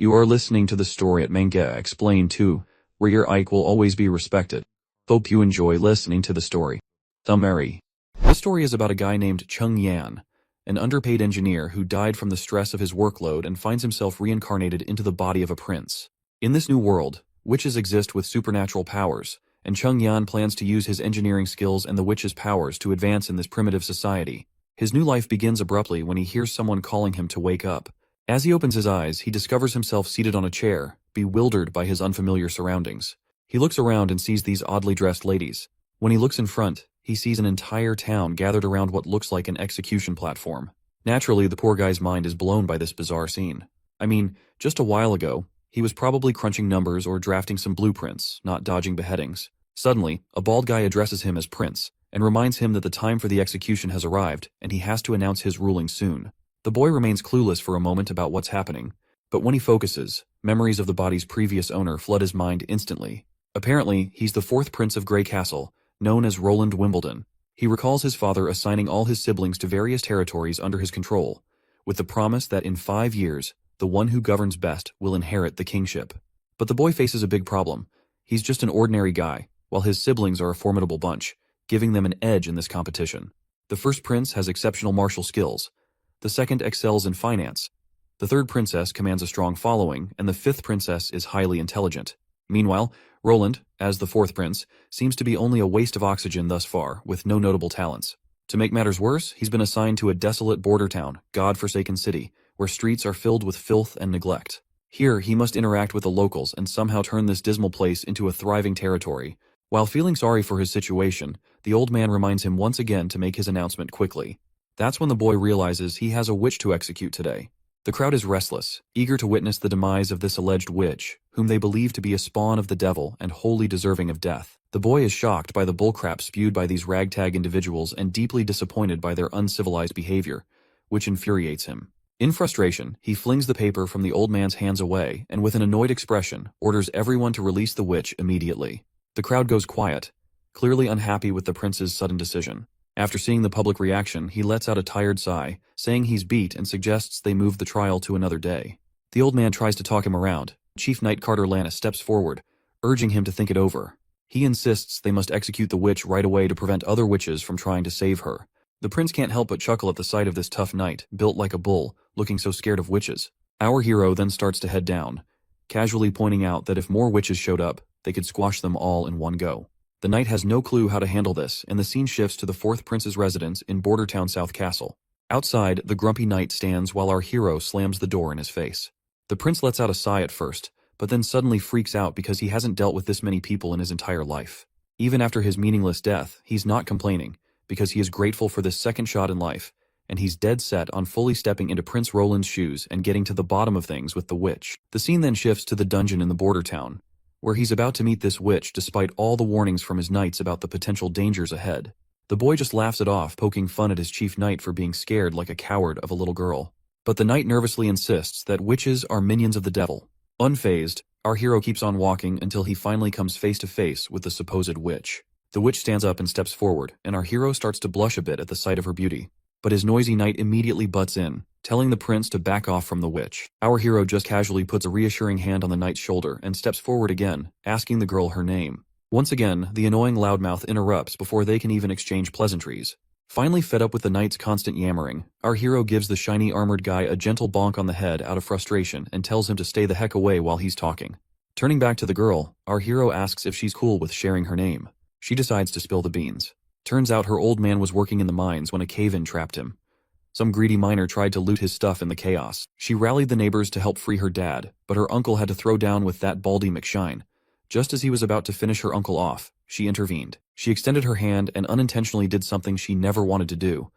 You are listening to the story at Manga Explained 2, where your Ike will always be respected. Hope you enjoy listening to the story. Summary. This story is about a guy named Chung Yan, an underpaid engineer who died from the stress of his workload and finds himself reincarnated into the body of a prince. In this new world, witches exist with supernatural powers, and Chung Yan plans to use his engineering skills and the witches' powers to advance in this primitive society. His new life begins abruptly when he hears someone calling him to wake up. As he opens his eyes, he discovers himself seated on a chair, bewildered by his unfamiliar surroundings. He looks around and sees these oddly dressed ladies. When he looks in front, he sees an entire town gathered around what looks like an execution platform. Naturally, the poor guy's mind is blown by this bizarre scene. I mean, just a while ago, he was probably crunching numbers or drafting some blueprints, not dodging beheadings. Suddenly, a bald guy addresses him as Prince, and reminds him that the time for the execution has arrived, and he has to announce his ruling soon. The boy remains clueless for a moment about what's happening, but when he focuses, memories of the body's previous owner flood his mind instantly. Apparently, he's the fourth prince of Grey Castle, known as Roland Wimbledon. He recalls his father assigning all his siblings to various territories under his control, with the promise that in 5 years, the one who governs best will inherit the kingship. But the boy faces a big problem. He's just an ordinary guy, while his siblings are a formidable bunch, giving them an edge in this competition. The first prince has exceptional martial skills. The second excels in finance. The third princess commands a strong following, and the fifth princess is highly intelligent. Meanwhile, Roland, as the fourth prince, seems to be only a waste of oxygen thus far, with no notable talents. To make matters worse, he's been assigned to a desolate border town, God-forsaken city, where streets are filled with filth and neglect. Here, he must interact with the locals and somehow turn this dismal place into a thriving territory. While feeling sorry for his situation, the old man reminds him once again to make his announcement quickly. That's when the boy realizes he has a witch to execute today. The crowd is restless, eager to witness the demise of this alleged witch, whom they believe to be a spawn of the devil and wholly deserving of death. The boy is shocked by the bullcrap spewed by these ragtag individuals and deeply disappointed by their uncivilized behavior, which infuriates him. In frustration, he flings the paper from the old man's hands away and with an annoyed expression, orders everyone to release the witch immediately. The crowd goes quiet, clearly unhappy with the prince's sudden decision. After seeing the public reaction, he lets out a tired sigh, saying he's beat and suggests they move the trial to another day. The old man tries to talk him around. Chief Knight Carter Lannis steps forward, urging him to think it over. He insists they must execute the witch right away to prevent other witches from trying to save her. The prince can't help but chuckle at the sight of this tough knight, built like a bull, looking so scared of witches. Our hero then starts to head down, casually pointing out that if more witches showed up, they could squash them all in one go. The knight has no clue how to handle this, and the scene shifts to the fourth prince's residence in Bordertown South Castle. Outside, the grumpy knight stands while our hero slams the door in his face. The prince lets out a sigh at first, but then suddenly freaks out because he hasn't dealt with this many people in his entire life. Even after his meaningless death, he's not complaining, because he is grateful for this second shot in life, and he's dead set on fully stepping into Prince Roland's shoes and getting to the bottom of things with the witch. The scene then shifts to the dungeon in the border town, where he's about to meet this witch despite all the warnings from his knights about the potential dangers ahead. The boy just laughs it off, poking fun at his chief knight for being scared like a coward of a little girl. But the knight nervously insists that witches are minions of the devil. Unfazed, our hero keeps on walking until he finally comes face to face with the supposed witch. The witch stands up and steps forward, and our hero starts to blush a bit at the sight of her beauty. But his noisy knight immediately butts in, telling the prince to back off from the witch. Our hero just casually puts a reassuring hand on the knight's shoulder and steps forward again, asking the girl her name. Once again, the annoying loudmouth interrupts before they can even exchange pleasantries. Finally fed up with the knight's constant yammering, our hero gives the shiny armored guy a gentle bonk on the head out of frustration and tells him to stay the heck away while he's talking. Turning back to the girl, our hero asks if she's cool with sharing her name. She decides to spill the beans. Turns out her old man was working in the mines when a cave-in trapped him. Some greedy miner tried to loot his stuff in the chaos. She rallied the neighbors to help free her dad, but her uncle had to throw down with that baldy McShine. Just as he was about to finish her uncle off, she intervened. She extended her hand and unintentionally did something she never wanted to do.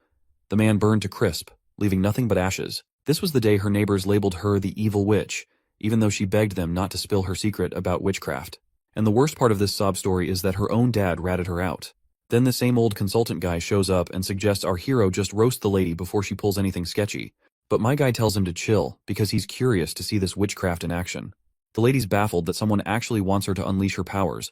The man burned to crisp, leaving nothing but ashes. This was the day her neighbors labeled her the evil witch, even though she begged them not to spill her secret about witchcraft. And the worst part of this sob story is that her own dad ratted her out. Then the same old consultant guy shows up and suggests our hero just roast the lady before she pulls anything sketchy. But my guy tells him to chill, because he's curious to see this witchcraft in action. The lady's baffled that someone actually wants her to unleash her powers,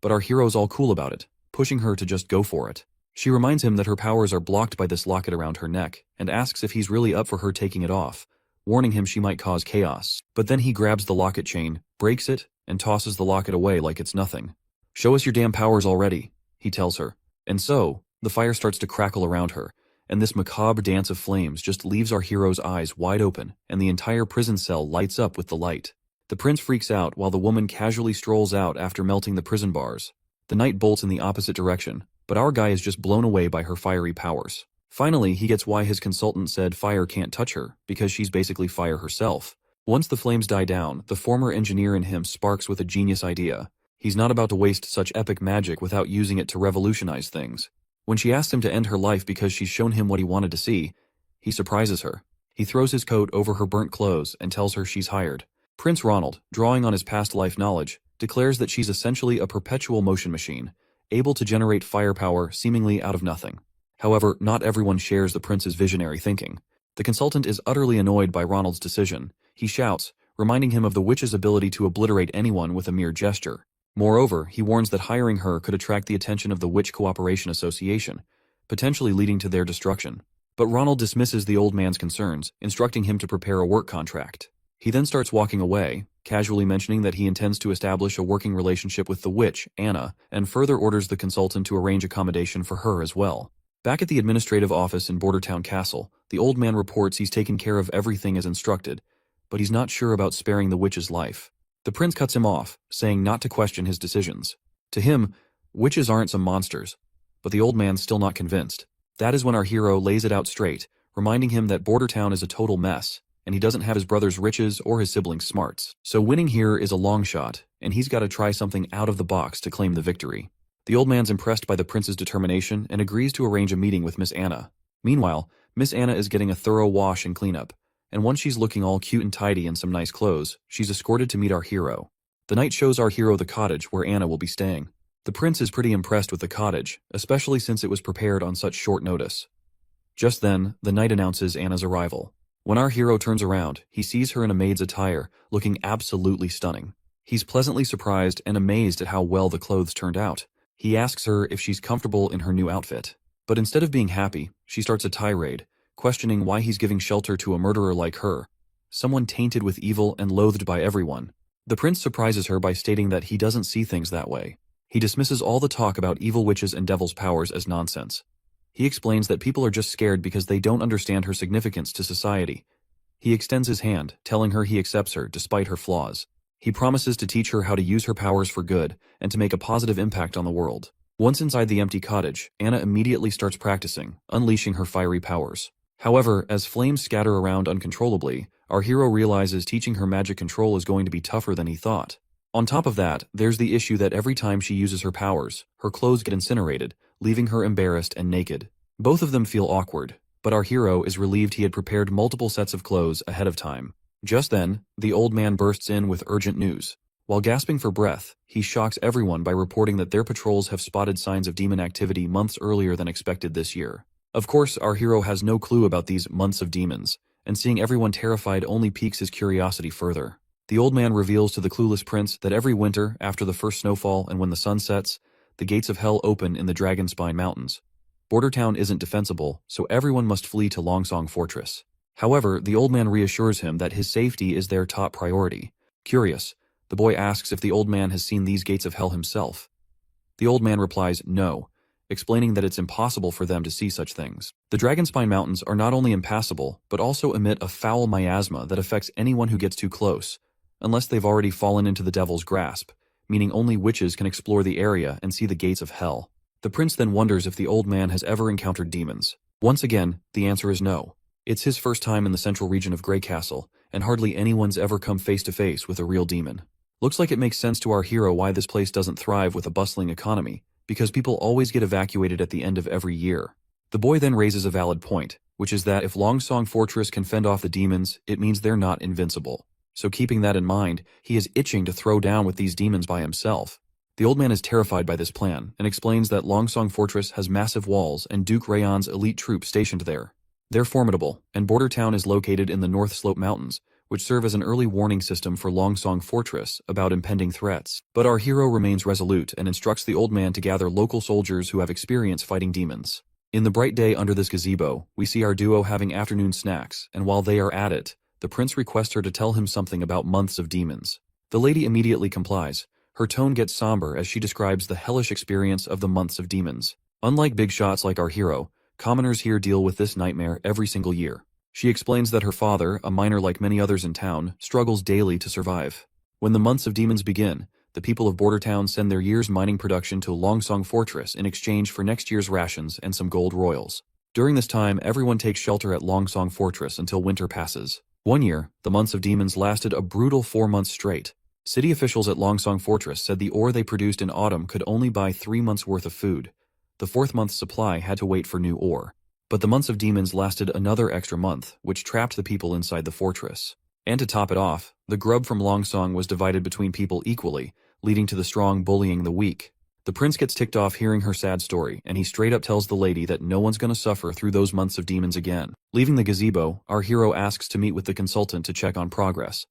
but our hero's all cool about it, pushing her to just go for it. She reminds him that her powers are blocked by this locket around her neck, and asks if he's really up for her taking it off, warning him she might cause chaos. But then he grabs the locket chain, breaks it, and tosses the locket away like it's nothing. "Show us your damn powers already," he tells her. And so, the fire starts to crackle around her, and this macabre dance of flames just leaves our hero's eyes wide open, and the entire prison cell lights up with the light. The prince freaks out while the woman casually strolls out after melting the prison bars. The knight bolts in the opposite direction, but our guy is just blown away by her fiery powers. Finally, he gets why his consultant said fire can't touch her, because she's basically fire herself. Once the flames die down, the former engineer in him sparks with a genius idea. He's not about to waste such epic magic without using it to revolutionize things. When she asks him to end her life because she's shown him what he wanted to see, he surprises her. He throws his coat over her burnt clothes and tells her she's hired. Prince Ronald, drawing on his past life knowledge, declares that she's essentially a perpetual motion machine, able to generate firepower seemingly out of nothing. However, not everyone shares the prince's visionary thinking. The consultant is utterly annoyed by Ronald's decision. He shouts, reminding him of the witch's ability to obliterate anyone with a mere gesture. Moreover, he warns that hiring her could attract the attention of the Witch Cooperation Association, potentially leading to their destruction. But Ronald dismisses the old man's concerns, instructing him to prepare a work contract. He then starts walking away, casually mentioning that he intends to establish a working relationship with the witch, Anna, and further orders the consultant to arrange accommodation for her as well. Back at the administrative office in Bordertown Castle, the old man reports he's taken care of everything as instructed, but he's not sure about sparing the witch's life. The prince cuts him off, saying not to question his decisions. To him, witches aren't some monsters, but the old man's still not convinced. That is when our hero lays it out straight, reminding him that Bordertown is a total mess, and he doesn't have his brother's riches or his siblings' smarts. So winning here is a long shot, and he's got to try something out of the box to claim the victory. The old man's impressed by the prince's determination and agrees to arrange a meeting with Miss Anna. Meanwhile, Miss Anna is getting a thorough wash and cleanup, and once she's looking all cute and tidy in some nice clothes, she's escorted to meet our hero. The knight shows our hero the cottage where Anna will be staying. The prince is pretty impressed with the cottage, especially since it was prepared on such short notice. Just then, the knight announces Anna's arrival. When our hero turns around, he sees her in a maid's attire, looking absolutely stunning. He's pleasantly surprised and amazed at how well the clothes turned out. He asks her if she's comfortable in her new outfit. But instead of being happy, she starts a tirade, questioning why he's giving shelter to a murderer like her, someone tainted with evil and loathed by everyone. The prince surprises her by stating that he doesn't see things that way. He dismisses all the talk about evil witches and devil's powers as nonsense. He explains that people are just scared because they don't understand her significance to society. He extends his hand, telling her he accepts her despite her flaws. He promises to teach her how to use her powers for good and to make a positive impact on the world. Once inside the empty cottage, Anna immediately starts practicing, unleashing her fiery powers. However, as flames scatter around uncontrollably, our hero realizes teaching her magic control is going to be tougher than he thought. On top of that, there's the issue that every time she uses her powers, her clothes get incinerated, leaving her embarrassed and naked. Both of them feel awkward, but our hero is relieved he had prepared multiple sets of clothes ahead of time. Just then, the old man bursts in with urgent news. While gasping for breath, he shocks everyone by reporting that their patrols have spotted signs of demon activity months earlier than expected this year. Of course, our hero has no clue about these months of demons, and seeing everyone terrified only piques his curiosity further. The old man reveals to the clueless prince that every winter, after the first snowfall and when the sun sets, the gates of hell open in the Dragonspine Mountains. Bordertown isn't defensible, so everyone must flee to Longsong Fortress. However, the old man reassures him that his safety is their top priority. Curious, the boy asks if the old man has seen these gates of hell himself. The old man replies no, explaining that it's impossible for them to see such things. The Dragonspine Mountains are not only impassable, but also emit a foul miasma that affects anyone who gets too close, unless they've already fallen into the devil's grasp, meaning only witches can explore the area and see the gates of hell. The prince then wonders if the old man has ever encountered demons. Once again, the answer is no. It's his first time in the central region of Grey Castle, and hardly anyone's ever come face to face with a real demon. Looks like it makes sense to our hero why this place doesn't thrive with a bustling economy, because people always get evacuated at the end of every year. The boy then raises a valid point, which is that if Longsong Fortress can fend off the demons, it means they're not invincible. So keeping that in mind, he is itching to throw down with these demons by himself. The old man is terrified by this plan, and explains that Longsong Fortress has massive walls and Duke Rayon's elite troops stationed there. They're formidable, and Bordertown is located in the North Slope Mountains, which serve as an early warning system for Longsong Fortress about impending threats. But our hero remains resolute and instructs the old man to gather local soldiers who have experience fighting demons. In the bright day under this gazebo, we see our duo having afternoon snacks, and while they are at it, The prince requests her to tell him something about months of demons. The lady immediately complies. Her tone gets somber as she describes the hellish experience of the months of demons. Unlike big shots like our hero, commoners here deal with this nightmare every single year. She explains that her father, a miner like many others in town, struggles daily to survive. When the months of demons begin, the people of Border Town send their year's mining production to Longsong Fortress in exchange for next year's rations and some gold royals. During this time, everyone takes shelter at Longsong Fortress until winter passes. One year, the months of demons lasted a brutal 4 months straight. City officials at Longsong Fortress said the ore they produced in autumn could only buy 3 months' worth of food. The 4th month's supply had to wait for new ore. But the months of demons lasted another extra month, which trapped the people inside the fortress. And to top it off, the grub from Longsong was divided between people equally, leading to the strong bullying the weak. The prince gets ticked off hearing her sad story, and he straight up tells the lady that no one's gonna suffer through those months of demons again. Leaving the gazebo, our hero asks to meet with the consultant to check on progress.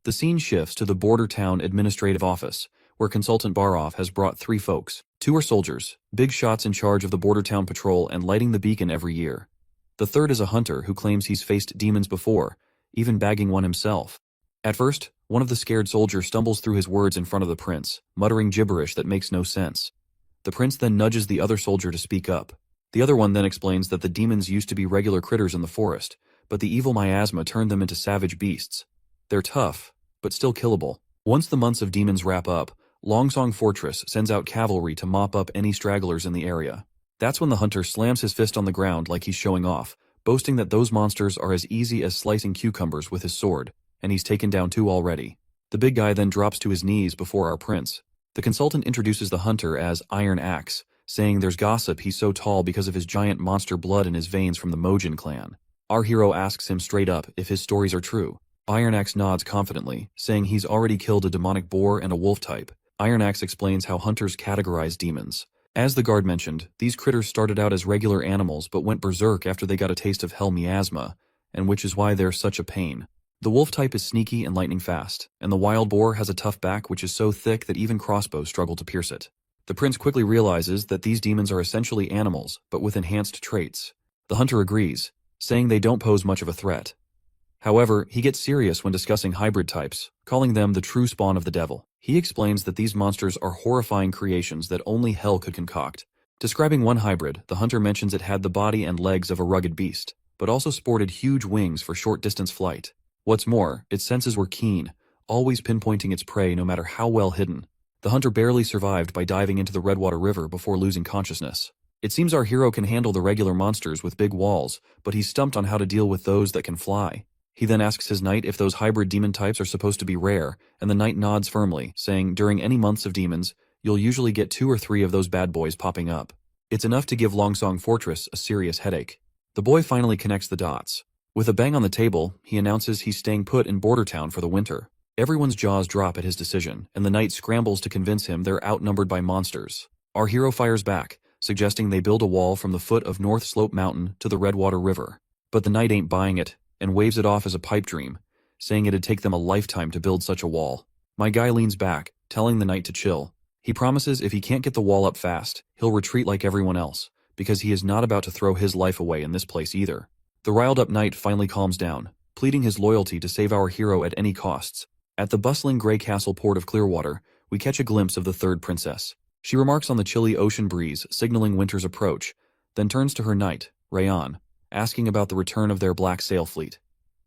The scene shifts to the Border Town Administrative Office, where Consultant Baroff has brought 3 folks. 2 are soldiers, big shots in charge of the Border Town Patrol and lighting the beacon every year. The third is a hunter who claims he's faced demons before, even bagging one himself. At first, one of the scared soldiers stumbles through his words in front of the prince, muttering gibberish that makes no sense. The prince then nudges the other soldier to speak up. The other one then explains that the demons used to be regular critters in the forest, but the evil miasma turned them into savage beasts. They're tough, but still killable. Once the months of demons wrap up, Longsong Fortress sends out cavalry to mop up any stragglers in the area. That's when the hunter slams his fist on the ground like he's showing off, boasting that those monsters are as easy as slicing cucumbers with his sword, and he's taken down 2 already. The big guy then drops to his knees before our prince. The consultant introduces the hunter as Iron Axe, saying there's gossip he's so tall because of his giant monster blood in his veins from the Mojin clan. Our hero asks him straight up if his stories are true. Iron Axe nods confidently, saying he's already killed a demonic boar and a wolf type. Iron Axe explains how hunters categorize demons. As the guard mentioned, these critters started out as regular animals but went berserk after they got a taste of hell miasma, and which is why they're such a pain. The wolf type is sneaky and lightning fast, and the wild boar has a tough back which is so thick that even crossbows struggle to pierce it. The prince quickly realizes that these demons are essentially animals, but with enhanced traits. The hunter agrees, saying they don't pose much of a threat. However, he gets serious when discussing hybrid types, calling them the true spawn of the devil. He explains that these monsters are horrifying creations that only hell could concoct. Describing one hybrid, the hunter mentions it had the body and legs of a rugged beast, but also sported huge wings for short-distance flight. What's more, its senses were keen, always pinpointing its prey no matter how well hidden. The hunter barely survived by diving into the Redwater River before losing consciousness. It seems our hero can handle the regular monsters with big walls, but he's stumped on how to deal with those that can fly. He then asks his knight if those hybrid demon types are supposed to be rare, and the knight nods firmly, saying during any months of demons, you'll usually get 2 or 3 of those bad boys popping up. It's enough to give Longsong Fortress a serious headache. The boy finally connects the dots. With a bang on the table, he announces he's staying put in Border Town for the winter. Everyone's jaws drop at his decision, and the knight scrambles to convince him they're outnumbered by monsters. Our hero fires back, suggesting they build a wall from the foot of North Slope Mountain to the Redwater River. But the knight ain't buying it, and waves it off as a pipe dream, saying it'd take them a lifetime to build such a wall. My guy leans back, telling the knight to chill. He promises if he can't get the wall up fast, he'll retreat like everyone else, because he is not about to throw his life away in this place either. The riled-up knight finally calms down, pleading his loyalty to save our hero at any costs. At the bustling Grey Castle port of Clearwater, we catch a glimpse of the third princess. She remarks on the chilly ocean breeze, signaling winter's approach, then turns to her knight, Rayan, asking about the return of their black sail fleet.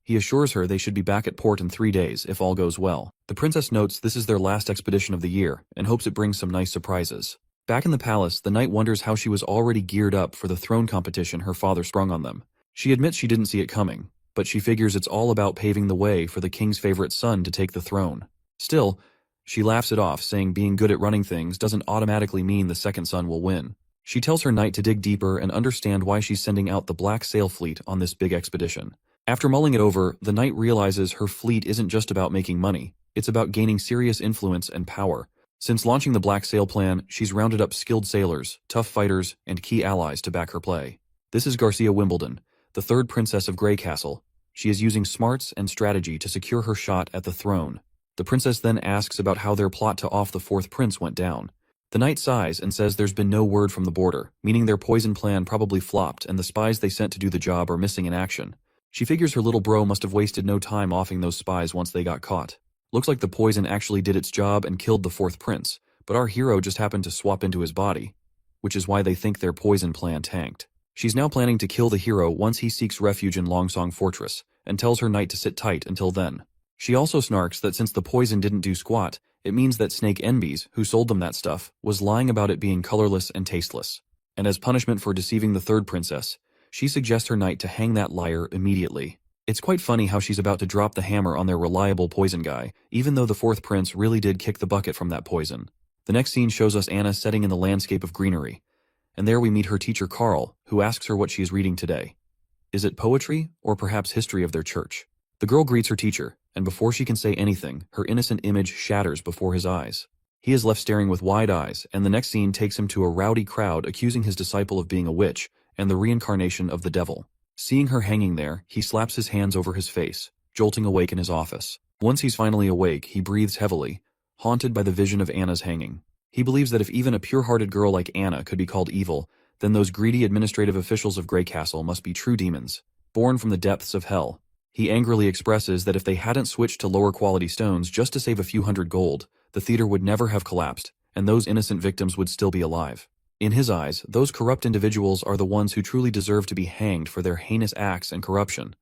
He assures her they should be back at port in 3 days if all goes well. The princess notes this is their last expedition of the year and hopes it brings some nice surprises. Back in the palace, the knight wonders how she was already geared up for the throne competition her father sprung on them. She admits she didn't see it coming, but she figures it's all about paving the way for the king's favorite son to take the throne. Still, she laughs it off, saying being good at running things doesn't automatically mean the second son will win. She tells her knight to dig deeper and understand why she's sending out the black sail fleet on this big expedition. After mulling it over, the knight realizes her fleet isn't just about making money, it's about gaining serious influence and power. Since launching the black sail plan, she's rounded up skilled sailors, tough fighters, and key allies to back her play. This is Garcia Wimbledon, the third princess of Grey Castle. She is using smarts and strategy to secure her shot at the throne. The princess then asks about how their plot to off the fourth prince went down. The knight sighs and says there's been no word from the border, meaning their poison plan probably flopped and the spies they sent to do the job are missing in action. She figures her little bro must have wasted no time offing those spies once they got caught. Looks like the poison actually did its job and killed the fourth prince, but our hero just happened to swap into his body, which is why they think their poison plan tanked. She's now planning to kill the hero once he seeks refuge in Longsong Fortress, and tells her knight to sit tight until then. She also snarks that since the poison didn't do squat, it means that Snake Enbies, who sold them that stuff, was lying about it being colorless and tasteless. And as punishment for deceiving the third princess, she suggests her knight to hang that liar immediately. It's quite funny how she's about to drop the hammer on their reliable poison guy, even though the fourth prince really did kick the bucket from that poison. The next scene shows us Anna setting in the landscape of greenery, and there we meet her teacher Carl, who asks her what she is reading today. Is it poetry, or perhaps history of their church? The girl greets her teacher, and before she can say anything, her innocent image shatters before his eyes. He is left staring with wide eyes, and the next scene takes him to a rowdy crowd accusing his disciple of being a witch and the reincarnation of the devil. Seeing her hanging there, he slaps his hands over his face, jolting awake in his office. Once he's finally awake, he breathes heavily, haunted by the vision of Anna's hanging. He believes that if even a pure-hearted girl like Anna could be called evil, then those greedy administrative officials of Grey Castle must be true demons, born from the depths of hell. He angrily expresses that if they hadn't switched to lower-quality stones just to save a few hundred gold, the theater would never have collapsed, and those innocent victims would still be alive. In his eyes, those corrupt individuals are the ones who truly deserve to be hanged for their heinous acts and corruption.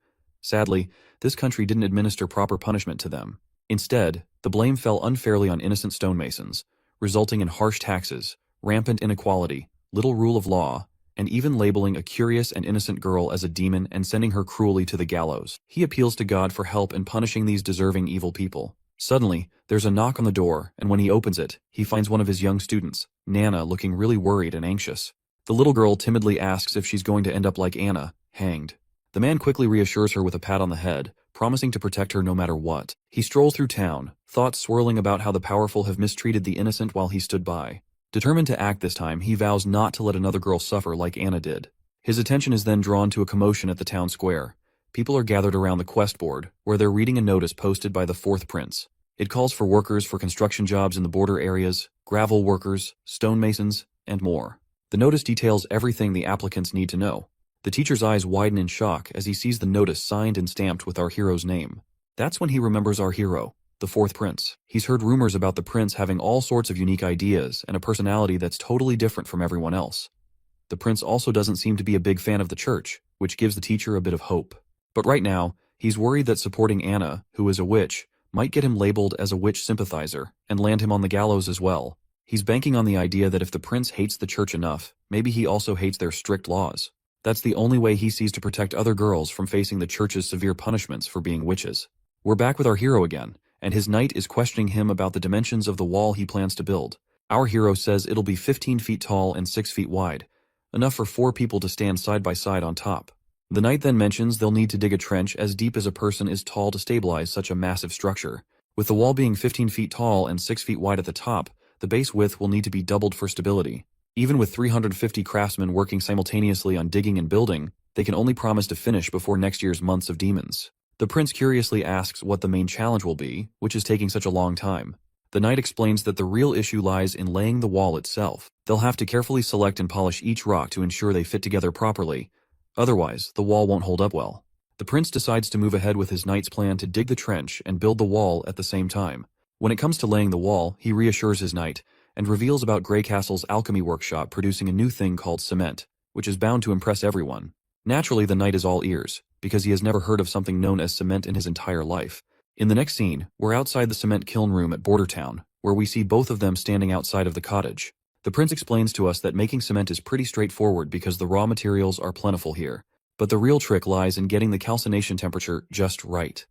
Sadly, this country didn't administer proper punishment to them. Instead, the blame fell unfairly on innocent stonemasons, resulting in harsh taxes, rampant inequality, little rule of law, and even labeling a curious and innocent girl as a demon and sending her cruelly to the gallows. He appeals to God for help in punishing these deserving evil people. Suddenly, there's a knock on the door, and when he opens it, he finds one of his young students, Nana, looking really worried and anxious. The little girl timidly asks if she's going to end up like Anna, hanged. The man quickly reassures her with a pat on the head, promising to protect her no matter what. He strolls through town, thoughts swirling about how the powerful have mistreated the innocent while he stood by. Determined to act this time, he vows not to let another girl suffer like Anna did. His attention is then drawn to a commotion at the town square. People are gathered around the quest board, where they're reading a notice posted by the fourth prince. It calls for workers for construction jobs in the border areas, gravel workers, stonemasons, and more. The notice details everything the applicants need to know. The teacher's eyes widen in shock as he sees the notice signed and stamped with our hero's name. That's when he remembers our hero, the fourth prince. He's heard rumors about the prince having all sorts of unique ideas and a personality that's totally different from everyone else. The prince also doesn't seem to be a big fan of the church, which gives the teacher a bit of hope. But right now, he's worried that supporting Anna, who is a witch, might get him labeled as a witch sympathizer and land him on the gallows as well. He's banking on the idea that if the prince hates the church enough, maybe he also hates their strict laws. That's the only way he sees to protect other girls from facing the church's severe punishments for being witches. We're back with our hero again, and his knight is questioning him about the dimensions of the wall he plans to build. Our hero says it'll be 15 feet tall and 6 feet wide, enough for 4 people to stand side by side on top. The knight then mentions they'll need to dig a trench as deep as a person is tall to stabilize such a massive structure. With the wall being 15 feet tall and 6 feet wide at the top, the base width will need to be doubled for stability. Even with 350 craftsmen working simultaneously on digging and building, they can only promise to finish before next year's months of demons. The prince curiously asks what the main challenge will be, which is taking such a long time. The knight explains that the real issue lies in laying the wall itself. They'll have to carefully select and polish each rock to ensure they fit together properly. Otherwise, the wall won't hold up well. The prince decides to move ahead with his knight's plan to dig the trench and build the wall at the same time. When it comes to laying the wall, he reassures his knight and reveals about Grey Castle's alchemy workshop producing a new thing called cement, which is bound to impress everyone. Naturally, the knight is all ears, because he has never heard of something known as cement in his entire life. In the next scene, we're outside the cement kiln room at Border Town, where we see both of them standing outside of the cottage. The prince explains to us that making cement is pretty straightforward because the raw materials are plentiful here. But the real trick lies in getting the calcination temperature just right.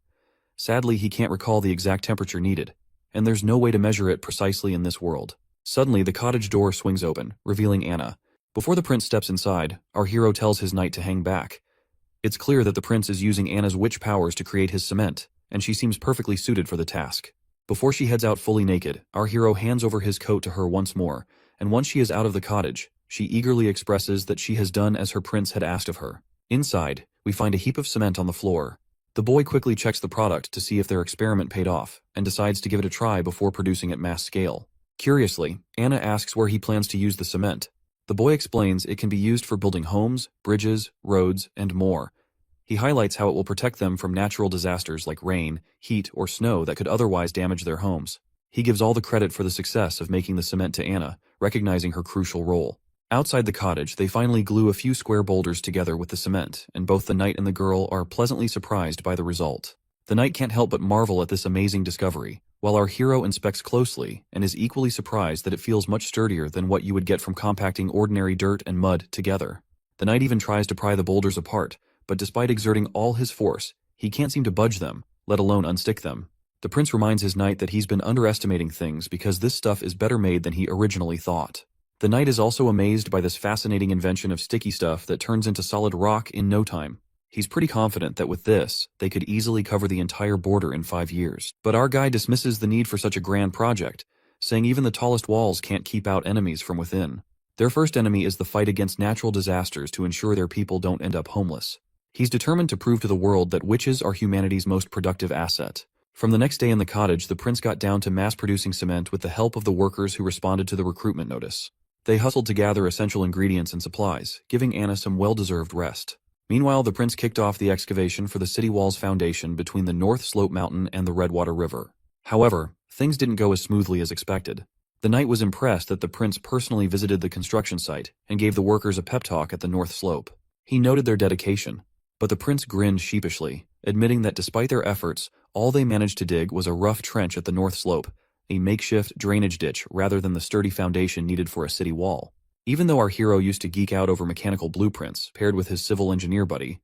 Sadly, he can't recall the exact temperature needed, and there's no way to measure it precisely in this world. Suddenly, the cottage door swings open, revealing Anna. Before the prince steps inside, our hero tells his knight to hang back. It's clear that the prince is using Anna's witch powers to create his cement, and she seems perfectly suited for the task. Before she heads out fully naked, our hero hands over his coat to her once more, and once she is out of the cottage, she eagerly expresses that she has done as her prince had asked of her. Inside, we find a heap of cement on the floor. The boy quickly checks the product to see if their experiment paid off, and decides to give it a try before producing at mass scale. Curiously, Anna asks where he plans to use the cement. The boy explains it can be used for building homes, bridges, roads, and more. He highlights how it will protect them from natural disasters like rain, heat, or snow that could otherwise damage their homes. He gives all the credit for the success of making the cement to Anna, recognizing her crucial role. Outside the cottage, they finally glue a few square boulders together with the cement, and both the knight and the girl are pleasantly surprised by the result. The knight can't help but marvel at this amazing discovery, while our hero inspects closely and is equally surprised that it feels much sturdier than what you would get from compacting ordinary dirt and mud together. The knight even tries to pry the boulders apart, but despite exerting all his force, he can't seem to budge them, let alone unstick them. The prince reminds his knight that he's been underestimating things because this stuff is better made than he originally thought. The knight is also amazed by this fascinating invention of sticky stuff that turns into solid rock in no time. He's pretty confident that with this, they could easily cover the entire border in 5 years. But our guy dismisses the need for such a grand project, saying even the tallest walls can't keep out enemies from within. Their first enemy is the fight against natural disasters to ensure their people don't end up homeless. He's determined to prove to the world that witches are humanity's most productive asset. From the next day in the cottage, the prince got down to mass-producing cement with the help of the workers who responded to the recruitment notice. They hustled to gather essential ingredients and supplies, giving Anna some well-deserved rest. Meanwhile, the prince kicked off the excavation for the city wall's foundation between the North Slope Mountain and the Redwater River. However, things didn't go as smoothly as expected. The knight was impressed that the prince personally visited the construction site and gave the workers a pep talk at the North Slope. He noted their dedication, but the prince grinned sheepishly, admitting that despite their efforts, all they managed to dig was a rough trench at the North Slope, a makeshift drainage ditch rather than the sturdy foundation needed for a city wall. Even though our hero used to geek out over mechanical blueprints paired with his civil engineer buddy,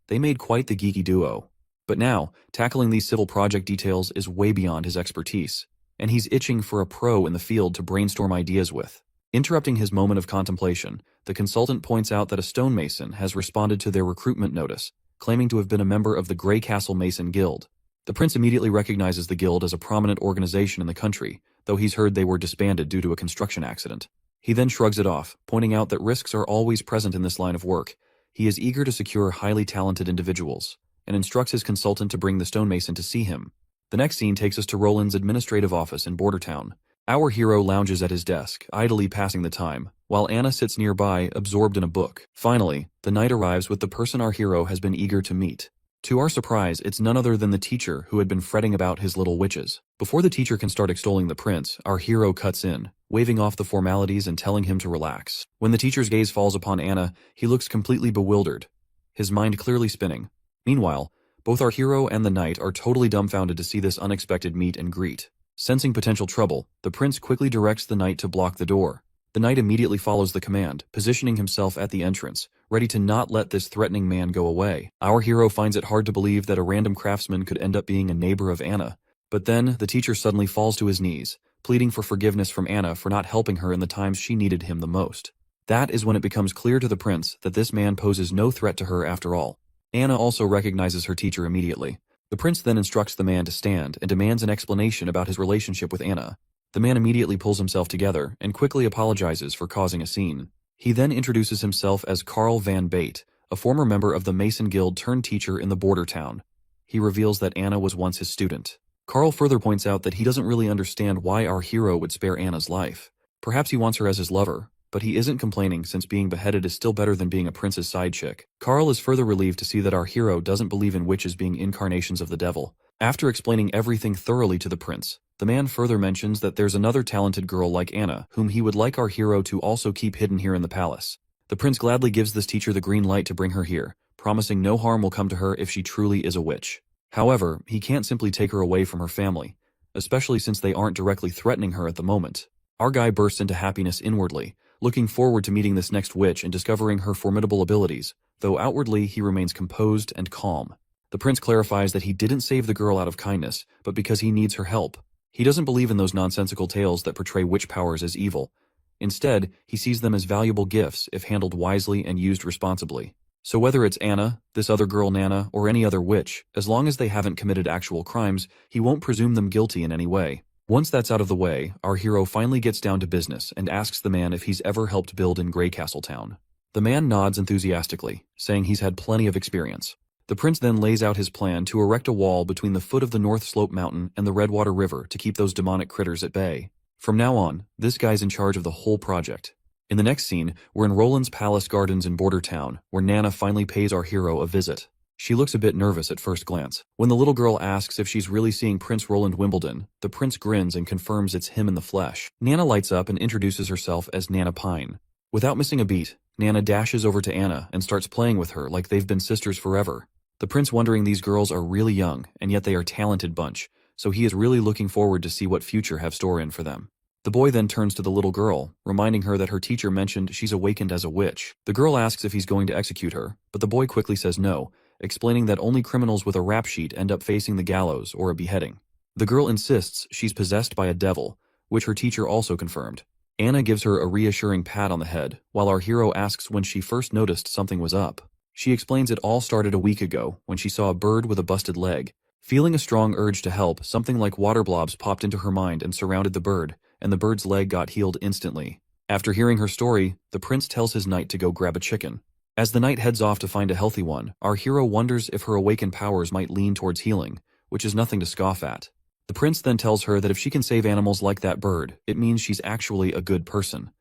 they made quite the geeky duo. But now, tackling these civil project details is way beyond his expertise, and he's itching for a pro in the field to brainstorm ideas with. Interrupting his moment of contemplation, the consultant points out that a stonemason has responded to their recruitment notice, claiming to have been a member of the Grey Castle Mason Guild. The prince immediately recognizes the guild as a prominent organization in the country, though he's heard they were disbanded due to a construction accident. He then shrugs it off, pointing out that risks are always present in this line of work. He is eager to secure highly talented individuals, and instructs his consultant to bring the stonemason to see him. The next scene takes us to Roland's administrative office in Bordertown. Our hero lounges at his desk, idly passing the time, while Anna sits nearby, absorbed in a book. Finally, the knight arrives with the person our hero has been eager to meet. To our surprise, it's none other than the teacher who had been fretting about his little witches. Before the teacher can start extolling the prince, our hero cuts in, waving off the formalities and telling him to relax. When the teacher's gaze falls upon Anna, he looks completely bewildered, his mind clearly spinning. Meanwhile, both our hero and the knight are totally dumbfounded to see this unexpected meet and greet. Sensing potential trouble, the prince quickly directs the knight to block the door. The knight immediately follows the command, positioning himself at the entrance, ready to not let this threatening man go away. Our hero finds it hard to believe that a random craftsman could end up being a neighbor of Anna. But then, the teacher suddenly falls to his knees, pleading for forgiveness from Anna for not helping her in the times she needed him the most. That is when it becomes clear to the prince that this man poses no threat to her after all. Anna also recognizes her teacher immediately. The prince then instructs the man to stand and demands an explanation about his relationship with Anna. The man immediately pulls himself together and quickly apologizes for causing a scene. He then introduces himself as Carl Van Bate, a former member of the Mason Guild turned teacher in the border town. He reveals that Anna was once his student. Carl further points out that he doesn't really understand why our hero would spare Anna's life. Perhaps he wants her as his lover, but he isn't complaining since being beheaded is still better than being a prince's side chick. Carl is further relieved to see that our hero doesn't believe in witches being incarnations of the devil. After explaining everything thoroughly to the prince, the man further mentions that there's another talented girl like Anna whom he would like our hero to also keep hidden here in the palace. The prince gladly gives this teacher the green light to bring her here, promising no harm will come to her if she truly is a witch. However, he can't simply take her away from her family, especially since they aren't directly threatening her at the moment. Our guy bursts into happiness inwardly, looking forward to meeting this next witch and discovering her formidable abilities, though outwardly he remains composed and calm. The prince clarifies that he didn't save the girl out of kindness, but because he needs her help. He doesn't believe in those nonsensical tales that portray witch powers as evil. Instead, he sees them as valuable gifts if handled wisely and used responsibly. So whether it's Anna, this other girl Nana, or any other witch, as long as they haven't committed actual crimes, he won't presume them guilty in any way. Once that's out of the way, our hero finally gets down to business and asks the man if he's ever helped build in Grey Castle Town. The man nods enthusiastically, saying he's had plenty of experience. The prince then lays out his plan to erect a wall between the foot of the North Slope Mountain and the Redwater River to keep those demonic critters at bay. From now on, this guy's in charge of the whole project. In the next scene, we're in Roland's Palace Gardens in Bordertown, where Nana finally pays our hero a visit. She looks a bit nervous at first glance. When the little girl asks if she's really seeing Prince Roland Wimbledon, the prince grins and confirms it's him in the flesh. Nana lights up and introduces herself as Nana Pine. Without missing a beat, Nana dashes over to Anna and starts playing with her like they've been sisters forever. The prince wondering these girls are really young, and yet they are a talented bunch, so he is really looking forward to see what future have store in for them. The boy then turns to the little girl, reminding her that her teacher mentioned she's awakened as a witch. The girl asks if he's going to execute her, but the boy quickly says no, explaining that only criminals with a rap sheet end up facing the gallows or a beheading. The girl insists she's possessed by a devil, which her teacher also confirmed. Anna gives her a reassuring pat on the head, while our hero asks when she first noticed something was up. She explains it all started a week ago, when she saw a bird with a busted leg. Feeling a strong urge to help, something like water blobs popped into her mind and surrounded the bird, and the bird's leg got healed instantly. After hearing her story, the prince tells his knight to go grab a chicken. As the knight heads off to find a healthy one, our hero wonders if her awakened powers might lean towards healing, which is nothing to scoff at. The prince then tells her that if she can save animals like that bird, it means she's actually a good person.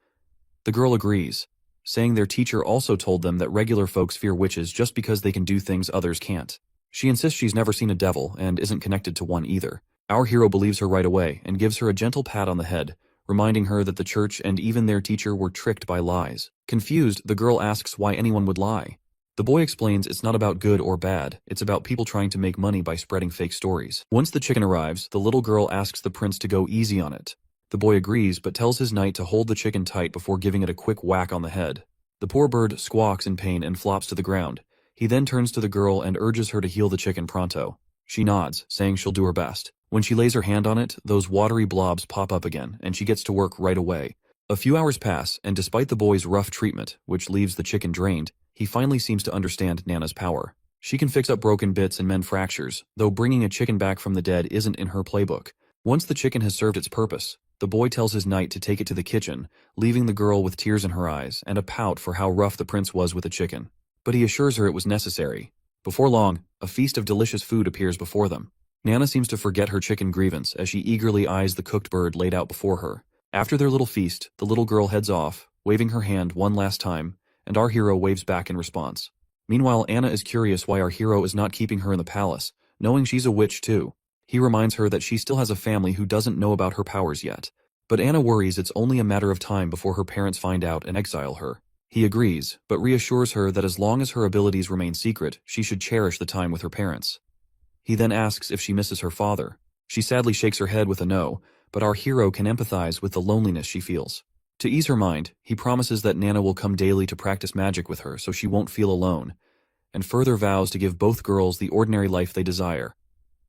The girl agrees, saying their teacher also told them that regular folks fear witches just because they can do things others can't. She insists she's never seen a devil and isn't connected to one either. Our hero believes her right away and gives her a gentle pat on the head, reminding her that the church and even their teacher were tricked by lies. Confused, the girl asks why anyone would lie. The boy explains it's not about good or bad, it's about people trying to make money by spreading fake stories. Once the chicken arrives, the little girl asks the prince to go easy on it. The boy agrees but tells his knight to hold the chicken tight before giving it a quick whack on the head. The poor bird squawks in pain and flops to the ground. He then turns to the girl and urges her to heal the chicken pronto. She nods, saying she'll do her best. When she lays her hand on it, those watery blobs pop up again, and she gets to work right away. A few hours pass, and despite the boy's rough treatment, which leaves the chicken drained, he finally seems to understand Nana's power. She can fix up broken bits and mend fractures, though bringing a chicken back from the dead isn't in her playbook. Once the chicken has served its purpose, the boy tells his knight to take it to the kitchen, leaving the girl with tears in her eyes and a pout for how rough the prince was with the chicken. But he assures her it was necessary. Before long, a feast of delicious food appears before them. Nana seems to forget her chicken grievance as she eagerly eyes the cooked bird laid out before her. After their little feast, the little girl heads off, waving her hand one last time, and our hero waves back in response. Meanwhile, Anna is curious why our hero is not keeping her in the palace, knowing she's a witch too. He reminds her that she still has a family who doesn't know about her powers yet. But Anna worries it's only a matter of time before her parents find out and exile her. He agrees, but reassures her that as long as her abilities remain secret, she should cherish the time with her parents. He then asks if she misses her father. She sadly shakes her head with a no, but our hero can empathize with the loneliness she feels. To ease her mind, he promises that Nana will come daily to practice magic with her so she won't feel alone, and further vows to give both girls the ordinary life they desire.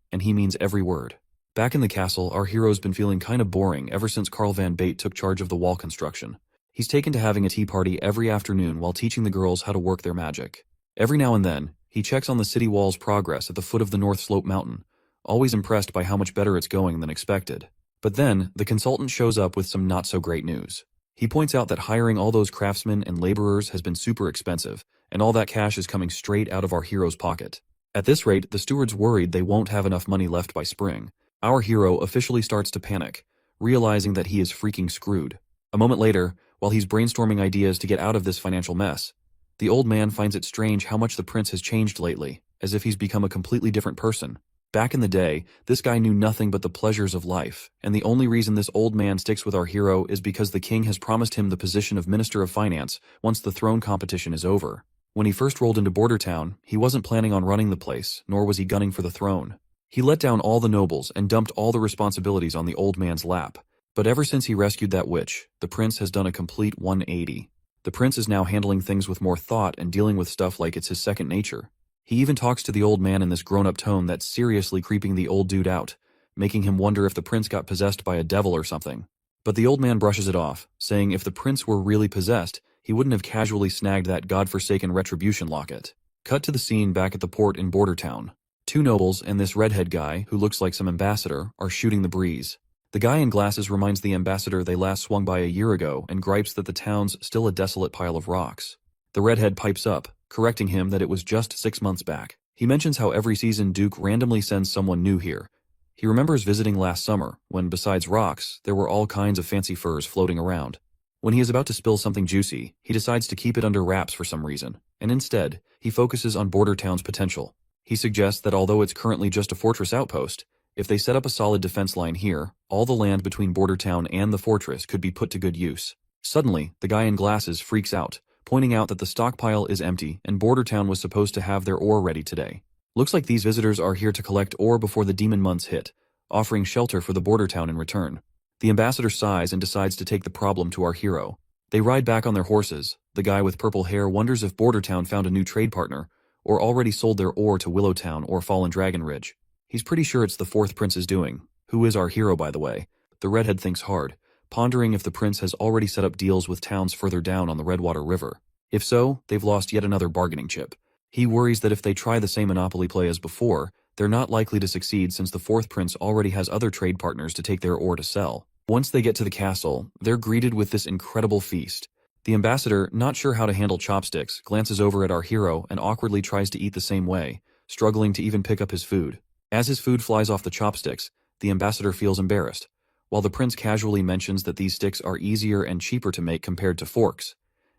And he means every word. Back in the castle, our hero's been feeling kind of boring ever since Carl Van Bate took charge of the wall construction. He's taken to having a tea party every afternoon while teaching the girls how to work their magic. Every now and then, he checks on the city wall's progress at the foot of the North Slope Mountain, always impressed by how much better it's going than expected. But then, the consultant shows up with some not-so-great news. He points out that hiring all those craftsmen and laborers has been super expensive, and all that cash is coming straight out of our hero's pocket. At this rate, the steward's worried they won't have enough money left by spring. Our hero officially starts to panic, realizing that he is freaking screwed. A moment later, while he's brainstorming ideas to get out of this financial mess, the old man finds it strange how much the prince has changed lately, as if he's become a completely different person. Back in the day, this guy knew nothing but the pleasures of life, and the only reason this old man sticks with our hero is because the king has promised him the position of Minister of Finance once the throne competition is over. When he first rolled into Border Town, he wasn't planning on running the place, nor was he gunning for the throne. He let down all the nobles and dumped all the responsibilities on the old man's lap. But ever since he rescued that witch, the prince has done a complete 180. The prince is now handling things with more thought and dealing with stuff like it's his second nature. He even talks to the old man in this grown-up tone that's seriously creeping the old dude out, making him wonder if the prince got possessed by a devil or something. But the old man brushes it off, saying if the prince were really possessed, he wouldn't have casually snagged that godforsaken retribution locket. Cut to the scene back at the port in Border Town. Two nobles and this redhead guy, who looks like some ambassador, are shooting the breeze. The guy in glasses reminds the ambassador they last swung by a year ago and gripes that the town's still a desolate pile of rocks. The redhead pipes up, correcting him that it was just 6 months back. He mentions how every season Duke randomly sends someone new here. He remembers visiting last summer, when besides rocks, there were all kinds of fancy furs floating around. When he is about to spill something juicy, he decides to keep it under wraps for some reason, and instead, he focuses on Border Town's potential. He suggests that although it's currently just a fortress outpost, if they set up a solid defense line here, all the land between Border Town and the fortress could be put to good use. Suddenly, the guy in glasses freaks out, pointing out that the stockpile is empty and Border Town was supposed to have their ore ready today. Looks like these visitors are here to collect ore before the demon months hit, offering shelter for the Border Town in return. The ambassador sighs and decides to take the problem to our hero. They ride back on their horses. The guy with purple hair wonders if Border Town found a new trade partner, or already sold their ore to Willow Town or Fallen Dragon Ridge. He's pretty sure it's the fourth prince's doing, who is our hero by the way. The redhead thinks hard, pondering if the prince has already set up deals with towns further down on the Redwater River. If so, they've lost yet another bargaining chip. He worries that if they try the same monopoly play as before, they're not likely to succeed since the fourth prince already has other trade partners to take their ore to sell. Once they get to the castle, they're greeted with this incredible feast. The ambassador, not sure how to handle chopsticks, glances over at our hero and awkwardly tries to eat the same way, struggling to even pick up his food. As his food flies off the chopsticks, the ambassador feels embarrassed, while the prince casually mentions that these sticks are easier and cheaper to make compared to forks.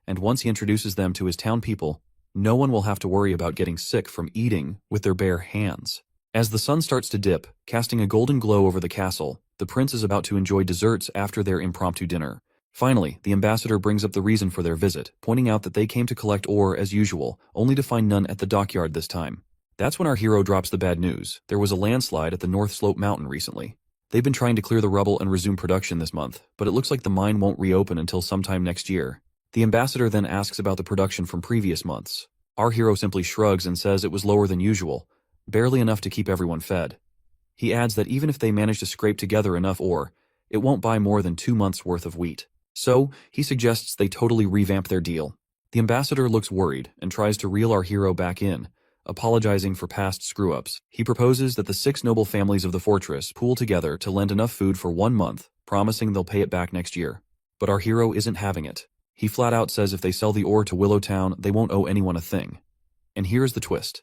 And once he introduces them to his town people, no one will have to worry about getting sick from eating with their bare hands. As the sun starts to dip, casting a golden glow over the castle, the prince is about to enjoy desserts after their impromptu dinner. Finally, the ambassador brings up the reason for their visit, pointing out that they came to collect ore as usual, only to find none at the dockyard this time. That's when our hero drops the bad news. There was a landslide at the North Slope Mountain recently. They've been trying to clear the rubble and resume production this month, but it looks like the mine won't reopen until sometime next year. The ambassador then asks about the production from previous months. Our hero simply shrugs and says it was lower than usual, barely enough to keep everyone fed. He adds that even if they manage to scrape together enough ore, it won't buy more than 2 months' worth of wheat. So, he suggests they totally revamp their deal. The ambassador looks worried and tries to reel our hero back in, apologizing for past screw-ups. He proposes that the 6 noble families of the fortress pool together to lend enough food for 1 month, promising they'll pay it back next year. But our hero isn't having it. He flat out says if they sell the ore to Willow Town, they won't owe anyone a thing. And here's the twist.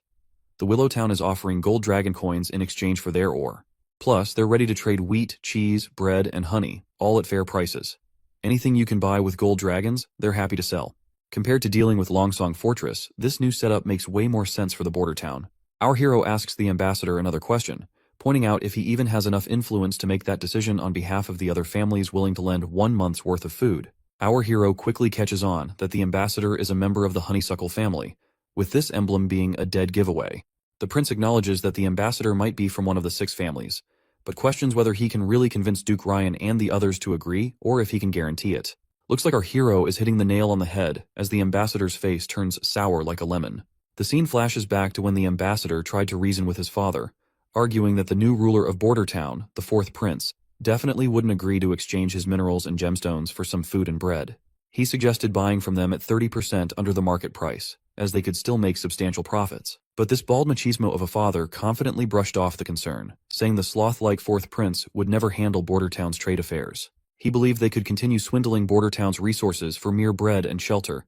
The Willow Town is offering gold dragon coins in exchange for their ore. Plus, they're ready to trade wheat, cheese, bread, and honey, all at fair prices. Anything you can buy with gold dragons, they're happy to sell. Compared to dealing with Longsong Fortress, this new setup makes way more sense for the border town. Our hero asks the ambassador another question, pointing out if he even has enough influence to make that decision on behalf of the other families willing to lend 1 month's worth of food. Our hero quickly catches on that the ambassador is a member of the honeysuckle family, with this emblem being a dead giveaway. The prince acknowledges that the ambassador might be from one of the 6 families, but questions whether he can really convince Duke Ryan and the others to agree, or if he can guarantee it. Looks like our hero is hitting the nail on the head as the ambassador's face turns sour like a lemon. The scene flashes back to when the ambassador tried to reason with his father, arguing that the new ruler of Border Town, the 4th prince, definitely wouldn't agree to exchange his minerals and gemstones for some food and bread. He suggested buying from them at 30% under the market price, as they could still make substantial profits. But this bald machismo of a father confidently brushed off the concern, saying the sloth-like 4th prince would never handle Border Town's trade affairs. He believed they could continue swindling Border Town's resources for mere bread and shelter.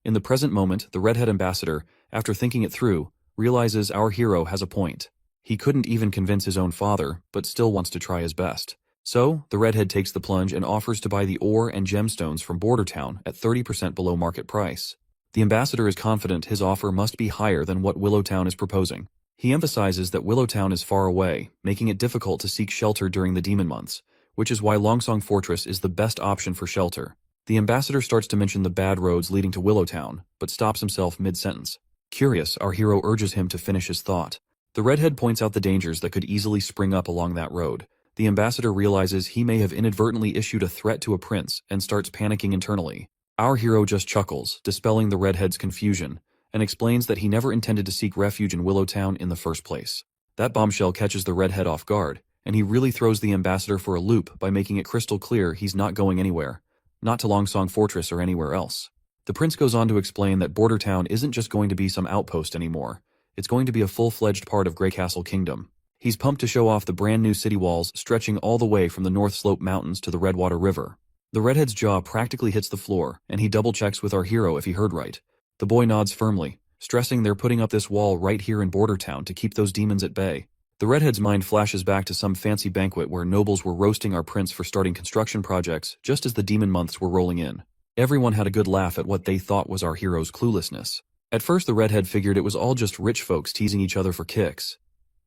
In the present moment, the redhead ambassador, after thinking it through, realizes our hero has a point. He couldn't even convince his own father, but still wants to try his best. So, the redhead takes the plunge and offers to buy the ore and gemstones from Border Town at 30% below market price. The ambassador is confident his offer must be higher than what Willow Town is proposing. He emphasizes that Willow Town is far away, making it difficult to seek shelter during the demon months, which is why Longsong Fortress is the best option for shelter. The ambassador starts to mention the bad roads leading to Willow Town, but stops himself mid-sentence. Curious, our hero urges him to finish his thought. The redhead points out the dangers that could easily spring up along that road. The ambassador realizes he may have inadvertently issued a threat to a prince and starts panicking internally. Our hero just chuckles, dispelling the redhead's confusion, and explains that he never intended to seek refuge in Willow Town in the first place. That bombshell catches the redhead off guard, and he really throws the ambassador for a loop by making it crystal clear he's not going anywhere, not to Longsong Fortress or anywhere else. The prince goes on to explain that Border Town isn't just going to be some outpost anymore, it's going to be a full-fledged part of Grey Castle Kingdom. He's pumped to show off the brand new city walls stretching all the way from the North Slope Mountains to the Redwater River. The redhead's jaw practically hits the floor, and he double-checks with our hero if he heard right. The boy nods firmly, stressing they're putting up this wall right here in Border Town to keep those demons at bay. The redhead's mind flashes back to some fancy banquet where nobles were roasting our prince for starting construction projects just as the demon months were rolling in. Everyone had a good laugh at what they thought was our hero's cluelessness. At first the redhead figured it was all just rich folks teasing each other for kicks.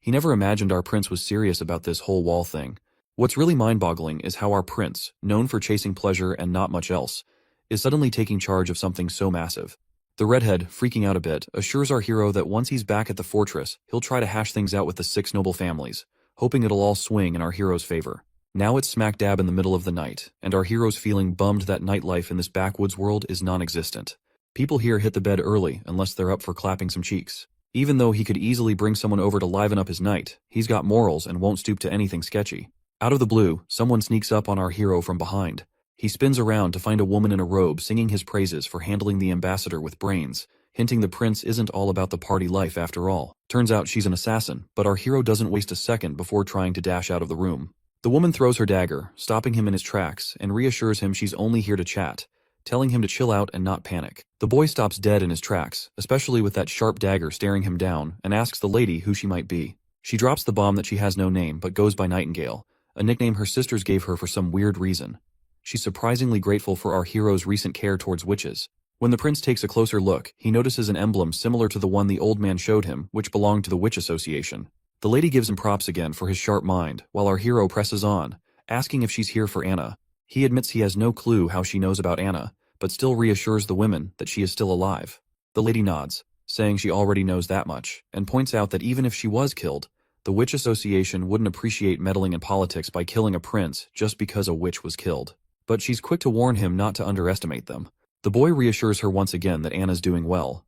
He never imagined our prince was serious about this whole wall thing. What's really mind-boggling is how our prince, known for chasing pleasure and not much else, is suddenly taking charge of something so massive. The redhead, freaking out a bit, assures our hero that once he's back at the fortress, he'll try to hash things out with the 6 noble families, hoping it'll all swing in our hero's favor. Now it's smack dab in the middle of the night, and our hero's feeling bummed that nightlife in this backwoods world is non-existent. People here hit the bed early unless they're up for clapping some cheeks. Even though he could easily bring someone over to liven up his night, he's got morals and won't stoop to anything sketchy. Out of the blue, someone sneaks up on our hero from behind. He spins around to find a woman in a robe singing his praises for handling the ambassador with brains, hinting the prince isn't all about the party life after all. Turns out she's an assassin, but our hero doesn't waste a second before trying to dash out of the room. The woman throws her dagger, stopping him in his tracks, and reassures him she's only here to chat, telling him to chill out and not panic. The boy stops dead in his tracks, especially with that sharp dagger staring him down, and asks the lady who she might be. She drops the bomb that she has no name but goes by Nightingale, a nickname her sisters gave her for some weird reason. She's surprisingly grateful for our hero's recent care towards witches. When the prince takes a closer look, he notices an emblem similar to the one the old man showed him, which belonged to the Witch Association. The lady gives him props again for his sharp mind, while our hero presses on, asking if she's here for Anna. He admits he has no clue how she knows about Anna, but still reassures the women that she is still alive. The lady nods, saying she already knows that much, and points out that even if she was killed, the Witch Association wouldn't appreciate meddling in politics by killing a prince just because a witch was killed. But she's quick to warn him not to underestimate them. The boy reassures her once again that Anna's doing well.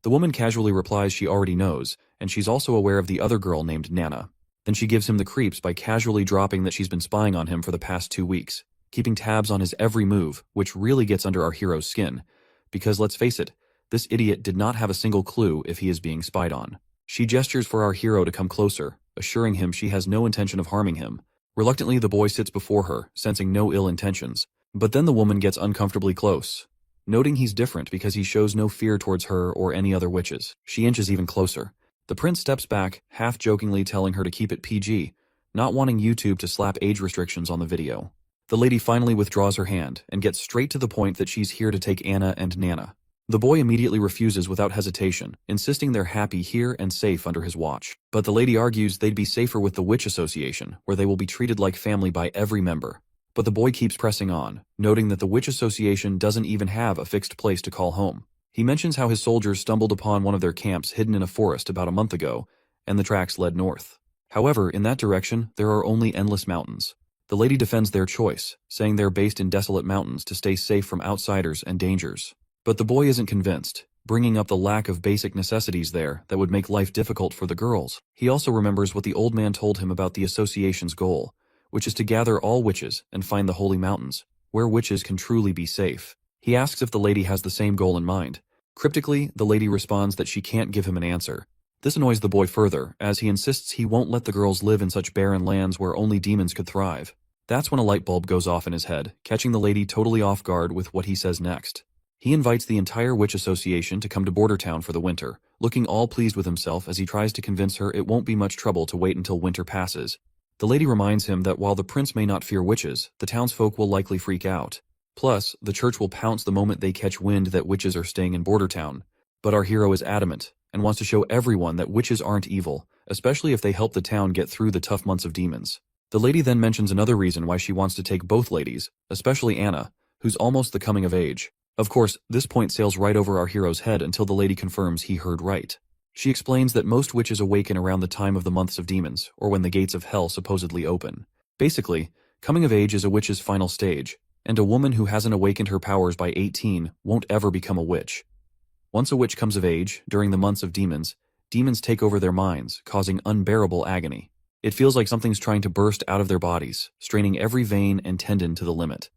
The woman casually replies she already knows, and she's also aware of the other girl named Nana. Then she gives him the creeps by casually dropping that she's been spying on him for the past 2 weeks, keeping tabs on his every move, which really gets under our hero's skin. Because let's face it, this idiot did not have a single clue if he is being spied on. She gestures for our hero to come closer, assuring him she has no intention of harming him. Reluctantly, the boy sits before her, sensing no ill intentions. But then the woman gets uncomfortably close. Noting he's different because he shows no fear towards her or any other witches, she inches even closer. The prince steps back, half-jokingly telling her to keep it PG, not wanting YouTube to slap age restrictions on the video. The lady finally withdraws her hand and gets straight to the point that she's here to take Anna and Nana. The boy immediately refuses without hesitation, insisting they're happy here and safe under his watch. But the lady argues they'd be safer with the Witch Association, where they will be treated like family by every member. But the boy keeps pressing on, noting that the Witch Association doesn't even have a fixed place to call home. He mentions how his soldiers stumbled upon one of their camps hidden in a forest about a month ago, and the tracks led north. However, in that direction, there are only endless mountains. The lady defends their choice, saying they're based in desolate mountains to stay safe from outsiders and dangers. But the boy isn't convinced, bringing up the lack of basic necessities there that would make life difficult for the girls. He also remembers what the old man told him about the association's goal, which is to gather all witches and find the holy mountains, where witches can truly be safe. He asks if the lady has the same goal in mind. Cryptically, the lady responds that she can't give him an answer. This annoys the boy further, as he insists he won't let the girls live in such barren lands where only demons could thrive. That's when a light bulb goes off in his head, catching the lady totally off guard with what he says next. He invites the entire witch association to come to Border Town for the winter, looking all pleased with himself as he tries to convince her it won't be much trouble to wait until winter passes. The lady reminds him that while the prince may not fear witches, the townsfolk will likely freak out. Plus, the church will pounce the moment they catch wind that witches are staying in Border Town. But our hero is adamant, and wants to show everyone that witches aren't evil, especially if they help the town get through the tough months of demons. The lady then mentions another reason why she wants to take both ladies, especially Anna, who's almost the coming of age. Of course, this point sails right over our hero's head until the lady confirms he heard right. She explains that most witches awaken around the time of the months of demons, or when the gates of hell supposedly open. Basically, coming of age is a witch's final stage, and a woman who hasn't awakened her powers by 18 won't ever become a witch. Once a witch comes of age, during the months of demons, demons take over their minds, causing unbearable agony. It feels like something's trying to burst out of their bodies, straining every vein and tendon to the limit.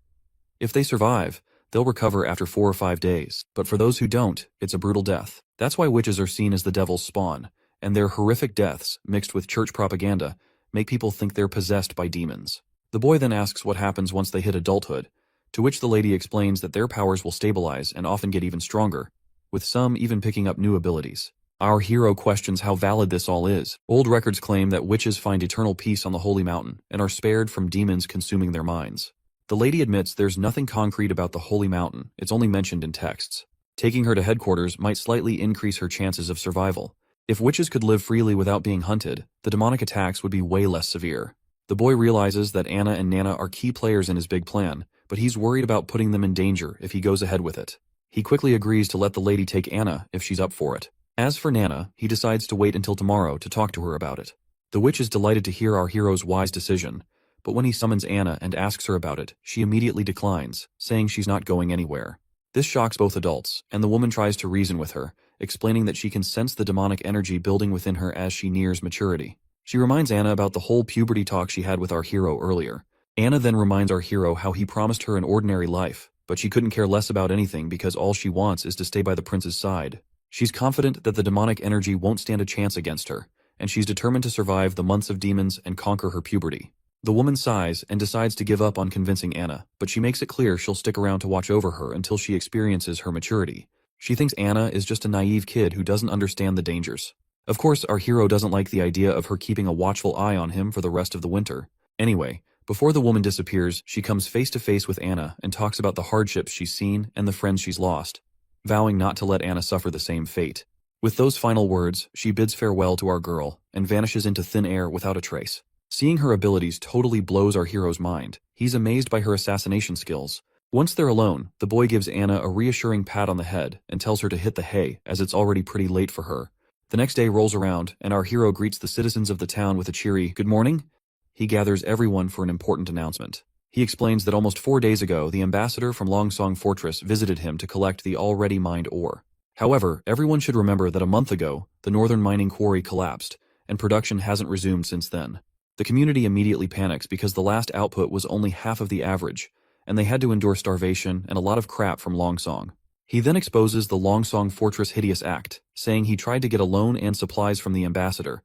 If they survive, they'll recover after 4 or 5 days, but for those who don't, it's a brutal death. That's why witches are seen as the devil's spawn, and their horrific deaths, mixed with church propaganda, make people think they're possessed by demons. The boy then asks what happens once they hit adulthood, to which the lady explains that their powers will stabilize and often get even stronger, with some even picking up new abilities. Our hero questions how valid this all is. Old records claim that witches find eternal peace on the holy mountain and are spared from demons consuming their minds. The lady admits there's nothing concrete about the holy mountain, it's only mentioned in texts. Taking her to headquarters might slightly increase her chances of survival. If witches could live freely without being hunted, the demonic attacks would be way less severe. The boy realizes that Anna and Nana are key players in his big plan, but he's worried about putting them in danger if he goes ahead with it. He quickly agrees to let the lady take Anna if she's up for it. As for Nana, he decides to wait until tomorrow to talk to her about it. The witch is delighted to hear our hero's wise decision, but when he summons Anna and asks her about it, she immediately declines, saying she's not going anywhere. This shocks both adults, and the woman tries to reason with her, explaining that she can sense the demonic energy building within her as she nears maturity. She reminds Anna about the whole puberty talk she had with our hero earlier. Anna then reminds our hero how he promised her an ordinary life, but she couldn't care less about anything because all she wants is to stay by the prince's side. She's confident that the demonic energy won't stand a chance against her, and she's determined to survive the months of demons and conquer her puberty. The woman sighs and decides to give up on convincing Anna, but she makes it clear she'll stick around to watch over her until she experiences her maturity. She thinks Anna is just a naive kid who doesn't understand the dangers. Of course, our hero doesn't like the idea of her keeping a watchful eye on him for the rest of the winter. Anyway, before the woman disappears, she comes face to face with Anna and talks about the hardships she's seen and the friends she's lost, vowing not to let Anna suffer the same fate. With those final words, she bids farewell to our girl and vanishes into thin air without a trace. Seeing her abilities totally blows our hero's mind. He's amazed by her assassination skills. Once they're alone, the boy gives Anna a reassuring pat on the head and tells her to hit the hay, as it's already pretty late for her. The next day rolls around, and our hero greets the citizens of the town with a cheery, "Good morning." He gathers everyone for an important announcement. He explains that almost 4 days ago, the ambassador from Longsong Fortress visited him to collect the already mined ore. However, everyone should remember that a month ago, the northern mining quarry collapsed, and production hasn't resumed since then. The community immediately panics because the last output was only half of the average, and they had to endure starvation and a lot of crap from Longsong. He then exposes the Longsong Fortress hideous act, saying he tried to get a loan and supplies from the ambassador,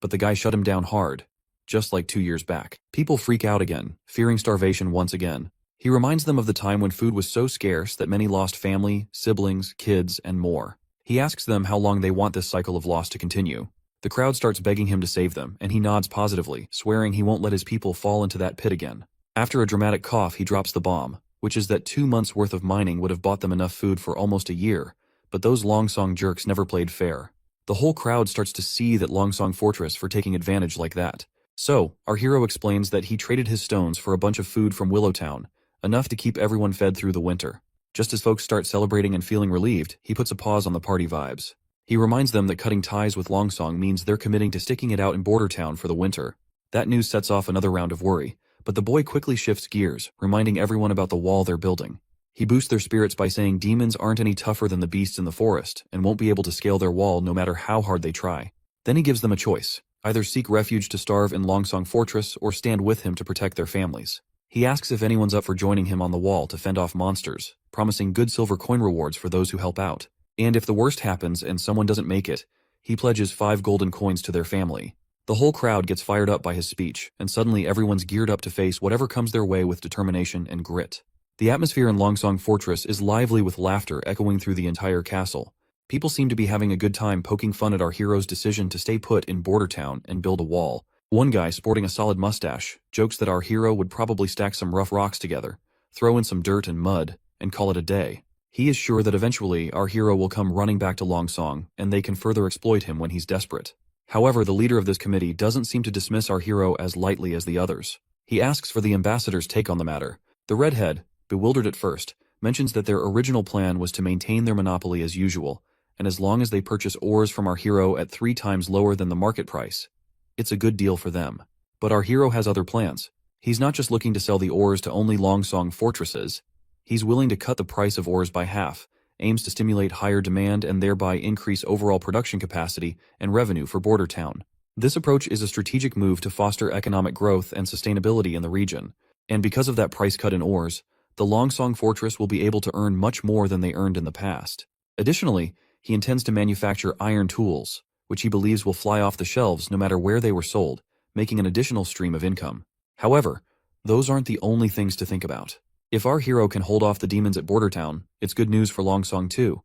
but the guy shut him down hard, just like 2 years back. People freak out again, fearing starvation once again. He reminds them of the time when food was so scarce that many lost family, siblings, kids, and more. He asks them how long they want this cycle of loss to continue. The crowd starts begging him to save them, and he nods positively, swearing he won't let his people fall into that pit again. After a dramatic cough, he drops the bomb, which is that 2 months' worth of mining would have bought them enough food for almost a year, but those Longsong jerks never played fair. The whole crowd starts to see that Longsong Fortress for taking advantage like that. So, our hero explains that he traded his stones for a bunch of food from Willowtown, enough to keep everyone fed through the winter. Just as folks start celebrating and feeling relieved, he puts a pause on the party vibes. He reminds them that cutting ties with Longsong means they're committing to sticking it out in Border Town for the winter. That news sets off another round of worry, but the boy quickly shifts gears, reminding everyone about the wall they're building. He boosts their spirits by saying demons aren't any tougher than the beasts in the forest and won't be able to scale their wall no matter how hard they try. Then he gives them a choice: either seek refuge to starve in Longsong Fortress or stand with him to protect their families. He asks if anyone's up for joining him on the wall to fend off monsters, promising good silver coin rewards for those who help out. And if the worst happens and someone doesn't make it, he pledges 5 golden coins to their family. The whole crowd gets fired up by his speech, and suddenly everyone's geared up to face whatever comes their way with determination and grit. The atmosphere in Longsong Fortress is lively with laughter echoing through the entire castle. People seem to be having a good time poking fun at our hero's decision to stay put in Border Town and build a wall. One guy, sporting a solid mustache, jokes that our hero would probably stack some rough rocks together, throw in some dirt and mud, and call it a day. He is sure that eventually our hero will come running back to Longsong, and they can further exploit him when he's desperate. However, the leader of this committee doesn't seem to dismiss our hero as lightly as the others. He asks for the ambassador's take on the matter. The redhead, bewildered at first, mentions that their original plan was to maintain their monopoly as usual, and as long as they purchase ores from our hero at 3 times lower than the market price, it's a good deal for them. But our hero has other plans. He's not just looking to sell the ores to only Longsong fortresses. He's willing to cut the price of ores by half, aims to stimulate higher demand and thereby increase overall production capacity and revenue for Border Town. This approach is a strategic move to foster economic growth and sustainability in the region, and because of that price cut in ores, the Longsong Fortress will be able to earn much more than they earned in the past. Additionally, he intends to manufacture iron tools, which he believes will fly off the shelves no matter where they were sold, making an additional stream of income. However, those aren't the only things to think about. If our hero can hold off the demons at Border Town, it's good news for Longsong too.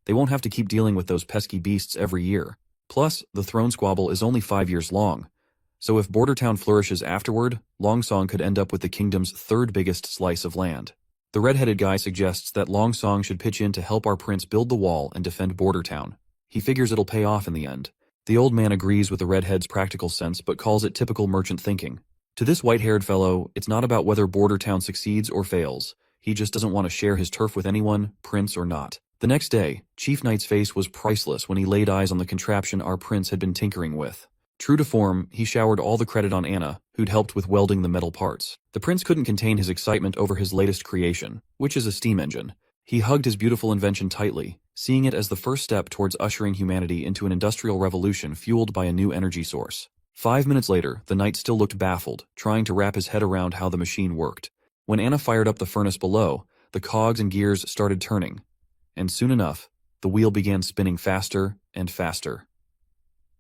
They won't have to keep dealing with those pesky beasts every year. Plus, the throne squabble is only 5 years long. So if Border Town flourishes afterward, Longsong could end up with the kingdom's third biggest slice of land. The red-headed guy suggests that Longsong should pitch in to help our prince build the wall and defend Border Town. He figures it'll pay off in the end. The old man agrees with the redhead's practical sense but calls it typical merchant thinking. To this white-haired fellow, it's not about whether Border Town succeeds or fails. He just doesn't want to share his turf with anyone, prince or not. The next day, Chief Knight's face was priceless when he laid eyes on the contraption our prince had been tinkering with. True to form, he showered all the credit on Anna, who'd helped with welding the metal parts. The prince couldn't contain his excitement over his latest creation, which is a steam engine. He hugged his beautiful invention tightly, seeing it as the first step towards ushering humanity into an industrial revolution fueled by a new energy source. 5 minutes later, the knight still looked baffled, trying to wrap his head around how the machine worked. When Anna fired up the furnace below, the cogs and gears started turning. And soon enough, the wheel began spinning faster and faster.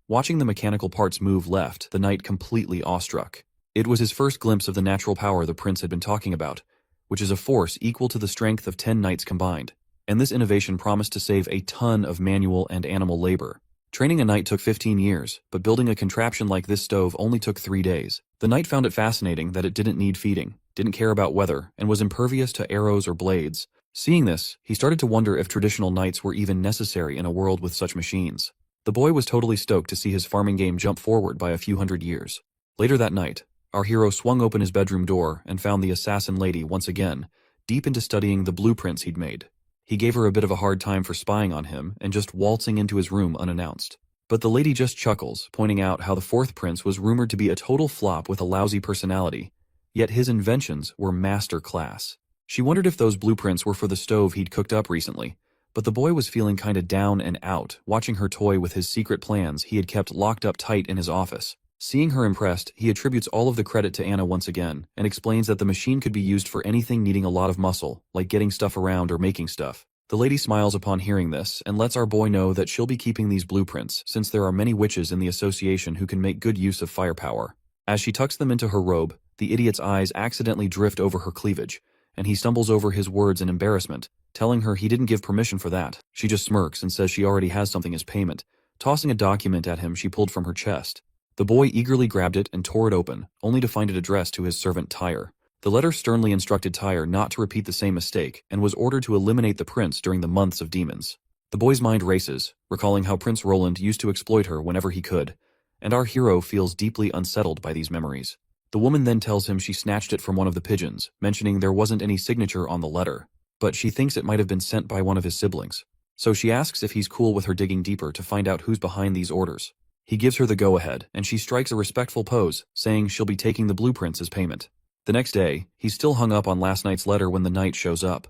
Watching the mechanical parts move left, the knight completely awestruck. It was his first glimpse of the natural power the prince had been talking about, which is a force equal to the strength of 10 knights combined. And this innovation promised to save a ton of manual and animal labor. Training a knight took 15 years, but building a contraption like this stove only took 3 days. The knight found it fascinating that it didn't need feeding, didn't care about weather, and was impervious to arrows or blades. Seeing this, he started to wonder if traditional knights were even necessary in a world with such machines. The boy was totally stoked to see his farming game jump forward by a few hundred years. Later that night, our hero swung open his bedroom door and found the assassin lady once again, deep into studying the blueprints he'd made. He gave her a bit of a hard time for spying on him and just waltzing into his room unannounced. But the lady just chuckles, pointing out how the fourth prince was rumored to be a total flop with a lousy personality, yet his inventions were master class. She wondered if those blueprints were for the stove he'd cooked up recently, but the boy was feeling kinda down and out, watching her toy with his secret plans he had kept locked up tight in his office. Seeing her impressed, he attributes all of the credit to Anna once again, and explains that the machine could be used for anything needing a lot of muscle, like getting stuff around or making stuff. The lady smiles upon hearing this, and lets our boy know that she'll be keeping these blueprints, since there are many witches in the association who can make good use of firepower. As she tucks them into her robe, the idiot's eyes accidentally drift over her cleavage, and he stumbles over his words in embarrassment, telling her he didn't give permission for that. She just smirks and says she already has something as payment, tossing a document at him she pulled from her chest. The boy eagerly grabbed it and tore it open, only to find it addressed to his servant Tyre. The letter sternly instructed Tyre not to repeat the same mistake, and was ordered to eliminate the prince during the months of demons. The boy's mind races, recalling how Prince Roland used to exploit her whenever he could, and our hero feels deeply unsettled by these memories. The woman then tells him she snatched it from one of the pigeons, mentioning there wasn't any signature on the letter, but she thinks it might have been sent by one of his siblings. So she asks if he's cool with her digging deeper to find out who's behind these orders. He gives her the go-ahead, and she strikes a respectful pose, saying she'll be taking the blueprints as payment. The next day, he's still hung up on last night's letter when the knight shows up.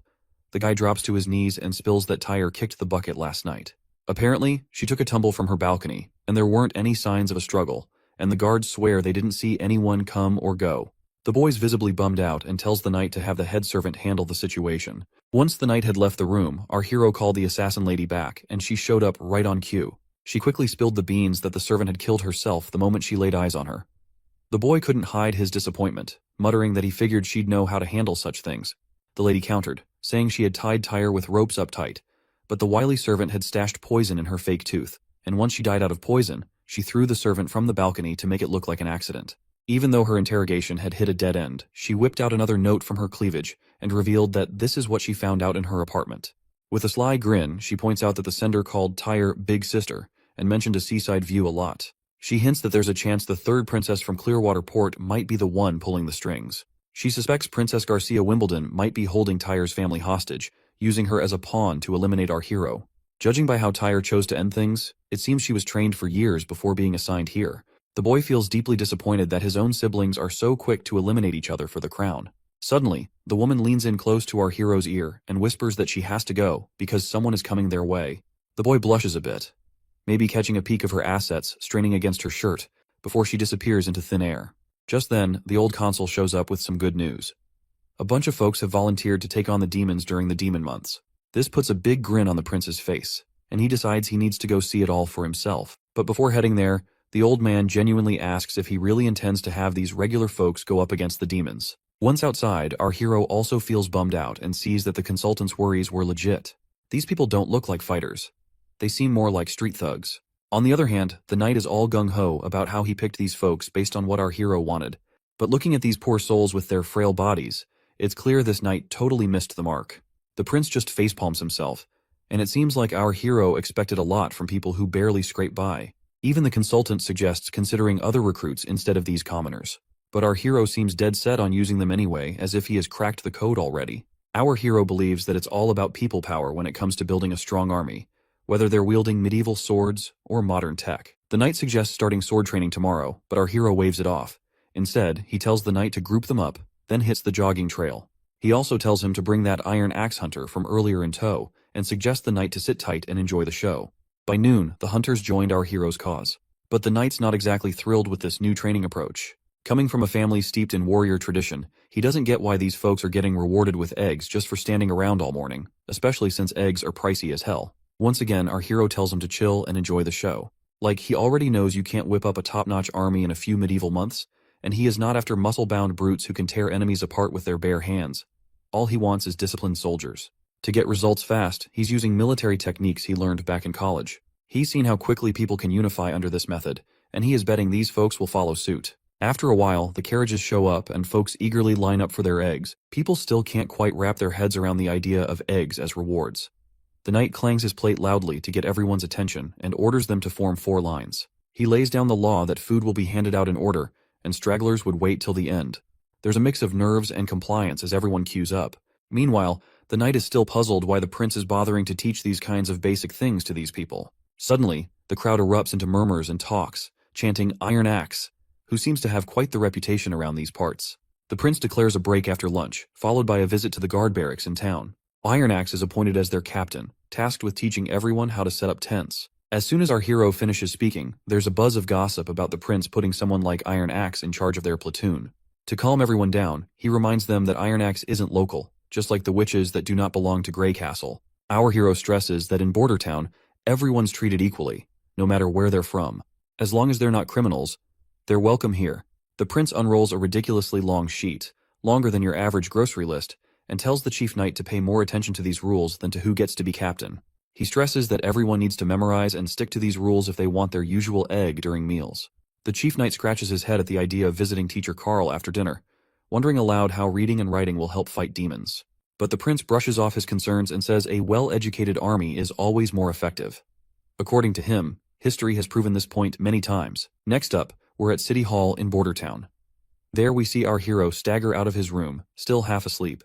The guy drops to his knees and spills that Tyre kicked the bucket last night. Apparently, she took a tumble from her balcony, and there weren't any signs of a struggle, and the guards swear they didn't see anyone come or go. The boy's visibly bummed out and tells the knight to have the head servant handle the situation. Once the knight had left the room, our hero called the assassin lady back, and she showed up right on cue. She quickly spilled the beans that the servant had killed herself the moment she laid eyes on her. The boy couldn't hide his disappointment, muttering that he figured she'd know how to handle such things. The lady countered, saying she had tied Tyre with ropes up tight, but the wily servant had stashed poison in her fake tooth, and once she died out of poison, she threw the servant from the balcony to make it look like an accident. Even though her interrogation had hit a dead end, she whipped out another note from her cleavage and revealed that this is what she found out in her apartment. With a sly grin, she points out that the sender called Tyre Big Sister, and mentioned a seaside view a lot. She hints that there's a chance the third princess from Clearwater Port might be the one pulling the strings. She suspects Princess Garcia Wimbledon might be holding Tyre's family hostage, using her as a pawn to eliminate our hero. Judging by how Tyre chose to end things, it seems she was trained for years before being assigned here. The boy feels deeply disappointed that his own siblings are so quick to eliminate each other for the crown. Suddenly, the woman leans in close to our hero's ear and whispers that she has to go because someone is coming their way. The boy blushes a bit, maybe catching a peek of her assets straining against her shirt, before she disappears into thin air. Just then, the old consul shows up with some good news. A bunch of folks have volunteered to take on the demons during the demon months. This puts a big grin on the prince's face, and he decides he needs to go see it all for himself. But before heading there, the old man genuinely asks if he really intends to have these regular folks go up against the demons. Once outside, our hero also feels bummed out and sees that the consultant's worries were legit. These people don't look like fighters. They seem more like street thugs. On the other hand, the knight is all gung-ho about how he picked these folks based on what our hero wanted. But looking at these poor souls with their frail bodies, it's clear this knight totally missed the mark. The prince just facepalms himself, and it seems like our hero expected a lot from people who barely scrape by. Even the consultant suggests considering other recruits instead of these commoners. But our hero seems dead set on using them anyway, as if he has cracked the code already. Our hero believes that it's all about people power when it comes to building a strong army, whether they're wielding medieval swords or modern tech. The knight suggests starting sword training tomorrow, but our hero waves it off. Instead, he tells the knight to group them up, then hits the jogging trail. He also tells him to bring that iron axe hunter from earlier in tow, and suggests the knight to sit tight and enjoy the show. By noon, the hunters joined our hero's cause. But the knight's not exactly thrilled with this new training approach. Coming from a family steeped in warrior tradition, he doesn't get why these folks are getting rewarded with eggs just for standing around all morning, especially since eggs are pricey as hell. Once again, our hero tells him to chill and enjoy the show. Like, he already knows you can't whip up a top-notch army in a few medieval months, and he is not after muscle-bound brutes who can tear enemies apart with their bare hands. All he wants is disciplined soldiers. To get results fast, he's using military techniques he learned back in college. He's seen how quickly people can unify under this method, and he is betting these folks will follow suit. After a while, the carriages show up and folks eagerly line up for their eggs. People still can't quite wrap their heads around the idea of eggs as rewards. The knight clangs his plate loudly to get everyone's attention and orders them to form 4 lines. He lays down the law that food will be handed out in order, and stragglers would wait till the end. There's a mix of nerves and compliance as everyone queues up. Meanwhile, the knight is still puzzled why the prince is bothering to teach these kinds of basic things to these people. Suddenly, the crowd erupts into murmurs and talks, chanting "Iron Axe," who seems to have quite the reputation around these parts. The prince declares a break after lunch, followed by a visit to the guard barracks in town. Iron Axe is appointed as their captain, tasked with teaching everyone how to set up tents. As soon as our hero finishes speaking, there's a buzz of gossip about the prince putting someone like Iron Axe in charge of their platoon. To calm everyone down, he reminds them that Iron Axe isn't local, just like the witches that do not belong to Grey Castle. Our hero stresses that in Border Town, everyone's treated equally, no matter where they're from. As long as they're not criminals, they're welcome here. The prince unrolls a ridiculously long sheet, longer than your average grocery list, and tells the chief knight to pay more attention to these rules than to who gets to be captain. He stresses that everyone needs to memorize and stick to these rules if they want their usual egg during meals. The chief knight scratches his head at the idea of visiting teacher Carl after dinner, wondering aloud how reading and writing will help fight demons. But the prince brushes off his concerns and says a well-educated army is always more effective. According to him, history has proven this point many times. Next up, we're at City Hall in Border Town. There we see our hero stagger out of his room, still half asleep.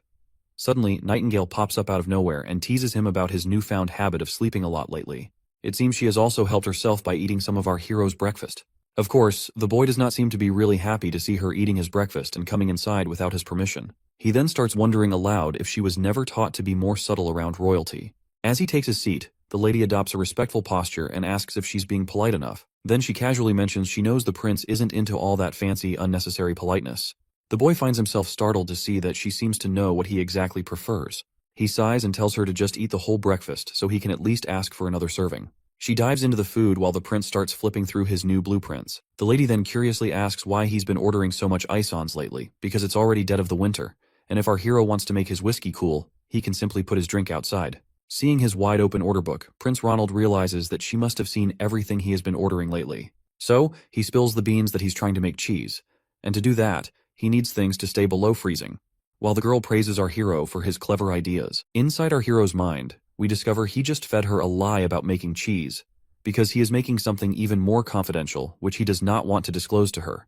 Suddenly, Nightingale pops up out of nowhere and teases him about his newfound habit of sleeping a lot lately. It seems she has also helped herself by eating some of our hero's breakfast. Of course, the boy does not seem to be really happy to see her eating his breakfast and coming inside without his permission. He then starts wondering aloud if she was never taught to be more subtle around royalty. As he takes his seat, the lady adopts a respectful posture and asks if she's being polite enough. Then she casually mentions she knows the prince isn't into all that fancy, unnecessary politeness. The boy finds himself startled to see that she seems to know what he exactly prefers. He sighs and tells her to just eat the whole breakfast so he can at least ask for another serving. She dives into the food while the prince starts flipping through his new blueprints. The lady then curiously asks why he's been ordering so much ice-ons lately, because it's already dead of the winter, and if our hero wants to make his whiskey cool, he can simply put his drink outside. Seeing his wide-open order book, Prince Ronald realizes that she must have seen everything he has been ordering lately. So, he spills the beans that he's trying to make cheese, and to do that, he needs things to stay below freezing. While the girl praises our hero for his clever ideas, inside our hero's mind, we discover he just fed her a lie about making cheese, because he is making something even more confidential, which he does not want to disclose to her,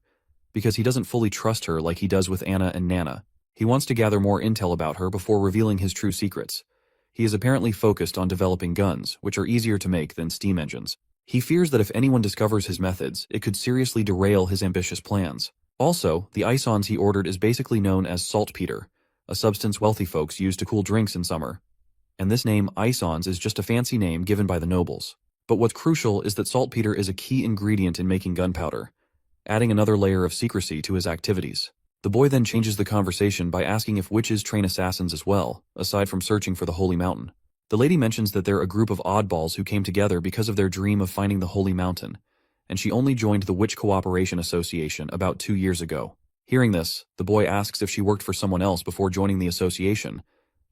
because he doesn't fully trust her like he does with Anna and Nana. He wants to gather more intel about her before revealing his true secrets. He is apparently focused on developing guns, which are easier to make than steam engines. He fears that if anyone discovers his methods, it could seriously derail his ambitious plans. Also, the ice-ons he ordered is basically known as saltpeter, a substance wealthy folks use to cool drinks in summer. And this name, ice-ons, is just a fancy name given by the nobles. But what's crucial is that saltpeter is a key ingredient in making gunpowder, adding another layer of secrecy to his activities. The boy then changes the conversation by asking if witches train assassins as well, aside from searching for the Holy Mountain. The lady mentions that they're a group of oddballs who came together because of their dream of finding the Holy Mountain, and she only joined the Witch Cooperation Association about 2 years ago. Hearing this, the boy asks if she worked for someone else before joining the association,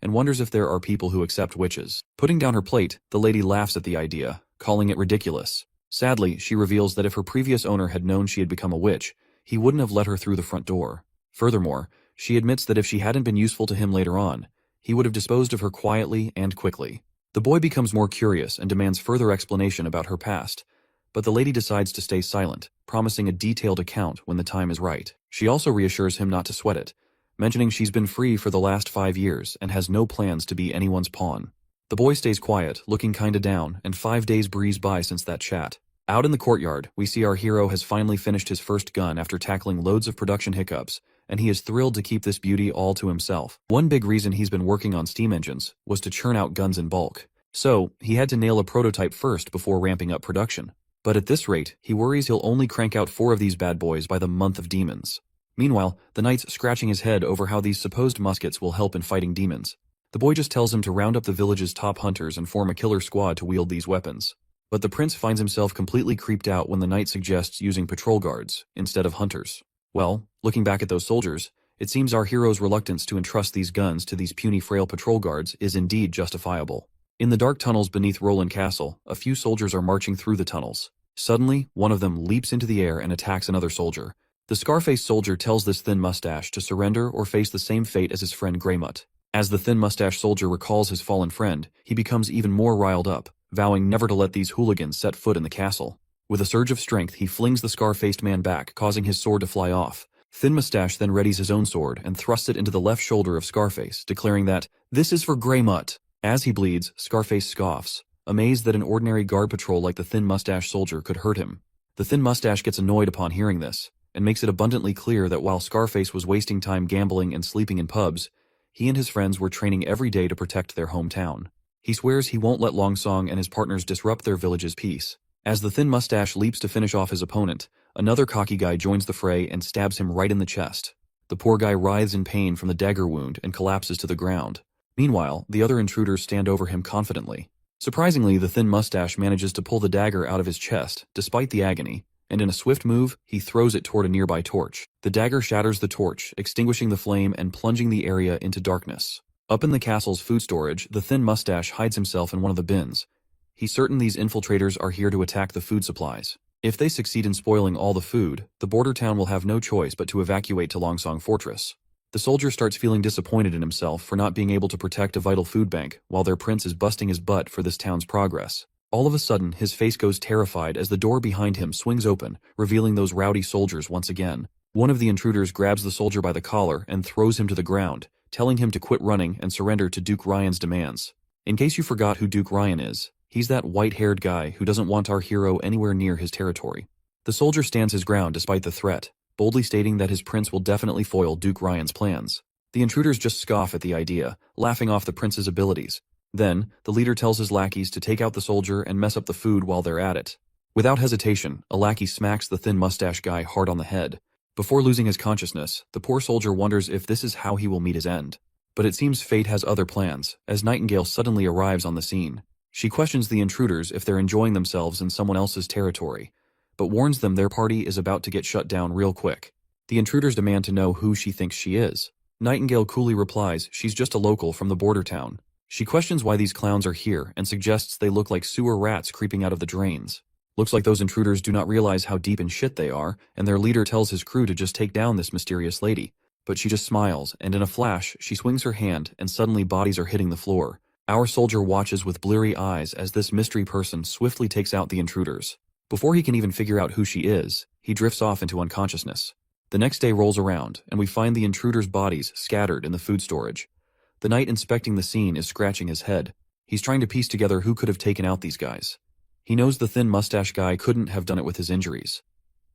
and wonders if there are people who accept witches. Putting down her plate, the lady laughs at the idea, calling it ridiculous. Sadly, she reveals that if her previous owner had known she had become a witch, he wouldn't have let her through the front door. Furthermore, she admits that if she hadn't been useful to him later on, he would have disposed of her quietly and quickly. The boy becomes more curious and demands further explanation about her past, but the lady decides to stay silent, promising a detailed account when the time is right. She also reassures him not to sweat it, mentioning she's been free for the last 5 years and has no plans to be anyone's pawn. The boy stays quiet, looking kinda down, and 5 days breeze by since that chat. Out in the courtyard, we see our hero has finally finished his first gun after tackling loads of production hiccups, and he is thrilled to keep this beauty all to himself. One big reason he's been working on steam engines was to churn out guns in bulk, so he had to nail a prototype first before ramping up production. But at this rate, he worries he'll only crank out 4 of these bad boys by the month of demons. Meanwhile, the knight's scratching his head over how these supposed muskets will help in fighting demons. The boy just tells him to round up the village's top hunters and form a killer squad to wield these weapons. But the prince finds himself completely creeped out when the knight suggests using patrol guards instead of hunters. Well, looking back at those soldiers, it seems our hero's reluctance to entrust these guns to these puny frail patrol guards is indeed justifiable. In the dark tunnels beneath Roland Castle, a few soldiers are marching through the tunnels. Suddenly, one of them leaps into the air and attacks another soldier. The scar-faced soldier tells this thin mustache to surrender or face the same fate as his friend Greymut. As the thin mustache soldier recalls his fallen friend, he becomes even more riled up, vowing never to let these hooligans set foot in the castle. With a surge of strength, he flings the scar-faced man back, causing his sword to fly off. Thin Mustache then readies his own sword and thrusts it into the left shoulder of Scarface, declaring that, "This is for Greymut." As he bleeds, Scarface scoffs, amazed that an ordinary guard patrol like the Thin Mustache soldier could hurt him. The Thin Mustache gets annoyed upon hearing this, and makes it abundantly clear that while Scarface was wasting time gambling and sleeping in pubs, he and his friends were training every day to protect their hometown. He swears he won't let Longsong and his partners disrupt their village's peace. As the Thin Mustache leaps to finish off his opponent, another cocky guy joins the fray and stabs him right in the chest. The poor guy writhes in pain from the dagger wound and collapses to the ground. Meanwhile, the other intruders stand over him confidently. Surprisingly, the Thin Mustache manages to pull the dagger out of his chest, despite the agony, and in a swift move, he throws it toward a nearby torch. The dagger shatters the torch, extinguishing the flame and plunging the area into darkness. Up in the castle's food storage, the Thin Mustache hides himself in one of the bins. He's certain these infiltrators are here to attack the food supplies. If they succeed in spoiling all the food, the border town will have no choice but to evacuate to Longsong Fortress. The soldier starts feeling disappointed in himself for not being able to protect a vital food bank, while their prince is busting his butt for this town's progress. All of a sudden, his face goes terrified as the door behind him swings open, revealing those rowdy soldiers once again. One of the intruders grabs the soldier by the collar and throws him to the ground, telling him to quit running and surrender to Duke Ryan's demands. In case you forgot who Duke Ryan is, he's that white-haired guy who doesn't want our hero anywhere near his territory. The soldier stands his ground despite the threat, boldly stating that his prince will definitely foil Duke Ryan's plans. The intruders just scoff at the idea, laughing off the prince's abilities. Then, the leader tells his lackeys to take out the soldier and mess up the food while they're at it. Without hesitation, a lackey smacks the Thin Mustache guy hard on the head. Before losing his consciousness, the poor soldier wonders if this is how he will meet his end. But it seems fate has other plans, as Nightingale suddenly arrives on the scene. She questions the intruders if they're enjoying themselves in someone else's territory, but warns them their party is about to get shut down real quick. The intruders demand to know who she thinks she is. Nightingale coolly replies she's just a local from the border town. She questions why these clowns are here and suggests they look like sewer rats creeping out of the drains. Looks like those intruders do not realize how deep in shit they are, and their leader tells his crew to just take down this mysterious lady. But she just smiles, and in a flash, she swings her hand, and suddenly bodies are hitting the floor. Our soldier watches with bleary eyes as this mystery person swiftly takes out the intruders. Before he can even figure out who she is, he drifts off into unconsciousness. The next day rolls around, and we find the intruders' bodies scattered in the food storage. The knight inspecting the scene is scratching his head. He's trying to piece together who could have taken out these guys. He knows the Thin Mustache guy couldn't have done it with his injuries.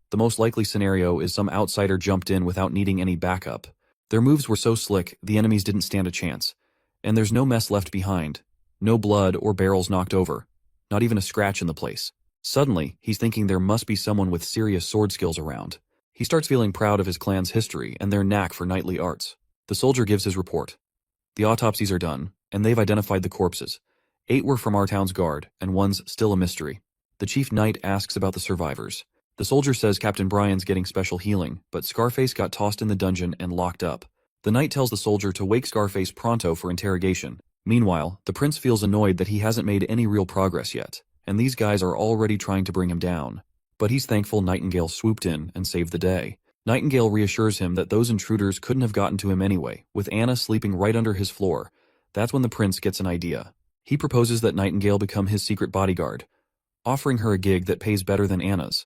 The most likely scenario is some outsider jumped in without needing any backup. Their moves were so slick, the enemies didn't stand a chance. And there's no mess left behind. No blood or barrels knocked over. Not even a scratch in the place. Suddenly, he's thinking there must be someone with serious sword skills around. He starts feeling proud of his clan's history and their knack for knightly arts. The soldier gives his report. The autopsies are done, and they've identified the corpses. 8 were from our town's guard, and 1's still a mystery. The chief knight asks about the survivors. The soldier says Captain Brian's getting special healing, but Scarface got tossed in the dungeon and locked up. The knight tells the soldier to wake Scarface pronto for interrogation. Meanwhile, the prince feels annoyed that he hasn't made any real progress yet, and these guys are already trying to bring him down. But he's thankful Nightingale swooped in and saved the day. Nightingale reassures him that those intruders couldn't have gotten to him anyway, with Anna sleeping right under his floor. That's when the prince gets an idea. He proposes that Nightingale become his secret bodyguard, offering her a gig that pays better than Anna's.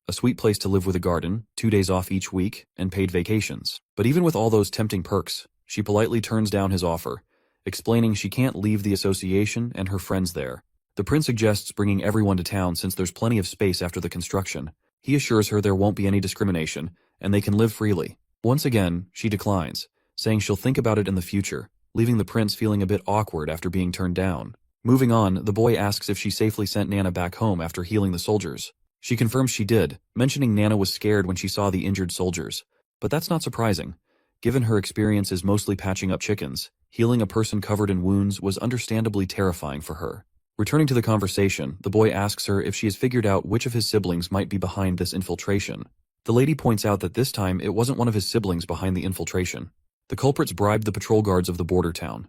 A sweet place to live with a garden, 2 days off each week, and paid vacations. But even with all those tempting perks, she politely turns down his offer, explaining she can't leave the association and her friends there. The prince suggests bringing everyone to town since there's plenty of space after the construction. He assures her there won't be any discrimination, and they can live freely. Once again, she declines, saying she'll think about it in the future, leaving the prince feeling a bit awkward after being turned down. Moving on, the boy asks if she safely sent Nana back home after healing the soldiers. She confirms she did, mentioning Nana was scared when she saw the injured soldiers. But that's not surprising. Given her experience is mostly patching up chickens, healing a person covered in wounds was understandably terrifying for her. Returning to the conversation, the boy asks her if she has figured out which of his siblings might be behind this infiltration. The lady points out that this time it wasn't one of his siblings behind the infiltration. The culprits bribed the patrol guards of the border town.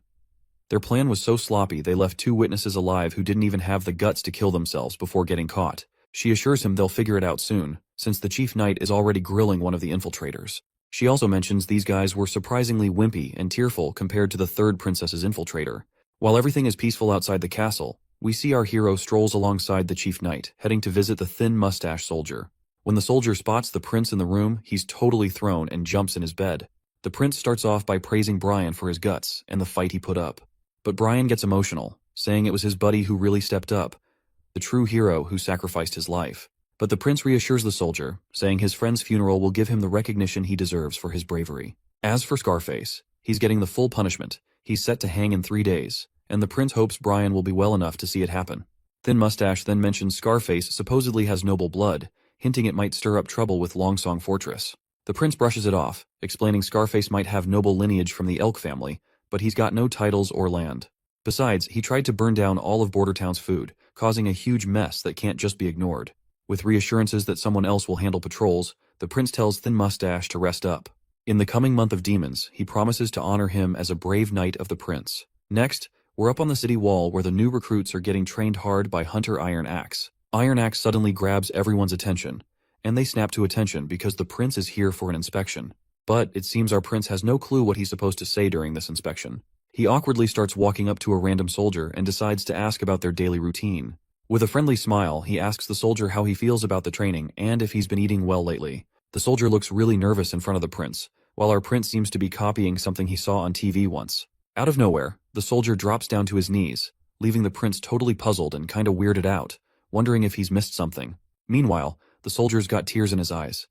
Their plan was so sloppy they left 2 witnesses alive who didn't even have the guts to kill themselves before getting caught. She assures him they'll figure it out soon, since the chief knight is already grilling one of the infiltrators. She also mentions these guys were surprisingly wimpy and tearful compared to the 3rd princess's infiltrator. While everything is peaceful outside the castle, we see our hero strolls alongside the chief knight, heading to visit the thin mustache soldier. When the soldier spots the prince in the room, he's totally thrown and jumps in his bed. The prince starts off by praising Brian for his guts and the fight he put up. But Brian gets emotional, saying it was his buddy who really stepped up, the true hero who sacrificed his life. But the prince reassures the soldier, saying his friend's funeral will give him the recognition he deserves for his bravery. As for Scarface, he's getting the full punishment. He's set to hang in 3 days, and the prince hopes Brian will be well enough to see it happen. Thin Mustache then mentions Scarface supposedly has noble blood, hinting it might stir up trouble with Longsong Fortress. The prince brushes it off, explaining Scarface might have noble lineage from the Elk family, but he's got no titles or land. Besides, he tried to burn down all of Bordertown's food, causing a huge mess that can't just be ignored. With reassurances that someone else will handle patrols, the prince tells Thin Mustache to rest up. In the coming month of demons, he promises to honor him as a brave knight of the prince. Next, we're up on the city wall where the new recruits are getting trained hard by Hunter Iron Axe. Iron Axe suddenly grabs everyone's attention, and they snap to attention because the prince is here for an inspection. But it seems our prince has no clue what he's supposed to say during this inspection. He awkwardly starts walking up to a random soldier and decides to ask about their daily routine. With a friendly smile, he asks the soldier how he feels about the training and if he's been eating well lately. The soldier looks really nervous in front of the prince, while our prince seems to be copying something he saw on TV once. Out of nowhere, the soldier drops down to his knees, leaving the prince totally puzzled and kinda weirded out, wondering if he's missed something. Meanwhile, the soldier's got tears in his eyes.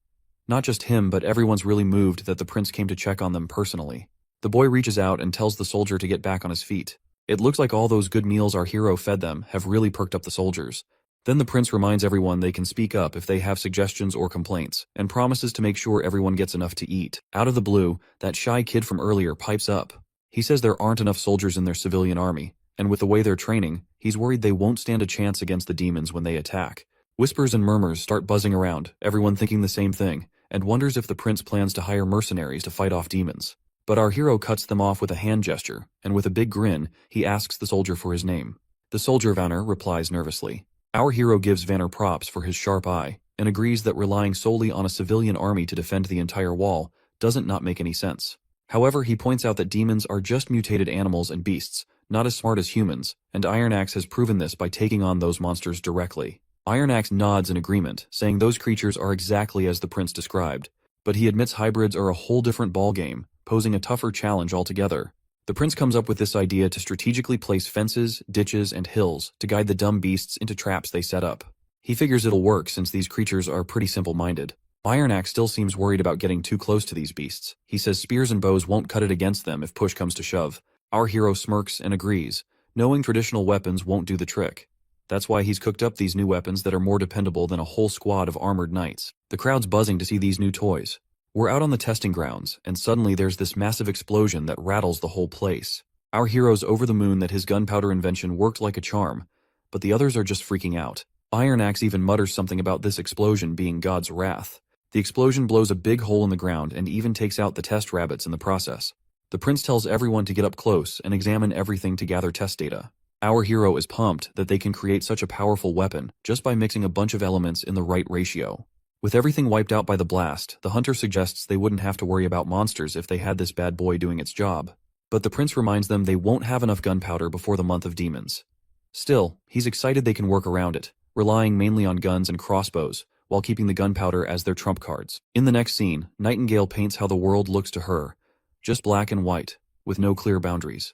Not just him, but everyone's really moved that the prince came to check on them personally. The boy reaches out and tells the soldier to get back on his feet. It looks like all those good meals our hero fed them have really perked up the soldiers. Then the prince reminds everyone they can speak up if they have suggestions or complaints, and promises to make sure everyone gets enough to eat. Out of the blue, that shy kid from earlier pipes up. He says there aren't enough soldiers in their civilian army, and with the way they're training, he's worried they won't stand a chance against the demons when they attack. Whispers and murmurs start buzzing around, everyone thinking the same thing, and wonders if the prince plans to hire mercenaries to fight off demons. But our hero cuts them off with a hand gesture, and with a big grin, he asks the soldier for his name. The soldier Vanner replies nervously. Our hero gives Vanner props for his sharp eye, and agrees that relying solely on a civilian army to defend the entire wall doesn't not make any sense. However, he points out that demons are just mutated animals and beasts, not as smart as humans, and Iron Axe has proven this by taking on those monsters directly. Iron Axe nods in agreement, saying those creatures are exactly as the prince described, but he admits hybrids are a whole different ballgame, posing a tougher challenge altogether. The prince comes up with this idea to strategically place fences, ditches, and hills to guide the dumb beasts into traps they set up. He figures it'll work since these creatures are pretty simple-minded. Iron Axe still seems worried about getting too close to these beasts. He says spears and bows won't cut it against them if push comes to shove. Our hero smirks and agrees, knowing traditional weapons won't do the trick. That's why he's cooked up these new weapons that are more dependable than a whole squad of armored knights. The crowd's buzzing to see these new toys. We're out on the testing grounds, and suddenly there's this massive explosion that rattles the whole place. Our hero's over the moon that his gunpowder invention worked like a charm, but the others are just freaking out. Iron Axe even mutters something about this explosion being God's wrath. The explosion blows a big hole in the ground and even takes out the test rabbits in the process. The prince tells everyone to get up close and examine everything to gather test data. Our hero is pumped that they can create such a powerful weapon just by mixing a bunch of elements in the right ratio. With everything wiped out by the blast, the hunter suggests they wouldn't have to worry about monsters if they had this bad boy doing its job. But the prince reminds them they won't have enough gunpowder before the month of demons. Still, he's excited they can work around it, relying mainly on guns and crossbows, while keeping the gunpowder as their trump cards. In the next scene, Nightingale paints how the world looks to her, just black and white, with no clear boundaries.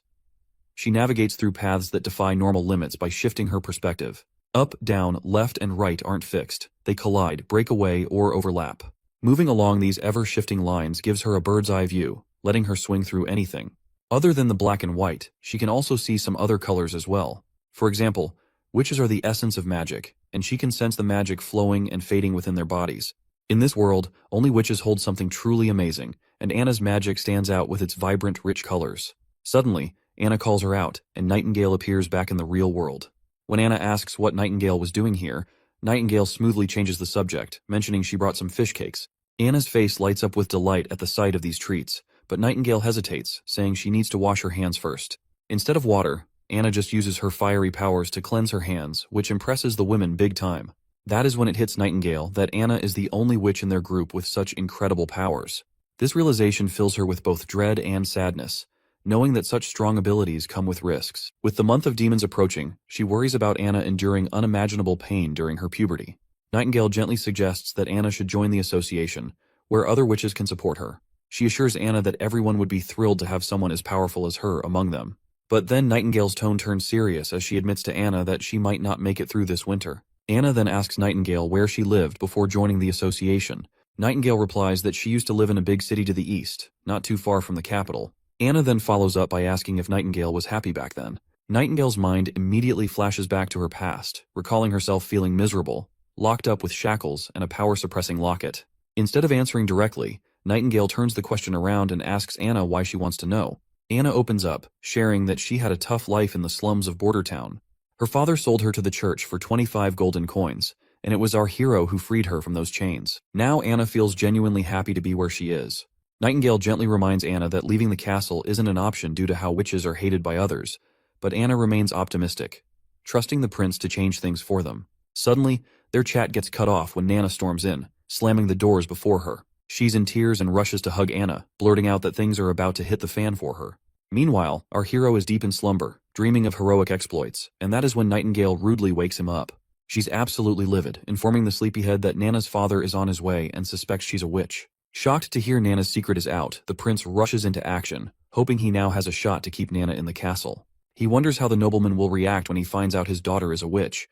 She navigates through paths that defy normal limits by shifting her perspective. Up, down, left, and right aren't fixed. They collide, break away, or overlap. Moving along these ever-shifting lines gives her a bird's-eye view, letting her swing through anything. Other than the black and white, she can also see some other colors as well. For example, witches are the essence of magic, and she can sense the magic flowing and fading within their bodies. In this world, only witches hold something truly amazing, and Anna's magic stands out with its vibrant, rich colors. Suddenly, Anna calls her out, and Nightingale appears back in the real world. When Anna asks what Nightingale was doing here, Nightingale smoothly changes the subject, mentioning she brought some fish cakes. Anna's face lights up with delight at the sight of these treats, but Nightingale hesitates, saying she needs to wash her hands first. Instead of water, Anna just uses her fiery powers to cleanse her hands, which impresses the women big time. That is when it hits Nightingale that Anna is the only witch in their group with such incredible powers. This realization fills her with both dread and sadness, knowing that such strong abilities come with risks. With the month of demons approaching, she worries about Anna enduring unimaginable pain during her puberty. Nightingale gently suggests that Anna should join the association, where other witches can support her. She assures Anna that everyone would be thrilled to have someone as powerful as her among them. But then Nightingale's tone turns serious as she admits to Anna that she might not make it through this winter. Anna then asks Nightingale where she lived before joining the association. Nightingale replies that she used to live in a big city to the east, not too far from the capital. Anna then follows up by asking if Nightingale was happy back then. Nightingale's mind immediately flashes back to her past, recalling herself feeling miserable, locked up with shackles and a power-suppressing locket. Instead of answering directly, Nightingale turns the question around and asks Anna why she wants to know. Anna opens up, sharing that she had a tough life in the slums of Border Town. Her father sold her to the church for 25 golden coins, and it was our hero who freed her from those chains. Now Anna feels genuinely happy to be where she is. Nightingale gently reminds Anna that leaving the castle isn't an option due to how witches are hated by others, but Anna remains optimistic, trusting the prince to change things for them. Suddenly, their chat gets cut off when Nana storms in, slamming the doors before her. She's in tears and rushes to hug Anna, blurting out that things are about to hit the fan for her. Meanwhile, our hero is deep in slumber, dreaming of heroic exploits, and that is when Nightingale rudely wakes him up. She's absolutely livid, informing the sleepyhead that Nana's father is on his way and suspects she's a witch. Shocked to hear Nana's secret is out, the prince rushes into action, hoping he now has a shot to keep Nana in the castle. He wonders how the nobleman will react when he finds out his daughter is a witch.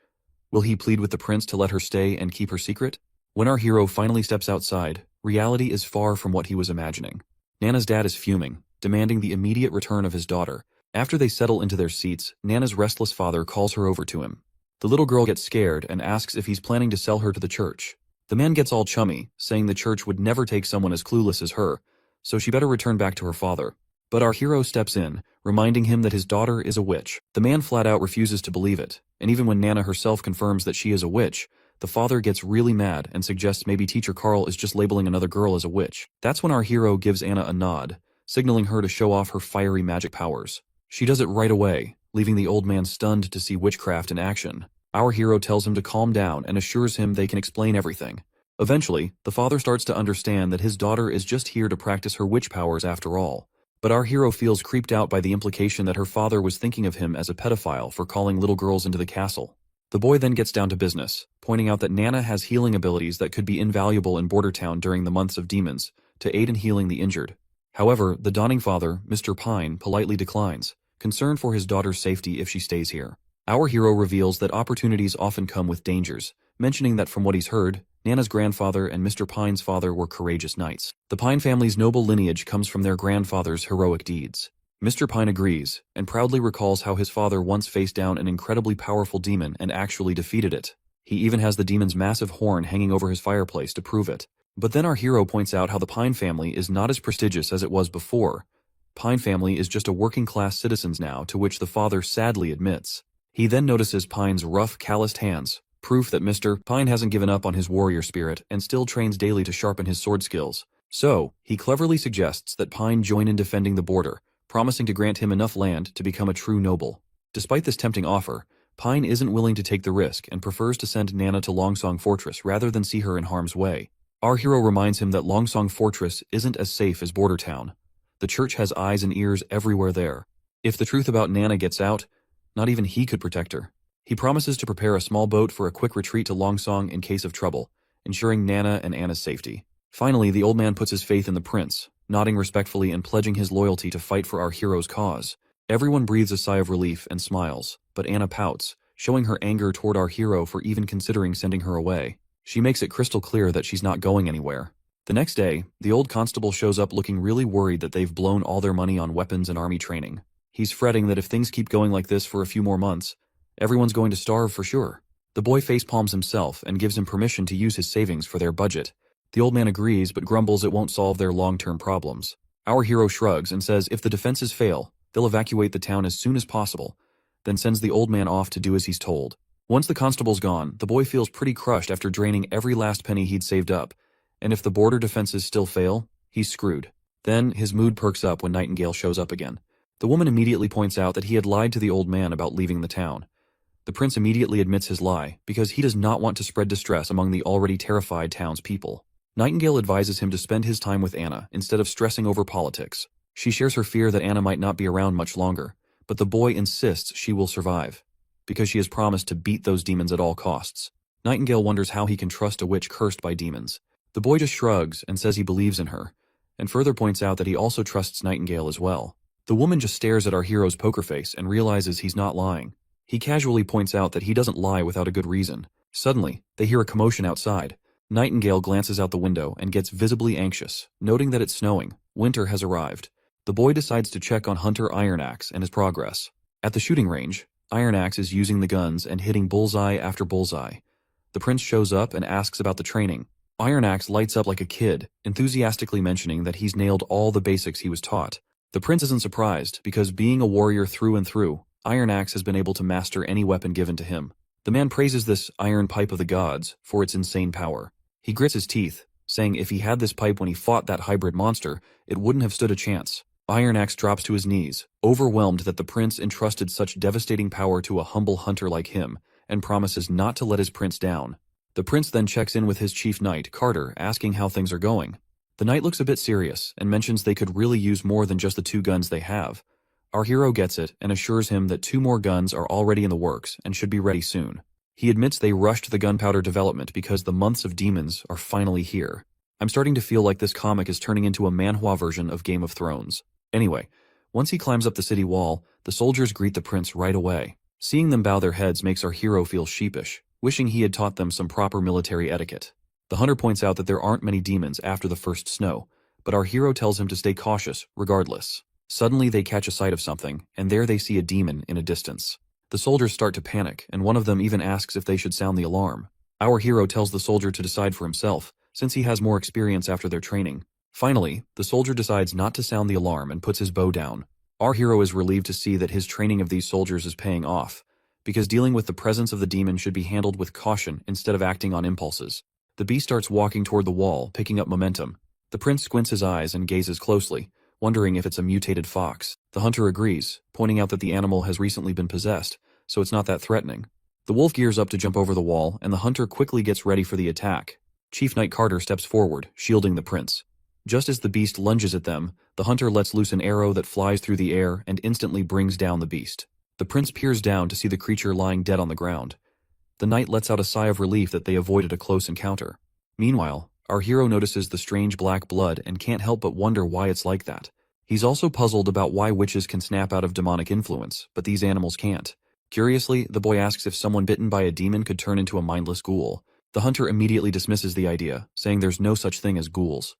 Will he plead with the prince to let her stay and keep her secret? When our hero finally steps outside, reality is far from what he was imagining. Nana's dad is fuming, demanding the immediate return of his daughter. After they settle into their seats, Nana's restless father calls her over to him. The little girl gets scared and asks if he's planning to sell her to the church. The man gets all chummy, saying the church would never take someone as clueless as her, so she better return back to her father. But our hero steps in, reminding him that his daughter is a witch. The man flat out refuses to believe it, and even when Nana herself confirms that she is a witch, the father gets really mad and suggests maybe Teacher Carl is just labeling another girl as a witch. That's when our hero gives Anna a nod, signaling her to show off her fiery magic powers. She does it right away, leaving the old man stunned to see witchcraft in action. Our hero tells him to calm down and assures him they can explain everything. Eventually, the father starts to understand that his daughter is just here to practice her witch powers after all. But our hero feels creeped out by the implication that her father was thinking of him as a pedophile for calling little girls into the castle. The boy then gets down to business, pointing out that Nana has healing abilities that could be invaluable in Border Town during the months of demons, to aid in healing the injured. However, the dawning father, Mr. Pine, politely declines, concerned for his daughter's safety if she stays here. Our hero reveals that opportunities often come with dangers, mentioning that from what he's heard, Nana's grandfather and Mr. Pine's father were courageous knights. The Pine family's noble lineage comes from their grandfather's heroic deeds. Mr. Pine agrees, and proudly recalls how his father once faced down an incredibly powerful demon and actually defeated it. He even has the demon's massive horn hanging over his fireplace to prove it. But then our hero points out how the Pine family is not as prestigious as it was before. Pine family is just a working-class citizens now, to which the father sadly admits. He then notices Pine's rough, calloused hands, proof that Mr. Pine hasn't given up on his warrior spirit and still trains daily to sharpen his sword skills. So, he cleverly suggests that Pine join in defending the border, promising to grant him enough land to become a true noble. Despite this tempting offer, Pine isn't willing to take the risk and prefers to send Nana to Longsong Fortress rather than see her in harm's way. Our hero reminds him that Longsong Fortress isn't as safe as Border Town. The church has eyes and ears everywhere there. If the truth about Nana gets out, not even he could protect her. He promises to prepare a small boat for a quick retreat to Longsong in case of trouble, ensuring Nana and Anna's safety. Finally, the old man puts his faith in the prince, nodding respectfully and pledging his loyalty to fight for our hero's cause. Everyone breathes a sigh of relief and smiles, but Anna pouts, showing her anger toward our hero for even considering sending her away. She makes it crystal clear that she's not going anywhere. The next day, the old constable shows up looking really worried that they've blown all their money on weapons and army training. He's fretting that if things keep going like this for a few more months, everyone's going to starve for sure. The boy facepalms himself and gives him permission to use his savings for their budget. The old man agrees but grumbles it won't solve their long-term problems. Our hero shrugs and says if the defenses fail, they'll evacuate the town as soon as possible, then sends the old man off to do as he's told. Once the constable's gone, the boy feels pretty crushed after draining every last penny he'd saved up, and if the border defenses still fail, he's screwed. Then, his mood perks up when Nightingale shows up again. The woman immediately points out that he had lied to the old man about leaving the town. The prince immediately admits his lie, because he does not want to spread distress among the already terrified townspeople. Nightingale advises him to spend his time with Anna instead of stressing over politics. She shares her fear that Anna might not be around much longer, but the boy insists she will survive, because she has promised to beat those demons at all costs. Nightingale wonders how he can trust a witch cursed by demons. The boy just shrugs and says he believes in her, and further points out that he also trusts Nightingale as well. The woman just stares at our hero's poker face and realizes he's not lying. He casually points out that he doesn't lie without a good reason. Suddenly, they hear a commotion outside. Nightingale glances out the window and gets visibly anxious, noting that it's snowing. Winter has arrived. The boy decides to check on Hunter Ironaxe and his progress. At the shooting range, Ironaxe is using the guns and hitting bullseye after bullseye. The prince shows up and asks about the training. Ironaxe lights up like a kid, enthusiastically mentioning that he's nailed all the basics he was taught. The prince isn't surprised, because being a warrior through and through, Ironaxe has been able to master any weapon given to him. The man praises this iron pipe of the gods for its insane power. He grits his teeth, saying if he had this pipe when he fought that hybrid monster, it wouldn't have stood a chance. Ironaxe drops to his knees, overwhelmed that the prince entrusted such devastating power to a humble hunter like him, and promises not to let his prince down. The prince then checks in with his chief knight, Carter, asking how things are going. The knight looks a bit serious, and mentions they could really use more than just the 2 guns they have. Our hero gets it, and assures him that 2 more guns are already in the works, and should be ready soon. He admits they rushed the gunpowder development because the months of demons are finally here. I'm starting to feel like this comic is turning into a Manhwa version of Game of Thrones. Anyway, once he climbs up the city wall, the soldiers greet the prince right away. Seeing them bow their heads makes our hero feel sheepish, wishing he had taught them some proper military etiquette. The hunter points out that there aren't many demons after the first snow, but our hero tells him to stay cautious, regardless. Suddenly they catch a sight of something, and there they see a demon in a distance. The soldiers start to panic, and one of them even asks if they should sound the alarm. Our hero tells the soldier to decide for himself, since he has more experience after their training. Finally, the soldier decides not to sound the alarm and puts his bow down. Our hero is relieved to see that his training of these soldiers is paying off, because dealing with the presence of the demon should be handled with caution instead of acting on impulses. The beast starts walking toward the wall, picking up momentum. The prince squints his eyes and gazes closely, wondering if it's a mutated fox. The hunter agrees, pointing out that the animal has recently been possessed, so it's not that threatening. The wolf gears up to jump over the wall, and the hunter quickly gets ready for the attack. Chief Knight Carter steps forward, shielding the prince. Just as the beast lunges at them, the hunter lets loose an arrow that flies through the air and instantly brings down the beast. The prince peers down to see the creature lying dead on the ground. The knight lets out a sigh of relief that they avoided a close encounter. Meanwhile, our hero notices the strange black blood and can't help but wonder why it's like that. He's also puzzled about why witches can snap out of demonic influence, but these animals can't. Curiously, the boy asks if someone bitten by a demon could turn into a mindless ghoul. The hunter immediately dismisses the idea, saying there's no such thing as ghouls.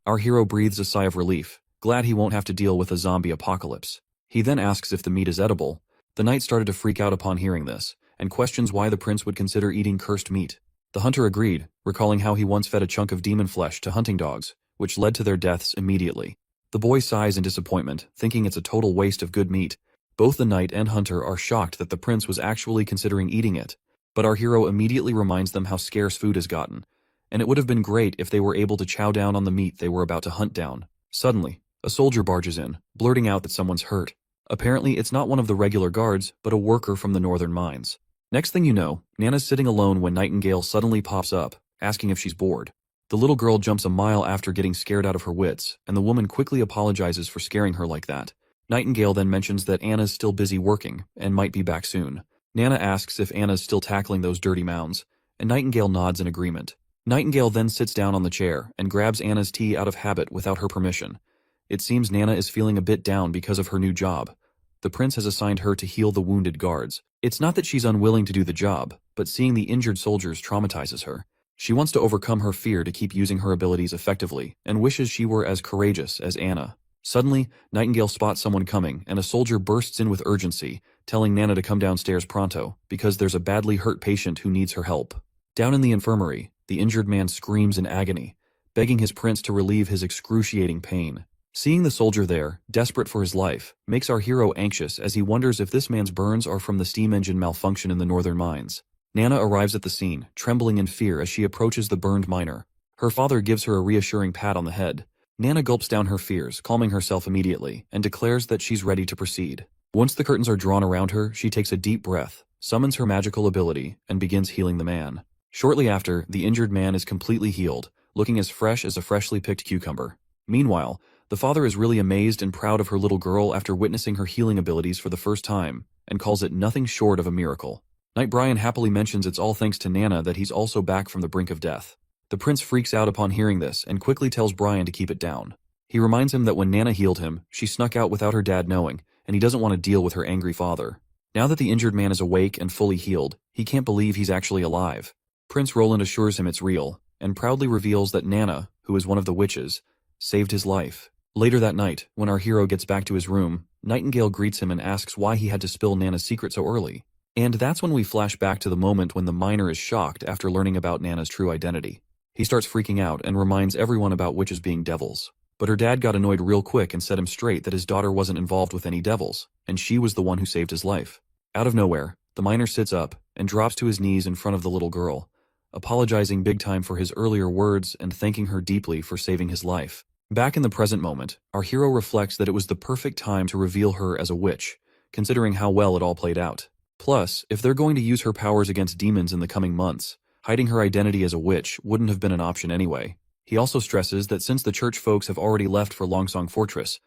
Our hero breathes a sigh of relief, glad he won't have to deal with a zombie apocalypse. He then asks if the meat is edible. The knight started to freak out upon hearing this, and questions why the prince would consider eating cursed meat. The hunter agreed, recalling how he once fed a chunk of demon flesh to hunting dogs, which led to their deaths immediately. The boy sighs in disappointment, thinking it's a total waste of good meat. Both the knight and hunter are shocked that the prince was actually considering eating it, but our hero immediately reminds them how scarce food has gotten, and it would have been great if they were able to chow down on the meat they were about to hunt down. Suddenly, a soldier barges in, blurting out that someone's hurt. Apparently, it's not one of the regular guards, but a worker from the northern mines. Next thing you know, Nana's sitting alone when Nightingale suddenly pops up, asking if she's bored. The little girl jumps a mile after getting scared out of her wits, and the woman quickly apologizes for scaring her like that. Nightingale then mentions that Anna's still busy working, and might be back soon. Nana asks if Anna's still tackling those dirty mounds, and Nightingale nods in agreement. Nightingale then sits down on the chair and grabs Anna's tea out of habit without her permission. It seems Nana is feeling a bit down because of her new job. The prince has assigned her to heal the wounded guards. It's not that she's unwilling to do the job, but seeing the injured soldiers traumatizes her. She wants to overcome her fear to keep using her abilities effectively, and wishes she were as courageous as Anna. Suddenly, Nightingale spots someone coming, and a soldier bursts in with urgency, telling Nana to come downstairs pronto, because there's a badly hurt patient who needs her help. Down in the infirmary, the injured man screams in agony, begging his prince to relieve his excruciating pain. Seeing the soldier there, desperate for his life, makes our hero anxious as he wonders if this man's burns are from the steam engine malfunction in the northern mines. Nana arrives at the scene, trembling in fear as she approaches the burned miner. Her father gives her a reassuring pat on the head. Nana gulps down her fears, calming herself immediately, and declares that she's ready to proceed. Once the curtains are drawn around her, she takes a deep breath, summons her magical ability, and begins healing the man. Shortly after, the injured man is completely healed, looking as fresh as a freshly picked cucumber. Meanwhile, the father is really amazed and proud of her little girl after witnessing her healing abilities for the first time, and calls it nothing short of a miracle. Knight Brian happily mentions it's all thanks to Nana that he's also back from the brink of death. The prince freaks out upon hearing this and quickly tells Brian to keep it down. He reminds him that when Nana healed him, she snuck out without her dad knowing, and he doesn't want to deal with her angry father. Now that the injured man is awake and fully healed, he can't believe he's actually alive. Prince Roland assures him it's real, and proudly reveals that Nana, who is one of the witches, saved his life. Later that night, when our hero gets back to his room, Nightingale greets him and asks why he had to spill Nana's secret so early. And that's when we flash back to the moment when the miner is shocked after learning about Nana's true identity. He starts freaking out and reminds everyone about witches being devils. But her dad got annoyed real quick and set him straight that his daughter wasn't involved with any devils, and she was the one who saved his life. Out of nowhere, the miner sits up and drops to his knees in front of the little girl, apologizing big time for his earlier words and thanking her deeply for saving his life. Back in the present moment, our hero reflects that it was the perfect time to reveal her as a witch, considering how well it all played out. Plus, if they're going to use her powers against demons in the coming months, hiding her identity as a witch wouldn't have been an option anyway. He also stresses that since the church folks have already left for Longsong Fortress,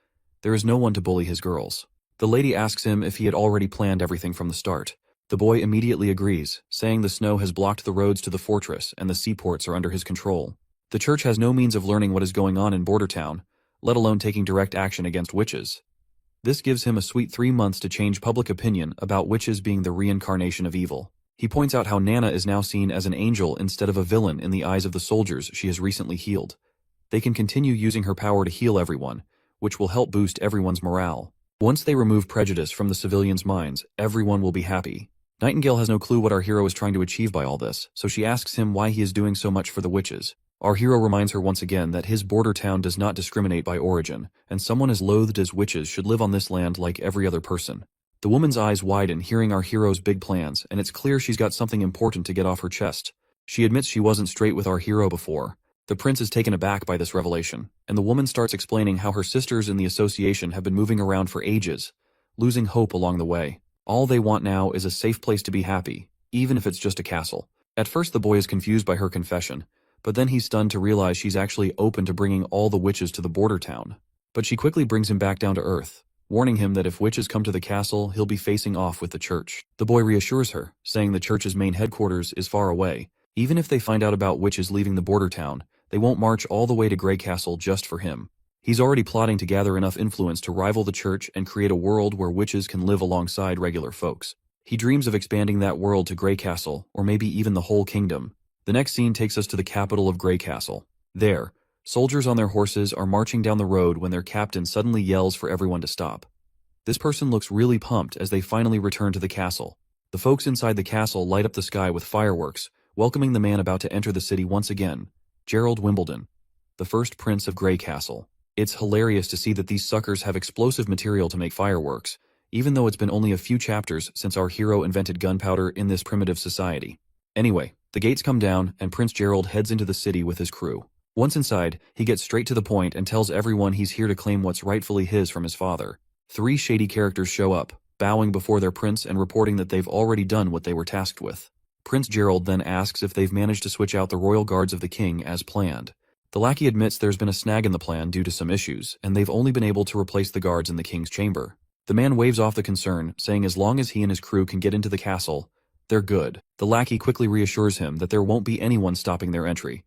there is no one to bully his girls. The lady asks him if he had already planned everything from the start. The boy immediately agrees, saying the snow has blocked the roads to the fortress and the seaports are under his control. The church has no means of learning what is going on in Border Town, let alone taking direct action against witches. This gives him a sweet 3 months to change public opinion about witches being the reincarnation of evil. He points out how Nana is now seen as an angel instead of a villain in the eyes of the soldiers she has recently healed. They can continue using her power to heal everyone, which will help boost everyone's morale. Once they remove prejudice from the civilians' minds, everyone will be happy. Nightingale has no clue what our hero is trying to achieve by all this, so she asks him why he is doing so much for the witches. Our hero reminds her once again that his border town does not discriminate by origin, and someone as loathed as witches should live on this land like every other person. The woman's eyes widen hearing our hero's big plans, and it's clear she's got something important to get off her chest. She admits she wasn't straight with our hero before. The prince is taken aback by this revelation, and the woman starts explaining how her sisters in the association have been moving around for ages, losing hope along the way. All they want now is a safe place to be happy, even if it's just a castle. At first the boy is confused by her confession, but then he's stunned to realize she's actually open to bringing all the witches to the border town. But she quickly brings him back down to earth, warning him that if witches come to the castle, he'll be facing off with the church. The boy reassures her, saying the church's main headquarters is far away. Even if they find out about witches leaving the border town, they won't march all the way to Grey Castle just for him. He's already plotting to gather enough influence to rival the church and create a world where witches can live alongside regular folks. He dreams of expanding that world to Grey Castle, or maybe even the whole kingdom. The next scene takes us to the capital of Grey Castle. There, soldiers on their horses are marching down the road when their captain suddenly yells for everyone to stop. This person looks really pumped as they finally return to the castle. The folks inside the castle light up the sky with fireworks, welcoming the man about to enter the city once again, Gerald Wimbledon, the first prince of Grey Castle. It's hilarious to see that these suckers have explosive material to make fireworks, even though it's been only a few chapters since our hero invented gunpowder in this primitive society. Anyway, the gates come down and Prince Gerald heads into the city with his crew. Once inside, he gets straight to the point and tells everyone he's here to claim what's rightfully his from his father. 3 shady characters show up, bowing before their prince and reporting that they've already done what they were tasked with. Prince Gerald then asks if they've managed to switch out the royal guards of the king as planned. The lackey admits there's been a snag in the plan due to some issues, and they've only been able to replace the guards in the king's chamber. The man waves off the concern, saying as long as he and his crew can get into the castle, they're good. The lackey quickly reassures him that there won't be anyone stopping their entry.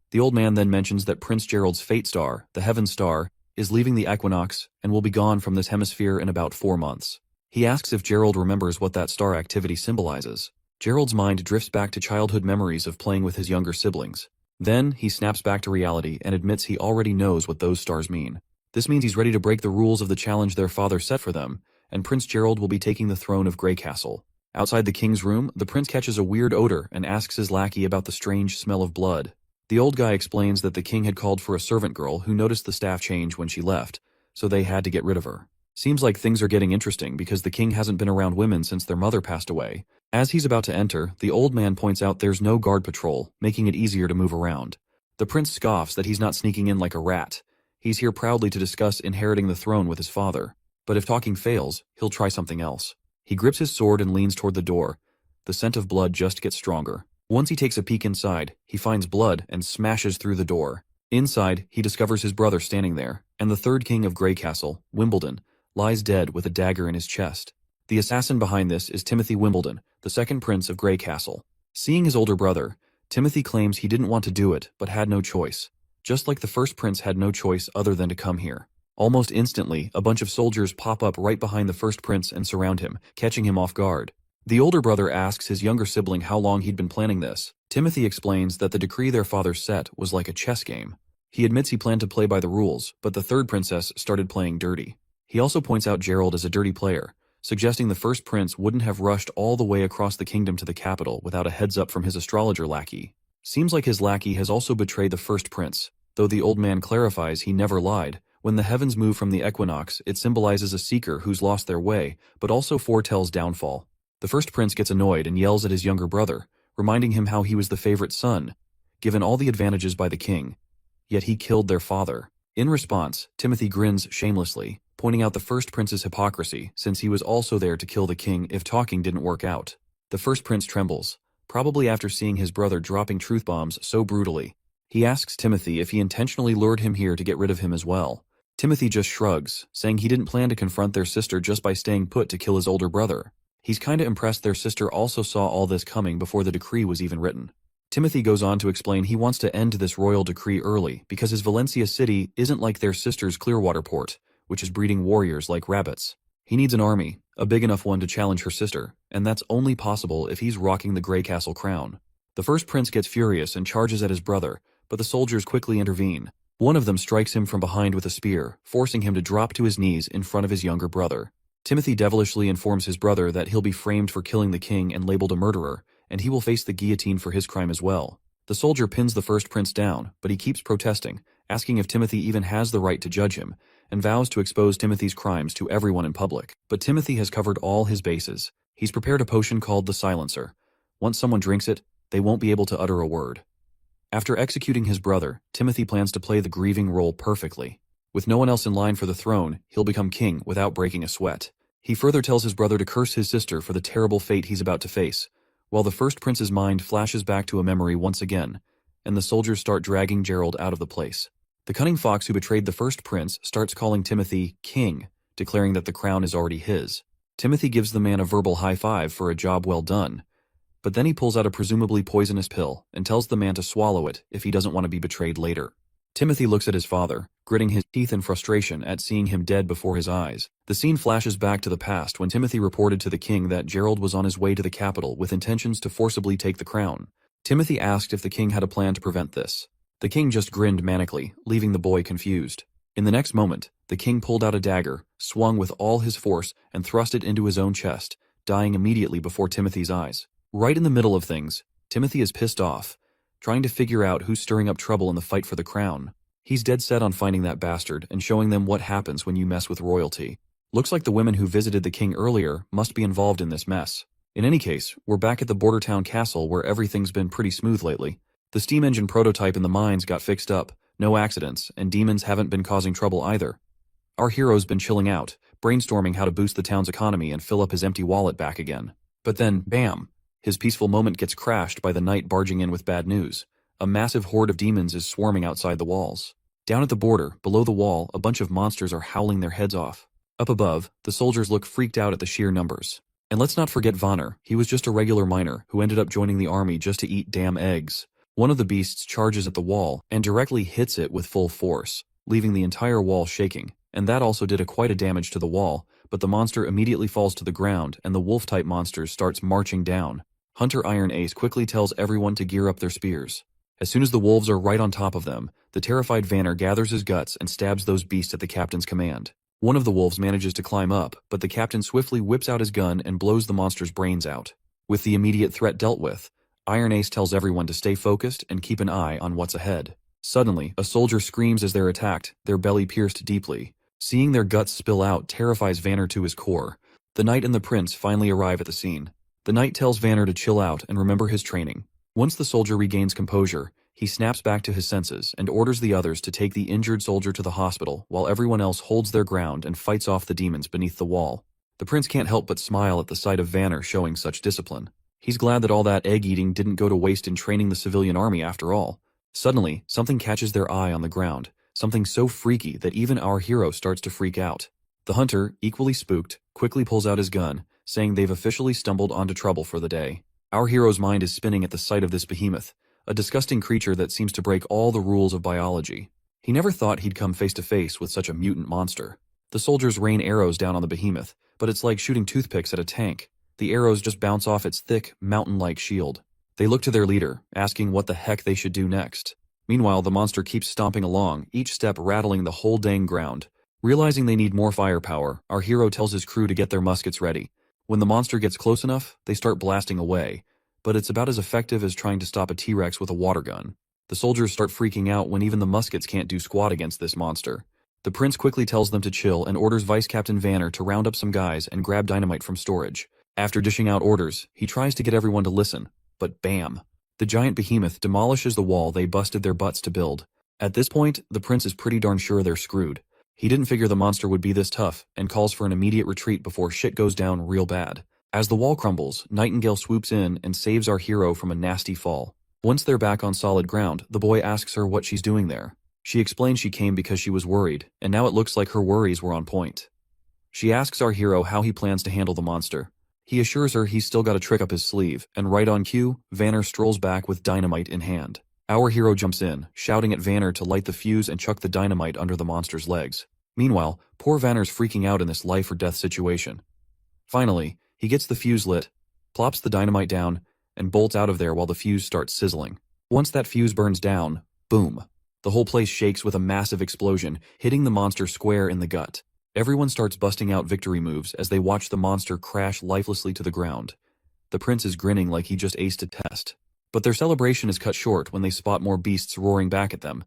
The old man then mentions that Prince Gerald's fate star, the Heaven Star, is leaving the equinox and will be gone from this hemisphere in about 4 months. He asks if Gerald remembers what that star activity symbolizes. Gerald's mind drifts back to childhood memories of playing with his younger siblings. Then, he snaps back to reality and admits he already knows what those stars mean. This means he's ready to break the rules of the challenge their father set for them, and Prince Gerald will be taking the throne of Grey Castle. Outside the king's room, the prince catches a weird odor and asks his lackey about the strange smell of blood. The old guy explains that the king had called for a servant girl who noticed the staff change when she left, so they had to get rid of her. Seems like things are getting interesting because the king hasn't been around women since their mother passed away. As he's about to enter, the old man points out there's no guard patrol, making it easier to move around. The prince scoffs that he's not sneaking in like a rat. He's here proudly to discuss inheriting the throne with his father. But if talking fails, he'll try something else. He grips his sword and leans toward the door. The scent of blood just gets stronger. Once he takes a peek inside, he finds blood and smashes through the door. Inside, he discovers his brother standing there, and the third king of Grey Castle, Wimbledon, lies dead with a dagger in his chest. The assassin behind this is Timothy Wimbledon, the second prince of Grey Castle. Seeing his older brother, Timothy claims he didn't want to do it, but had no choice. Just like the first prince had no choice other than to come here. Almost instantly, a bunch of soldiers pop up right behind the first prince and surround him, catching him off guard. The older brother asks his younger sibling how long he'd been planning this. Timothy explains that the decree their father set was like a chess game. He admits he planned to play by the rules, but the third princess started playing dirty. He also points out Gerald as a dirty player, suggesting the first prince wouldn't have rushed all the way across the kingdom to the capital without a heads up from his astrologer lackey. Seems like his lackey has also betrayed the first prince, though the old man clarifies he never lied. When the heavens move from the equinox, it symbolizes a seeker who's lost their way, but also foretells downfall. The first prince gets annoyed and yells at his younger brother, reminding him how he was the favorite son, given all the advantages by the king. Yet he killed their father. In response, Timothy grins shamelessly, pointing out the first prince's hypocrisy, since he was also there to kill the king if talking didn't work out. The first prince trembles, probably after seeing his brother dropping truth bombs so brutally. He asks Timothy if he intentionally lured him here to get rid of him as well. Timothy just shrugs, saying he didn't plan to confront their sister just by staying put to kill his older brother. He's kinda impressed their sister also saw all this coming before the decree was even written. Timothy goes on to explain he wants to end this royal decree early because his Valencia city isn't like their sister's Clearwater port, which is breeding warriors like rabbits. He needs an army, a big enough one to challenge her sister, and that's only possible if he's rocking the Grey Castle crown. The first prince gets furious and charges at his brother, but the soldiers quickly intervene. One of them strikes him from behind with a spear, forcing him to drop to his knees in front of his younger brother. Timothy devilishly informs his brother that he'll be framed for killing the king and labeled a murderer, and he will face the guillotine for his crime as well. The soldier pins the first prince down, but he keeps protesting, asking if Timothy even has the right to judge him, and vows to expose Timothy's crimes to everyone in public. But Timothy has covered all his bases. He's prepared a potion called the Silencer. Once someone drinks it, they won't be able to utter a word. After executing his brother, Timothy plans to play the grieving role perfectly. With no one else in line for the throne, he'll become king without breaking a sweat. He further tells his brother to curse his sister for the terrible fate he's about to face, while the first prince's mind flashes back to a memory once again, and the soldiers start dragging Gerald out of the place. The cunning fox who betrayed the first prince starts calling Timothy king, declaring that the crown is already his. Timothy gives the man a verbal high five for a job well done, but then he pulls out a presumably poisonous pill and tells the man to swallow it if he doesn't want to be betrayed later. Timothy looks at his father, gritting his teeth in frustration at seeing him dead before his eyes. The scene flashes back to the past when Timothy reported to the king that Gerald was on his way to the capital with intentions to forcibly take the crown. Timothy asked if the king had a plan to prevent this. The king just grinned manically, leaving the boy confused. In the next moment, the king pulled out a dagger, swung with all his force, and thrust it into his own chest, dying immediately before Timothy's eyes. Right in the middle of things, Timothy is pissed off, trying to figure out who's stirring up trouble in the fight for the crown. He's dead set on finding that bastard and showing them what happens when you mess with royalty. Looks like the women who visited the king earlier must be involved in this mess. In any case, we're back at the border town castle where everything's been pretty smooth lately. The steam engine prototype in the mines got fixed up, no accidents, and demons haven't been causing trouble either. Our hero's been chilling out, brainstorming how to boost the town's economy and fill up his empty wallet back again. But then, bam! His peaceful moment gets crashed by the knight barging in with bad news. A massive horde of demons is swarming outside the walls. Down at the border, below the wall, a bunch of monsters are howling their heads off. Up above, the soldiers look freaked out at the sheer numbers. And let's not forget Vanner. He was just a regular miner who ended up joining the army just to eat damn eggs. One of the beasts charges at the wall and directly hits it with full force, leaving the entire wall shaking, and that also did quite a damage to the wall, but the monster immediately falls to the ground and the wolf-type monster starts marching down. Hunter Iron Ace quickly tells everyone to gear up their spears. As soon as the wolves are right on top of them, the terrified Vanner gathers his guts and stabs those beasts at the captain's command. One of the wolves manages to climb up, but the captain swiftly whips out his gun and blows the monster's brains out. With the immediate threat dealt with, Iron Ace tells everyone to stay focused and keep an eye on what's ahead. Suddenly, a soldier screams as they're attacked, their belly pierced deeply. Seeing their guts spill out terrifies Vanner to his core. The knight and the prince finally arrive at the scene. The knight tells Vanner to chill out and remember his training. Once the soldier regains composure, he snaps back to his senses and orders the others to take the injured soldier to the hospital while everyone else holds their ground and fights off the demons beneath the wall. The prince can't help but smile at the sight of Vanner showing such discipline. He's glad that all that egg-eating didn't go to waste in training the civilian army after all. Suddenly, something catches their eye on the ground, something so freaky that even our hero starts to freak out. The hunter, equally spooked, quickly pulls out his gun, saying they've officially stumbled onto trouble for the day. Our hero's mind is spinning at the sight of this behemoth, a disgusting creature that seems to break all the rules of biology. He never thought he'd come face to face with such a mutant monster. The soldiers rain arrows down on the behemoth, but it's like shooting toothpicks at a tank. The arrows just bounce off its thick, mountain-like shield. They look to their leader, asking what the heck they should do next. Meanwhile, the monster keeps stomping along, each step rattling the whole dang ground. Realizing they need more firepower, our hero tells his crew to get their muskets ready. When the monster gets close enough, they start blasting away, but it's about as effective as trying to stop a T-Rex with a water gun. The soldiers start freaking out when even the muskets can't do squat against this monster. The prince quickly tells them to chill and orders Vice Captain Vanner to round up some guys and grab dynamite from storage. After dishing out orders, he tries to get everyone to listen, but bam! The giant behemoth demolishes the wall they busted their butts to build. At this point, the prince is pretty darn sure they're screwed. He didn't figure the monster would be this tough and calls for an immediate retreat before shit goes down real bad. As the wall crumbles, Nightingale swoops in and saves our hero from a nasty fall. Once they're back on solid ground, the boy asks her what she's doing there. She explains she came because she was worried, and now it looks like her worries were on point. She asks our hero how he plans to handle the monster. He assures her he's still got a trick up his sleeve, and right on cue, Vanner strolls back with dynamite in hand. Our hero jumps in, shouting at Vanner to light the fuse and chuck the dynamite under the monster's legs. Meanwhile, poor Vanner's freaking out in this life-or-death situation. Finally, he gets the fuse lit, plops the dynamite down, and bolts out of there while the fuse starts sizzling. Once that fuse burns down, boom. The whole place shakes with a massive explosion, hitting the monster square in the gut. Everyone starts busting out victory moves as they watch the monster crash lifelessly to the ground. The prince is grinning like he just aced a test. But their celebration is cut short when they spot more beasts roaring back at them,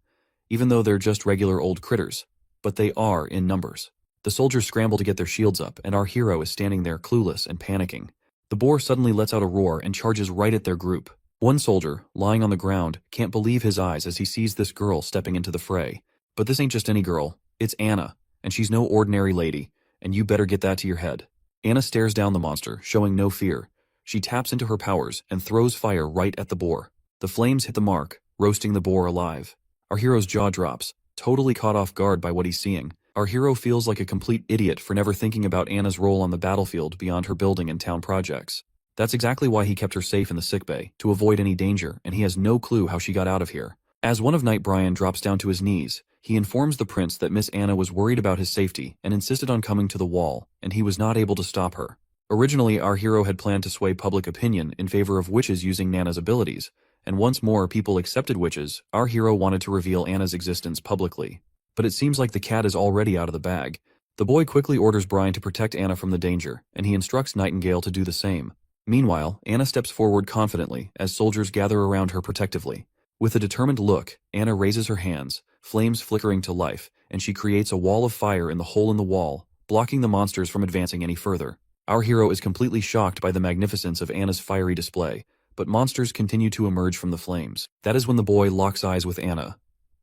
even though they're just regular old critters. But they are in numbers. The soldiers scramble to get their shields up, and our hero is standing there clueless and panicking. The boar suddenly lets out a roar and charges right at their group. One soldier, lying on the ground, can't believe his eyes as he sees this girl stepping into the fray. But this ain't just any girl, it's Anna, and she's no ordinary lady, and you better get that to your head. Anna stares down the monster, showing no fear. She taps into her powers and throws fire right at the boar. The flames hit the mark, roasting the boar alive. Our hero's jaw drops, totally caught off guard by what he's seeing. Our hero feels like a complete idiot for never thinking about Anna's role on the battlefield beyond her building and town projects. That's exactly why he kept her safe in the sickbay, to avoid any danger, and he has no clue how she got out of here. As one of Knight Brian drops down to his knees, he informs the prince that Miss Anna was worried about his safety and insisted on coming to the wall, and he was not able to stop her. Originally, our hero had planned to sway public opinion in favor of witches using Nana's abilities, and once more people accepted witches, our hero wanted to reveal Anna's existence publicly. But it seems like the cat is already out of the bag. The boy quickly orders Brian to protect Anna from the danger, and he instructs Nightingale to do the same. Meanwhile, Anna steps forward confidently as soldiers gather around her protectively. With a determined look, Anna raises her hands, flames flickering to life, and she creates a wall of fire in the hole in the wall, blocking the monsters from advancing any further. Our hero is completely shocked by the magnificence of Anna's fiery display, but monsters continue to emerge from the flames. That is when the boy locks eyes with Anna.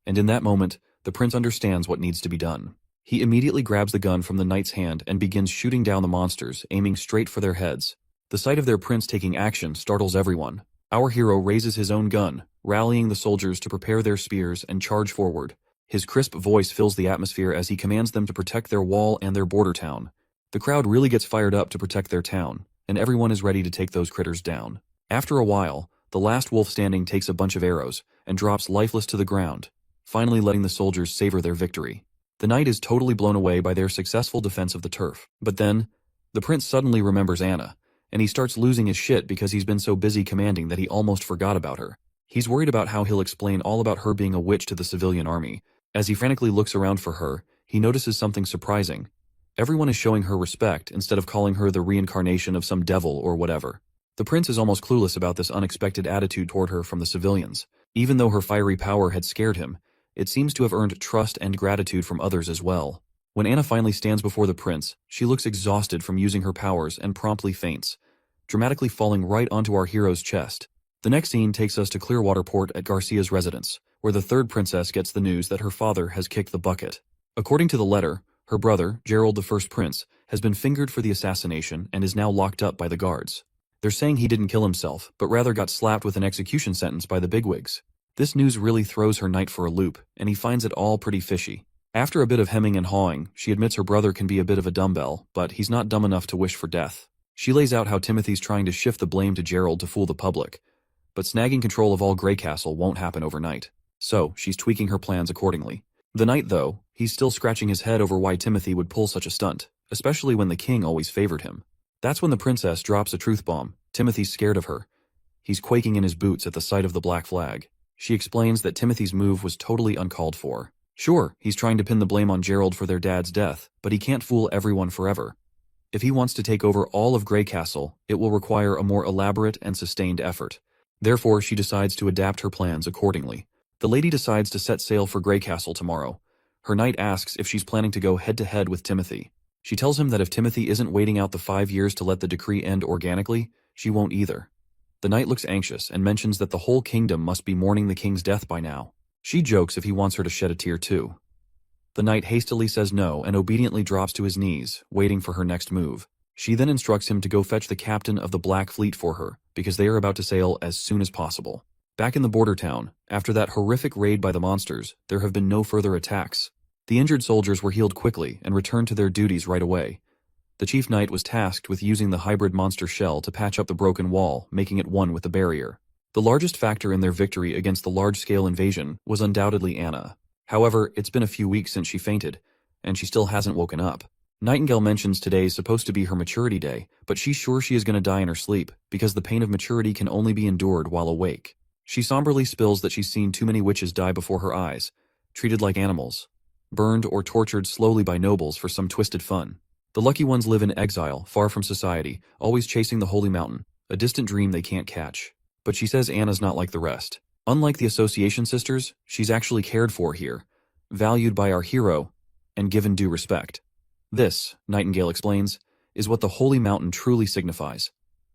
And in that moment, the prince understands what needs to be done. He immediately grabs the gun from the knight's hand and begins shooting down the monsters, aiming straight for their heads. The sight of their prince taking action startles everyone. Our hero raises his own gun, rallying the soldiers to prepare their spears and charge forward. His crisp voice fills the atmosphere as he commands them to protect their wall and their border town. The crowd really gets fired up to protect their town, and everyone is ready to take those critters down. After a while, the last wolf standing takes a bunch of arrows and drops lifeless to the ground, finally letting the soldiers savor their victory. The knight is totally blown away by their successful defense of the turf. But then, the prince suddenly remembers Anna, and he starts losing his shit because he's been so busy commanding that he almost forgot about her. He's worried about how he'll explain all about her being a witch to the civilian army. As he frantically looks around for her, he notices something surprising. Everyone is showing her respect instead of calling her the reincarnation of some devil or whatever. The prince is almost clueless about this unexpected attitude toward her from the civilians. Even though her fiery power had scared him, it seems to have earned trust and gratitude from others as well. When Anna finally stands before the prince, she looks exhausted from using her powers and promptly faints, dramatically falling right onto our hero's chest. The next scene takes us to Clearwater Port at Garcia's residence, where the third princess gets the news that her father has kicked the bucket. According to the letter, her brother, Gerald the First Prince, has been fingered for the assassination and is now locked up by the guards. They're saying he didn't kill himself, but rather got slapped with an execution sentence by the bigwigs. This news really throws her knight for a loop, and he finds it all pretty fishy. After a bit of hemming and hawing, she admits her brother can be a bit of a dumbbell, but he's not dumb enough to wish for death. She lays out how Timothy's trying to shift the blame to Gerald to fool the public, but snagging control of all Grey Castle won't happen overnight. So, she's tweaking her plans accordingly. The knight, though, he's still scratching his head over why Timothy would pull such a stunt, especially when the king always favored him. That's when the princess drops a truth bomb. Timothy's scared of her. He's quaking in his boots at the sight of the black flag. She explains that Timothy's move was totally uncalled for. Sure, he's trying to pin the blame on Gerald for their dad's death, but he can't fool everyone forever. If he wants to take over all of Grey Castle, it will require a more elaborate and sustained effort. Therefore, she decides to adapt her plans accordingly. The lady decides to set sail for Grey Castle tomorrow. Her knight asks if she's planning to go head-to-head with Timothy. She tells him that if Timothy isn't waiting out the 5 years to let the decree end organically, she won't either. The knight looks anxious and mentions that the whole kingdom must be mourning the king's death by now. She jokes if he wants her to shed a tear too. The knight hastily says no and obediently drops to his knees, waiting for her next move. She then instructs him to go fetch the captain of the Black Fleet for her, because they are about to sail as soon as possible. Back in the border town, after that horrific raid by the monsters, there have been no further attacks. The injured soldiers were healed quickly and returned to their duties right away. The chief knight was tasked with using the hybrid monster shell to patch up the broken wall, making it one with the barrier. The largest factor in their victory against the large-scale invasion was undoubtedly Anna. However, it's been a few weeks since she fainted, and she still hasn't woken up. Nightingale mentions today is supposed to be her maturity day, but she's sure she is going to die in her sleep, because the pain of maturity can only be endured while awake. She somberly spills that she's seen too many witches die before her eyes, treated like animals, burned or tortured slowly by nobles for some twisted fun. The lucky ones live in exile, far from society, always chasing the holy mountain, a distant dream they can't catch. But she says Anna's not like the rest. Unlike the Association sisters, she's actually cared for here, valued by our hero, and given due respect. This, Nightingale explains, is what the holy mountain truly signifies.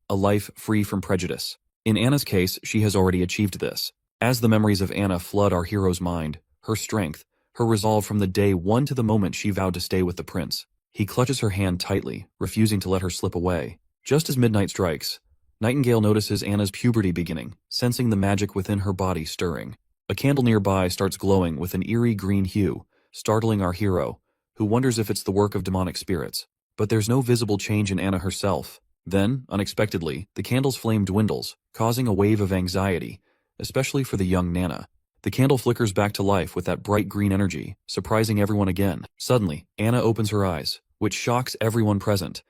A life free from prejudice. In Anna's case, she has already achieved this. As the memories of Anna flood our hero's mind, her strength, her resolve from the day one to the moment she vowed to stay with the prince, he clutches her hand tightly, refusing to let her slip away. Just as midnight strikes, Nightingale notices Anna's puberty beginning, sensing the magic within her body stirring. A candle nearby starts glowing with an eerie green hue, startling our hero, who wonders if it's the work of demonic spirits. But there's no visible change in Anna herself. Then, unexpectedly, the candle's flame dwindles, causing a wave of anxiety, especially for the young Nana. The candle flickers back to life with that bright green energy, surprising everyone again. Suddenly, Anna opens her eyes, which shocks everyone present.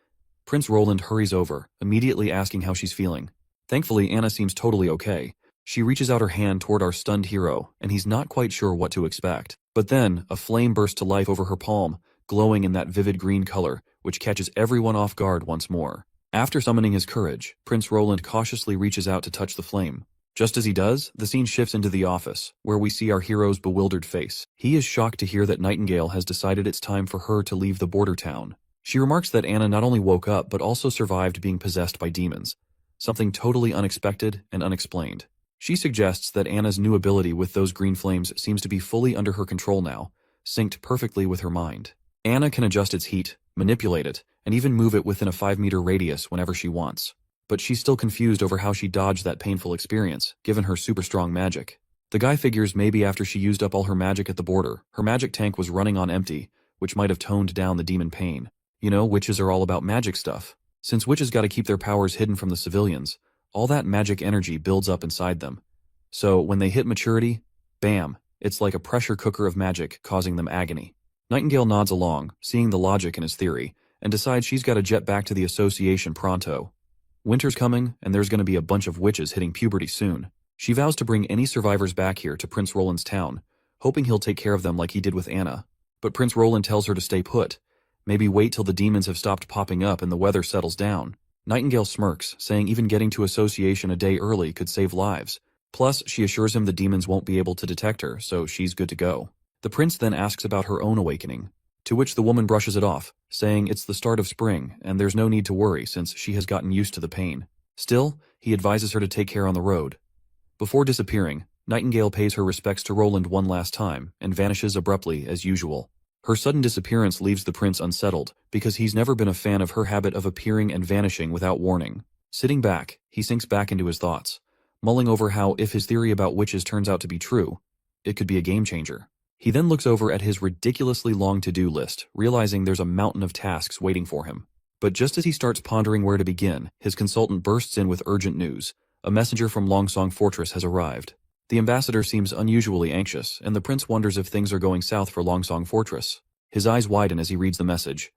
Prince Roland hurries over, immediately asking how she's feeling. Thankfully, Anna seems totally okay. She reaches out her hand toward our stunned hero, and he's not quite sure what to expect. But then, a flame bursts to life over her palm, glowing in that vivid green color, which catches everyone off guard once more. After summoning his courage, Prince Roland cautiously reaches out to touch the flame. Just as he does, the scene shifts into the office, where we see our hero's bewildered face. He is shocked to hear that Nightingale has decided it's time for her to leave the border town. She remarks that Anna not only woke up but also survived being possessed by demons, something totally unexpected and unexplained. She suggests that Anna's new ability with those green flames seems to be fully under her control now, synced perfectly with her mind. Anna can adjust its heat, manipulate it, and even move it within a 5-meter radius whenever she wants. But she's still confused over how she dodged that painful experience, given her super strong magic. The guy figures maybe after she used up all her magic at the border, her magic tank was running on empty, which might have toned down the demon pain. You know, witches are all about magic stuff. Since witches gotta keep their powers hidden from the civilians, all that magic energy builds up inside them. So when they hit maturity, bam, it's like a pressure cooker of magic causing them agony. Nightingale nods along, seeing the logic in his theory, and decides she's gotta jet back to the association pronto. Winter's coming, and there's gonna be a bunch of witches hitting puberty soon. She vows to bring any survivors back here to Prince Roland's town, hoping he'll take care of them like he did with Anna. But Prince Roland tells her to stay put. Maybe wait till the demons have stopped popping up and the weather settles down. Nightingale smirks, saying even getting to association a day early could save lives. Plus, she assures him the demons won't be able to detect her, so she's good to go. The prince then asks about her own awakening, to which the woman brushes it off, saying it's the start of spring and there's no need to worry since she has gotten used to the pain. Still, he advises her to take care on the road. Before disappearing, Nightingale pays her respects to Roland one last time and vanishes abruptly as usual. Her sudden disappearance leaves the prince unsettled because he's never been a fan of her habit of appearing and vanishing without warning. Sitting back, he sinks back into his thoughts, mulling over how if his theory about witches turns out to be true, it could be a game changer. He then looks over at his ridiculously long to-do list, realizing there's a mountain of tasks waiting for him. But just as he starts pondering where to begin, his consultant bursts in with urgent news. A messenger from Longsong Fortress has arrived. The ambassador seems unusually anxious, and the prince wonders if things are going south for Longsong Fortress. His eyes widen as he reads the message.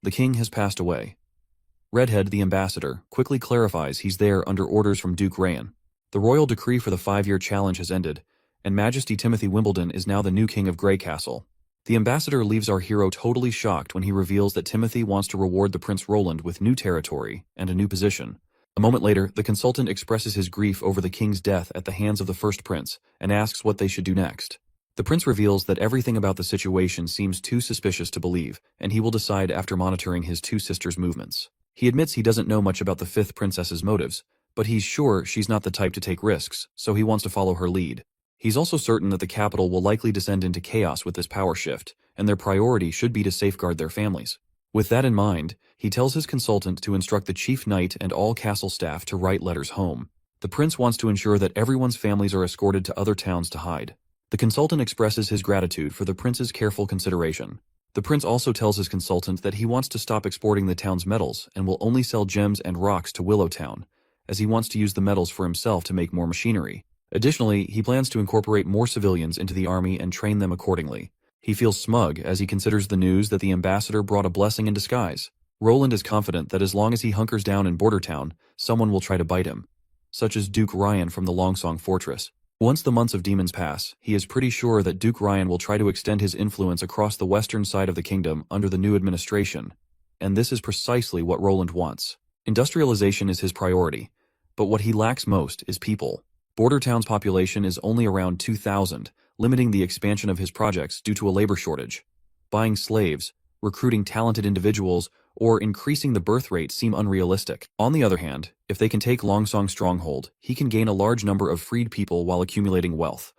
The king has passed away. Redhead, the ambassador, quickly clarifies he's there under orders from Duke Rayan. The royal decree for the 5-year challenge has ended, and Majesty Timothy Wimbledon is now the new king of Grey Castle. The ambassador leaves our hero totally shocked when he reveals that Timothy wants to reward the Prince Roland with new territory and a new position. A moment later, the consultant expresses his grief over the king's death at the hands of the first prince and asks what they should do next. The prince reveals that everything about the situation seems too suspicious to believe, and he will decide after monitoring his two sisters' movements. He admits he doesn't know much about the fifth princess's motives, but he's sure she's not the type to take risks, so he wants to follow her lead. He's also certain that the capital will likely descend into chaos with this power shift, and their priority should be to safeguard their families. With that in mind, he tells his consultant to instruct the chief knight and all castle staff to write letters home. The prince wants to ensure that everyone's families are escorted to other towns to hide. The consultant expresses his gratitude for the prince's careful consideration. The prince also tells his consultant that he wants to stop exporting the town's metals and will only sell gems and rocks to Willowtown, as he wants to use the metals for himself to make more machinery. Additionally, he plans to incorporate more civilians into the army and train them accordingly. He feels smug as he considers the news that the ambassador brought a blessing in disguise. Roland is confident that as long as he hunkers down in Border Town, someone will try to bite him, such as Duke Rayan from the Longsong Fortress. Once the months of demons pass, he is pretty sure that Duke Rayan will try to extend his influence across the western side of the kingdom under the new administration. And this is precisely what Roland wants. Industrialization is his priority, but what he lacks most is people. Border Town's population is only around 2,000, limiting the expansion of his projects due to a labor shortage. Buying slaves, recruiting talented individuals, or increasing the birth rate seem unrealistic. On the other hand, if they can take Longsong Stronghold, he can gain a large number of freed people while accumulating wealth.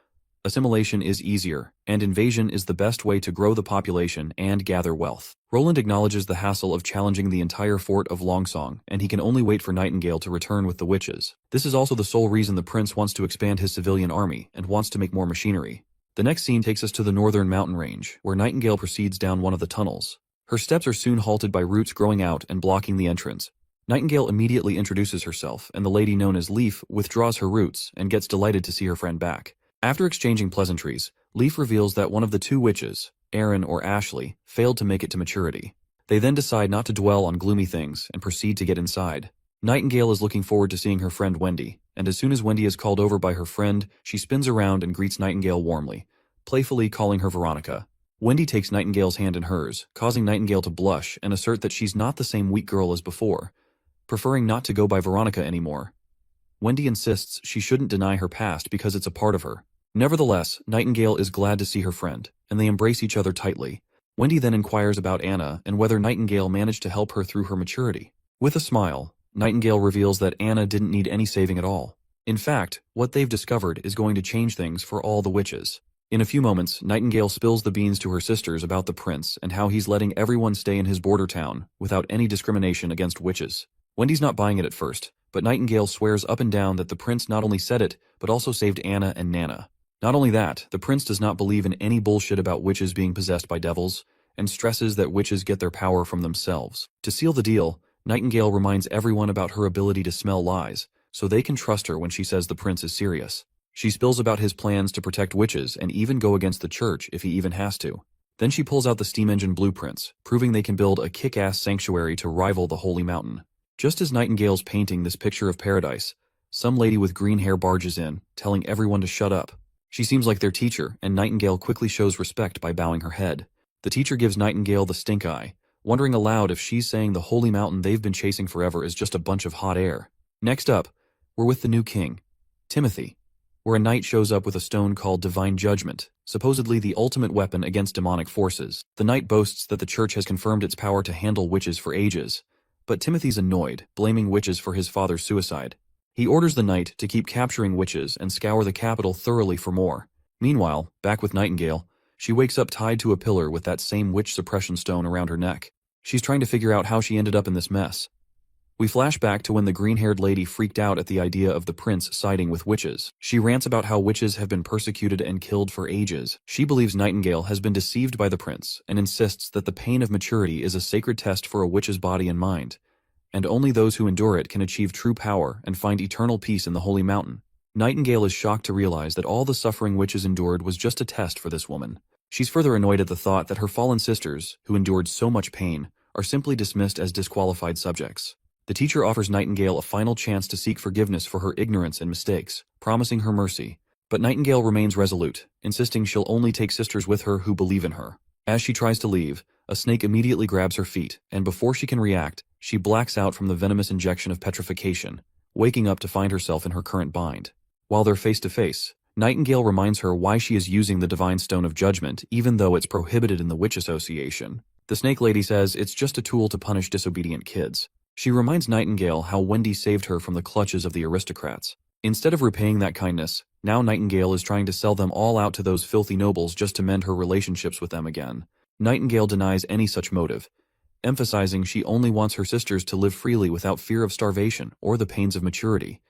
Assimilation is easier, and invasion is the best way to grow the population and gather wealth. Roland acknowledges the hassle of challenging the entire fort of Longsong, and he can only wait for Nightingale to return with the witches. This is also the sole reason the prince wants to expand his civilian army and wants to make more machinery. The next scene takes us to the northern mountain range, where Nightingale proceeds down one of the tunnels. Her steps are soon halted by roots growing out and blocking the entrance. Nightingale immediately introduces herself, and the lady known as Leaf withdraws her roots and gets delighted to see her friend back. After exchanging pleasantries, Leaf reveals that one of the two witches, Erin or Ashley, failed to make it to maturity. They then decide not to dwell on gloomy things and proceed to get inside. Nightingale is looking forward to seeing her friend Wendy, and as soon as Wendy is called over by her friend, she spins around and greets Nightingale warmly, playfully calling her Veronica. Wendy takes Nightingale's hand in hers, causing Nightingale to blush and assert that she's not the same weak girl as before, preferring not to go by Veronica anymore. Wendy insists she shouldn't deny her past because it's a part of her. Nevertheless, Nightingale is glad to see her friend, and they embrace each other tightly. Wendy then inquires about Anna and whether Nightingale managed to help her through her maturity. With a smile, Nightingale reveals that Anna didn't need any saving at all. In fact, what they've discovered is going to change things for all the witches. In a few moments, Nightingale spills the beans to her sisters about the prince and how he's letting everyone stay in his border town without any discrimination against witches. Wendy's not buying it at first, but Nightingale swears up and down that the prince not only said it, but also saved Anna and Nana. Not only that, the prince does not believe in any bullshit about witches being possessed by devils, and stresses that witches get their power from themselves. To seal the deal, Nightingale reminds everyone about her ability to smell lies, so they can trust her when she says the prince is serious. She spills about his plans to protect witches and even go against the church if he even has to. Then she pulls out the steam engine blueprints, proving they can build a kick-ass sanctuary to rival the Holy Mountain. Just as Nightingale's painting this picture of paradise, some lady with green hair barges in, telling everyone to shut up. She seems like their teacher, and Nightingale quickly shows respect by bowing her head. The teacher gives Nightingale the stink eye, wondering aloud if she's saying the Holy Mountain they've been chasing forever is just a bunch of hot air. Next up, we're with the new king, Timothy, where a knight shows up with a stone called Divine Judgment, supposedly the ultimate weapon against demonic forces. The knight boasts that the church has confirmed its power to handle witches for ages, but Timothy's annoyed, blaming witches for his father's suicide. He orders the knight to keep capturing witches and scour the capital thoroughly for more. Meanwhile, back with Nightingale, she wakes up tied to a pillar with that same witch suppression stone around her neck. She's trying to figure out how she ended up in this mess. We flash back to when the green-haired lady freaked out at the idea of the prince siding with witches. She rants about how witches have been persecuted and killed for ages. She believes Nightingale has been deceived by the prince and insists that the pain of maturity is a sacred test for a witch's body and mind, and only those who endure it can achieve true power and find eternal peace in the Holy Mountain. Nightingale is shocked to realize that all the suffering witches endured was just a test for this woman. She's further annoyed at the thought that her fallen sisters, who endured so much pain, are simply dismissed as disqualified subjects. The teacher offers Nightingale a final chance to seek forgiveness for her ignorance and mistakes, promising her mercy. But Nightingale remains resolute, insisting she'll only take sisters with her who believe in her. As she tries to leave, a snake immediately grabs her feet, and before she can react, she blacks out from the venomous injection of petrification, waking up to find herself in her current bind. While they're face to face, Nightingale reminds her why she is using the Divine Stone of Judgment even though it's prohibited in the Witch Association. The Snake Lady says it's just a tool to punish disobedient kids. She reminds Nightingale how Wendy saved her from the clutches of the aristocrats. Instead of repaying that kindness, now Nightingale is trying to sell them all out to those filthy nobles just to mend her relationships with them again. Nightingale denies any such motive, emphasizing she only wants her sisters to live freely without fear of starvation or the pains of maturity,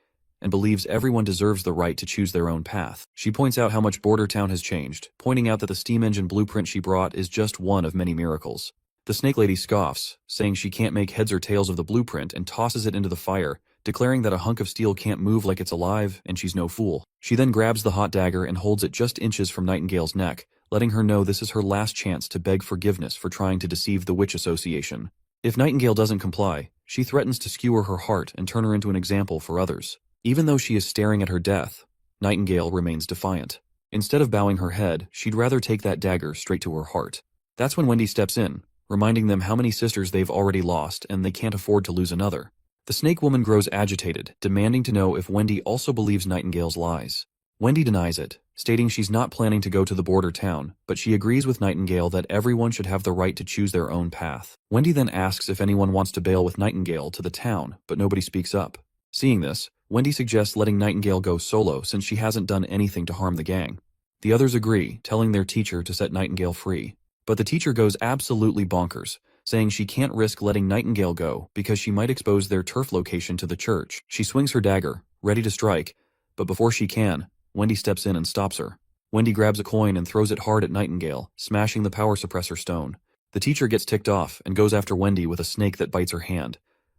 and believes everyone deserves the right to choose their own path. She points out how much Border Town has changed, pointing out that the steam engine blueprint she brought is just one of many miracles. The Snake Lady scoffs, saying she can't make heads or tails of the blueprint and tosses it into the fire, declaring that a hunk of steel can't move like it's alive and she's no fool. She then grabs the hot dagger and holds it just inches from Nightingale's neck, letting her know this is her last chance to beg forgiveness for trying to deceive the Witch Association. If Nightingale doesn't comply, she threatens to skewer her heart and turn her into an example for others. Even though she is staring at her death, Nightingale remains defiant. Instead of bowing her head, she'd rather take that dagger straight to her heart. That's when Wendy steps in, reminding them how many sisters they've already lost and they can't afford to lose another. The Snake Woman grows agitated, demanding to know if Wendy also believes Nightingale's lies. Wendy denies it, stating she's not planning to go to the border town, but she agrees with Nightingale that everyone should have the right to choose their own path. Wendy then asks if anyone wants to bail with Nightingale to the town, but nobody speaks up. Seeing this, Wendy suggests letting Nightingale go solo since she hasn't done anything to harm the gang. The others agree, telling their teacher to set Nightingale free. But the teacher goes absolutely bonkers, saying she can't risk letting Nightingale go because she might expose their turf location to the church. She swings her dagger, ready to strike, but before she can, Wendy steps in and stops her. Wendy grabs a coin and throws it hard at Nightingale, smashing the power suppressor stone. The teacher gets ticked off and goes after Wendy with a snake that bites her hand,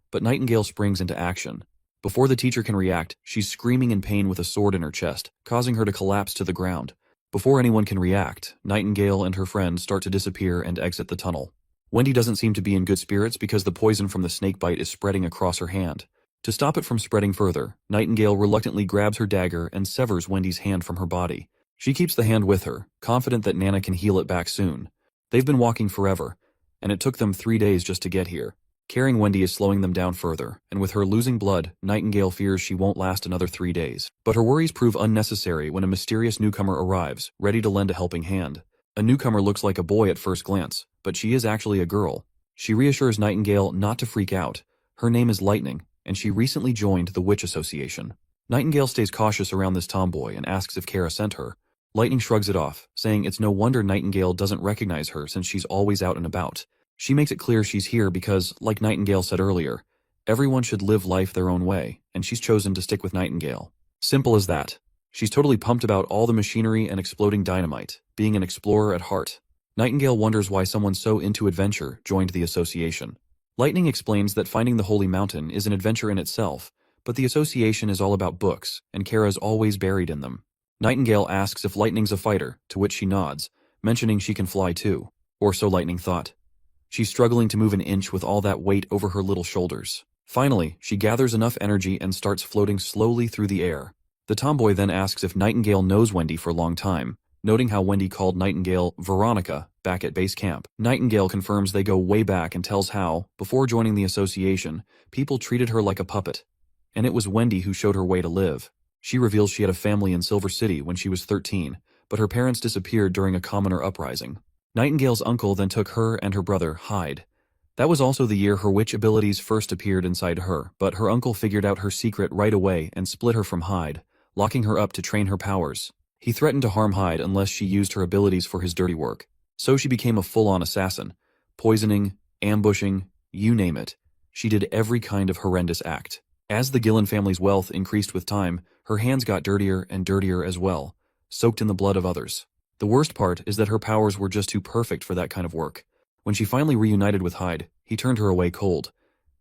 but Nightingale springs into action. Before the teacher can react, she's screaming in pain with a sword in her chest, causing her to collapse to the ground. Before anyone can react, Nightingale and her friend start to disappear and exit the tunnel. Wendy doesn't seem to be in good spirits because the poison from the snake bite is spreading across her hand. To stop it from spreading further, Nightingale reluctantly grabs her dagger and severs Wendy's hand from her body. She keeps the hand with her, confident that Nana can heal it back soon. They've been walking forever, and it took them 3 days just to get here. Carrying Wendy is slowing them down further, and with her losing blood, Nightingale fears she won't last another 3 days. But her worries prove unnecessary when a mysterious newcomer arrives, ready to lend a helping hand. A newcomer looks like a boy at first glance, but she is actually a girl. She reassures Nightingale not to freak out. Her name is Lightning, and she recently joined the Witch Association. Nightingale stays cautious around this tomboy and asks if Kara sent her. Lightning shrugs it off, saying it's no wonder Nightingale doesn't recognize her since she's always out and about. She makes it clear she's here because, like Nightingale said earlier, everyone should live life their own way, and she's chosen to stick with Nightingale. Simple as that. She's totally pumped about all the machinery and exploding dynamite, being an explorer at heart. Nightingale wonders why someone so into adventure joined the association. Lightning explains that finding the Holy Mountain is an adventure in itself, but the association is all about books, and Kara's always buried in them. Nightingale asks if Lightning's a fighter, to which she nods, mentioning she can fly too. Or so Lightning thought. She's struggling to move an inch with all that weight over her little shoulders. Finally, she gathers enough energy and starts floating slowly through the air. The tomboy then asks if Nightingale knows Wendy for a long time, noting how Wendy called Nightingale Veronica back at base camp. Nightingale confirms they go way back and tells how, before joining the association, people treated her like a puppet. And it was Wendy who showed her way to live. She reveals she had a family in Silver City when she was 13, but her parents disappeared during a commoner uprising. Nightingale's uncle then took her and her brother, Hyde. That was also the year her witch abilities first appeared inside her, but her uncle figured out her secret right away and split her from Hyde, locking her up to train her powers. He threatened to harm Hyde unless she used her abilities for his dirty work. So she became a full-on assassin. Poisoning, ambushing, you name it. She did every kind of horrendous act. As the Gillen family's wealth increased with time, her hands got dirtier and dirtier as well, soaked in the blood of others. The worst part is that her powers were just too perfect for that kind of work. When she finally reunited with Hyde, he turned her away cold,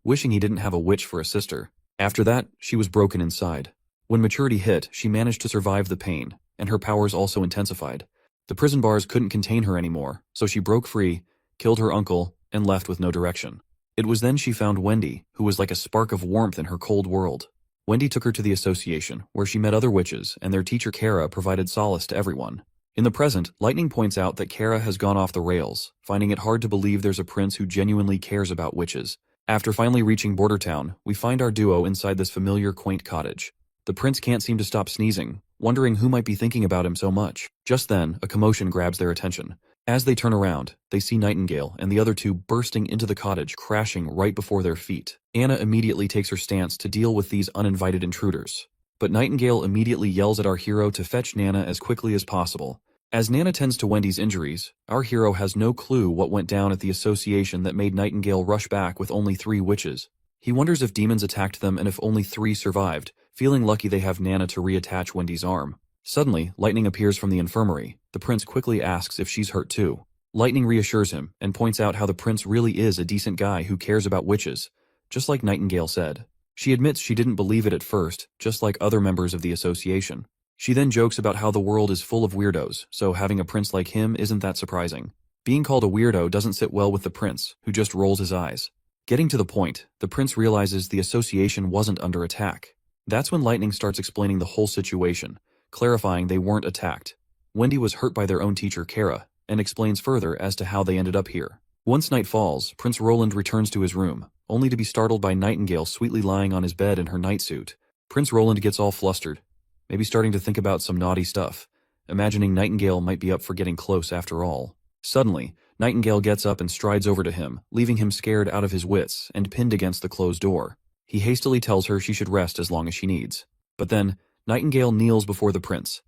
wishing he didn't have a witch for a sister. After that, she was broken inside. When maturity hit, she managed to survive the pain, and her powers also intensified. The prison bars couldn't contain her anymore, so she broke free, killed her uncle, and left with no direction. It was then she found Wendy, who was like a spark of warmth in her cold world. Wendy took her to the association, where she met other witches, and their teacher Kara provided solace to everyone. In the present, Lightning points out that Kara has gone off the rails, finding it hard to believe there's a prince who genuinely cares about witches. After finally reaching Border Town, we find our duo inside this familiar, quaint cottage. The prince can't seem to stop sneezing, wondering who might be thinking about him so much. Just then, a commotion grabs their attention. As they turn around, they see Nightingale and the other two bursting into the cottage, crashing right before their feet. Anna immediately takes her stance to deal with these uninvited intruders. But Nightingale immediately yells at our hero to fetch Nana as quickly as possible. As Nana tends to Wendy's injuries, our hero has no clue what went down at the association that made Nightingale rush back with only 3 witches. He wonders if demons attacked them and if only 3 survived, feeling lucky they have Nana to reattach Wendy's arm. Suddenly, Lightning appears from the infirmary. The prince quickly asks if she's hurt too. Lightning reassures him and points out how the prince really is a decent guy who cares about witches, just like Nightingale said. She admits she didn't believe it at first, just like other members of the association. She then jokes about how the world is full of weirdos, so having a prince like him isn't that surprising. Being called a weirdo doesn't sit well with the prince, who just rolls his eyes. Getting to the point, the prince realizes the association wasn't under attack. That's when Lightning starts explaining the whole situation, clarifying they weren't attacked. Wendy was hurt by their own teacher, Kara, and explains further as to how they ended up here. Once night falls, Prince Roland returns to his room, only to be startled by Nightingale sweetly lying on his bed in her nightsuit. Prince Roland gets all flustered, maybe starting to think about some naughty stuff, imagining Nightingale might be up for getting close after all. Suddenly, Nightingale gets up and strides over to him, leaving him scared out of his wits and pinned against the closed door. He hastily tells her she should rest as long as she needs. But then, Nightingale kneels before the prince.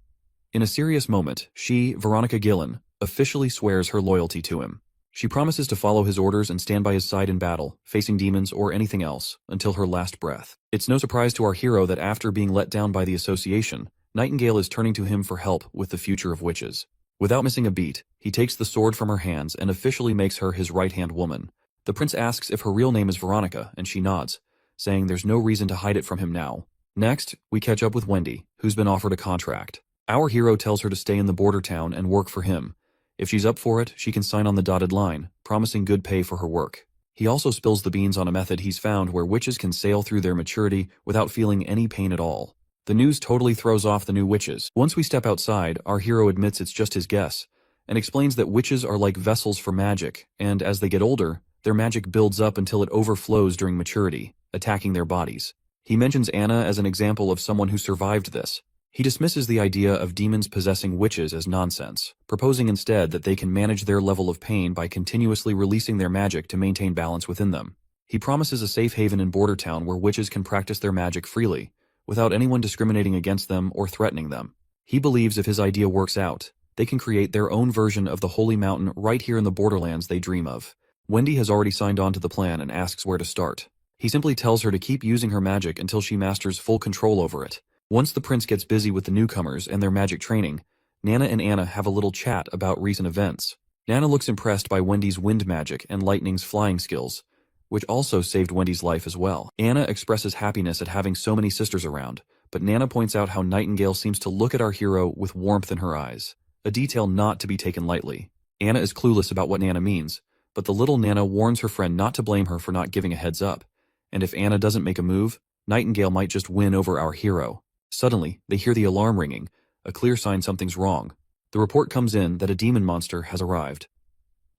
In a serious moment, she, Veronica Gillen, officially swears her loyalty to him. She promises to follow his orders and stand by his side in battle, facing demons or anything else, until her last breath. It's no surprise to our hero that after being let down by the association, Nightingale is turning to him for help with the future of witches. Without missing a beat, he takes the sword from her hands and officially makes her his right-hand woman. The prince asks if her real name is Veronica, and she nods, saying there's no reason to hide it from him now. Next, we catch up with Wendy, who's been offered a contract. Our hero tells her to stay in the border town and work for him. If she's up for it, she can sign on the dotted line, promising good pay for her work. He also spills the beans on a method he's found where witches can sail through their maturity without feeling any pain at all. The news totally throws off the new witches. Once we step outside, our hero admits it's just his guess, and explains that witches are like vessels for magic, and as they get older, their magic builds up until it overflows during maturity, attacking their bodies. He mentions Anna as an example of someone who survived this. He dismisses the idea of demons possessing witches as nonsense, proposing instead that they can manage their level of pain by continuously releasing their magic to maintain balance within them. He promises a safe haven in Border Town where witches can practice their magic freely, without anyone discriminating against them or threatening them. He believes if his idea works out, they can create their own version of the Holy Mountain right here in the borderlands they dream of. Wendy has already signed on to the plan and asks where to start. He simply tells her to keep using her magic until she masters full control over it. Once the prince gets busy with the newcomers and their magic training, Nana and Anna have a little chat about recent events. Nana looks impressed by Wendy's wind magic and Lightning's flying skills, which also saved Wendy's life as well. Anna expresses happiness at having so many sisters around, but Nana points out how Nightingale seems to look at our hero with warmth in her eyes, a detail not to be taken lightly. Anna is clueless about what Nana means, but the little Nana warns her friend not to blame her for not giving a heads up, and if Anna doesn't make a move, Nightingale might just win over our hero. Suddenly, they hear the alarm ringing, a clear sign something's wrong. The report comes in that a demon monster has arrived.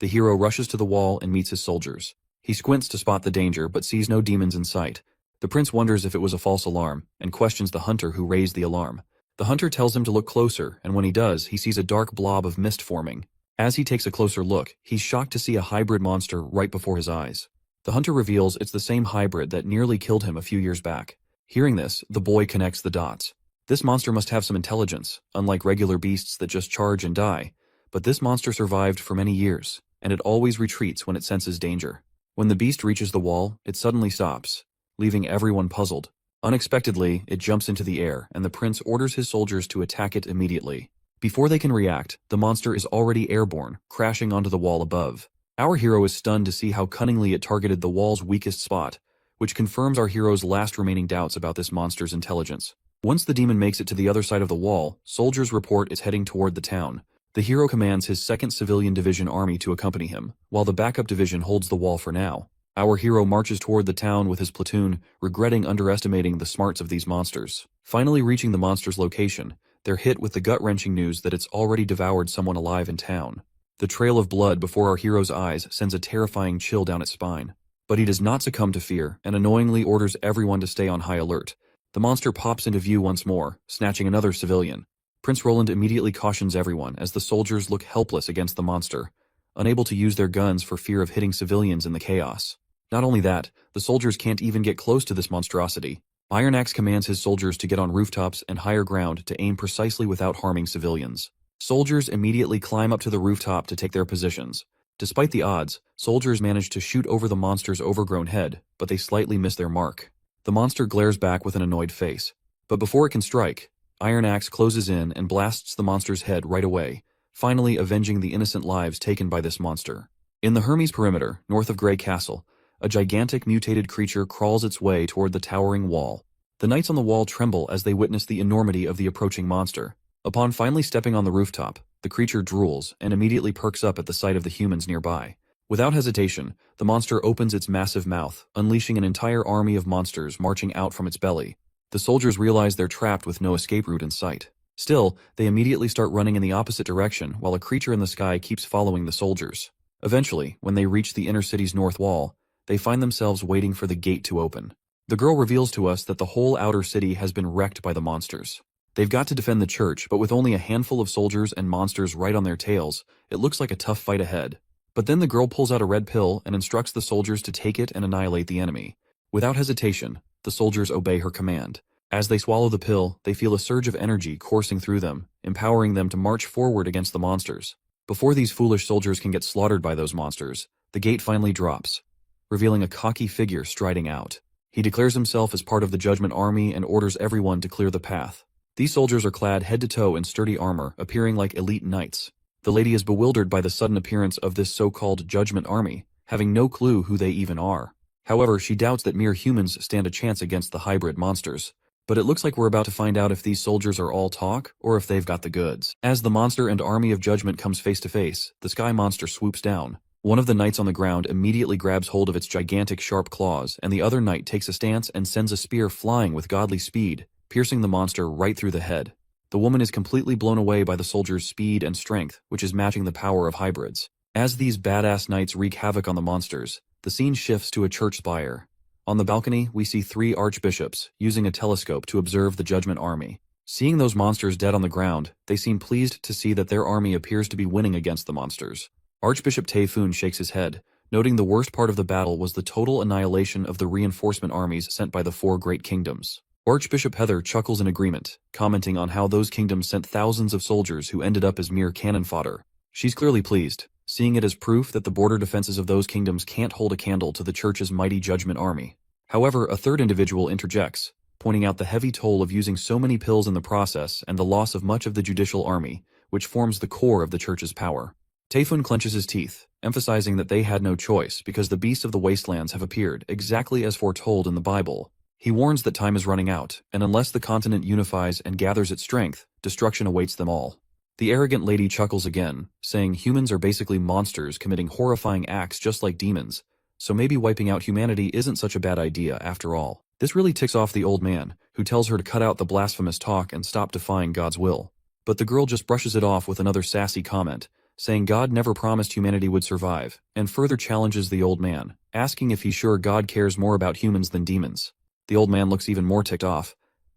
The hero rushes to the wall and meets his soldiers. He squints to spot the danger but sees no demons in sight. The prince wonders if it was a false alarm and questions the hunter who raised the alarm. The hunter tells him to look closer, and when he does, he sees a dark blob of mist forming. As he takes a closer look, he's shocked to see a hybrid monster right before his eyes. The hunter reveals it's the same hybrid that nearly killed him a few years back. Hearing this, the boy connects the dots. This monster must have some intelligence, unlike regular beasts that just charge and die. But this monster survived for many years, and it always retreats when it senses danger. When the beast reaches the wall, it suddenly stops, leaving everyone puzzled. Unexpectedly, it jumps into the air, and the prince orders his soldiers to attack it immediately. Before they can react, the monster is already airborne, crashing onto the wall above. Our hero is stunned to see how cunningly it targeted the wall's weakest spot, which confirms our hero's last remaining doubts about this monster's intelligence. Once the demon makes it to the other side of the wall, soldiers report it's heading toward the town. The hero commands his 2nd Civilian Division army to accompany him, while the backup division holds the wall for now. Our hero marches toward the town with his platoon, regretting underestimating the smarts of these monsters. Finally reaching the monster's location, they're hit with the gut-wrenching news that it's already devoured someone alive in town. The trail of blood before our hero's eyes sends a terrifying chill down its spine. But he does not succumb to fear, and annoyingly orders everyone to stay on high alert. The monster pops into view once more, snatching another civilian. Prince Roland immediately cautions everyone as the soldiers look helpless against the monster, unable to use their guns for fear of hitting civilians in the chaos. Not only that, the soldiers can't even get close to this monstrosity. Iron Axe commands his soldiers to get on rooftops and higher ground to aim precisely without harming civilians. Soldiers immediately climb up to the rooftop to take their positions. Despite the odds, soldiers manage to shoot over the monster's overgrown head, but they slightly miss their mark. The monster glares back with an annoyed face. But before it can strike, Iron Axe closes in and blasts the monster's head right away, finally avenging the innocent lives taken by this monster. In the Hermes perimeter, north of Grey Castle, a gigantic mutated creature crawls its way toward the towering wall. The knights on the wall tremble as they witness the enormity of the approaching monster. Upon finally stepping on the rooftop, the creature drools and immediately perks up at the sight of the humans nearby. Without hesitation, the monster opens its massive mouth, unleashing an entire army of monsters marching out from its belly. The soldiers realize they're trapped with no escape route in sight. Still, they immediately start running in the opposite direction while a creature in the sky keeps following the soldiers. Eventually, when they reach the inner city's north wall, they find themselves waiting for the gate to open. The girl reveals to us that the whole outer city has been wrecked by the monsters. They've got to defend the church, but with only a handful of soldiers and monsters right on their tails, it looks like a tough fight ahead. But then the girl pulls out a red pill and instructs the soldiers to take it and annihilate the enemy. Without hesitation, the soldiers obey her command. As they swallow the pill, they feel a surge of energy coursing through them, empowering them to march forward against the monsters. Before these foolish soldiers can get slaughtered by those monsters, the gate finally drops, revealing a cocky figure striding out. He declares himself as part of the Judgment Army and orders everyone to clear the path. These soldiers are clad head to toe in sturdy armor, appearing like elite knights. The lady is bewildered by the sudden appearance of this so-called Judgment Army, having no clue who they even are. However, she doubts that mere humans stand a chance against the hybrid monsters. But it looks like we're about to find out if these soldiers are all talk, or if they've got the goods. As the monster and army of judgment comes face to face, the sky monster swoops down. One of the knights on the ground immediately grabs hold of its gigantic sharp claws, and the other knight takes a stance and sends a spear flying with godly speed, piercing the monster right through the head. The woman is completely blown away by the soldier's speed and strength, which is matching the power of hybrids. As these badass knights wreak havoc on the monsters, the scene shifts to a church spire. On the balcony, we see 3 archbishops using a telescope to observe the Judgment Army. Seeing those monsters dead on the ground, they seem pleased to see that their army appears to be winning against the monsters. Archbishop Taifun shakes his head, noting the worst part of the battle was the total annihilation of the reinforcement armies sent by the 4 great kingdoms. Archbishop Heather chuckles in agreement, commenting on how those kingdoms sent thousands of soldiers who ended up as mere cannon fodder. She's clearly pleased, seeing it as proof that the border defenses of those kingdoms can't hold a candle to the church's mighty judgment army. However, a third individual interjects, pointing out the heavy toll of using so many pills in the process and the loss of much of the judicial army, which forms the core of the church's power. Taifun clenches his teeth, emphasizing that they had no choice because the beasts of the wastelands have appeared exactly as foretold in the Bible. He warns that time is running out, and unless the continent unifies and gathers its strength, destruction awaits them all. The arrogant lady chuckles again, saying humans are basically monsters committing horrifying acts just like demons, so maybe wiping out humanity isn't such a bad idea after all. This really ticks off the old man, who tells her to cut out the blasphemous talk and stop defying God's will. But the girl just brushes it off with another sassy comment, saying God never promised humanity would survive, and further challenges the old man, asking if he's sure God cares more about humans than demons. The old man looks even more ticked off,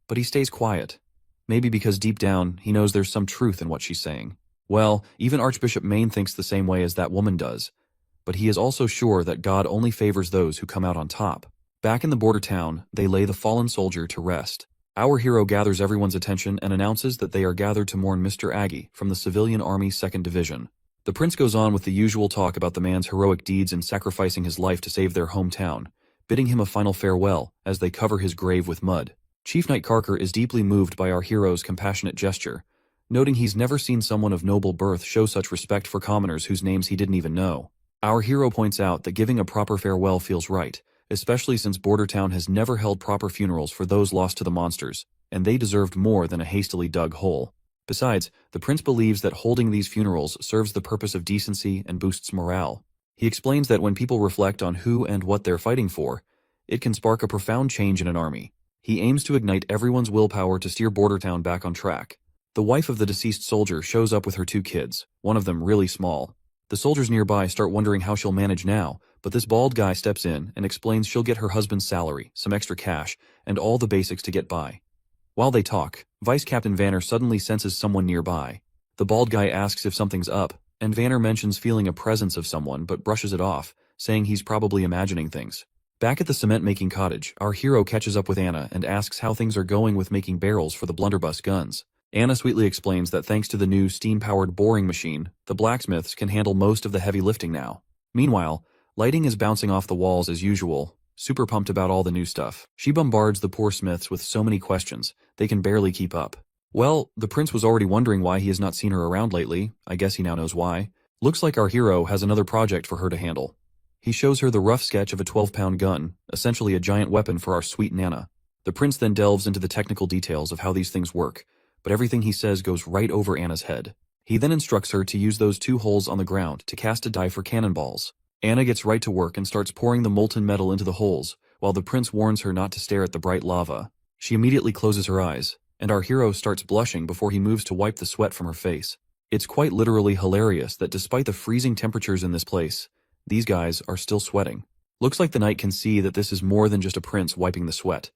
but he stays quiet. Maybe because deep down, he knows there's some truth in what she's saying. Well, even Archbishop Maine thinks the same way as that woman does, but he is also sure that God only favors those who come out on top. Back in the border town, they lay the fallen soldier to rest. Our hero gathers everyone's attention and announces that they are gathered to mourn Mr. Aggie from the Civilian Army 2nd Division. The prince goes on with the usual talk about the man's heroic deeds in sacrificing his life to save their hometown, bidding him a final farewell as they cover his grave with mud. Chief Knight Carker is deeply moved by our hero's compassionate gesture, noting he's never seen someone of noble birth show such respect for commoners whose names he didn't even know. Our hero points out that giving a proper farewell feels right, especially since Border Town has never held proper funerals for those lost to the monsters, and they deserved more than a hastily dug hole. Besides, the prince believes that holding these funerals serves the purpose of decency and boosts morale. He explains that when people reflect on who and what they're fighting for, it can spark a profound change in an army. He aims to ignite everyone's willpower to steer Border Town back on track. The wife of the deceased soldier shows up with her 2 kids, one of them really small. The soldiers nearby start wondering how she'll manage now, but this bald guy steps in and explains she'll get her husband's salary, some extra cash, and all the basics to get by. While they talk, Vice Captain Vanner suddenly senses someone nearby. The bald guy asks if something's up, and Vanner mentions feeling a presence of someone but brushes it off, saying he's probably imagining things. Back at the cement-making cottage, our hero catches up with Anna and asks how things are going with making barrels for the blunderbuss guns. Anna sweetly explains that thanks to the new steam-powered boring machine, the blacksmiths can handle most of the heavy lifting now. Meanwhile, Lighting is bouncing off the walls as usual, super pumped about all the new stuff. She bombards the poor smiths with so many questions, they can barely keep up. Well, the prince was already wondering why he has not seen her around lately. I guess he now knows why. Looks like our hero has another project for her to handle. He shows her the rough sketch of a 12-pound gun, essentially a giant weapon for our sweet Nana. The prince then delves into the technical details of how these things work, but everything he says goes right over Anna's head. He then instructs her to use those 2 holes on the ground to cast a die for cannonballs. Anna gets right to work and starts pouring the molten metal into the holes, while the prince warns her not to stare at the bright lava. She immediately closes her eyes, and our hero starts blushing before he moves to wipe the sweat from her face. It's quite literally hilarious that despite the freezing temperatures in this place, these guys are still sweating. Looks like the knight can see that this is more than just a prince wiping the sweat,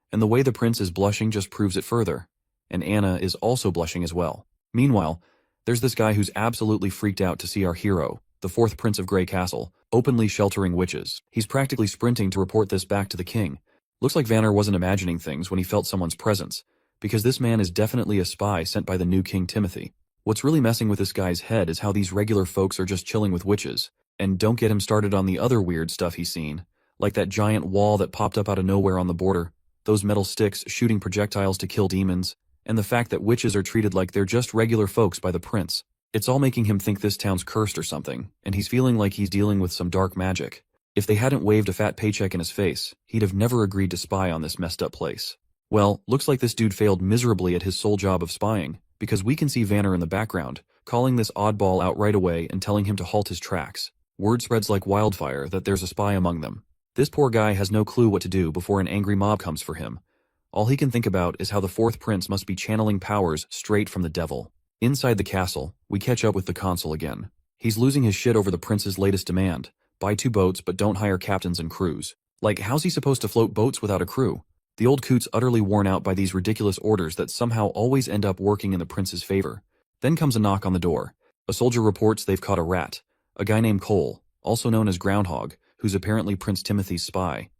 and the way the prince is blushing just proves it further, and Anna is also blushing as well. Meanwhile, there's this guy who's absolutely freaked out to see our hero, the 4th Prince of Grey Castle, openly sheltering witches. He's practically sprinting to report this back to the king. Looks like Vanner wasn't imagining things when he felt someone's presence, because this man is definitely a spy sent by the new King Timothy. What's really messing with this guy's head is how these regular folks are just chilling with witches, and don't get him started on the other weird stuff he's seen, like that giant wall that popped up out of nowhere on the border, those metal sticks shooting projectiles to kill demons, and the fact that witches are treated like they're just regular folks by the prince. It's all making him think this town's cursed or something, and he's feeling like he's dealing with some dark magic. If they hadn't waved a fat paycheck in his face, he'd have never agreed to spy on this messed up place. Well, looks like this dude failed miserably at his sole job of spying, because we can see Vanner in the background, calling this oddball out right away and telling him to halt his tracks. Word spreads like wildfire that there's a spy among them. This poor guy has no clue what to do before an angry mob comes for him. All he can think about is how the 4th prince must be channeling powers straight from the devil. Inside the castle, we catch up with the consul again. He's losing his shit over the prince's latest demand: buy 2 boats but don't hire captains and crews. Like, how's he supposed to float boats without a crew? The old coot's utterly worn out by these ridiculous orders that somehow always end up working in the prince's favor. Then comes a knock on the door. A soldier reports they've caught a rat, a guy named Cole, also known as Groundhog, who's apparently Prince Timothy's spy.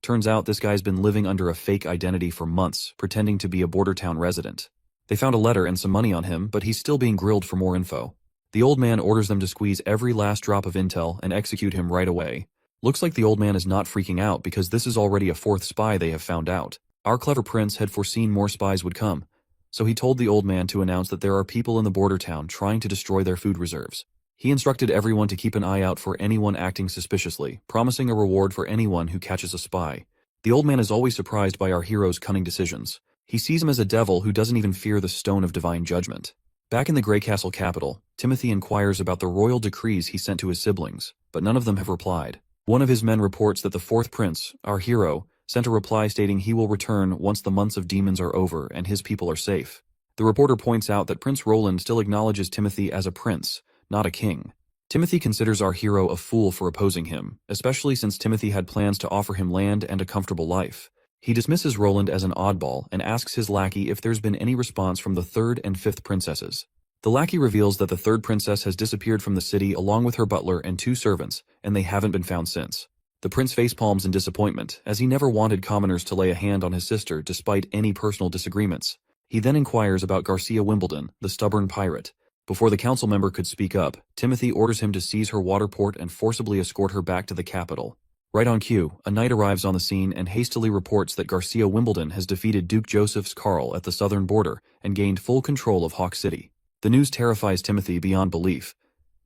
Turns out this guy's been living under a fake identity for months, pretending to be a border town resident. They found a letter and some money on him, but he's still being grilled for more info. The old man orders them to squeeze every last drop of intel and execute him right away. Looks like the old man is not freaking out because this is already a fourth spy they have found out. Our clever prince had foreseen more spies would come, so he told the old man to announce that there are people in the border town trying to destroy their food reserves. He instructed everyone to keep an eye out for anyone acting suspiciously, promising a reward for anyone who catches a spy. The old man is always surprised by our hero's cunning decisions. He sees him as a devil who doesn't even fear the stone of divine judgment. Back in the Grey Castle capital, Timothy inquires about the royal decrees he sent to his siblings, but none of them have replied. One of his men reports that the fourth prince, our hero, sent a reply stating he will return once the months of demons are over and his people are safe. The reporter points out that Prince Roland still acknowledges Timothy as a prince, not a king. Timothy considers our hero a fool for opposing him, especially since Timothy had plans to offer him land and a comfortable life. He dismisses Roland as an oddball and asks his lackey if there's been any response from the third and fifth princesses. The lackey reveals that the third princess has disappeared from the city along with her butler and 2 servants, and they haven't been found since. The prince facepalms in disappointment, as he never wanted commoners to lay a hand on his sister despite any personal disagreements. He then inquires about Garcia Wimbledon, the stubborn pirate. Before the council member could speak up, Timothy orders him to seize her water port and forcibly escort her back to the capital. Right on cue, a knight arrives on the scene and hastily reports that Garcia Wimbledon has defeated Duke Joseph's Karl at the southern border and gained full control of Hawk City. The news terrifies Timothy beyond belief,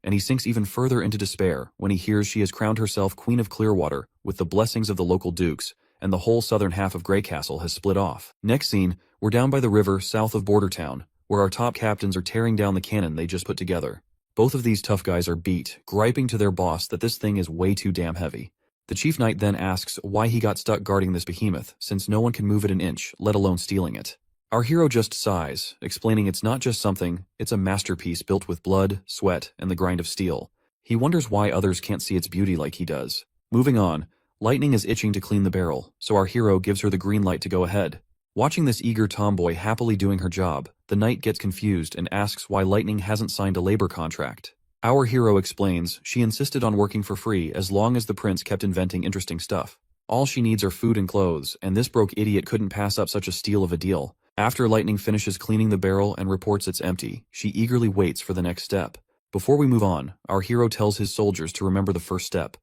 and he sinks even further into despair when he hears she has crowned herself Queen of Clearwater with the blessings of the local dukes, and the whole southern half of Grey Castle has split off. Next scene, we're down by the river south of Border Town, where our top captains are tearing down the cannon they just put together. Both of these tough guys are beat, griping to their boss that this thing is way too damn heavy. The chief knight then asks why he got stuck guarding this behemoth, since no one can move it an inch, let alone stealing it. Our hero just sighs, explaining it's not just something, it's a masterpiece built with blood, sweat, and the grind of steel. He wonders why others can't see its beauty like he does. Moving on, Lightning is itching to clean the barrel, so our hero gives her the green light to go ahead. Watching this eager tomboy happily doing her job, the knight gets confused and asks why Lightning hasn't signed a labor contract. Our hero explains she insisted on working for free as long as the prince kept inventing interesting stuff. All she needs are food and clothes, and this broke idiot couldn't pass up such a steal of a deal. After Lightning finishes cleaning the barrel and reports it's empty, she eagerly waits for the next step. Before we move on, our hero tells his soldiers to remember the first step,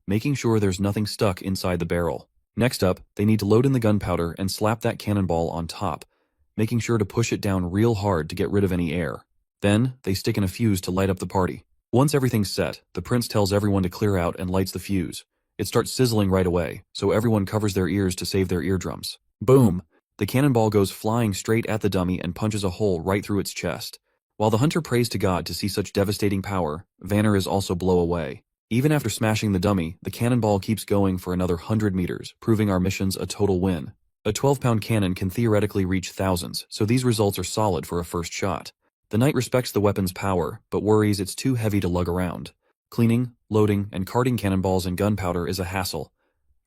making sure there's nothing stuck inside the barrel. Next up, they need to load in the gunpowder and slap that cannonball on top, making sure to push it down real hard to get rid of any air. Then, they stick in a fuse to light up the party. Once everything's set, the prince tells everyone to clear out and lights the fuse. It starts sizzling right away, so everyone covers their ears to save their eardrums. Boom! The cannonball goes flying straight at the dummy and punches a hole right through its chest. While the hunter prays to God to see such devastating power, Vanner is also blow away. Even after smashing the dummy, the cannonball keeps going for another 100 meters, proving our mission's a total win. A 12-pound cannon can theoretically reach thousands, so these results are solid for a first shot. The knight respects the weapon's power, but worries it's too heavy to lug around. Cleaning, loading, and carting cannonballs and gunpowder is a hassle.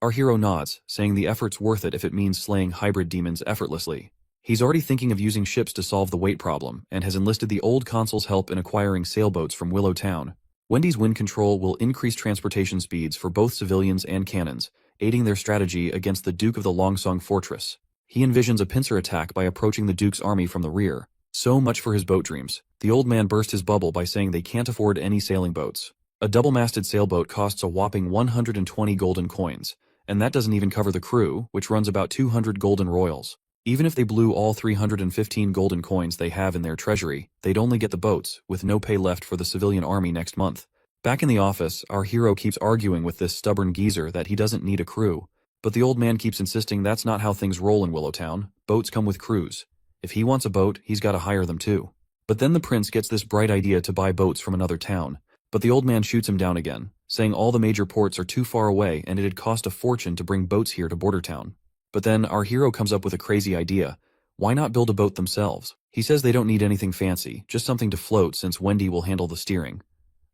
Our hero nods, saying the effort's worth it if it means slaying hybrid demons effortlessly. He's already thinking of using ships to solve the weight problem, and has enlisted the old consul's help in acquiring sailboats from Willow Town. Wendy's wind control will increase transportation speeds for both civilians and cannons, aiding their strategy against the Duke of the Longsong Fortress. He envisions a pincer attack by approaching the Duke's army from the rear. So much for his boat dreams. The old man burst his bubble by saying they can't afford any sailing boats. A double-masted sailboat costs a whopping 120 golden coins, and that doesn't even cover the crew, which runs about 200 golden royals. Even if they blew all 315 golden coins they have in their treasury, they'd only get the boats, with no pay left for the civilian army next month. Back in the office, our hero keeps arguing with this stubborn geezer that he doesn't need a crew, but the old man keeps insisting that's not how things roll in Willowtown. Boats come with crews. If he wants a boat, he's got to hire them too. But then the prince gets this bright idea to buy boats from another town, but the old man shoots him down again, saying all the major ports are too far away and it'd cost a fortune to bring boats here to Border Town. But then our hero comes up with a crazy idea. Why not build a boat themselves? He says they don't need anything fancy, just something to float since Wendy will handle the steering.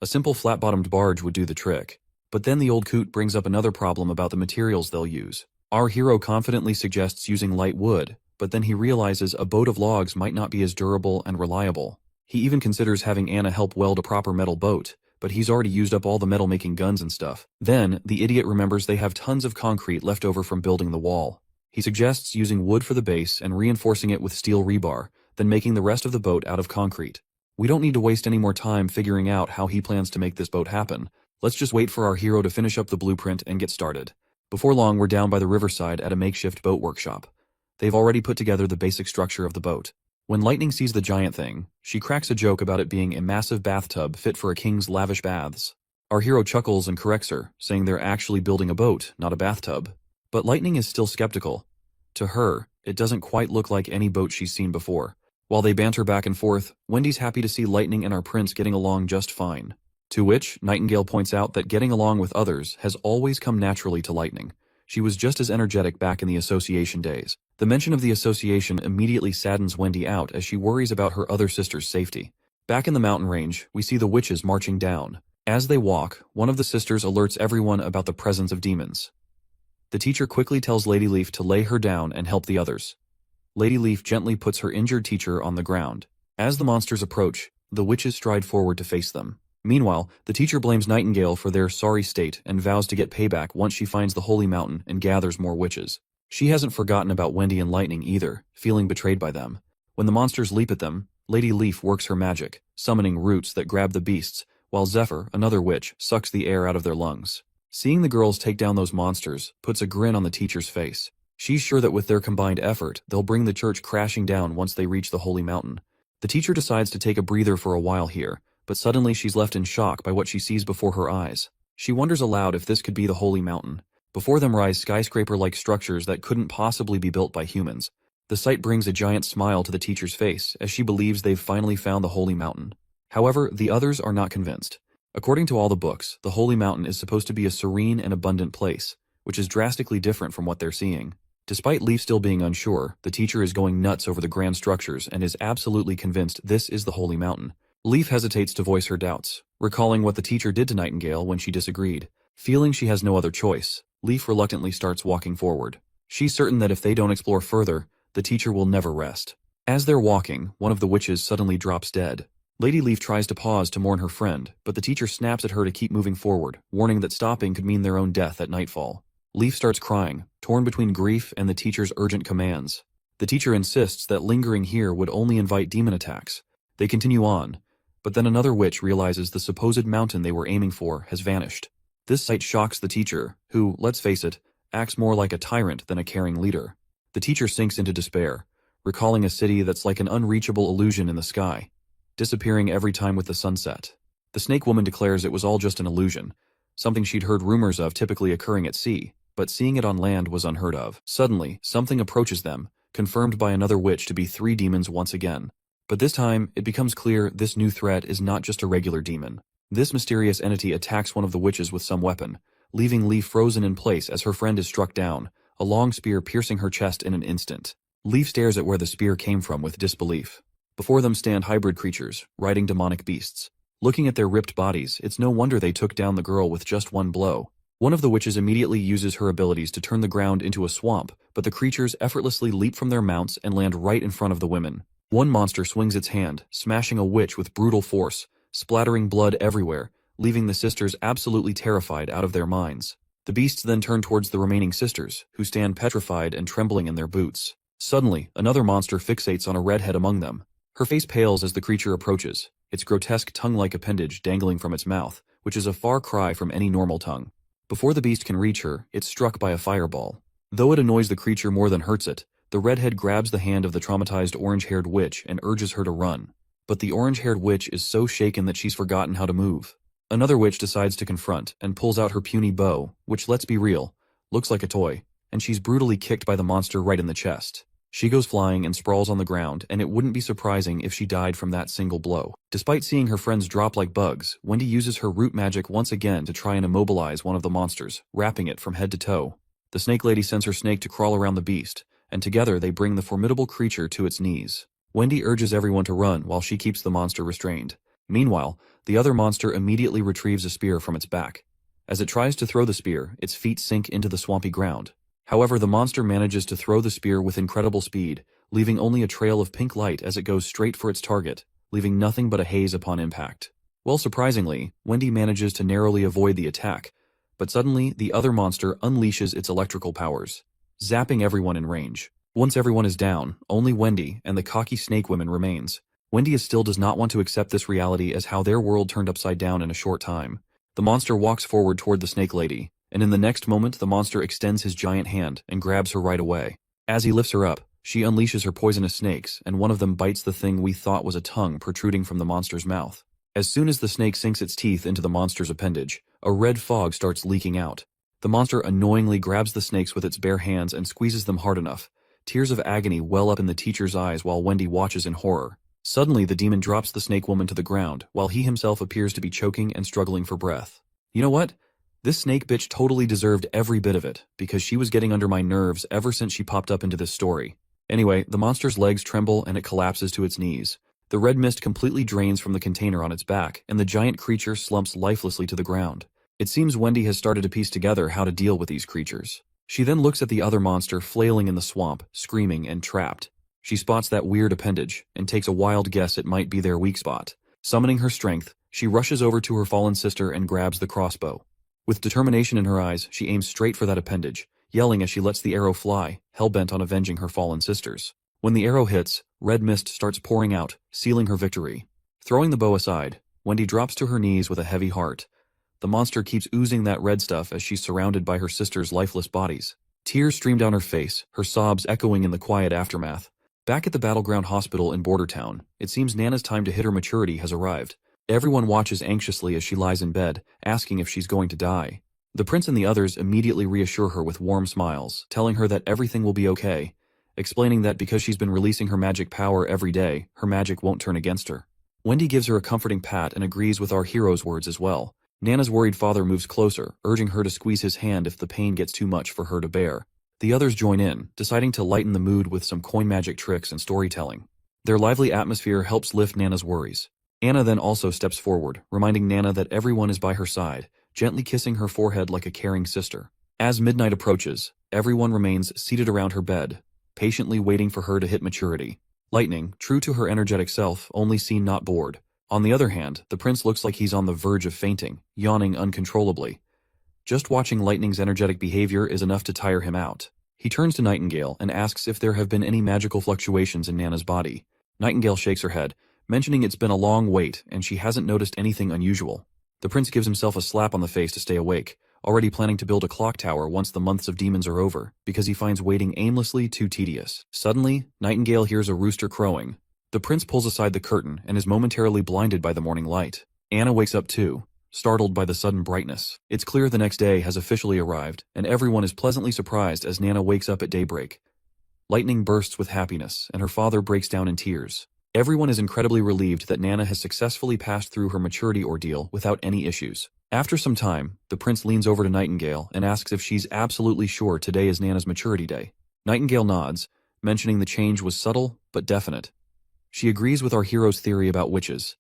A simple flat-bottomed barge would do the trick. But then the old coot brings up another problem about the materials they'll use. Our hero confidently suggests using light wood, but then he realizes a boat of logs might not be as durable and reliable. He even considers having Anna help weld a proper metal boat, but he's already used up all the metal-making guns and stuff. Then, the idiot remembers they have tons of concrete left over from building the wall. He suggests using wood for the base and reinforcing it with steel rebar, then making the rest of the boat out of concrete. We don't need to waste any more time figuring out how he plans to make this boat happen. Let's just wait for our hero to finish up the blueprint and get started. Before long, we're down by the riverside at a makeshift boat workshop. They've already put together the basic structure of the boat. When Lightning sees the giant thing, she cracks a joke about it being a massive bathtub fit for a king's lavish baths. Our hero chuckles and corrects her, saying they're actually building a boat, not a bathtub. But Lightning is still skeptical. To her, it doesn't quite look like any boat she's seen before. While they banter back and forth, Wendy's happy to see Lightning and our prince getting along just fine. To which, Nightingale points out that getting along with others has always come naturally to Lightning. She was just as energetic back in the association days. The mention of the association immediately saddens Wendy out as she worries about her other sister's safety. Back in the mountain range, we see the witches marching down. As they walk, one of the sisters alerts everyone about the presence of demons. The teacher quickly tells Lady Leaf to lay her down and help the others. Lady Leaf gently puts her injured teacher on the ground. As the monsters approach, the witches stride forward to face them. Meanwhile, the teacher blames Nightingale for their sorry state and vows to get payback once she finds the holy mountain and gathers more witches. She hasn't forgotten about Wendy and Lightning either, feeling betrayed by them. When the monsters leap at them, Lady Leaf works her magic, summoning roots that grab the beasts, while Zephyr, another witch, sucks the air out of their lungs. Seeing the girls take down those monsters puts a grin on the teacher's face. She's sure that with their combined effort, they'll bring the church crashing down once they reach the holy mountain. The teacher decides to take a breather for a while here, but suddenly she's left in shock by what she sees before her eyes. She wonders aloud if this could be the holy mountain. Before them rise skyscraper-like structures that couldn't possibly be built by humans. The sight brings a giant smile to the teacher's face as she believes they've finally found the holy mountain. However, the others are not convinced. According to all the books, the holy mountain is supposed to be a serene and abundant place, which is drastically different from what they're seeing. Despite Leaf still being unsure, the teacher is going nuts over the grand structures and is absolutely convinced this is the holy mountain. Leaf hesitates to voice her doubts, recalling what the teacher did to Nightingale when she disagreed. Feeling she has no other choice, Leaf reluctantly starts walking forward. She's certain that if they don't explore further, the teacher will never rest. As they're walking, one of the witches suddenly drops dead. Lady Leaf tries to pause to mourn her friend, but the teacher snaps at her to keep moving forward, warning that stopping could mean their own death at nightfall. Leaf starts crying, torn between grief and the teacher's urgent commands. The teacher insists that lingering here would only invite demon attacks. They continue on, but then another witch realizes the supposed mountain they were aiming for has vanished. This sight shocks the teacher, who, let's face it, acts more like a tyrant than a caring leader. The teacher sinks into despair, recalling a city that's like an unreachable illusion in the sky, disappearing every time with the sunset. The snake woman declares it was all just an illusion, something she'd heard rumors of typically occurring at sea, but seeing it on land was unheard of. Suddenly, something approaches them, confirmed by another witch to be 3 demons once again. But this time, it becomes clear this new threat is not just a regular demon. This mysterious entity attacks one of the witches with some weapon, leaving Leaf frozen in place as her friend is struck down, a long spear piercing her chest in an instant. Leaf stares at where the spear came from with disbelief. Before them stand hybrid creatures, riding demonic beasts. Looking at their ripped bodies, it's no wonder they took down the girl with just one blow. One of the witches immediately uses her abilities to turn the ground into a swamp, but the creatures effortlessly leap from their mounts and land right in front of the women. One monster swings its hand, smashing a witch with brutal force, splattering blood everywhere, leaving the sisters absolutely terrified out of their minds. The beasts then turn towards the remaining sisters, who stand petrified and trembling in their boots. Suddenly, another monster fixates on a redhead among them. Her face pales as the creature approaches, its grotesque tongue-like appendage dangling from its mouth, which is a far cry from any normal tongue. Before the beast can reach her, it's struck by a fireball. Though it annoys the creature more than hurts it, the redhead grabs the hand of the traumatized orange-haired witch and urges her to run. But the orange-haired witch is so shaken that she's forgotten how to move. Another witch decides to confront and pulls out her puny bow, which, let's be real, looks like a toy, and she's brutally kicked by the monster right in the chest. She goes flying and sprawls on the ground, and it wouldn't be surprising if she died from that single blow. Despite seeing her friends drop like bugs, Wendy uses her root magic once again to try and immobilize one of the monsters, wrapping it from head to toe. The snake lady sends her snake to crawl around the beast, and together they bring the formidable creature to its knees. Wendy urges everyone to run while she keeps the monster restrained. Meanwhile, the other monster immediately retrieves a spear from its back. As it tries to throw the spear, its feet sink into the swampy ground. However, the monster manages to throw the spear with incredible speed, leaving only a trail of pink light as it goes straight for its target, leaving nothing but a haze upon impact. Well, surprisingly, Wendy manages to narrowly avoid the attack, but suddenly the other monster unleashes its electrical powers, zapping everyone in range. Once everyone is down, only Wendy and the cocky snake women remains. Wendy still does not want to accept this reality as how their world turned upside down in a short time. The monster walks forward toward the snake lady, and in the next moment the monster extends his giant hand and grabs her right away. As he lifts her up, she unleashes her poisonous snakes, and one of them bites the thing we thought was a tongue protruding from the monster's mouth. As soon as the snake sinks its teeth into the monster's appendage, a red fog starts leaking out. The monster annoyingly grabs the snakes with its bare hands and squeezes them hard enough. Tears of agony well up in the teacher's eyes while Wendy watches in horror. Suddenly the demon drops the snake woman to the ground, while he himself appears to be choking and struggling for breath. You know what? This snake bitch totally deserved every bit of it, because she was getting under my nerves ever since she popped up into this story. Anyway, the monster's legs tremble and it collapses to its knees. The red mist completely drains from the container on its back, and the giant creature slumps lifelessly to the ground. It seems Wendy has started to piece together how to deal with these creatures. She then looks at the other monster flailing in the swamp, screaming and trapped. She spots that weird appendage, and takes a wild guess it might be their weak spot. Summoning her strength, she rushes over to her fallen sister and grabs the crossbow. With determination in her eyes, she aims straight for that appendage, yelling as she lets the arrow fly, hell-bent on avenging her fallen sisters. When the arrow hits, red mist starts pouring out, sealing her victory. Throwing the bow aside, Wendy drops to her knees with a heavy heart. The monster keeps oozing that red stuff as she's surrounded by her sisters' lifeless bodies. Tears stream down her face, her sobs echoing in the quiet aftermath. Back at the Battleground Hospital in Bordertown, it seems Nana's time to hit her maturity has arrived. Everyone watches anxiously as she lies in bed, asking if she's going to die. The prince and the others immediately reassure her with warm smiles, telling her that everything will be okay, explaining that because she's been releasing her magic power every day, her magic won't turn against her. Wendy gives her a comforting pat and agrees with our hero's words as well. Nana's worried father moves closer, urging her to squeeze his hand if the pain gets too much for her to bear. The others join in, deciding to lighten the mood with some coin magic tricks and storytelling. Their lively atmosphere helps lift Nana's worries. Anna then also steps forward, reminding Nana that everyone is by her side, gently kissing her forehead like a caring sister. As midnight approaches, everyone remains seated around her bed, patiently waiting for her to hit maturity. Lightning, true to her energetic self, only seen not bored. On the other hand, the prince looks like he's on the verge of fainting, yawning uncontrollably. Just watching Lightning's energetic behavior is enough to tire him out. He turns to Nightingale and asks if there have been any magical fluctuations in Nana's body. Nightingale shakes her head, mentioning it's been a long wait and she hasn't noticed anything unusual. The prince gives himself a slap on the face to stay awake, already planning to build a clock tower once the months of demons are over, because he finds waiting aimlessly too tedious. Suddenly, Nightingale hears a rooster crowing. The prince pulls aside the curtain and is momentarily blinded by the morning light. Anna wakes up too, startled by the sudden brightness. It's clear the next day has officially arrived, and everyone is pleasantly surprised as Nana wakes up at daybreak. Lightning bursts with happiness, and her father breaks down in tears. Everyone is incredibly relieved that Nana has successfully passed through her maturity ordeal without any issues. After some time, the prince leans over to Nightingale and asks if she's absolutely sure today is Nana's maturity day. Nightingale nods, mentioning the change was subtle but definite. She agrees with our hero's theory about witches,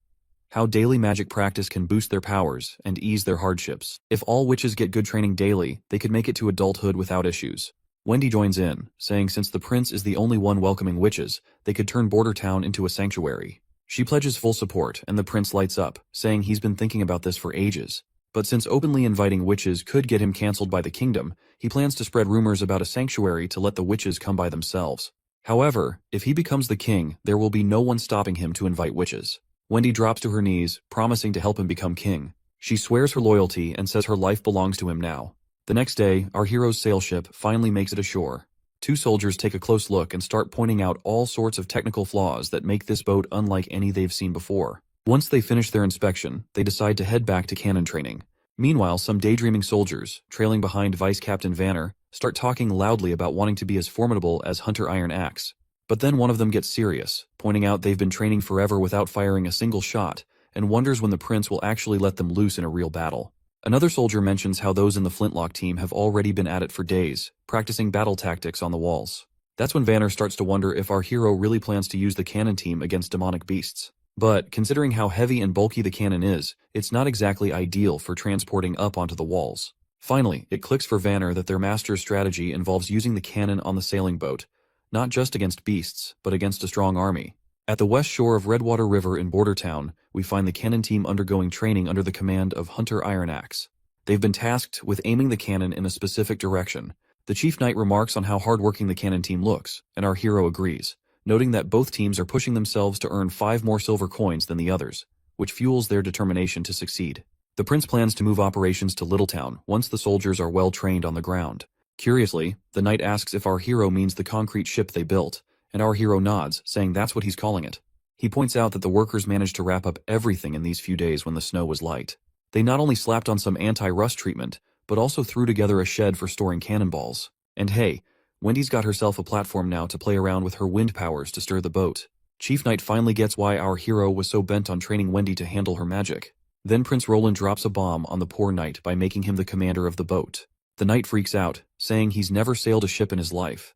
how daily magic practice can boost their powers and ease their hardships. If all witches get good training daily, they could make it to adulthood without issues. Wendy joins in, saying since the prince is the only one welcoming witches, they could turn Bordertown into a sanctuary. She pledges full support, and the prince lights up, saying he's been thinking about this for ages. But since openly inviting witches could get him cancelled by the kingdom, he plans to spread rumors about a sanctuary to let the witches come by themselves. However, if he becomes the king, there will be no one stopping him to invite witches. Wendy drops to her knees, promising to help him become king. She swears her loyalty and says her life belongs to him now. The next day, our hero's sail ship finally makes it ashore. Two soldiers take a close look and start pointing out all sorts of technical flaws that make this boat unlike any they've seen before. Once they finish their inspection, they decide to head back to cannon training. Meanwhile, some daydreaming soldiers, trailing behind Vice Captain Vanner, start talking loudly about wanting to be as formidable as Hunter Iron Axe. But then one of them gets serious, pointing out they've been training forever without firing a single shot, and wonders when the prince will actually let them loose in a real battle. Another soldier mentions how those in the Flintlock team have already been at it for days, practicing battle tactics on the walls. That's when Vanner starts to wonder if our hero really plans to use the cannon team against demonic beasts. But, considering how heavy and bulky the cannon is, it's not exactly ideal for transporting up onto the walls. Finally, it clicks for Vanner that their master's strategy involves using the cannon on the sailing boat, not just against beasts, but against a strong army. At the west shore of Redwater River in Border Town, we find the cannon team undergoing training under the command of Hunter Ironaxe. They've been tasked with aiming the cannon in a specific direction. The Chief Knight remarks on how hardworking the cannon team looks, and our hero agrees, noting that both teams are pushing themselves to earn 5 more silver coins than the others, which fuels their determination to succeed. The prince plans to move operations to Littletown once the soldiers are well trained on the ground. Curiously, the knight asks if our hero means the concrete ship they built, and our hero nods, saying that's what he's calling it. He points out that the workers managed to wrap up everything in these few days when the snow was light. They not only slapped on some anti-rust treatment, but also threw together a shed for storing cannonballs. And hey, Wendy's got herself a platform now to play around with her wind powers to stir the boat. Chief Knight finally gets why our hero was so bent on training Wendy to handle her magic. Then Prince Roland drops a bomb on the poor knight by making him the commander of the boat. The knight freaks out, saying he's never sailed a ship in his life.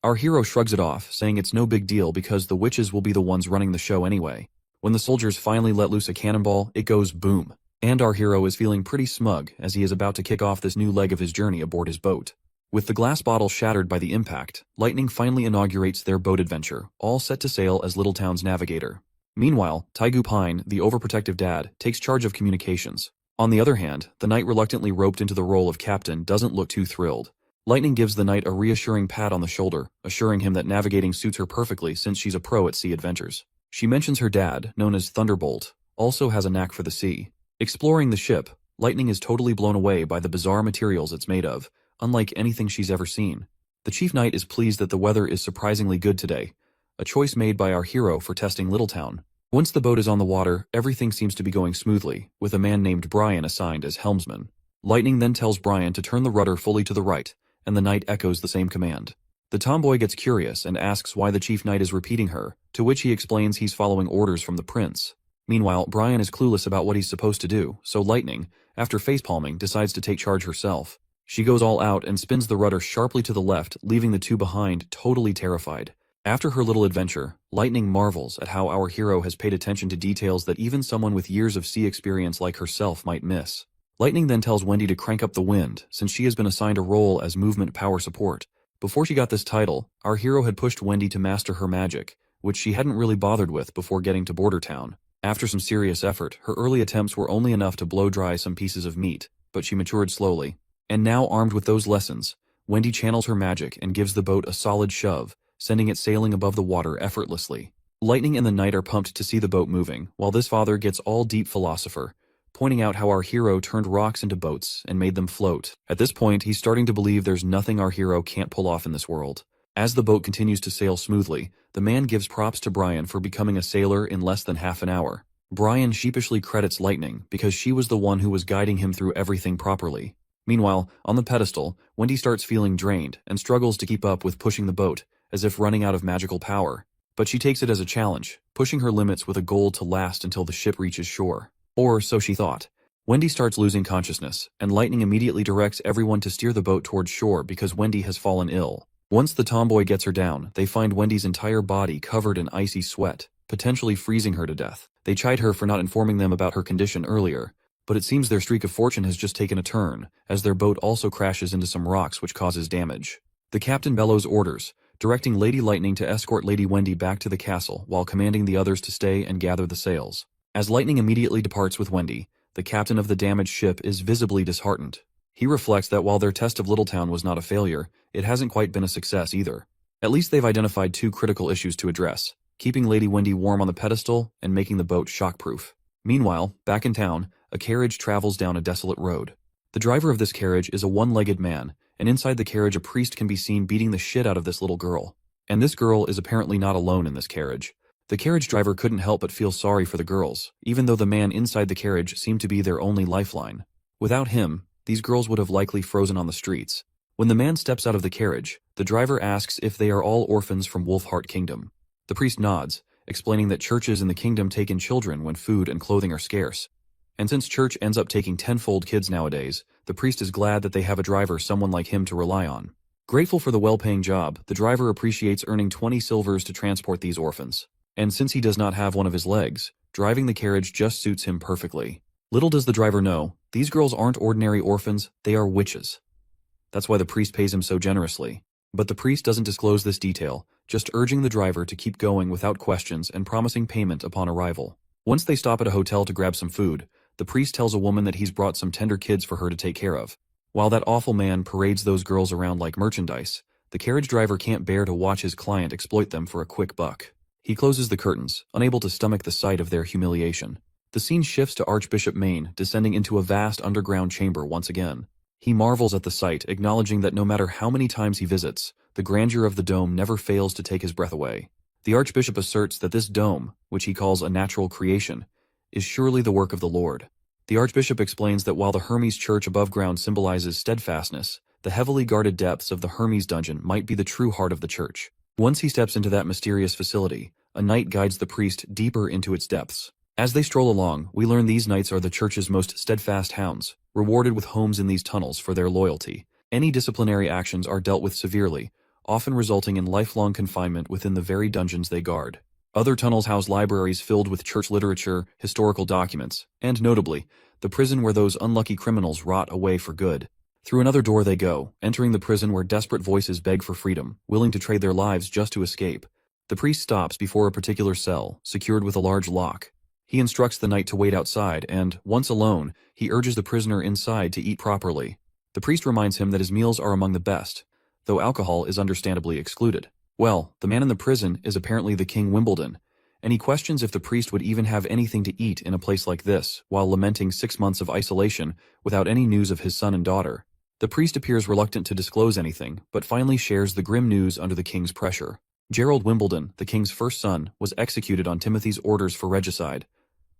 Our hero shrugs it off, saying it's no big deal because the witches will be the ones running the show anyway. When the soldiers finally let loose a cannonball, it goes boom. And our hero is feeling pretty smug as he is about to kick off this new leg of his journey aboard his boat. With the glass bottle shattered by the impact, Lightning finally inaugurates their boat adventure, all set to sail as Littletown's navigator. Meanwhile, Taigu Pine, the overprotective dad, takes charge of communications. On the other hand, the knight reluctantly roped into the role of captain doesn't look too thrilled. Lightning gives the knight a reassuring pat on the shoulder, assuring him that navigating suits her perfectly since she's a pro at sea adventures. She mentions her dad, known as Thunderbolt, also has a knack for the sea. Exploring the ship, Lightning is totally blown away by the bizarre materials it's made of, unlike anything she's ever seen. The Chief Knight is pleased that the weather is surprisingly good today, a choice made by our hero for testing Littletown. Once the boat is on the water, everything seems to be going smoothly, with a man named Brian assigned as helmsman. Lightning then tells Brian to turn the rudder fully to the right, and the knight echoes the same command. The tomboy gets curious and asks why the Chief Knight is repeating her, to which he explains he's following orders from the prince. Meanwhile, Brian is clueless about what he's supposed to do, so Lightning, after facepalming, decides to take charge herself. She goes all out and spins the rudder sharply to the left, leaving the two behind totally terrified. After her little adventure, Lightning marvels at how our hero has paid attention to details that even someone with years of sea experience like herself might miss. Lightning then tells Wendy to crank up the wind, since she has been assigned a role as movement power support. Before she got this title, our hero had pushed Wendy to master her magic, which she hadn't really bothered with before getting to Border Town. After some serious effort, her early attempts were only enough to blow dry some pieces of meat, but she matured slowly. And now, armed with those lessons, Wendy channels her magic and gives the boat a solid shove, sending it sailing above the water effortlessly. Lightning and the knight are pumped to see the boat moving, while this father gets all deep philosopher, pointing out how our hero turned rocks into boats and made them float. At this point, he's starting to believe there's nothing our hero can't pull off in this world. As the boat continues to sail smoothly, the man gives props to Brian for becoming a sailor in less than half an hour. Brian sheepishly credits Lightning because she was the one who was guiding him through everything properly. Meanwhile, on the pedestal, Wendy starts feeling drained and struggles to keep up with pushing the boat, as if running out of magical power. But she takes it as a challenge, pushing her limits with a goal to last until the ship reaches shore. Or so she thought. Wendy starts losing consciousness, and Lightning immediately directs everyone to steer the boat towards shore because Wendy has fallen ill. Once the tomboy gets her down, they find Wendy's entire body covered in icy sweat, potentially freezing her to death. They chide her for not informing them about her condition earlier, but it seems their streak of fortune has just taken a turn, as their boat also crashes into some rocks which causes damage. The captain bellows orders, directing Lady Lightning to escort Lady Wendy back to the castle while commanding the others to stay and gather the sails. As Lightning immediately departs with Wendy, the captain of the damaged ship is visibly disheartened. He reflects that while their test of Littletown was not a failure, it hasn't quite been a success either. At least they've identified 2 critical issues to address, keeping Lady Wendy warm on the pedestal and making the boat shockproof. Meanwhile, back in town, a carriage travels down a desolate road. The driver of this carriage is a one-legged man, and inside the carriage a priest can be seen beating the shit out of this little girl. And this girl is apparently not alone in this carriage. The carriage driver couldn't help but feel sorry for the girls, even though the man inside the carriage seemed to be their only lifeline. Without him, these girls would have likely frozen on the streets. When the man steps out of the carriage, the driver asks if they are all orphans from Wolfheart Kingdom. The priest nods, explaining that churches in the kingdom take in children when food and clothing are scarce. And since church ends up taking tenfold kids nowadays, the priest is glad that they have a driver someone like him to rely on. Grateful for the well-paying job, the driver appreciates earning 20 silvers to transport these orphans. And since he does not have one of his legs, driving the carriage just suits him perfectly. Little does the driver know, these girls aren't ordinary orphans, they are witches. That's why the priest pays him so generously. But the priest doesn't disclose this detail, just urging the driver to keep going without questions and promising payment upon arrival. Once they stop at a hotel to grab some food, the priest tells a woman that he's brought some tender kids for her to take care of. While that awful man parades those girls around like merchandise, the carriage driver can't bear to watch his client exploit them for a quick buck. He closes the curtains, unable to stomach the sight of their humiliation. The scene shifts to Archbishop Maine descending into a vast underground chamber once again. He marvels at the sight, acknowledging that no matter how many times he visits, the grandeur of the dome never fails to take his breath away. The Archbishop asserts that this dome, which he calls a natural creation, is surely the work of the Lord. The Archbishop explains that while the Hermes Church above ground symbolizes steadfastness, the heavily guarded depths of the Hermes dungeon might be the true heart of the church. Once he steps into that mysterious facility, a knight guides the priest deeper into its depths. As they stroll along, we learn these knights are the church's most steadfast hounds, rewarded with homes in these tunnels for their loyalty. Any disciplinary actions are dealt with severely, often resulting in lifelong confinement within the very dungeons they guard. Other tunnels house libraries filled with church literature, historical documents, and notably, the prison where those unlucky criminals rot away for good. Through another door they go, entering the prison where desperate voices beg for freedom, willing to trade their lives just to escape. The priest stops before a particular cell, secured with a large lock. He instructs the knight to wait outside and, once alone, he urges the prisoner inside to eat properly. The priest reminds him that his meals are among the best, though alcohol is understandably excluded. Well, the man in the prison is apparently the King Wimbledon, and he questions if the priest would even have anything to eat in a place like this, while lamenting 6 months of isolation without any news of his son and daughter. The priest appears reluctant to disclose anything, but finally shares the grim news under the king's pressure. Gerald Wimbledon, the king's first son, was executed on Timothy's orders for regicide.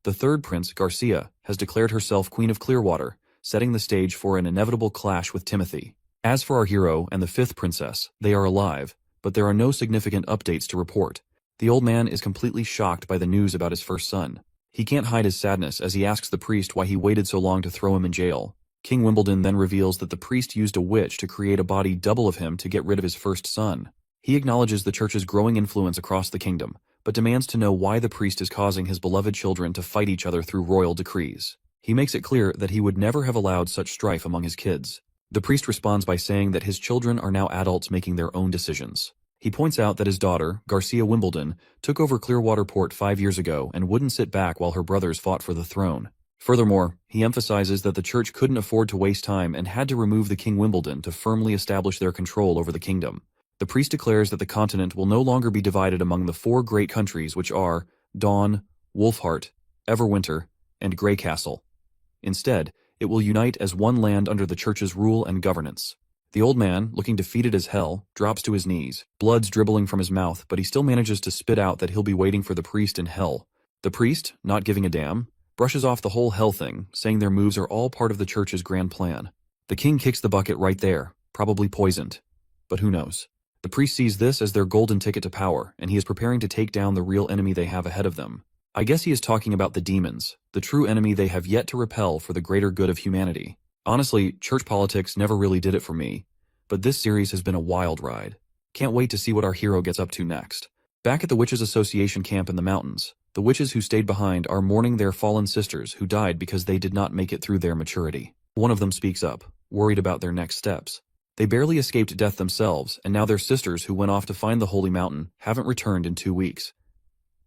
The third prince, Garcia, has declared herself Queen of Clearwater, setting the stage for an inevitable clash with Timothy. As for our hero and the fifth princess, they are alive, but there are no significant updates to report. The old man is completely shocked by the news about his first son. He can't hide his sadness as he asks the priest why he waited so long to throw him in jail. King Wimbledon then reveals that the priest used a witch to create a body double of him to get rid of his first son. He acknowledges the church's growing influence across the kingdom, but demands to know why the priest is causing his beloved children to fight each other through royal decrees. He makes it clear that he would never have allowed such strife among his kids. The priest responds by saying that his children are now adults making their own decisions. He points out that his daughter, Garcia Wimbledon, took over Clearwater Port 5 years ago and wouldn't sit back while her brothers fought for the throne. Furthermore, he emphasizes that the church couldn't afford to waste time and had to remove the King Wimbledon to firmly establish their control over the kingdom. The priest declares that the continent will no longer be divided among the 4 great countries which are Dawn, Wolfheart, Everwinter, and Greycastle. Instead, it will unite as one land under the church's rule and governance. The old man, looking defeated as hell, drops to his knees, blood's dribbling from his mouth, but he still manages to spit out that he'll be waiting for the priest in hell. The priest, not giving a damn, brushes off the whole hell thing, saying their moves are all part of the church's grand plan. The king kicks the bucket right there, probably poisoned. But who knows? The priest sees this as their golden ticket to power, and he is preparing to take down the real enemy they have ahead of them. I guess he is talking about the demons, the true enemy they have yet to repel for the greater good of humanity. Honestly, church politics never really did it for me, but this series has been a wild ride. Can't wait to see what our hero gets up to next. Back at the Witches Association camp in the mountains, the witches who stayed behind are mourning their fallen sisters who died because they did not make it through their maturity. One of them speaks up, worried about their next steps. They barely escaped death themselves, and now their sisters who went off to find the holy mountain haven't returned in 2 weeks.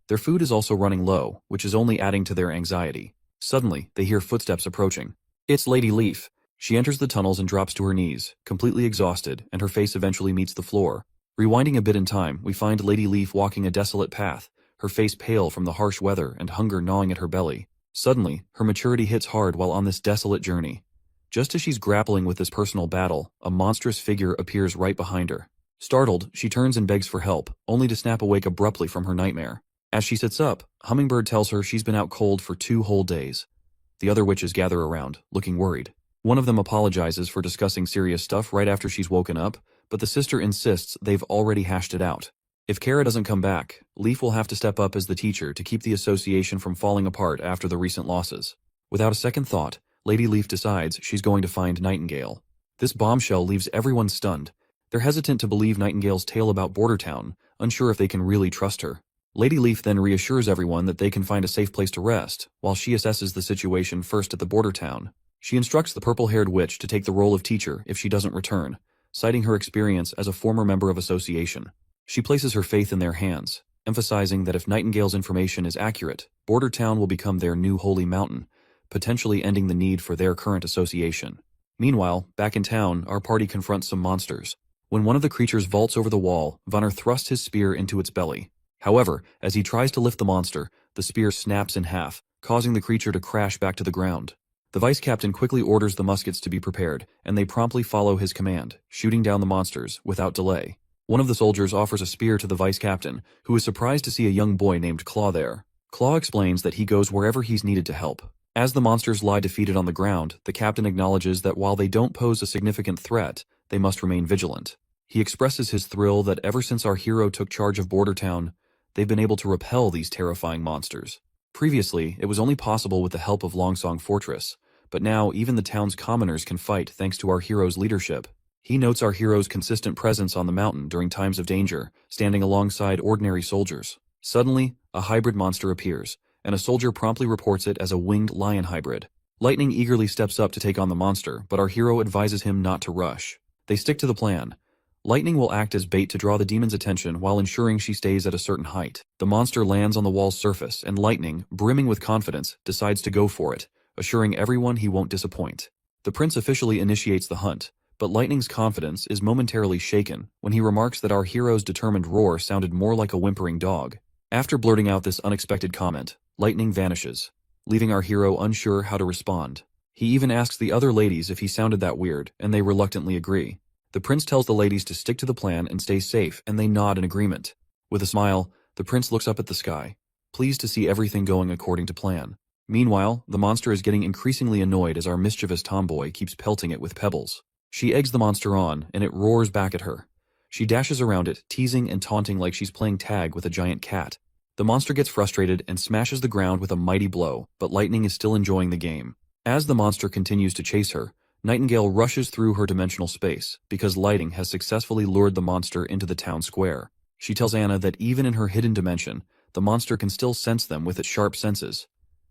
Their food is also running low, which is only adding to their anxiety. Suddenly, they hear footsteps approaching. It's Lady Leaf. She enters the tunnels and drops to her knees, completely exhausted, and her face eventually meets the floor. Rewinding a bit in time, we find Lady Leaf walking a desolate path, her face pale from the harsh weather and hunger gnawing at her belly. Suddenly, her maturity hits hard while on this desolate journey. Just as she's grappling with this personal battle, a monstrous figure appears right behind her. Startled, she turns and begs for help, only to snap awake abruptly from her nightmare. As she sits up, Hummingbird tells her she's been out cold for 2 whole days. The other witches gather around, looking worried. One of them apologizes for discussing serious stuff right after she's woken up, but the sister insists they've already hashed it out. If Kara doesn't come back, Leaf will have to step up as the teacher to keep the association from falling apart after the recent losses. Without a second thought, Lady Leaf decides she's going to find Nightingale. This bombshell leaves everyone stunned. They're hesitant to believe Nightingale's tale about Bordertown, unsure if they can really trust her. Lady Leaf then reassures everyone that they can find a safe place to rest, while she assesses the situation first at the border town. She instructs the purple-haired witch to take the role of teacher if she doesn't return, citing her experience as a former member of association. She places her faith in their hands, emphasizing that if Nightingale's information is accurate, Border Town will become their new holy mountain, potentially ending the need for their current association. Meanwhile, back in town, our party confronts some monsters. When one of the creatures vaults over the wall, Vanner thrusts his spear into its belly. However, as he tries to lift the monster, the spear snaps in half, causing the creature to crash back to the ground. The vice captain quickly orders the muskets to be prepared, and they promptly follow his command, shooting down the monsters without delay. One of the soldiers offers a spear to the vice captain, who is surprised to see a young boy named Claw there. Claw explains that he goes wherever he's needed to help. As the monsters lie defeated on the ground, the captain acknowledges that while they don't pose a significant threat, they must remain vigilant. He expresses his thrill that ever since our hero took charge of Border Town, they've been able to repel these terrifying monsters. Previously, it was only possible with the help of Longsong Fortress, but now even the town's commoners can fight thanks to our hero's leadership. He notes our hero's consistent presence on the mountain during times of danger, standing alongside ordinary soldiers. Suddenly, a hybrid monster appears, and a soldier promptly reports it as a winged lion hybrid. Lightning eagerly steps up to take on the monster, but our hero advises him not to rush. They stick to the plan. Lightning will act as bait to draw the demon's attention while ensuring she stays at a certain height. The monster lands on the wall's surface, and Lightning, brimming with confidence, decides to go for it, assuring everyone he won't disappoint. The prince officially initiates the hunt, but Lightning's confidence is momentarily shaken when he remarks that our hero's determined roar sounded more like a whimpering dog. After blurting out this unexpected comment, Lightning vanishes, leaving our hero unsure how to respond. He even asks the other ladies if he sounded that weird, and they reluctantly agree. The prince tells the ladies to stick to the plan and stay safe, and they nod in agreement. With a smile, the prince looks up at the sky, pleased to see everything going according to plan. Meanwhile, the monster is getting increasingly annoyed as our mischievous tomboy keeps pelting it with pebbles. She eggs the monster on, and it roars back at her. She dashes around it, teasing and taunting like she's playing tag with a giant cat. The monster gets frustrated and smashes the ground with a mighty blow, but Lightning is still enjoying the game. As the monster continues to chase her, Nightingale rushes through her dimensional space, because Lightning has successfully lured the monster into the town square. She tells Anna that even in her hidden dimension, the monster can still sense them with its sharp senses.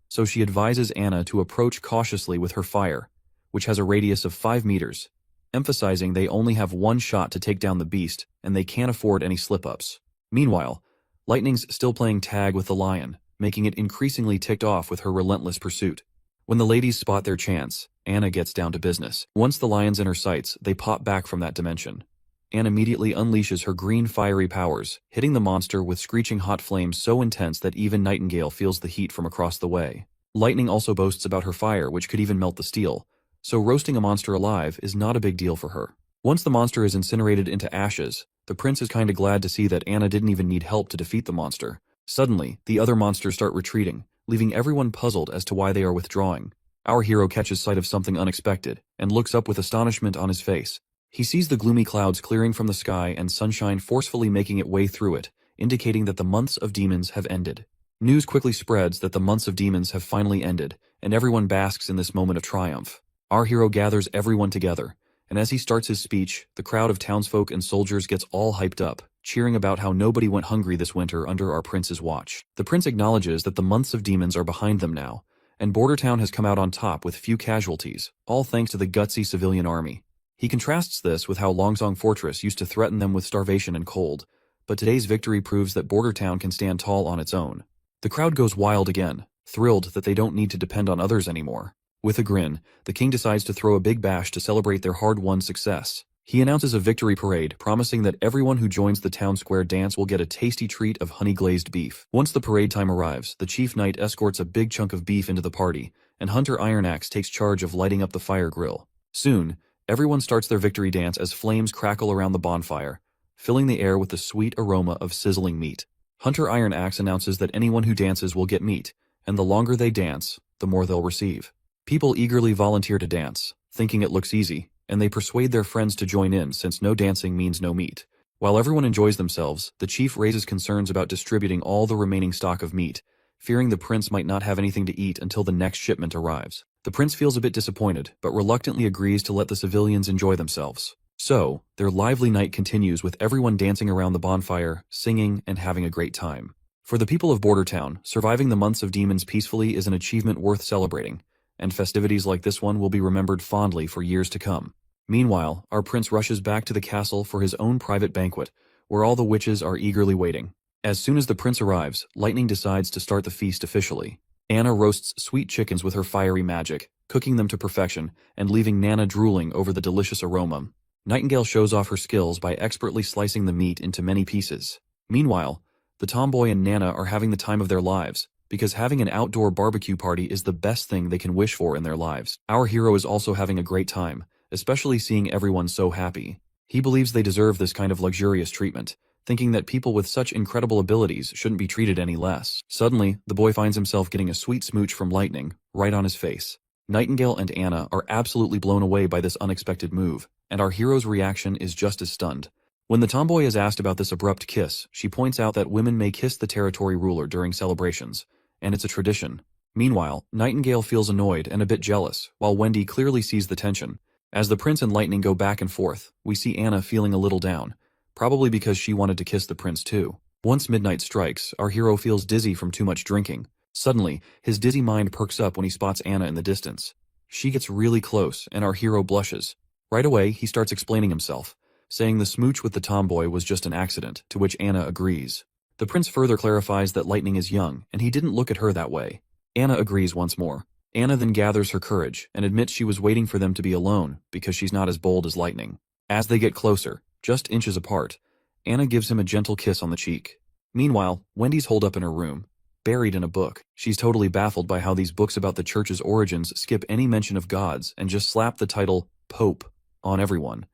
So she advises Anna to approach cautiously with her fire, which has a radius of 5 meters, emphasizing they only have one shot to take down the beast, and they can't afford any slip-ups. Meanwhile, Lightning's still playing tag with the lion, making it increasingly ticked off with her relentless pursuit. When the ladies spot their chance, Anna gets down to business. Once the lion's in her sights, they pop back from that dimension. Anna immediately unleashes her green fiery powers, hitting the monster with screeching hot flames so intense that even Nightingale feels the heat from across the way. Lightning also boasts about her fire, which could even melt the steel, so roasting a monster alive is not a big deal for her. Once the monster is incinerated into ashes, the prince is kinda glad to see that Anna didn't even need help to defeat the monster. Suddenly, the other monsters start retreating, leaving everyone puzzled as to why they are withdrawing. Our hero catches sight of something unexpected, and looks up with astonishment on his face. He sees the gloomy clouds clearing from the sky and sunshine forcefully making its way through it, indicating that the months of demons have ended. News quickly spreads that the months of demons have finally ended, and everyone basks in this moment of triumph. Our hero gathers everyone together, and as he starts his speech, the crowd of townsfolk and soldiers gets all hyped up, cheering about how nobody went hungry this winter under our prince's watch. The prince acknowledges that the months of demons are behind them now, and Border Town has come out on top with few casualties, all thanks to the gutsy civilian army. He contrasts this with how Longsong Fortress used to threaten them with starvation and cold, but today's victory proves that Border Town can stand tall on its own. The crowd goes wild again, thrilled that they don't need to depend on others anymore. With a grin, the king decides to throw a big bash to celebrate their hard-won success. He announces a victory parade, promising that everyone who joins the town square dance will get a tasty treat of honey-glazed beef. Once the parade time arrives, the chief knight escorts a big chunk of beef into the party, and Hunter Ironaxe takes charge of lighting up the fire grill. Soon, everyone starts their victory dance as flames crackle around the bonfire, filling the air with the sweet aroma of sizzling meat. Hunter Ironaxe announces that anyone who dances will get meat, and the longer they dance, the more they'll receive. People eagerly volunteer to dance, thinking it looks easy, and they persuade their friends to join in since no dancing means no meat. While everyone enjoys themselves, the chief raises concerns about distributing all the remaining stock of meat, fearing the prince might not have anything to eat until the next shipment arrives. The prince feels a bit disappointed, but reluctantly agrees to let the civilians enjoy themselves. So, their lively night continues with everyone dancing around the bonfire, singing, and having a great time. For the people of Border Town, surviving the months of demons peacefully is an achievement worth celebrating, and festivities like this one will be remembered fondly for years to come. Meanwhile, our prince rushes back to the castle for his own private banquet, where all the witches are eagerly waiting. As soon as the prince arrives, Lightning decides to start the feast officially. Anna roasts sweet chickens with her fiery magic, cooking them to perfection and leaving Nana drooling over the delicious aroma. Nightingale shows off her skills by expertly slicing the meat into many pieces. Meanwhile, the tomboy and Nana are having the time of their lives, because having an outdoor barbecue party is the best thing they can wish for in their lives. Our hero is also having a great time, especially seeing everyone so happy. He believes they deserve this kind of luxurious treatment, thinking that people with such incredible abilities shouldn't be treated any less. Suddenly, the boy finds himself getting a sweet smooch from Lightning, right on his face. Nightingale and Anna are absolutely blown away by this unexpected move, and our hero's reaction is just as stunned. When the tomboy is asked about this abrupt kiss, she points out that women may kiss the territory ruler during celebrations, and it's a tradition. Meanwhile, Nightingale feels annoyed and a bit jealous, while Wendy clearly sees the tension. As the prince and Lightning go back and forth, we see Anna feeling a little down, probably because she wanted to kiss the prince too. Once midnight strikes, our hero feels dizzy from too much drinking. Suddenly, his dizzy mind perks up when he spots Anna in the distance. She gets really close, and our hero blushes. Right away, he starts explaining himself, saying the smooch with the tomboy was just an accident, to which Anna agrees. The prince further clarifies that Lightning is young, and he didn't look at her that way. Anna agrees once more. Anna then gathers her courage and admits she was waiting for them to be alone because she's not as bold as Lightning. As they get closer, just inches apart, Anna gives him a gentle kiss on the cheek. Meanwhile, Wendy's holed up in her room, buried in a book. She's totally baffled by how these books about the church's origins skip any mention of gods and just slap the title, Pope, on everyone.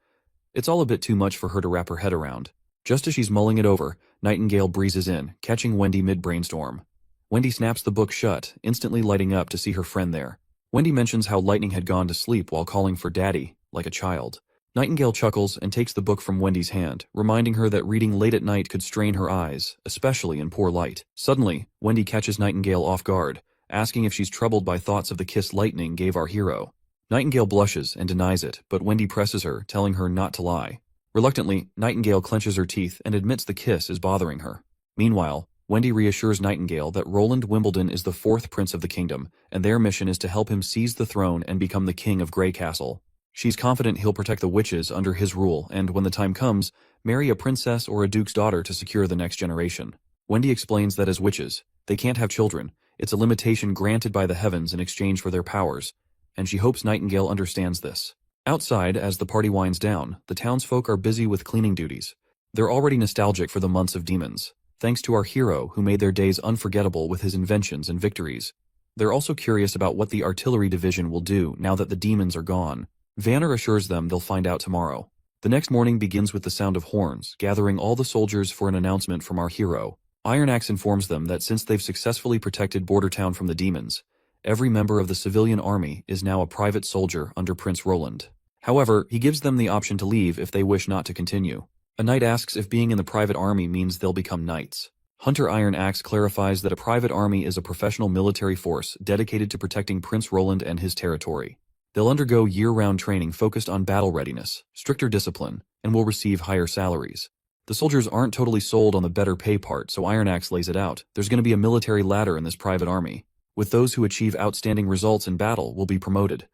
It's all a bit too much for her to wrap her head around. Just as she's mulling it over, Nightingale breezes in, catching Wendy mid-brainstorm. Wendy snaps the book shut, instantly lighting up to see her friend there. Wendy mentions how Lightning had gone to sleep while calling for Daddy, like a child. Nightingale chuckles and takes the book from Wendy's hand, reminding her that reading late at night could strain her eyes, especially in poor light. Suddenly, Wendy catches Nightingale off guard, asking if she's troubled by thoughts of the kiss Lightning gave our hero. Nightingale blushes and denies it, but Wendy presses her, telling her not to lie. Reluctantly, Nightingale clenches her teeth and admits the kiss is bothering her. Meanwhile, Wendy reassures Nightingale that Roland Wimbledon is the fourth prince of the kingdom, and their mission is to help him seize the throne and become the king of Grey Castle. She's confident he'll protect the witches under his rule and, when the time comes, marry a princess or a duke's daughter to secure the next generation. Wendy explains that as witches, they can't have children. It's a limitation granted by the heavens in exchange for their powers, and she hopes Nightingale understands this. Outside, as the party winds down, the townsfolk are busy with cleaning duties. They're already nostalgic for the months of demons, thanks to our hero who made their days unforgettable with his inventions and victories. They're also curious about what the artillery division will do now that the demons are gone. Vanner assures them they'll find out tomorrow. The next morning begins with the sound of horns, gathering all the soldiers for an announcement from our hero. Iron Axe informs them that since they've successfully protected Bordertown from the demons, every member of the civilian army is now a private soldier under Prince Roland. However, he gives them the option to leave if they wish not to continue. A knight asks if being in the private army means they'll become knights. Hunter Iron Axe clarifies that a private army is a professional military force dedicated to protecting Prince Roland and his territory. They'll undergo year-round training focused on battle readiness, stricter discipline, and will receive higher salaries. The soldiers aren't totally sold on the better pay part, so Iron Axe lays it out. There's going to be a military ladder in this private army, with those who achieve outstanding results in battle will be promoted.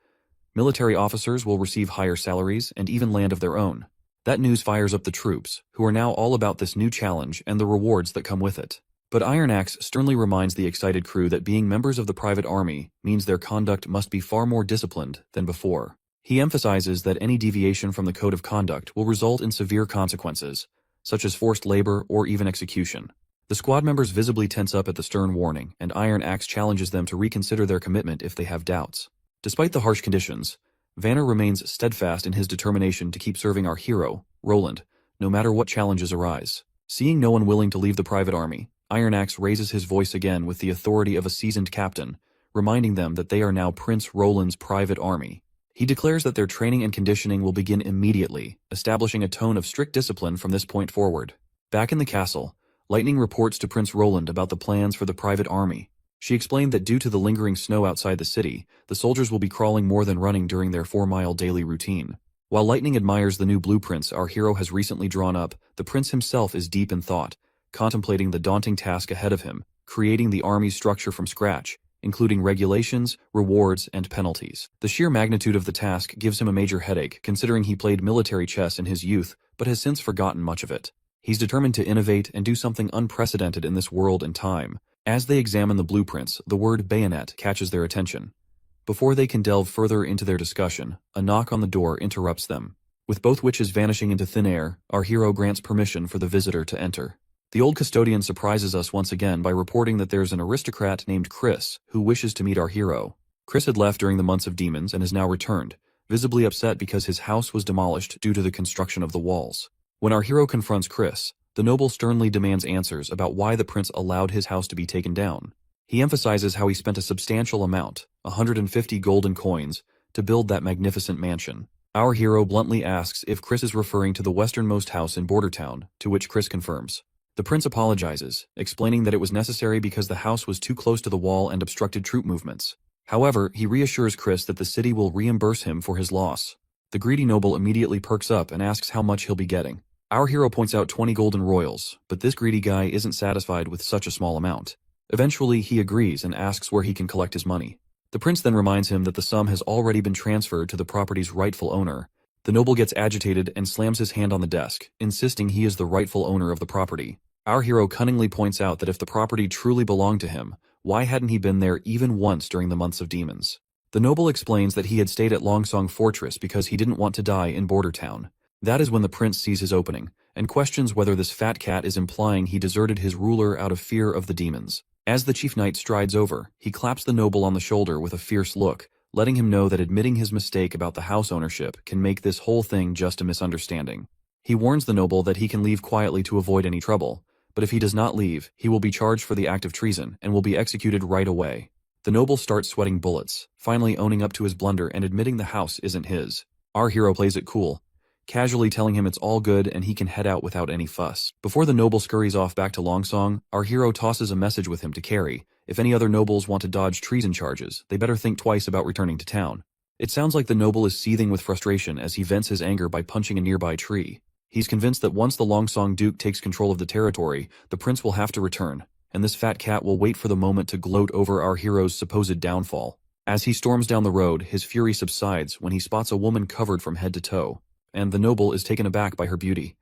Military officers will receive higher salaries and even land of their own. That news fires up the troops, who are now all about this new challenge and the rewards that come with it. But Iron Axe sternly reminds the excited crew that being members of the private army means their conduct must be far more disciplined than before. He emphasizes that any deviation from the code of conduct will result in severe consequences, such as forced labor or even execution. The squad members visibly tense up at the stern warning, and Iron Axe challenges them to reconsider their commitment if they have doubts. Despite the harsh conditions, Vanner remains steadfast in his determination to keep serving our hero, Roland, no matter what challenges arise. Seeing no one willing to leave the private army, Iron Axe raises his voice again with the authority of a seasoned captain, reminding them that they are now Prince Roland's private army. He declares that their training and conditioning will begin immediately, establishing a tone of strict discipline from this point forward. Back in the castle, Lightning reports to Prince Roland about the plans for the private army. She explained that due to the lingering snow outside the city, the soldiers will be crawling more than running during their 4-mile daily routine. While Lightning admires the new blueprints our hero has recently drawn up, the prince himself is deep in thought, contemplating the daunting task ahead of him, creating the army's structure from scratch, including regulations, rewards, and penalties. The sheer magnitude of the task gives him a major headache, considering he played military chess in his youth, but has since forgotten much of it. He's determined to innovate and do something unprecedented in this world and time. As they examine the blueprints, the word bayonet catches their attention. Before they can delve further into their discussion, a knock on the door interrupts them. With both witches vanishing into thin air, our hero grants permission for the visitor to enter. The old custodian surprises us once again by reporting that there's an aristocrat named Chris who wishes to meet our hero. Chris had left during the months of demons and has now returned, visibly upset because his house was demolished due to the construction of the walls. When our hero confronts Chris, the noble sternly demands answers about why the prince allowed his house to be taken down. He emphasizes how he spent a substantial amount, 150 golden coins, to build that magnificent mansion. Our hero bluntly asks if Chris is referring to the westernmost house in Border Town, to which Chris confirms. The prince apologizes, explaining that it was necessary because the house was too close to the wall and obstructed troop movements. However, he reassures Chris that the city will reimburse him for his loss. The greedy noble immediately perks up and asks how much he'll be getting. Our hero points out 20 golden royals, but this greedy guy isn't satisfied with such a small amount. Eventually, he agrees and asks where he can collect his money. The prince then reminds him that the sum has already been transferred to the property's rightful owner. The noble gets agitated and slams his hand on the desk, insisting he is the rightful owner of the property. Our hero cunningly points out that if the property truly belonged to him, why hadn't he been there even once during the months of demons? The noble explains that he had stayed at Longsong Fortress because he didn't want to die in Border Town. That is when the prince sees his opening, and questions whether this fat cat is implying he deserted his ruler out of fear of the demons. As the chief knight strides over, he claps the noble on the shoulder with a fierce look, letting him know that admitting his mistake about the house ownership can make this whole thing just a misunderstanding. He warns the noble that he can leave quietly to avoid any trouble, but if he does not leave, he will be charged for the act of treason and will be executed right away. The noble starts sweating bullets, finally owning up to his blunder and admitting the house isn't his. Our hero plays it cool, casually telling him it's all good and he can head out without any fuss. Before the noble scurries off back to Longsong, our hero tosses a message with him to carry. If any other nobles want to dodge treason charges, they better think twice about returning to town. It sounds like the noble is seething with frustration as he vents his anger by punching a nearby tree. He's convinced that once the Longsong Duke takes control of the territory, the prince will have to return, and this fat cat will wait for the moment to gloat over our hero's supposed downfall. As he storms down the road, his fury subsides when he spots a woman covered from head to toe, and the noble is taken aback by her beauty.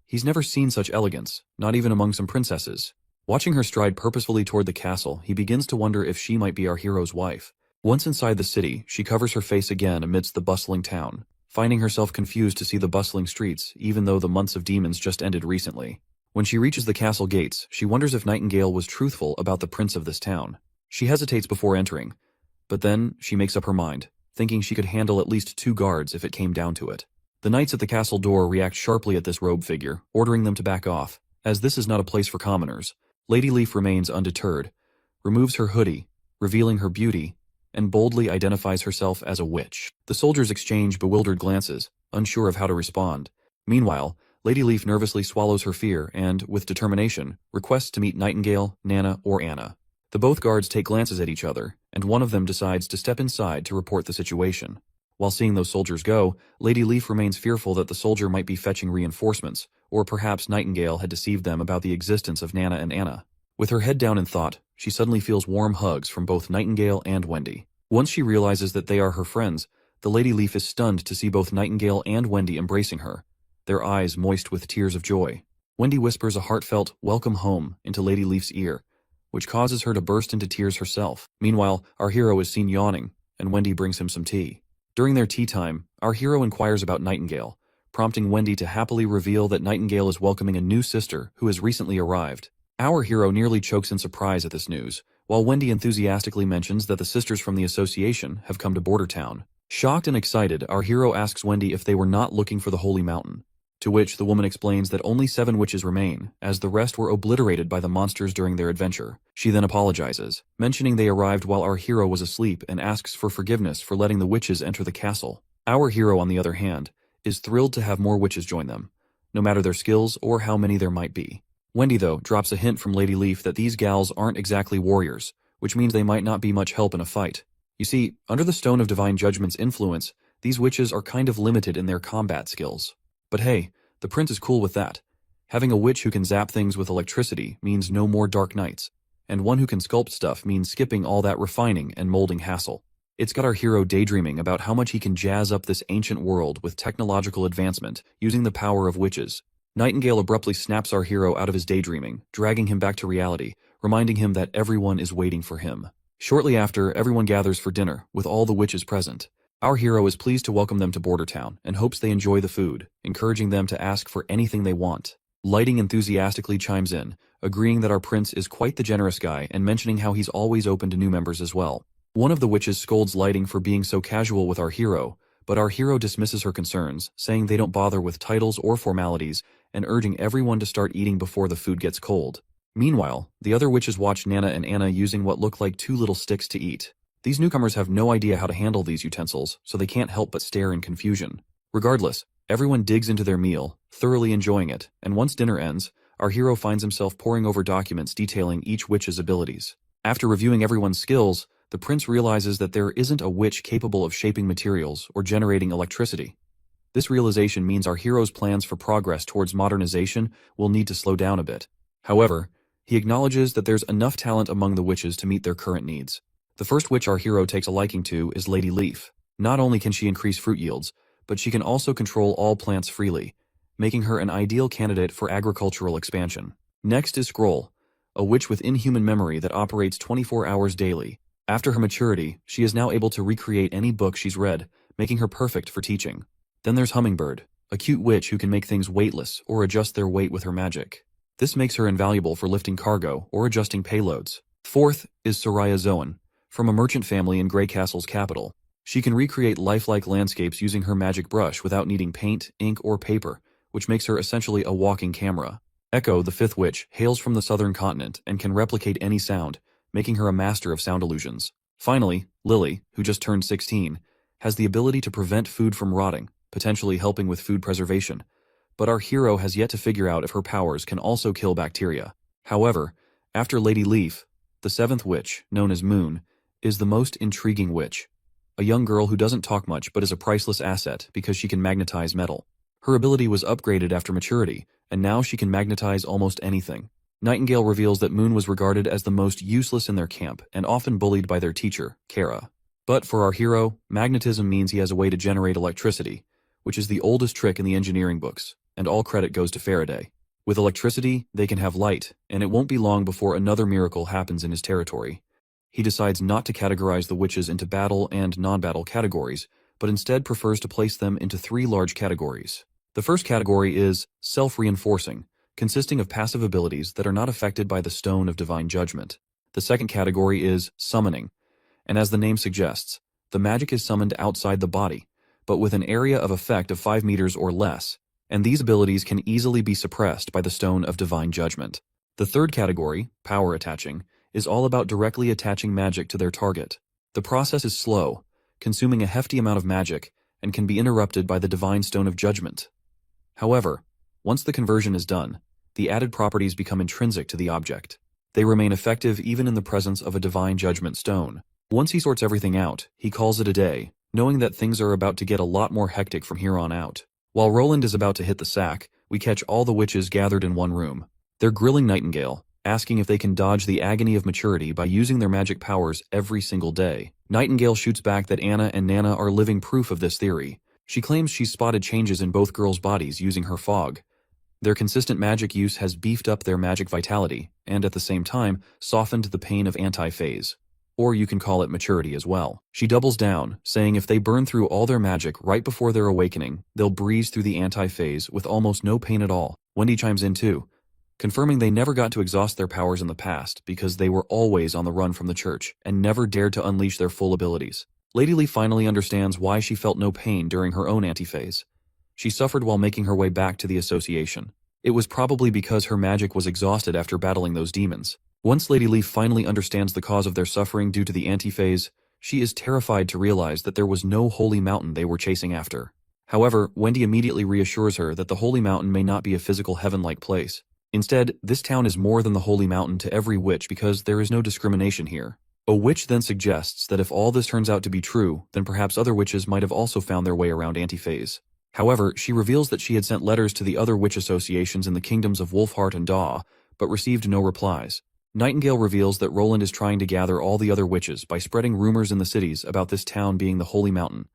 He's never seen such elegance, not even among some princesses. Watching her stride purposefully toward the castle, he begins to wonder if she might be our hero's wife. Once inside the city, she covers her face again amidst the bustling town, finding herself confused to see the bustling streets, even though the months of demons just ended recently. When she reaches the castle gates, she wonders if Nightingale was truthful about the prince of this town. She hesitates before entering, but then she makes up her mind, thinking she could handle at least 2 guards if it came down to it. The knights at the castle door react sharply at this robe figure, ordering them to back off, as this is not a place for commoners. Lady Leaf remains undeterred, removes her hoodie, revealing her beauty, and boldly identifies herself as a witch. The soldiers exchange bewildered glances, unsure of how to respond. Meanwhile, Lady Leaf nervously swallows her fear and, with determination, requests to meet Nightingale, Nana, or Anna. The both guards take glances at each other, and one of them decides to step inside to report the situation. While seeing those soldiers go, Lady Leaf remains fearful that the soldier might be fetching reinforcements, or perhaps Nightingale had deceived them about the existence of Nana and Anna. With her head down in thought, she suddenly feels warm hugs from both Nightingale and Wendy. Once she realizes that they are her friends, the Lady Leaf is stunned to see both Nightingale and Wendy embracing her, their eyes moist with tears of joy. Wendy whispers a heartfelt "welcome home" into Lady Leaf's ear, which causes her to burst into tears herself. Meanwhile, our hero is seen yawning, and Wendy brings him some tea. During their tea time, our hero inquires about Nightingale, prompting Wendy to happily reveal that Nightingale is welcoming a new sister who has recently arrived. Our hero nearly chokes in surprise at this news, while Wendy enthusiastically mentions that the sisters from the association have come to Border Town. Shocked and excited, our hero asks Wendy if they were not looking for the Holy Mountain, to which the woman explains that only 7 witches remain, as the rest were obliterated by the monsters during their adventure. She then apologizes, mentioning they arrived while our hero was asleep and asks for forgiveness for letting the witches enter the castle. Our hero, on the other hand, is thrilled to have more witches join them, no matter their skills or how many there might be. Wendy, though, drops a hint from Lady Leaf that these gals aren't exactly warriors, which means they might not be much help in a fight. You see, under the Stone of Divine Judgment's influence, these witches are kind of limited in their combat skills. But hey, the prince is cool with that. Having a witch who can zap things with electricity means no more dark nights. and one who can sculpt stuff means skipping all that refining and molding hassle. It's got our hero daydreaming about how much he can jazz up this ancient world with technological advancement using the power of witches. Nightingale abruptly snaps our hero out of his daydreaming, dragging him back to reality, reminding him that everyone is waiting for him. Shortly after, everyone gathers for dinner, with all the witches present. Our hero is pleased to welcome them to Border Town and hopes they enjoy the food, encouraging them to ask for anything they want. Lighting enthusiastically chimes in, agreeing that our prince is quite the generous guy and mentioning how he's always open to new members as well. One of the witches scolds Lighting for being so casual with our hero, but our hero dismisses her concerns, saying they don't bother with titles or formalities and urging everyone to start eating before the food gets cold. Meanwhile, the other witches watch Nana and Anna using what look like 2 little sticks to eat. These newcomers have no idea how to handle these utensils, so they can't help but stare in confusion. Regardless, everyone digs into their meal, thoroughly enjoying it, and once dinner ends, our hero finds himself poring over documents detailing each witch's abilities. After reviewing everyone's skills, the prince realizes that there isn't a witch capable of shaping materials or generating electricity. This realization means our hero's plans for progress towards modernization will need to slow down a bit. However, he acknowledges that there's enough talent among the witches to meet their current needs. The first witch our hero takes a liking to is Lady Leaf. Not only can she increase fruit yields, but she can also control all plants freely, making her an ideal candidate for agricultural expansion. Next is Scroll, a witch with inhuman memory that operates 24 hours daily. After her maturity, she is now able to recreate any book she's read, making her perfect for teaching. Then there's Hummingbird, a cute witch who can make things weightless or adjust their weight with her magic. This makes her invaluable for lifting cargo or adjusting payloads. Fourth is Soraya Zoan, from a merchant family in Grey Castle's capital. She can recreate lifelike landscapes using her magic brush without needing paint, ink, or paper, which makes her essentially a walking camera. Echo, the fifth witch, hails from the southern continent and can replicate any sound, making her a master of sound illusions. Finally, Lily, who just turned 16, has the ability to prevent food from rotting, potentially helping with food preservation. But our hero has yet to figure out if her powers can also kill bacteria. However, after Lady Leaf, the seventh witch, known as Moon, is the most intriguing witch. A young girl who doesn't talk much but is a priceless asset because she can magnetize metal. Her ability was upgraded after maturity, and now she can magnetize almost anything. Nightingale reveals that Moon was regarded as the most useless in their camp and often bullied by their teacher, Kara. But for our hero, magnetism means he has a way to generate electricity, which is the oldest trick in the engineering books, and all credit goes to Faraday. With electricity, they can have light, and it won't be long before another miracle happens in his territory. He decides not to categorize the witches into battle and non-battle categories, but instead prefers to place them into 3 large categories. The first category is self-reinforcing, consisting of passive abilities that are not affected by the Stone of Divine Judgment. The second category is summoning, and as the name suggests, the magic is summoned outside the body, but with an area of effect of 5 meters or less, and these abilities can easily be suppressed by the Stone of Divine Judgment. The third category, power attaching, is all about directly attaching magic to their target. The process is slow, consuming a hefty amount of magic, and can be interrupted by the Divine Stone of Judgment. However, once the conversion is done, the added properties become intrinsic to the object. They remain effective even in the presence of a Divine Judgment Stone. Once he sorts everything out, he calls it a day, knowing that things are about to get a lot more hectic from here on out. While Roland is about to hit the sack, we catch all the witches gathered in one room. They're grilling Nightingale, asking if they can dodge the agony of maturity by using their magic powers every single day. Nightingale shoots back that Anna and Nana are living proof of this theory. She claims she's spotted changes in both girls' bodies using her fog. Their consistent magic use has beefed up their magic vitality, and at the same time, softened the pain of anti-phase. Or you can call it maturity as well. She doubles down, saying if they burn through all their magic right before their awakening, they'll breeze through the anti-phase with almost no pain at all. Wendy chimes in too, confirming they never got to exhaust their powers in the past because they were always on the run from the church and never dared to unleash their full abilities. Lady Lee finally understands why she felt no pain during her own anti-phase. She suffered while making her way back to the association. It was probably because her magic was exhausted after battling those demons. Once Lady Lee finally understands the cause of their suffering due to the anti-phase, she is terrified to realize that there was no holy mountain they were chasing after. However, Wendy immediately reassures her that the holy mountain may not be a physical heaven-like place. Instead, this town is more than the holy mountain to every witch because there is no discrimination here. A witch then suggests that if all this turns out to be true, then perhaps other witches might have also found their way around anti-phase. However, she reveals that she had sent letters to the other witch associations in the kingdoms of Wolfheart and Daw, but received no replies. Nightingale reveals that Roland is trying to gather all the other witches by spreading rumors in the cities about this town being the Holy Mountain,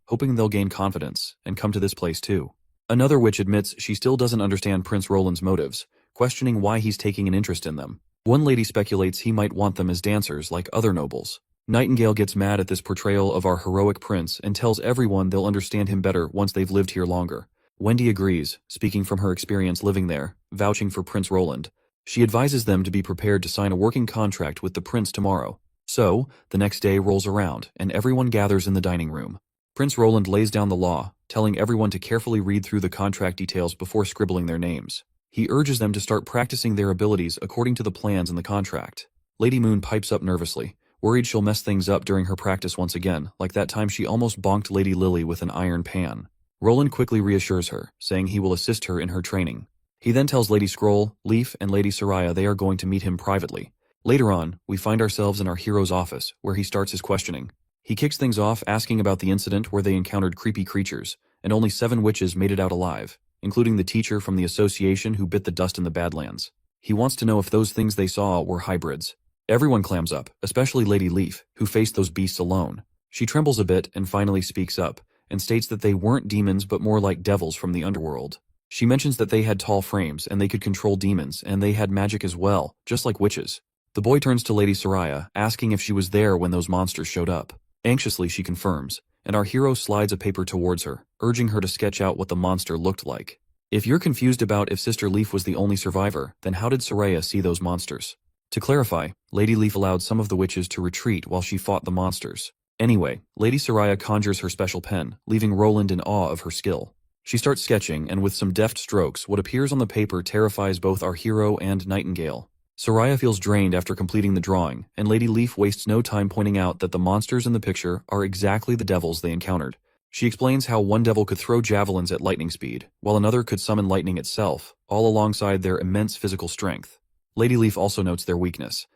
hoping they'll gain confidence and come to this place too. Another witch admits she still doesn't understand Prince Roland's motives, questioning why he's taking an interest in them. One lady speculates he might want them as dancers like other nobles. Nightingale gets mad at this portrayal of our heroic prince and tells everyone they'll understand him better once they've lived here longer. Wendy agrees, speaking from her experience living there, vouching for Prince Roland. She advises them to be prepared to sign a working contract with the prince tomorrow. So, the next day rolls around, and everyone gathers in the dining room. Prince Roland lays down the law, telling everyone to carefully read through the contract details before scribbling their names. He urges them to start practicing their abilities according to the plans in the contract. Lady Moon pipes up nervously, worried she'll mess things up during her practice once again, like that time she almost bonked Lady Lily with an iron pan. Roland quickly reassures her, saying he will assist her in her training. He then tells Lady Scroll, Leaf, and Lady Soraya they are going to meet him privately. Later on, we find ourselves in our hero's office, where he starts his questioning. He kicks things off asking about the incident where they encountered creepy creatures, and only 7 witches made it out alive, including the teacher from the association who bit the dust in the Badlands. He wants to know if those things they saw were hybrids. Everyone clams up, especially Lady Leaf, who faced those beasts alone. She trembles a bit and finally speaks up, and states that they weren't demons but more like devils from the underworld. She mentions that they had tall frames and they could control demons, and they had magic as well, just like witches. The boy turns to Lady Soraya, asking if she was there when those monsters showed up. Anxiously she confirms, and our hero slides a paper towards her, urging her to sketch out what the monster looked like. If you're confused about if Sister Leaf was the only survivor, then how did Soraya see those monsters? To clarify, Lady Leaf allowed some of the witches to retreat while she fought the monsters. Anyway, Lady Soraya conjures her special pen, leaving Roland in awe of her skill. She starts sketching, and with some deft strokes, what appears on the paper terrifies both our hero and Nightingale. Soraya feels drained after completing the drawing, and Lady Leaf wastes no time pointing out that the monsters in the picture are exactly the devils they encountered. She explains how one devil could throw javelins at lightning speed, while another could summon lightning itself, all alongside their immense physical strength. Lady Leaf also notes their weakness.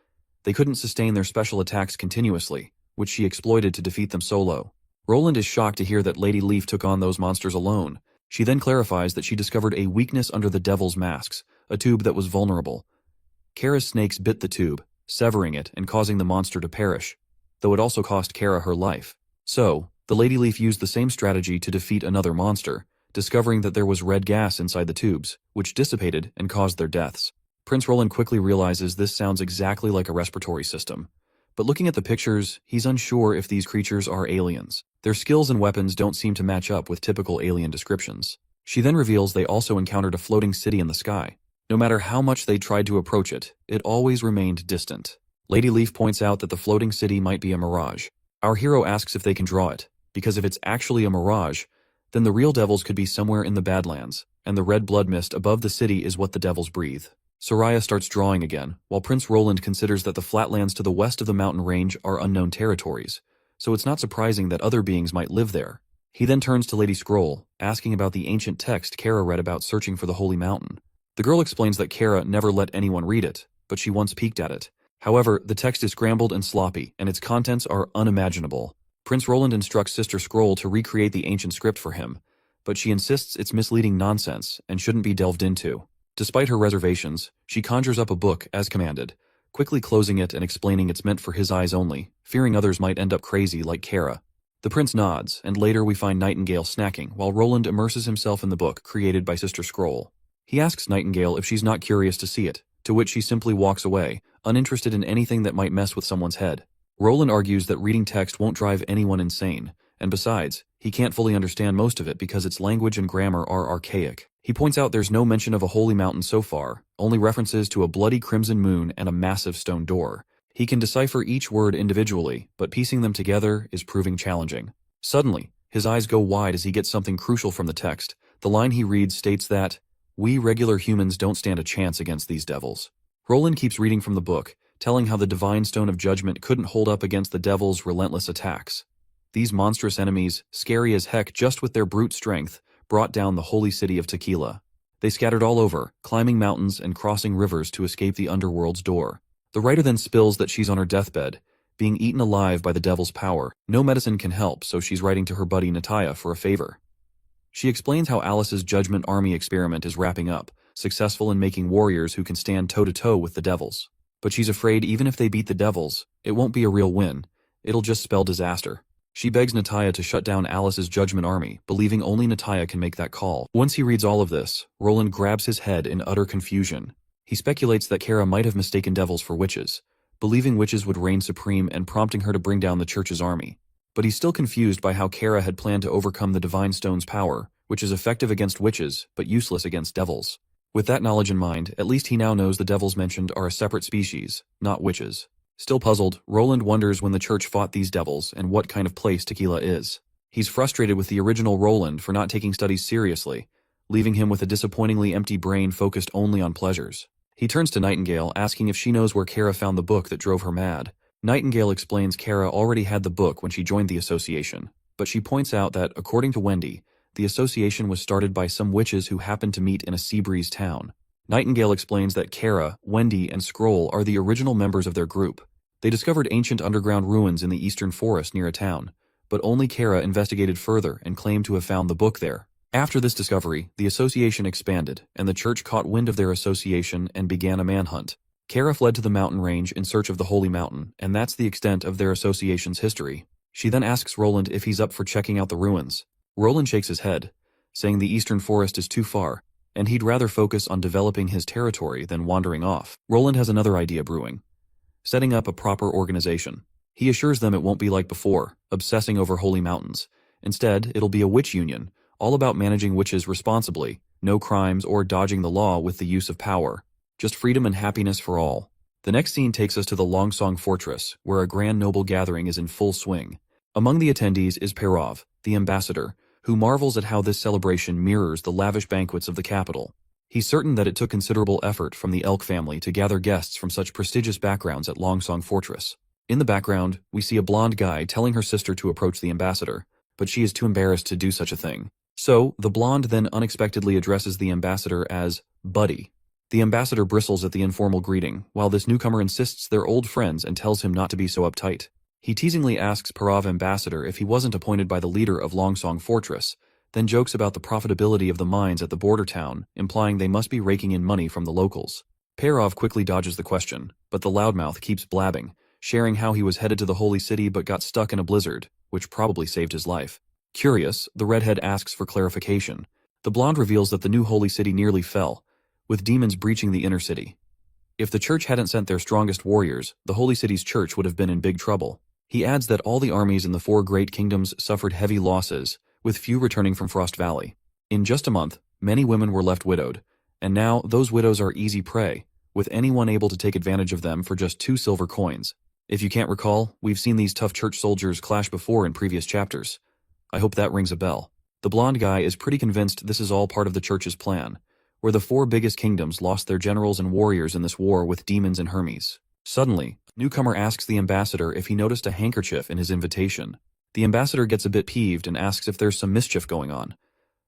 They couldn't sustain their special attacks continuously, which she exploited to defeat them solo. Roland is shocked to hear that Lady Leaf took on those monsters alone. She then clarifies that she discovered a weakness under the devil's masks, a tube that was vulnerable. Kara's snakes bit the tube, severing it and causing the monster to perish, though it also cost Kara her life. So, the Lady Leaf used the same strategy to defeat another monster, discovering that there was red gas inside the tubes, which dissipated and caused their deaths. Prince Roland quickly realizes this sounds exactly like a respiratory system. But looking at the pictures, he's unsure if these creatures are aliens. Their skills and weapons don't seem to match up with typical alien descriptions. She then reveals they also encountered a floating city in the sky. No matter how much they tried to approach it, it always remained distant. Lady Leaf points out that the floating city might be a mirage. Our hero asks if they can draw it, because if it's actually a mirage, then the real devils could be somewhere in the Badlands, and the red blood mist above the city is what the devils breathe. Soraya starts drawing again, while Prince Roland considers that the flatlands to the west of the mountain range are unknown territories, so it's not surprising that other beings might live there. He then turns to Lady Scroll, asking about the ancient text Kara read about searching for the Holy Mountain. The girl explains that Kara never let anyone read it, but she once peeked at it. However, the text is scrambled and sloppy, and its contents are unimaginable. Prince Roland instructs Sister Scroll to recreate the ancient script for him, but she insists it's misleading nonsense and shouldn't be delved into. Despite her reservations, she conjures up a book as commanded, quickly closing it and explaining it's meant for his eyes only, fearing others might end up crazy like Kara. The prince nods, and later we find Nightingale snacking while Roland immerses himself in the book created by Sister Scroll. He asks Nightingale if she's not curious to see it, to which she simply walks away, uninterested in anything that might mess with someone's head. Roland argues that reading text won't drive anyone insane, and besides, he can't fully understand most of it because its language and grammar are archaic. He points out there's no mention of a holy mountain so far, only references to a bloody crimson moon and a massive stone door. He can decipher each word individually, but piecing them together is proving challenging. Suddenly, his eyes go wide as he gets something crucial from the text. The line he reads states that, "We regular humans don't stand a chance against these devils." Roland keeps reading from the book, telling how the divine stone of judgment couldn't hold up against the devil's relentless attacks. These monstrous enemies, scary as heck just with their brute strength, brought down the holy city of Tequila. They scattered all over, climbing mountains and crossing rivers to escape the underworld's door. The writer then spills that she's on her deathbed, being eaten alive by the devil's power. No medicine can help, so she's writing to her buddy Nataya for a favor. She explains how Alice's Judgment Army experiment is wrapping up, successful in making warriors who can stand toe-to-toe with the devils. But she's afraid even if they beat the devils, it won't be a real win. It'll just spell disaster. She begs Nataya to shut down Alice's judgment army, believing only Nataya can make that call. Once he reads all of this, Roland grabs his head in utter confusion. He speculates that Kara might have mistaken devils for witches, believing witches would reign supreme and prompting her to bring down the church's army. But he's still confused by how Kara had planned to overcome the Divine Stone's power, which is effective against witches, but useless against devils. With that knowledge in mind, at least he now knows the devils mentioned are a separate species, not witches. Still puzzled, Roland wonders when the church fought these devils and what kind of place Tequila is. He's frustrated with the original Roland for not taking studies seriously, leaving him with a disappointingly empty brain focused only on pleasures. He turns to Nightingale, asking if she knows where Kara found the book that drove her mad. Nightingale explains Kara already had the book when she joined the association, but she points out that, according to Wendy, the association was started by some witches who happened to meet in a sea breeze town. Nightingale explains that Kara, Wendy, and Scroll are the original members of their group. They discovered ancient underground ruins in the eastern forest near a town, but only Kara investigated further and claimed to have found the book there. After this discovery, the association expanded, and the church caught wind of their association and began a manhunt. Kara fled to the mountain range in search of the Holy Mountain, and that's the extent of their association's history. She then asks Roland if he's up for checking out the ruins. Roland shakes his head, saying the eastern forest is too far, and he'd rather focus on developing his territory than wandering off. Roland has another idea brewing: setting up a proper organization. He assures them it won't be like before, obsessing over holy mountains. Instead, it'll be a witch union, all about managing witches responsibly, no crimes or dodging the law with the use of power. Just freedom and happiness for all. The next scene takes us to the Longsong Fortress, where a grand noble gathering is in full swing. Among the attendees is Perov, the ambassador, who marvels at how this celebration mirrors the lavish banquets of the capital. He's certain that it took considerable effort from the Elk family to gather guests from such prestigious backgrounds at Longsong Fortress. In the background, we see a blonde guy telling her sister to approach the ambassador, but she is too embarrassed to do such a thing. So, the blonde then unexpectedly addresses the ambassador as Buddy. The ambassador bristles at the informal greeting, while this newcomer insists they're old friends and tells him not to be so uptight. He teasingly asks Perov ambassador if he wasn't appointed by the leader of Longsong Fortress, then jokes about the profitability of the mines at the border town, implying they must be raking in money from the locals. Perov quickly dodges the question, but the loudmouth keeps blabbing, sharing how he was headed to the holy city but got stuck in a blizzard, which probably saved his life. Curious, the redhead asks for clarification. The blonde reveals that the new holy city nearly fell, with demons breaching the inner city. If the church hadn't sent their strongest warriors, the holy city's church would have been in big trouble. He adds that all the armies in the 4 great kingdoms suffered heavy losses, with few returning from Frost Valley. In just a month, many women were left widowed, and now those widows are easy prey, with anyone able to take advantage of them for just 2 silver coins. If you can't recall, we've seen these tough church soldiers clash before in previous chapters. I hope that rings a bell. The blonde guy is pretty convinced this is all part of the church's plan, where the 4 biggest kingdoms lost their generals and warriors in this war with demons and Hermes. Suddenly, newcomer asks the ambassador if he noticed a handkerchief in his invitation. The ambassador gets a bit peeved and asks if there's some mischief going on.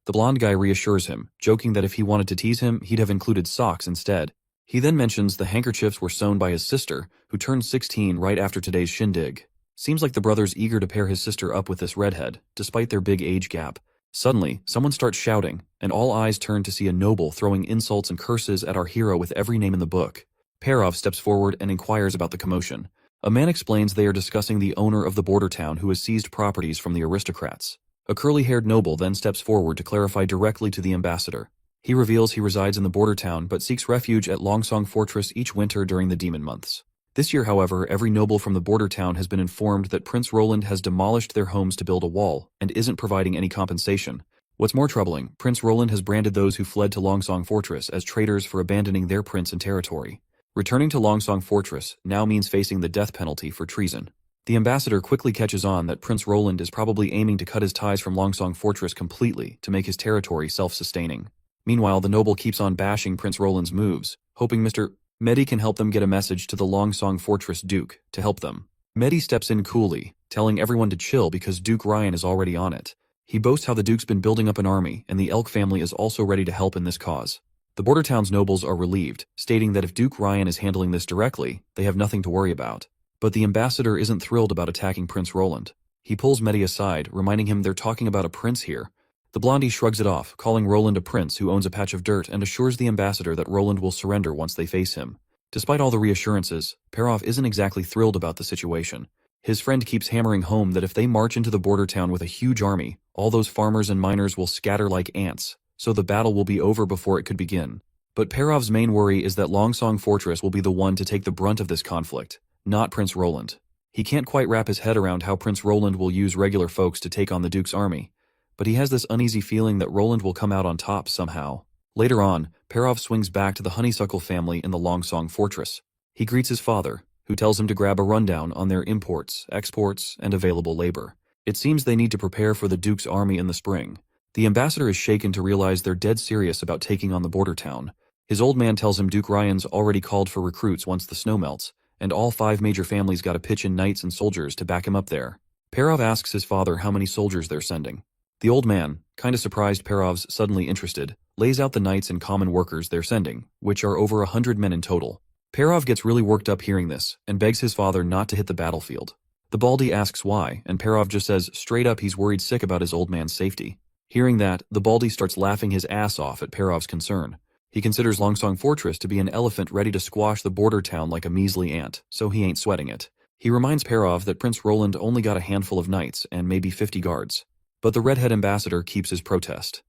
The blonde guy reassures him, joking that if he wanted to tease him, he'd have included socks instead. He then mentions the handkerchiefs were sewn by his sister, who turned 16 right after today's shindig. Seems like the brother's eager to pair his sister up with this redhead, despite their big age gap. Suddenly, someone starts shouting, and all eyes turn to see a noble throwing insults and curses at our hero with every name in the book. Perov steps forward and inquires about the commotion. A man explains they are discussing the owner of the border town who has seized properties from the aristocrats. A curly-haired noble then steps forward to clarify directly to the ambassador. He reveals he resides in the border town but seeks refuge at Longsong Fortress each winter during the demon months. This year, however, every noble from the border town has been informed that Prince Roland has demolished their homes to build a wall and isn't providing any compensation. What's more troubling, Prince Roland has branded those who fled to Longsong Fortress as traitors for abandoning their prince and territory. Returning to Longsong Fortress now means facing the death penalty for treason. The ambassador quickly catches on that Prince Roland is probably aiming to cut his ties from Longsong Fortress completely to make his territory self-sustaining. Meanwhile, the noble keeps on bashing Prince Roland's moves, hoping Mr. Medi can help them get a message to the Longsong Fortress Duke to help them. Medi steps in coolly, telling everyone to chill because Duke Ryan is already on it. He boasts how the Duke's been building up an army and the Elk family is also ready to help in this cause. The border town's nobles are relieved, stating that if Duke Ryan is handling this directly, they have nothing to worry about. But the ambassador isn't thrilled about attacking Prince Roland. He pulls Medi aside, reminding him they're talking about a prince here. The blondie shrugs it off, calling Roland a prince who owns a patch of dirt and assures the ambassador that Roland will surrender once they face him. Despite all the reassurances, Perov isn't exactly thrilled about the situation. His friend keeps hammering home that if they march into the border town with a huge army, all those farmers and miners will scatter like ants, so the battle will be over before it could begin. But Perov's main worry is that Longsong Fortress will be the one to take the brunt of this conflict, not Prince Roland. He can't quite wrap his head around how Prince Roland will use regular folks to take on the Duke's army, but he has this uneasy feeling that Roland will come out on top somehow. Later on, Perov swings back to the Honeysuckle family in the Longsong Fortress. He greets his father, who tells him to grab a rundown on their imports, exports, and available labor. It seems they need to prepare for the Duke's army in the spring. The ambassador is shaken to realize they're dead serious about taking on the border town. His old man tells him Duke Ryan's already called for recruits once the snow melts, and all 5 major families gotta pitch in knights and soldiers to back him up there. Perov asks his father how many soldiers they're sending. The old man, kinda surprised Perov's suddenly interested, lays out the knights and common workers they're sending, which are over 100 men in total. Perov gets really worked up hearing this, and begs his father not to hit the battlefield. The Baldy asks why, and Perov just says straight up he's worried sick about his old man's safety. Hearing that, the Baldy starts laughing his ass off at Perov's concern. He considers Longsong Fortress to be an elephant ready to squash the border town like a measly ant, so he ain't sweating it. He reminds Perov that Prince Roland only got a handful of knights and maybe 50 guards. But the redhead ambassador keeps his protest.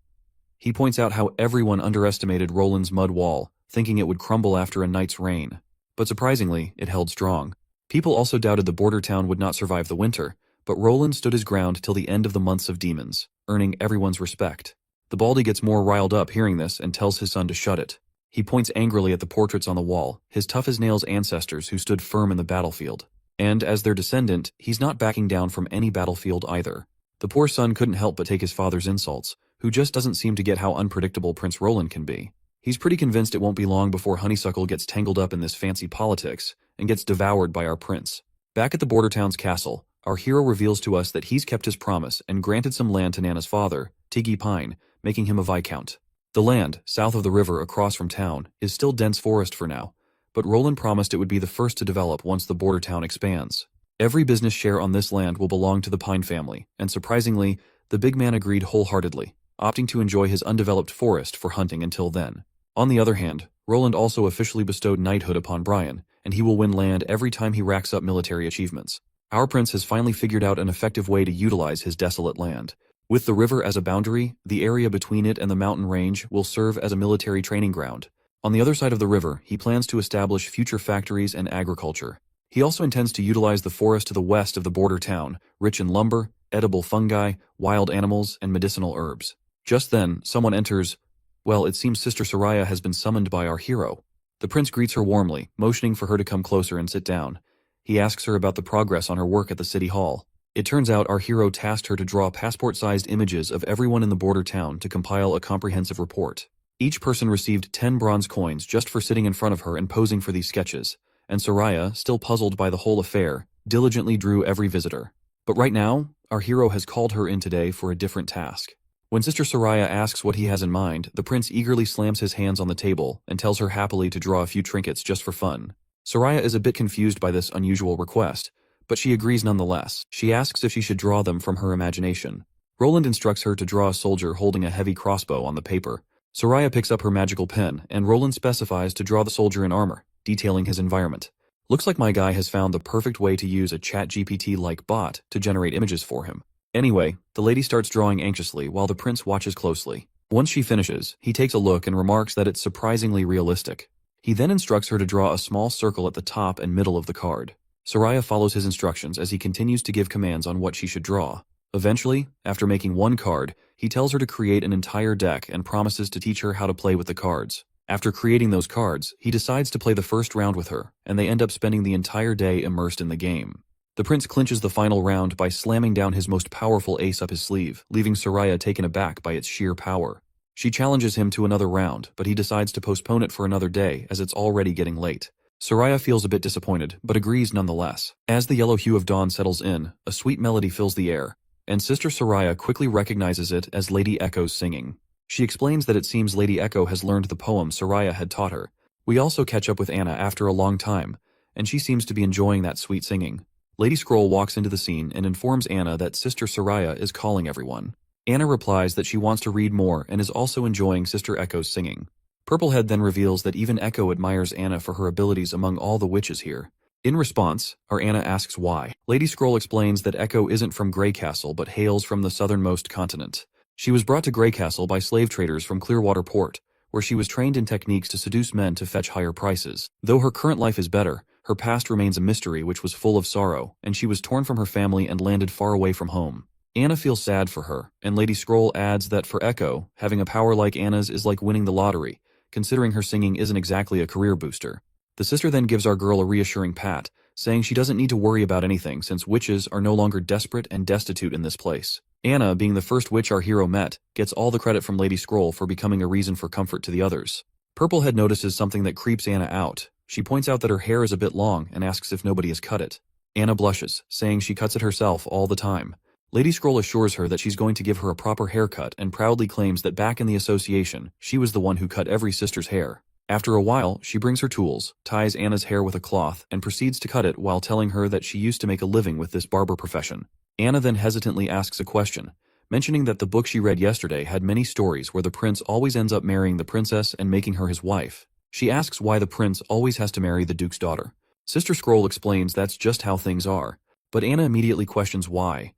He points out how everyone underestimated Roland's mud wall, thinking it would crumble after a night's rain. But surprisingly, it held strong. People also doubted the border town would not survive the winter, but Roland stood his ground till the end of the months of demons, earning everyone's respect. The Baldy gets more riled up hearing this and tells his son to shut it. He points angrily at the portraits on the wall, his tough-as-nails ancestors who stood firm in the battlefield. And as their descendant, he's not backing down from any battlefield either. The poor son couldn't help but take his father's insults, who just doesn't seem to get how unpredictable Prince Roland can be. He's pretty convinced it won't be long before Honeysuckle gets tangled up in this fancy politics and gets devoured by our prince. Back at the border town's castle, our hero reveals to us that he's kept his promise and granted some land to Nana's father, Tiggy Pine, making him a viscount. The land, south of the river across from town, is still dense forest for now, but Roland promised it would be the first to develop once the border town expands. Every business share on this land will belong to the Pine family, and surprisingly, the big man agreed wholeheartedly, opting to enjoy his undeveloped forest for hunting until then. On the other hand, Roland also officially bestowed knighthood upon Brian, and he will win land every time he racks up military achievements. Our prince has finally figured out an effective way to utilize his desolate land. With the river as a boundary, the area between it and the mountain range will serve as a military training ground. On the other side of the river, he plans to establish future factories and agriculture. He also intends to utilize the forest to the west of the border town, rich in lumber, edible fungi, wild animals, and medicinal herbs. Just then, someone enters. Well, it seems Sister Soraya has been summoned by our hero. The prince greets her warmly, motioning for her to come closer and sit down. He asks her about the progress on her work at the city hall. It turns out our hero tasked her to draw passport-sized images of everyone in the border town to compile a comprehensive report. Each person received 10 bronze coins just for sitting in front of her and posing for these sketches, and Soraya, still puzzled by the whole affair, diligently drew every visitor. But right now, our hero has called her in today for a different task. When Sister Soraya asks what he has in mind, the prince eagerly slams his hands on the table and tells her happily to draw a few trinkets just for fun. Soraya is a bit confused by this unusual request, but she agrees nonetheless. She asks if she should draw them from her imagination. Roland instructs her to draw a soldier holding a heavy crossbow on the paper. Soraya picks up her magical pen, and Roland specifies to draw the soldier in armor, detailing his environment. Looks like my guy has found the perfect way to use a ChatGPT-like bot to generate images for him. Anyway, the lady starts drawing anxiously while the prince watches closely. Once she finishes, he takes a look and remarks that it's surprisingly realistic. He then instructs her to draw a small circle at the top and middle of the card. Soraya follows his instructions as he continues to give commands on what she should draw. Eventually, after making one card, he tells her to create an entire deck and promises to teach her how to play with the cards. After creating those cards, he decides to play the first round with her, and they end up spending the entire day immersed in the game. The prince clinches the final round by slamming down his most powerful ace up his sleeve, leaving Soraya taken aback by its sheer power. She challenges him to another round, but he decides to postpone it for another day as it's already getting late. Soraya feels a bit disappointed, but agrees nonetheless. As the yellow hue of dawn settles in, a sweet melody fills the air, and Sister Soraya quickly recognizes it as Lady Echo's singing. She explains that it seems Lady Echo has learned the poem Soraya had taught her. We also catch up with Anna after a long time, and she seems to be enjoying that sweet singing. Lady Scroll walks into the scene and informs Anna that Sister Soraya is calling everyone. Anna replies that she wants to read more and is also enjoying Sister Echo's singing. Purplehead then reveals that even Echo admires Anna for her abilities among all the witches here. In response, our Anna asks why. Lady Scroll explains that Echo isn't from Grey Castle but hails from the southernmost continent. She was brought to Grey Castle by slave traders from Clearwater Port, where she was trained in techniques to seduce men to fetch higher prices. Though her current life is better, her past remains a mystery which was full of sorrow, and she was torn from her family and landed far away from home. Anna feels sad for her, and Lady Scroll adds that for Echo, having a power like Anna's is like winning the lottery, considering her singing isn't exactly a career booster. The sister then gives our girl a reassuring pat, saying she doesn't need to worry about anything since witches are no longer desperate and destitute in this place. Anna, being the first witch our hero met, gets all the credit from Lady Scroll for becoming a reason for comfort to the others. Purplehead notices something that creeps Anna out. She points out that her hair is a bit long and asks if nobody has cut it. Anna blushes, saying she cuts it herself all the time. Lady Scroll assures her that she's going to give her a proper haircut and proudly claims that back in the association, she was the one who cut every sister's hair. After a while, she brings her tools, ties Anna's hair with a cloth, and proceeds to cut it while telling her that she used to make a living with this barber profession. Anna then hesitantly asks a question, mentioning that the book she read yesterday had many stories where the prince always ends up marrying the princess and making her his wife. She asks why the prince always has to marry the duke's daughter. Sister Scroll explains that's just how things are, but Anna immediately questions why,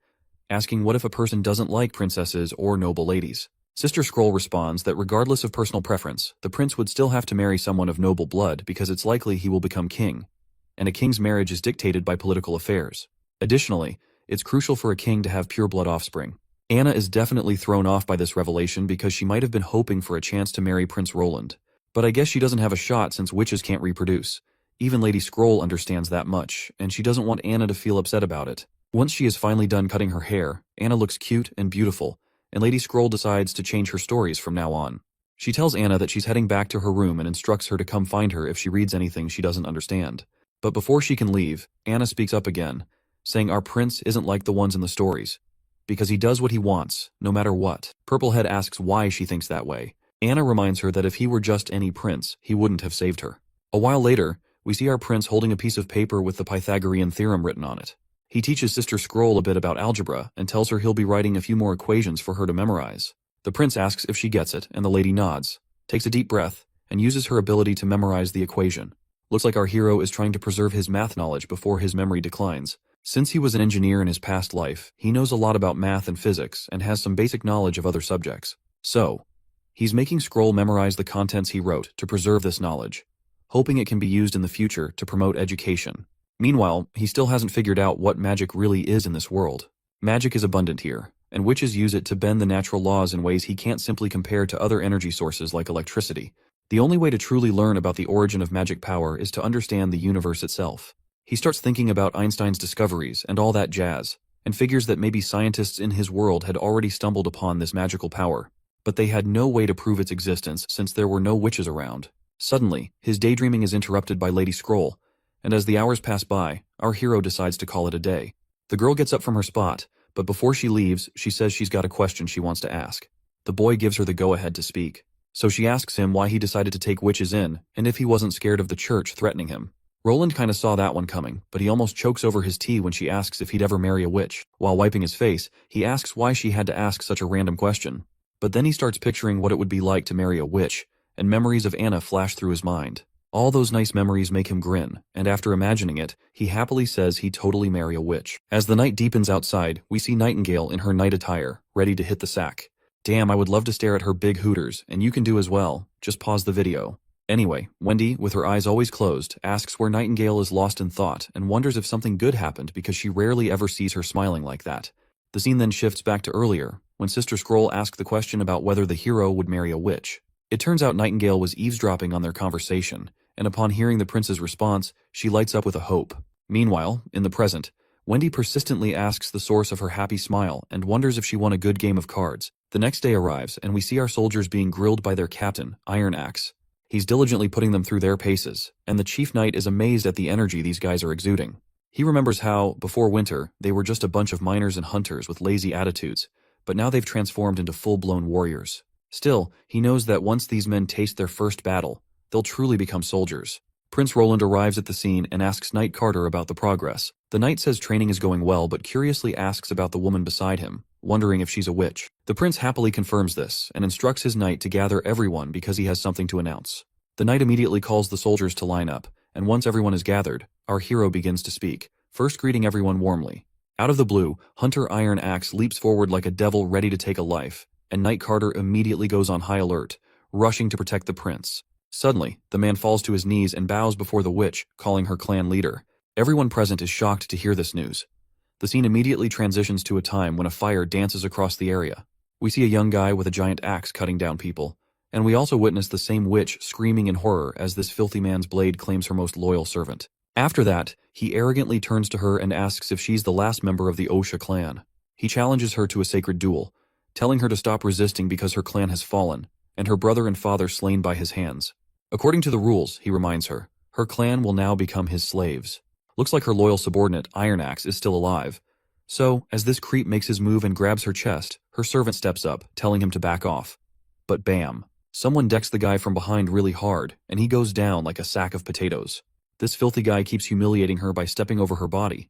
asking what if a person doesn't like princesses or noble ladies. Sister Scroll responds that regardless of personal preference, the prince would still have to marry someone of noble blood because it's likely he will become king, and a king's marriage is dictated by political affairs. Additionally, it's crucial for a king to have pure-blood offspring. Anna is definitely thrown off by this revelation because she might have been hoping for a chance to marry Prince Roland. But I guess she doesn't have a shot since witches can't reproduce. Even Lady Scroll understands that much, and she doesn't want Anna to feel upset about it. Once she is finally done cutting her hair, Anna looks cute and beautiful, and Lady Scroll decides to change her stories from now on. She tells Anna that she's heading back to her room and instructs her to come find her if she reads anything she doesn't understand. But before she can leave, Anna speaks up again, saying our prince isn't like the ones in the stories, because he does what he wants, no matter what. Purplehead asks why she thinks that way. Anna reminds her that if he were just any prince, he wouldn't have saved her. A while later, we see our prince holding a piece of paper with the Pythagorean theorem written on it. He teaches Sister Scroll a bit about algebra and tells her he'll be writing a few more equations for her to memorize. The prince asks if she gets it, and the lady nods, takes a deep breath, and uses her ability to memorize the equation. Looks like our hero is trying to preserve his math knowledge before his memory declines. Since he was an engineer in his past life, he knows a lot about math and physics and has some basic knowledge of other subjects. So, he's making Scroll memorize the contents he wrote to preserve this knowledge, hoping it can be used in the future to promote education. Meanwhile, he still hasn't figured out what magic really is in this world. Magic is abundant here, and witches use it to bend the natural laws in ways he can't simply compare to other energy sources like electricity. The only way to truly learn about the origin of magic power is to understand the universe itself. He starts thinking about Einstein's discoveries and all that jazz, and figures that maybe scientists in his world had already stumbled upon this magical power, but they had no way to prove its existence since there were no witches around. Suddenly, his daydreaming is interrupted by Lady Scroll, and as the hours pass by, our hero decides to call it a day. The girl gets up from her spot, but before she leaves, she says she's got a question she wants to ask. The boy gives her the go-ahead to speak. So she asks him why he decided to take witches in, and if he wasn't scared of the church threatening him. Roland kinda saw that one coming, but he almost chokes over his tea when she asks if he'd ever marry a witch. While wiping his face, he asks why she had to ask such a random question. But then he starts picturing what it would be like to marry a witch, and memories of Anna flash through his mind. All those nice memories make him grin, and after imagining it, he happily says he'd totally marry a witch. As the night deepens outside, we see Nightingale in her night attire, ready to hit the sack. Damn, I would love to stare at her big hooters, and you can do as well. Just pause the video. Anyway, Wendy, with her eyes always closed, asks where Nightingale is lost in thought and wonders if something good happened because she rarely ever sees her smiling like that. The scene then shifts back to earlier, when Sister Scroll asked the question about whether the hero would marry a witch. It turns out Nightingale was eavesdropping on their conversation, and upon hearing the prince's response, she lights up with a hope. Meanwhile, in the present, Wendy persistently asks the source of her happy smile and wonders if she won a good game of cards. The next day arrives, and we see our soldiers being grilled by their captain, Iron Axe. He's diligently putting them through their paces, and the chief knight is amazed at the energy these guys are exuding. He remembers how, before winter, they were just a bunch of miners and hunters with lazy attitudes, but now they've transformed into full-blown warriors. Still, he knows that once these men taste their first battle, they'll truly become soldiers. Prince Roland arrives at the scene and asks Knight Carter about the progress. The knight says training is going well but curiously asks about the woman beside him. wondering if she's a witch. The prince happily confirms this and instructs his knight to gather everyone because he has something to announce. The knight immediately calls the soldiers to line up, and once everyone is gathered, our hero begins to speak, first greeting everyone warmly. Out of the blue, Hunter Iron Axe leaps forward like a devil ready to take a life, and Knight Carter immediately goes on high alert, rushing to protect the prince. Suddenly, the man falls to his knees and bows before the witch, calling her clan leader. Everyone present is shocked to hear this news. The scene immediately transitions to a time when a fire dances across the area. We see a young guy with a giant axe cutting down people, and we also witness the same witch screaming in horror as this filthy man's blade claims her most loyal servant. After that, he arrogantly turns to her and asks if she's the last member of the Osha clan. He challenges her to a sacred duel, telling her to stop resisting because her clan has fallen, and her brother and father slain by his hands. According to the rules, he reminds her, her clan will now become his slaves. Looks like her loyal subordinate, Iron Axe, is still alive. So, as this creep makes his move and grabs her chest, her servant steps up, telling him to back off. But bam! Someone decks the guy from behind really hard, and he goes down like a sack of potatoes. This filthy guy keeps humiliating her by stepping over her body.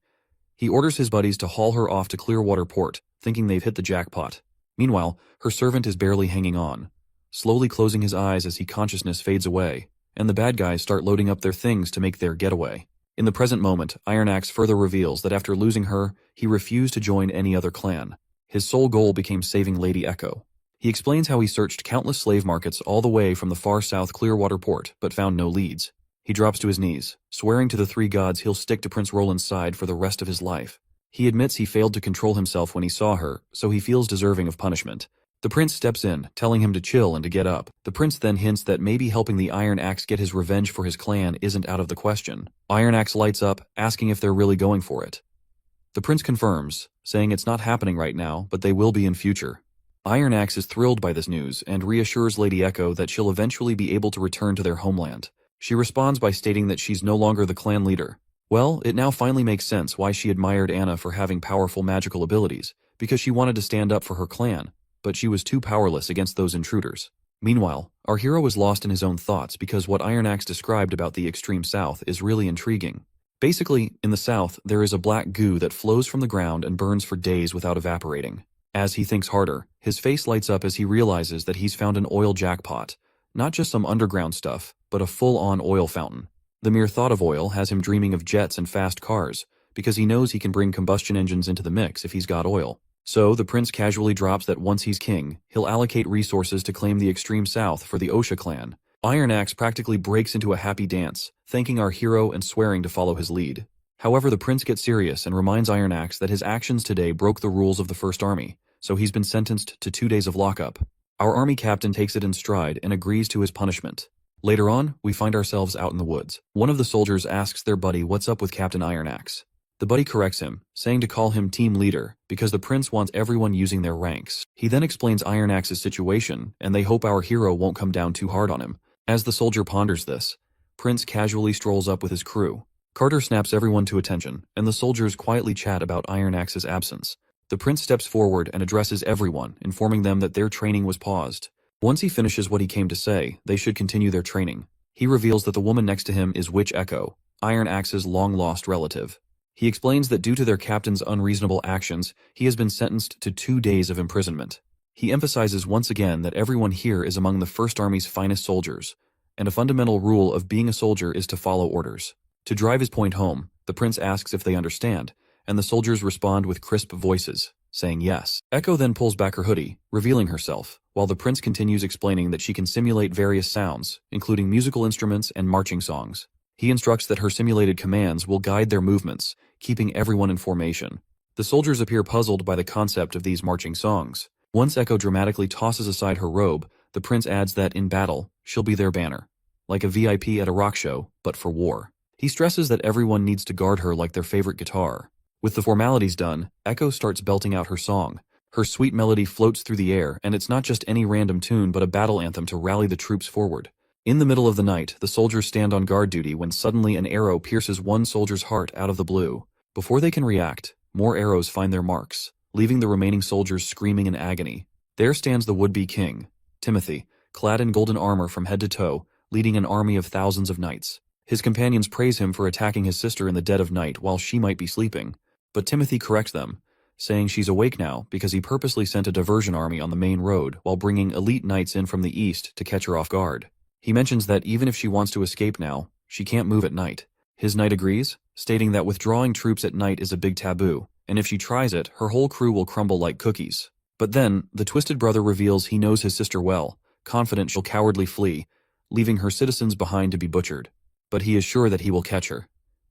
He orders his buddies to haul her off to Clearwater Port, thinking they've hit the jackpot. Meanwhile, her servant is barely hanging on, slowly closing his eyes as consciousness fades away, and the bad guys start loading up their things to make their getaway. In the present moment, Iron Axe further reveals that after losing her, he refused to join any other clan. His sole goal became saving Lady Echo. He explains how he searched countless slave markets all the way from the far south Clearwater Port, but found no leads. He drops to his knees, swearing to the three gods he'll stick to Prince Roland's side for the rest of his life. He admits he failed to control himself when he saw her, so he feels deserving of punishment. The prince steps in, telling him to chill and to get up. The prince then hints that maybe helping the Iron Axe get his revenge for his clan isn't out of the question. Iron Axe lights up, asking if they're really going for it. The prince confirms, saying it's not happening right now, but they will be in future. Iron Axe is thrilled by this news and reassures Lady Echo that she'll eventually be able to return to their homeland. She responds by stating that she's no longer the clan leader. Well, it now finally makes sense why she admired Anna for having powerful magical abilities, because she wanted to stand up for her clan, but she was too powerless against those intruders. Meanwhile, our hero is lost in his own thoughts because what Iron Axe described about the extreme south is really intriguing. Basically, in the south, there is a black goo that flows from the ground and burns for days without evaporating. As he thinks harder, his face lights up as he realizes that he's found an oil jackpot. Not just some underground stuff, but a full-on oil fountain. The mere thought of oil has him dreaming of jets and fast cars, because he knows he can bring combustion engines into the mix if he's got oil. So, the prince casually drops that once he's king, he'll allocate resources to claim the extreme south for the Osha clan. Iron Axe practically breaks into a happy dance, thanking our hero and swearing to follow his lead. However, the prince gets serious and reminds Iron Axe that his actions today broke the rules of the First Army, so he's been sentenced to 2 days of lockup. Our army captain takes it in stride and agrees to his punishment. Later on, we find ourselves out in the woods. One of the soldiers asks their buddy what's up with Captain Iron Axe. The buddy corrects him, saying to call him team leader, because the prince wants everyone using their ranks. He then explains Iron Axe's situation, and they hope our hero won't come down too hard on him. As the soldier ponders this, Prince casually strolls up with his crew. Carter snaps everyone to attention, and the soldiers quietly chat about Iron Axe's absence. The prince steps forward and addresses everyone, informing them that their training was paused. Once he finishes what he came to say, they should continue their training. He reveals that the woman next to him is Witch Echo, Iron Axe's long-lost relative. He explains that due to their captain's unreasonable actions, he has been sentenced to 2 days of imprisonment. He emphasizes once again that everyone here is among the First Army's finest soldiers, and a fundamental rule of being a soldier is to follow orders. To drive his point home, the prince asks if they understand, and the soldiers respond with crisp voices, saying yes. Echo then pulls back her hoodie, revealing herself, while the prince continues explaining that she can simulate various sounds, including musical instruments and marching songs. He instructs that her simulated commands will guide their movements, keeping everyone in formation. The soldiers appear puzzled by the concept of these marching songs. Once Echo dramatically tosses aside her robe, the prince adds that in battle, she'll be their banner, like a VIP at a rock show, but for war. He stresses that everyone needs to guard her like their favorite guitar. With the formalities done, Echo starts belting out her song. Her sweet melody floats through the air, and it's not just any random tune but a battle anthem to rally the troops forward. In the middle of the night, the soldiers stand on guard duty when suddenly an arrow pierces one soldier's heart out of the blue. Before they can react, more arrows find their marks, leaving the remaining soldiers screaming in agony. There stands the would-be king, Timothy, clad in golden armor from head to toe, leading an army of thousands of knights. His companions praise him for attacking his sister in the dead of night while she might be sleeping, but Timothy corrects them, saying she's awake now because he purposely sent a diversion army on the main road while bringing elite knights in from the east to catch her off guard. He mentions that even if she wants to escape now, she can't move at night. His knight agrees, stating that withdrawing troops at night is a big taboo, and if she tries it, her whole crew will crumble like cookies. But then, the twisted brother reveals he knows his sister well, confident she'll cowardly flee, leaving her citizens behind to be butchered. But he is sure that he will catch her,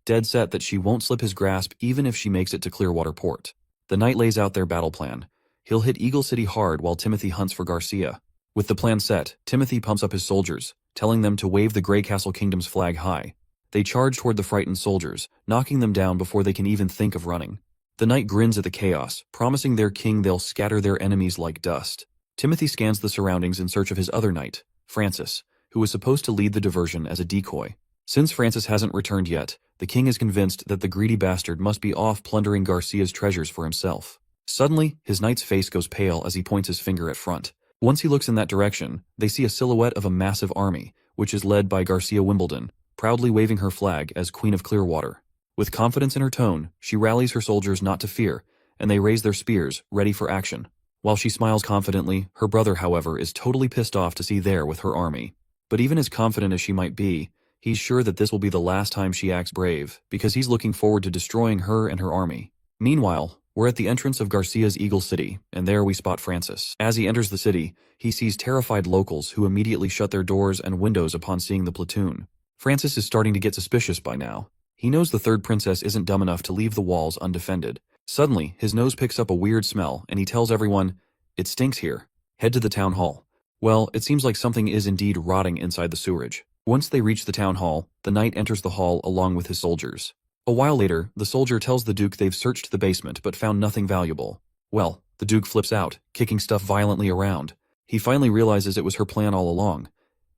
dead set that she won't slip his grasp even if she makes it to Clearwater Port. The knight lays out their battle plan. He'll hit Eagle City hard while Timothy hunts for Garcia. With the plan set, Timothy pumps up his soldiers, telling them to wave the Grey Castle Kingdom's flag high. They charge toward the frightened soldiers, knocking them down before they can even think of running. The knight grins at the chaos, promising their king they'll scatter their enemies like dust. Timothy scans the surroundings in search of his other knight, Francis, who was supposed to lead the diversion as a decoy. Since Francis hasn't returned yet, the king is convinced that the greedy bastard must be off plundering Garcia's treasures for himself. Suddenly, his knight's face goes pale as he points his finger at front. Once he looks in that direction, they see a silhouette of a massive army, which is led by Garcia Wimbledon, proudly waving her flag as Queen of Clearwater. With confidence in her tone, she rallies her soldiers not to fear, and they raise their spears, ready for action. While she smiles confidently, her brother, however, is totally pissed off to see there with her army. But even as confident as she might be, he's sure that this will be the last time she acts brave, because he's looking forward to destroying her and her army. Meanwhile, we're at the entrance of Garcia's Eagle City, and there we spot Francis. As he enters the city, he sees terrified locals who immediately shut their doors and windows upon seeing the platoon. Francis is starting to get suspicious by now. He knows the third princess isn't dumb enough to leave the walls undefended. Suddenly, his nose picks up a weird smell, and he tells everyone, "It stinks here. Head to the town hall." Well, it seems like something is indeed rotting inside the sewerage. Once they reach the town hall, the knight enters the hall along with his soldiers. A while later, the soldier tells the Duke they've searched the basement but found nothing valuable. Well, the Duke flips out, kicking stuff violently around. He finally realizes it was her plan all along.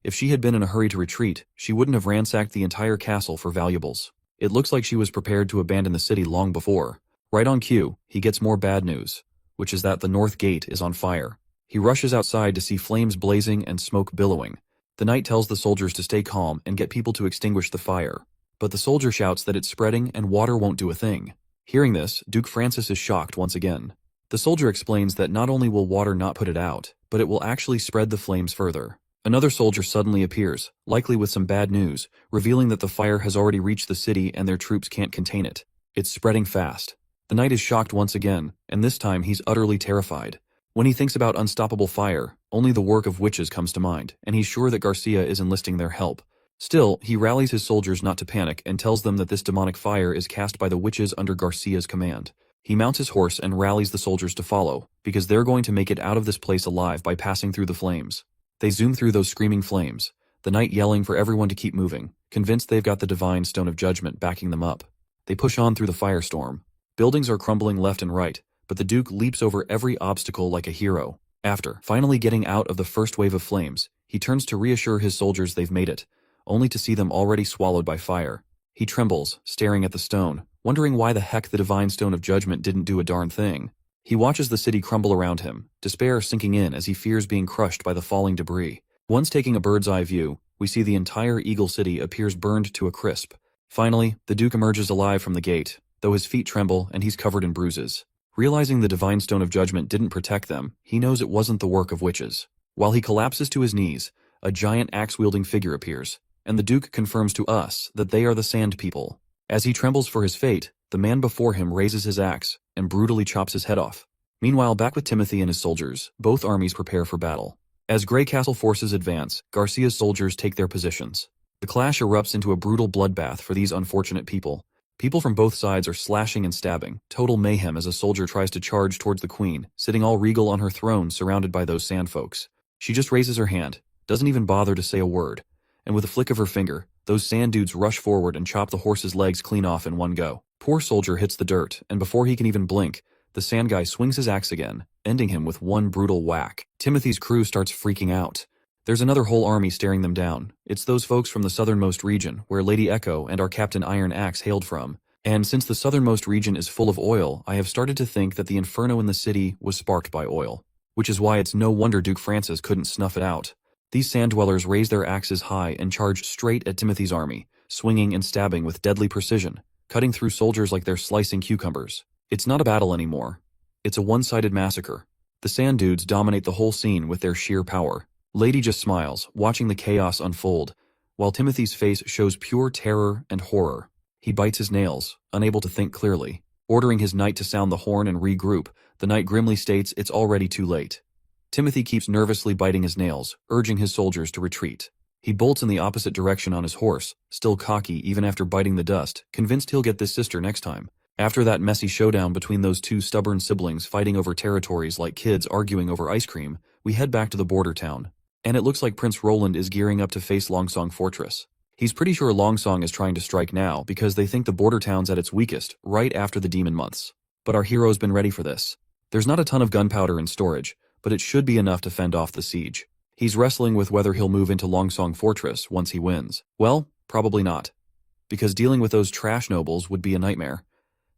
If she had been in a hurry to retreat, she wouldn't have ransacked the entire castle for valuables. It looks like she was prepared to abandon the city long before. Right on cue, he gets more bad news, which is that the north gate is on fire. He rushes outside to see flames blazing and smoke billowing. The knight tells the soldiers to stay calm and get people to extinguish the fire. But the soldier shouts that it's spreading and water won't do a thing. Hearing this, Duke Francis is shocked once again. The soldier explains that not only will water not put it out, but it will actually spread the flames further. Another soldier suddenly appears, likely with some bad news, revealing that the fire has already reached the city and their troops can't contain it. It's spreading fast. The knight is shocked once again, and this time he's utterly terrified. When he thinks about unstoppable fire, only the work of witches comes to mind, and he's sure that Garcia is enlisting their help. Still, he rallies his soldiers not to panic and tells them that this demonic fire is cast by the witches under Garcia's command. He mounts his horse and rallies the soldiers to follow, because they're going to make it out of this place alive by passing through the flames. They zoom through those screaming flames, the knight yelling for everyone to keep moving, convinced they've got the divine stone of judgment backing them up. They push on through the firestorm. Buildings are crumbling left and right, but the Duke leaps over every obstacle like a hero. After finally getting out of the first wave of flames, he turns to reassure his soldiers they've made it, only to see them already swallowed by fire. He trembles, staring at the stone, wondering why the heck the divine stone of judgment didn't do a darn thing. He watches the city crumble around him, despair sinking in as he fears being crushed by the falling debris. Once taking a bird's-eye view, we see the entire Eagle City appears burned to a crisp. Finally, the Duke emerges alive from the gate, though his feet tremble and he's covered in bruises. Realizing the divine stone of judgment didn't protect them, he knows it wasn't the work of witches. While he collapses to his knees, a giant axe-wielding figure appears, and the Duke confirms to us that they are the Sand People. As he trembles for his fate, the man before him raises his axe and brutally chops his head off. Meanwhile, back with Timothy and his soldiers, both armies prepare for battle. As Grey Castle forces advance, Garcia's soldiers take their positions. The clash erupts into a brutal bloodbath for these unfortunate people. People from both sides are slashing and stabbing, total mayhem as a soldier tries to charge towards the queen, sitting all regal on her throne surrounded by those sand folks. She just raises her hand, doesn't even bother to say a word, and with a flick of her finger, those sand dudes rush forward and chop the horse's legs clean off in one go. Poor soldier hits the dirt, and before he can even blink, the sand guy swings his axe again, ending him with one brutal whack. Timothy's crew starts freaking out. There's another whole army staring them down. It's those folks from the southernmost region, where Lady Echo and our Captain Iron Axe hailed from. And since the southernmost region is full of oil, I have started to think that the inferno in the city was sparked by oil. Which is why it's no wonder Duke Francis couldn't snuff it out. These sand dwellers raise their axes high and charge straight at Timothy's army, swinging and stabbing with deadly precision, cutting through soldiers like they're slicing cucumbers. It's not a battle anymore. It's a one-sided massacre. The sand dudes dominate the whole scene with their sheer power. Lady just smiles, watching the chaos unfold, while Timothy's face shows pure terror and horror. He bites his nails, unable to think clearly. Ordering his knight to sound the horn and regroup, the knight grimly states it's already too late. Timothy keeps nervously biting his nails, urging his soldiers to retreat. He bolts in the opposite direction on his horse, still cocky even after biting the dust, convinced he'll get this sister next time. After that messy showdown between those two stubborn siblings fighting over territories like kids arguing over ice cream, we head back to the border town. And it looks like Prince Roland is gearing up to face Longsong Fortress. He's pretty sure Longsong is trying to strike now because they think the border town's at its weakest, right after the demon months. But our hero's been ready for this. There's not a ton of gunpowder in storage, but it should be enough to fend off the siege. He's wrestling with whether he'll move into Longsong Fortress once he wins. Well, probably not. Because dealing with those trash nobles would be a nightmare.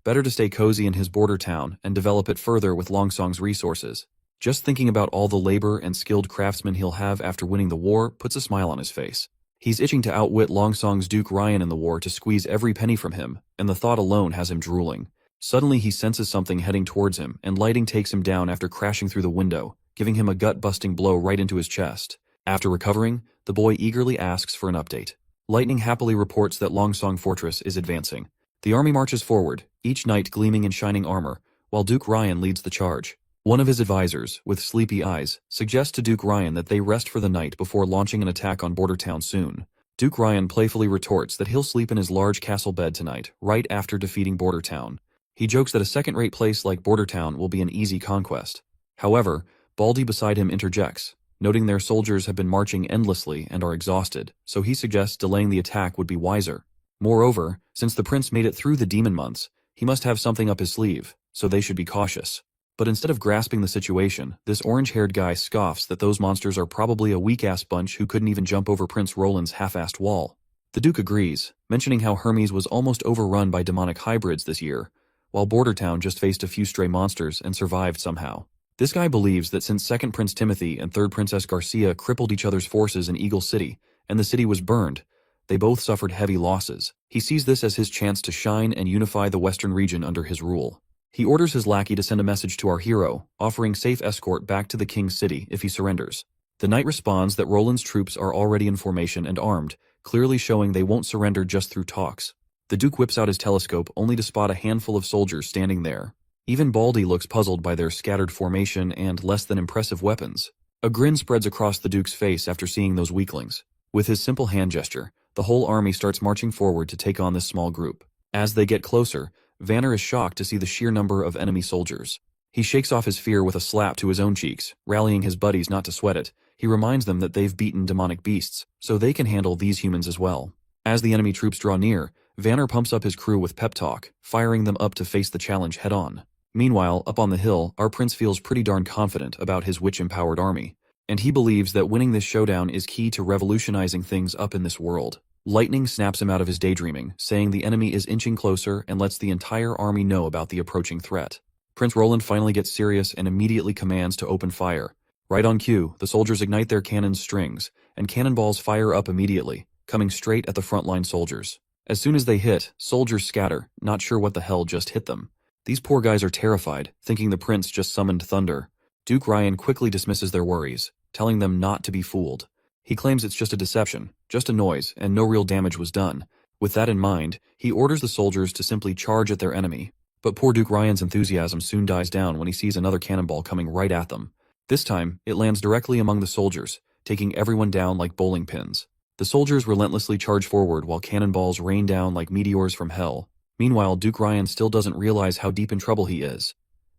Better to stay cozy in his border town and develop it further with Longsong's resources. Just thinking about all the labor and skilled craftsmen he'll have after winning the war puts a smile on his face. He's itching to outwit Longsong's Duke Ryan in the war to squeeze every penny from him, and the thought alone has him drooling. Suddenly he senses something heading towards him, and lighting takes him down after crashing through the window, giving him a gut-busting blow right into his chest. After recovering, the boy eagerly asks for an update. Lightning happily reports that Longsong Fortress is advancing. The army marches forward, each knight gleaming in shining armor, while Duke Ryan leads the charge. One of his advisors, with sleepy eyes, suggests to Duke Ryan that they rest for the night before launching an attack on Border Town soon. Duke Ryan playfully retorts that he'll sleep in his large castle bed tonight, right after defeating Border Town. He jokes that a second-rate place like Border Town will be an easy conquest. However, Baldy beside him interjects, noting their soldiers have been marching endlessly and are exhausted, so he suggests delaying the attack would be wiser. Moreover, since the prince made it through the demon months, he must have something up his sleeve, so they should be cautious. But instead of grasping the situation, this orange-haired guy scoffs that those monsters are probably a weak-ass bunch who couldn't even jump over Prince Roland's half-assed wall. The Duke agrees, mentioning how Hermes was almost overrun by demonic hybrids this year, while Bordertown just faced a few stray monsters and survived somehow. This guy believes that since second Prince Timothy and third Princess Garcia crippled each other's forces in Eagle City, and the city was burned, they both suffered heavy losses. He sees this as his chance to shine and unify the western region under his rule. He orders his lackey to send a message to our hero, offering safe escort back to the king's city if he surrenders. The knight responds that Roland's troops are already in formation and armed, clearly showing they won't surrender just through talks. The Duke whips out his telescope only to spot a handful of soldiers standing there. Even Baldy looks puzzled by their scattered formation and less than impressive weapons. A grin spreads across the Duke's face after seeing those weaklings. With his simple hand gesture, the whole army starts marching forward to take on this small group. As they get closer, Vanner is shocked to see the sheer number of enemy soldiers. He shakes off his fear with a slap to his own cheeks, rallying his buddies not to sweat it. He reminds them that they've beaten demonic beasts, so they can handle these humans as well. As the enemy troops draw near, Vanner pumps up his crew with pep talk, firing them up to face the challenge head-on. Meanwhile, up on the hill, our prince feels pretty darn confident about his witch-empowered army, and he believes that winning this showdown is key to revolutionizing things up in this world. Lightning snaps him out of his daydreaming, saying the enemy is inching closer and lets the entire army know about the approaching threat. Prince Roland finally gets serious and immediately commands to open fire. Right on cue, the soldiers ignite their cannon's strings, and cannonballs fire up immediately, coming straight at the frontline soldiers. As soon as they hit, soldiers scatter, not sure what the hell just hit them. These poor guys are terrified, thinking the prince just summoned thunder. Duke Ryan quickly dismisses their worries, telling them not to be fooled. He claims it's just a deception, just a noise, and no real damage was done. With that in mind, he orders the soldiers to simply charge at their enemy. But poor Duke Ryan's enthusiasm soon dies down when he sees another cannonball coming right at them. This time, it lands directly among the soldiers, taking everyone down like bowling pins. The soldiers relentlessly charge forward while cannonballs rain down like meteors from hell. Meanwhile, Duke Ryan still doesn't realize how deep in trouble he is,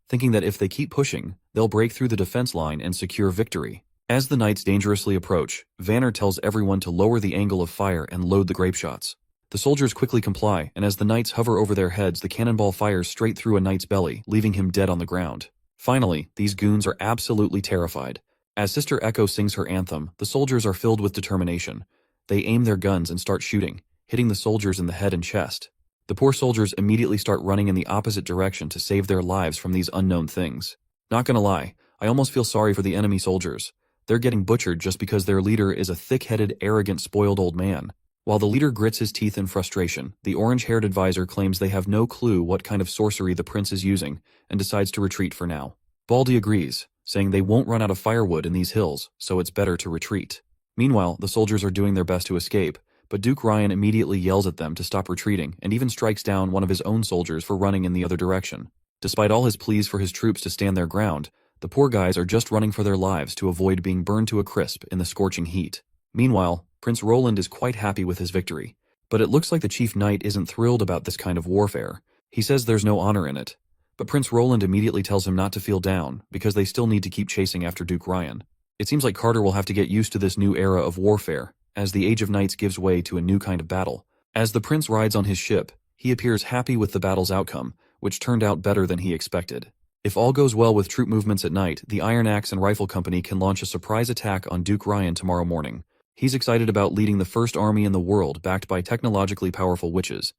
thinking that if they keep pushing, they'll break through the defense line and secure victory. As the knights dangerously approach, Vanner tells everyone to lower the angle of fire and load the grape shots. The soldiers quickly comply, and as the knights hover over their heads, the cannonball fires straight through a knight's belly, leaving him dead on the ground. Finally, these goons are absolutely terrified. As Sister Echo sings her anthem, the soldiers are filled with determination. They aim their guns and start shooting, hitting the soldiers in the head and chest. The poor soldiers immediately start running in the opposite direction to save their lives from these unknown things. Not gonna lie, I almost feel sorry for the enemy soldiers. They're getting butchered just because their leader is a thick-headed, arrogant, spoiled old man. While the leader grits his teeth in frustration, the orange-haired advisor claims they have no clue what kind of sorcery the prince is using and decides to retreat for now. Baldy agrees, saying they won't run out of firewood in these hills, so it's better to retreat. Meanwhile, the soldiers are doing their best to escape, but Duke Ryan immediately yells at them to stop retreating and even strikes down one of his own soldiers for running in the other direction. Despite all his pleas for his troops to stand their ground, the poor guys are just running for their lives to avoid being burned to a crisp in the scorching heat. Meanwhile, Prince Roland is quite happy with his victory, but it looks like the chief knight isn't thrilled about this kind of warfare. He says there's no honor in it, but Prince Roland immediately tells him not to feel down because they still need to keep chasing after Duke Ryan. It seems like Carter will have to get used to this new era of warfare, as the Age of Knights gives way to a new kind of battle. As the prince rides on his ship, he appears happy with the battle's outcome, which turned out better than he expected. If all goes well with troop movements at night, the Iron Axe and Rifle Company can launch a surprise attack on Duke Ryan tomorrow morning. He's excited about leading the first army in the world backed by technologically powerful witches,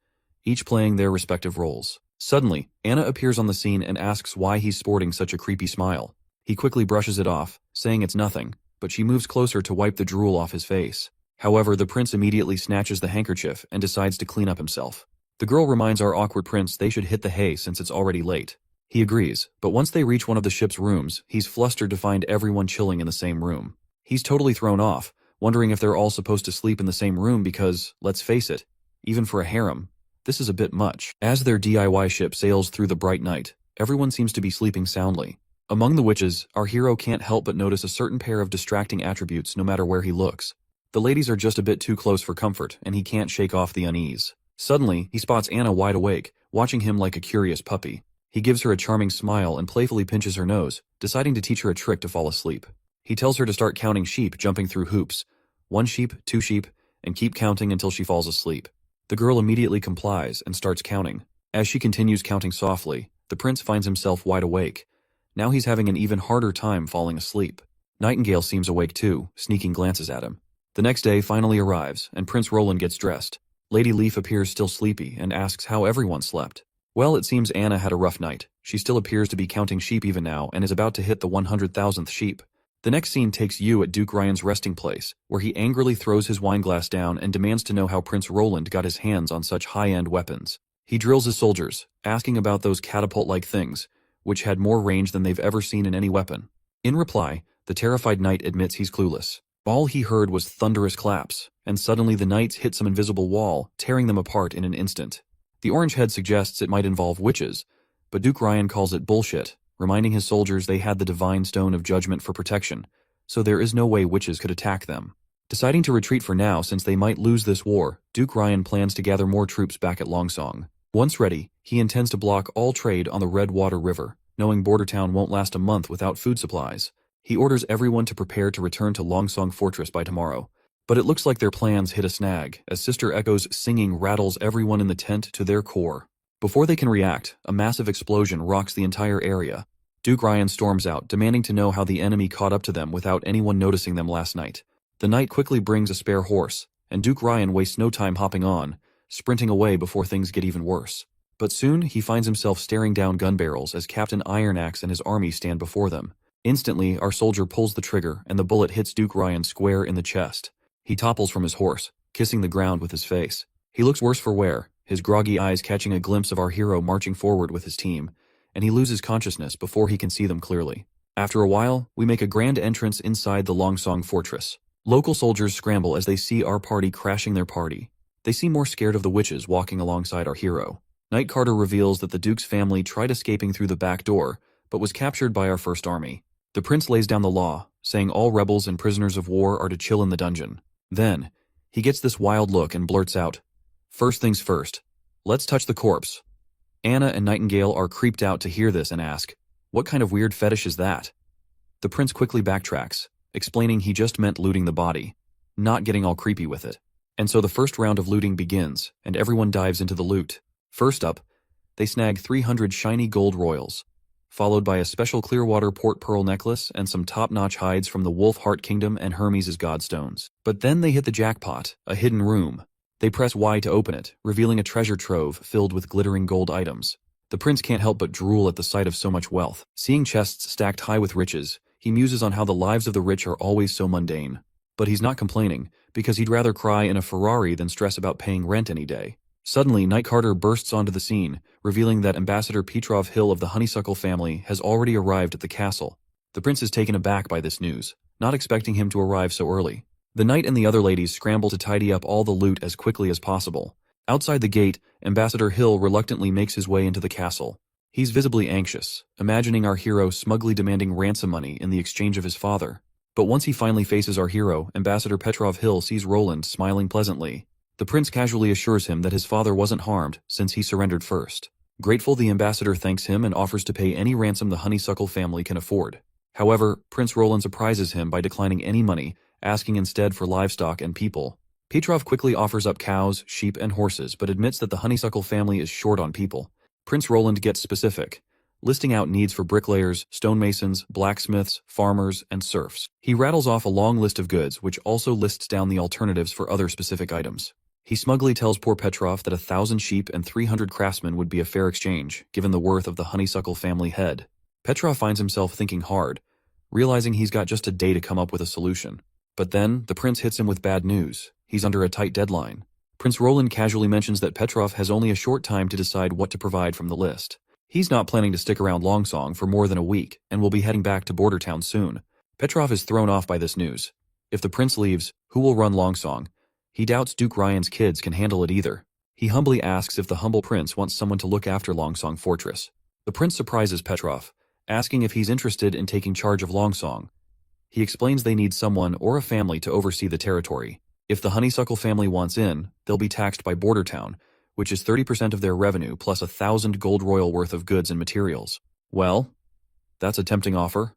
each playing their respective roles. Suddenly, Anna appears on the scene and asks why he's sporting such a creepy smile. He quickly brushes it off, saying it's nothing, but she moves closer to wipe the drool off his face. However, the prince immediately snatches the handkerchief and decides to clean up himself. The girl reminds our awkward prince they should hit the hay since it's already late. He agrees, but once they reach one of the ship's rooms, he's flustered to find everyone chilling in the same room. He's totally thrown off, wondering if they're all supposed to sleep in the same room because, let's face it, even for a harem, this is a bit much. As their DIY ship sails through the bright night, everyone seems to be sleeping soundly. Among the witches, our hero can't help but notice a certain pair of distracting attributes no matter where he looks. The ladies are just a bit too close for comfort, and he can't shake off the unease. Suddenly, he spots Anna wide awake, watching him like a curious puppy. He gives her a charming smile and playfully pinches her nose, deciding to teach her a trick to fall asleep. He tells her to start counting sheep jumping through hoops. 1 sheep, 2 sheep, and keep counting until she falls asleep. The girl immediately complies and starts counting. As she continues counting softly, the prince finds himself wide awake. Now he's having an even harder time falling asleep. Nightingale seems awake too, sneaking glances at him. The next day finally arrives, and Prince Roland gets dressed. Lady Leaf appears still sleepy and asks how everyone slept. Well, it seems Anna had a rough night. She still appears to be counting sheep even now and is about to hit the 100,000th sheep. The next scene takes you at Duke Ryan's resting place, where he angrily throws his wineglass down and demands to know how Prince Roland got his hands on such high-end weapons. He drills his soldiers, asking about those catapult-like things, which had more range than they've ever seen in any weapon. In reply, the terrified knight admits he's clueless. All he heard was thunderous claps, and suddenly the knights hit some invisible wall, tearing them apart in an instant. The orange head suggests it might involve witches, but Duke Ryan calls it bullshit, reminding his soldiers they had the divine stone of judgment for protection, so there is no way witches could attack them. Deciding to retreat for now since they might lose this war, Duke Ryan plans to gather more troops back at Longsong. Once ready, he intends to block all trade on the Redwater River, knowing Bordertown won't last a month without food supplies. He orders everyone to prepare to return to Longsong Fortress by tomorrow. But it looks like their plans hit a snag, as Sister Echo's singing rattles everyone in the tent to their core. Before they can react, a massive explosion rocks the entire area. Duke Ryan storms out, demanding to know how the enemy caught up to them without anyone noticing them last night. The knight quickly brings a spare horse, and Duke Ryan wastes no time hopping on, sprinting away before things get even worse. But soon, he finds himself staring down gun barrels as Captain Ironaxe and his army stand before them. Instantly, our soldier pulls the trigger, and the bullet hits Duke Ryan square in the chest. He topples from his horse, kissing the ground with his face. He looks worse for wear, his groggy eyes catching a glimpse of our hero marching forward with his team, and he loses consciousness before he can see them clearly. After a while, we make a grand entrance inside the Longsong Fortress. Local soldiers scramble as they see our party crashing their party. They seem more scared of the witches walking alongside our hero. Knight Carter reveals that the Duke's family tried escaping through the back door, but was captured by our first army. The prince lays down the law, saying all rebels and prisoners of war are to chill in the dungeon. Then, he gets this wild look and blurts out, "First things first, let's touch the corpse." Anna and Nightingale are creeped out to hear this and ask, "What kind of weird fetish is that?" The prince quickly backtracks, explaining he just meant looting the body, not getting all creepy with it. And so the first round of looting begins, and everyone dives into the loot. First up, they snag 300 shiny gold royals, followed by a special Clearwater port pearl necklace and some top-notch hides from the Wolf Heart Kingdom and Hermes' Godstones. But then they hit the jackpot, a hidden room. They press Y to open it, revealing a treasure trove filled with glittering gold items. The prince can't help but drool at the sight of so much wealth. Seeing chests stacked high with riches, he muses on how the lives of the rich are always so mundane. But he's not complaining, because he'd rather cry in a Ferrari than stress about paying rent any day. Suddenly, Night Carter bursts onto the scene, revealing that Ambassador Petrov Hill of the Honeysuckle family has already arrived at the castle. The prince is taken aback by this news, not expecting him to arrive so early. The knight and the other ladies scramble to tidy up all the loot as quickly as possible. Outside the gate, Ambassador Hill reluctantly makes his way into the castle. He's visibly anxious, imagining our hero smugly demanding ransom money in the exchange of his father. But once he finally faces our hero, Ambassador Petrov Hill sees Roland smiling pleasantly. The prince casually assures him that his father wasn't harmed since he surrendered first. Grateful, the ambassador thanks him and offers to pay any ransom the Honeysuckle family can afford. However, Prince Roland surprises him by declining any money, asking instead for livestock and people. Petrov quickly offers up cows, sheep, and horses, but admits that the Honeysuckle family is short on people. Prince Roland gets specific, listing out needs for bricklayers, stonemasons, blacksmiths, farmers, and serfs. He rattles off a long list of goods, which also lists down the alternatives for other specific items. He smugly tells poor Petrov that 1,000 sheep and 300 craftsmen would be a fair exchange, given the worth of the Honeysuckle family head. Petrov finds himself thinking hard, realizing he's got just a day to come up with a solution. But then, the prince hits him with bad news. He's under a tight deadline. Prince Roland casually mentions that Petrov has only a short time to decide what to provide from the list. He's not planning to stick around Longsong for more than a week, and will be heading back to Border Town soon. Petrov is thrown off by this news. If the prince leaves, who will run Longsong? He doubts Duke Ryan's kids can handle it either. He humbly asks if the humble prince wants someone to look after Longsong Fortress. The prince surprises Petrov, asking if he's interested in taking charge of Longsong. He explains they need someone or a family to oversee the territory. If the Honeysuckle family wants in, they'll be taxed by Border Town, which is 30% of their revenue plus 1,000 gold royal worth of goods and materials. Well, that's a tempting offer.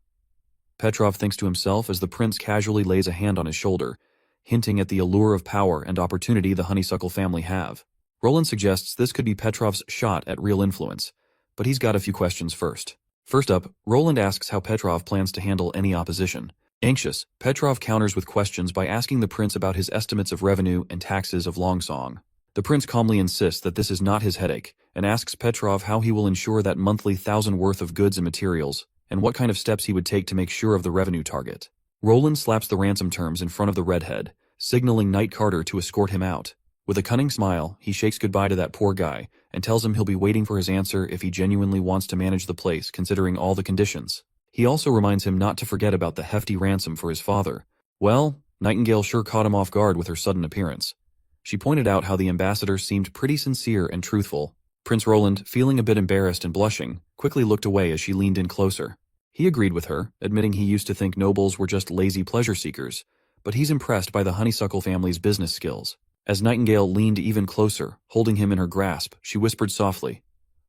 Petrov thinks to himself as the prince casually lays a hand on his shoulder, hinting at the allure of power and opportunity the Honeysuckle family have. Roland suggests this could be Petrov's shot at real influence, but he's got a few questions first. First up, Roland asks how Petrov plans to handle any opposition. Anxious, Petrov counters with questions by asking the prince about his estimates of revenue and taxes of Longsong. The prince calmly insists that this is not his headache, and asks Petrov how he will ensure that monthly 1,000 worth of goods and materials, and what kind of steps he would take to make sure of the revenue target. Roland slaps the ransom terms in front of the redhead, signaling Night Carter to escort him out. With a cunning smile, he shakes goodbye to that poor guy, and tells him he'll be waiting for his answer if he genuinely wants to manage the place considering all the conditions. He also reminds him not to forget about the hefty ransom for his father. Well, Nightingale sure caught him off guard with her sudden appearance. She pointed out how the ambassador seemed pretty sincere and truthful. Prince Roland, feeling a bit embarrassed and blushing, quickly looked away as she leaned in closer. He agreed with her, admitting he used to think nobles were just lazy pleasure seekers, but he's impressed by the Honeysuckle family's business skills. As Nightingale leaned even closer, holding him in her grasp, she whispered softly,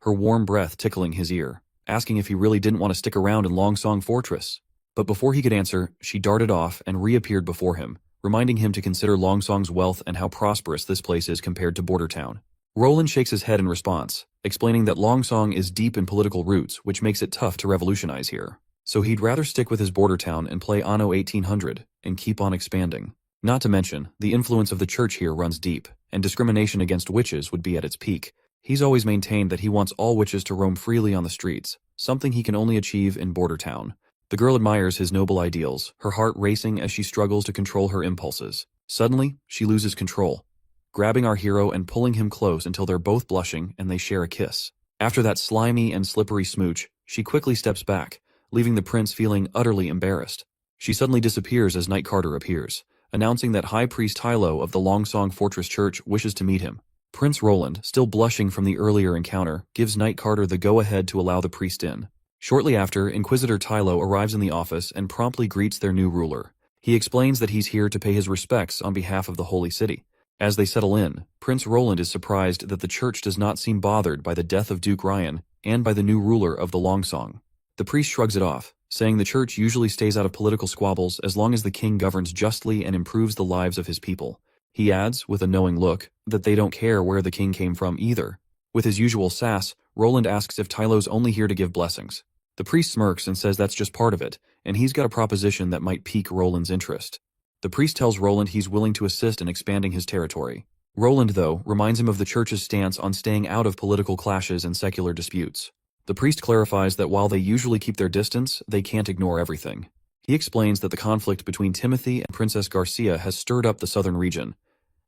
her warm breath tickling his ear, asking if he really didn't want to stick around in Longsong Fortress. But before he could answer, she darted off and reappeared before him, reminding him to consider Longsong's wealth and how prosperous this place is compared to Border Town. Roland shakes his head in response, explaining that Longsong is deep in political roots, which makes it tough to revolutionize here. So he'd rather stick with his Border Town and play Anno 1800, and keep on expanding. Not to mention, the influence of the church here runs deep, and discrimination against witches would be at its peak. He's always maintained that he wants all witches to roam freely on the streets, something he can only achieve in Border Town. The girl admires his noble ideals, her heart racing as she struggles to control her impulses. Suddenly, she loses control, grabbing our hero and pulling him close until they're both blushing and they share a kiss. After that slimy and slippery smooch, she quickly steps back, leaving the prince feeling utterly embarrassed. She suddenly disappears as Night Carter appears, announcing that High Priest Tylo of the Longsong Fortress Church wishes to meet him. Prince Roland, still blushing from the earlier encounter, gives Night Carter the go-ahead to allow the priest in. Shortly after, Inquisitor Tylo arrives in the office and promptly greets their new ruler. He explains that he's here to pay his respects on behalf of the Holy City. As they settle in, Prince Roland is surprised that the church does not seem bothered by the death of Duke Ryan and by the new ruler of the Longsong. The priest shrugs it off, saying the church usually stays out of political squabbles as long as the king governs justly and improves the lives of his people. He adds, with a knowing look, that they don't care where the king came from either. With his usual sass, Roland asks if Tylo's only here to give blessings. The priest smirks and says that's just part of it, and he's got a proposition that might pique Roland's interest. The priest tells Roland he's willing to assist in expanding his territory. Roland, though, reminds him of the church's stance on staying out of political clashes and secular disputes. The priest clarifies that while they usually keep their distance, they can't ignore everything. He explains that the conflict between Timothy and Princess Garcia has stirred up the southern region,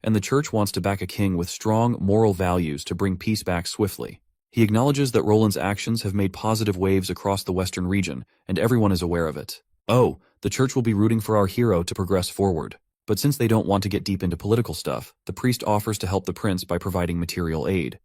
and the church wants to back a king with strong moral values to bring peace back swiftly. He acknowledges that Roland's actions have made positive waves across the western region, and everyone is aware of it. Oh, the church will be rooting for our hero to progress forward. But since they don't want to get deep into political stuff, the priest offers to help the prince by providing material aid.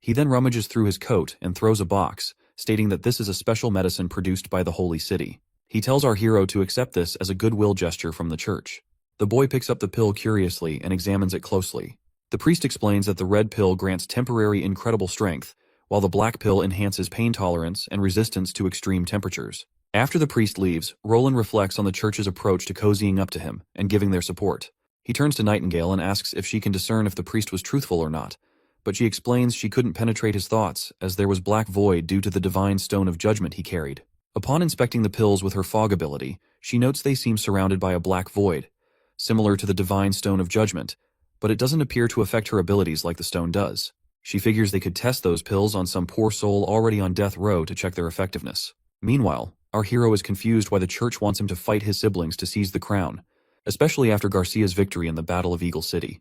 He then rummages through his coat and throws a box, stating that this is a special medicine produced by the holy city. He tells our hero to accept this as a goodwill gesture from the church. The boy picks up the pill curiously and examines it closely. The priest explains that the red pill grants temporary incredible strength, while the black pill enhances pain tolerance and resistance to extreme temperatures. After the priest leaves, Roland reflects on the church's approach to cozying up to him and giving their support. He turns to Nightingale and asks if she can discern if the priest was truthful or not, but she explains she couldn't penetrate his thoughts as there was black void due to the divine stone of judgment he carried. Upon inspecting the pills with her fog ability, she notes they seem surrounded by a black void, similar to the divine stone of judgment, but it doesn't appear to affect her abilities like the stone does. She figures they could test those pills on some poor soul already on death row to check their effectiveness. Meanwhile, our hero is confused why the church wants him to fight his siblings to seize the crown, especially after Garcia's victory in the Battle of Eagle City.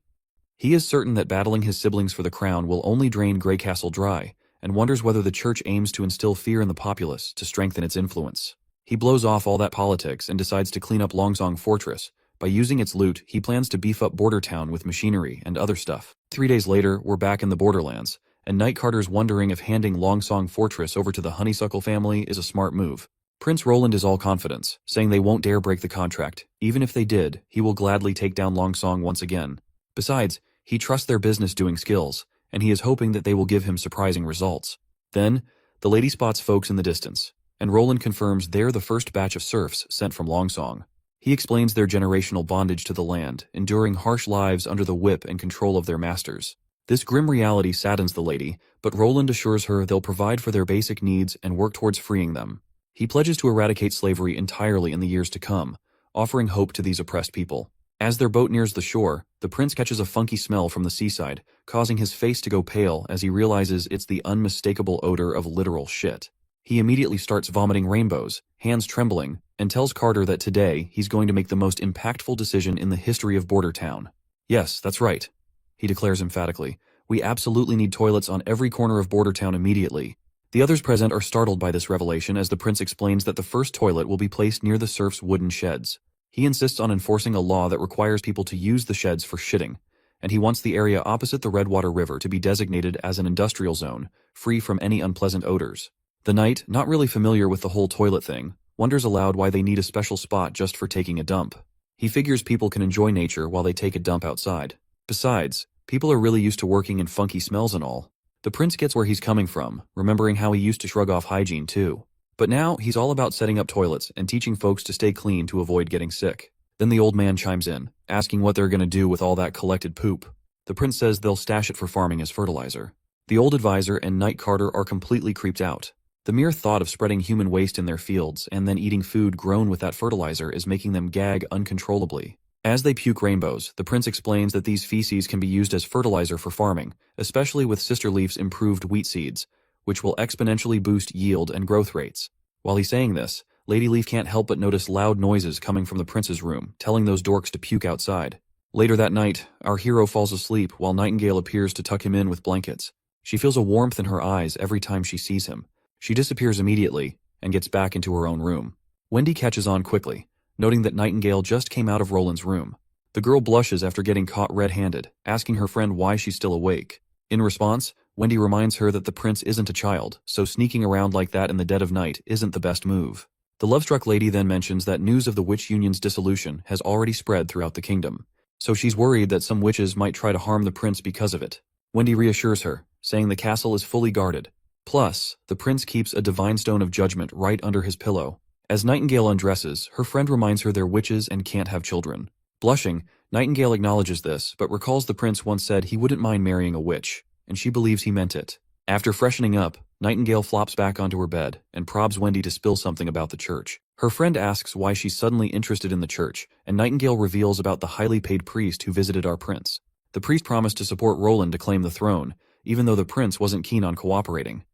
He is certain that battling his siblings for the crown will only drain Grey Castle dry, and wonders whether the church aims to instill fear in the populace to strengthen its influence. He blows off all that politics and decides to clean up Longsong Fortress. By using its loot, he plans to beef up Border Town with machinery and other stuff. 3 days later, we're back in the Borderlands, and Night Carter's wondering if handing Longsong Fortress over to the Honeysuckle family is a smart move. Prince Roland is all confidence, saying they won't dare break the contract. Even if they did, he will gladly take down Longsong once again. Besides, he trusts their business-doing skills, and he is hoping that they will give him surprising results. Then, the lady spots folks in the distance, and Roland confirms they're the first batch of serfs sent from Longsong. He explains their generational bondage to the land, enduring harsh lives under the whip and control of their masters. This grim reality saddens the lady, but Roland assures her they'll provide for their basic needs and work towards freeing them. He pledges to eradicate slavery entirely in the years to come, offering hope to these oppressed people. As their boat nears the shore, the prince catches a funky smell from the seaside, causing his face to go pale as he realizes it's the unmistakable odor of literal shit. He immediately starts vomiting rainbows, hands trembling, and tells Carter that today he's going to make the most impactful decision in the history of Border Town. Yes, that's right, he declares emphatically. We absolutely need toilets on every corner of Border Town immediately. The others present are startled by this revelation as the prince explains that the first toilet will be placed near the serfs' wooden sheds. He insists on enforcing a law that requires people to use the sheds for shitting, and he wants the area opposite the Redwater River to be designated as an industrial zone, free from any unpleasant odors. The knight, not really familiar with the whole toilet thing, wonders aloud why they need a special spot just for taking a dump. He figures people can enjoy nature while they take a dump outside. Besides, people are really used to working in funky smells and all. The prince gets where he's coming from, remembering how he used to shrug off hygiene too. But now, he's all about setting up toilets and teaching folks to stay clean to avoid getting sick. Then the old man chimes in, asking what they're gonna do with all that collected poop. The prince says they'll stash it for farming as fertilizer. The old advisor and Night Carter are completely creeped out. The mere thought of spreading human waste in their fields and then eating food grown with that fertilizer is making them gag uncontrollably. As they puke rainbows, the prince explains that these feces can be used as fertilizer for farming, especially with Sister Leaf's improved wheat seeds, which will exponentially boost yield and growth rates. While he's saying this, Lady Leaf can't help but notice loud noises coming from the prince's room, telling those dorks to puke outside. Later that night, our hero falls asleep while Nightingale appears to tuck him in with blankets. She feels a warmth in her eyes every time she sees him. She disappears immediately and gets back into her own room. Wendy catches on quickly, noting that Nightingale just came out of Roland's room. The girl blushes after getting caught red-handed, asking her friend why she's still awake. In response, Wendy reminds her that the prince isn't a child, so sneaking around like that in the dead of night isn't the best move. The love-struck lady then mentions that news of the witch union's dissolution has already spread throughout the kingdom, so she's worried that some witches might try to harm the prince because of it. Wendy reassures her, saying the castle is fully guarded. Plus, the prince keeps a divine stone of judgment right under his pillow. As Nightingale undresses, her friend reminds her they're witches and can't have children. Blushing, Nightingale acknowledges this, but recalls the prince once said he wouldn't mind marrying a witch, and she believes he meant it. After freshening up, Nightingale flops back onto her bed and probs Wendy to spill something about the church. Her friend asks why she's suddenly interested in the church, and Nightingale reveals about the highly paid priest who visited our prince. The priest promised to support Roland to claim the throne, even though the prince wasn't keen on cooperating.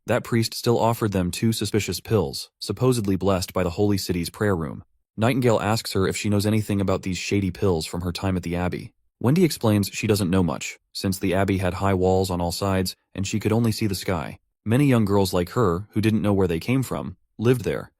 That priest still offered them 2 suspicious pills, supposedly blessed by the Holy City's prayer room. Nightingale asks her if she knows anything about these shady pills from her time at the Abbey. Wendy explains she doesn't know much, since the Abbey had high walls on all sides and she could only see the sky. Many young girls like her, who didn't know where they came from, lived there.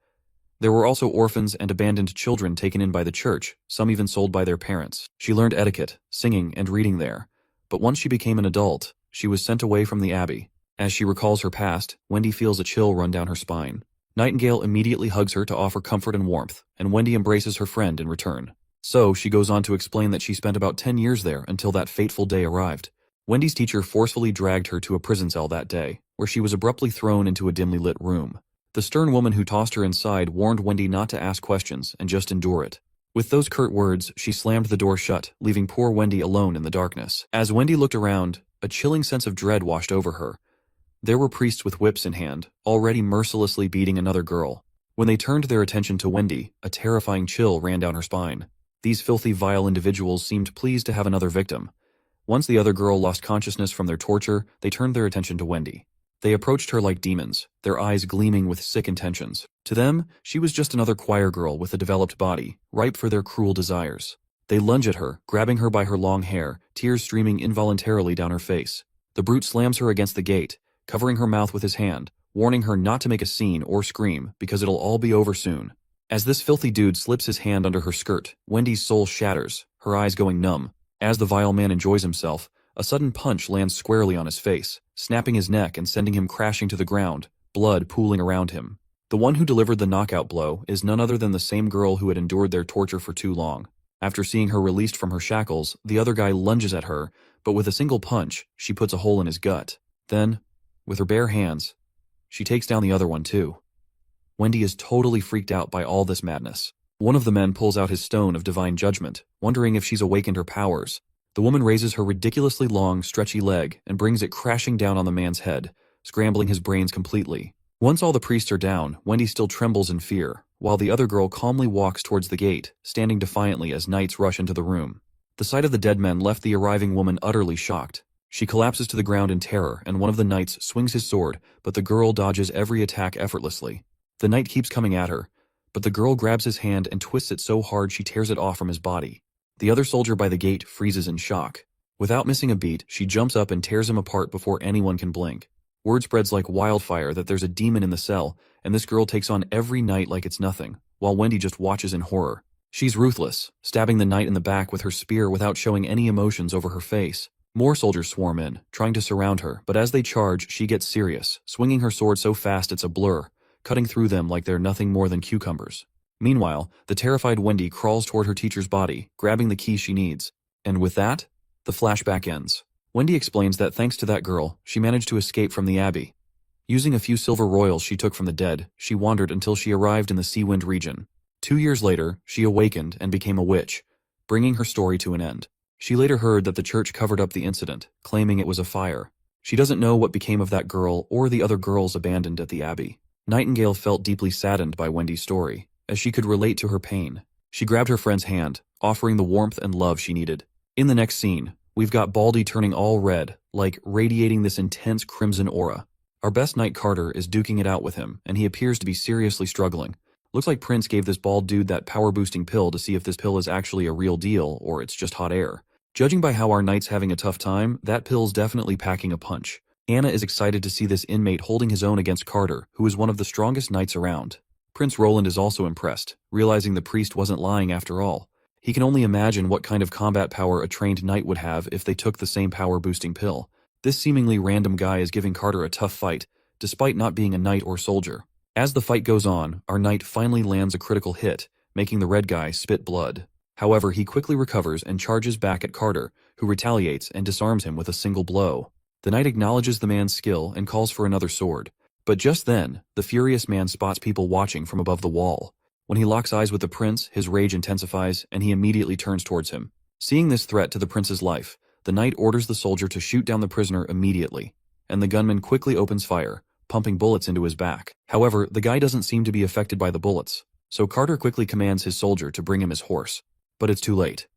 There were also orphans and abandoned children taken in by the church, some even sold by their parents. She learned etiquette, singing, and reading there. But once she became an adult, she was sent away from the Abbey. As she recalls her past, Wendy feels a chill run down her spine. Nightingale immediately hugs her to offer comfort and warmth, and Wendy embraces her friend in return. So, she goes on to explain that she spent about 10 years there until that fateful day arrived. Wendy's teacher forcefully dragged her to a prison cell that day, where she was abruptly thrown into a dimly lit room. The stern woman who tossed her inside warned Wendy not to ask questions and just endure it. With those curt words, she slammed the door shut, leaving poor Wendy alone in the darkness. As Wendy looked around, a chilling sense of dread washed over her. There were priests with whips in hand, already mercilessly beating another girl. When they turned their attention to Wendy, a terrifying chill ran down her spine. These filthy, vile individuals seemed pleased to have another victim. Once the other girl lost consciousness from their torture, they turned their attention to Wendy. They approached her like demons, their eyes gleaming with sick intentions. To them, she was just another choir girl with a developed body, ripe for their cruel desires. They lunge at her, grabbing her by her long hair, tears streaming involuntarily down her face. The brute slams her against the gate, covering her mouth with his hand, warning her not to make a scene or scream because it'll all be over soon. As this filthy dude slips his hand under her skirt, Wendy's soul shatters, her eyes going numb. As the vile man enjoys himself, a sudden punch lands squarely on his face, snapping his neck and sending him crashing to the ground, blood pooling around him. The one who delivered the knockout blow is none other than the same girl who had endured their torture for too long. After seeing her released from her shackles, the other guy lunges at her, but with a single punch, she puts a hole in his gut. Then, with her bare hands, she takes down the other one too. Wendy is totally freaked out by all this madness. One of the men pulls out his stone of divine judgment, wondering if she's awakened her powers. The woman raises her ridiculously long, stretchy leg and brings it crashing down on the man's head, scrambling his brains completely. Once all the priests are down, Wendy still trembles in fear, while the other girl calmly walks towards the gate, standing defiantly as knights rush into the room. The sight of the dead men left the arriving woman utterly shocked. She collapses to the ground in terror, and one of the knights swings his sword, but the girl dodges every attack effortlessly. The knight keeps coming at her, but the girl grabs his hand and twists it so hard she tears it off from his body. The other soldier by the gate freezes in shock. Without missing a beat, she jumps up and tears him apart before anyone can blink. Word spreads like wildfire that there's a demon in the cell, and this girl takes on every knight like it's nothing, while Wendy just watches in horror. She's ruthless, stabbing the knight in the back with her spear without showing any emotions over her face. More soldiers swarm in, trying to surround her, but as they charge, she gets serious, swinging her sword so fast it's a blur, cutting through them like they're nothing more than cucumbers. Meanwhile, the terrified Wendy crawls toward her teacher's body, grabbing the key she needs. And with that, the flashback ends. Wendy explains that thanks to that girl, she managed to escape from the Abbey. Using a few silver royals she took from the dead, she wandered until she arrived in the Seawind region. 2 years later, she awakened and became a witch, bringing her story to an end. She later heard that the church covered up the incident, claiming it was a fire. She doesn't know what became of that girl or the other girls abandoned at the Abbey. Nightingale felt deeply saddened by Wendy's story, as she could relate to her pain. She grabbed her friend's hand, offering the warmth and love she needed. In the next scene, we've got Baldy turning all red, like radiating this intense crimson aura. Our best knight Carter is duking it out with him, and he appears to be seriously struggling. Looks like Prince gave this bald dude that power-boosting pill to see if this pill is actually a real deal or it's just hot air. Judging by how our knight's having a tough time, that pill's definitely packing a punch. Anna is excited to see this inmate holding his own against Carter, who is one of the strongest knights around. Prince Roland is also impressed, realizing the priest wasn't lying after all. He can only imagine what kind of combat power a trained knight would have if they took the same power-boosting pill. This seemingly random guy is giving Carter a tough fight, despite not being a knight or soldier. As the fight goes on, our knight finally lands a critical hit, making the red guy spit blood. However, he quickly recovers and charges back at Carter, who retaliates and disarms him with a single blow. The knight acknowledges the man's skill and calls for another sword. But just then, the furious man spots people watching from above the wall. When he locks eyes with the prince, his rage intensifies, and he immediately turns towards him. Seeing this threat to the prince's life, the knight orders the soldier to shoot down the prisoner immediately, and the gunman quickly opens fire, pumping bullets into his back. However, the guy doesn't seem to be affected by the bullets, so Carter quickly commands his soldier to bring him his horse. But it's too late.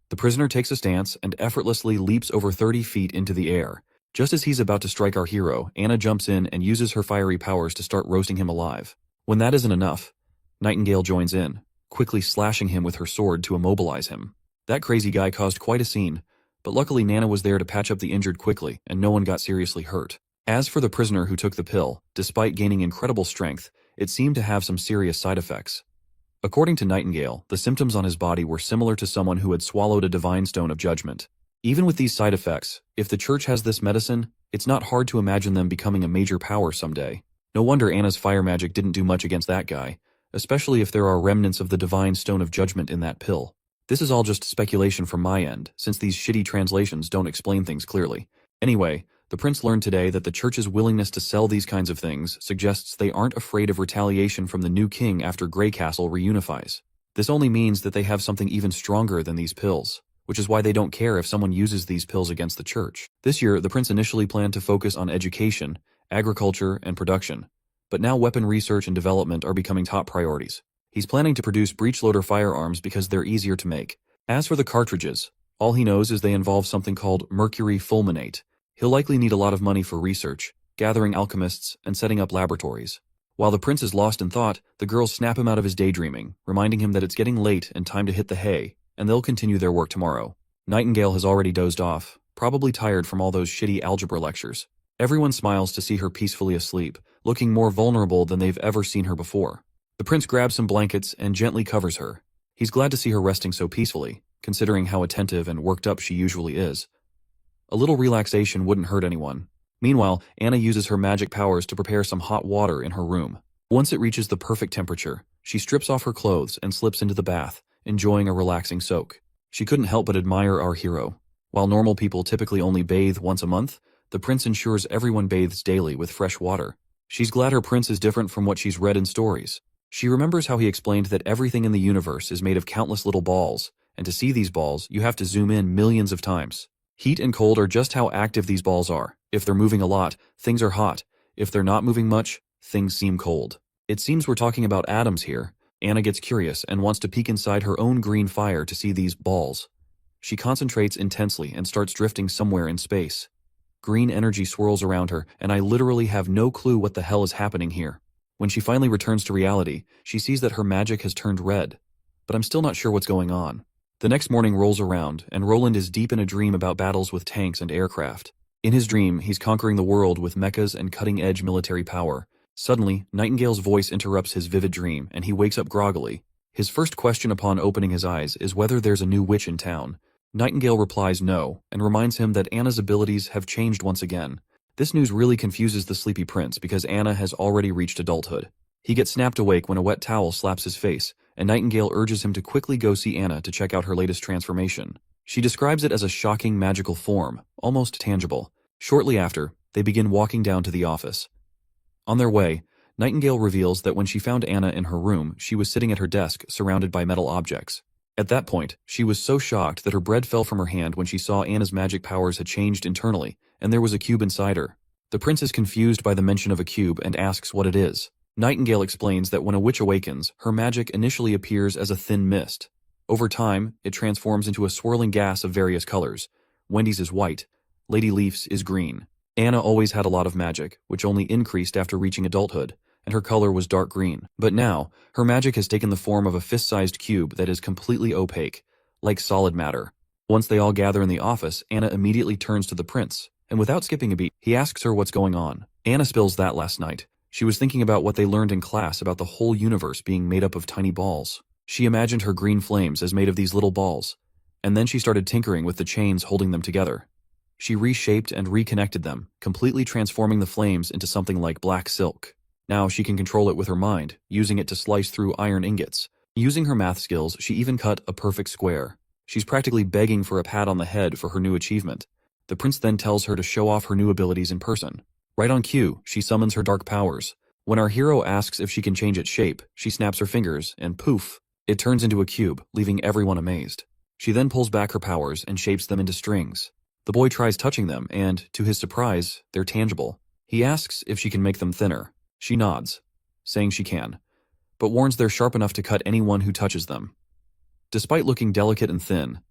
The prisoner takes a stance and effortlessly leaps over 30 feet into the air. Just as he's about to strike our hero, Anna jumps in and uses her fiery powers to start roasting him alive. When that isn't enough, Nightingale joins in, quickly slashing him with her sword to immobilize him. That crazy guy caused quite a scene, but luckily Nana was there to patch up the injured quickly, and no one got seriously hurt. As for the prisoner who took the pill, despite gaining incredible strength, it seemed to have some serious side effects. According to Nightingale, the symptoms on his body were similar to someone who had swallowed a divine stone of judgment. Even with these side effects, if the church has this medicine, it's not hard to imagine them becoming a major power someday. No wonder Anna's fire magic didn't do much against that guy, especially if there are remnants of the divine stone of judgment in that pill. This is all just speculation from my end, since these shitty translations don't explain things clearly. Anyway, the prince learned today that the church's willingness to sell these kinds of things suggests they aren't afraid of retaliation from the new king after Grey Castle reunifies. This only means that they have something even stronger than these pills, which is why they don't care if someone uses these pills against the church. This year, the prince initially planned to focus on education, agriculture, and production, but now weapon research and development are becoming top priorities. He's planning to produce breech-loader firearms because they're easier to make. As for the cartridges, all he knows is they involve something called mercury fulminate. He'll likely need a lot of money for research, gathering alchemists, and setting up laboratories. While the prince is lost in thought, the girls snap him out of his daydreaming, reminding him that it's getting late and time to hit the hay, and they'll continue their work tomorrow. Nightingale has already dozed off, probably tired from all those shitty algebra lectures. Everyone smiles to see her peacefully asleep, looking more vulnerable than they've ever seen her before. The prince grabs some blankets and gently covers her. He's glad to see her resting so peacefully, considering how attentive and worked up she usually is. A little relaxation wouldn't hurt anyone. Meanwhile, Anna uses her magic powers to prepare some hot water in her room. Once it reaches the perfect temperature, she strips off her clothes and slips into the bath, enjoying a relaxing soak. She couldn't help but admire our hero. While normal people typically only bathe once a month, the prince ensures everyone bathes daily with fresh water. She's glad her prince is different from what she's read in stories. She remembers how he explained that everything in the universe is made of countless little balls, and to see these balls, you have to zoom in millions of times. Heat and cold are just how active these balls are. If they're moving a lot, things are hot. If they're not moving much, things seem cold. It seems we're talking about atoms here. Anna gets curious and wants to peek inside her own green fire to see these balls. She concentrates intensely and starts drifting somewhere in space. Green energy swirls around her, and I literally have no clue what the hell is happening here. When she finally returns to reality, she sees that her magic has turned red. But I'm still not sure what's going on. The next morning rolls around, and Roland is deep in a dream about battles with tanks and aircraft. In his dream, he's conquering the world with mechas and cutting-edge military power. Suddenly, Nightingale's voice interrupts his vivid dream, and he wakes up groggily. His first question upon opening his eyes is whether there's a new witch in town. Nightingale replies no, and reminds him that Anna's abilities have changed once again. This news really confuses the sleepy prince because Anna has already reached adulthood. He gets snapped awake when a wet towel slaps his face, and Nightingale urges him to quickly go see Anna to check out her latest transformation. She describes it as a shocking magical form, almost tangible. Shortly after, they begin walking down to the office. On their way, Nightingale reveals that when she found Anna in her room, she was sitting at her desk, surrounded by metal objects. At that point, she was so shocked that her bread fell from her hand when she saw Anna's magic powers had changed internally, and there was a cube inside her. The prince is confused by the mention of a cube and asks what it is. Nightingale explains that when a witch awakens, her magic initially appears as a thin mist. Over time, it transforms into a swirling gas of various colors. Wendy's is white. Lady Leaf's is green. Anna always had a lot of magic, which only increased after reaching adulthood, and her color was dark green. But now, her magic has taken the form of a fist-sized cube that is completely opaque, like solid matter. Once they all gather in the office, Anna immediately turns to the prince, and without skipping a beat, he asks her what's going on. Anna spills that last night. She was thinking about what they learned in class about the whole universe being made up of tiny balls. She imagined her green flames as made of these little balls, and then she started tinkering with the chains holding them together. She reshaped and reconnected them, completely transforming the flames into something like black silk. Now she can control it with her mind, using it to slice through iron ingots. Using her math skills, she even cut a perfect square. She's practically begging for a pat on the head for her new achievement. The prince then tells her to show off her new abilities in person. Right on cue, she summons her dark powers. When our hero asks if she can change its shape, she snaps her fingers, and poof, it turns into a cube, leaving everyone amazed. She then pulls back her powers and shapes them into strings. The boy tries touching them, and, to his surprise, they're tangible. He asks if she can make them thinner. She nods, saying she can, but warns they're sharp enough to cut anyone who touches them. Despite looking delicate and thin,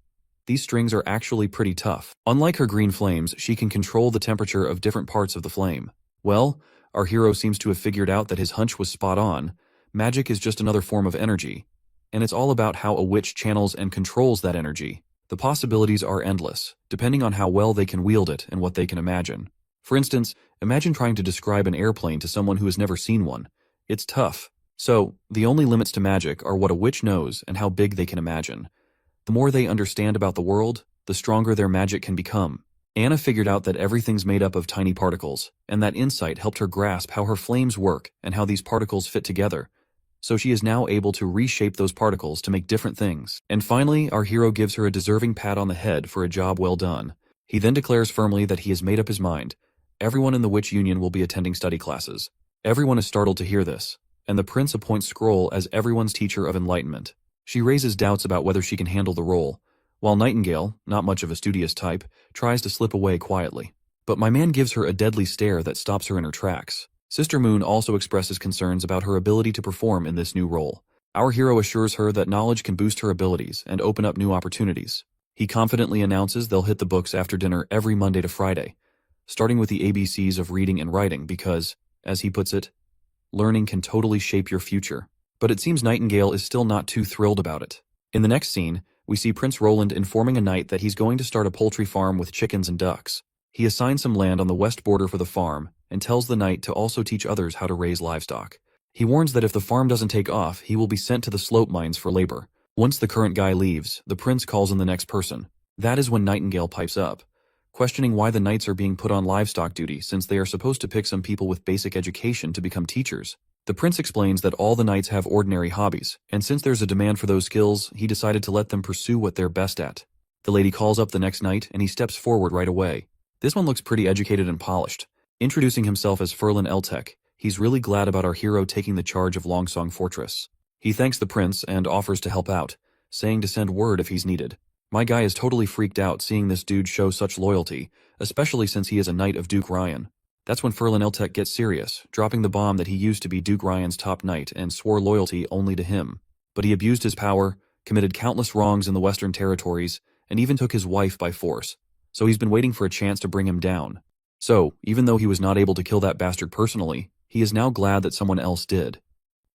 these strings are actually pretty tough. Unlike her green flames, she can control the temperature of different parts of the flame. Well, our hero seems to have figured out that his hunch was spot on. Magic is just another form of energy. and it's all about how a witch channels and controls that energy. The possibilities are endless, depending on how well they can wield it and what they can imagine. For instance, imagine trying to describe an airplane to someone who has never seen one. It's tough. So, the only limits to magic are what a witch knows and how big they can imagine. The more they understand about the world, the stronger their magic can become. Anna figured out that everything's made up of tiny particles, and that insight helped her grasp how her flames work and how these particles fit together. So she is now able to reshape those particles to make different things. And finally, our hero gives her a deserving pat on the head for a job well done. He then declares firmly that he has made up his mind. Everyone in the Witch Union will be attending study classes. Everyone is startled to hear this, and the prince appoints Scroll as everyone's teacher of enlightenment. She raises doubts about whether she can handle the role, while Nightingale, not much of a studious type, tries to slip away quietly. But my man gives her a deadly stare that stops her in her tracks. Sister Moon also expresses concerns about her ability to perform in this new role. Our hero assures her that knowledge can boost her abilities and open up new opportunities. He confidently announces they'll hit the books after dinner every Monday to Friday, starting with the ABCs of reading and writing because, as he puts it, learning can totally shape your future. But it seems Nightingale is still not too thrilled about it. In the next scene, we see Prince Roland informing a knight that he's going to start a poultry farm with chickens and ducks. He assigns some land on the west border for the farm and tells the knight to also teach others how to raise livestock. He warns that if the farm doesn't take off, he will be sent to the slope mines for labor. Once the current guy leaves, the prince calls in the next person. That is when Nightingale pipes up, questioning why the knights are being put on livestock duty since they are supposed to pick some people with basic education to become teachers. The prince explains that all the knights have ordinary hobbies, and since there's a demand for those skills, he decided to let them pursue what they're best at. The lady calls up the next knight and he steps forward right away. This one looks pretty educated and polished. Introducing himself as Frieren Eltek, he's really glad about our hero taking the charge of Longsong Fortress. He thanks the prince and offers to help out, saying to send word if he's needed. My guy is totally freaked out seeing this dude show such loyalty, especially since he is a knight of Duke Ryan. That's when Frieren Eltek gets serious, dropping the bomb that he used to be Duke Ryan's top knight and swore loyalty only to him. But he abused his power, committed countless wrongs in the Western territories, and even took his wife by force. So he's been waiting for a chance to bring him down. So, even though he was not able to kill that bastard personally, he is now glad that someone else did.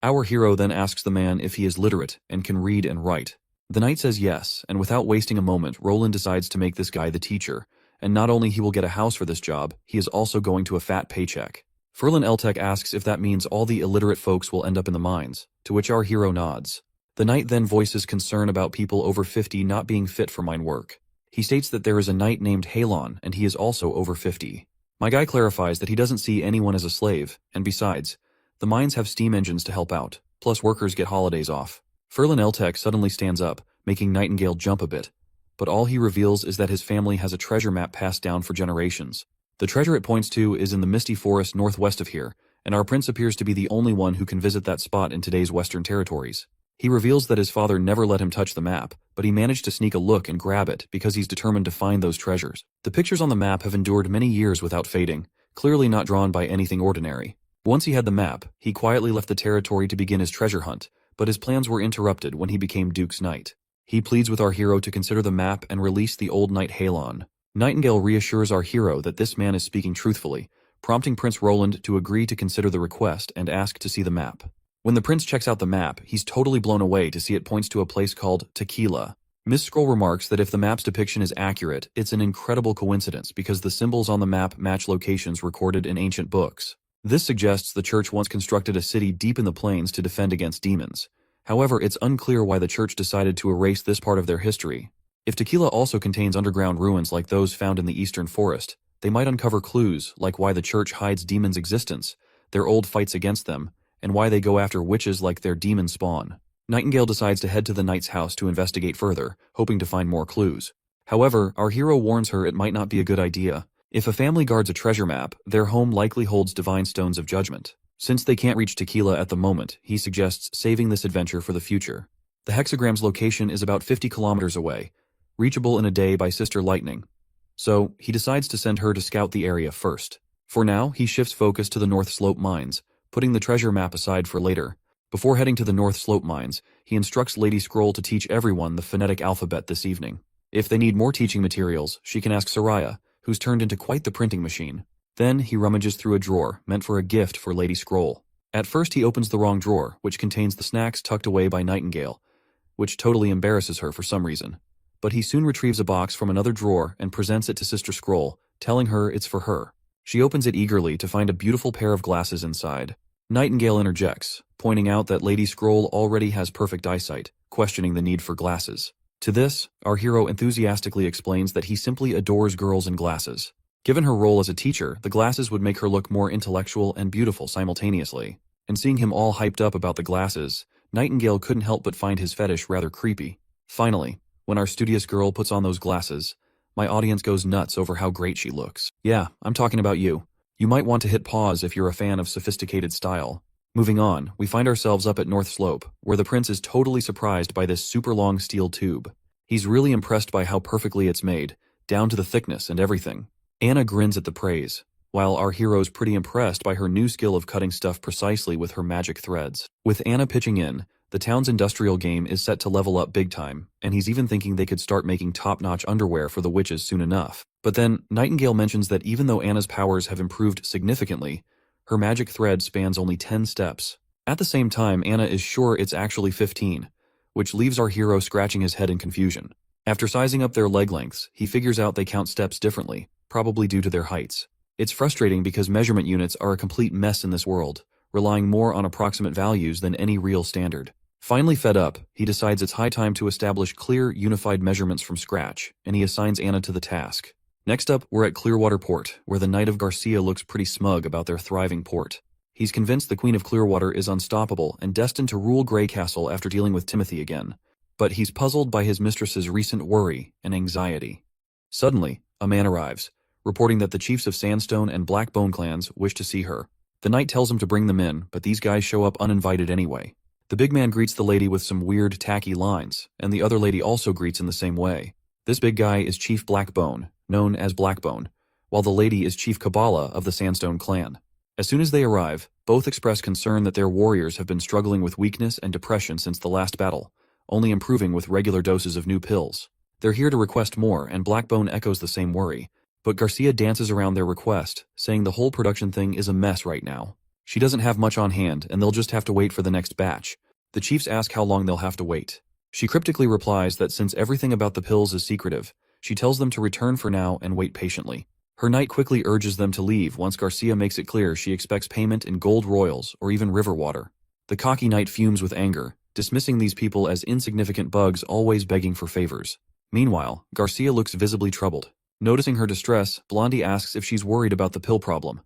Our hero then asks the man if he is literate and can read and write. The knight says yes, and without wasting a moment, Roland decides to make this guy the teacher. And not only he will get a house for this job, he is also going to a fat paycheck. Frieren Eltek asks if that means all the illiterate folks will end up in the mines, to which our hero nods. The knight then voices concern about people over 50 not being fit for mine work. He states that there is a knight named Halon, and he is also over 50. My guy clarifies that he doesn't see anyone as a slave, and besides, the mines have steam engines to help out, plus workers get holidays off. Frieren Eltek suddenly stands up, making Nightingale jump a bit, but all he reveals is that his family has a treasure map passed down for generations. The treasure it points to is in the misty forest northwest of here, and our prince appears to be the only one who can visit that spot in today's Western territories. He reveals that his father never let him touch the map, but he managed to sneak a look and grab it because he's determined to find those treasures. The pictures on the map have endured many years without fading, clearly not drawn by anything ordinary. Once he had the map, he quietly left the territory to begin his treasure hunt, but his plans were interrupted when he became Duke's knight. He pleads with our hero to consider the map and release the old knight Halon. Nightingale reassures our hero that this man is speaking truthfully, prompting Prince Roland to agree to consider the request and ask to see the map. When the prince checks out the map, he's totally blown away to see it points to a place called Tequila. Miss Scroll remarks that if the map's depiction is accurate, it's an incredible coincidence because the symbols on the map match locations recorded in ancient books. This suggests the church once constructed a city deep in the plains to defend against demons. However, it's unclear why the church decided to erase this part of their history. If Tequila also contains underground ruins like those found in the eastern forest, they might uncover clues like why the church hides demons' existence, their old fights against them, and why they go after witches like their demon spawn. Nightingale decides to head to the knight's house to investigate further, hoping to find more clues. However, our hero warns her it might not be a good idea. If a family guards a treasure map, their home likely holds divine stones of judgment. Since they can't reach Tequila at the moment, he suggests saving this adventure for the future. The hexagram's location is about 50 kilometers away, reachable in a day by Sister Lightning. So, he decides to send her to scout the area first. For now, he shifts focus to the North Slope mines, putting the treasure map aside for later. Before heading to the North Slope mines, he instructs Lady Scroll to teach everyone the phonetic alphabet this evening. If they need more teaching materials, she can ask Soraya, who's turned into quite the printing machine. Then he rummages through a drawer meant for a gift for Lady Scroll. At first he opens the wrong drawer, which contains the snacks tucked away by Nightingale, which totally embarrasses her for some reason. But he soon retrieves a box from another drawer and presents it to Sister Scroll, telling her it's for her. She opens it eagerly to find a beautiful pair of glasses inside. Nightingale interjects, pointing out that Lady Scroll already has perfect eyesight, questioning the need for glasses. To this, our hero enthusiastically explains that he simply adores girls in glasses. Given her role as a teacher, the glasses would make her look more intellectual and beautiful simultaneously. And seeing him all hyped up about the glasses, Nightingale couldn't help but find his fetish rather creepy. Finally, when our studious girl puts on those glasses, my audience goes nuts over how great she looks. Yeah, I'm talking about you. You might want to hit pause if you're a fan of sophisticated style. Moving on, we find ourselves up at North Slope, where the prince is totally surprised by this super long steel tube. He's really impressed by how perfectly it's made, down to the thickness and everything. Anna grins at the praise, while our hero's pretty impressed by her new skill of cutting stuff precisely with her magic threads. With Anna pitching in, the town's industrial game is set to level up big time, and he's even thinking they could start making top-notch underwear for the witches soon enough. But then, Nightingale mentions that even though Anna's powers have improved significantly, her magic thread spans only 10 steps. At the same time, Anna is sure it's actually 15, which leaves our hero scratching his head in confusion. After sizing up their leg lengths, he figures out they count steps differently, probably due to their heights. It's frustrating because measurement units are a complete mess in this world, relying more on approximate values than any real standard. Finally fed up, he decides it's high time to establish clear, unified measurements from scratch, and he assigns Anna to the task. Next up, we're at Clearwater Port, where the Knight of Garcia looks pretty smug about their thriving port. He's convinced the Queen of Clearwater is unstoppable and destined to rule Grey Castle after dealing with Timothy again. But he's puzzled by his mistress's recent worry and anxiety. Suddenly, a man arrives, reporting that the chiefs of Sandstone and Blackbone clans wish to see her. The knight tells him to bring them in, but these guys show up uninvited anyway. The big man greets the lady with some weird, tacky lines, and the other lady also greets in the same way. This big guy is Chief Blackbone, known as Blackbone, while the lady is Chief Kabbalah of the Sandstone clan. As soon as they arrive, both express concern that their warriors have been struggling with weakness and depression since the last battle, only improving with regular doses of new pills. They're here to request more, and Blackbone echoes the same worry. But Garcia dances around their request, saying the whole production thing is a mess right now. She doesn't have much on hand, and they'll just have to wait for the next batch. The chiefs ask how long they'll have to wait. She cryptically replies that since everything about the pills is secretive, she tells them to return for now and wait patiently. Her knight quickly urges them to leave once Garcia makes it clear she expects payment in gold royals or even river water. The cocky knight fumes with anger, dismissing these people as insignificant bugs always begging for favors. Meanwhile, Garcia looks visibly troubled. Noticing her distress, Blondie asks if she's worried about the pill problem.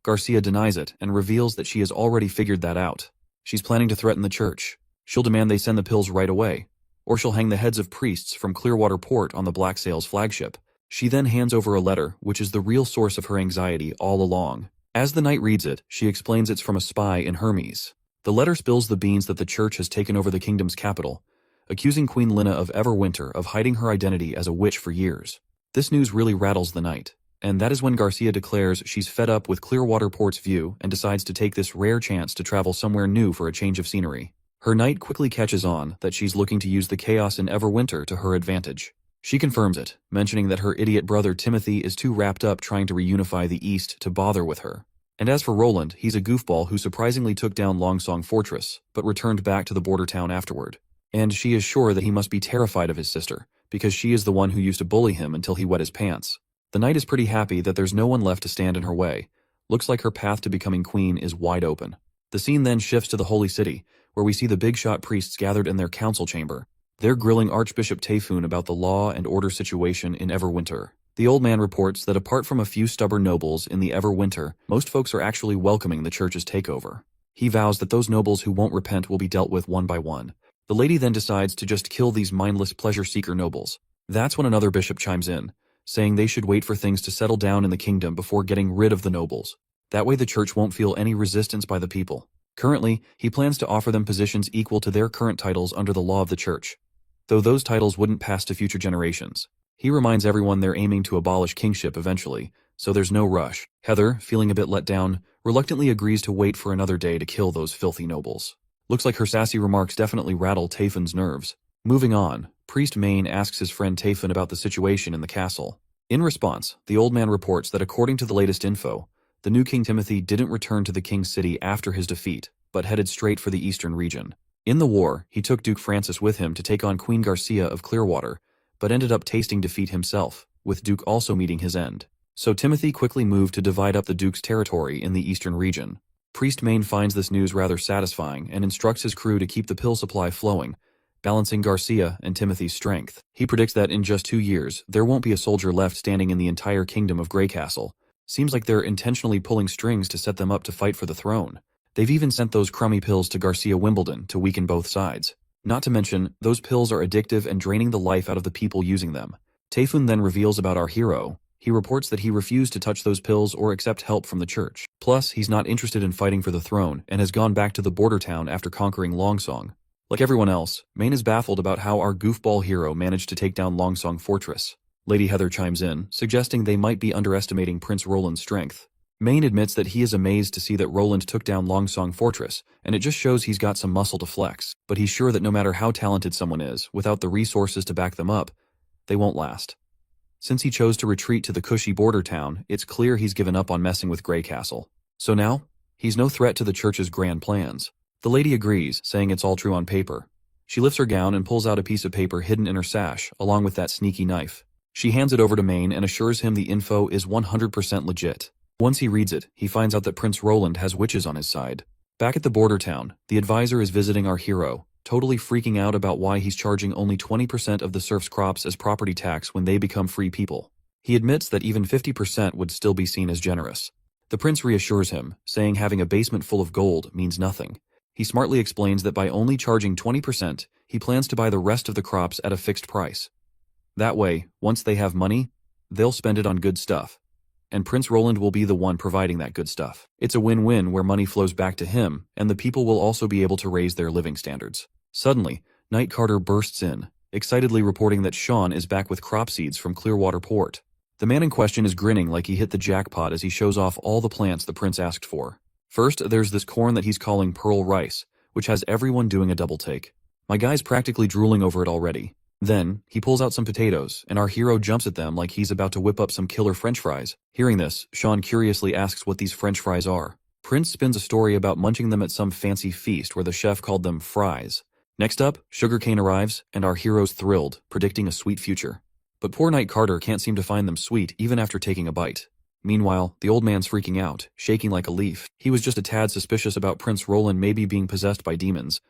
Garcia denies it and reveals that she has already figured that out. She's planning to threaten the church. She'll demand they send the pills right away, or she'll hang the heads of priests from Clearwater Port on the Black Sail's flagship. She then hands over a letter, which is the real source of her anxiety all along. As the knight reads it, she explains it's from a spy in Hermes. The letter spills the beans that the church has taken over the kingdom's capital, accusing Queen Lina of Everwinter of hiding her identity as a witch for years. This news really rattles the knight, and that is when Garcia declares she's fed up with Clearwater Port's view and decides to take this rare chance to travel somewhere new for a change of scenery. Her knight quickly catches on that she's looking to use the chaos in Everwinter to her advantage. She confirms it, mentioning that her idiot brother Timothy is too wrapped up trying to reunify the East to bother with her. And as for Roland, he's a goofball who surprisingly took down Longsong Fortress, but returned back to the border town afterward. And she is sure that he must be terrified of his sister, because she is the one who used to bully him until he wet his pants. The knight is pretty happy that there's no one left to stand in her way. Looks like her path to becoming queen is wide open. The scene then shifts to the Holy City, where we see the big-shot priests gathered in their council chamber. They're grilling Archbishop Tayfun about the law and order situation in Everwinter. The old man reports that apart from a few stubborn nobles in the Everwinter, most folks are actually welcoming the church's takeover. He vows that those nobles who won't repent will be dealt with one by one. The lady then decides to just kill these mindless pleasure-seeker nobles. That's when another bishop chimes in, saying they should wait for things to settle down in the kingdom before getting rid of the nobles. That way the church won't feel any resistance by the people. Currently, he plans to offer them positions equal to their current titles under the law of the church, though those titles wouldn't pass to future generations. He reminds everyone they're aiming to abolish kingship eventually, so there's no rush. Heather, feeling a bit let down, reluctantly agrees to wait for another day to kill those filthy nobles. Looks like her sassy remarks definitely rattle Tayfun's nerves. Moving on, Priest Maine asks his friend Tayfun about the situation in the castle. In response, the old man reports that according to the latest info, the new King Timothy didn't return to the king's city after his defeat, but headed straight for the eastern region. In the war, he took Duke Francis with him to take on Queen Garcia of Clearwater, but ended up tasting defeat himself, with Duke also meeting his end. So Timothy quickly moved to divide up the Duke's territory in the eastern region. Priest Main finds this news rather satisfying and instructs his crew to keep the pill supply flowing, balancing Garcia and Timothy's strength. He predicts that in just 2 years, there won't be a soldier left standing in the entire kingdom of Greycastle. Seems like they're intentionally pulling strings to set them up to fight for the throne. They've even sent those crummy pills to Garcia Wimbledon to weaken both sides. Not to mention, those pills are addictive and draining the life out of the people using them. Taefun then reveals about our hero. He reports that he refused to touch those pills or accept help from the church. Plus, he's not interested in fighting for the throne and has gone back to the border town after conquering Longsong. Like everyone else, Main is baffled about how our goofball hero managed to take down Longsong Fortress. Lady Heather chimes in, suggesting they might be underestimating Prince Roland's strength. Main admits that he is amazed to see that Roland took down Longsong Fortress, and it just shows he's got some muscle to flex, but he's sure that no matter how talented someone is, without the resources to back them up, they won't last. Since he chose to retreat to the cushy border town, it's clear he's given up on messing with Greycastle. So now, he's no threat to the church's grand plans. The lady agrees, saying it's all true on paper. She lifts her gown and pulls out a piece of paper hidden in her sash, along with that sneaky knife. She hands it over to Main and assures him the info is 100% legit. Once he reads it, he finds out that Prince Roland has witches on his side. Back at the border town, the advisor is visiting our hero, totally freaking out about why he's charging only 20% of the serfs' crops as property tax when they become free people. He admits that even 50% would still be seen as generous. The prince reassures him, saying having a basement full of gold means nothing. He smartly explains that by only charging 20%, he plans to buy the rest of the crops at a fixed price. That way, once they have money, they'll spend it on good stuff. And Prince Roland will be the one providing that good stuff. It's a win-win where money flows back to him, and the people will also be able to raise their living standards. Suddenly, Knight Carter bursts in, excitedly reporting that Sean is back with crop seeds from Clearwater Port. The man in question is grinning like he hit the jackpot as he shows off all the plants the prince asked for. First, there's this corn that he's calling Pearl Rice, which has everyone doing a double take. My guy's practically drooling over it already. Then, he pulls out some potatoes, and our hero jumps at them like he's about to whip up some killer french fries. Hearing this, Sean curiously asks what these french fries are. Prince spins a story about munching them at some fancy feast where the chef called them fries. Next up, sugarcane arrives, and our hero's thrilled, predicting a sweet future. But poor Knight Carter can't seem to find them sweet even after taking a bite. Meanwhile, the old man's freaking out, shaking like a leaf. He was just a tad suspicious about Prince Roland maybe being possessed by demons,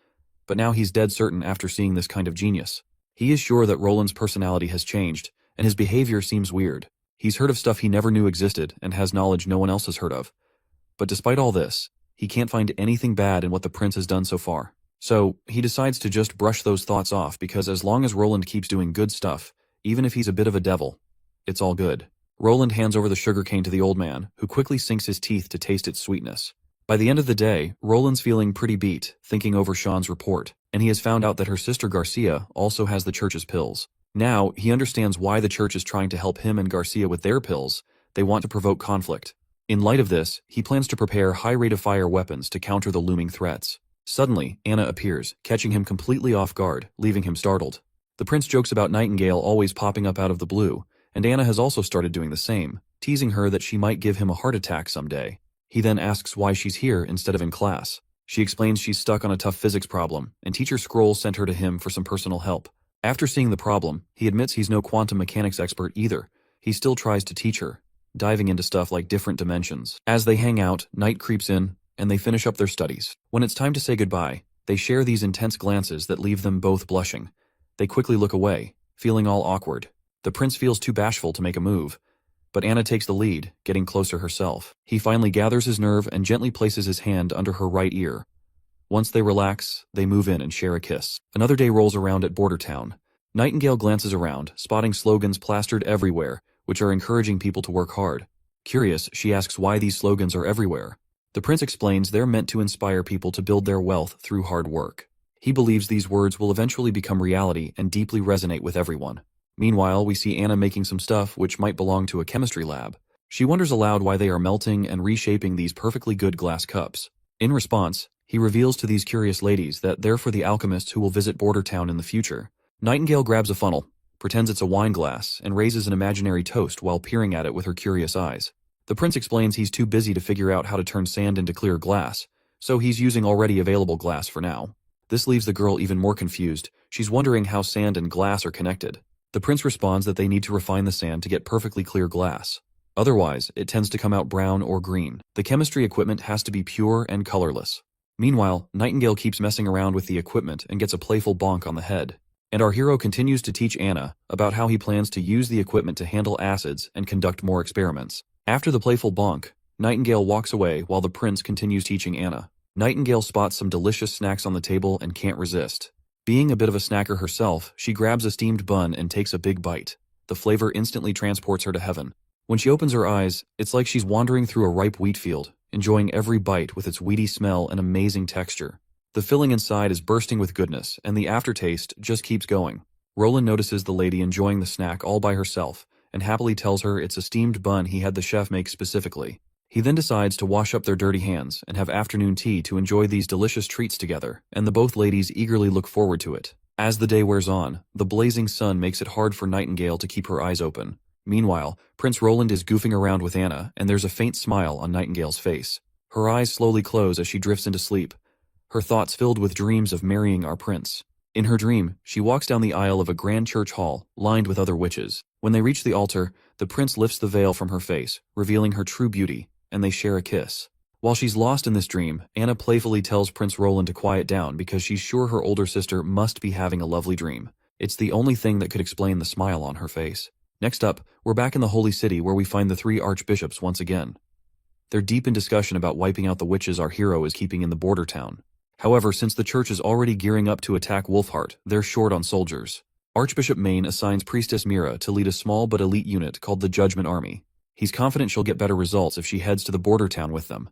but now he's dead certain after seeing this kind of genius. He is sure that Roland's personality has changed, and his behavior seems weird. He's heard of stuff he never knew existed and has knowledge no one else has heard of. But despite all this, he can't find anything bad in what the prince has done so far. So, he decides to just brush those thoughts off because as long as Roland keeps doing good stuff, even if he's a bit of a devil, it's all good. Roland hands over the sugarcane to the old man, who quickly sinks his teeth to taste its sweetness. By the end of the day, Roland's feeling pretty beat, thinking over Sean's report, and he has found out that her sister Garcia also has the church's pills. Now, he understands why the church is trying to help him and Garcia with their pills. They want to provoke conflict. In light of this, he plans to prepare high-rate-of-fire weapons to counter the looming threats. Suddenly, Anna appears, catching him completely off guard, leaving him startled. The prince jokes about Nightingale always popping up out of the blue, and Anna has also started doing the same, teasing her that she might give him a heart attack someday. He then asks why she's here instead of in class. She explains she's stuck on a tough physics problem, and Teacher Scroll sent her to him for some personal help. After seeing the problem, he admits he's no quantum mechanics expert either. He still tries to teach her, diving into stuff like different dimensions. As they hang out, night creeps in, and they finish up their studies. When it's time to say goodbye, they share these intense glances that leave them both blushing. They quickly look away, feeling all awkward. The prince feels too bashful to make a move, but Anna takes the lead, getting closer herself. He finally gathers his nerve and gently places his hand under her right ear. Once they relax, they move in and share a kiss. Another day rolls around at Border Town. Nightingale glances around, spotting slogans plastered everywhere, which are encouraging people to work hard. Curious, she asks why these slogans are everywhere. The prince explains they're meant to inspire people to build their wealth through hard work. He believes these words will eventually become reality and deeply resonate with everyone. Meanwhile, we see Anna making some stuff which might belong to a chemistry lab. She wonders aloud why they are melting and reshaping these perfectly good glass cups. In response, he reveals to these curious ladies that they're for the alchemists who will visit Border Town in the future. Nightingale grabs a funnel, pretends it's a wine glass, and raises an imaginary toast while peering at it with her curious eyes. The prince explains he's too busy to figure out how to turn sand into clear glass, so he's using already available glass for now. This leaves the girl even more confused. She's wondering how sand and glass are connected. The prince responds that they need to refine the sand to get perfectly clear glass. Otherwise, it tends to come out brown or green. The chemistry equipment has to be pure and colorless. Meanwhile, Nightingale keeps messing around with the equipment and gets a playful bonk on the head. And our hero continues to teach Anna about how he plans to use the equipment to handle acids and conduct more experiments. After the playful bonk, Nightingale walks away while the prince continues teaching Anna. Nightingale spots some delicious snacks on the table and can't resist. Being a bit of a snacker herself, she grabs a steamed bun and takes a big bite. The flavor instantly transports her to heaven. When she opens her eyes, it's like she's wandering through a ripe wheat field, enjoying every bite with its weedy smell and amazing texture. The filling inside is bursting with goodness, and the aftertaste just keeps going. Roland notices the lady enjoying the snack all by herself, and happily tells her it's a steamed bun he had the chef make specifically. He then decides to wash up their dirty hands and have afternoon tea to enjoy these delicious treats together, and the both ladies eagerly look forward to it. As the day wears on, the blazing sun makes it hard for Nightingale to keep her eyes open. Meanwhile, Prince Roland is goofing around with Anna, and there's a faint smile on Nightingale's face. Her eyes slowly close as she drifts into sleep, her thoughts filled with dreams of marrying our prince. In her dream, she walks down the aisle of a grand church hall, lined with other witches. When they reach the altar, the prince lifts the veil from her face, revealing her true beauty, and they share a kiss. While she's lost in this dream, Anna playfully tells Prince Roland to quiet down because she's sure her older sister must be having a lovely dream. It's the only thing that could explain the smile on her face. Next up, we're back in the Holy City where we find the three archbishops once again. They're deep in discussion about wiping out the witches our hero is keeping in the border town. However, since the church is already gearing up to attack Wolfheart, they're short on soldiers. Archbishop Maine assigns Priestess Mira to lead a small but elite unit called the Judgment Army. He's confident she'll get better results if she heads to the border town with them.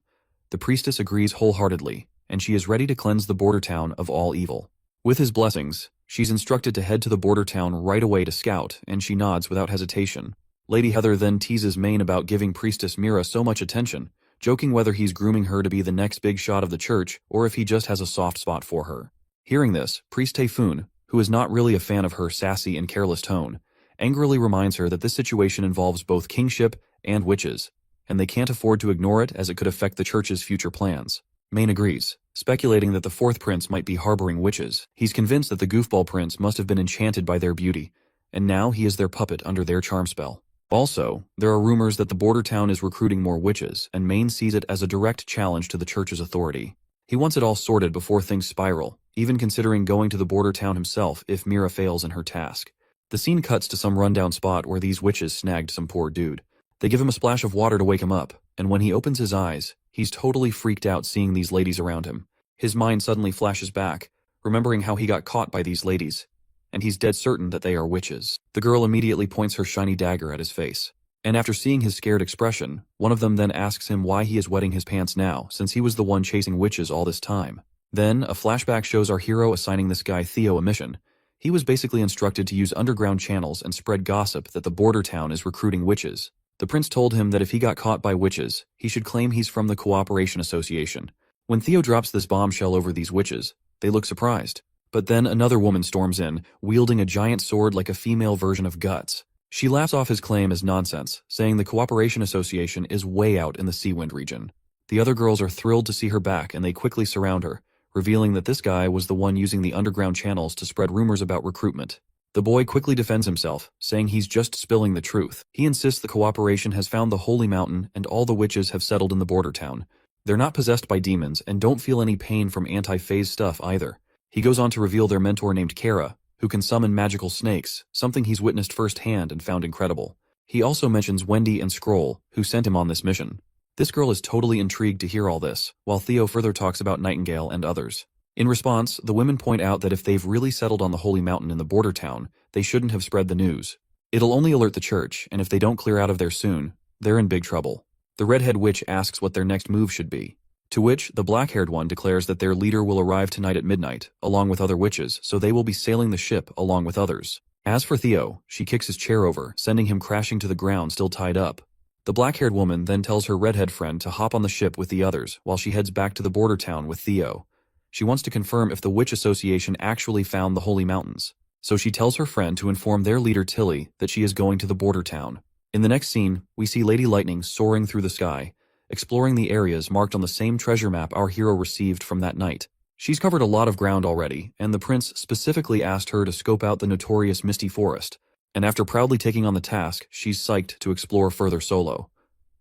The priestess agrees wholeheartedly, and she is ready to cleanse the border town of all evil. With his blessings, she's instructed to head to the border town right away to scout, and she nods without hesitation. Lady Heather then teases Maine about giving Priestess Mira so much attention, joking whether he's grooming her to be the next big shot of the church or if he just has a soft spot for her. Hearing this, Priest Typhoon, who is not really a fan of her sassy and careless tone, angrily reminds her that this situation involves both kingship and witches, and they can't afford to ignore it as it could affect the church's future plans. Maine agrees, speculating that the fourth prince might be harboring witches. He's convinced that the goofball prince must have been enchanted by their beauty, and now he is their puppet under their charm spell. Also, there are rumors that the border town is recruiting more witches, and Maine sees it as a direct challenge to the church's authority. He wants it all sorted before things spiral, even considering going to the border town himself if Mira fails in her task. The scene cuts to some rundown spot where these witches snagged some poor dude. They give him a splash of water to wake him up, and when he opens his eyes, he's totally freaked out seeing these ladies around him. His mind suddenly flashes back, remembering how he got caught by these ladies, and he's dead certain that they are witches. The girl immediately points her shiny dagger at his face, and after seeing his scared expression, one of them then asks him why he is wetting his pants now, since he was the one chasing witches all this time. Then, a flashback shows our hero assigning this guy Theo a mission. He was basically instructed to use underground channels and spread gossip that the border town is recruiting witches. The prince told him that if he got caught by witches, he should claim he's from the Cooperation Association. When Theo drops this bombshell over these witches, they look surprised. But then another woman storms in, wielding a giant sword like a female version of Guts. She laughs off his claim as nonsense, saying the Cooperation Association is way out in the Seawind region. The other girls are thrilled to see her back and they quickly surround her, revealing that this guy was the one using the underground channels to spread rumors about recruitment. The boy quickly defends himself, saying he's just spilling the truth. He insists the Cooperation has found the Holy Mountain and all the witches have settled in the border town. They're not possessed by demons and don't feel any pain from anti-phase stuff either. He goes on to reveal their mentor named Kara, who can summon magical snakes, something he's witnessed firsthand and found incredible. He also mentions Wendy and Scroll, who sent him on this mission. This girl is totally intrigued to hear all this, while Theo further talks about Nightingale and others. In response, the women point out that if they've really settled on the Holy Mountain in the border town, they shouldn't have spread the news. It'll only alert the church, and if they don't clear out of there soon, they're in big trouble. The redhead witch asks what their next move should be, to which the black-haired one declares that their leader will arrive tonight at midnight, along with other witches, so they will be sailing the ship along with others. As for Theo, she kicks his chair over, sending him crashing to the ground still tied up. The black-haired woman then tells her redhead friend to hop on the ship with the others while she heads back to the border town with Theo. She wants to confirm if the Witch Association actually found the Holy Mountains, so she tells her friend to inform their leader Tilly that she is going to the border town. In the next scene, we see Lady Lightning soaring through the sky, exploring the areas marked on the same treasure map our hero received from that night. She's covered a lot of ground already, and the prince specifically asked her to scope out the notorious Misty Forest, and after proudly taking on the task, she's psyched to explore further solo.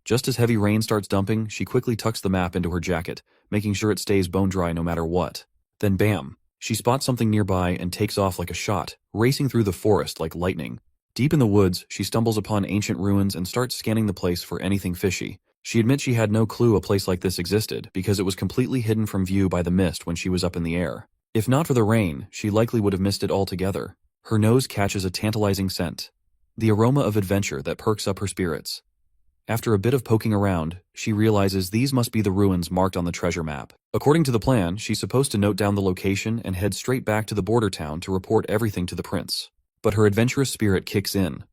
Just as heavy rain starts dumping, she quickly tucks the map into her jacket, making sure it stays bone dry no matter what. Then bam! She spots something nearby and takes off like a shot, racing through the forest like lightning. Deep in the woods, she stumbles upon ancient ruins and starts scanning the place for anything fishy. She admits she had no clue a place like this existed because it was completely hidden from view by the mist when she was up in the air. If not for the rain, she likely would have missed it altogether. Her nose catches a tantalizing scent, the aroma of adventure that perks up her spirits. After a bit of poking around, she realizes these must be the ruins marked on the treasure map. According to the plan, she's supposed to note down the location and head straight back to the border town to report everything to the prince. But her adventurous spirit kicks in,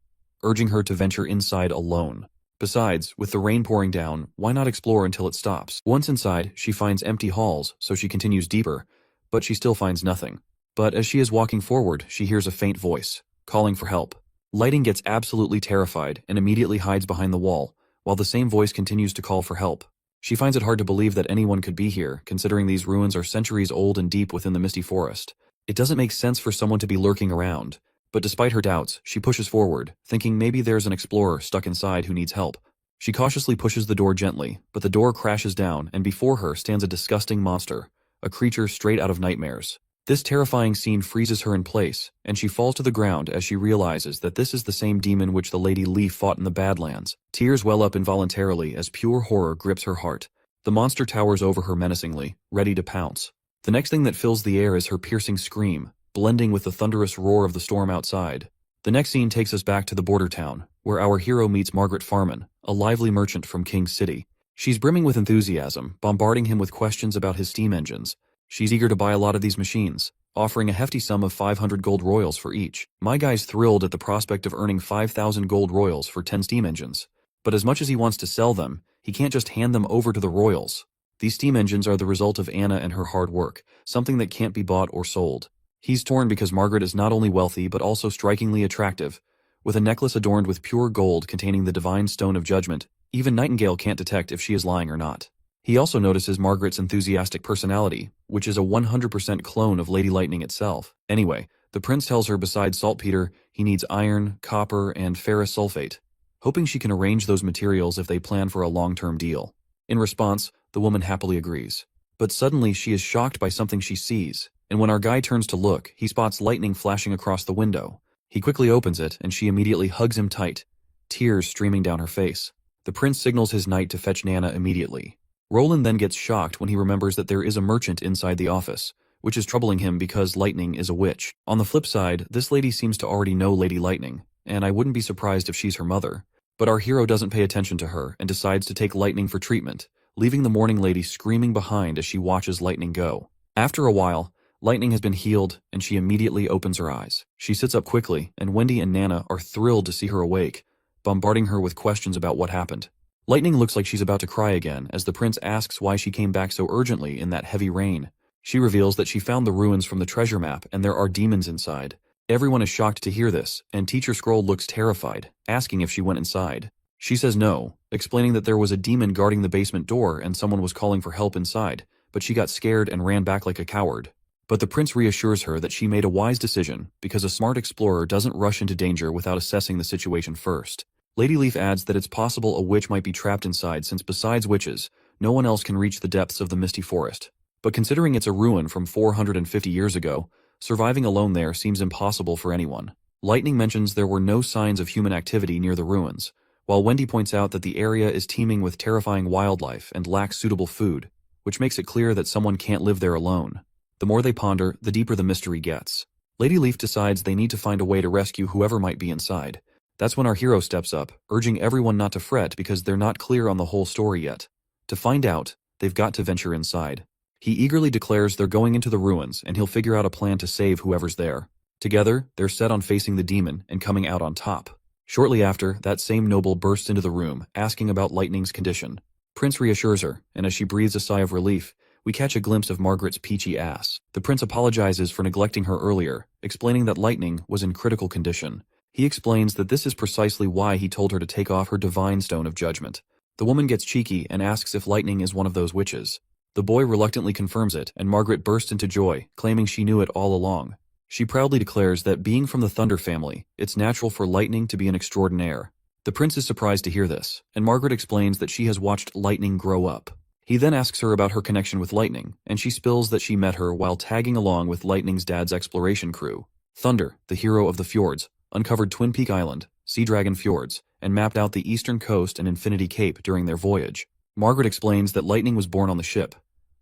urging her to venture inside alone. Besides, with the rain pouring down, why not explore until it stops? Once inside, she finds empty halls, so she continues deeper, but she still finds nothing. But as she is walking forward, she hears a faint voice, calling for help. Lighting gets absolutely terrified and immediately hides behind the wall, while the same voice continues to call for help. She finds it hard to believe that anyone could be here, considering these ruins are centuries old and deep within the Misty Forest. It doesn't make sense for someone to be lurking around. But despite her doubts, she pushes forward, thinking maybe there's an explorer stuck inside who needs help. She cautiously pushes the door gently, but the door crashes down and before her stands a disgusting monster, a creature straight out of nightmares. This terrifying scene freezes her in place, and she falls to the ground as she realizes that this is the same demon which the Lady Leaf fought in the Badlands. Tears well up involuntarily as pure horror grips her heart. The monster towers over her menacingly, ready to pounce. The next thing that fills the air is her piercing scream, blending with the thunderous roar of the storm outside. The next scene takes us back to the border town, where our hero meets Margaret Farman, a lively merchant from King's City. She's brimming with enthusiasm, bombarding him with questions about his steam engines. She's eager to buy a lot of these machines, offering a hefty sum of 500 gold royals for each. My guy's thrilled at the prospect of earning 5,000 gold royals for 10 steam engines. But as much as he wants to sell them, he can't just hand them over to the royals. These steam engines are the result of Anna and her hard work, something that can't be bought or sold. He's torn because Margaret is not only wealthy but also strikingly attractive. With a necklace adorned with pure gold containing the divine stone of judgment, even Nightingale can't detect if she is lying or not. He also notices Margaret's enthusiastic personality, which is a 100% clone of Lady Lightning itself. Anyway, the prince tells her besides saltpeter, he needs iron, copper, and ferrous sulfate, hoping she can arrange those materials if they plan for a long-term deal. In response, the woman happily agrees. But suddenly she is shocked by something she sees, and when our guy turns to look, he spots lightning flashing across the window. He quickly opens it, and she immediately hugs him tight, tears streaming down her face. The prince signals his knight to fetch Nana immediately. Roland then gets shocked when he remembers that there is a merchant inside the office, which is troubling him because Lightning is a witch. On the flip side, this lady seems to already know Lady Lightning, and I wouldn't be surprised if she's her mother. But our hero doesn't pay attention to her and decides to take Lightning for treatment, leaving the mourning lady screaming behind as she watches Lightning go. After a while, Lightning has been healed, and she immediately opens her eyes. She sits up quickly, and Wendy and Nana are thrilled to see her awake, bombarding her with questions about what happened. Lightning looks like she's about to cry again as the prince asks why she came back so urgently in that heavy rain. She reveals that she found the ruins from the treasure map and there are demons inside. Everyone is shocked to hear this, and Teacher Scroll looks terrified, asking if she went inside. She says no, explaining that there was a demon guarding the basement door and someone was calling for help inside, but she got scared and ran back like a coward. But the prince reassures her that she made a wise decision because a smart explorer doesn't rush into danger without assessing the situation first. Lady Leaf adds that it's possible a witch might be trapped inside since besides witches, no one else can reach the depths of the Misty Forest. But considering it's a ruin from 450 years ago, surviving alone there seems impossible for anyone. Lightning mentions there were no signs of human activity near the ruins, while Wendy points out that the area is teeming with terrifying wildlife and lacks suitable food, which makes it clear that someone can't live there alone. The more they ponder, the deeper the mystery gets. Lady Leaf decides they need to find a way to rescue whoever might be inside. That's when our hero steps up, urging everyone not to fret because they're not clear on the whole story yet. To find out, they've got to venture inside. He eagerly declares they're going into the ruins and he'll figure out a plan to save whoever's there. Together, they're set on facing the demon and coming out on top. Shortly after, that same noble bursts into the room, asking about Lightning's condition. Prince reassures her, and as she breathes a sigh of relief, we catch a glimpse of Margaret's peachy ass. The prince apologizes for neglecting her earlier, explaining that Lightning was in critical condition. He explains that this is precisely why he told her to take off her divine stone of judgment. The woman gets cheeky and asks if Lightning is one of those witches. The boy reluctantly confirms it, and Margaret bursts into joy, claiming she knew it all along. She proudly declares that being from the Thunder family, it's natural for Lightning to be an extraordinaire. The prince is surprised to hear this, and Margaret explains that she has watched Lightning grow up. He then asks her about her connection with Lightning, and she spills that she met her while tagging along with Lightning's dad's exploration crew. Thunder, the hero of the fjords, uncovered Twin Peak Island, Sea Dragon Fjords, and mapped out the eastern coast and Infinity Cape during their voyage. Margaret explains that Lightning was born on the ship,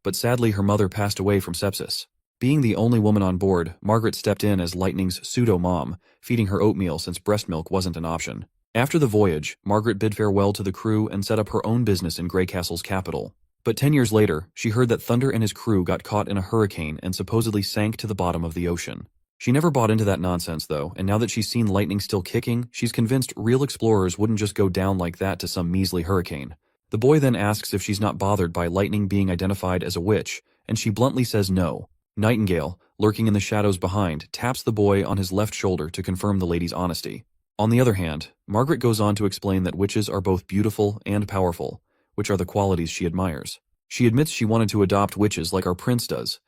but sadly her mother passed away from sepsis. Being the only woman on board, Margaret stepped in as Lightning's pseudo-mom, feeding her oatmeal since breast milk wasn't an option. After the voyage, Margaret bid farewell to the crew and set up her own business in Greycastle's capital. But 10 years later, she heard that Thunder and his crew got caught in a hurricane and supposedly sank to the bottom of the ocean. She never bought into that nonsense though, and now that she's seen Lightning still kicking, she's convinced real explorers wouldn't just go down like that to some measly hurricane. The boy then asks if she's not bothered by Lightning being identified as a witch, and she bluntly says no. Nightingale, lurking in the shadows behind, taps the boy on his left shoulder to confirm the lady's honesty. On the other hand, Margaret goes on to explain that witches are both beautiful and powerful, which are the qualities she admires. She admits she wanted to adopt witches like our prince does,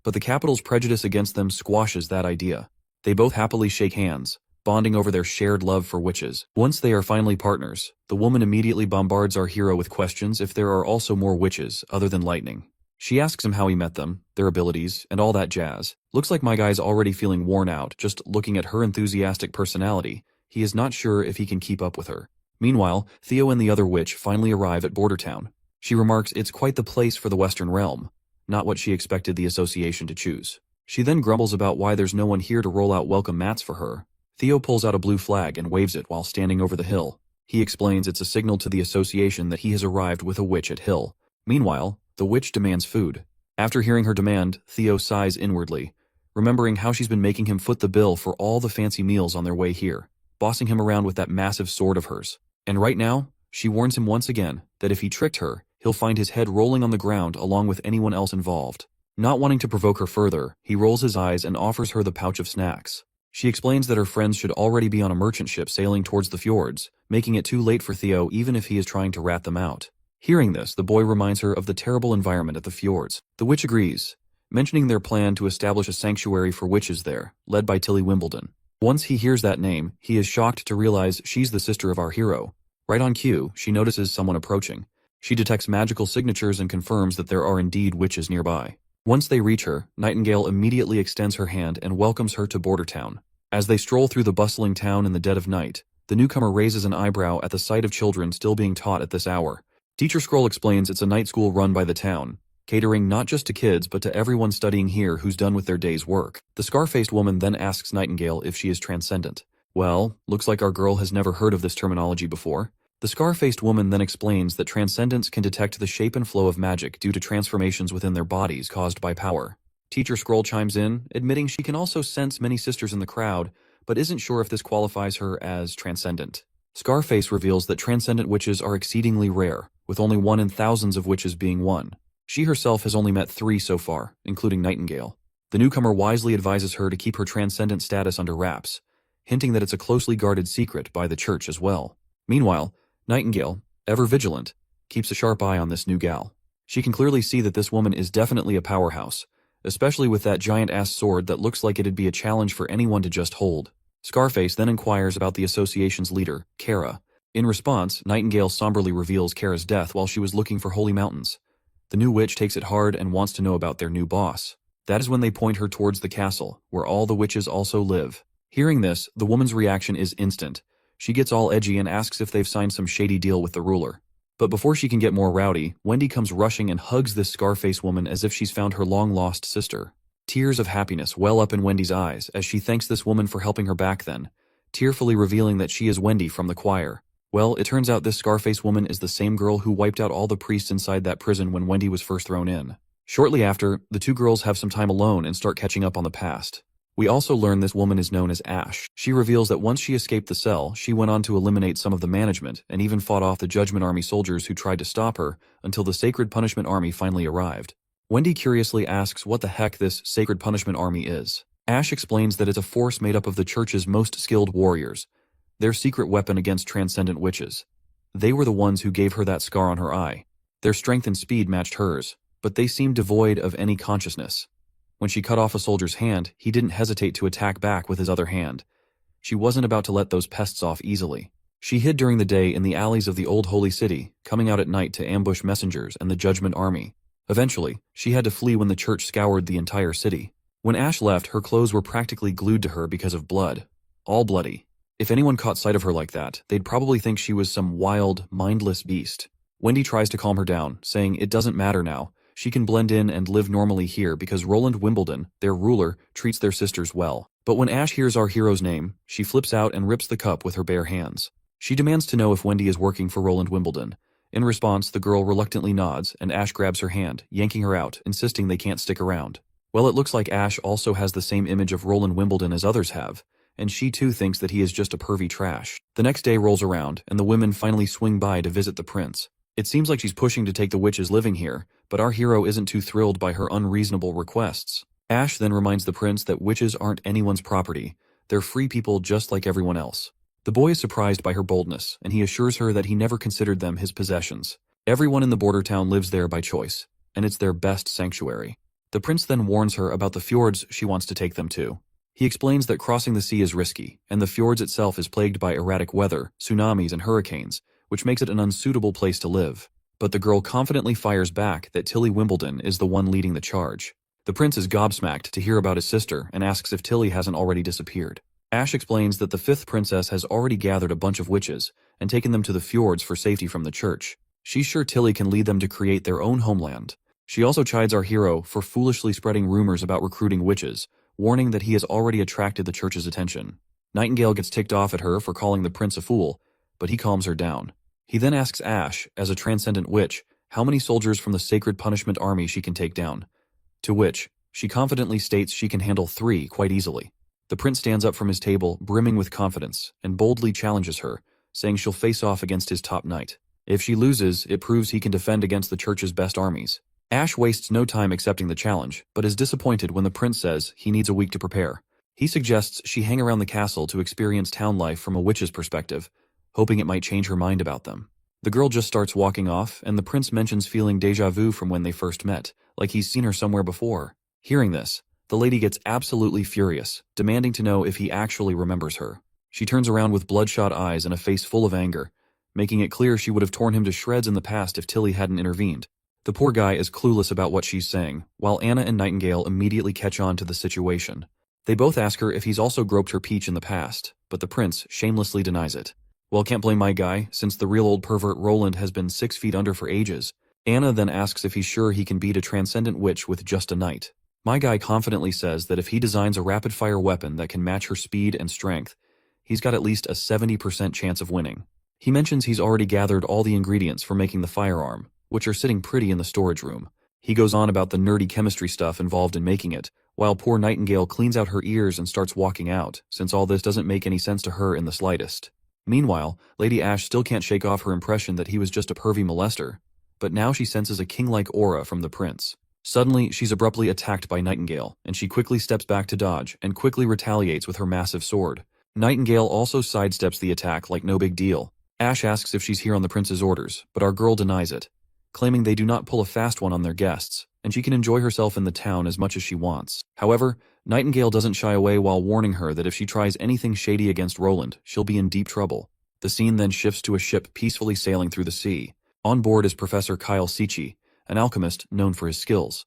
but the capital's prejudice against them squashes that idea. They both happily shake hands, bonding over their shared love for witches. Once they are finally partners, the woman immediately bombards our hero with questions if there are also more witches other than Lightning. She asks him how he met them, their abilities, and all that jazz. Looks like my guy's already feeling worn out just looking at her enthusiastic personality. He is not sure if he can keep up with her. Meanwhile, Theo and the other witch finally arrive at Bordertown. She remarks it's quite the place for the Western realm, not what she expected the association to choose. She then grumbles about why there's no one here to roll out welcome mats for her. Theo pulls out a blue flag and waves it while standing over the hill. He explains it's a signal to the association that he has arrived with a witch at Hill. Meanwhile, the witch demands food. After hearing her demand, Theo sighs inwardly, remembering how she's been making him foot the bill for all the fancy meals on their way here, bossing him around with that massive sword of hers. And right now, she warns him once again that if he tricked her, he'll find his head rolling on the ground along with anyone else involved. Not wanting to provoke her further, he rolls his eyes and offers her the pouch of snacks. She explains that her friends should already be on a merchant ship sailing towards the fjords, making it too late for Theo even if he is trying to rat them out. Hearing this, the boy reminds her of the terrible environment at the fjords. The witch agrees, mentioning their plan to establish a sanctuary for witches there, led by Tilly Wimbledon. Once he hears that name, he is shocked to realize she's the sister of our hero. Right on cue, she notices someone approaching. She detects magical signatures and confirms that there are indeed witches nearby. Once they reach her, Nightingale immediately extends her hand and welcomes her to Bordertown. As they stroll through the bustling town in the dead of night, the newcomer raises an eyebrow at the sight of children still being taught at this hour. Teacher Scroll explains it's a night school run by the town, catering not just to kids but to everyone studying here who's done with their day's work. The scar-faced woman then asks Nightingale if she is transcendent. Well, looks like our girl has never heard of this terminology before. The scar-faced woman then explains that transcendents can detect the shape and flow of magic due to transformations within their bodies caused by power. Teacher Scroll chimes in, admitting she can also sense many sisters in the crowd, but isn't sure if this qualifies her as transcendent. Scarface reveals that transcendent witches are exceedingly rare, with only 1 in thousands of witches being one. She herself has only met 3 so far, including Nightingale. The newcomer wisely advises her to keep her transcendent status under wraps, hinting that it's a closely guarded secret by the church as well. Meanwhile, Nightingale, ever vigilant, keeps a sharp eye on this new gal. She can clearly see that this woman is definitely a powerhouse, especially with that giant-ass sword that looks like it'd be a challenge for anyone to just hold. Scarface then inquires about the association's leader, Kara. In response, Nightingale somberly reveals Kara's death while she was looking for holy mountains. The new witch takes it hard and wants to know about their new boss. That is when they point her towards the castle, where all the witches also live. Hearing this, the woman's reaction is instant. She gets all edgy and asks if they've signed some shady deal with the ruler. But before she can get more rowdy, Wendy comes rushing and hugs this Scarface woman as if she's found her long-lost sister. Tears of happiness well up in Wendy's eyes as she thanks this woman for helping her back then, tearfully revealing that she is Wendy from the choir. Well, it turns out this Scarface woman is the same girl who wiped out all the priests inside that prison when Wendy was first thrown in. Shortly after, the two girls have some time alone and start catching up on the past. We also learn this woman is known as Ash. She reveals that once she escaped the cell, she went on to eliminate some of the management and even fought off the Judgment Army soldiers who tried to stop her until the Sacred Punishment Army finally arrived. Wendy curiously asks what the heck this Sacred Punishment Army is. Ash explains that it's a force made up of the church's most skilled warriors, their secret weapon against transcendent witches. They were the ones who gave her that scar on her eye. Their strength and speed matched hers, but they seemed devoid of any consciousness. When she cut off a soldier's hand, he didn't hesitate to attack back with his other hand. She wasn't about to let those pests off easily. She hid during the day in the alleys of the old holy city, coming out at night to ambush messengers and the judgment army. Eventually, she had to flee when the church scoured the entire city. When Ash left, her clothes were practically glued to her because of blood. All bloody. If anyone caught sight of her like that, they'd probably think she was some wild, mindless beast. Wendy tries to calm her down, saying it doesn't matter now. She can blend in and live normally here because Roland Wimbledon, their ruler, treats their sisters well. But when Ash hears our hero's name, she flips out and rips the cup with her bare hands. She demands to know if Wendy is working for Roland Wimbledon. In response, the girl reluctantly nods, and Ash grabs her hand, yanking her out, insisting they can't stick around. Well, it looks like Ash also has the same image of Roland Wimbledon as others have, and she too thinks that he is just a pervy trash. The next day rolls around, and the women finally swing by to visit the prince. It seems like she's pushing to take the witches living here, but our hero isn't too thrilled by her unreasonable requests. Ash then reminds the prince that witches aren't anyone's property. They're free people just like everyone else. The boy is surprised by her boldness, and he assures her that he never considered them his possessions. Everyone in the border town lives there by choice, and it's their best sanctuary. The prince then warns her about the fjords she wants to take them to. He explains that crossing the sea is risky, and the fjords itself is plagued by erratic weather, tsunamis and hurricanes, which makes it an unsuitable place to live. But the girl confidently fires back that Tilly Wimbledon is the one leading the charge. The prince is gobsmacked to hear about his sister and asks if Tilly hasn't already disappeared. Ash explains that the fifth princess has already gathered a bunch of witches and taken them to the fjords for safety from the church. She's sure Tilly can lead them to create their own homeland. She also chides our hero for foolishly spreading rumors about recruiting witches, warning that he has already attracted the church's attention. Nightingale gets ticked off at her for calling the prince a fool, but he calms her down. He then asks Ash, as a transcendent witch, how many soldiers from the Sacred Punishment Army she can take down. To which, she confidently states she can handle 3 quite easily. The prince stands up from his table, brimming with confidence, and boldly challenges her, saying she'll face off against his top knight. If she loses, it proves he can defend against the church's best armies. Ash wastes no time accepting the challenge, but is disappointed when the prince says he needs a week to prepare. He suggests she hang around the castle to experience town life from a witch's perspective, hoping it might change her mind about them. The girl just starts walking off, and the prince mentions feeling déjà vu from when they first met, like he's seen her somewhere before. Hearing this, the lady gets absolutely furious, demanding to know if he actually remembers her. She turns around with bloodshot eyes and a face full of anger, making it clear she would have torn him to shreds in the past if Tilly hadn't intervened. The poor guy is clueless about what she's saying, while Anna and Nightingale immediately catch on to the situation. They both ask her if he's also groped her peach in the past, but the prince shamelessly denies it. Well, can't blame my guy, since the real old pervert Roland has been 6 feet under for ages. Anna then asks if he's sure he can beat a transcendent witch with just a knight. My guy confidently says that if he designs a rapid-fire weapon that can match her speed and strength, he's got at least a 70% chance of winning. He mentions he's already gathered all the ingredients for making the firearm, which are sitting pretty in the storage room. He goes on about the nerdy chemistry stuff involved in making it, while poor Nightingale cleans out her ears and starts walking out, since all this doesn't make any sense to her in the slightest. Meanwhile, Lady Ash still can't shake off her impression that he was just a pervy molester, but now she senses a king-like aura from the prince. Suddenly, she's abruptly attacked by Nightingale, and she quickly steps back to dodge and quickly retaliates with her massive sword. Nightingale also sidesteps the attack like no big deal. Ash asks if she's here on the prince's orders, but our girl denies it, claiming they do not pull a fast one on their guests, and she can enjoy herself in the town as much as she wants. However, Nightingale doesn't shy away while warning her that if she tries anything shady against Roland, she'll be in deep trouble. The scene then shifts to a ship peacefully sailing through the sea. On board is Professor Kyle Sichi, an alchemist known for his skills.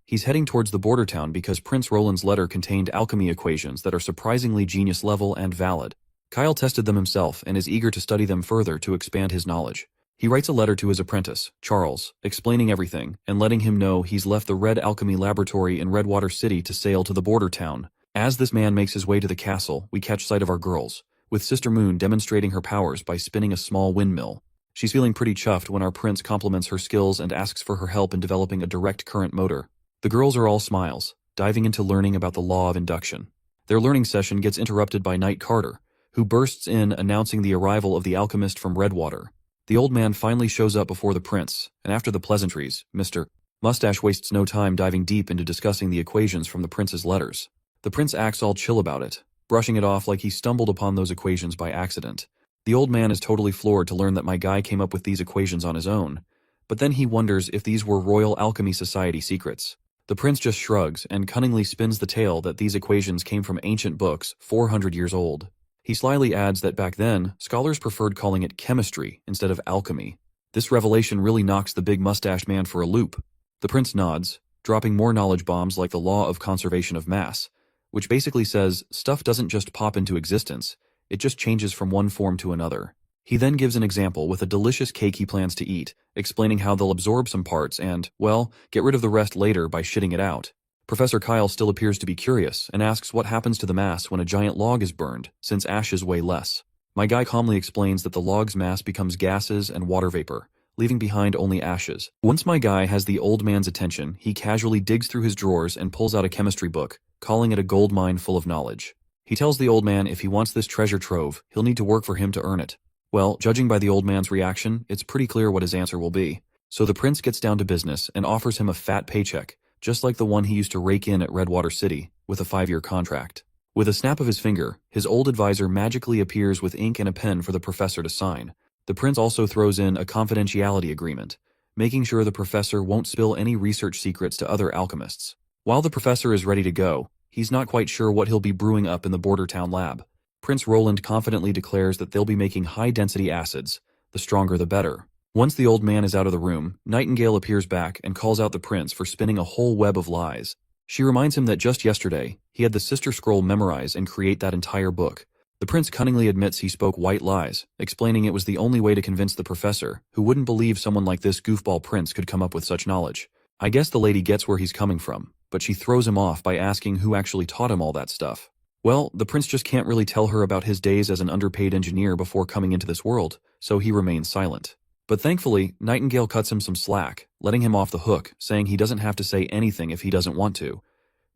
He's heading towards the border town because Prince Roland's letter contained alchemy equations that are surprisingly genius-level and valid. Kyle tested them himself and is eager to study them further to expand his knowledge. He writes a letter to his apprentice, Charles, explaining everything and letting him know he's left the Red Alchemy Laboratory in Redwater City to sail to the border town. As this man makes his way to the castle, we catch sight of our girls, with Sister Moon demonstrating her powers by spinning a small windmill. She's feeling pretty chuffed when our prince compliments her skills and asks for her help in developing a direct current motor. The girls are all smiles, diving into learning about the law of induction. Their learning session gets interrupted by Knight Carter, who bursts in announcing the arrival of the alchemist from Redwater. The old man finally shows up before the prince, and after the pleasantries, Mr. Mustache wastes no time diving deep into discussing the equations from the prince's letters. The prince acts all chill about it, brushing it off like he stumbled upon those equations by accident. The old man is totally floored to learn that my guy came up with these equations on his own, but then he wonders if these were Royal Alchemy Society secrets. The prince just shrugs and cunningly spins the tale that these equations came from ancient books 400 years old. He slyly adds that back then, scholars preferred calling it chemistry instead of alchemy. This revelation really knocks the big mustached man for a loop. The prince nods, dropping more knowledge bombs like the law of conservation of mass, which basically says stuff doesn't just pop into existence, it just changes from one form to another. He then gives an example with a delicious cake he plans to eat, explaining how they'll absorb some parts and, well, get rid of the rest later by shitting it out. Professor Kyle still appears to be curious and asks what happens to the mass when a giant log is burned, since ashes weigh less. My guy calmly explains that the log's mass becomes gases and water vapor, leaving behind only ashes. Once my guy has the old man's attention, he casually digs through his drawers and pulls out a chemistry book, calling it a gold mine full of knowledge. He tells the old man if he wants this treasure trove, he'll need to work for him to earn it. Well, judging by the old man's reaction, it's pretty clear what his answer will be. So the prince gets down to business and offers him a fat paycheck, just like the one he used to rake in at Redwater City, with a 5-year contract. With a snap of his finger, his old advisor magically appears with ink and a pen for the professor to sign. The prince also throws in a confidentiality agreement, making sure the professor won't spill any research secrets to other alchemists. While the professor is ready to go, he's not quite sure what he'll be brewing up in the border town lab. Prince Roland confidently declares that they'll be making high-density acids, the stronger the better. Once the old man is out of the room, Nightingale appears back and calls out the prince for spinning a whole web of lies. She reminds him that just yesterday, he had the Sister Scroll memorize and create that entire book. The prince cunningly admits he spoke white lies, explaining it was the only way to convince the professor, who wouldn't believe someone like this goofball prince could come up with such knowledge. I guess the lady gets where he's coming from, but she throws him off by asking who actually taught him all that stuff. Well, the prince just can't really tell her about his days as an underpaid engineer before coming into this world, so he remains silent. But thankfully, Nightingale cuts him some slack, letting him off the hook, saying he doesn't have to say anything if he doesn't want to,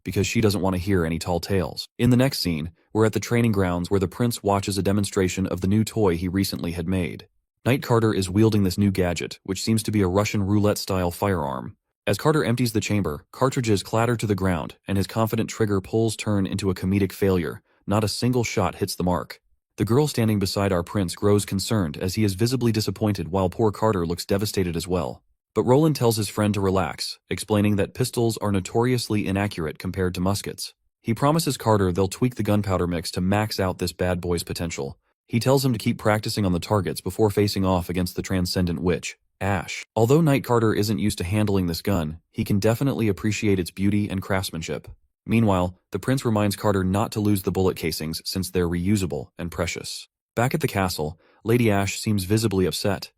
because she doesn't want to hear any tall tales. In the next scene, we're at the training grounds where the prince watches a demonstration of the new toy he recently had made. Knight Carter is wielding this new gadget, which seems to be a Russian roulette-style firearm. As Carter empties the chamber, cartridges clatter to the ground, and his confident trigger pulls turn into a comedic failure. Not a single shot hits the mark. The girl standing beside our prince grows concerned as he is visibly disappointed while poor Carter looks devastated as well. But Roland tells his friend to relax, explaining that pistols are notoriously inaccurate compared to muskets. He promises Carter they'll tweak the gunpowder mix to max out this bad boy's potential. He tells him to keep practicing on the targets before facing off against the transcendent witch, Ash. Although Knight Carter isn't used to handling this gun, he can definitely appreciate its beauty and craftsmanship. Meanwhile, the prince reminds Carter not to lose the bullet casings since they're reusable and precious. Back at the castle, Lady Ash seems visibly upset.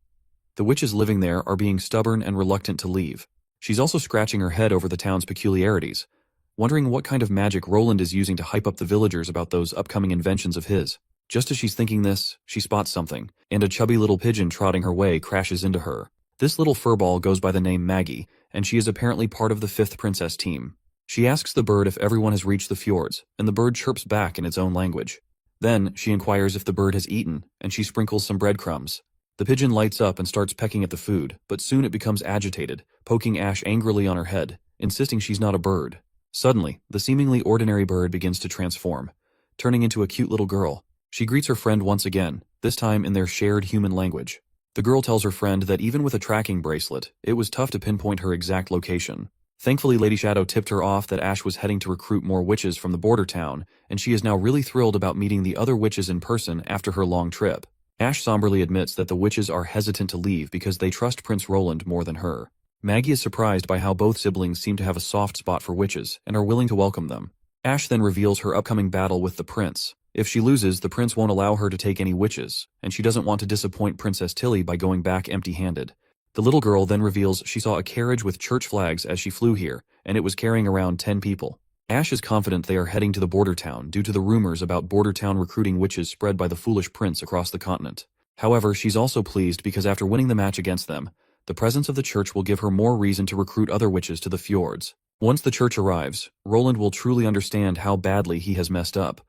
The witches living there are being stubborn and reluctant to leave. She's also scratching her head over the town's peculiarities, wondering what kind of magic Roland is using to hype up the villagers about those upcoming inventions of his. Just as she's thinking this, she spots something, and a chubby little pigeon trotting her way crashes into her. This little furball goes by the name Maggie, and she is apparently part of the 5th Princess team. She asks the bird if everyone has reached the fjords, and the bird chirps back in its own language. Then, she inquires if the bird has eaten, and she sprinkles some breadcrumbs. The pigeon lights up and starts pecking at the food, but soon it becomes agitated, poking Ash angrily on her head, insisting she's not a bird. Suddenly, the seemingly ordinary bird begins to transform, turning into a cute little girl. She greets her friend once again, this time in their shared human language. The girl tells her friend that even with a tracking bracelet, it was tough to pinpoint her exact location. Thankfully, Lady Shadow tipped her off that Ash was heading to recruit more witches from the border town, and she is now really thrilled about meeting the other witches in person after her long trip. Ash somberly admits that the witches are hesitant to leave because they trust Prince Roland more than her. Maggie is surprised by how both siblings seem to have a soft spot for witches and are willing to welcome them. Ash then reveals her upcoming battle with the prince. If she loses, the prince won't allow her to take any witches, and she doesn't want to disappoint Princess Tilly by going back empty-handed. The little girl then reveals she saw a carriage with church flags as she flew here, and it was carrying around 10 people. Ash is confident they are heading to the border town due to the rumors about border town recruiting witches spread by the foolish prince across the continent. However, she's also pleased because after winning the match against them, the presence of the church will give her more reason to recruit other witches to the fjords. Once the church arrives, Roland will truly understand how badly he has messed up.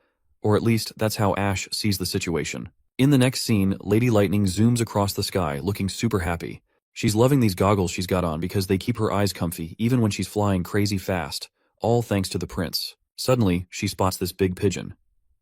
Or at least, that's how Ash sees the situation. In the next scene, Lady Lightning zooms across the sky, looking super happy. She's loving these goggles she's got on because they keep her eyes comfy even when she's flying crazy fast, all thanks to the prince. Suddenly, she spots this big pigeon.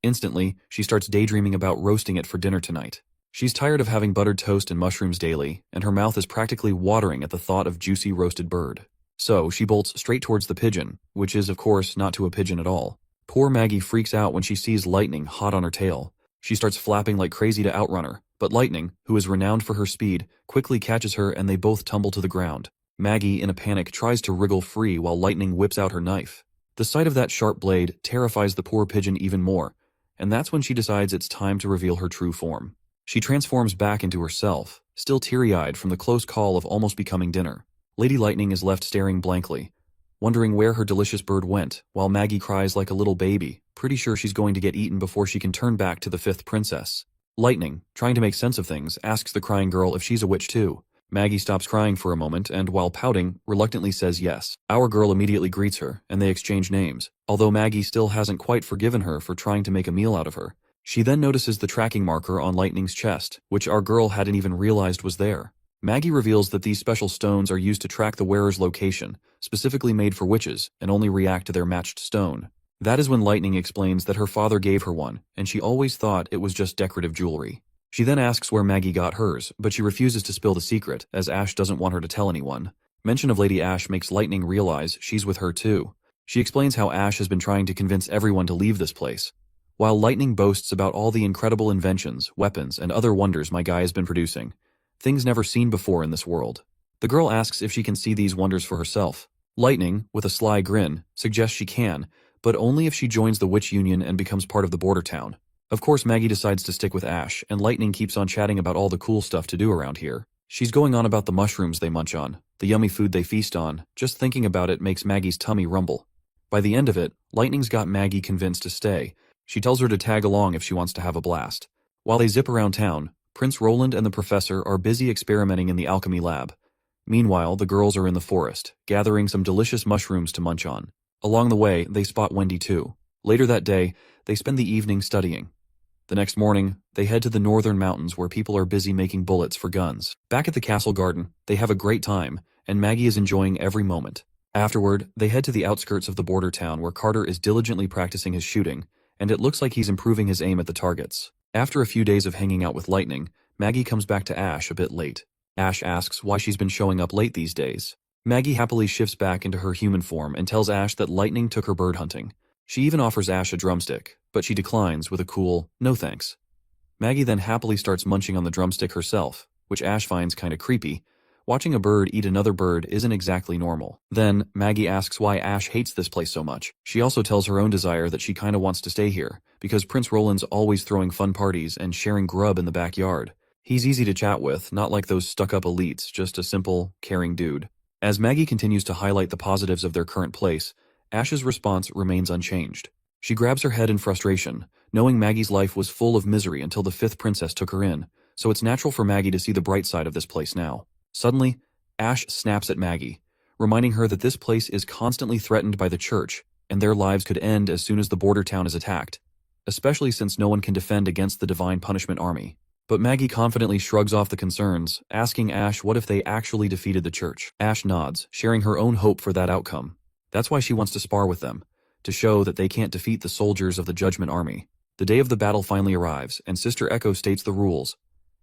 Instantly, she starts daydreaming about roasting it for dinner tonight. She's tired of having buttered toast and mushrooms daily, and her mouth is practically watering at the thought of juicy roasted bird. So she bolts straight towards the pigeon, which is of course not to a pigeon at all. Poor Maggie freaks out when she sees Lightning hot on her tail. She starts flapping like crazy to outrun her, but Lightning, who is renowned for her speed, quickly catches her and they both tumble to the ground. Maggie, in a panic, tries to wriggle free while Lightning whips out her knife. The sight of that sharp blade terrifies the poor pigeon even more, and that's when she decides it's time to reveal her true form. She transforms back into herself, still teary-eyed from the close call of almost becoming dinner. Lady Lightning is left staring blankly, wondering where her delicious bird went, while Maggie cries like a little baby, pretty sure she's going to get eaten before she can turn back to the fifth princess. Lightning, trying to make sense of things, asks the crying girl if she's a witch too. Maggie stops crying for a moment and, while pouting, reluctantly says yes. Our girl immediately greets her, and they exchange names, although Maggie still hasn't quite forgiven her for trying to make a meal out of her. She then notices the tracking marker on Lightning's chest, which our girl hadn't even realized was there. Maggie reveals that these special stones are used to track the wearer's location, specifically made for witches, and only react to their matched stone. That is when Lightning explains that her father gave her one, and she always thought it was just decorative jewelry. She then asks where Maggie got hers, but she refuses to spill the secret, as Ash doesn't want her to tell anyone. Mention of Lady Ash makes Lightning realize she's with her too. She explains how Ash has been trying to convince everyone to leave this place. While Lightning boasts about all the incredible inventions, weapons, and other wonders my guy has been producing, things never seen before in this world. The girl asks if she can see these wonders for herself. Lightning, with a sly grin, suggests she can, but only if she joins the Witch Union and becomes part of the border town. Of course, Maggie decides to stick with Ash, and Lightning keeps on chatting about all the cool stuff to do around here. She's going on about the mushrooms they munch on, the yummy food they feast on. Just thinking about it makes Maggie's tummy rumble. By the end of it, Lightning's got Maggie convinced to stay. She tells her to tag along if she wants to have a blast. While they zip around town, Prince Roland and the professor are busy experimenting in the alchemy lab. Meanwhile, the girls are in the forest, gathering some delicious mushrooms to munch on. Along the way, they spot Wendy too. Later that day, they spend the evening studying. The next morning, they head to the northern mountains where people are busy making bullets for guns. Back at the castle garden, they have a great time, and Maggie is enjoying every moment. Afterward, they head to the outskirts of the border town where Carter is diligently practicing his shooting, and it looks like he's improving his aim at the targets. After a few days of hanging out with Lightning, Maggie comes back to Ash a bit late. Ash asks why she's been showing up late these days. Maggie happily shifts back into her human form and tells Ash that Lightning took her bird hunting. She even offers Ash a drumstick, but she declines with a cool, "No thanks." Maggie then happily starts munching on the drumstick herself, which Ash finds kinda creepy. Watching a bird eat another bird isn't exactly normal. Then, Maggie asks why Ash hates this place so much. She also tells her own desire that she kinda wants to stay here, because Prince Roland's always throwing fun parties and sharing grub in the backyard. He's easy to chat with, not like those stuck-up elites, just a simple, caring dude. As Maggie continues to highlight the positives of their current place, Ash's response remains unchanged. She grabs her head in frustration, knowing Maggie's life was full of misery until the fifth princess took her in, so it's natural for Maggie to see the bright side of this place now. Suddenly, Ash snaps at Maggie, reminding her that this place is constantly threatened by the church, and their lives could end as soon as the border town is attacked, especially since no one can defend against the Divine Punishment Army. But Maggie confidently shrugs off the concerns, asking Ash what if they actually defeated the church. Ash nods, sharing her own hope for that outcome. That's why she wants to spar with them, to show that they can't defeat the soldiers of the Judgment Army. The day of the battle finally arrives, and Sister Echo states the rules.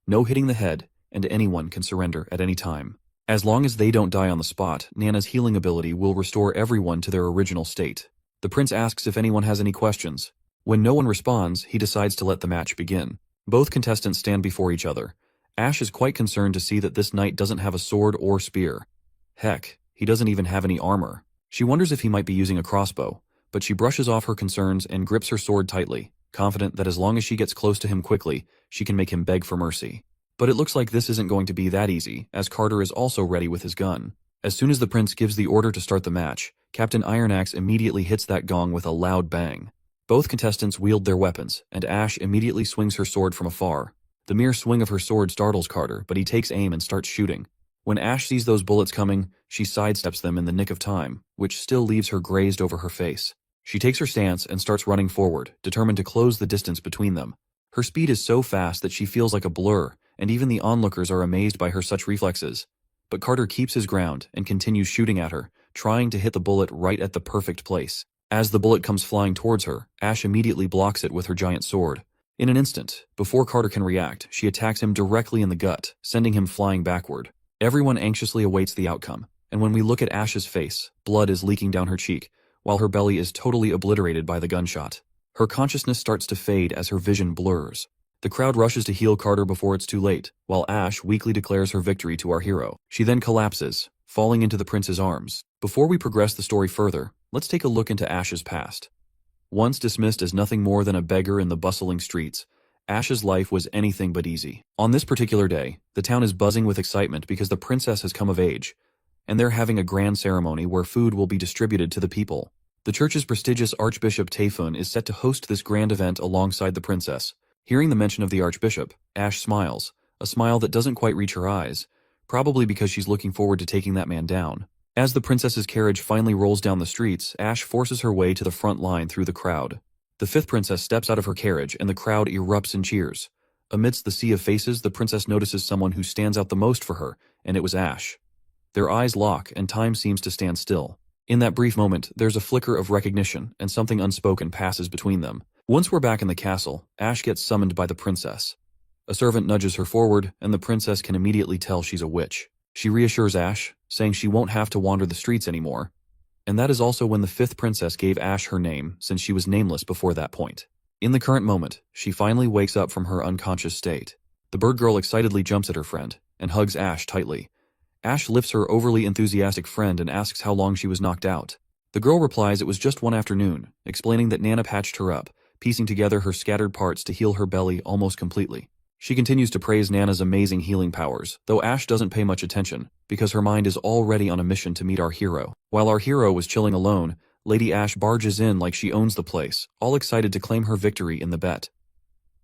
No hitting the head, and anyone can surrender at any time. As long as they don't die on the spot, Nana's healing ability will restore everyone to their original state. The prince asks if anyone has any questions. When no one responds, he decides to let the match begin. Both contestants stand before each other. Ash is quite concerned to see that this knight doesn't have a sword or spear. Heck, he doesn't even have any armor. She wonders if he might be using a crossbow, but she brushes off her concerns and grips her sword tightly, confident that as long as she gets close to him quickly, she can make him beg for mercy. But it looks like this isn't going to be that easy, as Carter is also ready with his gun. As soon as the prince gives the order to start the match, Captain Ironaxe immediately hits that gong with a loud bang. Both contestants wield their weapons, and Ash immediately swings her sword from afar. The mere swing of her sword startles Carter, but he takes aim and starts shooting. When Ash sees those bullets coming, she sidesteps them in the nick of time, which still leaves her grazed over her face. She takes her stance and starts running forward, determined to close the distance between them. Her speed is so fast that she feels like a blur, and even the onlookers are amazed by her such reflexes. But Carter keeps his ground and continues shooting at her, trying to hit the bullet right at the perfect place. As the bullet comes flying towards her, Ash immediately blocks it with her giant sword. In an instant, before Carter can react, she attacks him directly in the gut, sending him flying backward. Everyone anxiously awaits the outcome, and when we look at Ash's face, blood is leaking down her cheek, while her belly is totally obliterated by the gunshot. Her consciousness starts to fade as her vision blurs. The crowd rushes to heal Carter before it's too late, while Ash weakly declares her victory to our hero. She then collapses, falling into the prince's arms. Before we progress the story further, let's take a look into Ash's past. Once dismissed as nothing more than a beggar in the bustling streets, Ash's life was anything but easy. On this particular day, the town is buzzing with excitement because the princess has come of age, and they're having a grand ceremony where food will be distributed to the people. The church's prestigious Archbishop Taefun is set to host this grand event alongside the princess. Hearing the mention of the Archbishop, Ash smiles, a smile that doesn't quite reach her eyes, probably because she's looking forward to taking that man down. As the princess's carriage finally rolls down the streets, Ash forces her way to the front line through the crowd. The fifth princess steps out of her carriage and the crowd erupts in cheers. Amidst the sea of faces, the princess notices someone who stands out the most for her, and it was Ash. Their eyes lock and time seems to stand still. In that brief moment, there's a flicker of recognition and something unspoken passes between them. Once we're back in the castle, Ash gets summoned by the princess. A servant nudges her forward, and the princess can immediately tell she's a witch. She reassures Ash, saying she won't have to wander the streets anymore. And that is also when the fifth princess gave Ash her name, since she was nameless before that point. In the current moment, she finally wakes up from her unconscious state. The bird girl excitedly jumps at her friend, and hugs Ash tightly. Ash lifts her overly enthusiastic friend and asks how long she was knocked out. The girl replies it was just one afternoon, explaining that Nana patched her up, piecing together her scattered parts to heal her belly almost completely. She continues to praise Nana's amazing healing powers, though Ash doesn't pay much attention, because her mind is already on a mission to meet our hero. While our hero was chilling alone, Lady Ash barges in like she owns the place, all excited to claim her victory in the bet.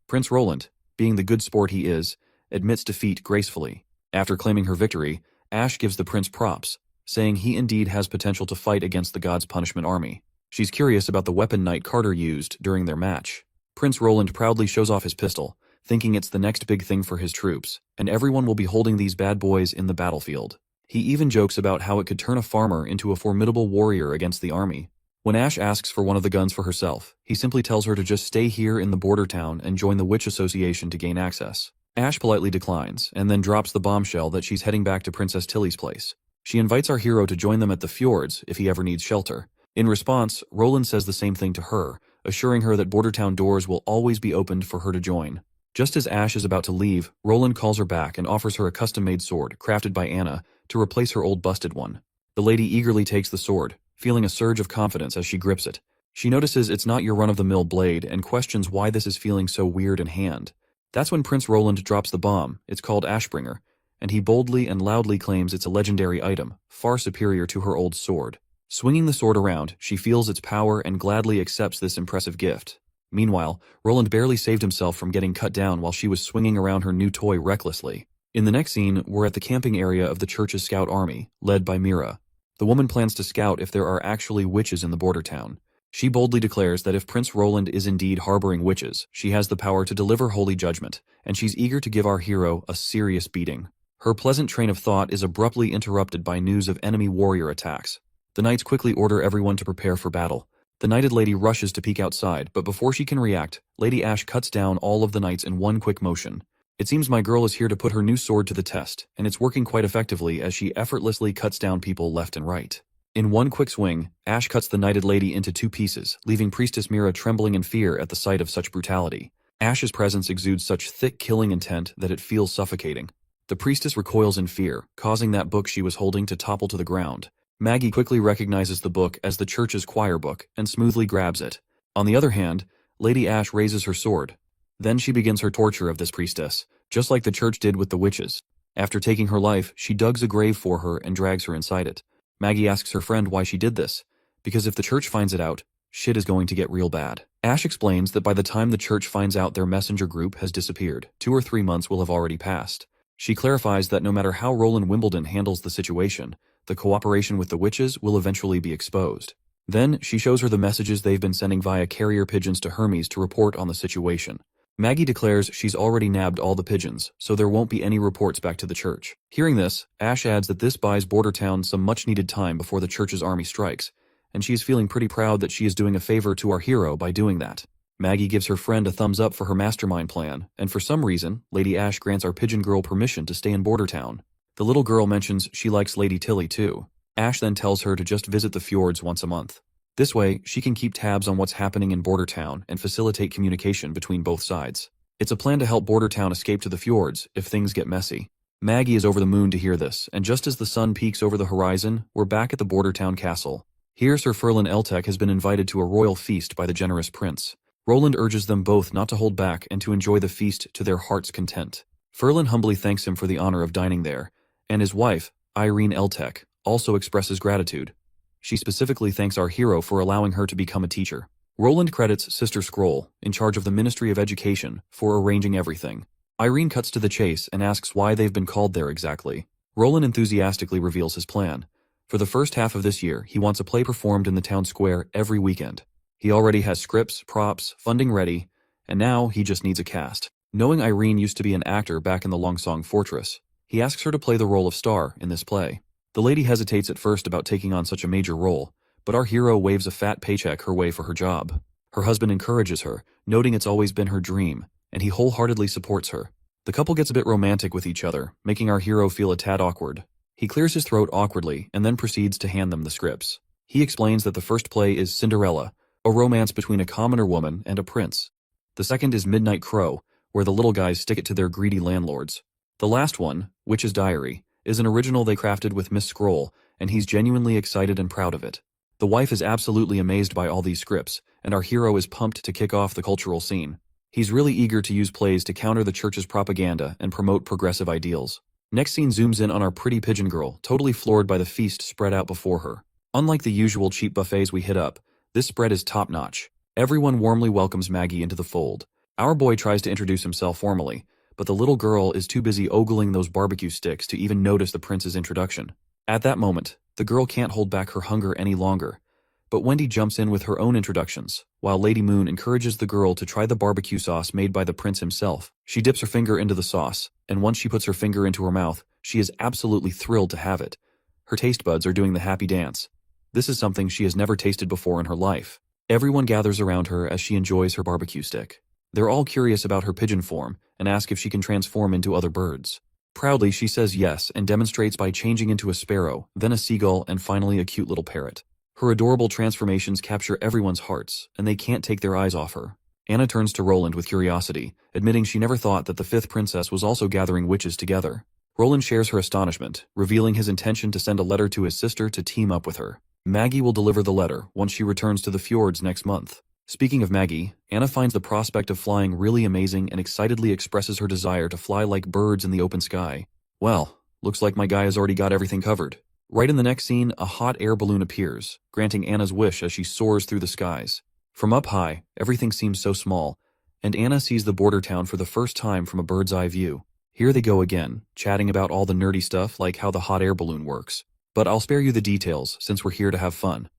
Prince Roland, being the good sport he is, admits defeat gracefully. After claiming her victory, Ash gives the prince props, saying he indeed has potential to fight against the God's Punishment Army. She's curious about the weapon Knight Carter used during their match. Prince Roland proudly shows off his pistol, thinking it's the next big thing for his troops, and everyone will be holding these bad boys in the battlefield. He even jokes about how it could turn a farmer into a formidable warrior against the army. When Ash asks for one of the guns for herself, he simply tells her to just stay here in the border town and join the Witch Association to gain access. Ash politely declines, and then drops the bombshell that she's heading back to Princess Tilly's place. She invites our hero to join them at the fjords if he ever needs shelter. In response, Roland says the same thing to her, assuring her that Bordertown doors will always be opened for her to join. Just as Ash is about to leave, Roland calls her back and offers her a custom-made sword, crafted by Anna, to replace her old busted one. The lady eagerly takes the sword, feeling a surge of confidence as she grips it. She notices it's not your run-of-the-mill blade and questions why this is feeling so weird in hand. That's when Prince Roland drops the bomb. It's called Ashbringer, and he boldly and loudly claims it's a legendary item, far superior to her old sword. Swinging the sword around, she feels its power and gladly accepts this impressive gift. Meanwhile, Roland barely saved himself from getting cut down while she was swinging around her new toy recklessly. In the next scene, we're at the camping area of the church's scout army, led by Mira. The woman plans to scout if there are actually witches in the border town. She boldly declares that if Prince Roland is indeed harboring witches, she has the power to deliver holy judgment, and she's eager to give our hero a serious beating. Her pleasant train of thought is abruptly interrupted by news of enemy warrior attacks. The knights quickly order everyone to prepare for battle. The knighted lady rushes to peek outside, but before she can react, Lady Ash cuts down all of the knights in one quick motion. It seems my girl is here to put her new sword to the test, and it's working quite effectively as she effortlessly cuts down people left and right. In one quick swing, Ash cuts the knighted lady into two pieces, leaving Priestess Mira trembling in fear at the sight of such brutality. Ash's presence exudes such thick killing intent that it feels suffocating. The priestess recoils in fear, causing that book she was holding to topple to the ground. Maggie quickly recognizes the book as the church's choir book and smoothly grabs it. On the other hand, Lady Ash raises her sword. Then she begins her torture of this priestess, just like the church did with the witches. After taking her life, she digs a grave for her and drags her inside it. Maggie asks her friend why she did this, because if the church finds it out, shit is going to get real bad. Ash explains that by the time the church finds out their messenger group has disappeared, 2 or 3 months will have already passed. She clarifies that no matter how Roland Wimbledon handles the situation, the cooperation with the witches will eventually be exposed. Then, she shows her the messages they've been sending via carrier pigeons to Hermes to report on the situation. Maggie declares she's already nabbed all the pigeons, so there won't be any reports back to the church. Hearing this, Ash adds that this buys Bordertown some much-needed time before the church's army strikes, and she is feeling pretty proud that she is doing a favor to our hero by doing that. Maggie gives her friend a thumbs up for her mastermind plan, and for some reason, Lady Ash grants our pigeon girl permission to stay in Border Town. The little girl mentions she likes Lady Tilly too. Ash then tells her to just visit the fjords once a month. This way, she can keep tabs on what's happening in Border Town and facilitate communication between both sides. It's a plan to help Border Town escape to the fjords if things get messy. Maggie is over the moon to hear this, and just as the sun peaks over the horizon, we're back at the Border Town castle. Here Sir Frieren Eltek has been invited to a royal feast by the generous prince. Roland urges them both not to hold back and to enjoy the feast to their heart's content. Frieren humbly thanks him for the honor of dining there, and his wife, Irene Eltek, also expresses gratitude. She specifically thanks our hero for allowing her to become a teacher. Roland credits Sister Scroll, in charge of the Ministry of Education, for arranging everything. Irene cuts to the chase and asks why they've been called there exactly. Roland enthusiastically reveals his plan. For the first half of this year, he wants a play performed in the town square every weekend. He already has scripts, props, funding ready, and now he just needs a cast. Knowing Irene used to be an actor back in the Longsong Fortress, he asks her to play the role of Star in this play. The lady hesitates at first about taking on such a major role, but our hero waves a fat paycheck her way for her job. Her husband encourages her, noting it's always been her dream, and he wholeheartedly supports her. The couple gets a bit romantic with each other, making our hero feel a tad awkward. He clears his throat awkwardly and then proceeds to hand them the scripts. He explains that the first play is Cinderella, a romance between a commoner woman and a prince. The second is Midnight Crow, where the little guys stick it to their greedy landlords. The last one, Witch's Diary, is an original they crafted with Miss Scroll, and he's genuinely excited and proud of it. The wife is absolutely amazed by all these scripts, and our hero is pumped to kick off the cultural scene. He's really eager to use plays to counter the church's propaganda and promote progressive ideals. Next scene zooms in on our pretty pigeon girl, totally floored by the feast spread out before her. Unlike the usual cheap buffets we hit up, this spread is top-notch. Everyone warmly welcomes Maggie into the fold. Our boy tries to introduce himself formally, but the little girl is too busy ogling those barbecue sticks to even notice the prince's introduction. At that moment, the girl can't hold back her hunger any longer. But Wendy jumps in with her own introductions, while Lady Moon encourages the girl to try the barbecue sauce made by the prince himself. She dips her finger into the sauce, and once she puts her finger into her mouth, she is absolutely thrilled to have it. Her taste buds are doing the happy dance. This is something she has never tasted before in her life. Everyone gathers around her as she enjoys her barbecue stick. They're all curious about her pigeon form and ask if she can transform into other birds. Proudly, she says yes and demonstrates by changing into a sparrow, then a seagull, and finally a cute little parrot. Her adorable transformations capture everyone's hearts, and they can't take their eyes off her. Anna turns to Roland with curiosity, admitting she never thought that the fifth princess was also gathering witches together. Roland shares her astonishment, revealing his intention to send a letter to his sister to team up with her. Maggie will deliver the letter once she returns to the fjords next month. Speaking of Maggie, Anna finds the prospect of flying really amazing and excitedly expresses her desire to fly like birds in the open sky. Well, looks like my guy has already got everything covered. Right in the next scene, a hot air balloon appears, granting Anna's wish as she soars through the skies. From up high, everything seems so small, and Anna sees the border town for the first time from a bird's eye view. Here they go again, chatting about all the nerdy stuff like how the hot air balloon works. But I'll spare you the details since we're here to have fun.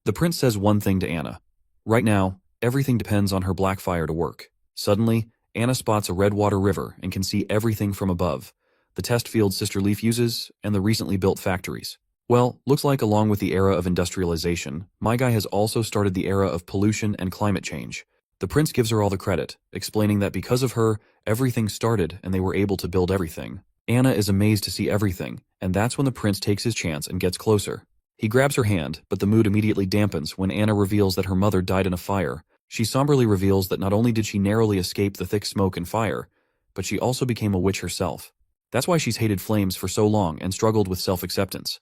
The prince says one thing to Anna. Right now, everything depends on her black fire to work. Suddenly, Anna spots a redwater river and can see everything from above. The test field Sister Leaf uses, and the recently built factories. Well, looks like along with the era of industrialization, my guy has also started the era of pollution and climate change. The prince gives her all the credit, explaining that because of her, everything started and they were able to build everything. Anna is amazed to see everything, and that's when the prince takes his chance and gets closer. He grabs her hand, but the mood immediately dampens when Anna reveals that her mother died in a fire. She somberly reveals that not only did she narrowly escape the thick smoke and fire, but she also became a witch herself. That's why she's hated flames for so long and struggled with self-acceptance.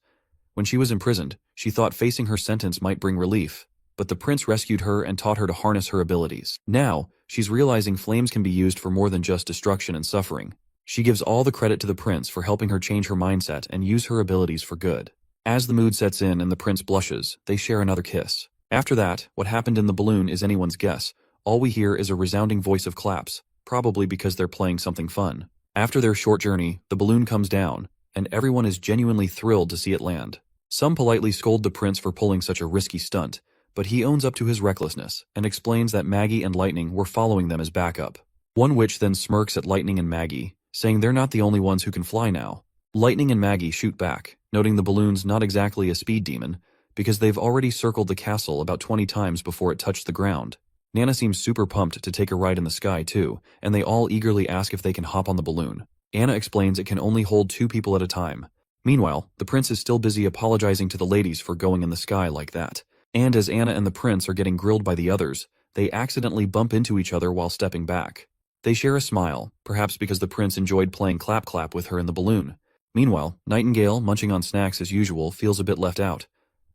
When she was imprisoned, she thought facing her sentence might bring relief, but the prince rescued her and taught her to harness her abilities. Now, she's realizing flames can be used for more than just destruction and suffering. She gives all the credit to the prince for helping her change her mindset and use her abilities for good. As the mood sets in and the prince blushes, they share another kiss. After that, what happened in the balloon is anyone's guess. All we hear is a resounding voice of claps, probably because they're playing something fun. After their short journey, the balloon comes down, and everyone is genuinely thrilled to see it land. Some politely scold the prince for pulling such a risky stunt, but he owns up to his recklessness and explains that Maggie and Lightning were following them as backup. One witch then smirks at Lightning and Maggie, saying they're not the only ones who can fly now. Lightning and Maggie shoot back, noting the balloon's not exactly a speed demon, because they've already circled the castle about 20 times before it touched the ground. Nana seems super pumped to take a ride in the sky too, and they all eagerly ask if they can hop on the balloon. Anna explains it can only hold 2 people at a time. Meanwhile, the prince is still busy apologizing to the ladies for going in the sky like that. And as Anna and the prince are getting grilled by the others, they accidentally bump into each other while stepping back. They share a smile, perhaps because the prince enjoyed playing clap-clap with her in the balloon. Meanwhile, Nightingale, munching on snacks as usual, feels a bit left out.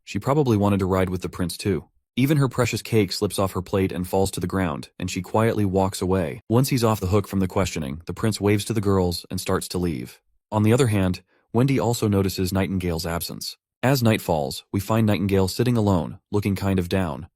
She probably wanted to ride with the prince too. Even her precious cake slips off her plate and falls to the ground, and she quietly walks away. Once he's off the hook from the questioning, the prince waves to the girls and starts to leave. On the other hand, Wendy also notices Nightingale's absence. As night falls, we find Nightingale sitting alone, looking kind of down.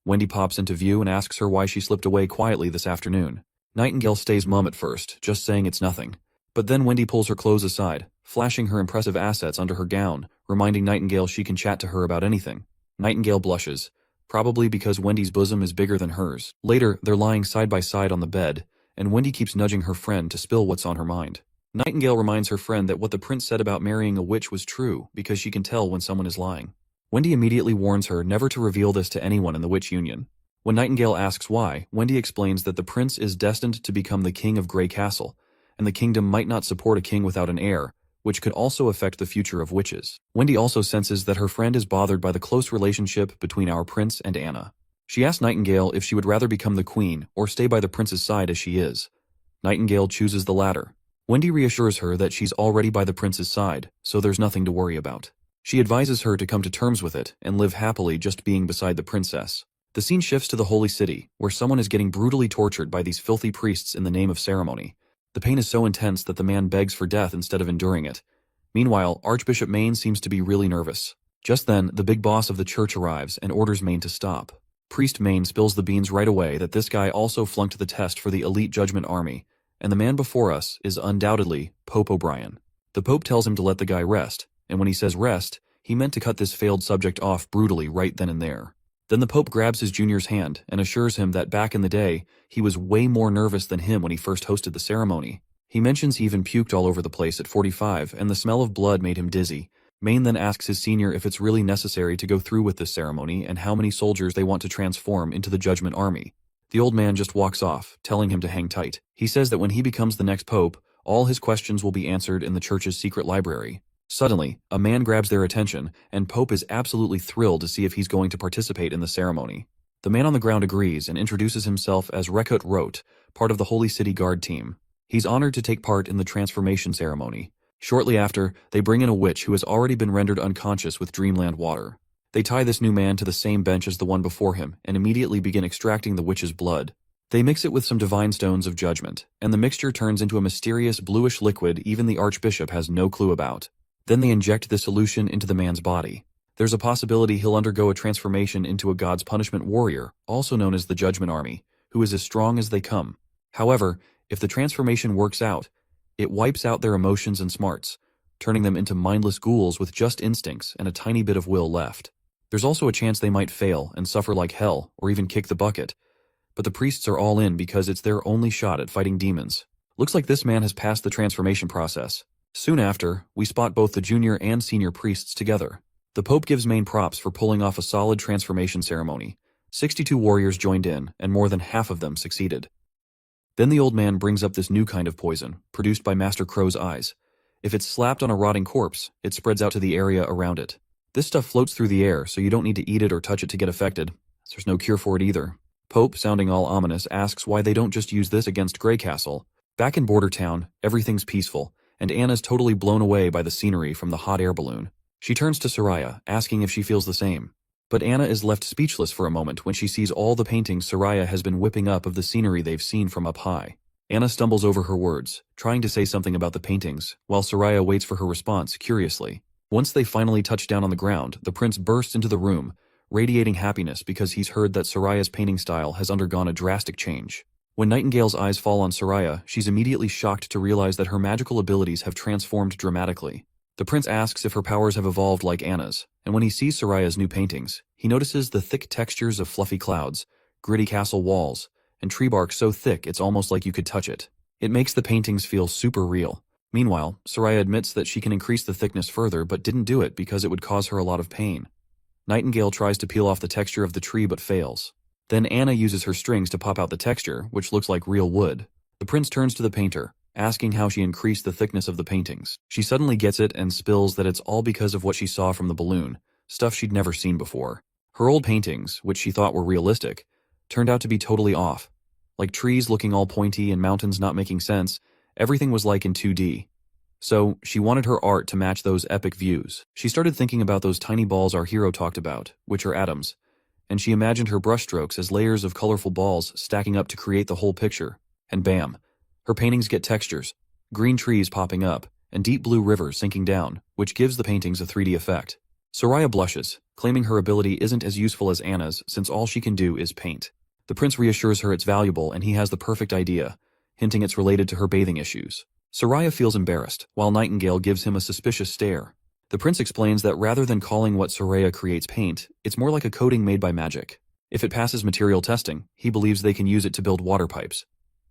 Wendy pops into view and asks her why she slipped away quietly this afternoon. Nightingale stays mum at first, just saying it's nothing. But then Wendy pulls her clothes aside, flashing her impressive assets under her gown, reminding Nightingale she can chat to her about anything. Nightingale blushes, probably because Wendy's bosom is bigger than hers. Later, they're lying side by side on the bed, and Wendy keeps nudging her friend to spill what's on her mind. Nightingale reminds her friend that what the prince said about marrying a witch was true, because she can tell when someone is lying. Wendy immediately warns her never to reveal this to anyone in the witch union. When Nightingale asks why, Wendy explains that the prince is destined to become the king of Grey Castle, and the kingdom might not support a king without an heir, which could also affect the future of witches. Wendy also senses that her friend is bothered by the close relationship between our prince and Anna. She asks Nightingale if she would rather become the queen or stay by the prince's side as she is. Nightingale chooses the latter. Wendy reassures her that she's already by the prince's side, so there's nothing to worry about. She advises her to come to terms with it and live happily just being beside the princess. The scene shifts to the Holy City, where someone is getting brutally tortured by these filthy priests in the name of ceremony. The pain is so intense that the man begs for death instead of enduring it. Meanwhile, Archbishop Maine seems to be really nervous. Just then, the big boss of the church arrives and orders Maine to stop. Priest Maine spills the beans right away that this guy also flunked the test for the elite judgment army, and the man before us is undoubtedly Pope O'Brien. The Pope tells him to let the guy rest, and when he says rest, he meant to cut this failed subject off brutally right then and there. Then the Pope grabs his junior's hand and assures him that back in the day, he was way more nervous than him when he first hosted the ceremony. He mentions he even puked all over the place at 45, and the smell of blood made him dizzy. Maine then asks his senior if it's really necessary to go through with this ceremony and how many soldiers they want to transform into the Judgment Army. The old man just walks off, telling him to hang tight. He says that when he becomes the next pope, all his questions will be answered in the church's secret library. Suddenly, a man grabs their attention, and Pope is absolutely thrilled to see if he's going to participate in the ceremony. The man on the ground agrees and introduces himself as Rekut Rot, part of the Holy City Guard team. He's honored to take part in the transformation ceremony. Shortly after, they bring in a witch who has already been rendered unconscious with dreamland water. They tie this new man to the same bench as the one before him and immediately begin extracting the witch's blood. They mix it with some divine stones of judgment, and the mixture turns into a mysterious bluish liquid even the archbishop has no clue about. Then they inject the solution into the man's body. There's a possibility he'll undergo a transformation into a God's punishment warrior, also known as the Judgment Army, who is as strong as they come. However, if the transformation works out, it wipes out their emotions and smarts, turning them into mindless ghouls with just instincts and a tiny bit of will left. There's also a chance they might fail and suffer like hell, or even kick the bucket. But the priests are all in because it's their only shot at fighting demons. Looks like this man has passed the transformation process. Soon after, we spot both the junior and senior priests together. The Pope gives Maine props for pulling off a solid transformation ceremony. 62 warriors joined in, and more than half of them succeeded. Then the old man brings up this new kind of poison, produced by Master Crow's eyes. If it's slapped on a rotting corpse, it spreads out to the area around it. This stuff floats through the air, so you don't need to eat it or touch it to get affected. There's no cure for it either. Pope, sounding all ominous, asks why they don't just use this against Grey Castle. Back in Border Town, everything's peaceful, and Anna's totally blown away by the scenery from the hot air balloon. She turns to Soraya, asking if she feels the same. But Anna is left speechless for a moment when she sees all the paintings Soraya has been whipping up of the scenery they've seen from up high. Anna stumbles over her words, trying to say something about the paintings, while Soraya waits for her response curiously. Once they finally touch down on the ground, the prince bursts into the room, radiating happiness because he's heard that Soraya's painting style has undergone a drastic change. When Nightingale's eyes fall on Soraya, she's immediately shocked to realize that her magical abilities have transformed dramatically. The prince asks if her powers have evolved like Anna's, and when he sees Soraya's new paintings, he notices the thick textures of fluffy clouds, gritty castle walls, and tree bark so thick it's almost like you could touch it. It makes the paintings feel super real. Meanwhile, Soraya admits that she can increase the thickness further but didn't do it because it would cause her a lot of pain. Nightingale tries to peel off the texture of the tree but fails. Then Anna uses her strings to pop out the texture, which looks like real wood. The prince turns to the painter, asking how she increased the thickness of the paintings. She suddenly gets it and spills that it's all because of what she saw from the balloon, stuff she'd never seen before. Her old paintings, which she thought were realistic, turned out to be totally off. Like trees looking all pointy and mountains not making sense, everything was like in 2D. So, she wanted her art to match those epic views. She started thinking about those tiny balls our hero talked about, which are atoms, and she imagined her brushstrokes as layers of colorful balls stacking up to create the whole picture. And bam! Her paintings get textures, green trees popping up, and deep blue rivers sinking down, which gives the paintings a 3D effect. Soraya blushes, claiming her ability isn't as useful as Anna's since all she can do is paint. The prince reassures her it's valuable and he has the perfect idea, hinting it's related to her bathing issues. Soraya feels embarrassed, while Nightingale gives him a suspicious stare. The prince explains that rather than calling what Soraya creates paint, it's more like a coating made by magic. If it passes material testing, he believes they can use it to build water pipes.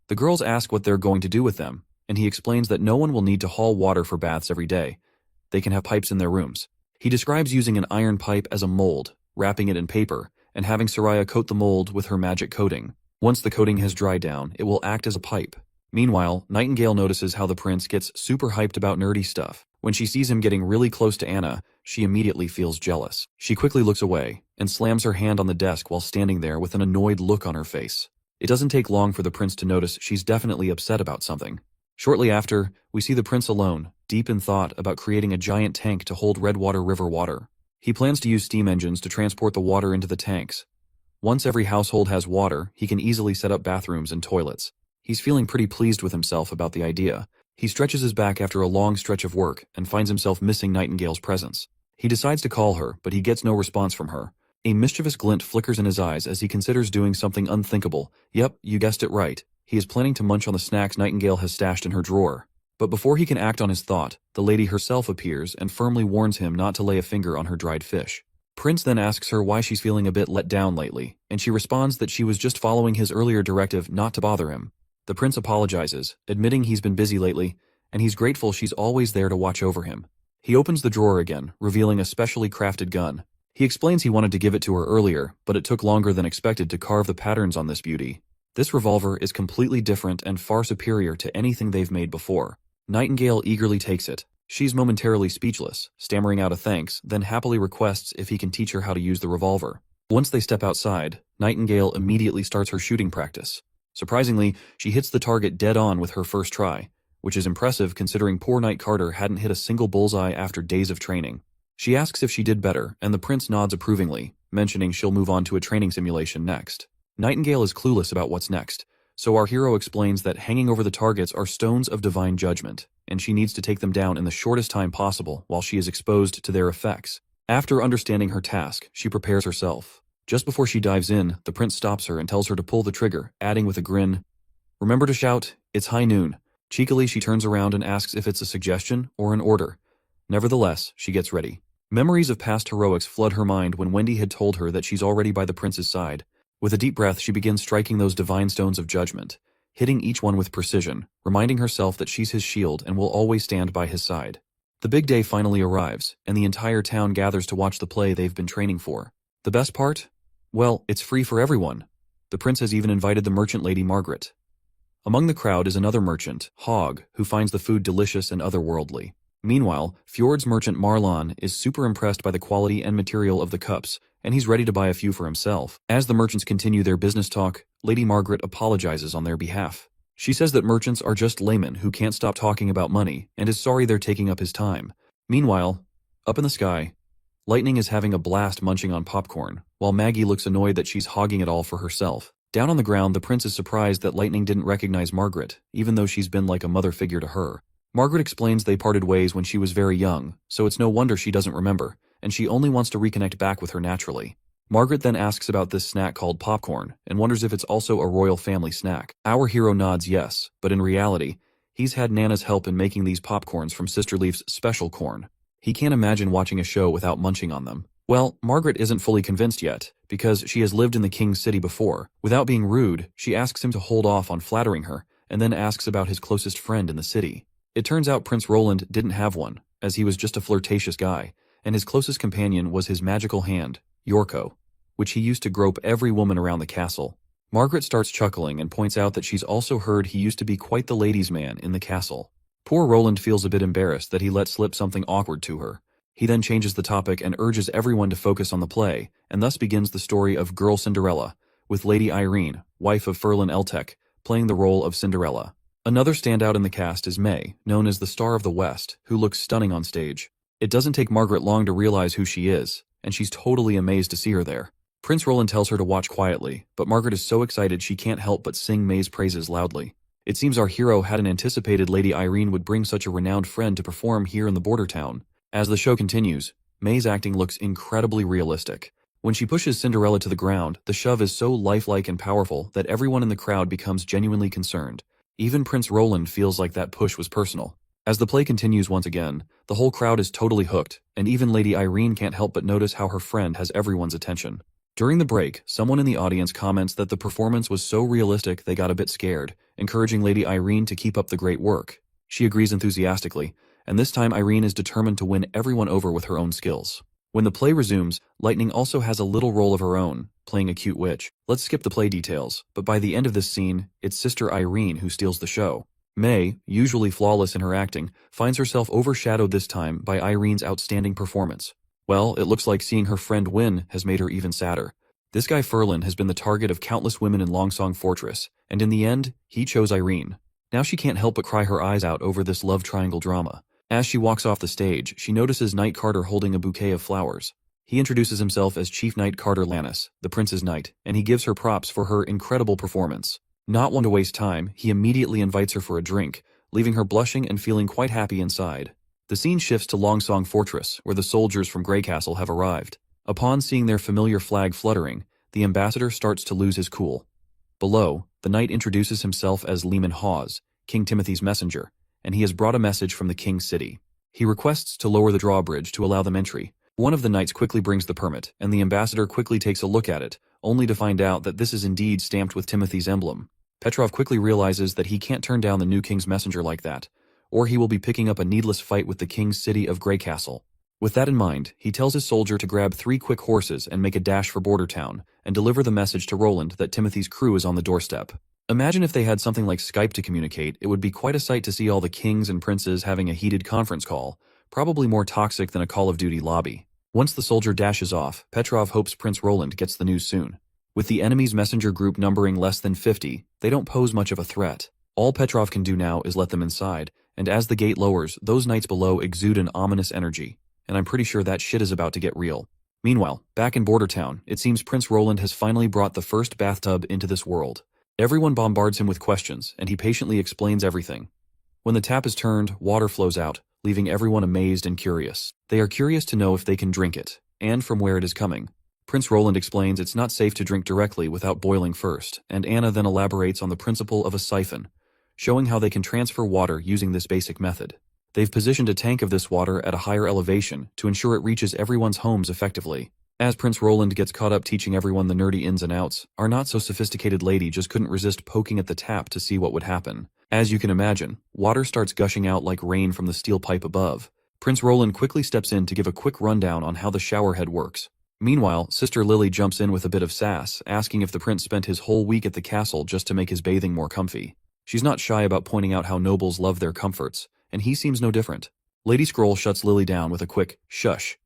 The girls ask what they're going to do with them, and he explains that no one will need to haul water for baths every day. They can have pipes in their rooms. He describes using an iron pipe as a mold, wrapping it in paper, and having Soraya coat the mold with her magic coating. Once the coating has dried down, it will act as a pipe. Meanwhile, Nightingale notices how the prince gets super hyped about nerdy stuff. When she sees him getting really close to Anna, she immediately feels jealous. She quickly looks away, and slams her hand on the desk while standing there with an annoyed look on her face. It doesn't take long for the prince to notice she's definitely upset about something. Shortly after, we see the prince alone, deep in thought about creating a giant tank to hold Redwater River water. He plans to use steam engines to transport the water into the tanks. Once every household has water, he can easily set up bathrooms and toilets. He's feeling pretty pleased with himself about the idea. He stretches his back after a long stretch of work and finds himself missing Nightingale's presence. He decides to call her, but he gets no response from her. A mischievous glint flickers in his eyes as he considers doing something unthinkable. Yep, you guessed it right. He is planning to munch on the snacks Nightingale has stashed in her drawer. But before he can act on his thought, the lady herself appears and firmly warns him not to lay a finger on her dried fish. Prince then asks her why she's feeling a bit let down lately, and she responds that she was just following his earlier directive not to bother him. The prince apologizes, admitting he's been busy lately, and he's grateful she's always there to watch over him. He opens the drawer again, revealing a specially crafted gun. He explains he wanted to give it to her earlier, but it took longer than expected to carve the patterns on this beauty. This revolver is completely different and far superior to anything they've made before. Nightingale eagerly takes it. She's momentarily speechless, stammering out a thanks, then happily requests if he can teach her how to use the revolver. Once they step outside, Nightingale immediately starts her shooting practice. Surprisingly, she hits the target dead on with her first try, which is impressive considering poor Knight Carter hadn't hit a single bullseye after days of training. She asks if she did better, and the prince nods approvingly, mentioning she'll move on to a training simulation next. Nightingale is clueless about what's next, so our hero explains that hanging over the targets are stones of divine judgment, and she needs to take them down in the shortest time possible while she is exposed to their effects. After understanding her task, she prepares herself. Just before she dives in, the prince stops her and tells her to pull the trigger, adding with a grin, "Remember to shout, it's high noon." Cheekily, she turns around and asks if it's a suggestion or an order. Nevertheless, she gets ready. Memories of past heroics flood her mind when Wendy had told her that she's already by the prince's side. With a deep breath, she begins striking those divine stones of judgment, hitting each one with precision, reminding herself that she's his shield and will always stand by his side. The big day finally arrives, and the entire town gathers to watch the play they've been training for. The best part? Well, it's free for everyone. The prince has even invited the merchant lady Margaret. Among the crowd is another merchant, Hogg, who finds the food delicious and otherworldly. Meanwhile, Fjord's merchant Marlon is super impressed by the quality and material of the cups, and he's ready to buy a few for himself. As the merchants continue their business talk, Lady Margaret apologizes on their behalf. She says that merchants are just laymen who can't stop talking about money, and is sorry they're taking up his time. Meanwhile, up in the sky, Lightning is having a blast munching on popcorn, while Maggie looks annoyed that she's hogging it all for herself. Down on the ground, the prince is surprised that Lightning didn't recognize Margaret, even though she's been like a mother figure to her. Margaret explains they parted ways when she was very young, so it's no wonder she doesn't remember, and she only wants to reconnect back with her naturally. Margaret then asks about this snack called popcorn, and wonders if it's also a royal family snack. Our hero nods yes, but in reality, he's had Nana's help in making these popcorns from Sister Leaf's special corn. He can't imagine watching a show without munching on them. Well, Margaret isn't fully convinced yet, because she has lived in the king's city before. Without being rude, she asks him to hold off on flattering her, and then asks about his closest friend in the city. It turns out Prince Roland didn't have one, as he was just a flirtatious guy, and his closest companion was his magical hand, Yorko. which he used to grope every woman around the castle. Margaret starts chuckling and points out that she's also heard he used to be quite the ladies' man in the castle. Poor Roland feels a bit embarrassed that he let slip something awkward to her. He then changes the topic and urges everyone to focus on the play, and thus begins the story of Girl Cinderella, with Lady Irene, wife of Frieren Eltech, playing the role of Cinderella. Another standout in the cast is May, known as the Star of the West, who looks stunning on stage. It doesn't take Margaret long to realize who she is, and she's totally amazed to see her there. Prince Roland tells her to watch quietly, but Margaret is so excited she can't help but sing May's praises loudly. It seems our hero hadn't anticipated Lady Irene would bring such a renowned friend to perform here in the border town. As the show continues, May's acting looks incredibly realistic. When she pushes Cinderella to the ground, the shove is so lifelike and powerful that everyone in the crowd becomes genuinely concerned. Even Prince Roland feels like that push was personal. As the play continues once again, the whole crowd is totally hooked, and even Lady Irene can't help but notice how her friend has everyone's attention. During the break, someone in the audience comments that the performance was so realistic they got a bit scared, encouraging Lady Irene to keep up the great work. She agrees enthusiastically, and this time Irene is determined to win everyone over with her own skills. When the play resumes, Lightning also has a little role of her own, playing a cute witch. Let's skip the play details, but by the end of this scene, it's Sister Irene who steals the show. May, usually flawless in her acting, finds herself overshadowed this time by Irene's outstanding performance. Well, it looks like seeing her friend win has made her even sadder. This guy Frieren has been the target of countless women in Longsong Fortress, and in the end, he chose Irene. Now she can't help but cry her eyes out over this love triangle drama. As she walks off the stage, she notices Knight Carter holding a bouquet of flowers. He introduces himself as Chief Knight Carter Lannis, the prince's knight, and he gives her props for her incredible performance. Not one to waste time, he immediately invites her for a drink, leaving her blushing and feeling quite happy inside. The scene shifts to Longsong Fortress, where the soldiers from Grey Castle have arrived. Upon seeing their familiar flag fluttering, the ambassador starts to lose his cool. Below, the knight introduces himself as Lehman Hawes, King Timothy's messenger, and he has brought a message from the king's city. He requests to lower the drawbridge to allow them entry. One of the knights quickly brings the permit, and the ambassador quickly takes a look at it, only to find out that this is indeed stamped with Timothy's emblem. Petrov quickly realizes that he can't turn down the new king's messenger like that, or he will be picking up a needless fight with the king's city of Grey Castle. With that in mind, he tells his soldier to grab 3 quick horses and make a dash for Border Town, and deliver the message to Roland that Timothy's crew is on the doorstep. Imagine if they had something like Skype to communicate. It would be quite a sight to see all the kings and princes having a heated conference call, probably more toxic than a Call of Duty lobby. Once the soldier dashes off, Petrov hopes Prince Roland gets the news soon. With the enemy's messenger group numbering less than 50, they don't pose much of a threat. All Petrov can do now is let them inside, and as the gate lowers, those knights below exude an ominous energy, and I'm pretty sure that shit is about to get real. Meanwhile, back in Border Town, it seems Prince Roland has finally brought the first bathtub into this world. Everyone bombards him with questions, and he patiently explains everything. When the tap is turned, water flows out, leaving everyone amazed and curious. They are curious to know if they can drink it, and from where it is coming. Prince Roland explains it's not safe to drink directly without boiling first, and Anna then elaborates on the principle of a siphon, showing how they can transfer water using this basic method. They've positioned a tank of this water at a higher elevation to ensure it reaches everyone's homes effectively. As Prince Roland gets caught up teaching everyone the nerdy ins and outs, our not-so-sophisticated lady just couldn't resist poking at the tap to see what would happen. As you can imagine, water starts gushing out like rain from the steel pipe above. Prince Roland quickly steps in to give a quick rundown on how the shower head works. Meanwhile, Sister Lily jumps in with a bit of sass, asking if the prince spent his whole week at the castle just to make his bathing more comfy. She's not shy about pointing out how nobles love their comforts, and he seems no different. Lady Scroll shuts Lily down with a quick shush.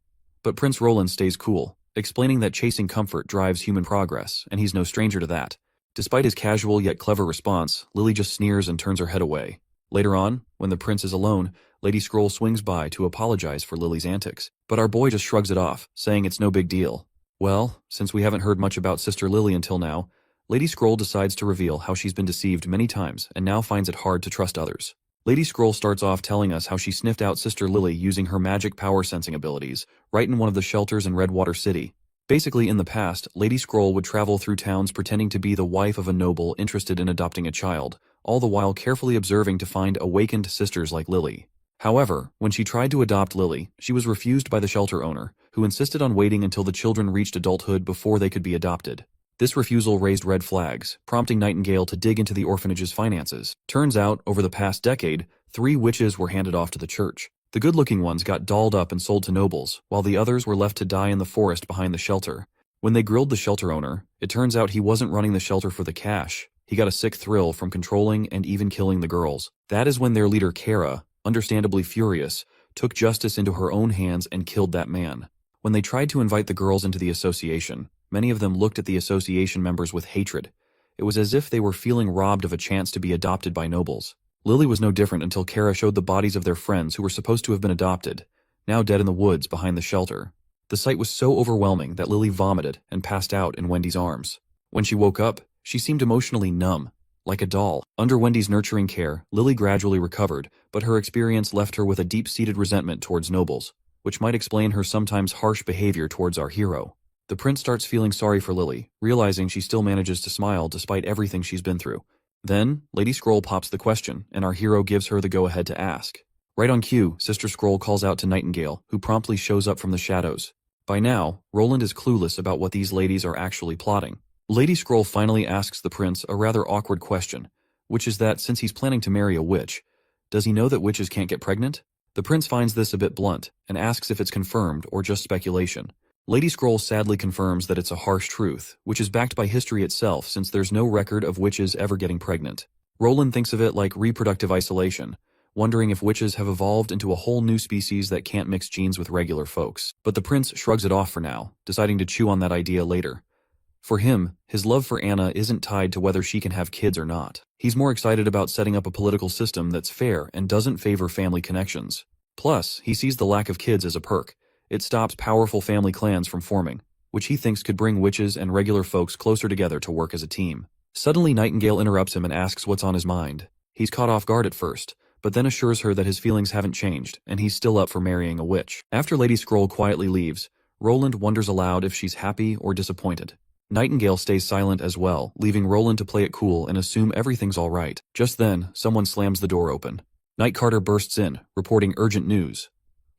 But Prince Roland stays cool, explaining that chasing comfort drives human progress, and he's no stranger to that. Despite his casual yet clever response, Lily just sneers and turns her head away. Later on, when the prince is alone, Lady Scroll swings by to apologize for Lily's antics, but our boy just shrugs it off, saying it's no big deal. Well, since we haven't heard much about Sister Lily until now, Lady Scroll decides to reveal how she's been deceived many times and now finds it hard to trust others. Lady Scroll starts off telling us how she sniffed out Sister Lily using her magic power sensing abilities, right in one of the shelters in Redwater City. Basically, in the past, Lady Scroll would travel through towns pretending to be the wife of a noble interested in adopting a child, all the while carefully observing to find awakened sisters like Lily. However, when she tried to adopt Lily, she was refused by the shelter owner, who insisted on waiting until the children reached adulthood before they could be adopted. This refusal raised red flags, prompting Nightingale to dig into the orphanage's finances. Turns out, over the past decade, 3 witches were handed off to the church. The good-looking ones got dolled up and sold to nobles, while the others were left to die in the forest behind the shelter. When they grilled the shelter owner, it turns out he wasn't running the shelter for the cash. He got a sick thrill from controlling and even killing the girls. That is when their leader Kara, understandably furious, took justice into her own hands and killed that man. When they tried to invite the girls into the association, many of them looked at the association members with hatred. It was as if they were feeling robbed of a chance to be adopted by nobles. Lily was no different until Kara showed the bodies of their friends who were supposed to have been adopted, now dead in the woods behind the shelter. The sight was so overwhelming that Lily vomited and passed out in Wendy's arms. When she woke up, she seemed emotionally numb, like a doll. Under Wendy's nurturing care, Lily gradually recovered, but her experience left her with a deep-seated resentment towards nobles, which might explain her sometimes harsh behavior towards our hero. The prince starts feeling sorry for Lily, realizing she still manages to smile despite everything she's been through. Then, Lady Scroll pops the question, and our hero gives her the go-ahead to ask. Right on cue, Sister Scroll calls out to Nightingale, who promptly shows up from the shadows. By now, Roland is clueless about what these ladies are actually plotting. Lady Scroll finally asks the prince a rather awkward question, which is that since he's planning to marry a witch, does he know that witches can't get pregnant? The prince finds this a bit blunt, and asks if it's confirmed or just speculation. Lady Scroll sadly confirms that it's a harsh truth, which is backed by history itself since there's no record of witches ever getting pregnant. Roland thinks of it like reproductive isolation, wondering if witches have evolved into a whole new species that can't mix genes with regular folks. But the prince shrugs it off for now, deciding to chew on that idea later. For him, his love for Anna isn't tied to whether she can have kids or not. He's more excited about setting up a political system that's fair and doesn't favor family connections. Plus, he sees the lack of kids as a perk. It stops powerful family clans from forming, which he thinks could bring witches and regular folks closer together to work as a team. Suddenly Nightingale interrupts him and asks what's on his mind. He's caught off guard at first, but then assures her that his feelings haven't changed, and he's still up for marrying a witch. After Lady Scroll quietly leaves, Roland wonders aloud if she's happy or disappointed. Nightingale stays silent as well, leaving Roland to play it cool and assume everything's all right. Just then, someone slams the door open. Night Carter bursts in, reporting urgent news.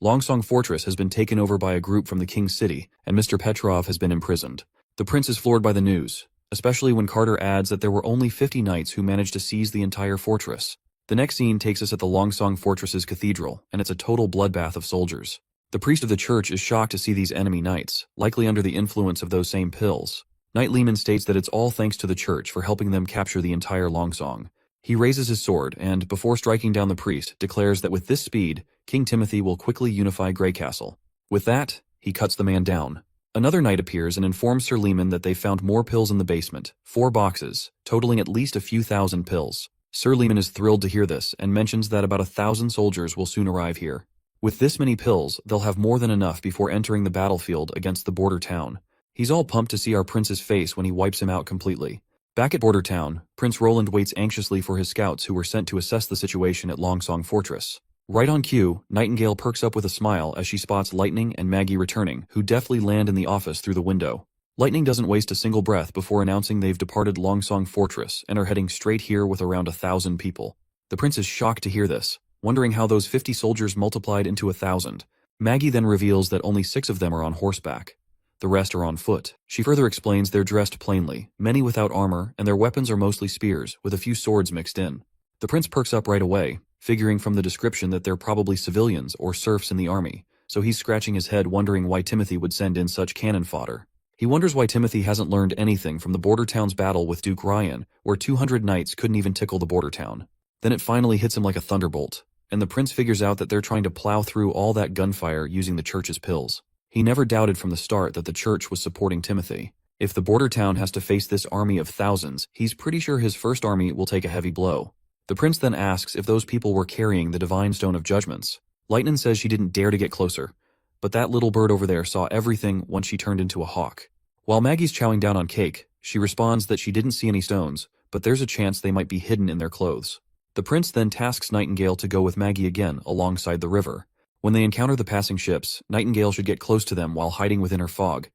Longsong Fortress has been taken over by a group from the King's City, and Mr. Petrov has been imprisoned. The prince is floored by the news, especially when Carter adds that there were only 50 knights who managed to seize the entire fortress. The next scene takes us at the Longsong Fortress's cathedral, and it's a total bloodbath of soldiers. The priest of the church is shocked to see these enemy knights, likely under the influence of those same pills. Knight Lehman states that it's all thanks to the church for helping them capture the entire Longsong. He raises his sword and, before striking down the priest, declares that with this speed, King Timothy will quickly unify Greycastle. With that, he cuts the man down. Another knight appears and informs Sir Lehman that they found more pills in the basement, 4 boxes, totaling at least a few thousand pills. Sir Lehman is thrilled to hear this and mentions that about 1,000 soldiers will soon arrive here. With this many pills, they'll have more than enough before entering the battlefield against the border town. He's all pumped to see our prince's face when he wipes him out completely. Back at Border Town, Prince Roland waits anxiously for his scouts who were sent to assess the situation at Longsong Fortress. Right on cue, Nightingale perks up with a smile as she spots Lightning and Maggie returning, who deftly land in the office through the window. Lightning doesn't waste a single breath before announcing they've departed Longsong Fortress and are heading straight here with around 1,000 people. The prince is shocked to hear this, wondering how those 50 soldiers multiplied into 1,000. Maggie then reveals that only 6 of them are on horseback. The rest are on foot. She further explains they're dressed plainly, many without armor, and their weapons are mostly spears, with a few swords mixed in. The prince perks up right away, figuring from the description that they're probably civilians or serfs in the army, so he's scratching his head wondering why Timothy would send in such cannon fodder. He wonders why Timothy hasn't learned anything from the border town's battle with Duke Ryan, where 200 knights couldn't even tickle the border town. Then it finally hits him like a thunderbolt, and the prince figures out that they're trying to plow through all that gunfire using the church's pills. He never doubted from the start that the church was supporting Timothy. If the border town has to face this army of thousands, he's pretty sure his first army will take a heavy blow. The prince then asks if those people were carrying the divine stone of judgments. Lightning says she didn't dare to get closer, but that little bird over there saw everything once she turned into a hawk. While Maggie's chowing down on cake, she responds that she didn't see any stones, but there's a chance they might be hidden in their clothes. The prince then tasks Nightingale to go with Maggie again alongside the river. When they encounter the passing ships, Nightingale should get close to them while hiding within her fog.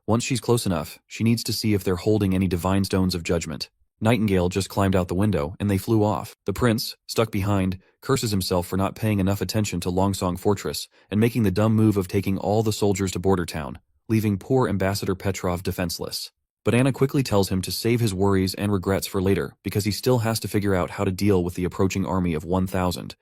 Once she's close enough, she needs to see if they're holding any divine stones of judgment. Nightingale just climbed out the window, and they flew off. The prince, stuck behind, curses himself for not paying enough attention to Longsong Fortress and making the dumb move of taking all the soldiers to Border Town, leaving poor Ambassador Petrov defenseless. But Anna quickly tells him to save his worries and regrets for later because he still has to figure out how to deal with the approaching army of 1,000,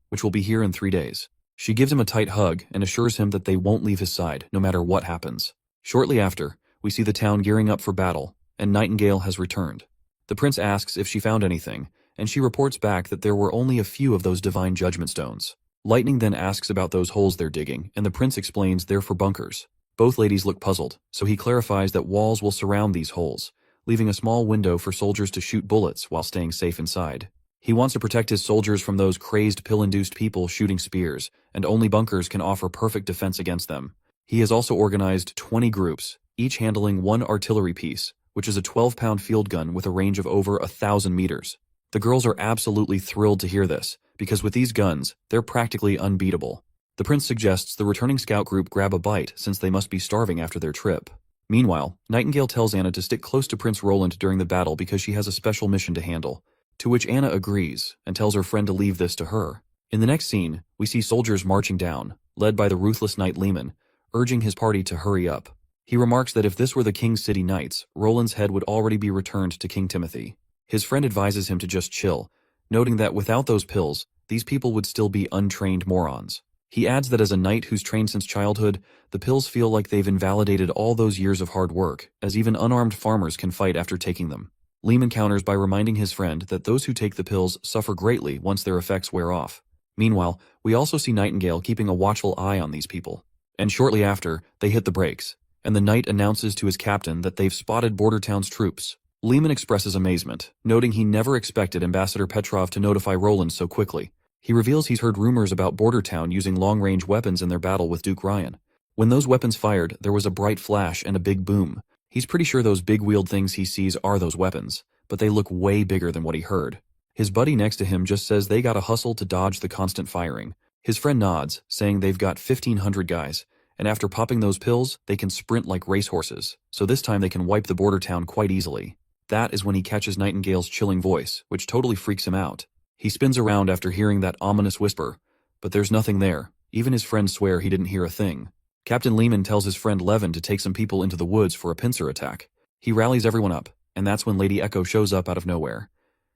which will be here in 3 days. She gives him a tight hug and assures him that they won't leave his side, no matter what happens. Shortly after, we see the town gearing up for battle, and Nightingale has returned. The prince asks if she found anything, and she reports back that there were only a few of those divine judgment stones. Lightning then asks about those holes they're digging, and the prince explains they're for bunkers. Both ladies look puzzled, so he clarifies that walls will surround these holes, leaving a small window for soldiers to shoot bullets while staying safe inside. He wants to protect his soldiers from those crazed pill-induced people shooting spears, and only bunkers can offer perfect defense against them. He has also organized 20 groups, each handling one artillery piece, which is a 12-pound field gun with a range of over 1,000 meters. The girls are absolutely thrilled to hear this, because with these guns, they're practically unbeatable. The prince suggests the returning scout group grab a bite since they must be starving after their trip. Meanwhile, Nightingale tells Anna to stick close to Prince Roland during the battle because she has a special mission to handle, to which Anna agrees and tells her friend to leave this to her. In the next scene, we see soldiers marching down, led by the ruthless knight Lehman, urging his party to hurry up. He remarks that if this were the King's City Knights, Roland's head would already be returned to King Timothy. His friend advises him to just chill, noting that without those pills, these people would still be untrained morons. He adds that as a knight who's trained since childhood, the pills feel like they've invalidated all those years of hard work, as even unarmed farmers can fight after taking them. Lehman counters by reminding his friend that those who take the pills suffer greatly once their effects wear off. Meanwhile, we also see Nightingale keeping a watchful eye on these people. And shortly after, they hit the brakes, and the knight announces to his captain that they've spotted Bordertown's troops. Lehman expresses amazement, noting he never expected Ambassador Petrov to notify Roland so quickly. He reveals he's heard rumors about Bordertown using long-range weapons in their battle with Duke Ryan. When those weapons fired, there was a bright flash and a big boom. He's pretty sure those big-wheeled things he sees are those weapons, but they look way bigger than what he heard. His buddy next to him just says they gotta hustle to dodge the constant firing. His friend nods, saying they've got 1,500 guys, and after popping those pills, they can sprint like racehorses, so this time they can wipe the Bordertown quite easily. That is when he catches Nightingale's chilling voice, which totally freaks him out. He spins around after hearing that ominous whisper, but there's nothing there. Even his friends swear he didn't hear a thing. Captain Lehman tells his friend Levin to take some people into the woods for a pincer attack. He rallies everyone up, and that's when Lady Echo shows up out of nowhere.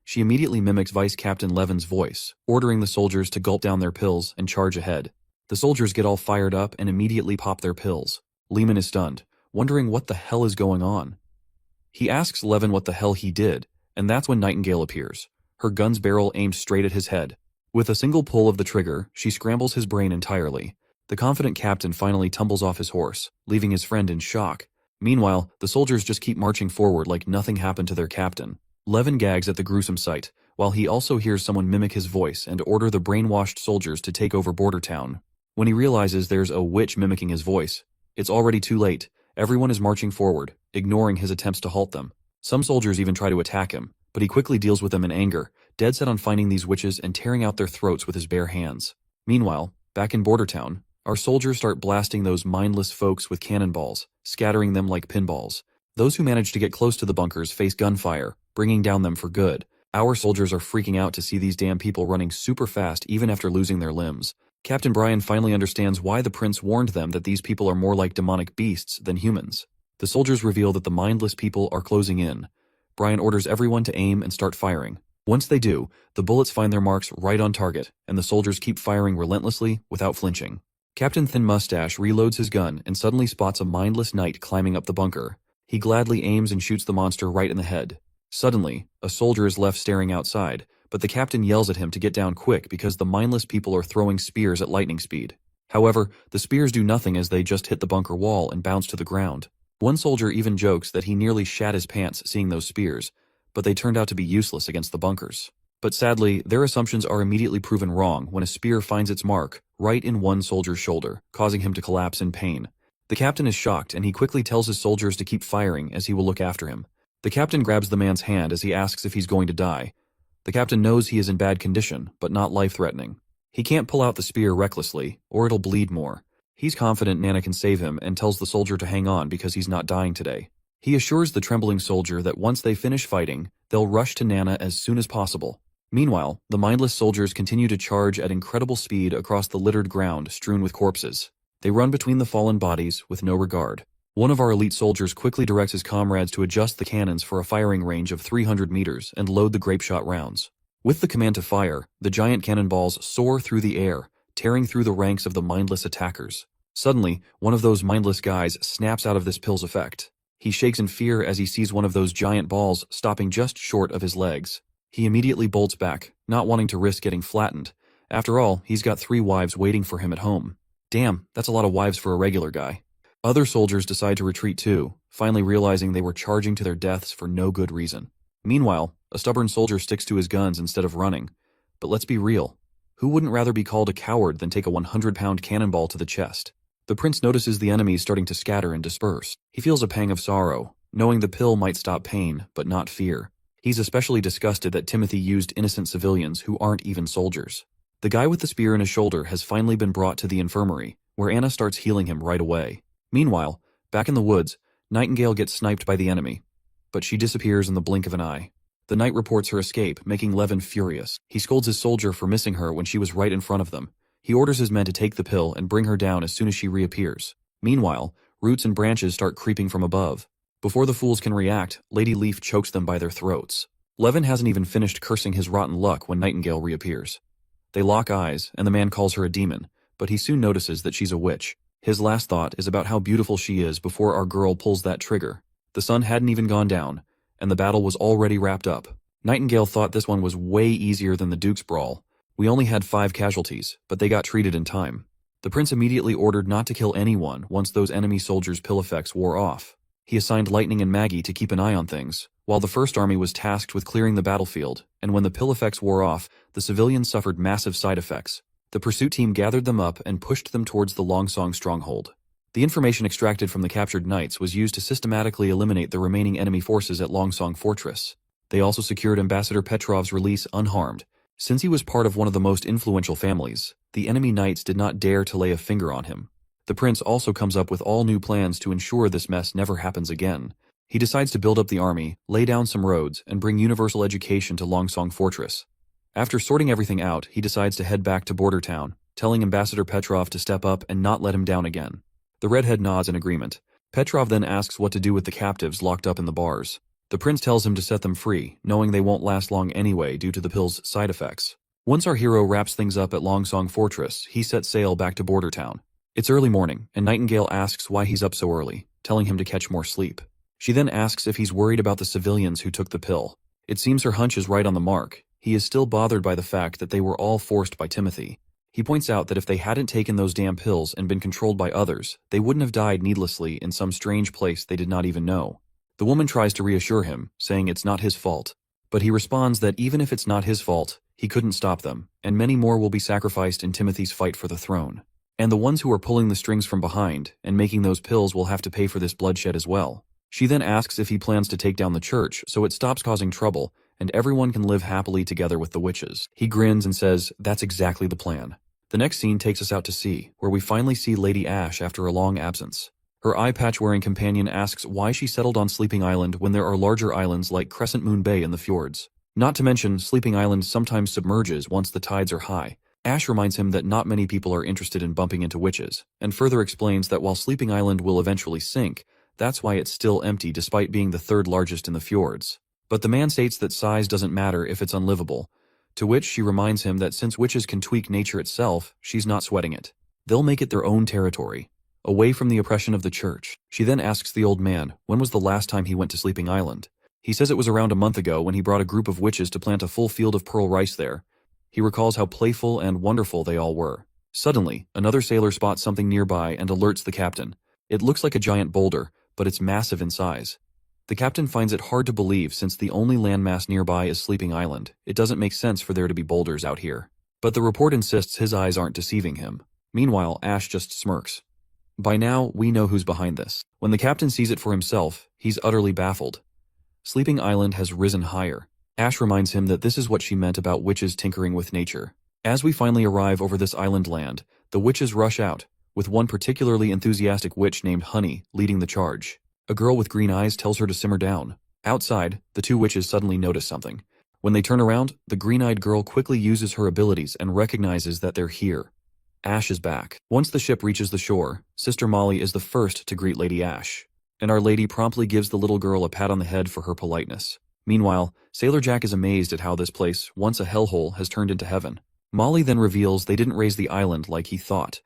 She immediately mimics Vice Captain Levin's voice, ordering the soldiers to gulp down their pills and charge ahead. The soldiers get all fired up and immediately pop their pills. Lehman is stunned, wondering what the hell is going on. He asks Levin what the hell he did, and that's when Nightingale appears, her gun's barrel aimed straight at his head. With a single pull of the trigger, she scrambles his brain entirely. The confident captain finally tumbles off his horse, leaving his friend in shock. Meanwhile, the soldiers just keep marching forward like nothing happened to their captain. Levin gags at the gruesome sight, while he also hears someone mimic his voice and order the brainwashed soldiers to take over Bordertown. When he realizes there's a witch mimicking his voice, it's already too late. Everyone is marching forward, ignoring his attempts to halt them. Some soldiers even try to attack him, but he quickly deals with them in anger, dead set on finding these witches and tearing out their throats with his bare hands. Meanwhile, back in Bordertown, our soldiers start blasting those mindless folks with cannonballs, scattering them like pinballs. Those who manage to get close to the bunkers face gunfire, bringing down them for good. Our soldiers are freaking out to see these damn people running super fast even after losing their limbs. Captain Brian finally understands why the prince warned them that these people are more like demonic beasts than humans. The soldiers reveal that the mindless people are closing in. Brian orders everyone to aim and start firing. Once they do, the bullets find their marks right on target, and the soldiers keep firing relentlessly without flinching. Captain Thin Mustache reloads his gun and suddenly spots a mindless knight climbing up the bunker. He gladly aims and shoots the monster right in the head. Suddenly, a soldier is left staring outside, but the captain yells at him to get down quick because the mindless people are throwing spears at lightning speed. However, the spears do nothing as they just hit the bunker wall and bounce to the ground. One soldier even jokes that he nearly shat his pants seeing those spears, but they turned out to be useless against the bunkers. But sadly, their assumptions are immediately proven wrong when a spear finds its mark right in one soldier's shoulder, causing him to collapse in pain. The captain is shocked and he quickly tells his soldiers to keep firing as he will look after him. The captain grabs the man's hand as he asks if he's going to die. The captain knows he is in bad condition, but not life-threatening. He can't pull out the spear recklessly, or it'll bleed more. He's confident Nana can save him and tells the soldier to hang on because he's not dying today. He assures the trembling soldier that once they finish fighting, they'll rush to Nana as soon as possible. Meanwhile, the mindless soldiers continue to charge at incredible speed across the littered ground strewn with corpses. They run between the fallen bodies with no regard. One of our elite soldiers quickly directs his comrades to adjust the cannons for a firing range of 300 meters and load the grapeshot rounds. With the command to fire, the giant cannonballs soar through the air, tearing through the ranks of the mindless attackers. Suddenly, one of those mindless guys snaps out of this pill's effect. He shakes in fear as he sees one of those giant balls stopping just short of his legs. He immediately bolts back, not wanting to risk getting flattened. After all, he's got 3 wives waiting for him at home. Damn, that's a lot of wives for a regular guy. Other soldiers decide to retreat too, finally realizing they were charging to their deaths for no good reason. Meanwhile, a stubborn soldier sticks to his guns instead of running. But let's be real. Who wouldn't rather be called a coward than take a 100-pound cannonball to the chest? The prince notices the enemies starting to scatter and disperse. He feels a pang of sorrow, knowing the pill might stop pain, but not fear. He's especially disgusted that Timothy used innocent civilians who aren't even soldiers. The guy with the spear in his shoulder has finally been brought to the infirmary, where Anna starts healing him right away. Meanwhile, back in the woods, Nightingale gets sniped by the enemy, but she disappears in the blink of an eye. The knight reports her escape, making Levin furious. He scolds his soldier for missing her when she was right in front of them. He orders his men to take the pill and bring her down as soon as she reappears. Meanwhile, roots and branches start creeping from above. Before the fools can react, Lady Leaf chokes them by their throats. Levin hasn't even finished cursing his rotten luck when Nightingale reappears. They lock eyes, and the man calls her a demon, but he soon notices that she's a witch. His last thought is about how beautiful she is before our girl pulls that trigger. The sun hadn't even gone down, and the battle was already wrapped up. Nightingale thought this one was way easier than the Duke's brawl. We only had 5 casualties, but they got treated in time. The prince immediately ordered not to kill anyone once those enemy soldiers' pill effects wore off. He assigned Lightning and Maggie to keep an eye on things, while the first army was tasked with clearing the battlefield, and when the pill effects wore off, the civilians suffered massive side effects. The pursuit team gathered them up and pushed them towards the Longsong stronghold. The information extracted from the captured knights was used to systematically eliminate the remaining enemy forces at Longsong Fortress. They also secured Ambassador Petrov's release unharmed. Since he was part of one of the most influential families, the enemy knights did not dare to lay a finger on him. The prince also comes up with all new plans to ensure this mess never happens again. He decides to build up the army, lay down some roads, and bring universal education to Longsong Fortress. After sorting everything out, he decides to head back to Border Town, telling Ambassador Petrov to step up and not let him down again. The redhead nods in agreement. Petrov then asks what to do with the captives locked up in the bars. The prince tells him to set them free, knowing they won't last long anyway due to the pill's side effects. Once our hero wraps things up at Longsong Fortress, he sets sail back to Border Town. It's early morning, and Nightingale asks why he's up so early, telling him to catch more sleep. She then asks if he's worried about the civilians who took the pill. It seems her hunch is right on the mark. He is still bothered by the fact that they were all forced by Timothy. He points out that if they hadn't taken those damn pills and been controlled by others, they wouldn't have died needlessly in some strange place they did not even know. The woman tries to reassure him, saying it's not his fault. But he responds that even if it's not his fault, he couldn't stop them, and many more will be sacrificed in Timothy's fight for the throne. And the ones who are pulling the strings from behind and making those pills will have to pay for this bloodshed as well. She then asks if he plans to take down the church so it stops causing trouble and everyone can live happily together with the witches. He grins and says that's exactly the plan. The next scene takes us out to sea, where we finally see Lady Ash after a long absence. Her eye patch-wearing companion asks why she settled on Sleeping Island when there are larger islands like Crescent Moon Bay in the fjords. Not to mention, Sleeping Island sometimes submerges once the tides are high. Ash reminds him that not many people are interested in bumping into witches, and further explains that while Sleeping Island will eventually sink, that's why it's still empty despite being the 3rd largest in the fjords. But the man states that size doesn't matter if it's unlivable, to which she reminds him that since witches can tweak nature itself, she's not sweating it. They'll make it their own territory, away from the oppression of the church. She then asks the old man when was the last time he went to Sleeping Island. He says it was around a month ago when he brought a group of witches to plant a full field of pearl rice there. He recalls how playful and wonderful they all were. Suddenly, another sailor spots something nearby and alerts the captain. It looks like a giant boulder, but it's massive in size. The captain finds it hard to believe since the only landmass nearby is Sleeping Island. It doesn't make sense for there to be boulders out here. But the report insists his eyes aren't deceiving him. Meanwhile, Ash just smirks. By now, we know who's behind this. When the captain sees it for himself, he's utterly baffled. Sleeping Island has risen higher. Ash reminds him that this is what she meant about witches tinkering with nature. As we finally arrive over this island land, the witches rush out, with one particularly enthusiastic witch named Honey leading the charge. A girl with green eyes tells her to simmer down. Outside, the 2 witches suddenly notice something. When they turn around, the green-eyed girl quickly uses her abilities and recognizes that they're here. Ash is back. Once the ship reaches the shore, Sister Molly is the first to greet Lady Ash, and Our Lady promptly gives the little girl a pat on the head for her politeness. Meanwhile, Sailor Jack is amazed at how this place, once a hellhole, has turned into heaven. Molly then reveals they didn't raise the island like he thought.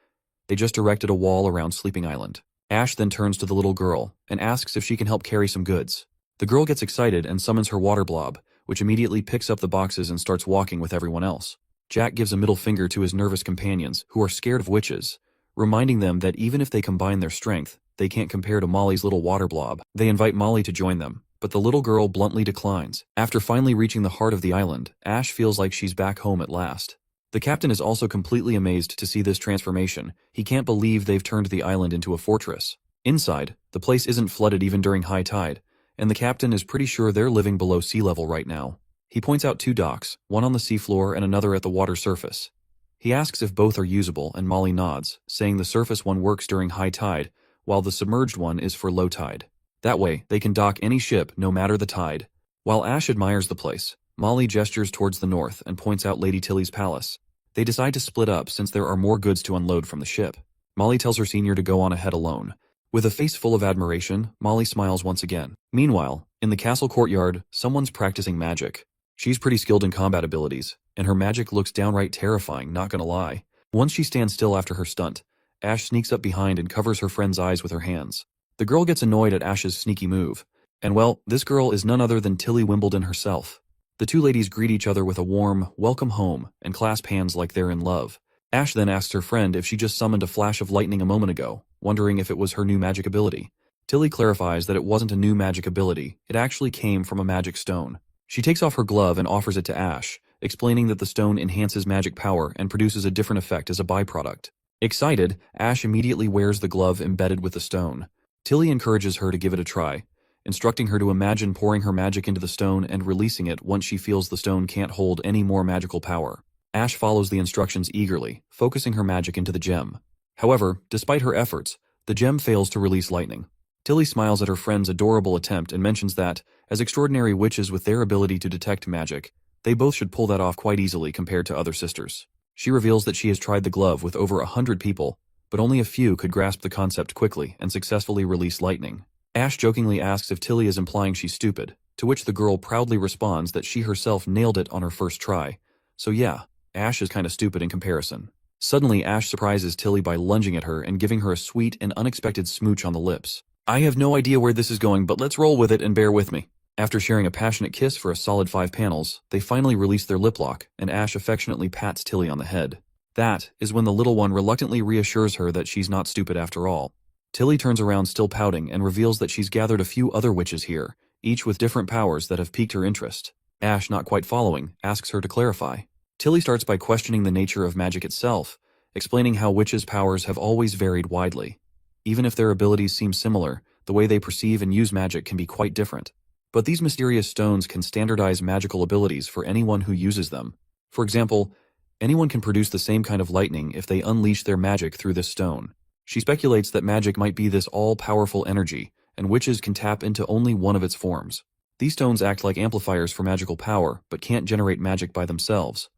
They just erected a wall around Sleeping Island. Ash then turns to the little girl and asks if she can help carry some goods. The girl gets excited and summons her water blob, which immediately picks up the boxes and starts walking with everyone else. Jack gives a middle finger to his nervous companions, who are scared of witches, reminding them that even if they combine their strength, they can't compare to Molly's little water blob. They invite Molly to join them, but the little girl bluntly declines. After finally reaching the heart of the island, Ash feels like she's back home at last. The captain is also completely amazed to see this transformation. He can't believe they've turned the island into a fortress. Inside, the place isn't flooded even during high tide, and the captain is pretty sure they're living below sea level right now. He points out 2 docks, one on the seafloor and another at the water surface. He asks if both are usable, and Molly nods, saying the surface one works during high tide, while the submerged one is for low tide. That way, they can dock any ship no matter the tide. While Ash admires the place, Molly gestures towards the north and points out Lady Tilly's palace. They decide to split up since there are more goods to unload from the ship. Molly tells her senior to go on ahead alone. With a face full of admiration, Molly smiles once again. Meanwhile, in the castle courtyard, someone's practicing magic. She's pretty skilled in combat abilities, and her magic looks downright terrifying, not gonna lie. Once she stands still after her stunt, Ash sneaks up behind and covers her friend's eyes with her hands. The girl gets annoyed at Ash's sneaky move. And well, this girl is none other than Tilly Wimbledon herself. The 2 ladies greet each other with a warm, welcome home, and clasp hands like they're in love. Ash then asks her friend if she just summoned a flash of lightning a moment ago, wondering if it was her new magic ability. Tilly clarifies that it wasn't a new magic ability, it actually came from a magic stone. She takes off her glove and offers it to Ash, explaining that the stone enhances magic power and produces a different effect as a byproduct. Excited, Ash immediately wears the glove embedded with the stone. Tilly encourages her to give it a try, instructing her to imagine pouring her magic into the stone and releasing it once she feels the stone can't hold any more magical power. Ash follows the instructions eagerly, focusing her magic into the gem. However, despite her efforts, the gem fails to release lightning. Tilly smiles at her friend's adorable attempt and mentions that, as extraordinary witches with their ability to detect magic, they both should pull that off quite easily compared to other sisters. She reveals that she has tried the glove with over 100 people, but only a few could grasp the concept quickly and successfully release lightning. Ash jokingly asks if Tilly is implying she's stupid, to which the girl proudly responds that she herself nailed it on her first try. So yeah, Ash is kinda stupid in comparison. Suddenly, Ash surprises Tilly by lunging at her and giving her a sweet and unexpected smooch on the lips. I have no idea where this is going, but let's roll with it and bear with me. After sharing a passionate kiss for a solid 5 panels, they finally release their lip lock, and Ash affectionately pats Tilly on the head. That is when the little one reluctantly reassures her that she's not stupid after all. Tilly turns around still pouting and reveals that she's gathered a few other witches here, each with different powers that have piqued her interest. Ash, not quite following, asks her to clarify. Tilly starts by questioning the nature of magic itself, explaining how witches' powers have always varied widely. Even if their abilities seem similar, the way they perceive and use magic can be quite different. But these mysterious stones can standardize magical abilities for anyone who uses them. For example, anyone can produce the same kind of lightning if they unleash their magic through this stone. She speculates that magic might be this all-powerful energy, and witches can tap into only one of its forms. These stones act like amplifiers for magical power, but can't generate magic by themselves.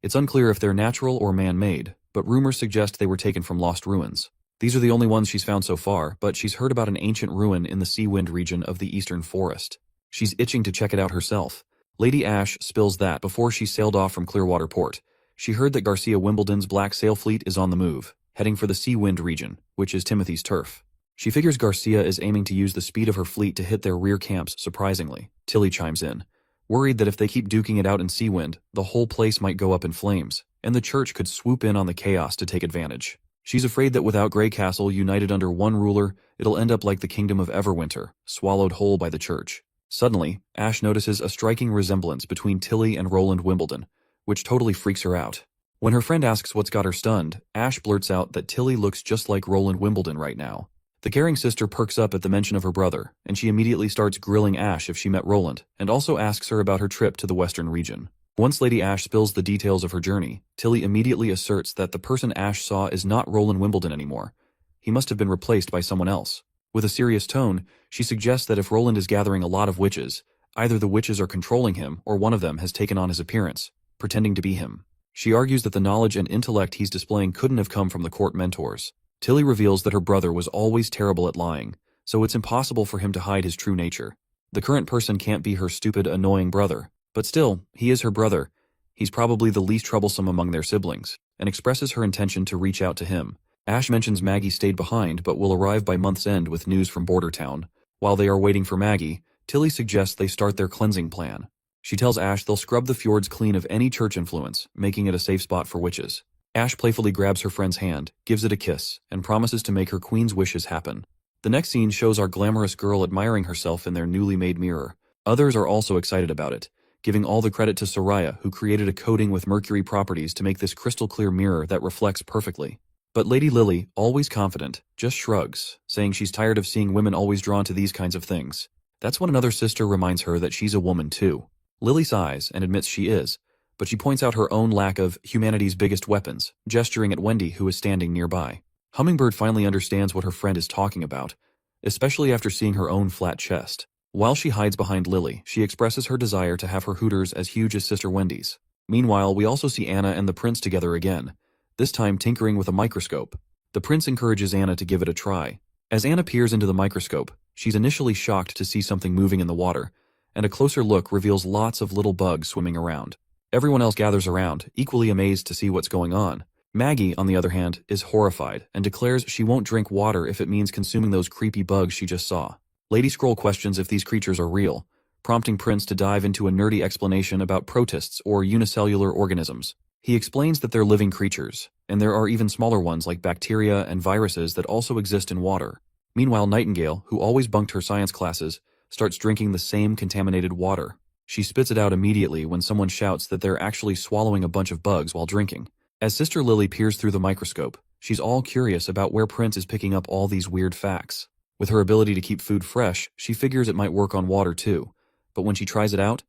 It's unclear if they're natural or man-made, but rumors suggest they were taken from lost ruins. These are the only ones she's found so far, but she's heard about an ancient ruin in the Seawind region of the Eastern Forest. She's itching to check it out herself. Lady Ash spills that before she sailed off from Clearwater Port, she heard that Garcia Wimbledon's Black Sail Fleet is on the move, heading for the Seawind region, which is Timothy's turf. She figures Garcia is aiming to use the speed of her fleet to hit their rear camps surprisingly. Tilly chimes in, worried that if they keep duking it out in Seawind, the whole place might go up in flames, and the church could swoop in on the chaos to take advantage. She's afraid that without Grey Castle united under one ruler, it'll end up like the Kingdom of Everwinter, swallowed whole by the church. Suddenly, Ash notices a striking resemblance between Tilly and Roland Wimbledon, which totally freaks her out. When her friend asks what's got her stunned, Ash blurts out that Tilly looks just like Roland Wimbledon right now. The caring sister perks up at the mention of her brother, and she immediately starts grilling Ash if she met Roland, and also asks her about her trip to the Western region. Once Lady Ash spills the details of her journey, Tilly immediately asserts that the person Ash saw is not Roland Wimbledon anymore. He must have been replaced by someone else. With a serious tone, she suggests that if Roland is gathering a lot of witches, either the witches are controlling him or one of them has taken on his appearance, pretending to be him. She argues that the knowledge and intellect he's displaying couldn't have come from the court mentors. Tilly reveals that her brother was always terrible at lying, so it's impossible for him to hide his true nature. The current person can't be her stupid, annoying brother, but still, he is her brother. He's probably the least troublesome among their siblings, and expresses her intention to reach out to him. Ash mentions Maggie stayed behind but will arrive by month's end with news from Border Town. While they are waiting for Maggie, Tilly suggests they start their cleansing plan. She tells Ash they'll scrub the fjords clean of any church influence, making it a safe spot for witches. Ash playfully grabs her friend's hand, gives it a kiss, and promises to make her queen's wishes happen. The next scene shows our glamorous girl admiring herself in their newly made mirror. Others are also excited about it, giving all the credit to Soraya, who created a coating with mercury properties to make this crystal clear mirror that reflects perfectly. But Lady Lily, always confident, just shrugs, saying she's tired of seeing women always drawn to these kinds of things. That's when another sister reminds her that she's a woman too. Lily sighs and admits she is, but she points out her own lack of humanity's biggest weapons, gesturing at Wendy, who is standing nearby. Hummingbird finally understands what her friend is talking about, especially after seeing her own flat chest. While she hides behind Lily, she expresses her desire to have her hooters as huge as Sister Wendy's. Meanwhile, we also see Anna and the prince together again, this time tinkering with a microscope. The prince encourages Anna to give it a try. As Anna peers into the microscope, she's initially shocked to see something moving in the water, and a closer look reveals lots of little bugs swimming around. Everyone else gathers around, equally amazed to see what's going on. Maggie, on the other hand, is horrified and declares she won't drink water if it means consuming those creepy bugs she just saw. Lady Scroll questions if these creatures are real, prompting Prince to dive into a nerdy explanation about protists or unicellular organisms. He explains that they're living creatures, and there are even smaller ones like bacteria and viruses that also exist in water. Meanwhile, Nightingale, who always bunked her science classes, starts drinking the same contaminated water. She spits it out immediately when someone shouts that they're actually swallowing a bunch of bugs while drinking. As Sister Lily peers through the microscope, she's all curious about where Prince is picking up all these weird facts. With her ability to keep food fresh, she figures it might work on water too. But when she tries it out,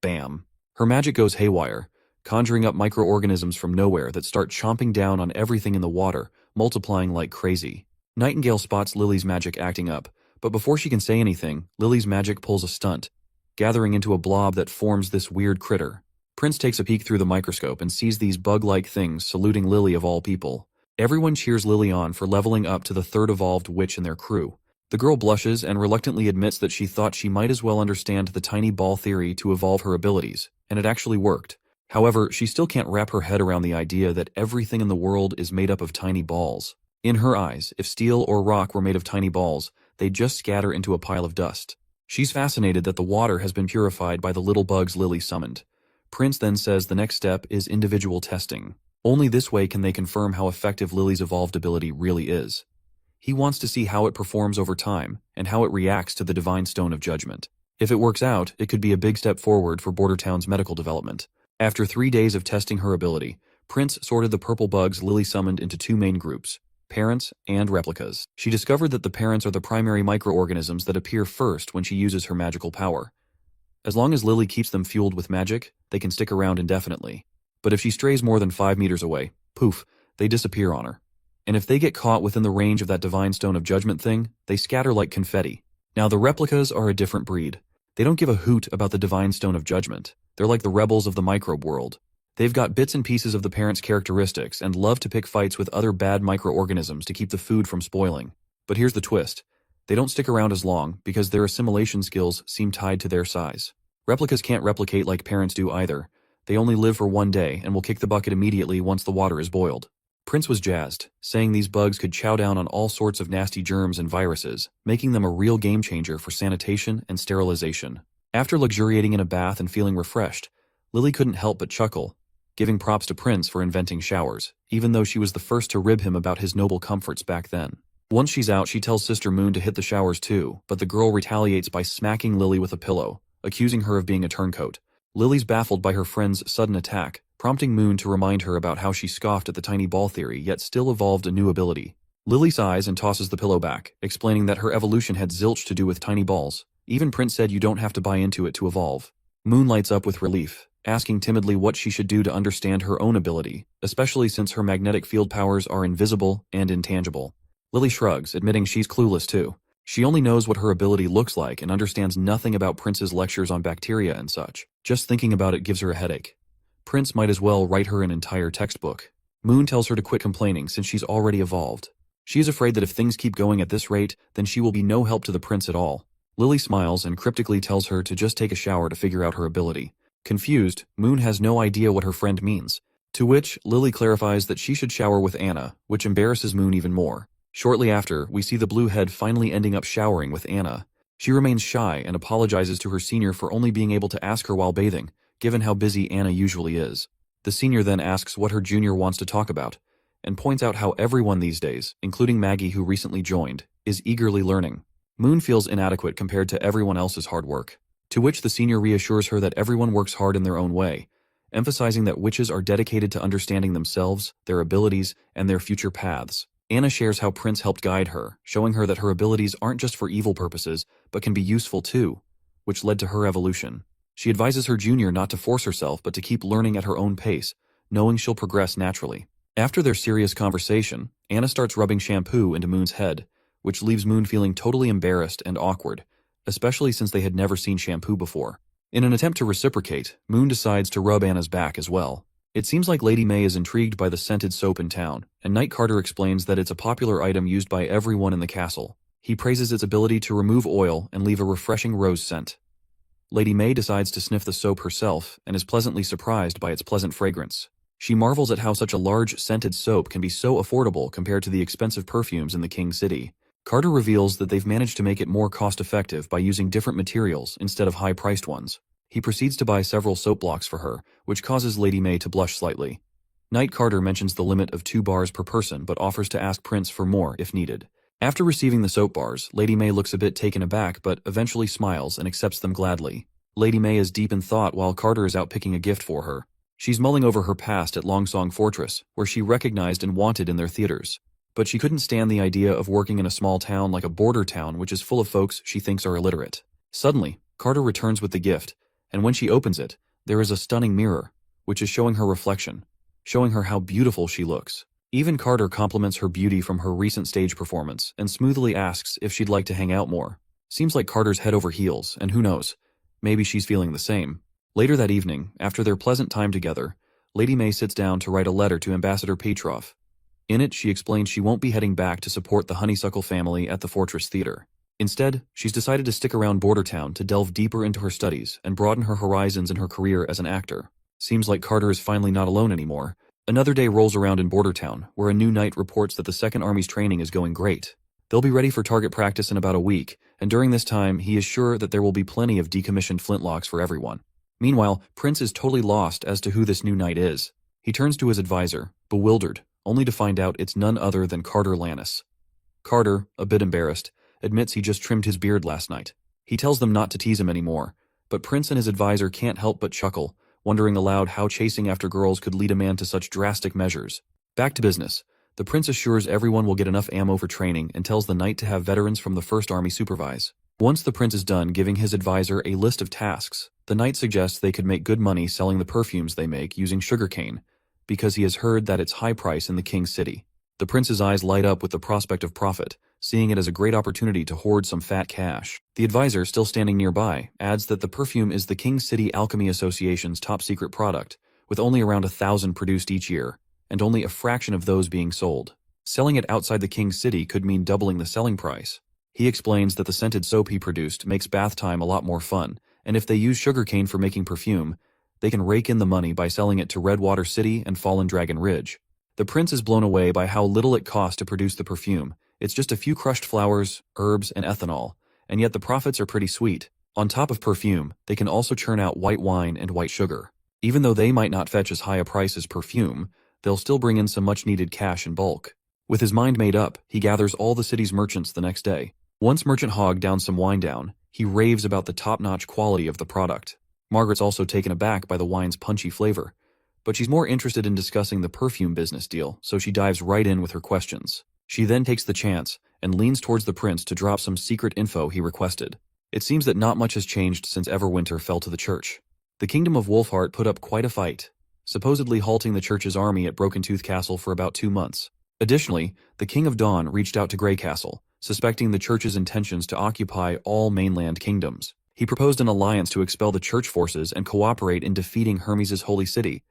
bam. Her magic goes haywire, conjuring up microorganisms from nowhere that start chomping down on everything in the water, multiplying like crazy. Nightingale spots Lily's magic acting up, but before she can say anything, Lily's magic pulls a stunt, gathering into a blob that forms this weird critter. Prince takes a peek through the microscope and sees these bug-like things saluting Lily of all people. Everyone cheers Lily on for leveling up to the third evolved witch in their crew. The girl blushes and reluctantly admits that she thought she might as well understand the tiny ball theory to evolve her abilities, and it actually worked. However, she still can't wrap her head around the idea that everything in the world is made up of tiny balls. In her eyes, if steel or rock were made of tiny balls, they'd just scatter into a pile of dust. She's fascinated that the water has been purified by the little bugs Lily summoned. Prince then says the next step is individual testing. Only this way can they confirm how effective Lily's evolved ability really is. He wants to see how it performs over time and how it reacts to the Divine Stone of Judgment. If it works out, it could be a big step forward for Border Town's medical development. After 3 days of testing her ability, Prince sorted the purple bugs Lily summoned into 2 main groups, parents and replicas. She discovered that the parents are the primary microorganisms that appear first when she uses her magical power. As long as Lily keeps them fueled with magic, they can stick around indefinitely. But if she strays more than 5 meters away, poof, they disappear on her. And if they get caught within the range of that Divine Stone of Judgment thing, they scatter like confetti. Now the replicas are a different breed. They don't give a hoot about the Divine Stone of Judgment. They're like the rebels of the microbe world. They've got bits and pieces of the parents' characteristics and love to pick fights with other bad microorganisms to keep the food from spoiling. But here's the twist. They don't stick around as long because their assimilation skills seem tied to their size. Replicas can't replicate like parents do either. They only live for 1 day and will kick the bucket immediately once the water is boiled. Prince was jazzed, saying these bugs could chow down on all sorts of nasty germs and viruses, making them a real game changer for sanitation and sterilization. After luxuriating in a bath and feeling refreshed, Lily couldn't help but chuckle, giving props to Prince for inventing showers, even though she was the first to rib him about his noble comforts back then. Once she's out, she tells Sister Moon to hit the showers too, but the girl retaliates by smacking Lily with a pillow, accusing her of being a turncoat. Lily's baffled by her friend's sudden attack, prompting Moon to remind her about how she scoffed at the tiny ball theory yet still evolved a new ability. Lily sighs and tosses the pillow back, explaining that her evolution had zilch to do with tiny balls. Even Prince said you don't have to buy into it to evolve. Moon lights up with relief, asking timidly what she should do to understand her own ability, especially since her magnetic field powers are invisible and intangible. Lily shrugs, admitting she's clueless too. She only knows what her ability looks like and understands nothing about Prince's lectures on bacteria and such. Just thinking about it gives her a headache. Prince might as well write her an entire textbook. Moon tells her to quit complaining since she's already evolved. She is afraid that if things keep going at this rate, then she will be no help to the prince at all. Lily smiles and cryptically tells her to just take a shower to figure out her ability. Confused, Moon has no idea what her friend means. To which, Lily clarifies that she should shower with Anna, which embarrasses Moon even more. Shortly after, we see the blue head finally ending up showering with Anna. She remains shy and apologizes to her senior for only being able to ask her while bathing, given how busy Anna usually is. The senior then asks what her junior wants to talk about, and points out how everyone these days, including Maggie who recently joined, is eagerly learning. Moon feels inadequate compared to everyone else's hard work. To which the senior reassures her that everyone works hard in their own way, emphasizing that witches are dedicated to understanding themselves, their abilities, and their future paths. Anna shares how Prince helped guide her, showing her that her abilities aren't just for evil purposes, but can be useful too, which led to her evolution. She advises her junior not to force herself but to keep learning at her own pace, knowing she'll progress naturally. After their serious conversation, Anna starts rubbing shampoo into Moon's head, which leaves Moon feeling totally embarrassed and awkward, especially since they had never seen shampoo before. In an attempt to reciprocate, Moon decides to rub Anna's back as well. It seems like Lady May is intrigued by the scented soap in town, and Knight Carter explains that it's a popular item used by everyone in the castle. He praises its ability to remove oil and leave a refreshing rose scent. Lady May decides to sniff the soap herself and is pleasantly surprised by its pleasant fragrance. She marvels at how such a large scented soap can be so affordable compared to the expensive perfumes in the King City. Carter reveals that they've managed to make it more cost-effective by using different materials instead of high-priced ones. He proceeds to buy several soap blocks for her, which causes Lady May to blush slightly. Knight Carter mentions the limit of 2 bars per person but offers to ask Prince for more if needed. After receiving the soap bars, Lady May looks a bit taken aback but eventually smiles and accepts them gladly. Lady May is deep in thought while Carter is out picking a gift for her. She's mulling over her past at Longsong Fortress, where she recognized and wanted in their theaters. But she couldn't stand the idea of working in a small town like a border town which is full of folks she thinks are illiterate. Suddenly, Carter returns with the gift, and when she opens it, there is a stunning mirror, which is showing her reflection, showing her how beautiful she looks. Even Carter compliments her beauty from her recent stage performance and smoothly asks if she'd like to hang out more. Seems like Carter's head over heels, and who knows, maybe she's feeling the same. Later that evening, after their pleasant time together, Lady May sits down to write a letter to Ambassador Petrov. In it, she explains she won't be heading back to support the Honeysuckle family at the Fortress Theater. Instead, she's decided to stick around Bordertown to delve deeper into her studies and broaden her horizons in her career as an actor. Seems like Carter is finally not alone anymore. Another day rolls around in Bordertown, where a new knight reports that the Second Army's training is going great. They'll be ready for target practice in about a week, and during this time, he is sure that there will be plenty of decommissioned flintlocks for everyone. Meanwhile, Prince is totally lost as to who this new knight is. He turns to his advisor, bewildered, only to find out it's none other than Carter Lannis. Carter, a bit embarrassed, admits he just trimmed his beard last night. He tells them not to tease him anymore, but Prince and his advisor can't help but chuckle, wondering aloud how chasing after girls could lead a man to such drastic measures. Back to business. The Prince assures everyone will get enough ammo for training and tells the knight to have veterans from the First Army supervise. Once the Prince is done giving his advisor a list of tasks, the knight suggests they could make good money selling the perfumes they make using sugarcane, because he has heard that it's high price in the King's City. The Prince's eyes light up with the prospect of profit, seeing it as a great opportunity to hoard some fat cash. The advisor, still standing nearby, adds that the perfume is the King's City Alchemy Association's top-secret product, with only around 1,000 produced each year, and only a fraction of those being sold. Selling it outside the King's City could mean doubling the selling price. He explains that the scented soap he produced makes bath time a lot more fun, and if they use sugarcane for making perfume, they can rake in the money by selling it to Redwater City and Fallen Dragon Ridge. The Prince is blown away by how little it costs to produce the perfume. It's just a few crushed flowers, herbs, and ethanol, and yet the profits are pretty sweet. On top of perfume, they can also churn out white wine and white sugar. Even though they might not fetch as high a price as perfume, they'll still bring in some much-needed cash in bulk. With his mind made up, he gathers all the city's merchants the next day. Once Merchant Hog downs some wine down, he raves about the top-notch quality of the product. Margaret's also taken aback by the wine's punchy flavor, but she's more interested in discussing the perfume business deal, so she dives right in with her questions. She then takes the chance and leans towards the Prince to drop some secret info he requested. It seems that not much has changed since Everwinter fell to the church. The Kingdom of Wolfheart put up quite a fight, supposedly halting the church's army at Broken Tooth Castle for about 2 months. Additionally, the King of Dawn reached out to Grey Castle, suspecting the church's intentions to occupy all mainland kingdoms. He proposed an alliance to expel the church forces and cooperate in defeating Hermes' holy city.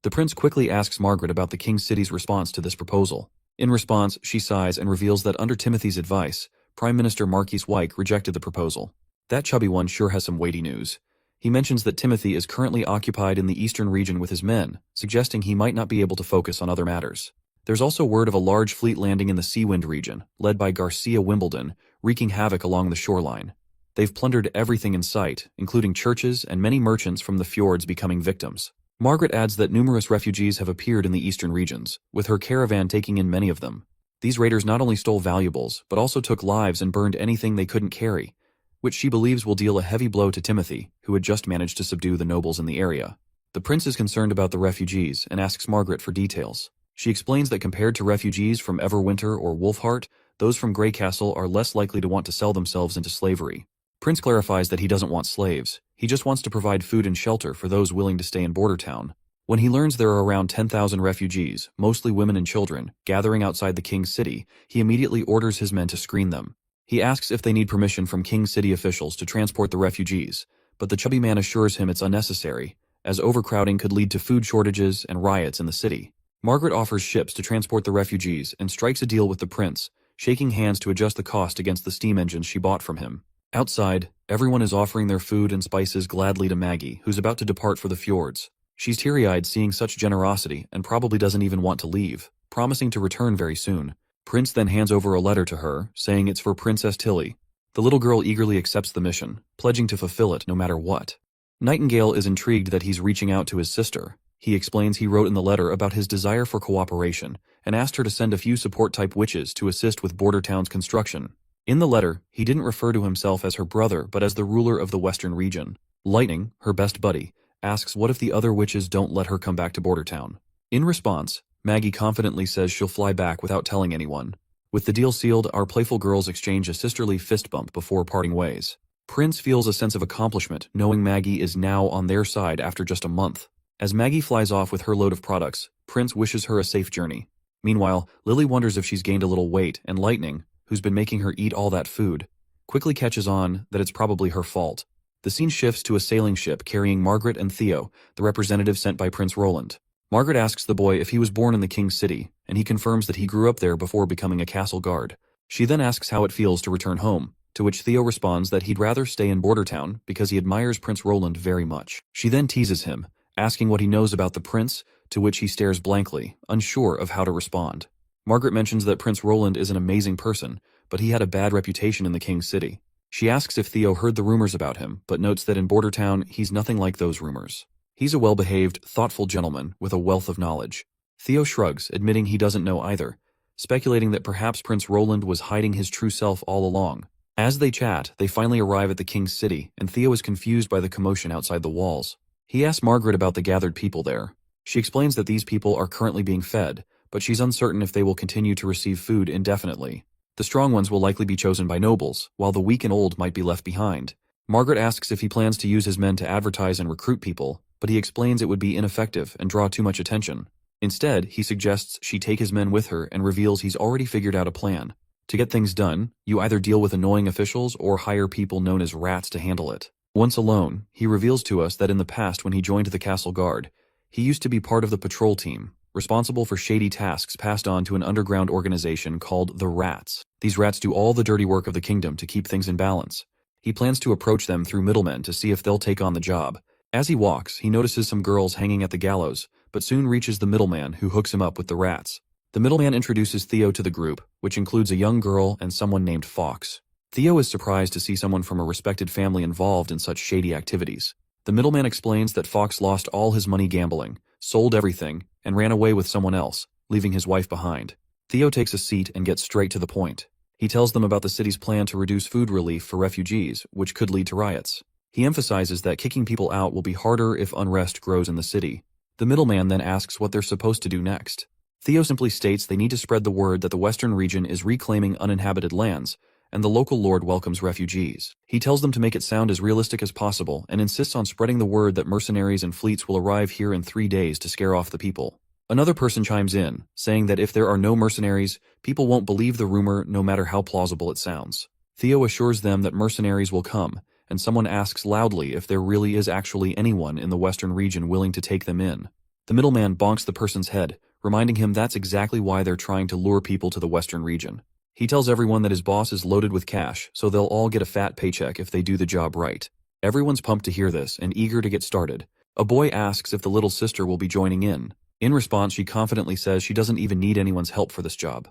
The Prince quickly asks Margaret about the King's City's response to this proposal. In response, she sighs and reveals that under Timothy's advice, Prime Minister Marquis Wyke rejected the proposal. That chubby one sure has some weighty news. He mentions that Timothy is currently occupied in the eastern region with his men, suggesting he might not be able to focus on other matters. There's also word of a large fleet landing in the Seawind region, led by Garcia Wimbledon, wreaking havoc along the shoreline. They've plundered everything in sight, including churches and many merchants from the fjords becoming victims. Margaret adds that numerous refugees have appeared in the eastern regions, with her caravan taking in many of them. These raiders not only stole valuables, but also took lives and burned anything they couldn't carry, which she believes will deal a heavy blow to Timothy, who had just managed to subdue the nobles in the area. The prince is concerned about the refugees and asks Margaret for details. She explains that compared to refugees from Everwinter or Wolfheart, those from Grey Castle are less likely to want to sell themselves into slavery. Prince clarifies that he doesn't want slaves, he just wants to provide food and shelter for those willing to stay in Border Town. When he learns there are around 10,000 refugees, mostly women and children, gathering outside the King's City, he immediately orders his men to screen them. He asks if they need permission from King City officials to transport the refugees, but the chubby man assures him it's unnecessary, as overcrowding could lead to food shortages and riots in the city. Margaret offers ships to transport the refugees and strikes a deal with the prince, shaking hands to adjust the cost against the steam engines she bought from him. Outside, everyone is offering their food and spices gladly to Maggie, who's about to depart for the fjords. She's teary-eyed seeing such generosity and probably doesn't even want to leave, promising to return very soon. Prince then hands over a letter to her, saying it's for Princess Tilly. The little girl eagerly accepts the mission, pledging to fulfill it no matter what. Nightingale is intrigued that he's reaching out to his sister. He explains he wrote in the letter about his desire for cooperation, and asked her to send a few support-type witches to assist with Border Town's construction. In the letter, he didn't refer to himself as her brother but as the ruler of the western region. Lightning, her best buddy, asks what if the other witches don't let her come back to Border Town. In response, Maggie confidently says she'll fly back without telling anyone. With the deal sealed, our playful girls exchange a sisterly fist bump before parting ways. Prince feels a sense of accomplishment knowing Maggie is now on their side after just a month. As Maggie flies off with her load of products, Prince wishes her a safe journey. Meanwhile, Lily wonders if she's gained a little weight, and Lightning, who's been making her eat all that food, quickly catches on that it's probably her fault. The scene shifts to a sailing ship carrying Margaret and Theo, the representative sent by Prince Roland. Margaret asks the boy if he was born in the King's City, and he confirms that he grew up there before becoming a castle guard. She then asks how it feels to return home, to which Theo responds that he'd rather stay in Border Town because he admires Prince Roland very much. She then teases him, asking what he knows about the prince, to which he stares blankly, unsure of how to respond. Margaret mentions that Prince Roland is an amazing person, but he had a bad reputation in the King's City. She asks if Theo heard the rumors about him, but notes that in Border Town he's nothing like those rumors. He's a well-behaved, thoughtful gentleman with a wealth of knowledge. Theo shrugs, admitting he doesn't know either, speculating that perhaps Prince Roland was hiding his true self all along. As they chat, they finally arrive at the King's City, and Theo is confused by the commotion outside the walls. He asks Margaret about the gathered people there. She explains that these people are currently being fed, but she's uncertain if they will continue to receive food indefinitely. The strong ones will likely be chosen by nobles, while the weak and old might be left behind. Margaret asks if he plans to use his men to advertise and recruit people, but he explains it would be ineffective and draw too much attention. Instead, he suggests she take his men with her and reveals he's already figured out a plan. To get things done, you either deal with annoying officials or hire people known as rats to handle it. Once alone, he reveals to us that in the past when he joined the Castle Guard, he used to be part of the patrol team, responsible for shady tasks passed on to an underground organization called the Rats. These rats do all the dirty work of the kingdom to keep things in balance. He plans to approach them through middlemen to see if they'll take on the job. As he walks, he notices some girls hanging at the gallows, but soon reaches the middleman who hooks him up with the rats. The middleman introduces Theo to the group, which includes a young girl and someone named Fox. Theo is surprised to see someone from a respected family involved in such shady activities. The middleman explains that Fox lost all his money gambling, sold everything, and ran away with someone else, leaving his wife behind. Theo takes a seat and gets straight to the point. He tells them about the city's plan to reduce food relief for refugees, which could lead to riots. He emphasizes that kicking people out will be harder if unrest grows in the city. The middleman then asks what they're supposed to do next. Theo simply states they need to spread the word that the western region is reclaiming uninhabited lands, and the local lord welcomes refugees. He tells them to make it sound as realistic as possible and insists on spreading the word that mercenaries and fleets will arrive here in 3 days to scare off the people. Another person chimes in, saying that if there are no mercenaries, people won't believe the rumor no matter how plausible it sounds. Theo assures them that mercenaries will come, and someone asks loudly if there really is actually anyone in the western region willing to take them in. The middleman bonks the person's head, reminding him that's exactly why they're trying to lure people to the western region. He tells everyone that his boss is loaded with cash, so they'll all get a fat paycheck if they do the job right. Everyone's pumped to hear this and eager to get started. A boy asks if the little sister will be joining in. In response, she confidently says she doesn't even need anyone's help for this job.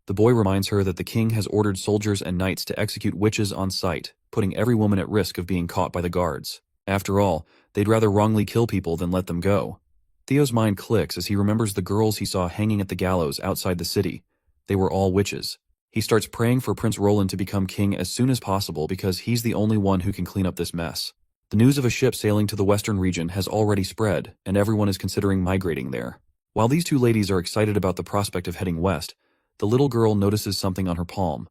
The boy reminds her that the king has ordered soldiers and knights to execute witches on sight, putting every woman at risk of being caught by the guards. After all, they'd rather wrongly kill people than let them go. Theo's mind clicks as he remembers the girls he saw hanging at the gallows outside the city. They were all witches. He starts praying for Prince Roland to become king as soon as possible because he's the only one who can clean up this mess. The news of a ship sailing to the western region has already spread, and everyone is considering migrating there. While these two ladies are excited about the prospect of heading west, the little girl notices something on her palm.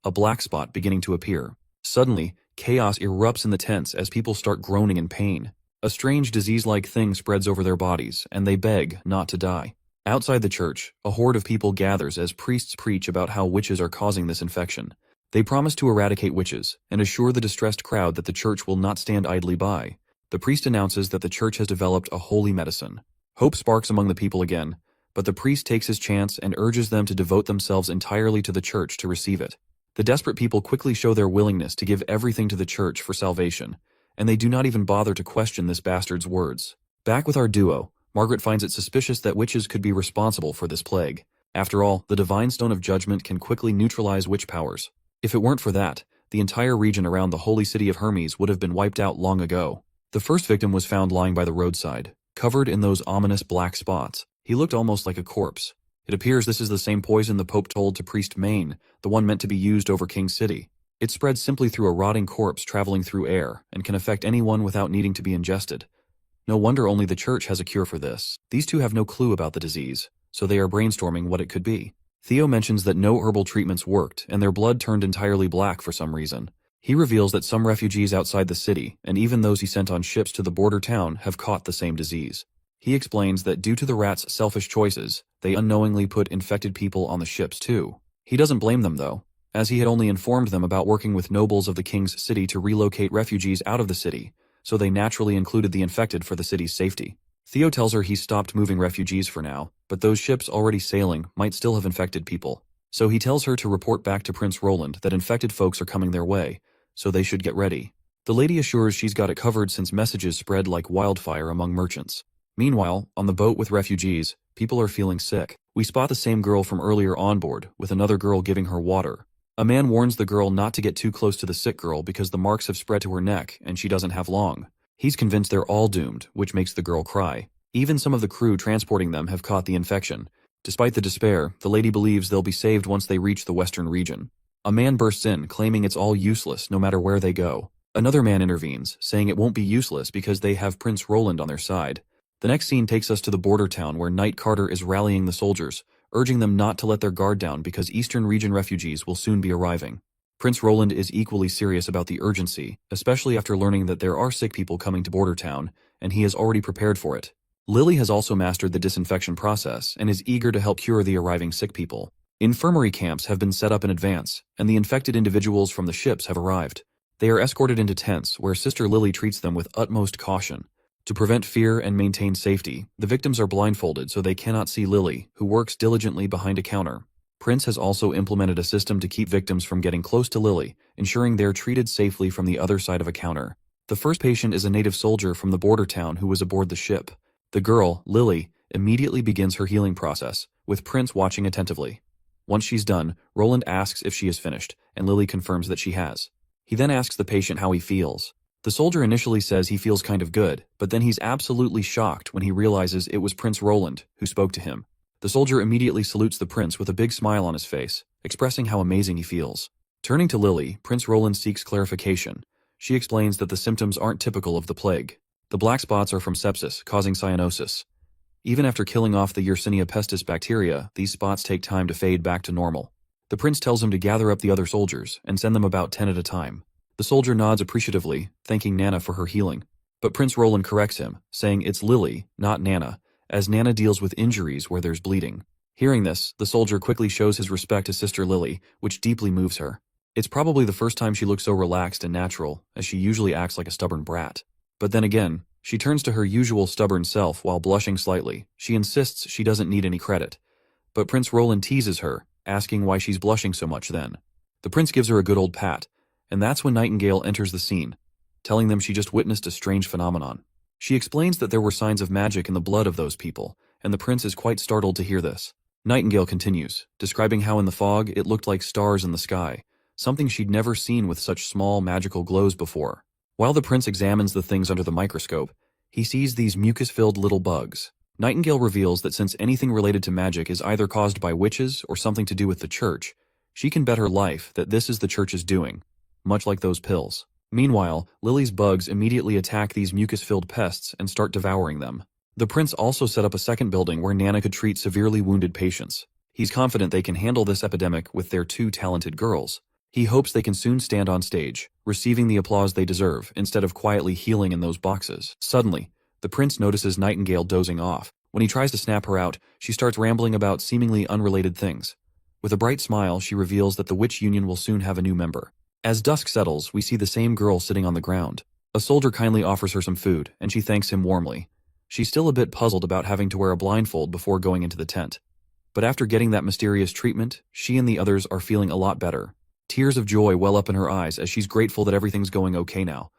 A black spot beginning to appear. Suddenly, chaos erupts in the tents as people start groaning in pain. A strange disease-like thing spreads over their bodies, and they beg not to die. Outside the church, a horde of people gathers as priests preach about how witches are causing this infection. They promise to eradicate witches, and assure the distressed crowd that the church will not stand idly by. The priest announces that the church has developed a holy medicine. Hope sparks among the people again, but the priest takes his chance and urges them to devote themselves entirely to the church to receive it. The desperate people quickly show their willingness to give everything to the church for salvation, and they do not even bother to question this bastard's words. Back with our duo, Margaret finds it suspicious that witches could be responsible for this plague. After all, the Divine Stone of Judgment can quickly neutralize witch powers. If it weren't for that, the entire region around the holy city of Hermes would have been wiped out long ago. The first victim was found lying by the roadside, covered in those ominous black spots. He looked almost like a corpse. It appears this is the same poison the Pope told to Priest Maine, the one meant to be used over King City. It spreads simply through a rotting corpse traveling through air, and can affect anyone without needing to be ingested. No wonder only the church has a cure for this. These two have no clue about the disease, so they are brainstorming what it could be. Theo mentions that no herbal treatments worked, and their blood turned entirely black for some reason. He reveals that some refugees outside the city, and even those he sent on ships to the border town, have caught the same disease. He explains that due to the rats' selfish choices, they unknowingly put infected people on the ships too. He doesn't blame them though, as he had only informed them about working with nobles of the king's city to relocate refugees out of the city, so they naturally included the infected for the city's safety. Theo tells her he's stopped moving refugees for now, but those ships already sailing might still have infected people. So he tells her to report back to Prince Roland that infected folks are coming their way, so they should get ready. The lady assures she's got it covered since messages spread like wildfire among merchants. Meanwhile, on the boat with refugees, people are feeling sick. We spot the same girl from earlier on board, with another girl giving her water. A man warns the girl not to get too close to the sick girl because the marks have spread to her neck and she doesn't have long. He's convinced they're all doomed, which makes the girl cry. Even some of the crew transporting them have caught the infection. Despite the despair, the lady believes they'll be saved once they reach the western region. A man bursts in, claiming it's all useless no matter where they go. Another man intervenes, saying it won't be useless because they have Prince Roland on their side. The next scene takes us to the border town where Knight Carter is rallying the soldiers, urging them not to let their guard down because Eastern region refugees will soon be arriving. Prince Roland is equally serious about the urgency, especially after learning that there are sick people coming to border town, and he is already prepared for it. Lily has also mastered the disinfection process and is eager to help cure the arriving sick people. Infirmary camps have been set up in advance, and the infected individuals from the ships have arrived. They are escorted into tents where Sister Lily treats them with utmost caution. To prevent fear and maintain safety, the victims are blindfolded so they cannot see Lily, who works diligently behind a counter. Prince has also implemented a system to keep victims from getting close to Lily, ensuring they're treated safely from the other side of a counter. The first patient is a native soldier from the border town who was aboard the ship. The girl, Lily, immediately begins her healing process, with Prince watching attentively. Once she's done, Roland asks if she is finished, and Lily confirms that she has. He then asks the patient how he feels. The soldier initially says he feels kind of good, but then he's absolutely shocked when he realizes it was Prince Roland who spoke to him. The soldier immediately salutes the prince with a big smile on his face, expressing how amazing he feels. Turning to Lily, Prince Roland seeks clarification. She explains that the symptoms aren't typical of the plague. The black spots are from sepsis, causing cyanosis. Even after killing off the Yersinia pestis bacteria, these spots take time to fade back to normal. The prince tells him to gather up the other soldiers and send them about 10 at a time. The soldier nods appreciatively, thanking Nana for her healing. But Prince Roland corrects him, saying it's Lily, not Nana, as Nana deals with injuries where there's bleeding. Hearing this, the soldier quickly shows his respect to Sister Lily, which deeply moves her. It's probably the first time she looks so relaxed and natural, as she usually acts like a stubborn brat. But then again, she turns to her usual stubborn self while blushing slightly. She insists she doesn't need any credit. But Prince Roland teases her, asking why she's blushing so much then. The prince gives her a good old pat, and that's when Nightingale enters the scene. telling them she just witnessed a strange phenomenon. She explains that there were signs of magic in the blood of those people, and the prince is quite startled to hear this. Nightingale continues, describing how in the fog it looked like stars in the sky, something she'd never seen with such small magical glows before. While the prince examines the things under the microscope, he sees these mucus-filled little bugs. Nightingale reveals that since anything related to magic is either caused by witches or something to do with the church, she can bet her life that this is the church's doing, much like those pills. Meanwhile, Lily's bugs immediately attack these mucus-filled pests and start devouring them. The prince also set up a second building where Nana could treat severely wounded patients. He's confident they can handle this epidemic with their two talented girls. He hopes they can soon stand on stage, receiving the applause they deserve, instead of quietly healing in those boxes. Suddenly, the prince notices Nightingale dozing off. When he tries to snap her out, she starts rambling about seemingly unrelated things. With a bright smile, she reveals that the witch union will soon have a new member. As dusk settles, we see the same girl sitting on the ground. A soldier kindly offers her some food, and she thanks him warmly. She's still a bit puzzled about having to wear a blindfold before going into the tent. But after getting that mysterious treatment, she and the others are feeling a lot better. Tears of joy well up in her eyes as she's grateful that everything's going okay now.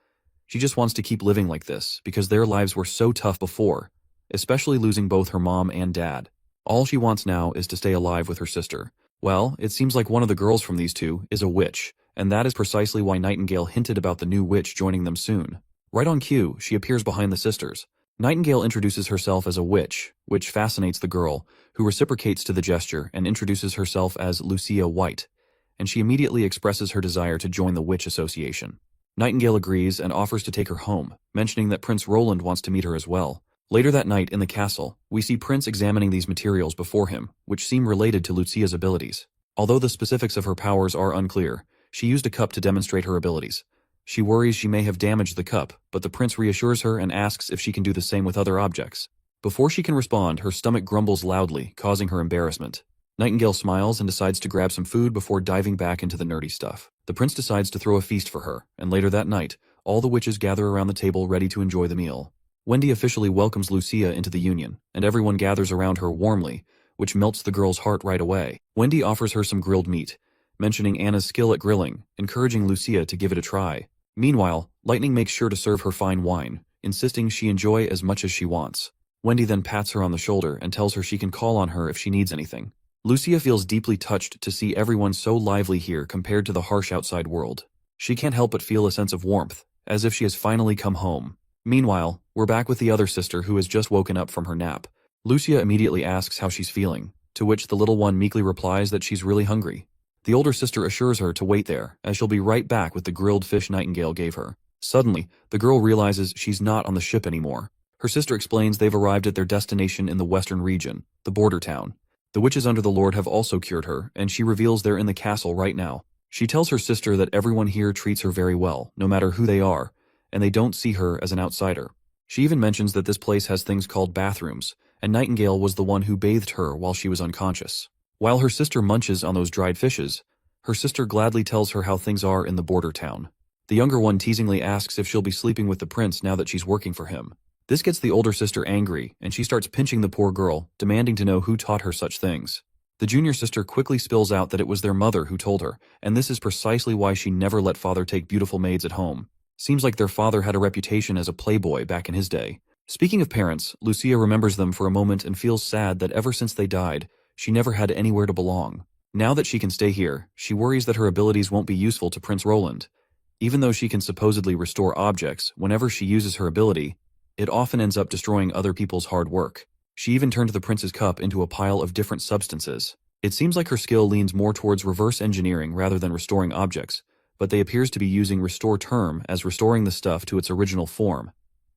She just wants to keep living like this, because their lives were so tough before, especially losing both her mom and dad. All she wants now is to stay alive with her sister. Well, it seems like one of the girls from these two is a witch, and that is precisely why Nightingale hinted about the new witch joining them soon. Right on cue, she appears behind the sisters. Nightingale introduces herself as a witch, which fascinates the girl, who reciprocates to the gesture and introduces herself as Lucia White, and she immediately expresses her desire to join the Witch Association. Nightingale agrees and offers to take her home, mentioning that Prince Roland wants to meet her as well. Later that night in the castle, we see Prince examining these materials before him, which seem related to Lucia's abilities. Although the specifics of her powers are unclear, she used a cup to demonstrate her abilities. She worries she may have damaged the cup, but the prince reassures her and asks if she can do the same with other objects. Before she can respond, her stomach grumbles loudly, causing her embarrassment. Nightingale smiles and decides to grab some food before diving back into the nerdy stuff. The prince decides to throw a feast for her, and later that night, all the witches gather around the table ready to enjoy the meal. Wendy officially welcomes Lucia into the union, and everyone gathers around her warmly, which melts the girl's heart right away. Wendy offers her some grilled meat, mentioning Anna's skill at grilling, encouraging Lucia to give it a try. Meanwhile, Lightning makes sure to serve her fine wine, insisting she enjoy as much as she wants. Wendy then pats her on the shoulder and tells her she can call on her if she needs anything. Lucia feels deeply touched to see everyone so lively here compared to the harsh outside world. She can't help but feel a sense of warmth, as if she has finally come home. Meanwhile, we're back with the other sister who has just woken up from her nap. Lucia immediately asks how she's feeling, to which the little one meekly replies that she's really hungry. The older sister assures her to wait there, as she'll be right back with the grilled fish Nightingale gave her. Suddenly, the girl realizes she's not on the ship anymore. Her sister explains they've arrived at their destination in the western region, the border town. The witches under the Lord have also cured her, and she reveals they're in the castle right now. She tells her sister that everyone here treats her very well, no matter who they are, and they don't see her as an outsider. She even mentions that this place has things called bathrooms, and Nightingale was the one who bathed her while she was unconscious. While her sister munches on those dried fishes, her sister gladly tells her how things are in the border town. The younger one teasingly asks if she'll be sleeping with the prince now that she's working for him. This gets the older sister angry, and she starts pinching the poor girl, demanding to know who taught her such things. The junior sister quickly spills out that it was their mother who told her, and this is precisely why she never let father take beautiful maids at home. Seems like their father had a reputation as a playboy back in his day. Speaking of parents, Lucia remembers them for a moment and feels sad that ever since they died, she never had anywhere to belong. Now that she can stay here, she worries that her abilities won't be useful to Prince Roland. Even though she can supposedly restore objects, whenever she uses her ability, it often ends up destroying other people's hard work. She even turned the prince's cup into a pile of different substances. It seems like her skill leans more towards reverse engineering rather than restoring objects, but they appears to be using restore term as restoring the stuff to its original form,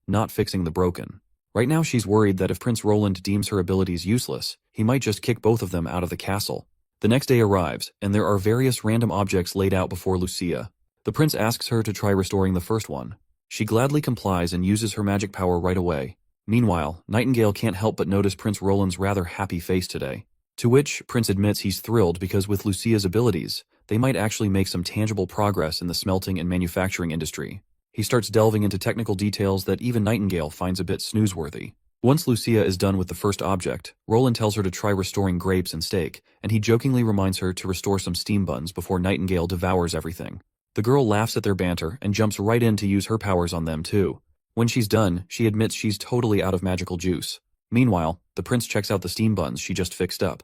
not fixing the broken. Right now she's worried that if Prince Roland deems her abilities useless, he might just kick both of them out of the castle. The next day arrives, and there are various random objects laid out before Lucia. The prince asks her to try restoring the first one. She gladly complies and uses her magic power right away. Meanwhile, Nightingale can't help but notice Prince Roland's rather happy face today. To which Prince admits he's thrilled because with Lucia's abilities, they might actually make some tangible progress in the smelting and manufacturing industry. He starts delving into technical details that even Nightingale finds a bit snoozeworthy. Once Lucia is done with the first object, Roland tells her to try restoring grapes and steak, and he jokingly reminds her to restore some steam buns before Nightingale devours everything. The girl laughs at their banter and jumps right in to use her powers on them too. When she's done, she admits she's totally out of magical juice. Meanwhile, the prince checks out the steam buns she just fixed up.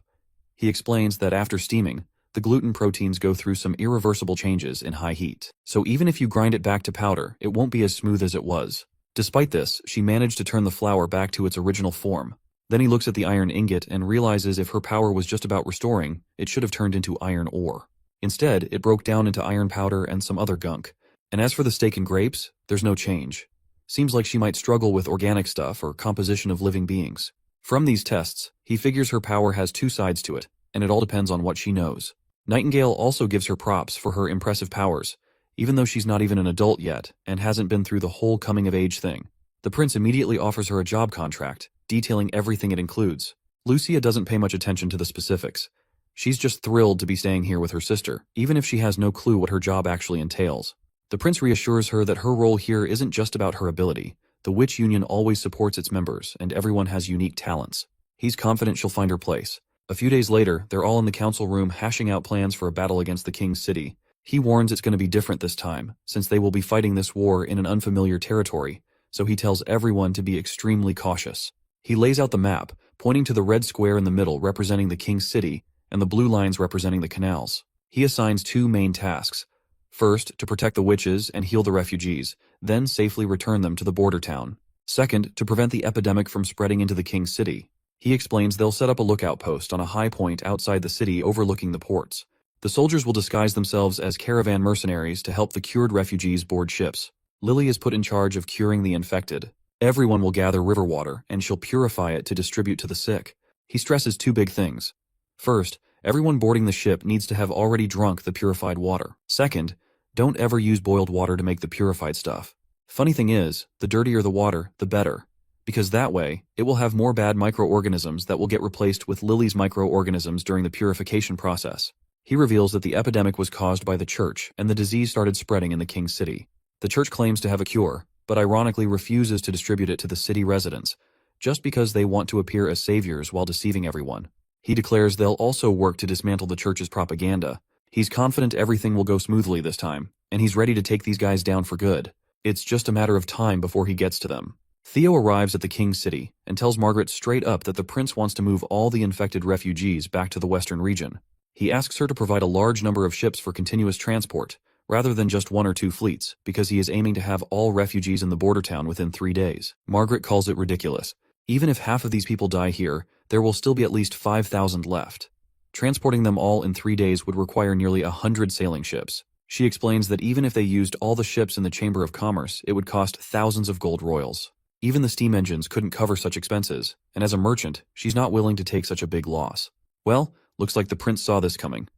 He explains that after steaming, the gluten proteins go through some irreversible changes in high heat. So even if you grind it back to powder, it won't be as smooth as it was. Despite this, she managed to turn the flour back to its original form. Then he looks at the iron ingot and realizes if her power was just about restoring, it should have turned into iron ore. Instead, it broke down into iron powder and some other gunk. And as for the steak and grapes, there's no change. Seems like she might struggle with organic stuff or composition of living beings. From these tests, he figures her power has two sides to it, and it all depends on what she knows. Nightingale also gives her props for her impressive powers, even though she's not even an adult yet and hasn't been through the whole coming-of-age thing. The prince immediately offers her a job contract, detailing everything it includes. Lucia doesn't pay much attention to the specifics. She's just thrilled to be staying here with her sister, even if she has no clue what her job actually entails. The prince reassures her that her role here isn't just about her ability. The witch union always supports its members, and everyone has unique talents. He's confident she'll find her place. A few days later, they're all in the council room hashing out plans for a battle against the king's city. He warns it's going to be different this time, since they will be fighting this war in an unfamiliar territory, so he tells everyone to be extremely cautious. He lays out the map, pointing to the red square in the middle representing the king's city, and the blue lines representing the canals. He assigns two main tasks. First, to protect the witches and heal the refugees, then safely return them to the border town. Second, to prevent the epidemic from spreading into the king's city. He explains they'll set up a lookout post on a high point outside the city overlooking the ports. The soldiers will disguise themselves as caravan mercenaries to help the cured refugees board ships. Lily is put in charge of curing the infected. Everyone will gather river water, and she'll purify it to distribute to the sick. He stresses two big things. First, everyone boarding the ship needs to have already drunk the purified water. Second, don't ever use boiled water to make the purified stuff. Funny thing is, the dirtier the water, the better. Because that way, it will have more bad microorganisms that will get replaced with Lily's microorganisms during the purification process. He reveals that the epidemic was caused by the church, and the disease started spreading in the king's city. The church claims to have a cure, but ironically refuses to distribute it to the city residents, just because they want to appear as saviors while deceiving everyone. He declares they'll also work to dismantle the church's propaganda. He's confident everything will go smoothly this time, and he's ready to take these guys down for good. It's just a matter of time before he gets to them. Theo arrives at the king's city and tells Margaret straight up that the prince wants to move all the infected refugees back to the western region. He asks her to provide a large number of ships for continuous transport, rather than just one or two fleets, because he is aiming to have all refugees in the border town within 3 days. Margaret calls it ridiculous. Even if half of these people die here, there will still be at least 5,000 left. Transporting them all in 3 days would require nearly 100 sailing ships. She explains that even if they used all the ships in the Chamber of Commerce, it would cost thousands of gold royals. Even the steam engines couldn't cover such expenses, and as a merchant, she's not willing to take such a big loss. Well, looks like the prince saw this coming.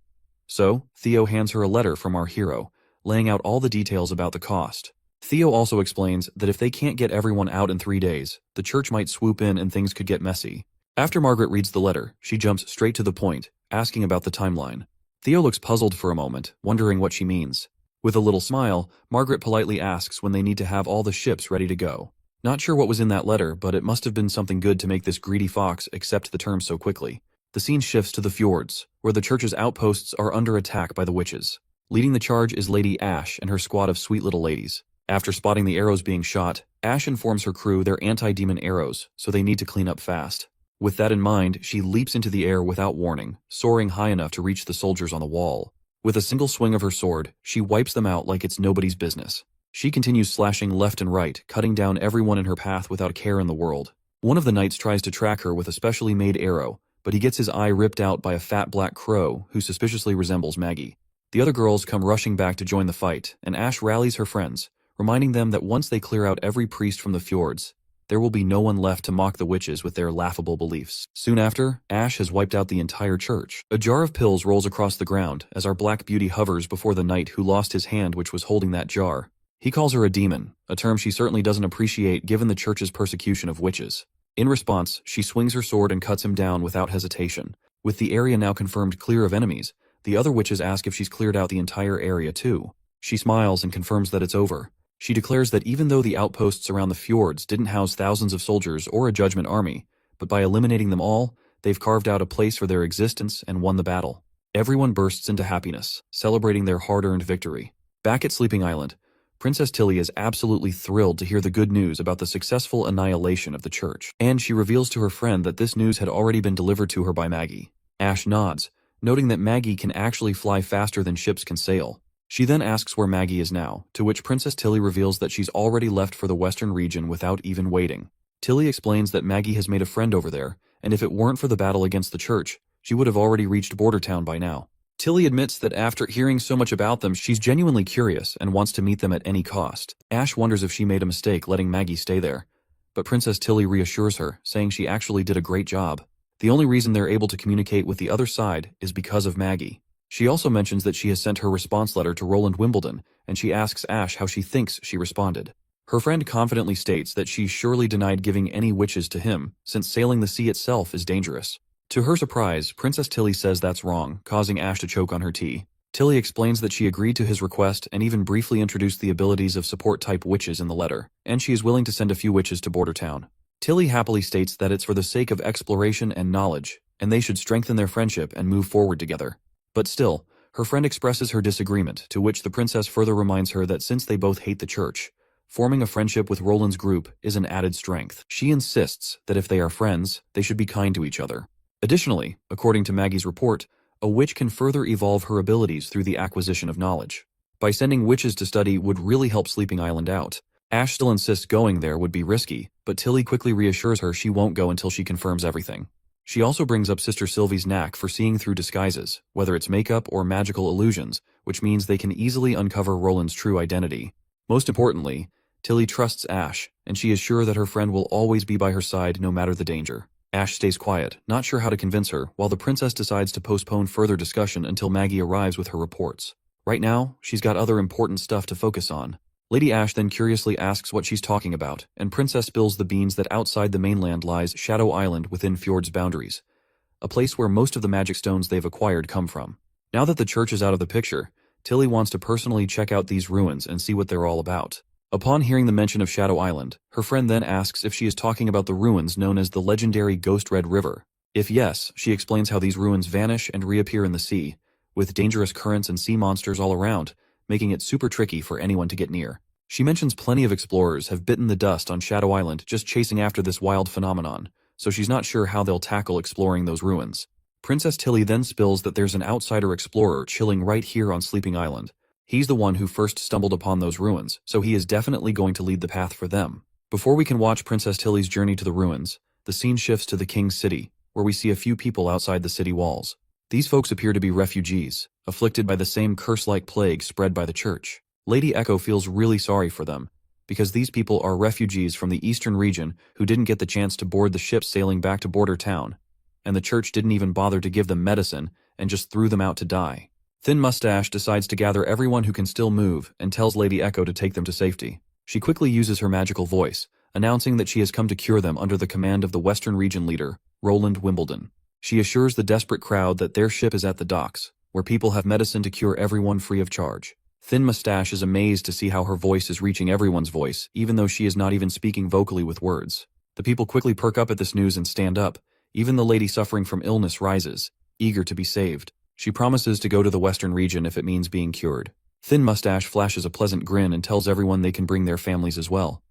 So, Theo hands her a letter from our hero, laying out all the details about the cost. Theo also explains that if they can't get everyone out in 3 days, the church might swoop in and things could get messy. After Margaret reads the letter, she jumps straight to the point, asking about the timeline. Theo looks puzzled for a moment, wondering what she means. With a little smile, Margaret politely asks when they need to have all the ships ready to go. Not sure what was in that letter, but it must have been something good to make this greedy fox accept the terms so quickly. The scene shifts to the fjords, where the church's outposts are under attack by the witches. Leading the charge is Lady Ash and her squad of sweet little ladies. After spotting the arrows being shot, Ash informs her crew they're anti-demon arrows, so they need to clean up fast. With that in mind, she leaps into the air without warning, soaring high enough to reach the soldiers on the wall. With a single swing of her sword, she wipes them out like it's nobody's business. She continues slashing left and right, cutting down everyone in her path without a care in the world. One of the knights tries to track her with a specially made arrow, but he gets his eye ripped out by a fat black crow who suspiciously resembles Maggie. The other girls come rushing back to join the fight, and Ash rallies her friends, reminding them that once they clear out every priest from the fjords, there will be no one left to mock the witches with their laughable beliefs. Soon after, Ash has wiped out the entire church. A jar of pills rolls across the ground as our black beauty hovers before the knight who lost his hand which was holding that jar. He calls her a demon, a term she certainly doesn't appreciate given the church's persecution of witches. In response, she swings her sword and cuts him down without hesitation. With the area now confirmed clear of enemies, the other witches ask if she's cleared out the entire area too. She smiles and confirms that it's over. She declares that even though the outposts around the fjords didn't house thousands of soldiers or a judgment army, but by eliminating them all, they've carved out a place for their existence and won the battle. Everyone bursts into happiness, celebrating their hard-earned victory. Back at Sleeping Island, Princess Tilly is absolutely thrilled to hear the good news about the successful annihilation of the church, and she reveals to her friend that this news had already been delivered to her by Maggie. Ash nods, noting that Maggie can actually fly faster than ships can sail. She then asks where Maggie is now, to which Princess Tilly reveals that she's already left for the western region without even waiting. Tilly explains that Maggie has made a friend over there, and if it weren't for the battle against the church, she would have already reached Border Town by now. Tilly admits that after hearing so much about them, she's genuinely curious and wants to meet them at any cost. Ash wonders if she made a mistake letting Maggie stay there, but Princess Tilly reassures her, saying she actually did a great job. The only reason they're able to communicate with the other side is because of Maggie. She also mentions that she has sent her response letter to Roland Wimbledon, and she asks Ash how she thinks she responded. Her friend confidently states that she surely denied giving any witches to him, since sailing the sea itself is dangerous. To her surprise, Princess Tilly says that's wrong, causing Ash to choke on her tea. Tilly explains that she agreed to his request and even briefly introduced the abilities of support-type witches in the letter, and she is willing to send a few witches to Border Town. Tilly happily states that it's for the sake of exploration and knowledge, and they should strengthen their friendship and move forward together. But still, her friend expresses her disagreement, to which the princess further reminds her that since they both hate the church, forming a friendship with Roland's group is an added strength. She insists that if they are friends, they should be kind to each other. Additionally, according to Maggie's report, a witch can further evolve her abilities through the acquisition of knowledge. By sending witches to study would really help Sleeping Island out. Ash still insists going there would be risky, but Tilly quickly reassures her she won't go until she confirms everything. She also brings up Sister Sylvie's knack for seeing through disguises, whether it's makeup or magical illusions, which means they can easily uncover Roland's true identity. Most importantly, Tilly trusts Ash, and she is sure that her friend will always be by her side no matter the danger. Ash stays quiet, not sure how to convince her, while the princess decides to postpone further discussion until Maggie arrives with her reports. Right now, she's got other important stuff to focus on. Lady Ash then curiously asks what she's talking about, and Princess spills the beans that outside the mainland lies Shadow Island within Fjord's boundaries, a place where most of the magic stones they've acquired come from. Now that the church is out of the picture, Tilly wants to personally check out these ruins and see what they're all about. Upon hearing the mention of Shadow Island, her friend then asks if she is talking about the ruins known as the legendary Ghost Red River. If yes, she explains how these ruins vanish and reappear in the sea, with dangerous currents and sea monsters all around, making it super tricky for anyone to get near. She mentions plenty of explorers have bitten the dust on Shadow Island just chasing after this wild phenomenon, so she's not sure how they'll tackle exploring those ruins. Princess Tilly then spills that there's an outsider explorer chilling right here on Sleeping Island. He's the one who first stumbled upon those ruins, so he is definitely going to lead the path for them. Before we can watch Princess Tilly's journey to the ruins, the scene shifts to the King's City, where we see a few people outside the city walls. These folks appear to be refugees, afflicted by the same curse-like plague spread by the church. Lady Echo feels really sorry for them, because these people are refugees from the eastern region who didn't get the chance to board the ships sailing back to Border Town, and the church didn't even bother to give them medicine and just threw them out to die. Thin Mustache decides to gather everyone who can still move and tells Lady Echo to take them to safety. She quickly uses her magical voice, announcing that she has come to cure them under the command of the Western Region leader, Roland Wimbledon. She assures the desperate crowd that their ship is at the docks, where people have medicine to cure everyone free of charge. Thin Mustache is amazed to see how her voice is reaching everyone's voice, even though she is not even speaking vocally with words. The people quickly perk up at this news and stand up. Even the lady suffering from illness rises, eager to be saved. She promises to go to the Western region if it means being cured. Thin Mustache flashes a pleasant grin and tells everyone they can bring their families as well.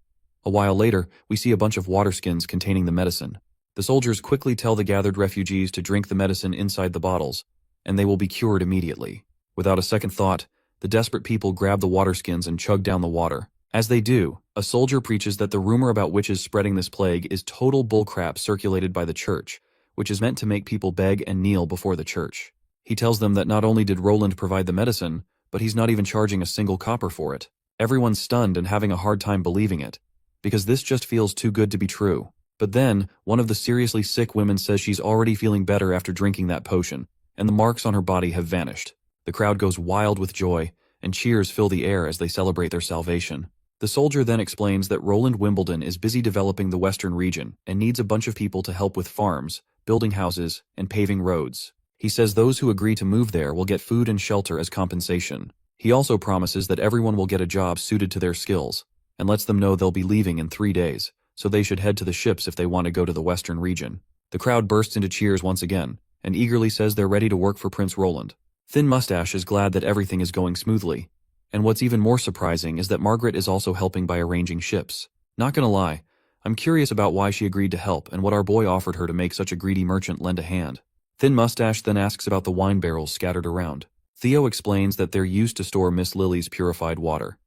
A while later, we see a bunch of water skins containing the medicine. The soldiers quickly tell the gathered refugees to drink the medicine inside the bottles, and they will be cured immediately. Without a second thought, the desperate people grab the water skins and chug down the water. As they do, a soldier preaches that the rumor about witches spreading this plague is total bullcrap circulated by the church, which is meant to make people beg and kneel before the church. He tells them that not only did Roland provide the medicine, but he's not even charging a single copper for it. Everyone's stunned and having a hard time believing it, because this just feels too good to be true. But then, one of the seriously sick women says she's already feeling better after drinking that potion, and the marks on her body have vanished. The crowd goes wild with joy, and cheers fill the air as they celebrate their salvation. The soldier then explains that Roland Wimbledon is busy developing the Western region and needs a bunch of people to help with farms, building houses, and paving roads. He says those who agree to move there will get food and shelter as compensation. He also promises that everyone will get a job suited to their skills, and lets them know they'll be leaving in 3 days, so they should head to the ships if they want to go to the Western region. The crowd bursts into cheers once again, and eagerly says they're ready to work for Prince Roland. Thin Mustache is glad that everything is going smoothly, And what's even more surprising is that Margaret is also helping by arranging ships. Not gonna lie, I'm curious about why she agreed to help and what our boy offered her to make such a greedy merchant lend a hand. Thin Mustache then asks about the wine barrels scattered around. Theo explains that they're used to store Miss Lily's purified water.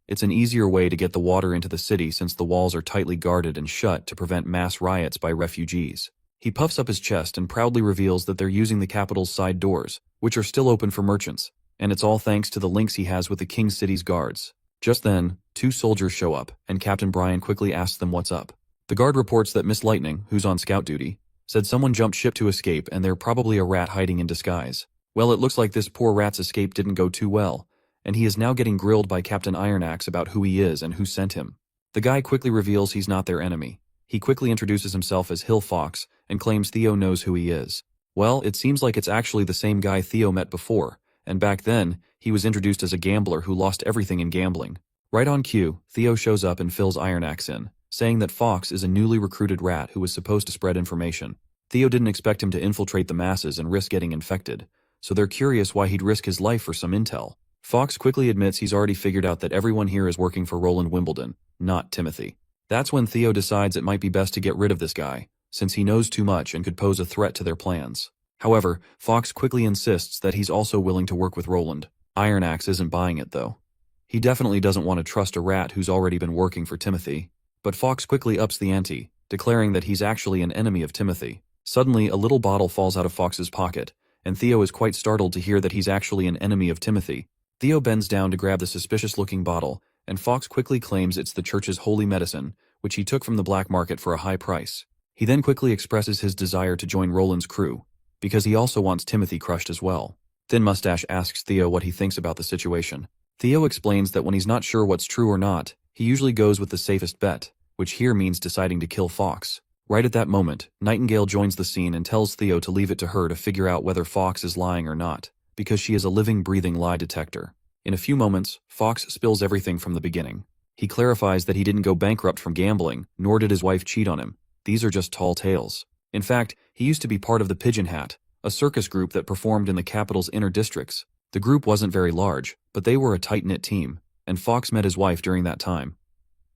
It's an easier way to get the water into the city since the walls are tightly guarded and shut to prevent mass riots by refugees. He puffs up his chest and proudly reveals that they're using the capital's side doors, which are still open for merchants, and it's all thanks to the links he has with the King City's guards. Just then, 2 soldiers show up, and Captain Brian quickly asks them what's up. The guard reports that Miss Lightning, who's on scout duty, said someone jumped ship to escape and they're probably a rat hiding in disguise. Well, it looks like this poor rat's escape didn't go too well, and he is now getting grilled by Captain Ironaxe about who he is and who sent him. The guy quickly reveals he's not their enemy. He quickly introduces himself as Hill Fox and claims Theo knows who he is. Well, it seems like it's actually the same guy Theo met before, and back then, he was introduced as a gambler who lost everything in gambling. Right on cue, Theo shows up and fills Ironaxe in, saying that Fox is a newly recruited rat who was supposed to spread information. Theo didn't expect him to infiltrate the masses and risk getting infected, so they're curious why he'd risk his life for some intel. Fox quickly admits he's already figured out that everyone here is working for Roland Wimbledon, not Timothy. That's when Theo decides it might be best to get rid of this guy, since he knows too much and could pose a threat to their plans. However, Fox quickly insists that he's also willing to work with Roland. Ironaxe isn't buying it though. He definitely doesn't want to trust a rat who's already been working for Timothy. But Fox quickly ups the ante, declaring that he's actually an enemy of Timothy. Suddenly, a little bottle falls out of Fox's pocket, and Theo is quite startled to hear that he's actually an enemy of Timothy. Theo bends down to grab the suspicious-looking bottle, and Fox quickly claims it's the church's holy medicine, which he took from the black market for a high price. He then quickly expresses his desire to join Roland's crew, because he also wants Timothy crushed as well. Thin Mustache asks Theo what he thinks about the situation. Theo explains that when he's not sure what's true or not, he usually goes with the safest bet, which here means deciding to kill Fox. Right at that moment, Nightingale joins the scene and tells Theo to leave it to her to figure out whether Fox is lying or not, because she is a living, breathing lie detector. In a few moments, Fox spills everything from the beginning. He clarifies that he didn't go bankrupt from gambling, nor did his wife cheat on him. These are just tall tales. In fact, he used to be part of the Pigeon Hat, a circus group that performed in the capital's inner districts. The group wasn't very large, but they were a tight-knit team, and Fox met his wife during that time.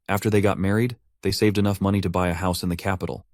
After they got married, they saved enough money to buy a house in the capital.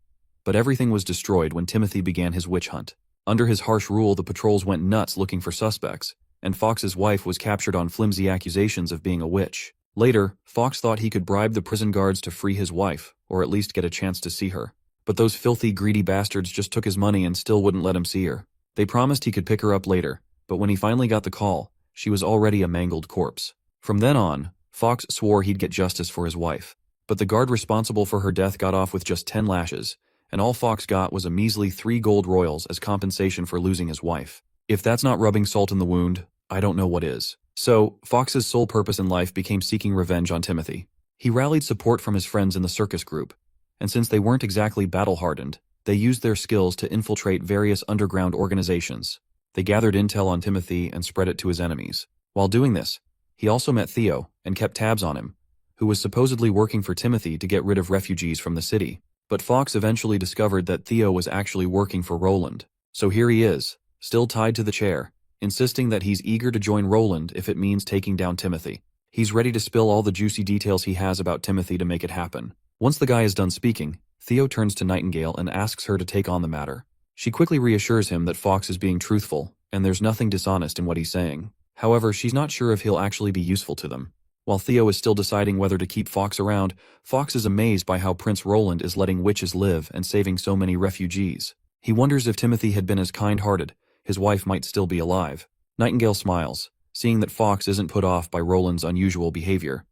But everything was destroyed when Timothy began his witch hunt. Under his harsh rule, the patrols went nuts looking for suspects, and Fox's wife was captured on flimsy accusations of being a witch. Later, Fox thought he could bribe the prison guards to free his wife, or at least get a chance to see her. But those filthy, greedy bastards just took his money and still wouldn't let him see her. They promised he could pick her up later, but when he finally got the call, she was already a mangled corpse. From then on, Fox swore he'd get justice for his wife. But the guard responsible for her death got off with just 10 lashes, and all Fox got was a measly 3 gold royals as compensation for losing his wife. If that's not rubbing salt in the wound, I don't know what is. So, Fox's sole purpose in life became seeking revenge on Timothy. He rallied support from his friends in the circus group, and since they weren't exactly battle-hardened, they used their skills to infiltrate various underground organizations. They gathered intel on Timothy and spread it to his enemies. While doing this, he also met Theo and kept tabs on him, who was supposedly working for Timothy to get rid of refugees from the city. But Fox eventually discovered that Theo was actually working for Roland. So here he is, still tied to the chair, insisting that he's eager to join Roland if it means taking down Timothy. He's ready to spill all the juicy details he has about Timothy to make it happen. Once the guy is done speaking, Theo turns to Nightingale and asks her to take on the matter. She quickly reassures him that Fox is being truthful, and there's nothing dishonest in what he's saying. However, she's not sure if he'll actually be useful to them. While Theo is still deciding whether to keep Fox around, Fox is amazed by how Prince Roland is letting witches live and saving so many refugees. He wonders if Timothy had been as kind-hearted, his wife might still be alive. Nightingale smiles, seeing that Fox isn't put off by Roland's unusual behavior.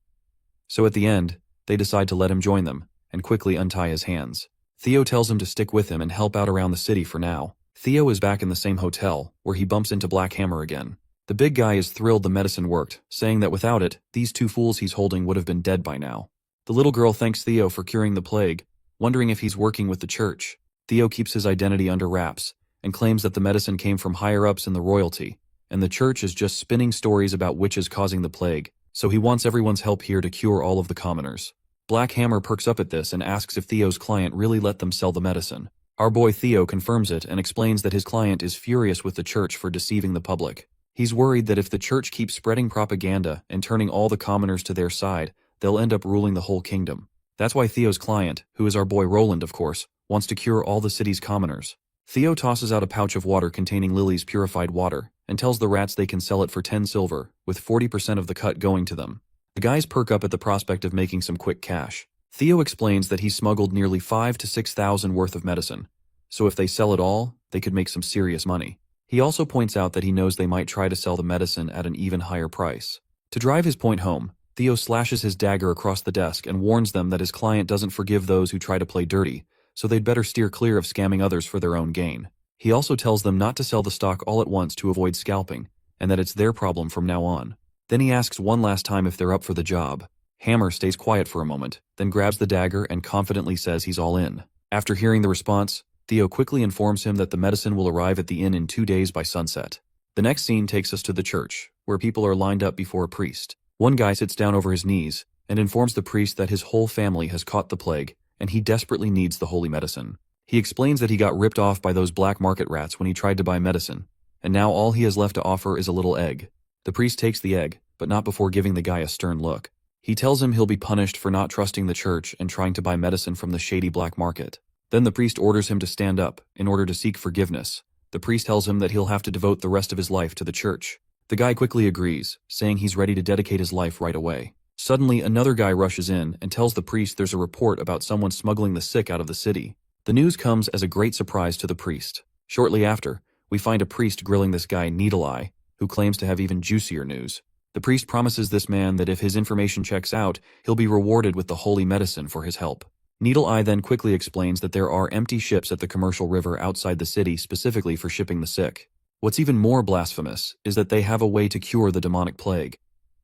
So at the end, they decide to let him join them, and quickly untie his hands. Theo tells him to stick with him and help out around the city for now. Theo is back in the same hotel, where he bumps into Black Hammer again. The big guy is thrilled the medicine worked, saying that without it, these 2 fools he's holding would have been dead by now. The little girl thanks Theo for curing the plague, wondering if he's working with the church. Theo keeps his identity under wraps, and claims that the medicine came from higher-ups in the royalty, and the church is just spinning stories about witches causing the plague, so he wants everyone's help here to cure all of the commoners. Black Hammer perks up at this and asks if Theo's client really let them sell the medicine. Our boy Theo confirms it and explains that his client is furious with the church for deceiving the public. He's worried that if the church keeps spreading propaganda and turning all the commoners to their side, they'll end up ruling the whole kingdom. That's why Theo's client, who is our boy Roland of course, wants to cure all the city's commoners. Theo tosses out a pouch of water containing Lily's purified water, and tells the rats they can sell it for 10 silver, with 40% of the cut going to them. The guys perk up at the prospect of making some quick cash. Theo explains that he smuggled nearly 5,000 to 6,000 worth of medicine, so if they sell it all, they could make some serious money. He also points out that he knows they might try to sell the medicine at an even higher price. To drive his point home, Theo slashes his dagger across the desk and warns them that his client doesn't forgive those who try to play dirty, so they'd better steer clear of scamming others for their own gain. He also tells them not to sell the stock all at once to avoid scalping, and that it's their problem from now on. Then he asks one last time if they're up for the job. Hammer stays quiet for a moment, then grabs the dagger and confidently says he's all in. After hearing the response, Theo quickly informs him that the medicine will arrive at the inn in 2 days by sunset. The next scene takes us to the church, where people are lined up before a priest. One guy sits down over his knees and informs the priest that his whole family has caught the plague, and he desperately needs the holy medicine. He explains that he got ripped off by those black market rats when he tried to buy medicine, and now all he has left to offer is a little egg. The priest takes the egg, but not before giving the guy a stern look. He tells him he'll be punished for not trusting the church and trying to buy medicine from the shady black market. Then the priest orders him to stand up in order to seek forgiveness. The priest tells him that he'll have to devote the rest of his life to the church. The guy quickly agrees, saying he's ready to dedicate his life right away. Suddenly, another guy rushes in and tells the priest there's a report about someone smuggling the sick out of the city. The news comes as a great surprise to the priest. Shortly after, we find a priest grilling this guy Needle Eye, who claims to have even juicier news. The priest promises this man that if his information checks out, he'll be rewarded with the holy medicine for his help. Needle Eye then quickly explains that there are empty ships at the commercial river outside the city specifically for shipping the sick. What's even more blasphemous is that they have a way to cure the demonic plague.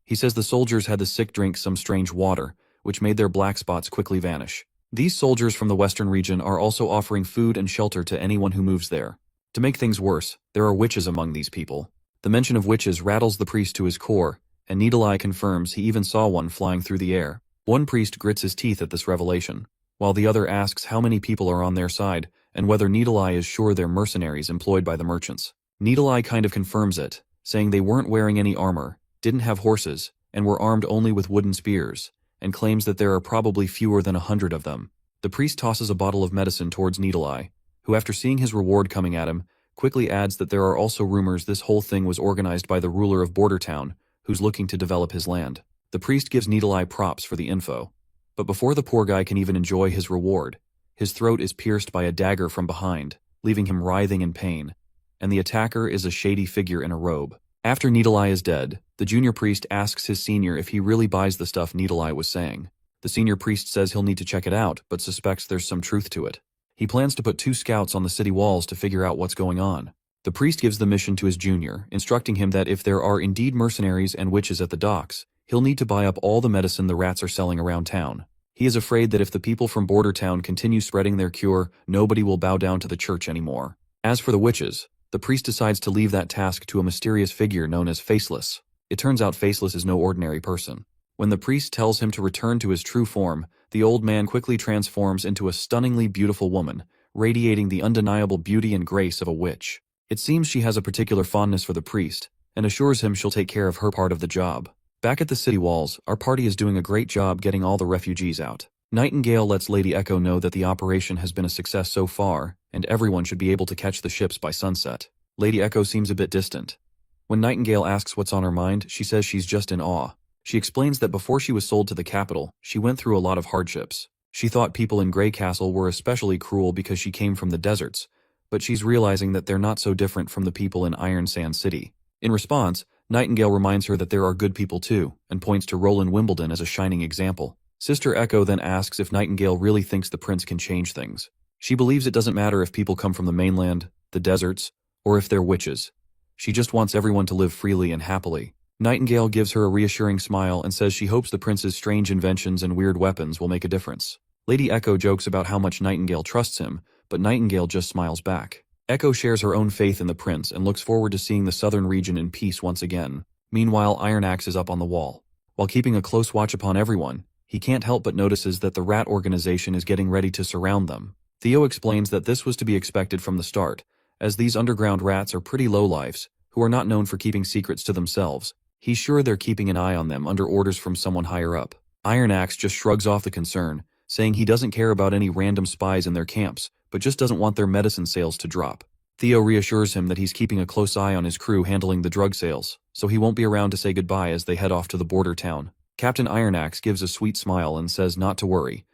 He says the soldiers had the sick drink some strange water, which made their black spots quickly vanish. These soldiers from the western region are also offering food and shelter to anyone who moves there. To make things worse, there are witches among these people. The mention of witches rattles the priest to his core, and Needle Eye confirms he even saw one flying through the air. One priest grits his teeth at this revelation, while the other asks how many people are on their side and whether Needle Eye is sure they're mercenaries employed by the merchants. Needle Eye kind of confirms it, saying they weren't wearing any armor, didn't have horses, and were armed only with wooden spears, and claims that there are probably fewer than 100 of them. The priest tosses a bottle of medicine towards Needle Eye, who after seeing his reward coming at him, quickly adds that there are also rumors this whole thing was organized by the ruler of Border Town, who's looking to develop his land. The priest gives Needle Eye props for the info, but before the poor guy can even enjoy his reward, his throat is pierced by a dagger from behind, leaving him writhing in pain, and the attacker is a shady figure in a robe. After Needle Eye is dead, the junior priest asks his senior if he really buys the stuff Needle Eye was saying. The senior priest says he'll need to check it out, but suspects there's some truth to it. He plans to put 2 scouts on the city walls to figure out what's going on. The priest gives the mission to his junior, instructing him that if there are indeed mercenaries and witches at the docks, he'll need to buy up all the medicine the rats are selling around town. He is afraid that if the people from Border Town continue spreading their cure, nobody will bow down to the church anymore. As for the witches, the priest decides to leave that task to a mysterious figure known as Faceless. It turns out Faceless is no ordinary person. When the priest tells him to return to his true form, the old man quickly transforms into a stunningly beautiful woman, radiating the undeniable beauty and grace of a witch. It seems she has a particular fondness for the priest, and assures him she'll take care of her part of the job. Back at the city walls, our party is doing a great job getting all the refugees out. Nightingale lets Lady Echo know that the operation has been a success so far, and everyone should be able to catch the ships by sunset. Lady Echo seems a bit distant. When Nightingale asks what's on her mind, she says she's just in awe. She explains that before she was sold to the capital, she went through a lot of hardships. She thought people in Grey Castle were especially cruel because she came from the deserts, but she's realizing that they're not so different from the people in Iron Sand City. In response, Nightingale reminds her that there are good people too, and points to Roland Wimbledon as a shining example. Sister Echo then asks if Nightingale really thinks the prince can change things. She believes it doesn't matter if people come from the mainland, the deserts, or if they're witches. She just wants everyone to live freely and happily. Nightingale gives her a reassuring smile and says she hopes the prince's strange inventions and weird weapons will make a difference. Lady Echo jokes about how much Nightingale trusts him, but Nightingale just smiles back. Echo shares her own faith in the prince and looks forward to seeing the southern region in peace once again. Meanwhile, Iron Axe is up on the wall. While keeping a close watch upon everyone, he can't help but notices that the rat organization is getting ready to surround them. Theo explains that this was to be expected from the start, as these underground rats are pretty lowlifes, who who are not known for keeping secrets to themselves. He's sure they're keeping an eye on them under orders from someone higher up. Iron Axe just shrugs off the concern, saying he doesn't care about any random spies in their camps, but just doesn't want their medicine sales to drop. Theo reassures him that he's keeping a close eye on his crew handling the drug sales, so he won't be around to say goodbye as they head off to the border town. Captain Iron Axe gives a sweet smile and says not to worry.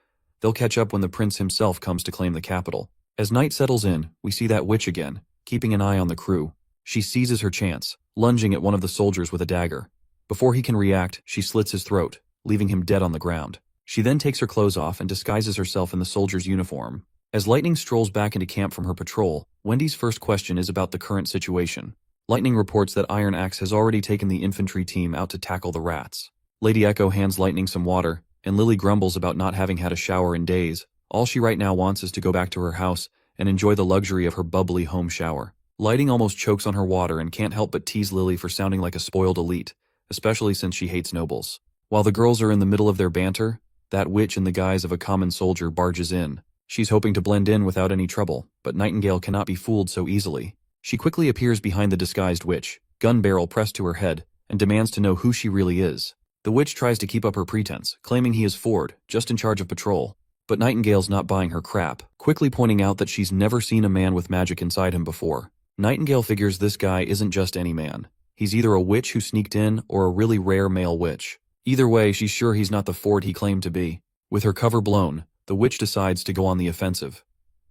They'll catch up when the prince himself comes to claim the capital. As night settles in, we see that witch again, keeping an eye on the crew. She seizes her chance, lunging at one of the soldiers with a dagger. Before he can react, she slits his throat, leaving him dead on the ground. She then takes her clothes off and disguises herself in the soldier's uniform. As Lightning strolls back into camp from her patrol, Wendy's first question is about the current situation. Lightning reports that Iron Axe has already taken the infantry team out to tackle the rats. Lady Echo hands Lightning some water, and Lily grumbles about not having had a shower in days. All she right now wants is to go back to her house and enjoy the luxury of her bubbly home shower. Lightning almost chokes on her water and can't help but tease Lily for sounding like a spoiled elite, especially since she hates nobles. While the girls are in the middle of their banter, that witch in the guise of a common soldier barges in. She's hoping to blend in without any trouble, but Nightingale cannot be fooled so easily. She quickly appears behind the disguised witch, gun barrel pressed to her head, and demands to know who she really is. The witch tries to keep up her pretense, claiming he is Ford, just in charge of patrol. But Nightingale's not buying her crap, quickly pointing out that she's never seen a man with magic inside him before. Nightingale figures this guy isn't just any man. He's either a witch who sneaked in or a really rare male witch. Either way, she's sure he's not the Ford he claimed to be. With her cover blown, the witch decides to go on the offensive.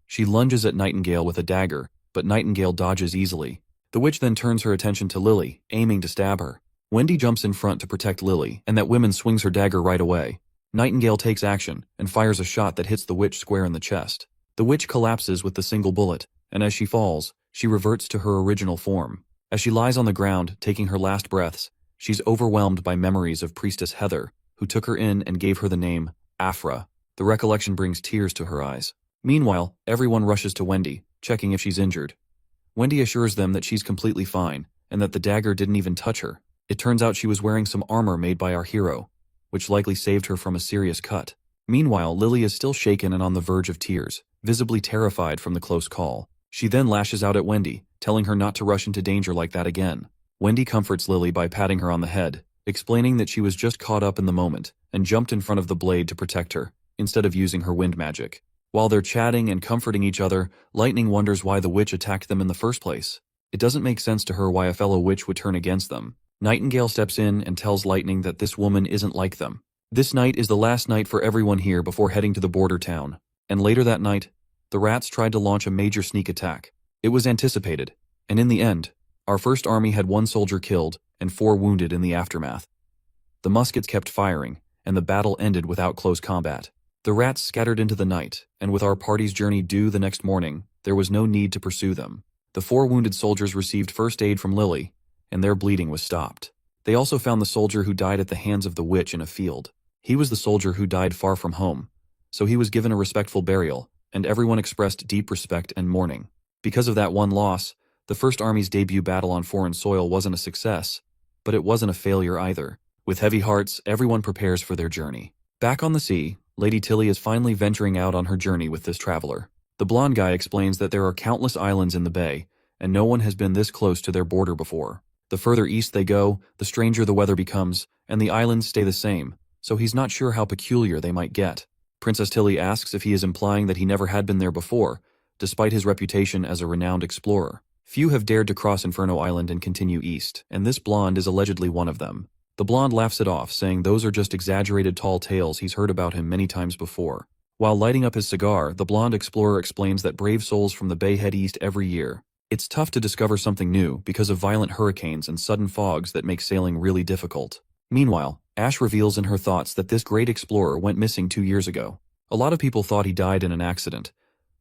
She lunges at Nightingale with a dagger, but Nightingale dodges easily. The witch then turns her attention to Lily, aiming to stab her. Wendy jumps in front to protect Lily, and that woman swings her dagger right away. Nightingale takes action and fires a shot that hits the witch square in the chest. The witch collapses with the single bullet, and as she falls, she reverts to her original form. As she lies on the ground, taking her last breaths, she's overwhelmed by memories of Priestess Heather, who took her in and gave her the name Afra. The recollection brings tears to her eyes. Meanwhile, everyone rushes to Wendy, checking if she's injured. Wendy assures them that she's completely fine, and that the dagger didn't even touch her. It turns out she was wearing some armor made by our hero, which likely saved her from a serious cut. Meanwhile, Lily is still shaken and on the verge of tears, visibly terrified from the close call. She then lashes out at Wendy, telling her not to rush into danger like that again. Wendy comforts Lily by patting her on the head, explaining that she was just caught up in the moment and jumped in front of the blade to protect her, instead of using her wind magic. While they're chatting and comforting each other, Lightning wonders why the witch attacked them in the first place. It doesn't make sense to her why a fellow witch would turn against them. Nightingale steps in and tells Lightning that this woman isn't like them. This night is the last night for everyone here before heading to the border town. And later that night, the rats tried to launch a major sneak attack. It was anticipated, and in the end, our first army had 1 soldier killed and 4 wounded in the aftermath. The muskets kept firing, and the battle ended without close combat. The rats scattered into the night, and with our party's journey due the next morning, there was no need to pursue them. The 4 wounded soldiers received first aid from Lily, and their bleeding was stopped. They also found the soldier who died at the hands of the witch in a field. He was the soldier who died far from home, so he was given a respectful burial, and everyone expressed deep respect and mourning. Because of that one loss, the First Army's debut battle on foreign soil wasn't a success, but it wasn't a failure either. With heavy hearts, everyone prepares for their journey. Back on the sea, Lady Tilly is finally venturing out on her journey with this traveler. The blonde guy explains that there are countless islands in the bay, and no one has been this close to their border before. The further east they go, the stranger the weather becomes, and the islands stay the same, so he's not sure how peculiar they might get. Princess Tilly asks if he is implying that he never had been there before, despite his reputation as a renowned explorer. Few have dared to cross Inferno Island and continue east, and this blonde is allegedly one of them. The blonde laughs it off, saying those are just exaggerated tall tales he's heard about him many times before. While lighting up his cigar, the blonde explorer explains that brave souls from the bay head east every year. It's tough to discover something new because of violent hurricanes and sudden fogs that make sailing really difficult. Meanwhile, Ash reveals in her thoughts that this great explorer went missing 2 years ago. A lot of people thought he died in an accident,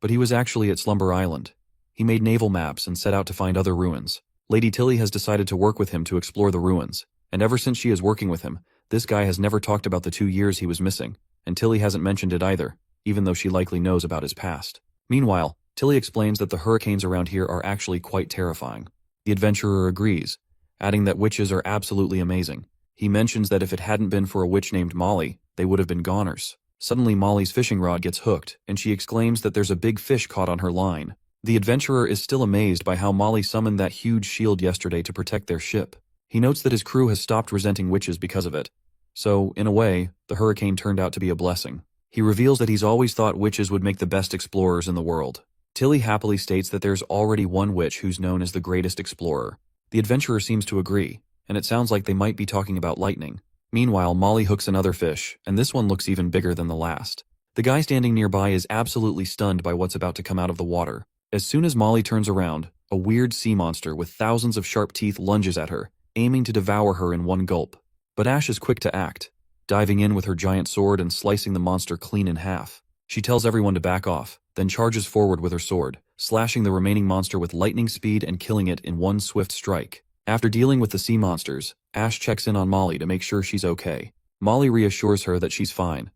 but he was actually at Slumber Island. He made naval maps and set out to find other ruins. Lady Tilly has decided to work with him to explore the ruins, and ever since she is working with him, this guy has never talked about the 2 years he was missing, and Tilly hasn't mentioned it either, even though she likely knows about his past. Meanwhile, Tilly explains that the hurricanes around here are actually quite terrifying. The adventurer agrees, adding that witches are absolutely amazing. He mentions that if it hadn't been for a witch named Molly, they would have been goners. Suddenly Molly's fishing rod gets hooked, and she exclaims that there's a big fish caught on her line. The adventurer is still amazed by how Molly summoned that huge shield yesterday to protect their ship. He notes that his crew has stopped resenting witches because of it. So, in a way, the hurricane turned out to be a blessing. He reveals that he's always thought witches would make the best explorers in the world. Tilly happily states that there's already one witch who's known as the greatest explorer. The adventurer seems to agree, and it sounds like they might be talking about lightning. Meanwhile, Molly hooks another fish, and this one looks even bigger than the last. The guy standing nearby is absolutely stunned by what's about to come out of the water. As soon as Molly turns around, a weird sea monster with thousands of sharp teeth lunges at her, aiming to devour her in one gulp. But Ash is quick to act, diving in with her giant sword and slicing the monster clean in half. She tells everyone to back off, then charges forward with her sword, slashing the remaining monster with lightning speed and killing it in one swift strike. After dealing with the sea monsters, Ash checks in on Molly to make sure she's okay. Molly reassures her that she's fine.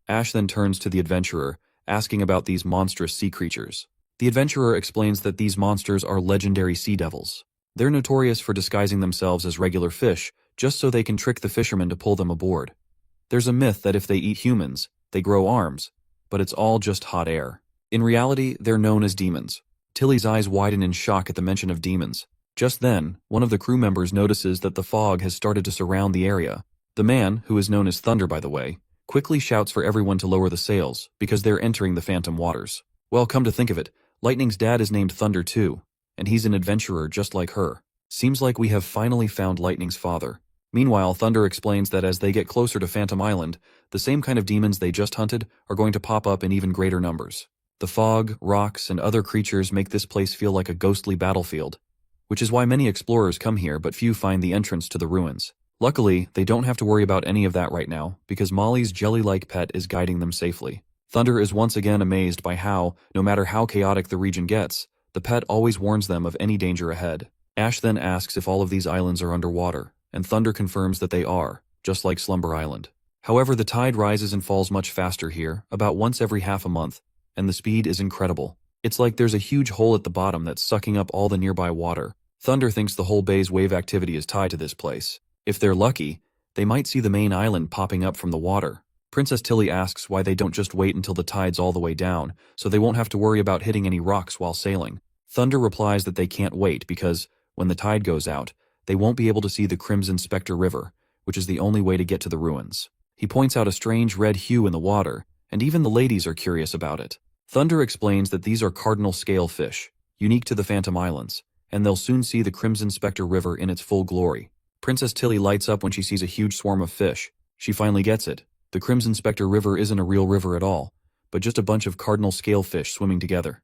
Ash then turns to the adventurer, asking about these monstrous sea creatures. The adventurer explains that these monsters are legendary sea devils. They're notorious for disguising themselves as regular fish, just so they can trick the fishermen to pull them aboard. There's a myth that if they eat humans, they grow arms, but it's all just hot air. In reality, they're known as demons. Tilly's eyes widen in shock at the mention of demons. Just then, one of the crew members notices that the fog has started to surround the area. The man, who is known as Thunder by the way, quickly shouts for everyone to lower the sails, because they're entering the phantom waters. Well, come to think of it, Lightning's dad is named Thunder too, and he's an adventurer just like her. Seems like we have finally found Lightning's father. Meanwhile, Thunder explains that as they get closer to Phantom Island, the same kind of demons they just hunted are going to pop up in even greater numbers. The fog, rocks, and other creatures make this place feel like a ghostly battlefield, which is why many explorers come here but few find the entrance to the ruins. Luckily, they don't have to worry about any of that right now, because Molly's jelly-like pet is guiding them safely. Thunder is once again amazed by how, no matter how chaotic the region gets, the pet always warns them of any danger ahead. Ash then asks if all of these islands are underwater, and Thunder confirms that they are, just like Slumber Island. However, the tide rises and falls much faster here, about once every half a month, and the speed is incredible. It's like there's a huge hole at the bottom that's sucking up all the nearby water. Thunder thinks the whole bay's wave activity is tied to this place. If they're lucky, they might see the main island popping up from the water. Princess Tilly asks why they don't just wait until the tide's all the way down, so they won't have to worry about hitting any rocks while sailing. Thunder replies that they can't wait because, when the tide goes out, they won't be able to see the Crimson Spectre River, which is the only way to get to the ruins. He points out a strange red hue in the water, and even the ladies are curious about it. Thunder explains that these are cardinal scale fish, unique to the Phantom Islands, and they'll soon see the Crimson Spectre River in its full glory. Princess Tilly lights up when she sees a huge swarm of fish. She finally gets it. The Crimson Spectre River isn't a real river at all, but just a bunch of cardinal scale fish swimming together.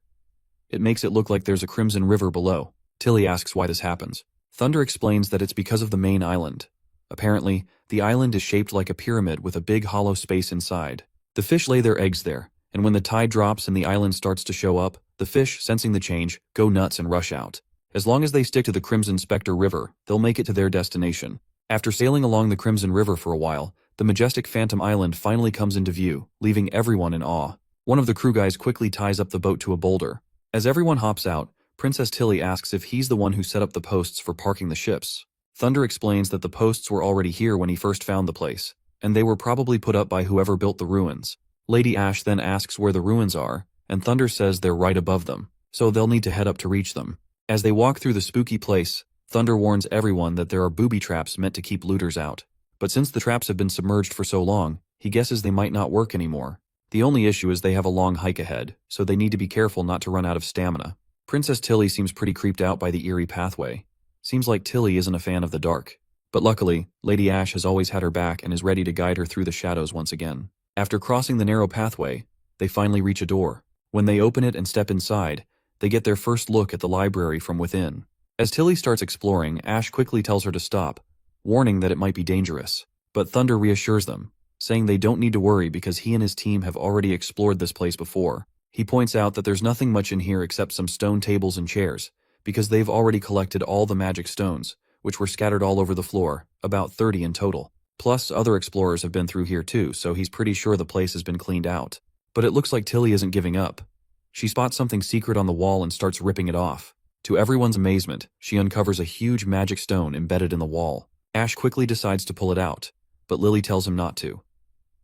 It makes it look like there's a crimson river below. Tilly asks why this happens. Thunder explains that it's because of the main island. Apparently, the island is shaped like a pyramid with a big hollow space inside. The fish lay their eggs there, and when the tide drops and the island starts to show up, the fish, sensing the change, go nuts and rush out. As long as they stick to the Crimson Spectre River, they'll make it to their destination. After sailing along the Crimson River for a while, the majestic Phantom Island finally comes into view, leaving everyone in awe. One of the crew guys quickly ties up the boat to a boulder. As everyone hops out, Princess Tilly asks if he's the one who set up the posts for parking the ships. Thunder explains that the posts were already here when he first found the place, and they were probably put up by whoever built the ruins. Lady Ash then asks where the ruins are, and Thunder says they're right above them, so they'll need to head up to reach them. As they walk through the spooky place, Thunder warns everyone that there are booby traps meant to keep looters out. But since the traps have been submerged for so long, he guesses they might not work anymore. The only issue is they have a long hike ahead, so they need to be careful not to run out of stamina. Princess Tilly seems pretty creeped out by the eerie pathway. Seems like Tilly isn't a fan of the dark. But luckily, Lady Ash has always had her back and is ready to guide her through the shadows once again. After crossing the narrow pathway, they finally reach a door. When they open it and step inside, they get their first look at the library from within. As Tilly starts exploring, Ash quickly tells her to stop, warning that it might be dangerous. But Thunder reassures them, saying they don't need to worry because he and his team have already explored this place before. He points out that there's nothing much in here except some stone tables and chairs, because they've already collected all the magic stones, which were scattered all over the floor, about 30 in total. Plus, other explorers have been through here too, so he's pretty sure the place has been cleaned out. But it looks like Tilly isn't giving up. She spots something secret on the wall and starts ripping it off. To everyone's amazement, she uncovers a huge magic stone embedded in the wall. Ash quickly decides to pull it out, but Lily tells him not to.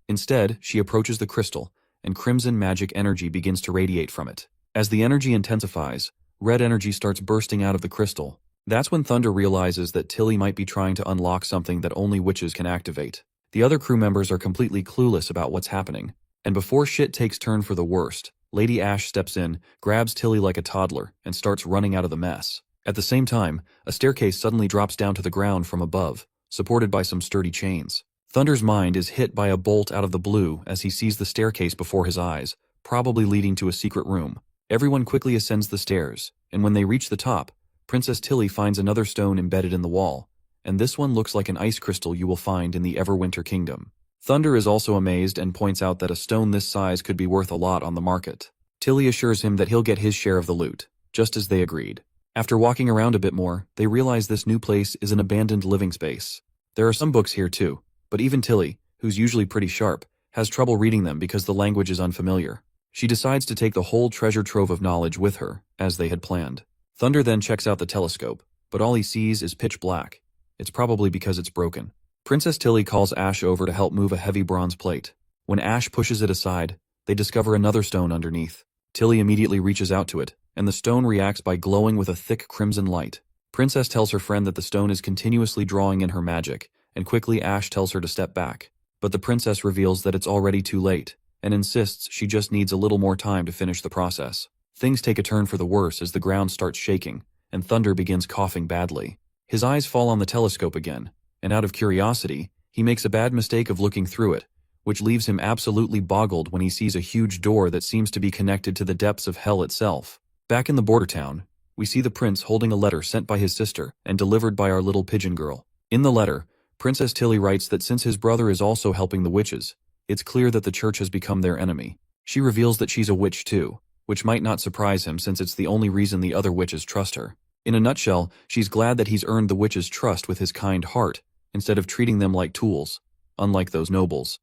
Instead, she approaches the crystal, and crimson magic energy begins to radiate from it. As the energy intensifies, red energy starts bursting out of the crystal. That's when Thunder realizes that Tilly might be trying to unlock something that only witches can activate. The other crew members are completely clueless about what's happening. And before shit takes turn for the worst, Lady Ash steps in, grabs Tilly like a toddler, and starts running out of the mess. At the same time, a staircase suddenly drops down to the ground from above, supported by some sturdy chains. Thunder's mind is hit by a bolt out of the blue as he sees the staircase before his eyes, probably leading to a secret room. Everyone quickly ascends the stairs, and when they reach the top, Princess Tilly finds another stone embedded in the wall, and this one looks like an ice crystal you will find in the Everwinter Kingdom. Thunder is also amazed and points out that a stone this size could be worth a lot on the market. Tilly assures him that he'll get his share of the loot, just as they agreed. After walking around a bit more, they realize this new place is an abandoned living space. There are some books here too, but even Tilly, who's usually pretty sharp, has trouble reading them because the language is unfamiliar. She decides to take the whole treasure trove of knowledge with her, as they had planned. Thunder then checks out the telescope, but all he sees is pitch black. It's probably because it's broken. Princess Tilly calls Ash over to help move a heavy bronze plate. When Ash pushes it aside, they discover another stone underneath. Tilly immediately reaches out to it, and the stone reacts by glowing with a thick crimson light. Princess tells her friend that the stone is continuously drawing in her magic, and quickly Ash tells her to step back. But the princess reveals that it's already too late, and insists she just needs a little more time to finish the process. Things take a turn for the worse as the ground starts shaking, and Thunder begins coughing badly. His eyes fall on the telescope again, and out of curiosity, he makes a bad mistake of looking through it, which leaves him absolutely boggled when he sees a huge door that seems to be connected to the depths of hell itself. Back in the border town, we see the prince holding a letter sent by his sister and delivered by our little pigeon girl. In the letter, Princess Tilly writes that since his brother is also helping the witches, it's clear that the church has become their enemy. She reveals that she's a witch too, which might not surprise him since it's the only reason the other witches trust her. In a nutshell, she's glad that he's earned the witches' trust with his kind heart, instead of treating them like tools, unlike those nobles.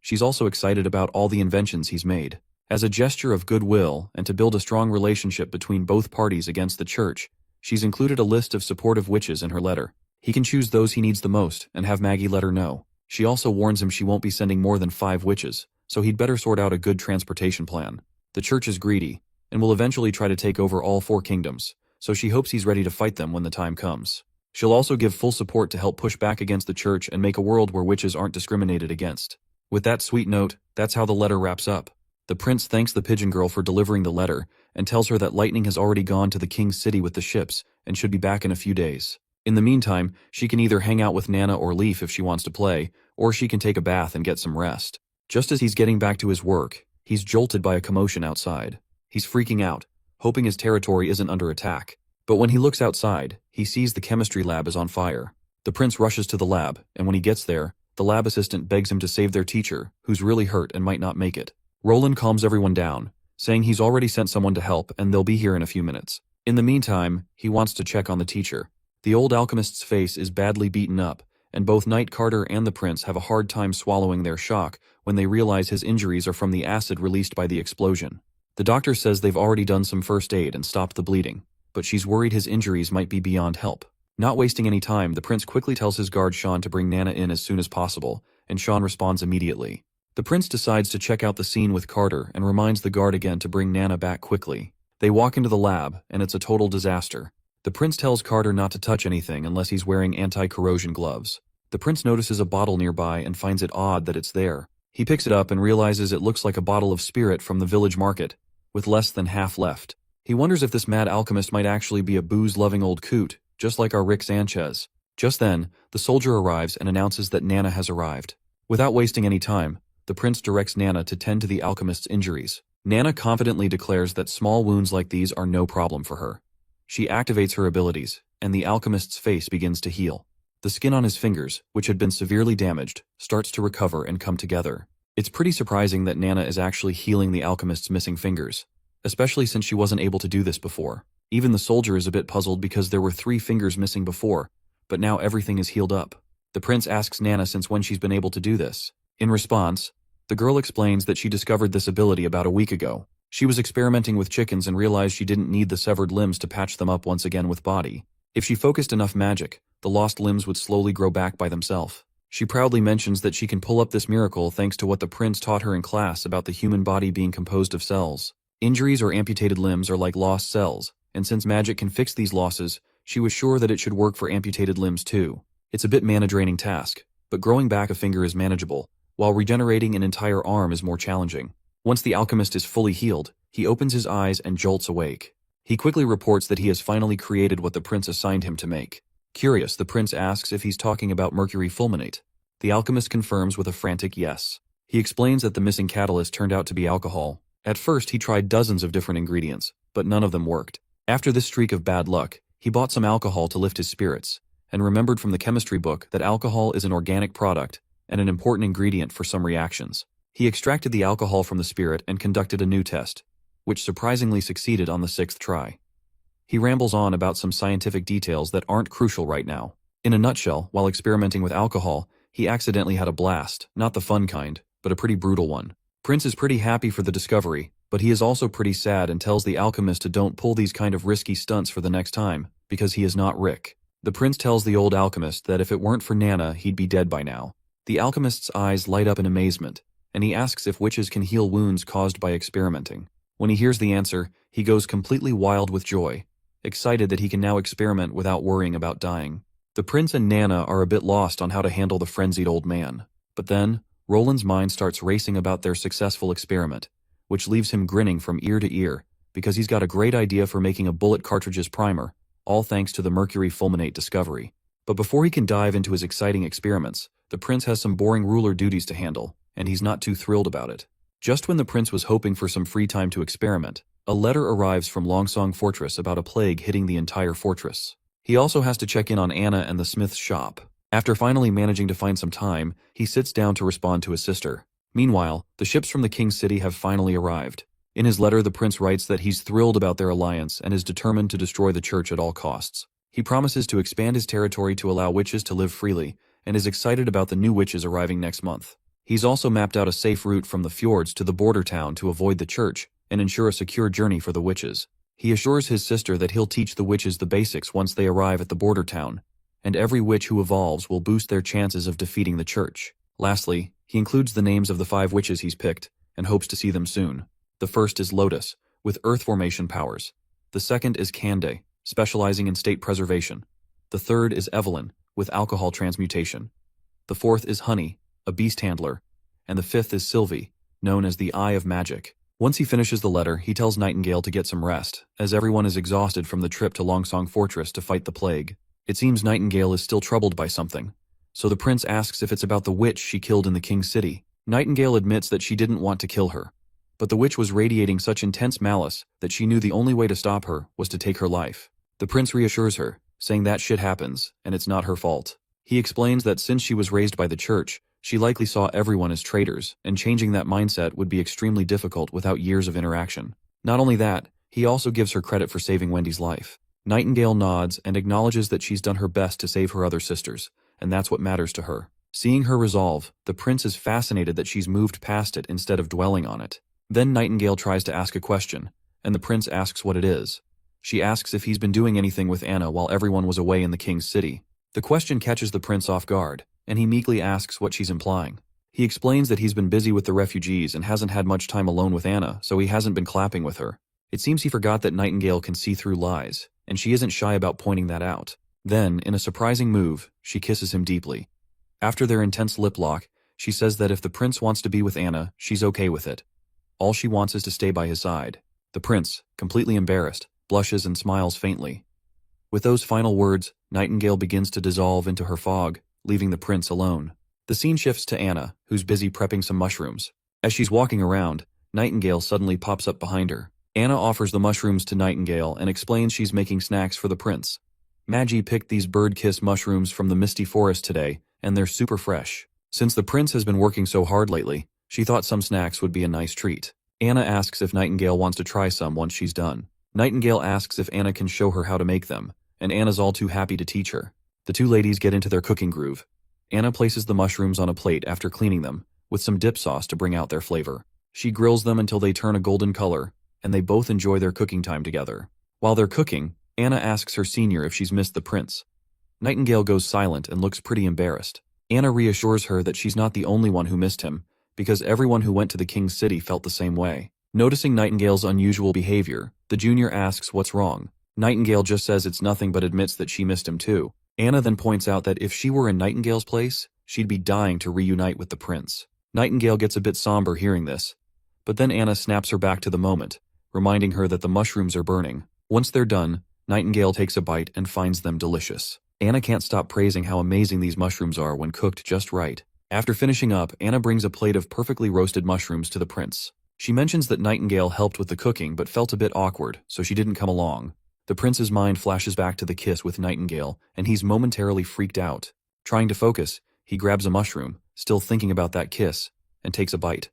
She's also excited about all the inventions he's made. As a gesture of goodwill and to build a strong relationship between both parties against the church, she's included a list of supportive witches in her letter. He can choose those he needs the most and have Maggie let her know. She also warns him she won't be sending more than 5 witches, so he'd better sort out a good transportation plan. The church is greedy, and will eventually try to take over all 4 kingdoms, so she hopes he's ready to fight them when the time comes. She'll also give full support to help push back against the church and make a world where witches aren't discriminated against. With that sweet note, that's how the letter wraps up. The prince thanks the pigeon girl for delivering the letter, and tells her that Lightning has already gone to the king's city with the ships, and should be back in a few days. In the meantime, she can either hang out with Nana or Leaf if she wants to play, or she can take a bath and get some rest. Just as he's getting back to his work, he's jolted by a commotion outside. He's freaking out, hoping his territory isn't under attack. But when he looks outside, he sees the chemistry lab is on fire. The prince rushes to the lab, and when he gets there, the lab assistant begs him to save their teacher, who's really hurt and might not make it. Roland calms everyone down, saying he's already sent someone to help and they'll be here in a few minutes. In the meantime, he wants to check on the teacher. The old alchemist's face is badly beaten up, and both Knight Carter and the prince have a hard time swallowing their shock when they realize his injuries are from the acid released by the explosion. The doctor says they've already done some first aid and stopped the bleeding, but she's worried his injuries might be beyond help. Not wasting any time, the prince quickly tells his guard Sean to bring Nana in as soon as possible, and Sean responds immediately. The prince decides to check out the scene with Carter and reminds the guard again to bring Nana back quickly. They walk into the lab, and it's a total disaster. The prince tells Carter not to touch anything unless he's wearing anti-corrosion gloves. The prince notices a bottle nearby and finds it odd that it's there. He picks it up and realizes it looks like a bottle of spirit from the village market, with less than half left. He wonders if this mad alchemist might actually be a booze-loving old coot, just like our Rick Sanchez. Just then, the soldier arrives and announces that Nana has arrived. Without wasting any time, the prince directs Nana to tend to the alchemist's injuries. Nana confidently declares that small wounds like these are no problem for her. She activates her abilities, and the alchemist's face begins to heal. The skin on his fingers, which had been severely damaged, starts to recover and come together. It's pretty surprising that Nana is actually healing the alchemist's missing fingers, especially since she wasn't able to do this before. Even the soldier is a bit puzzled because there were 3 fingers missing before, but now everything is healed up. The prince asks Nana since when she's been able to do this. In response, the girl explains that she discovered this ability about a week ago. She was experimenting with chickens and realized she didn't need the severed limbs to patch them up once again with body. If she focused enough magic, the lost limbs would slowly grow back by themselves. She proudly mentions that she can pull up this miracle thanks to what the prince taught her in class about the human body being composed of cells. Injuries or amputated limbs are like lost cells, and since magic can fix these losses, she was sure that it should work for amputated limbs too. It's a bit mana-draining task, but growing back a finger is manageable, while regenerating an entire arm is more challenging. Once the alchemist is fully healed, he opens his eyes and jolts awake. He quickly reports that he has finally created what the prince assigned him to make. Curious, the prince asks if he's talking about mercury fulminate. The alchemist confirms with a frantic yes. He explains that the missing catalyst turned out to be alcohol. At first, he tried dozens of different ingredients, but none of them worked. After this streak of bad luck, he bought some alcohol to lift his spirits, and remembered from the chemistry book that alcohol is an organic product and an important ingredient for some reactions. He extracted the alcohol from the spirit and conducted a new test, which surprisingly succeeded on the 6th try. He rambles on about some scientific details that aren't crucial right now. In a nutshell, while experimenting with alcohol, he accidentally had a blast, not the fun kind, but a pretty brutal one. Prince is pretty happy for the discovery, but he is also pretty sad and tells the alchemist to don't pull these kind of risky stunts for the next time, because he is not Rick. The prince tells the old alchemist that if it weren't for Nana, he'd be dead by now. The alchemist's eyes light up in amazement, and he asks if witches can heal wounds caused by experimenting. When he hears the answer, he goes completely wild with joy, excited that he can now experiment without worrying about dying. The prince and Nana are a bit lost on how to handle the frenzied old man. But then, Roland's mind starts racing about their successful experiment, which leaves him grinning from ear to ear, because he's got a great idea for making a bullet cartridge's primer, all thanks to the mercury fulminate discovery. But before he can dive into his exciting experiments, the prince has some boring ruler duties to handle, and he's not too thrilled about it. Just when the prince was hoping for some free time to experiment, a letter arrives from Longsong Fortress about a plague hitting the entire fortress. He also has to check in on Anna and the smith's shop. After finally managing to find some time, he sits down to respond to his sister. Meanwhile, the ships from the king's city have finally arrived. In his letter, the prince writes that he's thrilled about their alliance and is determined to destroy the church at all costs. He promises to expand his territory to allow witches to live freely, and is excited about the new witches arriving next month. He's also mapped out a safe route from the fjords to the border town to avoid the church and ensure a secure journey for the witches. He assures his sister that he'll teach the witches the basics once they arrive at the border town, and every witch who evolves will boost their chances of defeating the church. Lastly, he includes the names of the 5 witches he's picked, and hopes to see them soon. The first is Lotus, with earth formation powers. The second is Cande, specializing in state preservation. The third is Evelyn, with alcohol transmutation. The fourth is Honey, a beast handler. And the fifth is Sylvie, known as the Eye of Magic. Once he finishes the letter, he tells Nightingale to get some rest, as everyone is exhausted from the trip to Longsong Fortress to fight the plague. It seems Nightingale is still troubled by something, so the prince asks if it's about the witch she killed in the king's city. Nightingale admits that she didn't want to kill her, but the witch was radiating such intense malice that she knew the only way to stop her was to take her life. The prince reassures her, saying that shit happens, and it's not her fault. He explains that since she was raised by the church, she likely saw everyone as traitors, and changing that mindset would be extremely difficult without years of interaction. Not only that, he also gives her credit for saving Wendy's life. Nightingale nods and acknowledges that she's done her best to save her other sisters, and that's what matters to her. Seeing her resolve, the prince is fascinated that she's moved past it instead of dwelling on it. Then Nightingale tries to ask a question, and the prince asks what it is. She asks if he's been doing anything with Anna while everyone was away in the king's city. The question catches the prince off guard, and he meekly asks what she's implying. He explains that he's been busy with the refugees and hasn't had much time alone with Anna, so he hasn't been clapping with her. It seems he forgot that Nightingale can see through lies, and she isn't shy about pointing that out. Then, in a surprising move, she kisses him deeply. After their intense lip lock, she says that if the prince wants to be with Anna, she's okay with it. All she wants is to stay by his side. The prince, completely embarrassed, blushes and smiles faintly. With those final words, Nightingale begins to dissolve into her fog, leaving the prince alone. The scene shifts to Anna, who's busy prepping some mushrooms. As she's walking around, Nightingale suddenly pops up behind her. Anna offers the mushrooms to Nightingale and explains she's making snacks for the prince. Maggie picked these bird-kiss mushrooms from the misty forest today, and they're super fresh. Since the prince has been working so hard lately, she thought some snacks would be a nice treat. Anna asks if Nightingale wants to try some once she's done. Nightingale asks if Anna can show her how to make them, and Anna's all too happy to teach her. The two ladies get into their cooking groove. Anna places the mushrooms on a plate after cleaning them, with some dip sauce to bring out their flavor. She grills them until they turn a golden color, and they both enjoy their cooking time together. While they're cooking, Anna asks her senior if she's missed the prince. Nightingale goes silent and looks pretty embarrassed. Anna reassures her that she's not the only one who missed him, because everyone who went to the king's city felt the same way. Noticing Nightingale's unusual behavior, the junior asks what's wrong. Nightingale just says it's nothing but admits that she missed him too. Anna then points out that if she were in Nightingale's place, she'd be dying to reunite with the prince. Nightingale gets a bit somber hearing this, but then Anna snaps her back to the moment, reminding her that the mushrooms are burning. Once they're done, Nightingale takes a bite and finds them delicious. Anna can't stop praising how amazing these mushrooms are when cooked just right. After finishing up, Anna brings a plate of perfectly roasted mushrooms to the prince. She mentions that Nightingale helped with the cooking but felt a bit awkward, so she didn't come along. The prince's mind flashes back to the kiss with Nightingale, and he's momentarily freaked out. Trying to focus, he grabs a mushroom, still thinking about that kiss, and takes a bite.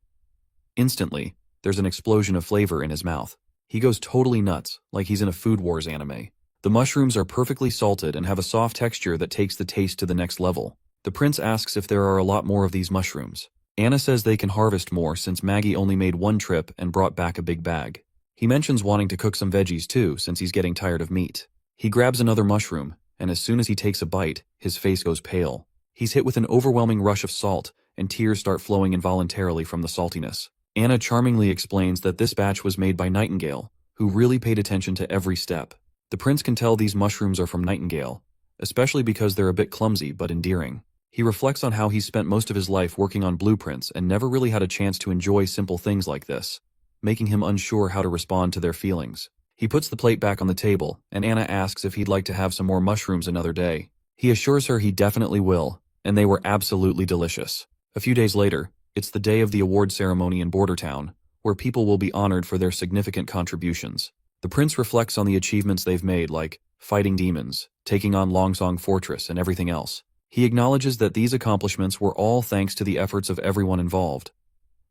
Instantly, there's an explosion of flavor in his mouth. He goes totally nuts, like he's in a Food Wars anime. The mushrooms are perfectly salted and have a soft texture that takes the taste to the next level. The prince asks if there are a lot more of these mushrooms. Anna says they can harvest more since Maggie only made one trip and brought back a big bag. He mentions wanting to cook some veggies too since he's getting tired of meat. He grabs another mushroom, and as soon as he takes a bite, his face goes pale. He's hit with an overwhelming rush of salt, and tears start flowing involuntarily from the saltiness. Anna charmingly explains that this batch was made by Nightingale, who really paid attention to every step. The prince can tell these mushrooms are from Nightingale, especially because they're a bit clumsy but endearing. He reflects on how he's spent most of his life working on blueprints and never really had a chance to enjoy simple things like this, making him unsure how to respond to their feelings. He puts the plate back on the table, and Anna asks if he'd like to have some more mushrooms another day. He assures her he definitely will, and they were absolutely delicious. A few days later, it's the day of the award ceremony in Bordertown, where people will be honored for their significant contributions. The prince reflects on the achievements they've made, like fighting demons, taking on Longsong Fortress, and everything else. He acknowledges that these accomplishments were all thanks to the efforts of everyone involved.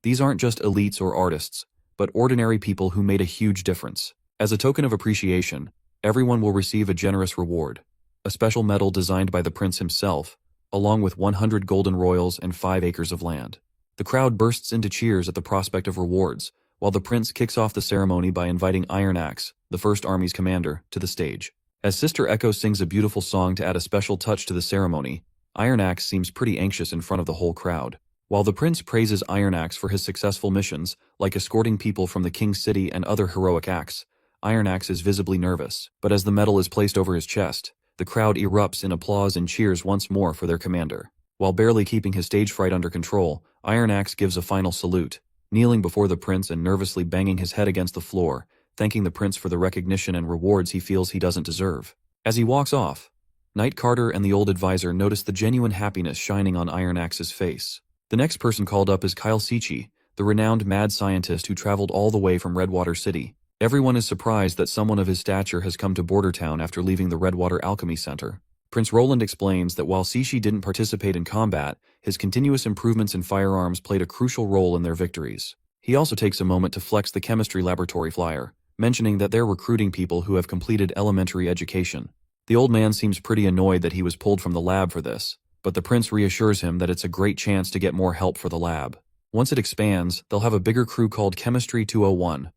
These aren't just elites or artists, but ordinary people who made a huge difference. As a token of appreciation, everyone will receive a generous reward, a special medal designed by the prince himself, along with 100 golden royals and 5 acres of land. The crowd bursts into cheers at the prospect of rewards, while the prince kicks off the ceremony by inviting Iron Axe, the First Army's commander, to the stage. As Sister Echo sings a beautiful song to add a special touch to the ceremony, Iron Axe seems pretty anxious in front of the whole crowd. While the prince praises Iron Axe for his successful missions, like escorting people from the King's City and other heroic acts, Iron Axe is visibly nervous, but as the medal is placed over his chest, the crowd erupts in applause and cheers once more for their commander. While barely keeping his stage fright under control, Iron Axe gives a final salute, kneeling before the prince and nervously banging his head against the floor, thanking the prince for the recognition and rewards he feels he doesn't deserve. As he walks off, Knight Carter and the old advisor notice the genuine happiness shining on Iron Axe's face. The next person called up is Kyle Sichi, the renowned mad scientist who traveled all the way from Redwater City. Everyone is surprised that someone of his stature has come to Bordertown after leaving the Redwater Alchemy Center. Prince Roland explains that while Sichi didn't participate in combat, his continuous improvements in firearms played a crucial role in their victories. He also takes a moment to flex the chemistry laboratory flyer, mentioning that they're recruiting people who have completed elementary education. The old man seems pretty annoyed that he was pulled from the lab for this, but the prince reassures him that it's a great chance to get more help for the lab. Once it expands, they'll have a bigger crew called Chemistry 201.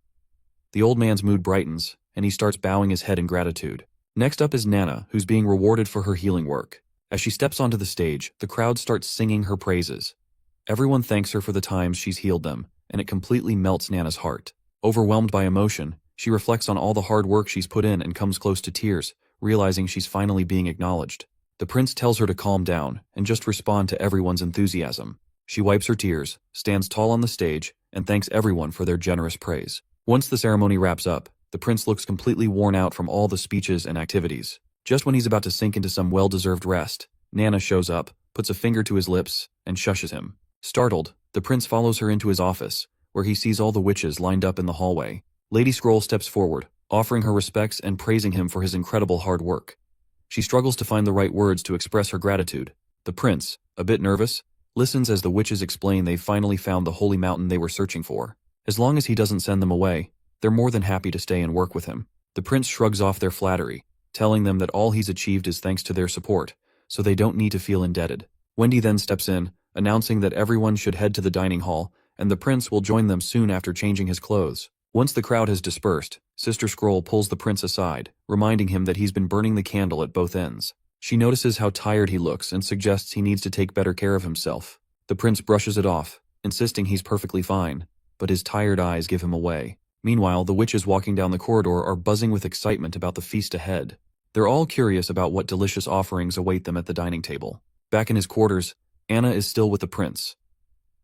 The old man's mood brightens, and he starts bowing his head in gratitude. Next up is Nana, who's being rewarded for her healing work. As she steps onto the stage, the crowd starts singing her praises. Everyone thanks her for the times she's healed them, and it completely melts Nana's heart. Overwhelmed by emotion, she reflects on all the hard work she's put in and comes close to tears, realizing she's finally being acknowledged. The prince tells her to calm down and just respond to everyone's enthusiasm. She wipes her tears, stands tall on the stage, and thanks everyone for their generous praise. Once the ceremony wraps up, the prince looks completely worn out from all the speeches and activities. Just when he's about to sink into some well-deserved rest, Nana shows up, puts a finger to his lips, and shushes him. Startled, the prince follows her into his office, where he sees all the witches lined up in the hallway. Lady Scroll steps forward, offering her respects and praising him for his incredible hard work. She struggles to find the right words to express her gratitude. The prince, a bit nervous, listens as the witches explain they've finally found the holy mountain they were searching for. As long as he doesn't send them away, they're more than happy to stay and work with him. The prince shrugs off their flattery, telling them that all he's achieved is thanks to their support, so they don't need to feel indebted. Wendy then steps in, announcing that everyone should head to the dining hall, and the prince will join them soon after changing his clothes. Once the crowd has dispersed, Sister Scroll pulls the prince aside, reminding him that he's been burning the candle at both ends. She notices how tired he looks and suggests he needs to take better care of himself. The prince brushes it off, insisting he's perfectly fine, but his tired eyes give him away. Meanwhile, the witches walking down the corridor are buzzing with excitement about the feast ahead. They're all curious about what delicious offerings await them at the dining table. Back in his quarters, Anna is still with the prince.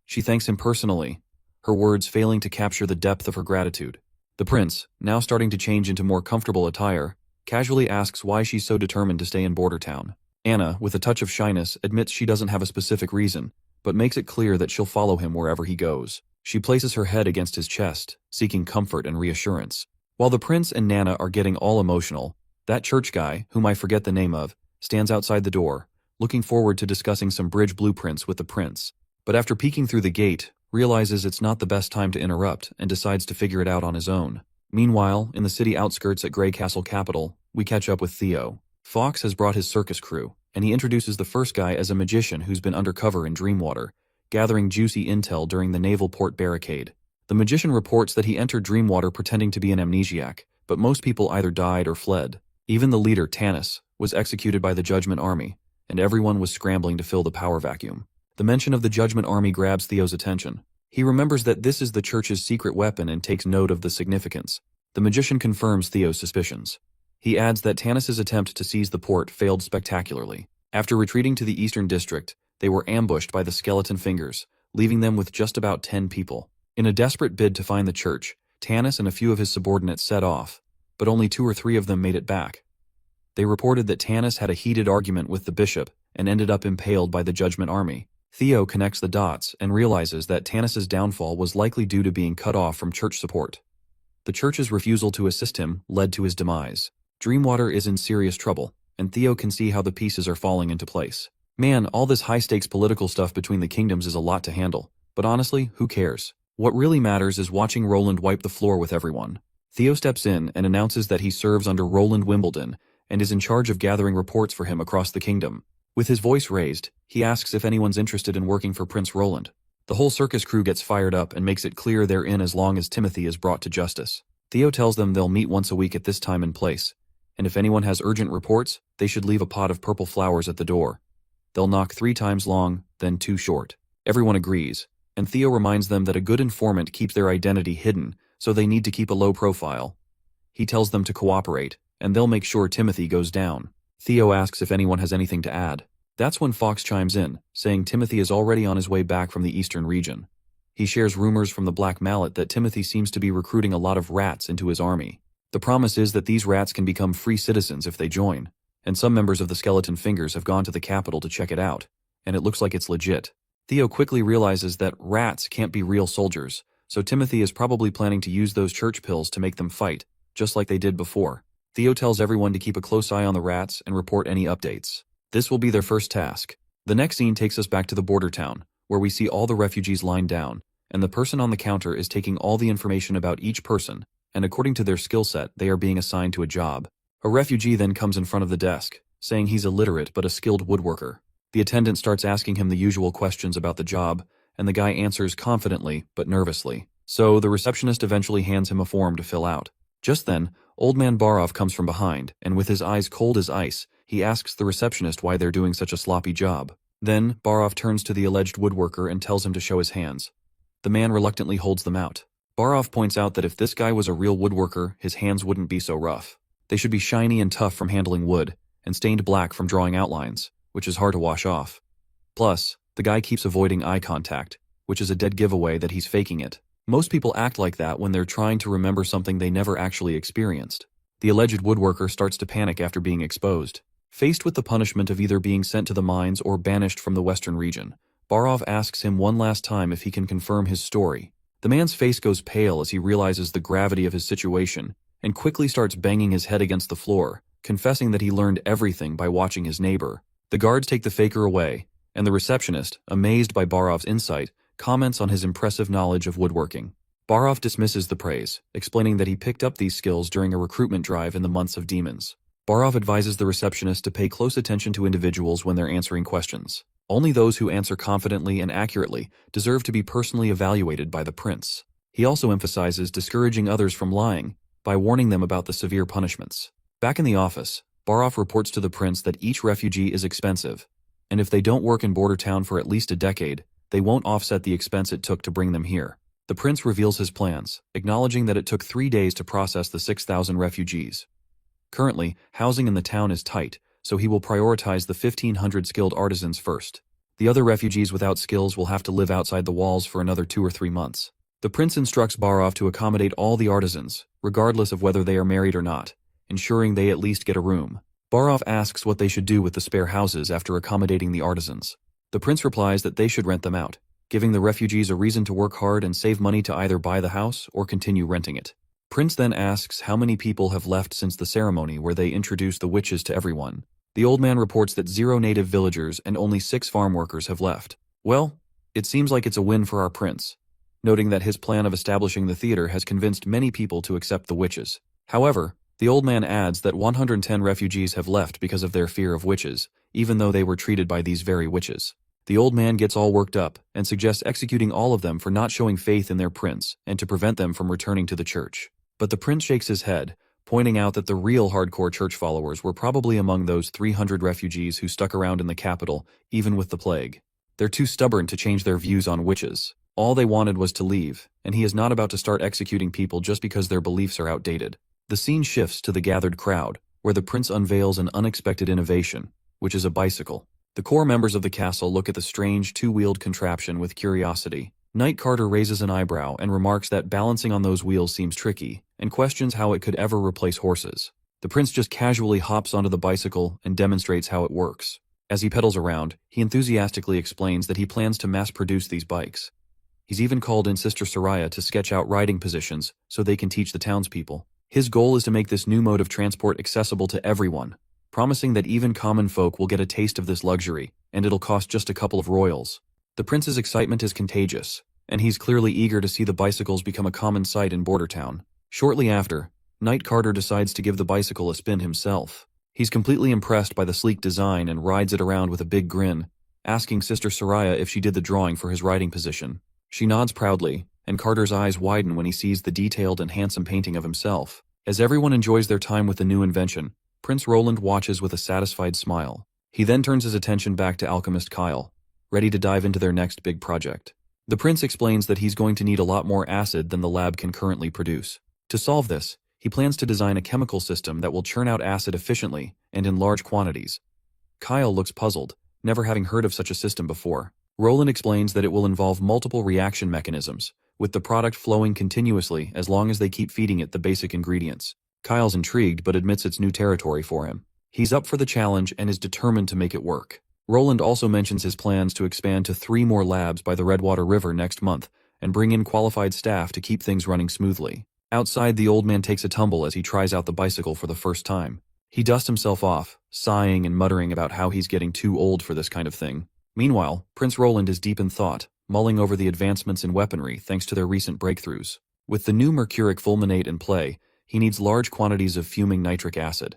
She thanks him personally, her words failing to capture the depth of her gratitude. The prince, now starting to change into more comfortable attire, casually asks why she's so determined to stay in Border Town. Anna, with a touch of shyness, admits she doesn't have a specific reason, but makes it clear that she'll follow him wherever he goes. She places her head against his chest, seeking comfort and reassurance. While the prince and Nana are getting all emotional, that church guy, whom I forget the name of, stands outside the door, looking forward to discussing some bridge blueprints with the prince. But after peeking through the gate, realizes it's not the best time to interrupt and decides to figure it out on his own. Meanwhile, in the city outskirts at Grey Castle Capital, we catch up with Theo. Fox has brought his circus crew, and he introduces the first guy as a magician who's been undercover in Dreamwater, gathering juicy intel during the naval port barricade. The magician reports that he entered Dreamwater pretending to be an amnesiac, but most people either died or fled. Even the leader, Tanis, was executed by the Judgment Army, and everyone was scrambling to fill the power vacuum. The mention of the Judgment Army grabs Theo's attention. He remembers that this is the church's secret weapon and takes note of the significance. The magician confirms Theo's suspicions. He adds that Tanis's attempt to seize the port failed spectacularly. After retreating to the Eastern District, they were ambushed by the Skeleton Fingers, leaving them with just about 10 people. In a desperate bid to find the church, Tanis and a few of his subordinates set off, but only 2 or 3 of them made it back. They reported that Tanis had a heated argument with the bishop and ended up impaled by the Judgment Army. Theo connects the dots and realizes that Tanis's downfall was likely due to being cut off from church support. The church's refusal to assist him led to his demise. Dreamwater is in serious trouble, and Theo can see how the pieces are falling into place. Man, all this high-stakes political stuff between the kingdoms is a lot to handle, but honestly, who cares? What really matters is watching Roland wipe the floor with everyone. Theo steps in and announces that he serves under Roland Wimbledon and is in charge of gathering reports for him across the kingdom. With his voice raised, he asks if anyone's interested in working for Prince Roland. The whole circus crew gets fired up and makes it clear they're in as long as Timothy is brought to justice. Theo tells them they'll meet once a week at this time and place, and if anyone has urgent reports, they should leave a pot of purple flowers at the door. They'll knock 3 times long, then 2 short. Everyone agrees, and Theo reminds them that a good informant keeps their identity hidden, so they need to keep a low profile. He tells them to cooperate, and they'll make sure Timothy goes down. Theo asks if anyone has anything to add. That's when Fox chimes in, saying Timothy is already on his way back from the eastern region. He shares rumors from the Black Mallet that Timothy seems to be recruiting a lot of rats into his army. The promise is that these rats can become free citizens if they join, and some members of the Skeleton Fingers have gone to the capital to check it out, and it looks like it's legit. Theo quickly realizes that rats can't be real soldiers, so Timothy is probably planning to use those church pills to make them fight, just like they did before. Theo tells everyone to keep a close eye on the rats and report any updates. This will be their first task. The next scene takes us back to the border town, where we see all the refugees lined down, and the person on the counter is taking all the information about each person, and according to their skill set, they are being assigned to a job. A refugee then comes in front of the desk, saying he's illiterate but a skilled woodworker. The attendant starts asking him the usual questions about the job, and the guy answers confidently but nervously. So the receptionist eventually hands him a form to fill out. Just then, Old Man Barov comes from behind, and with his eyes cold as ice, he asks the receptionist why they're doing such a sloppy job. Then, Barov turns to the alleged woodworker and tells him to show his hands. The man reluctantly holds them out. Barov points out that if this guy was a real woodworker, his hands wouldn't be so rough. They should be shiny and tough from handling wood, and stained black from drawing outlines, which is hard to wash off. Plus, the guy keeps avoiding eye contact, which is a dead giveaway that he's faking it. Most people act like that when they're trying to remember something they never actually experienced. The alleged woodworker starts to panic after being exposed. Faced with the punishment of either being sent to the mines or banished from the western region, Barov asks him one last time if he can confirm his story. The man's face goes pale as he realizes the gravity of his situation, and quickly starts banging his head against the floor, confessing that he learned everything by watching his neighbor. The guards take the faker away, and the receptionist, amazed by Barov's insight, comments on his impressive knowledge of woodworking. Barov dismisses the praise, explaining that he picked up these skills during a recruitment drive in the months of demons. Barov advises the receptionist to pay close attention to individuals when they're answering questions. Only those who answer confidently and accurately deserve to be personally evaluated by the prince. He also emphasizes discouraging others from lying by warning them about the severe punishments. Back in the office, Barov reports to the prince that each refugee is expensive, and if they don't work in Border Town for at least a decade, they won't offset the expense it took to bring them here. The prince reveals his plans, acknowledging that it took 3 days to process the 6,000 refugees. Currently, housing in the town is tight, so he will prioritize the 1,500 skilled artisans first. The other refugees without skills will have to live outside the walls for another 2 or 3 months. The prince instructs Barov to accommodate all the artisans, regardless of whether they are married or not, ensuring they at least get a room. Barov asks what they should do with the spare houses after accommodating the artisans. The prince replies that they should rent them out, giving the refugees a reason to work hard and save money to either buy the house or continue renting it. Prince then asks how many people have left since the ceremony where they introduced the witches to everyone. The old man reports that 0 native villagers and only 6 farm workers have left. Well, it seems like it's a win for our prince, noting that his plan of establishing the theater has convinced many people to accept the witches. However, the old man adds that 110 refugees have left because of their fear of witches, even though they were treated by these very witches. The old man gets all worked up and suggests executing all of them for not showing faith in their prince and to prevent them from returning to the church. But the prince shakes his head, pointing out that the real hardcore church followers were probably among those 300 refugees who stuck around in the capital, even with the plague. They're too stubborn to change their views on witches. All they wanted was to leave, and he is not about to start executing people just because their beliefs are outdated. The scene shifts to the gathered crowd, where the prince unveils an unexpected innovation, which is a bicycle. The core members of the castle look at the strange 2-wheeled contraption with curiosity. Knight Carter raises an eyebrow and remarks that balancing on those wheels seems tricky, and questions how it could ever replace horses. The prince just casually hops onto the bicycle and demonstrates how it works. As he pedals around, he enthusiastically explains that he plans to mass-produce these bikes. He's even called in Sister Soraya to sketch out riding positions so they can teach the townspeople. His goal is to make this new mode of transport accessible to everyone, promising that even common folk will get a taste of this luxury, and it'll cost just a couple of royals. The prince's excitement is contagious, and he's clearly eager to see the bicycles become a common sight in Border Town. Shortly after, Knight Carter decides to give the bicycle a spin himself. He's completely impressed by the sleek design and rides it around with a big grin, asking Sister Soraya if she did the drawing for his riding position. She nods proudly, and Carter's eyes widen when he sees the detailed and handsome painting of himself. As everyone enjoys their time with the new invention, Prince Roland watches with a satisfied smile. He then turns his attention back to alchemist Kyle, ready to dive into their next big project. The prince explains that he's going to need a lot more acid than the lab can currently produce. To solve this, he plans to design a chemical system that will churn out acid efficiently and in large quantities. Kyle looks puzzled, never having heard of such a system before. Roland explains that it will involve multiple reaction mechanisms, with the product flowing continuously as long as they keep feeding it the basic ingredients. Kyle's intrigued but admits it's new territory for him. He's up for the challenge and is determined to make it work. Roland also mentions his plans to expand to 3 more labs by the Redwater River next month and bring in qualified staff to keep things running smoothly. Outside, the old man takes a tumble as he tries out the bicycle for the first time. He dusts himself off, sighing and muttering about how he's getting too old for this kind of thing. Meanwhile, Prince Roland is deep in thought, mulling over the advancements in weaponry thanks to their recent breakthroughs. With the new mercuric fulminate in play, he needs large quantities of fuming nitric acid.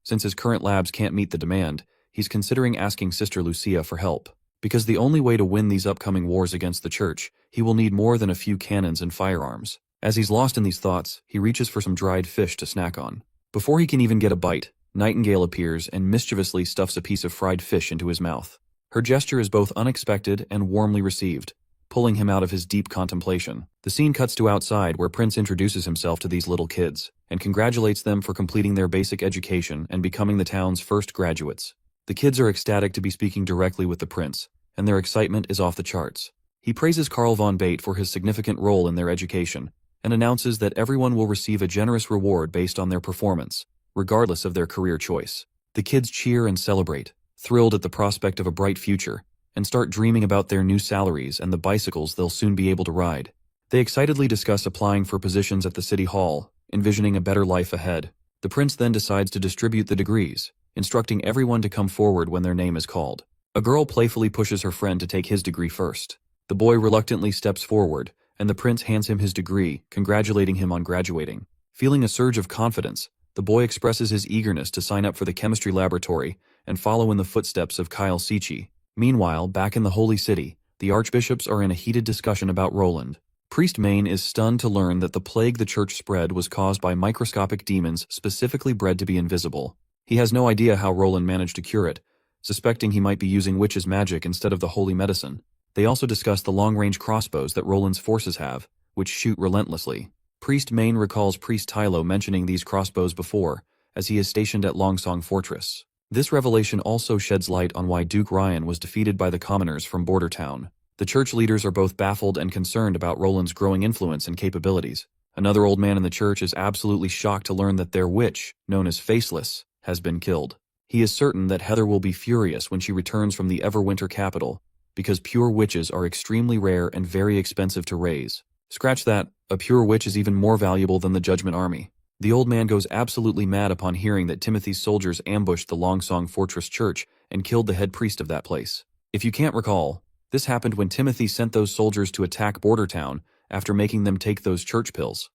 Since his current labs can't meet the demand, he's considering asking Sister Lucia for help. Because the only way to win these upcoming wars against the church, he will need more than a few cannons and firearms. As he's lost in these thoughts, he reaches for some dried fish to snack on. Before he can even get a bite, Nightingale appears and mischievously stuffs a piece of fried fish into his mouth. Her gesture is both unexpected and warmly received, pulling him out of his deep contemplation. The scene cuts to outside where Prince introduces himself to these little kids and congratulates them for completing their basic education and becoming the town's first graduates. The kids are ecstatic to be speaking directly with the prince, and their excitement is off the charts. He praises Karl von Bate for his significant role in their education and announces that everyone will receive a generous reward based on their performance, regardless of their career choice. The kids cheer and celebrate, thrilled at the prospect of a bright future, and start dreaming about their new salaries and the bicycles they'll soon be able to ride. They excitedly discuss applying for positions at the city hall, envisioning a better life ahead. The prince then decides to distribute the degrees, instructing everyone to come forward when their name is called. A girl playfully pushes her friend to take his degree first. The boy reluctantly steps forward, and the prince hands him his degree, congratulating him on graduating. Feeling a surge of confidence, the boy expresses his eagerness to sign up for the chemistry laboratory and follow in the footsteps of Kyle Sichi. Meanwhile, back in the Holy City, the archbishops are in a heated discussion about Roland. Priest Main is stunned to learn that the plague the church spread was caused by microscopic demons specifically bred to be invisible. He has no idea how Roland managed to cure it, suspecting he might be using witch's magic instead of the holy medicine. They also discuss the long-range crossbows that Roland's forces have, which shoot relentlessly. Priest Main recalls Priest Tylo mentioning these crossbows before, as he is stationed at Longsong Fortress. This revelation also sheds light on why Duke Ryan was defeated by the commoners from Border Town. The church leaders are both baffled and concerned about Roland's growing influence and capabilities. Another old man in the church is absolutely shocked to learn that their witch, known as Faceless, has been killed. He is certain that Heather will be furious when she returns from the Everwinter capital, because pure witches are extremely rare and very expensive to raise. Scratch that, a pure witch is even more valuable than the Judgment Army. The old man goes absolutely mad upon hearing that Timothy's soldiers ambushed the Longsong Fortress Church and killed the head priest of that place. If you can't recall, this happened when Timothy sent those soldiers to attack Border Town after making them take those church pills.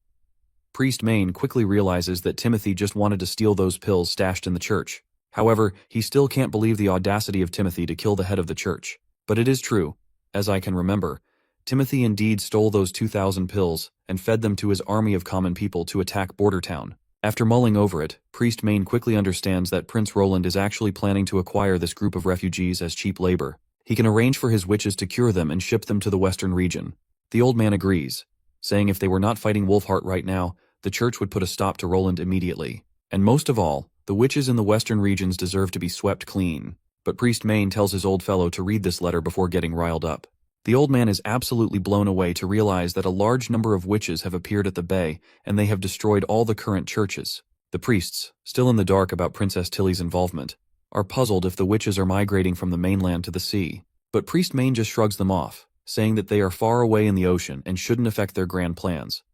Priest Main quickly realizes that Timothy just wanted to steal those pills stashed in the church. However, he still can't believe the audacity of Timothy to kill the head of the church. But it is true, as I can remember, Timothy indeed stole those 2,000 pills and fed them to his army of common people to attack Border Town. After mulling over it, Priest Main quickly understands that Prince Roland is actually planning to acquire this group of refugees as cheap labor. He can arrange for his witches to cure them and ship them to the western region. The old man agrees, saying if they were not fighting Wolfheart right now, the church would put a stop to Roland immediately. And most of all, the witches in the western regions deserve to be swept clean. But Priest Main tells his old fellow to read this letter before getting riled up. The old man is absolutely blown away to realize that a large number of witches have appeared at the bay, and they have destroyed all the current churches. The priests, still in the dark about Princess Tilly's involvement, are puzzled if the witches are migrating from the mainland to the sea. But Priest Main just shrugs them off, saying that they are far away in the ocean and shouldn't affect their grand plans.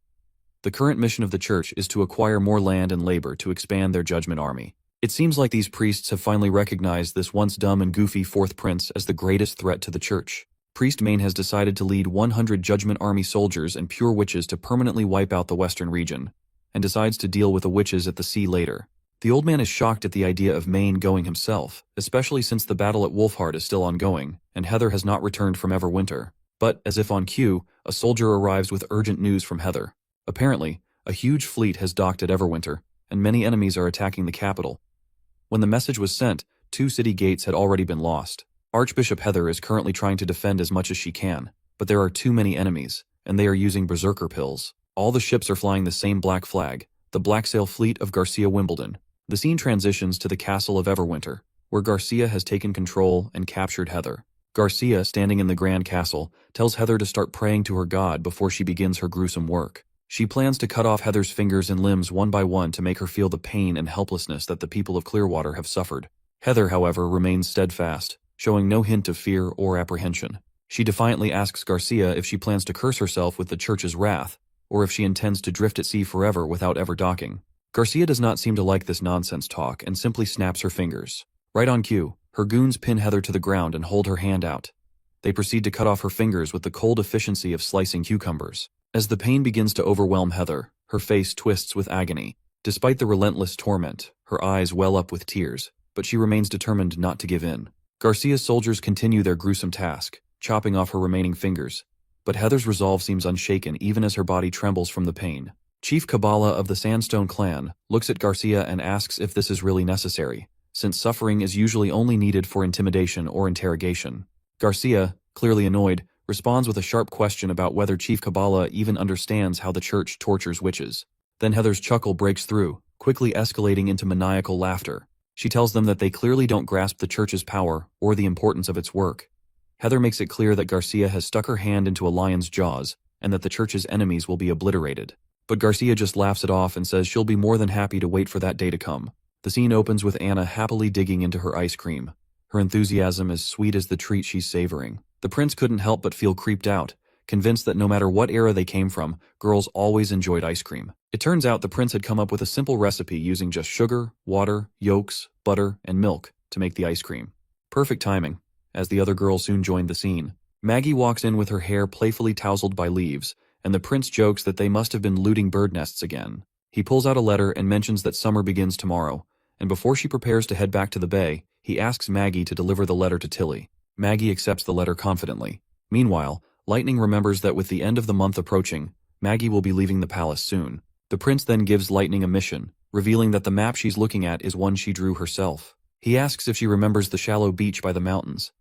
The current mission of the church is to acquire more land and labor to expand their Judgment Army. It seems like these priests have finally recognized this once dumb and goofy fourth prince as the greatest threat to the church. Priest Main has decided to lead 100 Judgment Army soldiers and pure witches to permanently wipe out the western region, and decides to deal with the witches at the sea later. The old man is shocked at the idea of Main going himself, especially since the battle at Wolfheart is still ongoing, and Heather has not returned from Everwinter. But, as if on cue, a soldier arrives with urgent news from Heather. Apparently, a huge fleet has docked at Everwinter, and many enemies are attacking the capital. When the message was sent, 2 city gates had already been lost. Archbishop Heather is currently trying to defend as much as she can, but there are too many enemies, and they are using berserker pills. All the ships are flying the same black flag, the Black Sail Fleet of Garcia Wimbledon. The scene transitions to the castle of Everwinter, where Garcia has taken control and captured Heather. Garcia, standing in the grand castle, tells Heather to start praying to her god before she begins her gruesome work. She plans to cut off Heather's fingers and limbs one by one to make her feel the pain and helplessness that the people of Clearwater have suffered. Heather, however, remains steadfast, showing no hint of fear or apprehension. She defiantly asks Garcia if she plans to curse herself with the church's wrath, or if she intends to drift at sea forever without ever docking. Garcia does not seem to like this nonsense talk and simply snaps her fingers. Right on cue, her goons pin Heather to the ground and hold her hand out. They proceed to cut off her fingers with the cold efficiency of slicing cucumbers. As the pain begins to overwhelm Heather, her face twists with agony. Despite the relentless torment, her eyes well up with tears, but she remains determined not to give in. Garcia's soldiers continue their gruesome task, chopping off her remaining fingers, but Heather's resolve seems unshaken even as her body trembles from the pain. Chief Kabbalah of the Sandstone clan looks at Garcia and asks if this is really necessary, since suffering is usually only needed for intimidation or interrogation. Garcia, clearly annoyed, responds with a sharp question about whether Chief Kabbalah even understands how the church tortures witches. Then Heather's chuckle breaks through, quickly escalating into maniacal laughter. She tells them that they clearly don't grasp the church's power or the importance of its work. Heather makes it clear that Garcia has stuck her hand into a lion's jaws and that the church's enemies will be obliterated. But Garcia just laughs it off and says she'll be more than happy to wait for that day to come. The scene opens with Anna happily digging into her ice cream, her enthusiasm as sweet as the treat she's savoring. The prince couldn't help but feel creeped out, convinced that no matter what era they came from, girls always enjoyed ice cream. It turns out the prince had come up with a simple recipe using just sugar, water, yolks, butter, and milk to make the ice cream. Perfect timing, as the other girls soon joined the scene. Maggie walks in with her hair playfully tousled by leaves, and the prince jokes that they must have been looting bird nests again. He pulls out a letter and mentions that summer begins tomorrow, and before she prepares to head back to the bay, he asks Maggie to deliver the letter to Tilly. Maggie accepts the letter confidently. Meanwhile, Lightning remembers that with the end of the month approaching, Maggie will be leaving the palace soon. The prince then gives Lightning a mission, revealing that the map she's looking at is one she drew herself. He asks if she remembers the shallow beach by the mountains.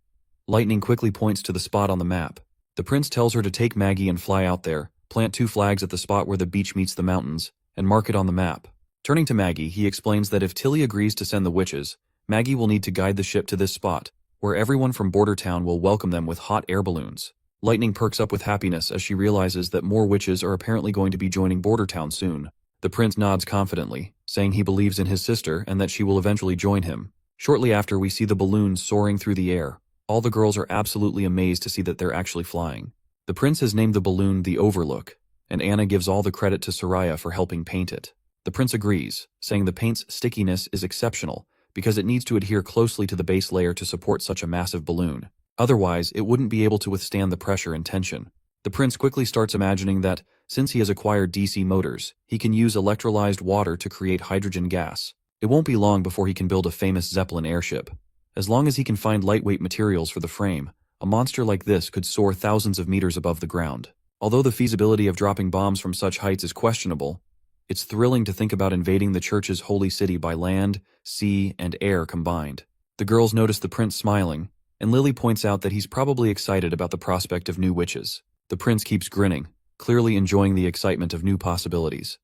Lightning quickly points to the spot on the map. The prince tells her to take Maggie and fly out there, Plant 2 flags at the spot where the beach meets the mountains, and mark it on the map. Turning to Maggie, he explains that if Tilly agrees to send the witches, Maggie will need to guide the ship to this spot, where everyone from Border Town will welcome them with hot air balloons. Lightning perks up with happiness as she realizes that more witches are apparently going to be joining Border Town soon. The prince nods confidently, saying he believes in his sister and that she will eventually join him. Shortly after, we see the balloons soaring through the air. All the girls are absolutely amazed to see that they're actually flying. The prince has named the balloon the Overlook, and Anna gives all the credit to Soraya for helping paint it. The prince agrees, saying the paint's stickiness is exceptional because it needs to adhere closely to the base layer to support such a massive balloon. Otherwise, it wouldn't be able to withstand the pressure and tension. The prince quickly starts imagining that, since he has acquired DC motors, he can use electrolyzed water to create hydrogen gas. It won't be long before he can build a famous Zeppelin airship. As long as he can find lightweight materials for the frame, a monster like this could soar thousands of meters above the ground. Although the feasibility of dropping bombs from such heights is questionable, it's thrilling to think about invading the church's holy city by land, sea, and air combined. The girls notice the prince smiling, and Lily points out that he's probably excited about the prospect of new witches. The prince keeps grinning, clearly enjoying the excitement of new possibilities.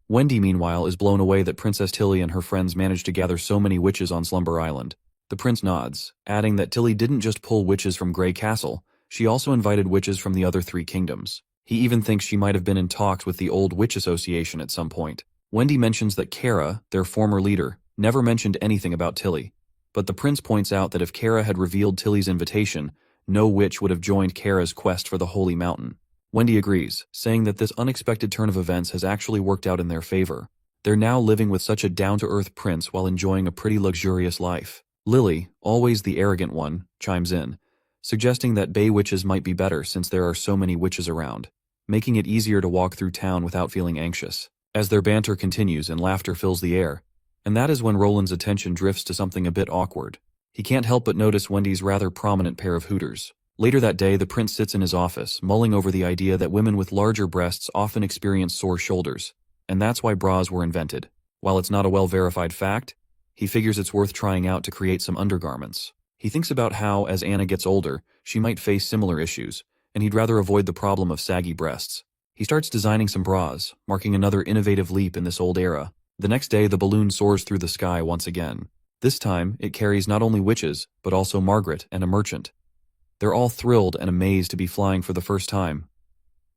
Wendy, meanwhile, is blown away that Princess Tilly and her friends managed to gather so many witches on Slumber Island. The prince nods, adding that Tilly didn't just pull witches from Grey Castle, she also invited witches from the other 3 kingdoms. He even thinks she might have been in talks with the Old Witch Association at some point. Wendy mentions that Kara, their former leader, never mentioned anything about Tilly. But the prince points out that if Kara had revealed Tilly's invitation, no witch would have joined Kara's quest for the Holy Mountain. Wendy agrees, saying that this unexpected turn of events has actually worked out in their favor. They're now living with such a down-to-earth prince while enjoying a pretty luxurious life. Lily, always the arrogant one, chimes in, suggesting that Bay witches might be better since there are so many witches around, making it easier to walk through town without feeling anxious. As their banter continues and laughter fills the air, and that is when Roland's attention drifts to something a bit awkward. He can't help but notice Wendy's rather prominent pair of hooters. Later that day, the prince sits in his office, mulling over the idea that women with larger breasts often experience sore shoulders, and that's why bras were invented. While it's not a well-verified fact, he figures it's worth trying out to create some undergarments. He thinks about how, as Anna gets older, she might face similar issues, and he'd rather avoid the problem of saggy breasts. He starts designing some bras, marking another innovative leap in this old era. The next day, the balloon soars through the sky once again. This time, it carries not only witches, but also Margaret and a merchant. They're all thrilled and amazed to be flying for the first time.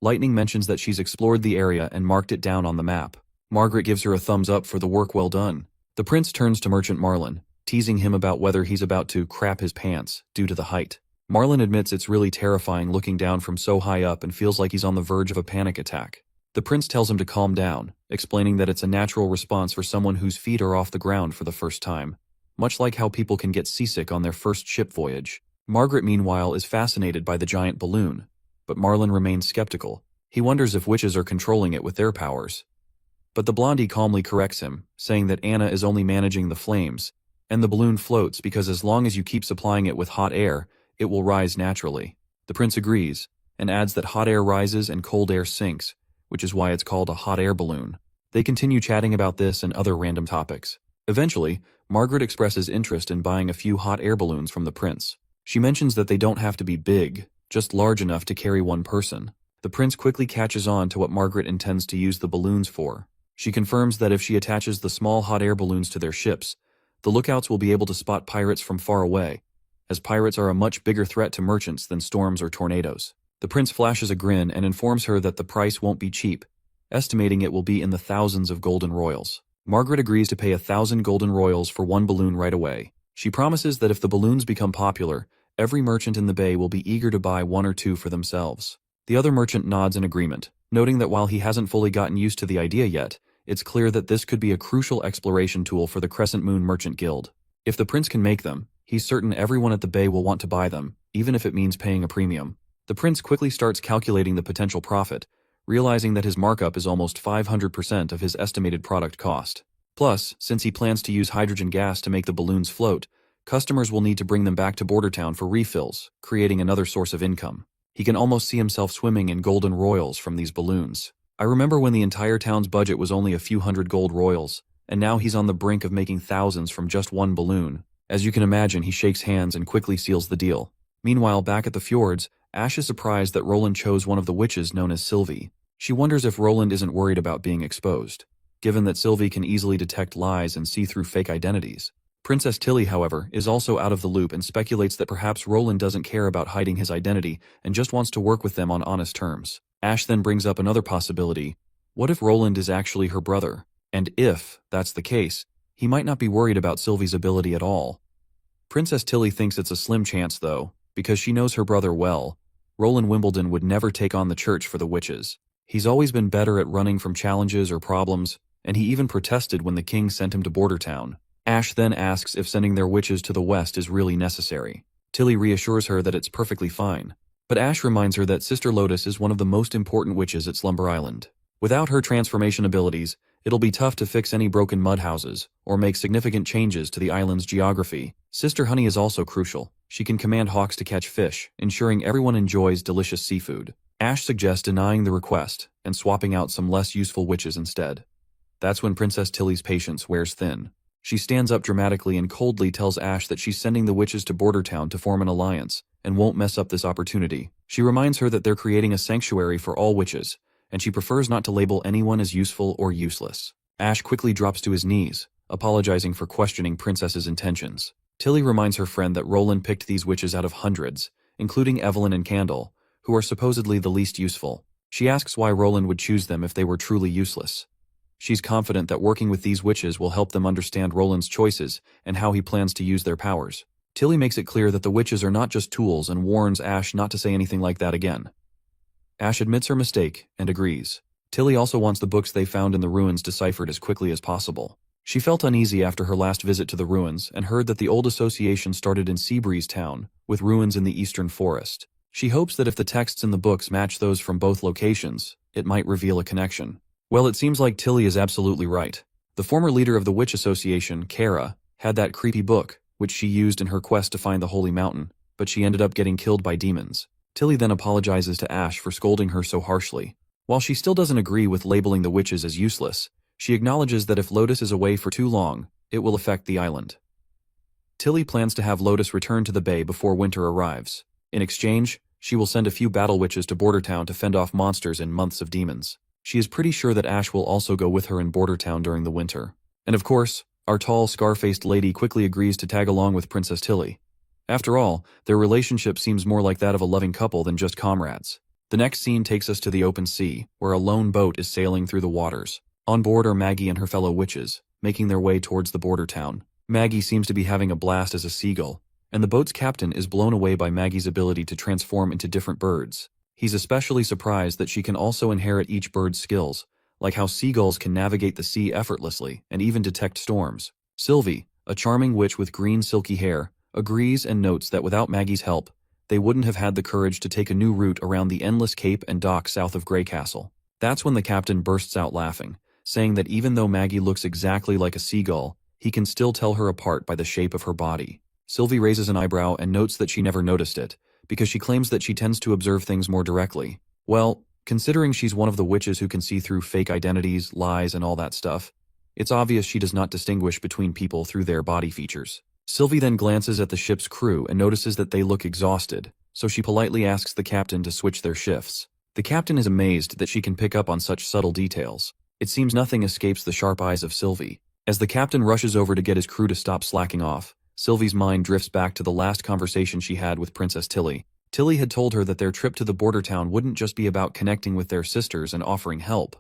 Lightning mentions that she's explored the area and marked it down on the map. Margaret gives her a thumbs up for the work well done. The prince turns to Merchant Marlin, teasing him about whether he's about to crap his pants due to the height. Marlin admits it's really terrifying looking down from so high up and feels like he's on the verge of a panic attack. The prince tells him to calm down, explaining that it's a natural response for someone whose feet are off the ground for the first time, much like how people can get seasick on their first ship voyage. Margaret, meanwhile, is fascinated by the giant balloon, but Marlin remains skeptical. He wonders if witches are controlling it with their powers. But the blondie calmly corrects him, saying that Anna is only managing the flames, and the balloon floats because as long as you keep supplying it with hot air, it will rise naturally. The prince agrees, and adds that hot air rises and cold air sinks, which is why it's called a hot air balloon. They continue chatting about this and other random topics. Eventually, Margaret expresses interest in buying a few hot air balloons from the prince. She mentions that they don't have to be big, just large enough to carry one person. The prince quickly catches on to what Margaret intends to use the balloons for. She confirms that if she attaches the small hot air balloons to their ships, the lookouts will be able to spot pirates from far away, as pirates are a much bigger threat to merchants than storms or tornadoes. The prince flashes a grin and informs her that the price won't be cheap, estimating it will be in the thousands of golden royals. Margaret agrees to pay 1,000 golden royals for one balloon right away. She promises that if the balloons become popular, every merchant in the bay will be eager to buy 1 or 2 for themselves. The other merchant nods in agreement, noting that while he hasn't fully gotten used to the idea yet, it's clear that this could be a crucial exploration tool for the Crescent Moon Merchant Guild. If the prince can make them, he's certain everyone at the bay will want to buy them, even if it means paying a premium. The prince quickly starts calculating the potential profit, realizing that his markup is almost 500% of his estimated product cost. Plus, since he plans to use hydrogen gas to make the balloons float, customers will need to bring them back to Border Town for refills, creating another source of income. He can almost see himself swimming in golden royals from these balloons. I remember when the entire town's budget was only a few hundred gold royals, and now he's on the brink of making thousands from just one balloon. As you can imagine, he shakes hands and quickly seals the deal. Meanwhile, back at the fjords, Ash is surprised that Roland chose one of the witches known as Sylvie. She wonders if Roland isn't worried about being exposed, given that Sylvie can easily detect lies and see through fake identities. Princess Tilly, however, is also out of the loop and speculates that perhaps Roland doesn't care about hiding his identity and just wants to work with them on honest terms. Ash then brings up another possibility. What if Roland is actually her brother? And if that's the case, he might not be worried about Sylvie's ability at all. Princess Tilly thinks it's a slim chance, though, because she knows her brother well. Roland Wimbledon would never take on the church for the witches. He's always been better at running from challenges or problems, and he even protested when the king sent him to Border Town. Ash then asks if sending their witches to the west is really necessary. Tilly reassures her that it's perfectly fine. But Ash reminds her that Sister Lotus is one of the most important witches at Slumber Island. Without her transformation abilities, it'll be tough to fix any broken mud houses, or make significant changes to the island's geography. Sister Honey is also crucial. She can command hawks to catch fish, ensuring everyone enjoys delicious seafood. Ash suggests denying the request, and swapping out some less useful witches instead. That's when Princess Tilly's patience wears thin. She stands up dramatically and coldly tells Ash that she's sending the witches to Border Town to form an alliance, and won't mess up this opportunity. She reminds her that they're creating a sanctuary for all witches, and she prefers not to label anyone as useful or useless. Ash quickly drops to his knees, apologizing for questioning Princess's intentions. Tilly reminds her friend that Roland picked these witches out of hundreds, including Evelyn and Candle, who are supposedly the least useful. She asks why Roland would choose them if they were truly useless. She's confident that working with these witches will help them understand Roland's choices and how he plans to use their powers. Tilly makes it clear that the witches are not just tools and warns Ash not to say anything like that again. Ash admits her mistake and agrees. Tilly also wants the books they found in the ruins deciphered as quickly as possible. She felt uneasy after her last visit to the ruins and heard that the old association started in Seabreeze Town, with ruins in the eastern forest. She hopes that if the texts in the books match those from both locations, it might reveal a connection. Well, it seems like Tilly is absolutely right. The former leader of the Witch Association, Kara, had that creepy book, which she used in her quest to find the Holy Mountain, but she ended up getting killed by demons. Tilly then apologizes to Ash for scolding her so harshly. While she still doesn't agree with labeling the witches as useless, she acknowledges that if Lotus is away for too long, it will affect the island. Tilly plans to have Lotus return to the bay before winter arrives. In exchange, she will send a few battle witches to Border Town to fend off monsters and months of demons. She is pretty sure that Ash will also go with her in Border Town during the winter. And of course, our tall, scar-faced lady quickly agrees to tag along with Princess Tilly. After all, their relationship seems more like that of a loving couple than just comrades. The next scene takes us to the open sea, where a lone boat is sailing through the waters. On board are Maggie and her fellow witches, making their way towards the Border Town. Maggie seems to be having a blast as a seagull, and the boat's captain is blown away by Maggie's ability to transform into different birds. He's especially surprised that she can also inherit each bird's skills, like how seagulls can navigate the sea effortlessly and even detect storms. Sylvie, a charming witch with green silky hair, agrees and notes that without Maggie's help, they wouldn't have had the courage to take a new route around the endless cape and dock south of Grey Castle. That's when the captain bursts out laughing, saying that even though Maggie looks exactly like a seagull, he can still tell her apart by the shape of her body. Sylvie raises an eyebrow and notes that she never noticed it, because she claims that she tends to observe things more directly. Well, considering she's one of the witches who can see through fake identities, lies, and all that stuff, it's obvious she does not distinguish between people through their body features. Sylvie then glances at the ship's crew and notices that they look exhausted, so she politely asks the captain to switch their shifts. The captain is amazed that she can pick up on such subtle details. It seems nothing escapes the sharp eyes of Sylvie. As the captain rushes over to get his crew to stop slacking off, Sylvie's mind drifts back to the last conversation she had with Princess Tilly. Tilly had told her that their trip to the Border Town wouldn't just be about connecting with their sisters and offering help.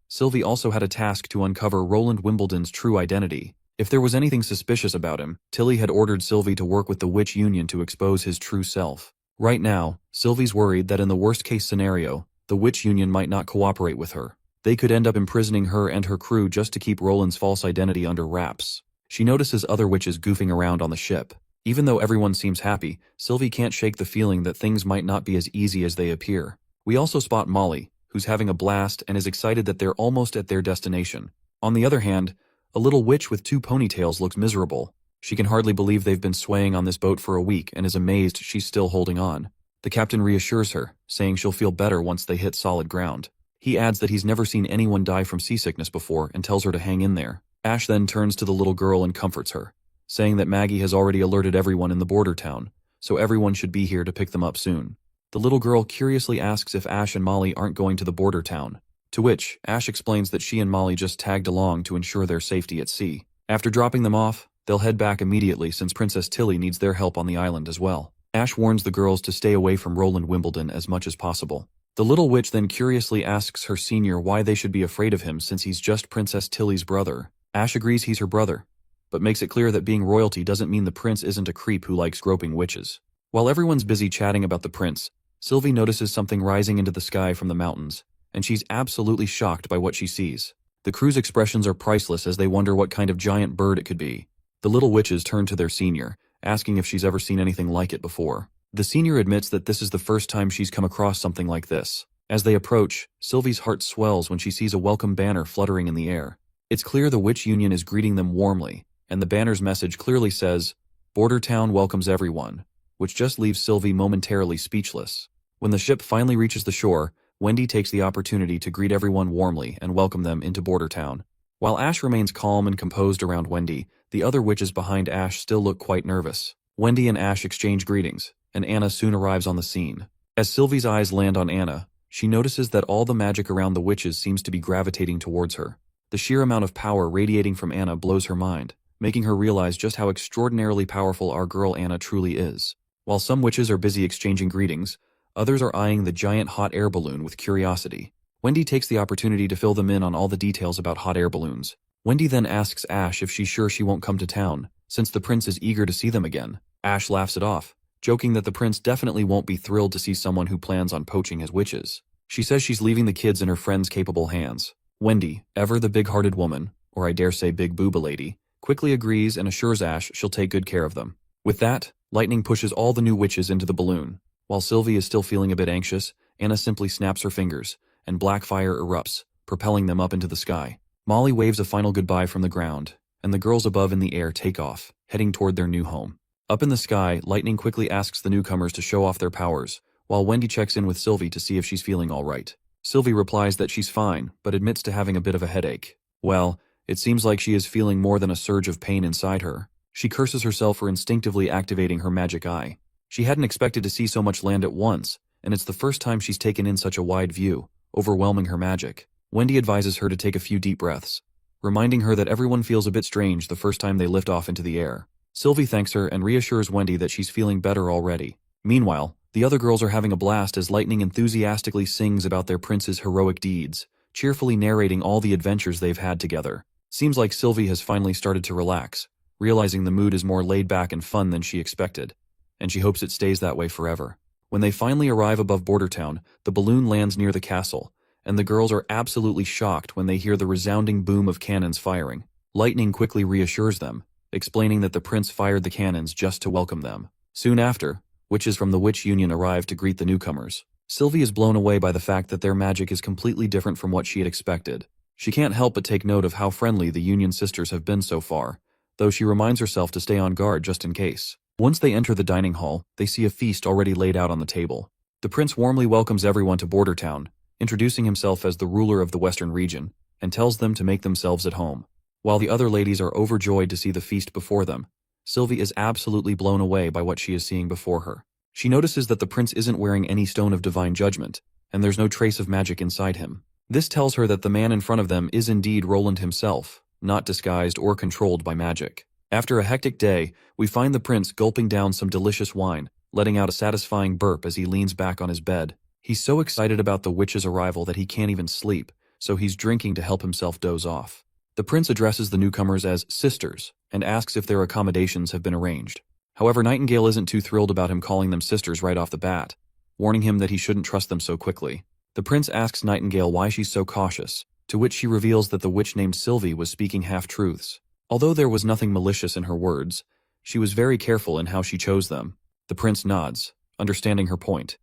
Sylvie also had a task to uncover Roland Wimbledon's true identity. If there was anything suspicious about him, Tilly had ordered Sylvie to work with the Witch Union to expose his true self. Right now, Sylvie's worried that in the worst-case scenario, the Witch Union might not cooperate with her. They could end up imprisoning her and her crew just to keep Roland's false identity under wraps. She notices other witches goofing around on the ship. Even though everyone seems happy, Sylvie can't shake the feeling that things might not be as easy as they appear. We also spot Molly, who's having a blast and is excited that they're almost at their destination. On the other hand, a little witch with 2 ponytails looks miserable. She can hardly believe they've been swaying on this boat for a week and is amazed she's still holding on. The captain reassures her, saying she'll feel better once they hit solid ground. He adds that he's never seen anyone die from seasickness before and tells her to hang in there. Ash then turns to the little girl and comforts her, saying that Maggie has already alerted everyone in the Border Town, so everyone should be here to pick them up soon. The little girl curiously asks if Ash and Molly aren't going to the border town, to which Ash explains that she and Molly just tagged along to ensure their safety at sea. After dropping them off, they'll head back immediately since Princess Tilly needs their help on the island as well. Ash warns the girls to stay away from Roland Wimbledon as much as possible. The little witch then curiously asks her senior why they should be afraid of him since he's just Princess Tilly's brother. Ash agrees he's her brother, but makes it clear that being royalty doesn't mean the prince isn't a creep who likes groping witches. While everyone's busy chatting about the prince, Sylvie notices something rising into the sky from the mountains, and she's absolutely shocked by what she sees. The crew's expressions are priceless as they wonder what kind of giant bird it could be. The little witches turn to their senior, asking if she's ever seen anything like it before. The senior admits that this is the first time she's come across something like this. As they approach, Sylvie's heart swells when she sees a welcome banner fluttering in the air. It's clear the Witch Union is greeting them warmly, and the banner's message clearly says, "Border Town welcomes everyone," which just leaves Sylvie momentarily speechless. When the ship finally reaches the shore, Wendy takes the opportunity to greet everyone warmly and welcome them into Border Town. While Ash remains calm and composed around Wendy, the other witches behind Ash still look quite nervous. Wendy and Ash exchange greetings, and Anna soon arrives on the scene. As Sylvie's eyes land on Anna, she notices that all the magic around the witches seems to be gravitating towards her. The sheer amount of power radiating from Anna blows her mind, making her realize just how extraordinarily powerful our girl Anna truly is. While some witches are busy exchanging greetings, others are eyeing the giant hot air balloon with curiosity. Wendy takes the opportunity to fill them in on all the details about hot air balloons. Wendy then asks Ash if she's sure she won't come to town, since the prince is eager to see them again. Ash laughs it off, joking that the prince definitely won't be thrilled to see someone who plans on poaching his witches. She says she's leaving the kids in her friend's capable hands. Wendy, ever the big-hearted woman, or I dare say big booba lady, quickly agrees and assures Ash she'll take good care of them. With that, lightning pushes all the new witches into the balloon. While Sylvie is still feeling a bit anxious, Anna simply snaps her fingers, and black fire erupts, propelling them up into the sky. Molly waves a final goodbye from the ground, and the girls above in the air take off, heading toward their new home. Up in the sky, Lightning quickly asks the newcomers to show off their powers, while Wendy checks in with Sylvie to see if she's feeling all right. Sylvie replies that she's fine, but admits to having a bit of a headache. Well, it seems like she is feeling more than a surge of pain inside her. She curses herself for instinctively activating her magic eye. She hadn't expected to see so much land at once, and it's the first time she's taken in such a wide view, overwhelming her magic. Wendy advises her to take a few deep breaths, reminding her that everyone feels a bit strange the first time they lift off into the air. Sylvie thanks her and reassures Wendy that she's feeling better already. Meanwhile, the other girls are having a blast as Lightning enthusiastically sings about their prince's heroic deeds, cheerfully narrating all the adventures they've had together. Seems like Sylvie has finally started to relax, realizing the mood is more laid back and fun than she expected, and she hopes it stays that way forever. When they finally arrive above Border Town, the balloon lands near the castle, and the girls are absolutely shocked when they hear the resounding boom of cannons firing. Lightning quickly reassures them, explaining that the prince fired the cannons just to welcome them. Soon after, witches from the Witch Union arrive to greet the newcomers. Sylvie is blown away by the fact that their magic is completely different from what she had expected. She can't help but take note of how friendly the Union sisters have been so far, though she reminds herself to stay on guard just in case. Once they enter the dining hall, they see a feast already laid out on the table. The prince warmly welcomes everyone to Border Town, introducing himself as the ruler of the western region, and tells them to make themselves at home. While the other ladies are overjoyed to see the feast before them, Sylvie is absolutely blown away by what she is seeing before her. She notices that the prince isn't wearing any stone of divine judgment, and there's no trace of magic inside him. This tells her that the man in front of them is indeed Roland himself, not disguised or controlled by magic. After a hectic day, we find the prince gulping down some delicious wine, letting out a satisfying burp as he leans back on his bed. He's so excited about the witch's arrival that he can't even sleep, so he's drinking to help himself doze off. The prince addresses the newcomers as sisters and asks if their accommodations have been arranged. However, Nightingale isn't too thrilled about him calling them sisters right off the bat, warning him that he shouldn't trust them so quickly. The prince asks Nightingale why she's so cautious, to which she reveals that the witch named Sylvie was speaking half-truths. Although there was nothing malicious in her words, she was very careful in how she chose them. The prince nods, understanding her point.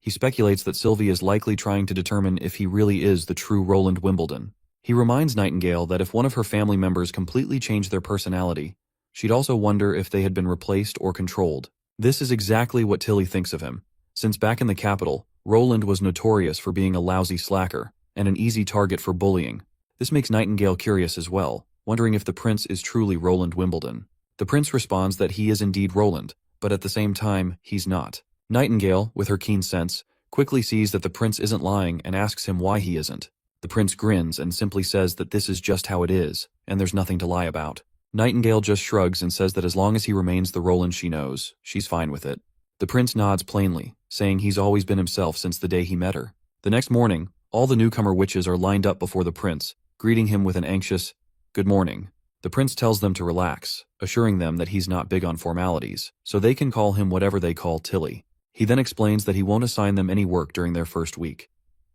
He speculates that Sylvie is likely trying to determine if he really is the true Roland Wimbledon. He reminds Nightingale that if one of her family members completely changed their personality, she'd also wonder if they had been replaced or controlled. This is exactly what Tilly thinks of him, since back in the capital, Roland was notorious for being a lousy slacker and an easy target for bullying. This makes Nightingale curious as well, wondering if the prince is truly Roland Wimbledon. The prince responds that he is indeed Roland, but at the same time, he's not. Nightingale, with her keen sense, quickly sees that the prince isn't lying and asks him why he isn't. The prince grins and simply says that this is just how it is, and there's nothing to lie about. Nightingale just shrugs and says that as long as he remains the Roland she knows, she's fine with it. The prince nods plainly, saying he's always been himself since the day he met her. The next morning, all the newcomer witches are lined up before the prince, greeting him with an anxious, "Good morning." The prince tells them to relax, assuring them that he's not big on formalities, so they can call him whatever they call Tilly. He then explains that he won't assign them any work during their first week.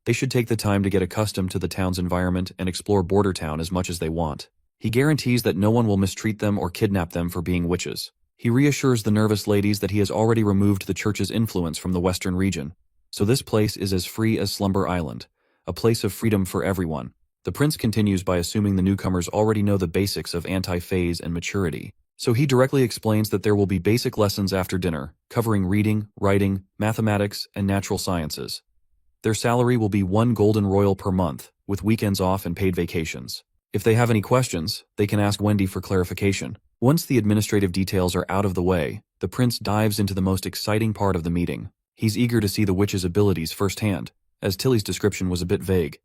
They should take the time to get accustomed to the town's environment and explore Border Town as much as they want. He guarantees that no one will mistreat them or kidnap them for being witches. He reassures the nervous ladies that he has already removed the church's influence from the western region, so this place is as free as Slumber Island, a place of freedom for everyone. The prince continues by assuming the newcomers already know the basics of anti-phase and maturity, so he directly explains that there will be basic lessons after dinner, covering reading, writing, mathematics, and natural sciences. Their salary will be 1 golden royal per month, with weekends off and paid vacations. If they have any questions, they can ask Wendy for clarification. Once the administrative details are out of the way, the prince dives into the most exciting part of the meeting. He's eager to see the witch's abilities firsthand, as Tilly's description was a bit vague.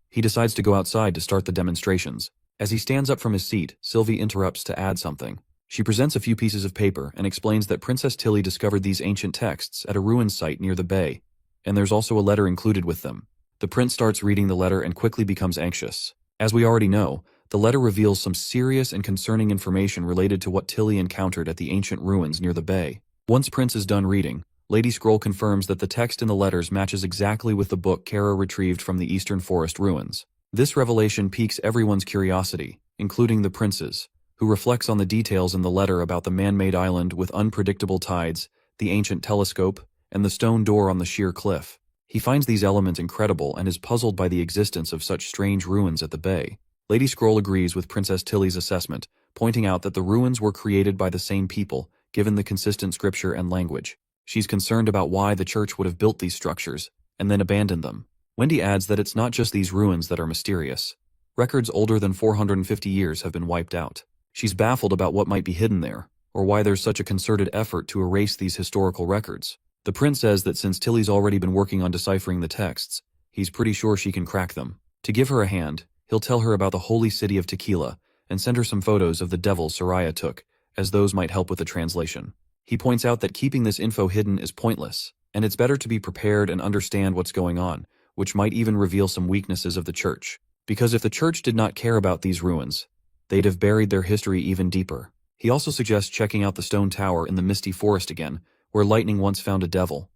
He decides to go outside to start the demonstrations. As he stands up from his seat, Sylvie interrupts to add something. She presents a few pieces of paper and explains that Princess Tilly discovered these ancient texts at a ruined site near the bay, and there's also a letter included with them. The prince starts reading the letter and quickly becomes anxious. As we already know, the letter reveals some serious and concerning information related to what Tilly encountered at the ancient ruins near the bay. Once Prince is done reading, Lady Scroll confirms that the text in the letters matches exactly with the book Kara retrieved from the Eastern Forest ruins. This revelation piques everyone's curiosity, including the prince's, who reflects on the details in the letter about the man-made island with unpredictable tides, the ancient telescope, and the stone door on the sheer cliff. He finds these elements incredible and is puzzled by the existence of such strange ruins at the bay. Lady Scroll agrees with Princess Tilly's assessment, pointing out that the ruins were created by the same people, given the consistent scripture and language. She's concerned about why the church would have built these structures, and then abandoned them. Wendy adds that it's not just these ruins that are mysterious. Records older than 450 years have been wiped out. She's baffled about what might be hidden there, or why there's such a concerted effort to erase these historical records. The prince says that since Tilly's already been working on deciphering the texts, he's pretty sure she can crack them. To give her a hand, he'll tell her about the holy city of Tequila, and send her some photos of the devils Soraya took, as those might help with the translation. He points out that keeping this info hidden is pointless, and it's better to be prepared and understand what's going on, which might even reveal some weaknesses of the church. Because if the church did not care about these ruins, they'd have buried their history even deeper. He also suggests checking out the stone tower in the misty forest again, where lightning once found a devil.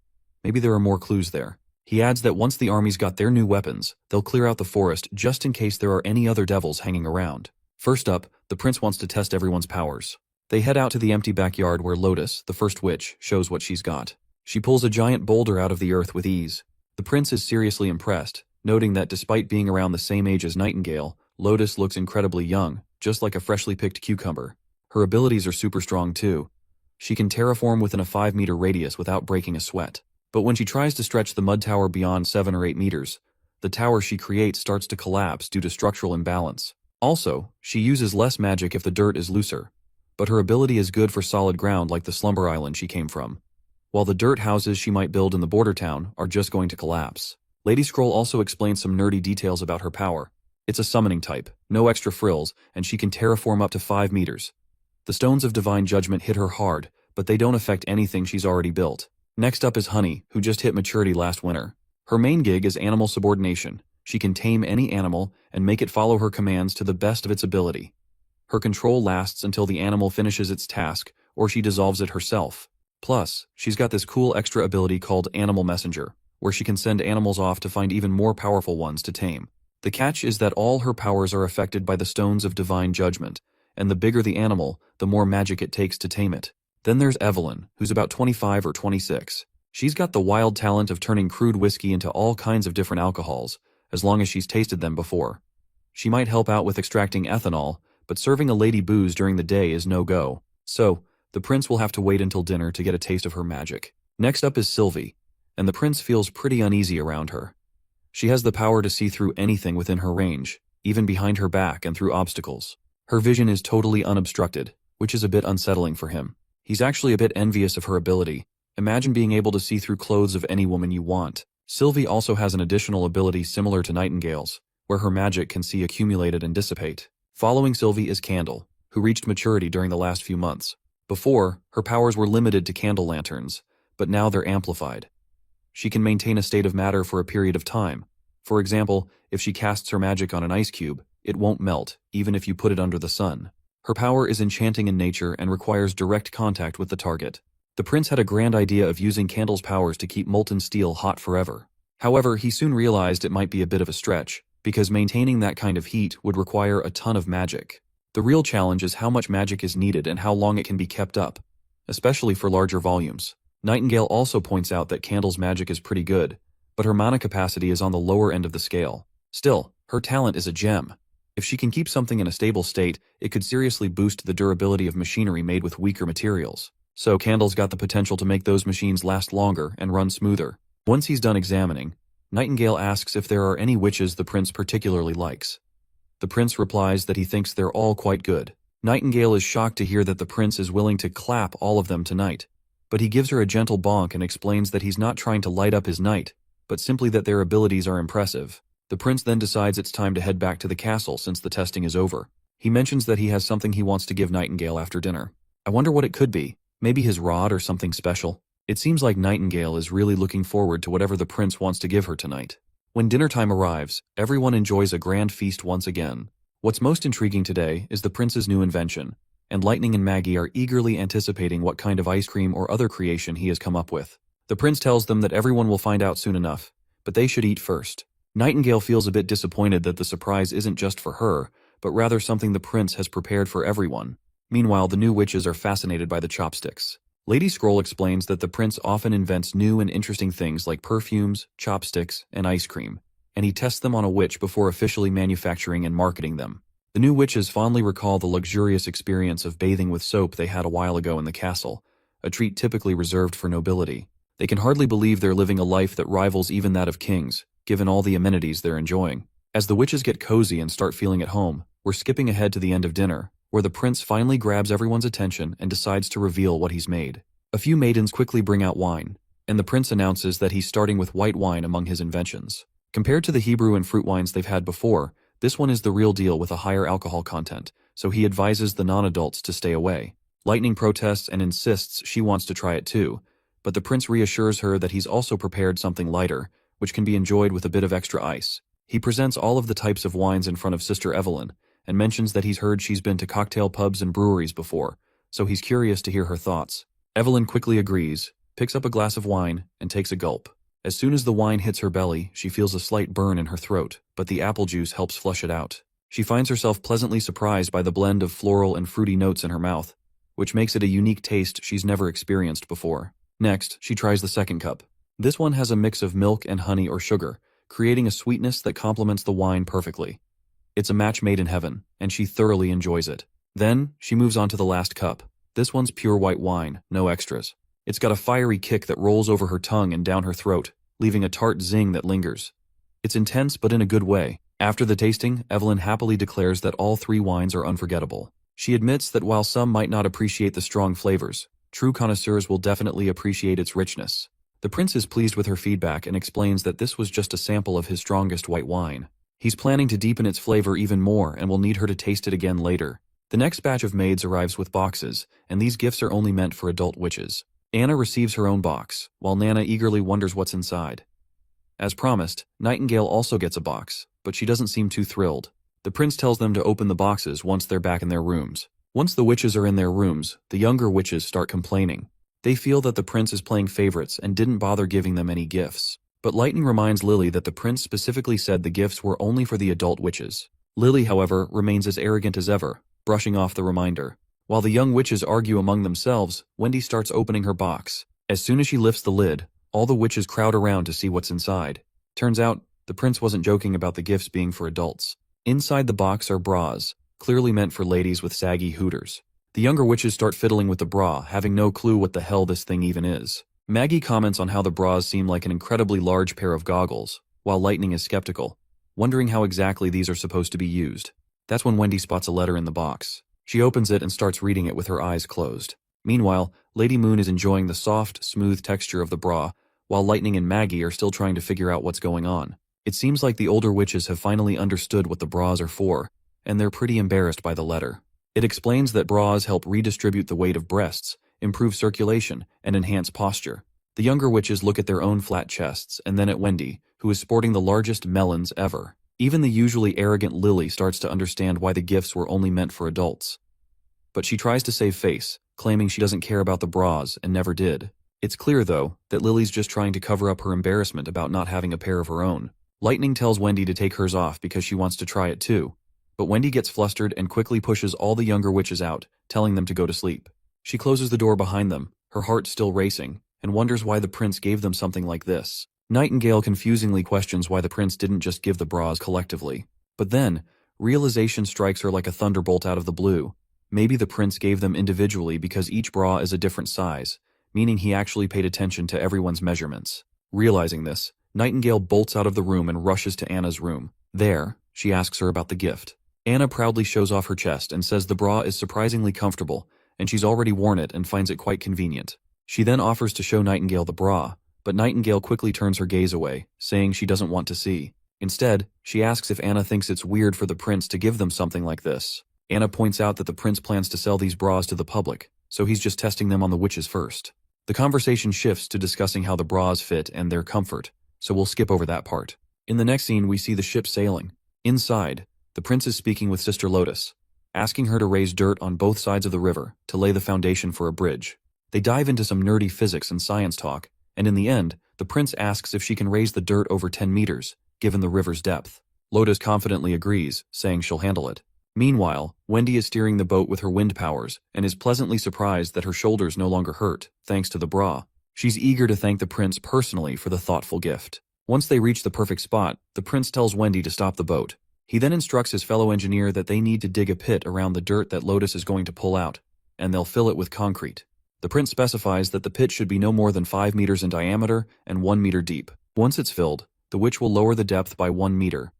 Maybe there are more clues there. He adds that once the armies got their new weapons, they'll clear out the forest just in case there are any other devils hanging around. First up, the prince wants to test everyone's powers. They head out to the empty backyard where Lotus, the first witch, shows what she's got. She pulls a giant boulder out of the earth with ease. The prince is seriously impressed, noting that despite being around the same age as Nightingale, Lotus looks incredibly young, just like a freshly picked cucumber. Her abilities are super strong too. She can terraform within a 5-meter radius without breaking a sweat. But when she tries to stretch the mud tower beyond 7 or 8 meters, the tower she creates starts to collapse due to structural imbalance. Also, she uses less magic if the dirt is looser, but her ability is good for solid ground like the Slumber Island she came from, while the dirt houses she might build in the border town are just going to collapse. Lady Scroll also explains some nerdy details about her power. It's a summoning type, no extra frills, and she can terraform up to 5 meters. The stones of divine judgment hit her hard, but they don't affect anything she's already built. Next up is Honey, who just hit maturity last winter. Her main gig is animal subordination. She can tame any animal and make it follow her commands to the best of its ability. Her control lasts until the animal finishes its task, or she dissolves it herself. Plus, she's got this cool extra ability called Animal Messenger, where she can send animals off to find even more powerful ones to tame. The catch is that all her powers are affected by the stones of divine judgment, and the bigger the animal, the more magic it takes to tame it. Then there's Evelyn, who's about 25 or 26. She's got the wild talent of turning crude whiskey into all kinds of different alcohols, as long as she's tasted them before. She might help out with extracting ethanol, but serving a lady booze during the day is no-go. So, the prince will have to wait until dinner to get a taste of her magic. Next up is Sylvie, and the prince feels pretty uneasy around her. She has the power to see through anything within her range, even behind her back and through obstacles. Her vision is totally unobstructed, which is a bit unsettling for him. He's actually a bit envious of her ability, Imagine being able to see through clothes of any woman you want. Sylvie also has an additional ability similar to Nightingale's, where her magic can see accumulated and dissipate. Following Sylvie is Candle, who reached maturity during the last few months. Before, her powers were limited to candle lanterns, but now they're amplified. She can maintain a state of matter for a period of time. For example, if she casts her magic on an ice cube, it won't melt, even if you put it under the sun. Her power is enchanting in nature and requires direct contact with the target. The prince had a grand idea of using Candle's powers to keep molten steel hot forever. However, he soon realized it might be a bit of a stretch, because maintaining that kind of heat would require a ton of magic. The real challenge is how much magic is needed and how long it can be kept up, especially for larger volumes. Nightingale also points out that Candle's magic is pretty good, but her mana capacity is on the lower end of the scale. Still, her talent is a gem. If she can keep something in a stable state, it could seriously boost the durability of machinery made with weaker materials. So Candle's got the potential to make those machines last longer and run smoother. Once he's done examining, Nightingale asks if there are any witches the prince particularly likes. The prince replies that he thinks they're all quite good. Nightingale is shocked to hear that the prince is willing to clap all of them tonight, but he gives her a gentle bonk and explains that he's not trying to light up his night, but simply that their abilities are impressive. The prince then decides it's time to head back to the castle since the testing is over. He mentions that he has something he wants to give Nightingale after dinner. I wonder what it could be. Maybe his rod or something special? It seems like Nightingale is really looking forward to whatever the prince wants to give her tonight. When dinner time arrives, everyone enjoys a grand feast once again. What's most intriguing today is the prince's new invention, and Lightning and Maggie are eagerly anticipating what kind of ice cream or other creation he has come up with. The prince tells them that everyone will find out soon enough, but they should eat first. Nightingale feels a bit disappointed that the surprise isn't just for her, but rather something the prince has prepared for everyone. Meanwhile, the new witches are fascinated by the chopsticks. Lady Scroll explains that the prince often invents new and interesting things like perfumes, chopsticks, and ice cream, and he tests them on a witch before officially manufacturing and marketing them. The new witches fondly recall the luxurious experience of bathing with soap they had a while ago in the castle, a treat typically reserved for nobility. They can hardly believe they're living a life that rivals even that of kings, given all the amenities they're enjoying. As the witches get cozy and start feeling at home, we're skipping ahead to the end of dinner, where the prince finally grabs everyone's attention and decides to reveal what he's made. A few maidens quickly bring out wine, and the prince announces that he's starting with white wine among his inventions. Compared to the Hebrew and fruit wines they've had before, this one is the real deal with a higher alcohol content, so he advises the non-adults to stay away. Lightning protests and insists she wants to try it too, but the prince reassures her that he's also prepared something lighter, which can be enjoyed with a bit of extra ice. He presents all of the types of wines in front of Sister Evelyn, and mentions that he's heard she's been to cocktail pubs and breweries before, so he's curious to hear her thoughts. Evelyn quickly agrees, picks up a glass of wine, and takes a gulp. As soon as the wine hits her belly, she feels a slight burn in her throat, but the apple juice helps flush it out. She finds herself pleasantly surprised by the blend of floral and fruity notes in her mouth, which makes it a unique taste she's never experienced before. Next, she tries the second cup. This one has a mix of milk and honey or sugar, creating a sweetness that complements the wine perfectly. It's a match made in heaven, and she thoroughly enjoys it. Then, she moves on to the last cup. This one's pure white wine, no extras. It's got a fiery kick that rolls over her tongue and down her throat, leaving a tart zing that lingers. It's intense, but in a good way. After the tasting, Evelyn happily declares that all three wines are unforgettable. She admits that while some might not appreciate the strong flavors, true connoisseurs will definitely appreciate its richness. The prince is pleased with her feedback and explains that this was just a sample of his strongest white wine. He's planning to deepen its flavor even more and will need her to taste it again later. The next batch of maids arrives with boxes, and these gifts are only meant for adult witches. Anna receives her own box, while Nana eagerly wonders what's inside. As promised, Nightingale also gets a box, but she doesn't seem too thrilled. The prince tells them to open the boxes once they're back in their rooms. Once the witches are in their rooms, the younger witches start complaining. They feel that the prince is playing favorites and didn't bother giving them any gifts. But Lightning reminds Lily that the prince specifically said the gifts were only for the adult witches. Lily, however, remains as arrogant as ever, brushing off the reminder. While the young witches argue among themselves, Wendy starts opening her box. As soon as she lifts the lid, all the witches crowd around to see what's inside. Turns out, the prince wasn't joking about the gifts being for adults. Inside the box are bras, clearly meant for ladies with saggy hooters. The younger witches start fiddling with the bra, having no clue what the hell this thing even is. Maggie comments on how the bras seem like an incredibly large pair of goggles, while Lightning is skeptical, wondering how exactly these are supposed to be used. That's when Wendy spots a letter in the box. She opens it and starts reading it with her eyes closed. Meanwhile, Lady Moon is enjoying the soft, smooth texture of the bra, while Lightning and Maggie are still trying to figure out what's going on. It seems like the older witches have finally understood what the bras are for, and they're pretty embarrassed by the letter. It explains that bras help redistribute the weight of breasts, improve circulation, and enhance posture. The younger witches look at their own flat chests and then at Wendy, who is sporting the largest melons ever. Even the usually arrogant Lily starts to understand why the gifts were only meant for adults. But she tries to save face, claiming she doesn't care about the bras and never did. It's clear, though, that Lily's just trying to cover up her embarrassment about not having a pair of her own. Lightning tells Wendy to take hers off because she wants to try it too. But Wendy gets flustered and quickly pushes all the younger witches out, telling them to go to sleep. She closes the door behind them, her heart still racing, and wonders why the prince gave them something like this. Nightingale confusingly questions why the prince didn't just give the bras collectively. But then, realization strikes her like a thunderbolt out of the blue. Maybe the prince gave them individually because each bra is a different size, meaning he actually paid attention to everyone's measurements. Realizing this, Nightingale bolts out of the room and rushes to Anna's room. There, she asks her about the gift. Anna proudly shows off her chest and says the bra is surprisingly comfortable, and she's already worn it and finds it quite convenient. She then offers to show Nightingale the bra, but Nightingale quickly turns her gaze away, saying she doesn't want to see. Instead, she asks if Anna thinks it's weird for the prince to give them something like this. Anna points out that the prince plans to sell these bras to the public, so he's just testing them on the witches first. The conversation shifts to discussing how the bras fit and their comfort, so we'll skip over that part. In the next scene, we see the ship sailing. Inside, the prince is speaking with Sister Lotus, asking her to raise dirt on both sides of the river to lay the foundation for a bridge. They dive into some nerdy physics and science talk, and in the end, the prince asks if she can raise the dirt over 10 meters, given the river's depth. Lotus confidently agrees, saying she'll handle it. Meanwhile, Wendy is steering the boat with her wind powers and is pleasantly surprised that her shoulders no longer hurt, thanks to the bra. She's eager to thank the prince personally for the thoughtful gift. Once they reach the perfect spot, the prince tells Wendy to stop the boat. He then instructs his fellow engineer that they need to dig a pit around the dirt that Lotus is going to pull out, and they'll fill it with concrete. The prince specifies that the pit should be no more than 5 meters in diameter and 1 meter deep. Once it's filled, the witch will lower the depth by 1 meter.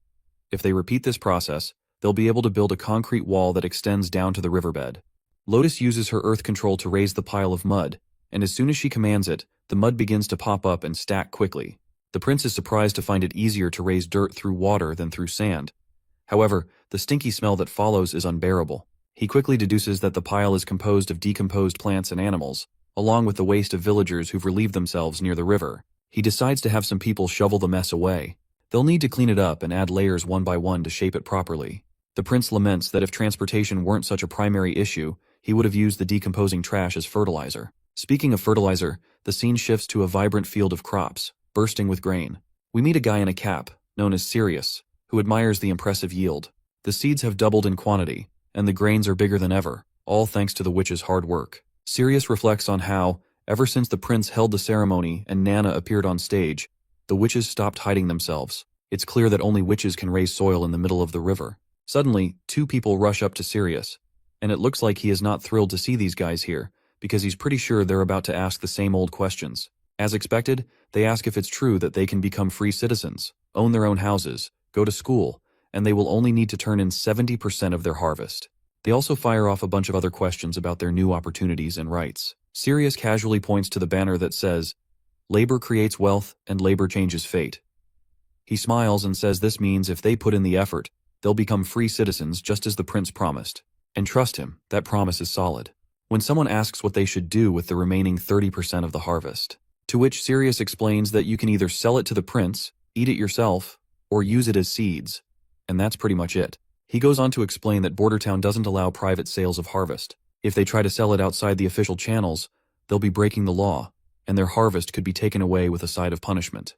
If they repeat this process, they'll be able to build a concrete wall that extends down to the riverbed. Lotus uses her earth control to raise the pile of mud, and as soon as she commands it, the mud begins to pop up and stack quickly. The prince is surprised to find it easier to raise dirt through water than through sand. However, the stinky smell that follows is unbearable. He quickly deduces that the pile is composed of decomposed plants and animals, along with the waste of villagers who've relieved themselves near the river. He decides to have some people shovel the mess away. They'll need to clean it up and add layers one by one to shape it properly. The prince laments that if transportation weren't such a primary issue, he would have used the decomposing trash as fertilizer. Speaking of fertilizer, the scene shifts to a vibrant field of crops, bursting with grain. We meet a guy in a cap, known as Sirius, who admires the impressive yield. The seeds have doubled in quantity, and the grains are bigger than ever, all thanks to the witch's hard work. Sirius reflects on how, ever since the prince held the ceremony and Nana appeared on stage, the witches stopped hiding themselves. It's clear that only witches can raise soil in the middle of the river. Suddenly, 2 people rush up to Sirius, and it looks like he is not thrilled to see these guys here, because he's pretty sure they're about to ask the same old questions. As expected, they ask if it's true that they can become free citizens, own their own houses, go to school, and they will only need to turn in 70% of their harvest. They also fire off a bunch of other questions about their new opportunities and rights. Sirius casually points to the banner that says, "Labor creates wealth and labor changes fate." He smiles and says this means if they put in the effort, they'll become free citizens just as the prince promised. And trust him, that promise is solid. When someone asks what they should do with the remaining 30% of the harvest, to which Sirius explains that you can either sell it to the prince, eat it yourself, or use it as seeds. And that's pretty much it. He goes on to explain that Bordertown doesn't allow private sales of harvest. If they try to sell it outside the official channels, they'll be breaking the law, and their harvest could be taken away with a side of punishment.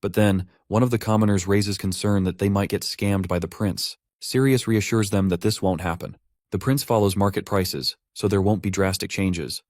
But then, one of the commoners raises concern that they might get scammed by the prince. Sirius reassures them that this won't happen. The prince follows market prices, so there won't be drastic changes.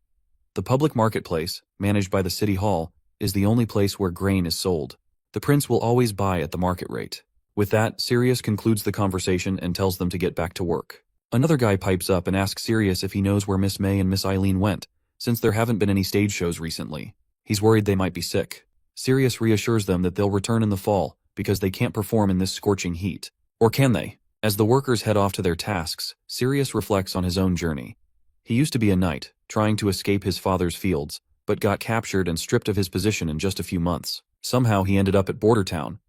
The public marketplace, managed by the city hall, is the only place where grain is sold. The prince will always buy at the market rate. With that, Sirius concludes the conversation and tells them to get back to work. Another guy pipes up and asks Sirius if he knows where Miss May and Miss Eileen went, since there haven't been any stage shows recently. He's worried they might be sick. Sirius reassures them that they'll return in the fall because they can't perform in this scorching heat. Or can they? As the workers head off to their tasks, Sirius reflects on his own journey. He used to be a knight, trying to escape his father's fields, but got captured and stripped of his position in just a few months. Somehow he ended up at Border Town.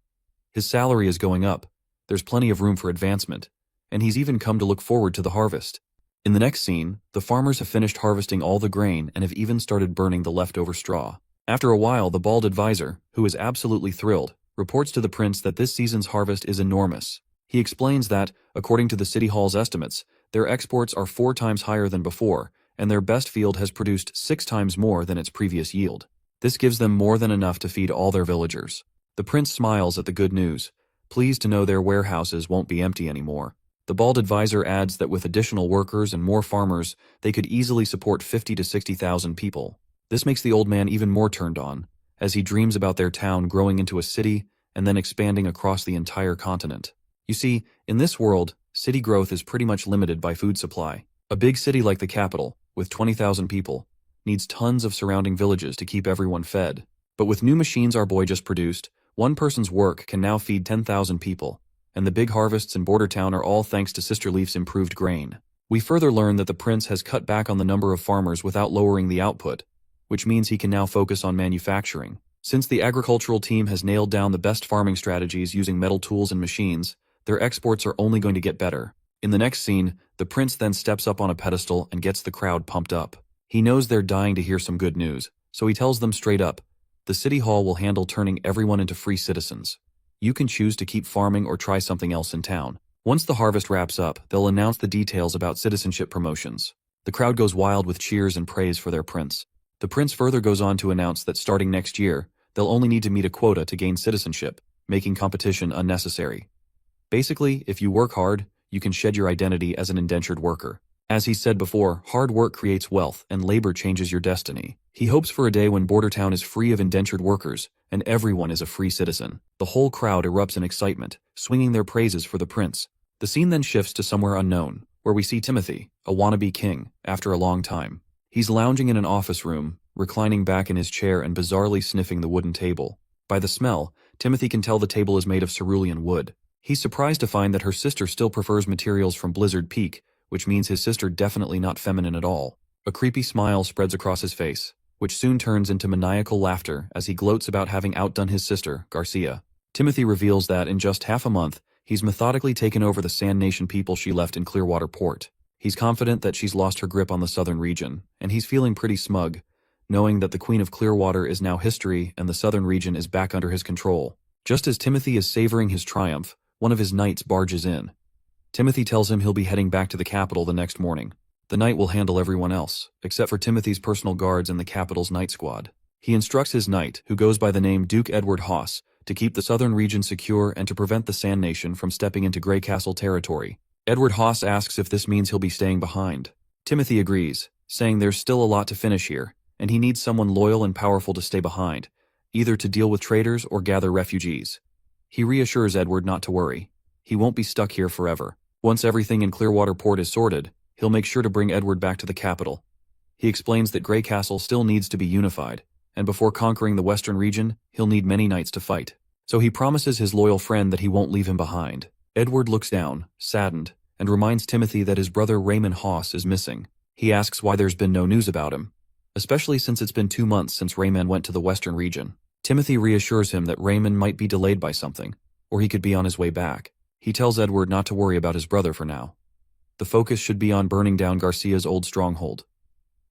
His salary is going up, there's plenty of room for advancement, and he's even come to look forward to the harvest. In the next scene, the farmers have finished harvesting all the grain and have even started burning the leftover straw. After a while, the bald advisor, who is absolutely thrilled, reports to the prince that this season's harvest is enormous. He explains that, according to the city hall's estimates, their exports are 4 times higher than before, and their best field has produced 6 times more than its previous yield. This gives them more than enough to feed all their villagers. The prince smiles at the good news, pleased to know their warehouses won't be empty anymore. The bald advisor adds that with additional workers and more farmers, they could easily support 50 to 60,000 people. This makes the old man even more turned on, as he dreams about their town growing into a city and then expanding across the entire continent. You see, in this world, city growth is pretty much limited by food supply. A big city like the capital, with 20,000 people, needs tons of surrounding villages to keep everyone fed. But with new machines our boy just produced, one person's work can now feed 10,000 people, and the big harvests in Border Town are all thanks to Sister Leaf's improved grain. We further learn that the prince has cut back on the number of farmers without lowering the output, which means he can now focus on manufacturing. Since the agricultural team has nailed down the best farming strategies using metal tools and machines, their exports are only going to get better. In the next scene, the prince then steps up on a pedestal and gets the crowd pumped up. He knows they're dying to hear some good news, so he tells them straight up, the city hall will handle turning everyone into free citizens. You can choose to keep farming or try something else in town. Once the harvest wraps up, they'll announce the details about citizenship promotions. The crowd goes wild with cheers and praise for their prince. The prince further goes on to announce that starting next year, they'll only need to meet a quota to gain citizenship, making competition unnecessary. Basically, if you work hard, you can shed your identity as an indentured worker. As he said before, hard work creates wealth and labor changes your destiny. He hopes for a day when Border Town is free of indentured workers and everyone is a free citizen. The whole crowd erupts in excitement, swinging their praises for the prince. The scene then shifts to somewhere unknown, where we see Timothy, a wannabe king, after a long time. He's lounging in an office room, reclining back in his chair and bizarrely sniffing the wooden table. By the smell, Timothy can tell the table is made of cerulean wood. He's surprised to find that her sister still prefers materials from Blizzard Peak, which means his sister definitely not feminine at all. A creepy smile spreads across his face, which soon turns into maniacal laughter as he gloats about having outdone his sister, Garcia. Timothy reveals that in just half a month, he's methodically taken over the Sand Nation people she left in Clearwater Port. He's confident that she's lost her grip on the southern region, and he's feeling pretty smug, knowing that the Queen of Clearwater is now history and the southern region is back under his control. Just as Timothy is savoring his triumph, one of his knights barges in. Timothy tells him he'll be heading back to the capital the next morning. The knight will handle everyone else, except for Timothy's personal guards and the capital's night squad. He instructs his knight, who goes by the name Duke Edward Haas, to keep the southern region secure and to prevent the Sand Nation from stepping into Grey Castle territory. Edward Haas asks if this means he'll be staying behind. Timothy agrees, saying there's still a lot to finish here, and he needs someone loyal and powerful to stay behind, either to deal with traitors or gather refugees. He reassures Edward not to worry. He won't be stuck here forever. Once everything in Clearwater Port is sorted, he'll make sure to bring Edward back to the capital. He explains that Grey Castle still needs to be unified, and before conquering the western region, he'll need many knights to fight. So he promises his loyal friend that he won't leave him behind. Edward looks down, saddened, and reminds Timothy that his brother Raymond Haas is missing. He asks why there's been no news about him, especially since it's been 2 months since Raymond went to the western region. Timothy reassures him that Raymond might be delayed by something, or he could be on his way back. He tells Edward not to worry about his brother for now. The focus should be on burning down Garcia's old stronghold.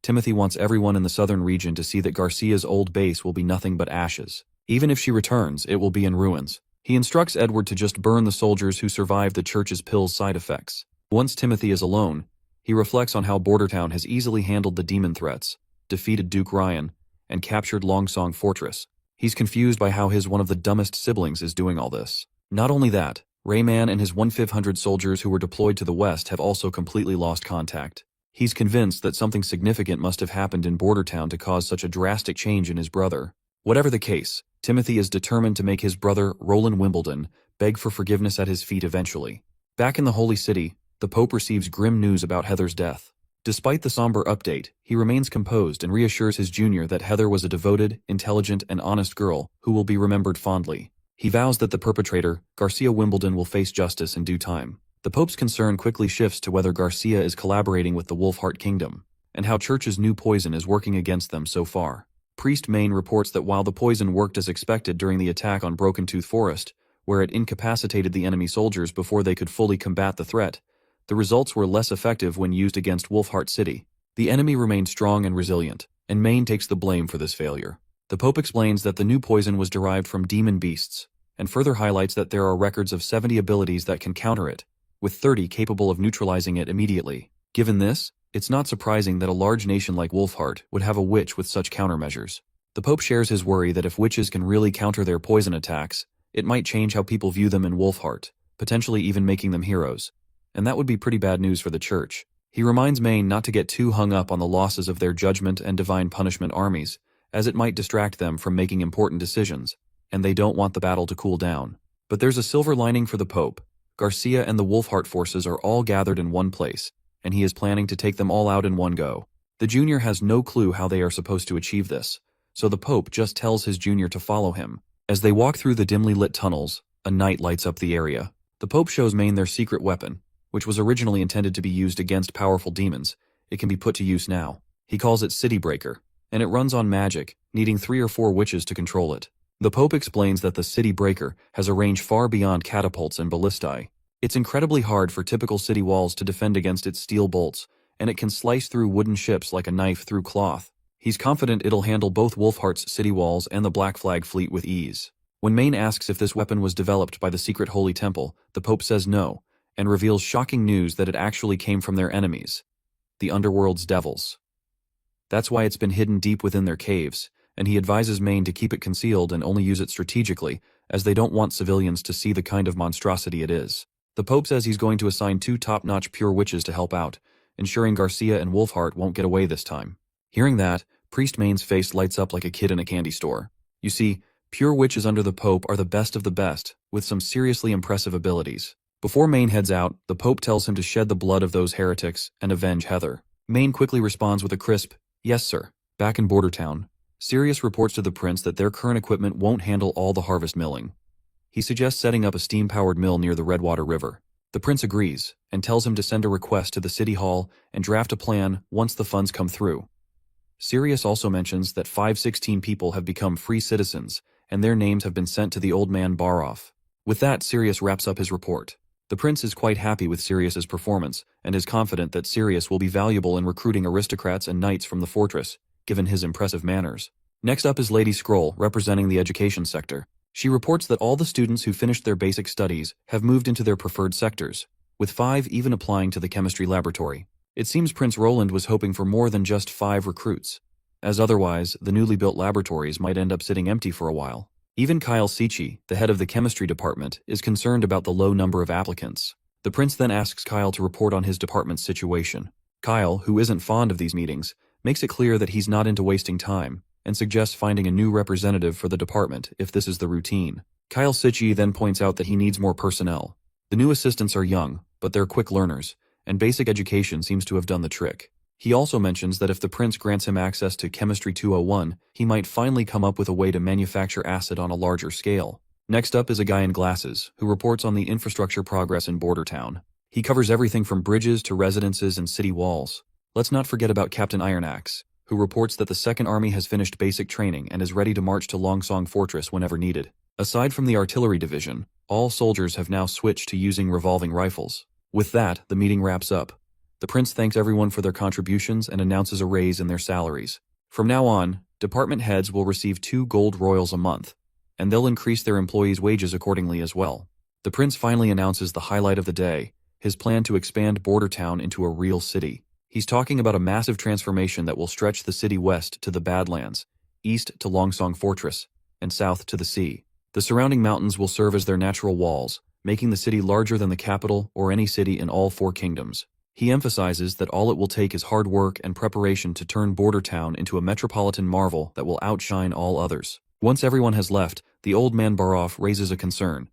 Timothy wants everyone in the southern region to see that Garcia's old base will be nothing but ashes. Even if she returns, it will be in ruins. He instructs Edward to just burn the soldiers who survived the church's pill's side effects. Once Timothy is alone, he reflects on how Bordertown has easily handled the demon threats, defeated Duke Ryan, and captured Longsong Fortress. He's confused by how one of the dumbest siblings is doing all this. Not only that, Rayman and his 1/500 soldiers who were deployed to the west have also completely lost contact. He's convinced that something significant must have happened in Bordertown to cause such a drastic change in his brother. Whatever the case, Timothy is determined to make his brother, Roland Wimbledon, beg for forgiveness at his feet eventually. Back in the Holy City, the Pope receives grim news about Heather's death. Despite the somber update, he remains composed and reassures his junior that Heather was a devoted, intelligent, and honest girl who will be remembered fondly. He vows that the perpetrator, Garcia Wimbledon, will face justice in due time. The Pope's concern quickly shifts to whether Garcia is collaborating with the Wolfheart Kingdom. and how Church's new poison is working against them so far. Priest Main reports that while the poison worked as expected during the attack on Broken Tooth Forest, where it incapacitated the enemy soldiers before they could fully combat the threat, the results were less effective when used against Wolfheart City. The enemy remained strong and resilient, and Main takes the blame for this failure. The Pope explains that the new poison was derived from demon beasts, and further highlights that there are records of 70 abilities that can counter it, with 30 capable of neutralizing it immediately. Given this, it's not surprising that a large nation like Wolfheart would have a witch with such countermeasures. The Pope shares his worry that if witches can really counter their poison attacks, it might change how people view them in Wolfheart, potentially even making them heroes. And that would be pretty bad news for the Church. He reminds Main not to get too hung up on the losses of their judgment and divine punishment armies, as it might distract them from making important decisions, and they don't want the battle to cool down. But there's a silver lining for the Pope. Garcia and the Wolfheart forces are all gathered in one place, and he is planning to take them all out in one go. The junior has no clue how they are supposed to achieve this, so the Pope just tells his junior to follow him. As they walk through the dimly lit tunnels, a night lights up the area. The Pope shows Main their secret weapon, which was originally intended to be used against powerful demons. It can be put to use now. He calls it City Breaker, and it runs on magic, needing 3 or 4 witches to control it. The Pope explains that the City Breaker has a range far beyond catapults and ballistae. It's incredibly hard for typical city walls to defend against its steel bolts, and it can slice through wooden ships like a knife through cloth. He's confident it'll handle both Wolfheart's city walls and the Black Flag fleet with ease. When Main asks if this weapon was developed by the secret Holy Temple, the Pope says no, and reveals shocking news that it actually came from their enemies, the Underworld's devils. That's why it's been hidden deep within their caves, and he advises Main to keep it concealed and only use it strategically, as they don't want civilians to see the kind of monstrosity it is. The Pope says he's going to assign 2 top-notch pure witches to help out, ensuring Garcia and Wolfheart won't get away this time. Hearing that, Priest Main's face lights up like a kid in a candy store. You see, pure witches under the Pope are the best of the best, with some seriously impressive abilities. Before Main heads out, the Pope tells him to shed the blood of those heretics and avenge Heather. Main quickly responds with a crisp, "Yes, sir." Back in Bordertown, Sirius reports to the prince that their current equipment won't handle all the harvest milling. He suggests setting up a steam-powered mill near the Redwater River. The prince agrees, and tells him to send a request to the city hall and draft a plan once the funds come through. Sirius also mentions that 516 people have become free citizens, and their names have been sent to the old man Baroff. With that, Sirius wraps up his report. The prince is quite happy with Sirius's performance, and is confident that Sirius will be valuable in recruiting aristocrats and knights from the fortress, given his impressive manners. Next up is Lady Scroll, representing the education sector. She reports that all the students who finished their basic studies have moved into their preferred sectors, with 5 even applying to the chemistry laboratory. It seems Prince Roland was hoping for more than just 5 recruits, as otherwise, the newly built laboratories might end up sitting empty for a while. Even Kyle Sichi, the head of the chemistry department, is concerned about the low number of applicants. The prince then asks Kyle to report on his department's situation. Kyle, who isn't fond of these meetings, makes it clear that he's not into wasting time, and suggests finding a new representative for the department if this is the routine. Kyle Sichi then points out that he needs more personnel. The new assistants are young, but they're quick learners, and basic education seems to have done the trick. He also mentions that if the prince grants him access to Chemistry 201, he might finally come up with a way to manufacture acid on a larger scale. Next up is a guy in glasses, who reports on the infrastructure progress in Bordertown. He covers everything from bridges to residences and city walls. Let's not forget about Captain Ironaxe, who reports that the Second Army has finished basic training and is ready to march to Longsong Fortress whenever needed. Aside from the artillery division, all soldiers have now switched to using revolving rifles. With that, the meeting wraps up. The prince thanks everyone for their contributions and announces a raise in their salaries. From now on, department heads will receive 2 gold royals a month, and they'll increase their employees' wages accordingly as well. The prince finally announces the highlight of the day, his plan to expand Bordertown into a real city. He's talking about a massive transformation that will stretch the city west to the Badlands, east to Longsong Fortress, and south to the sea. The surrounding mountains will serve as their natural walls, making the city larger than the capital or any city in all 4 kingdoms. He emphasizes that all it will take is hard work and preparation to turn Bordertown into a metropolitan marvel that will outshine all others. Once everyone has left, the old man Baroff raises a concern.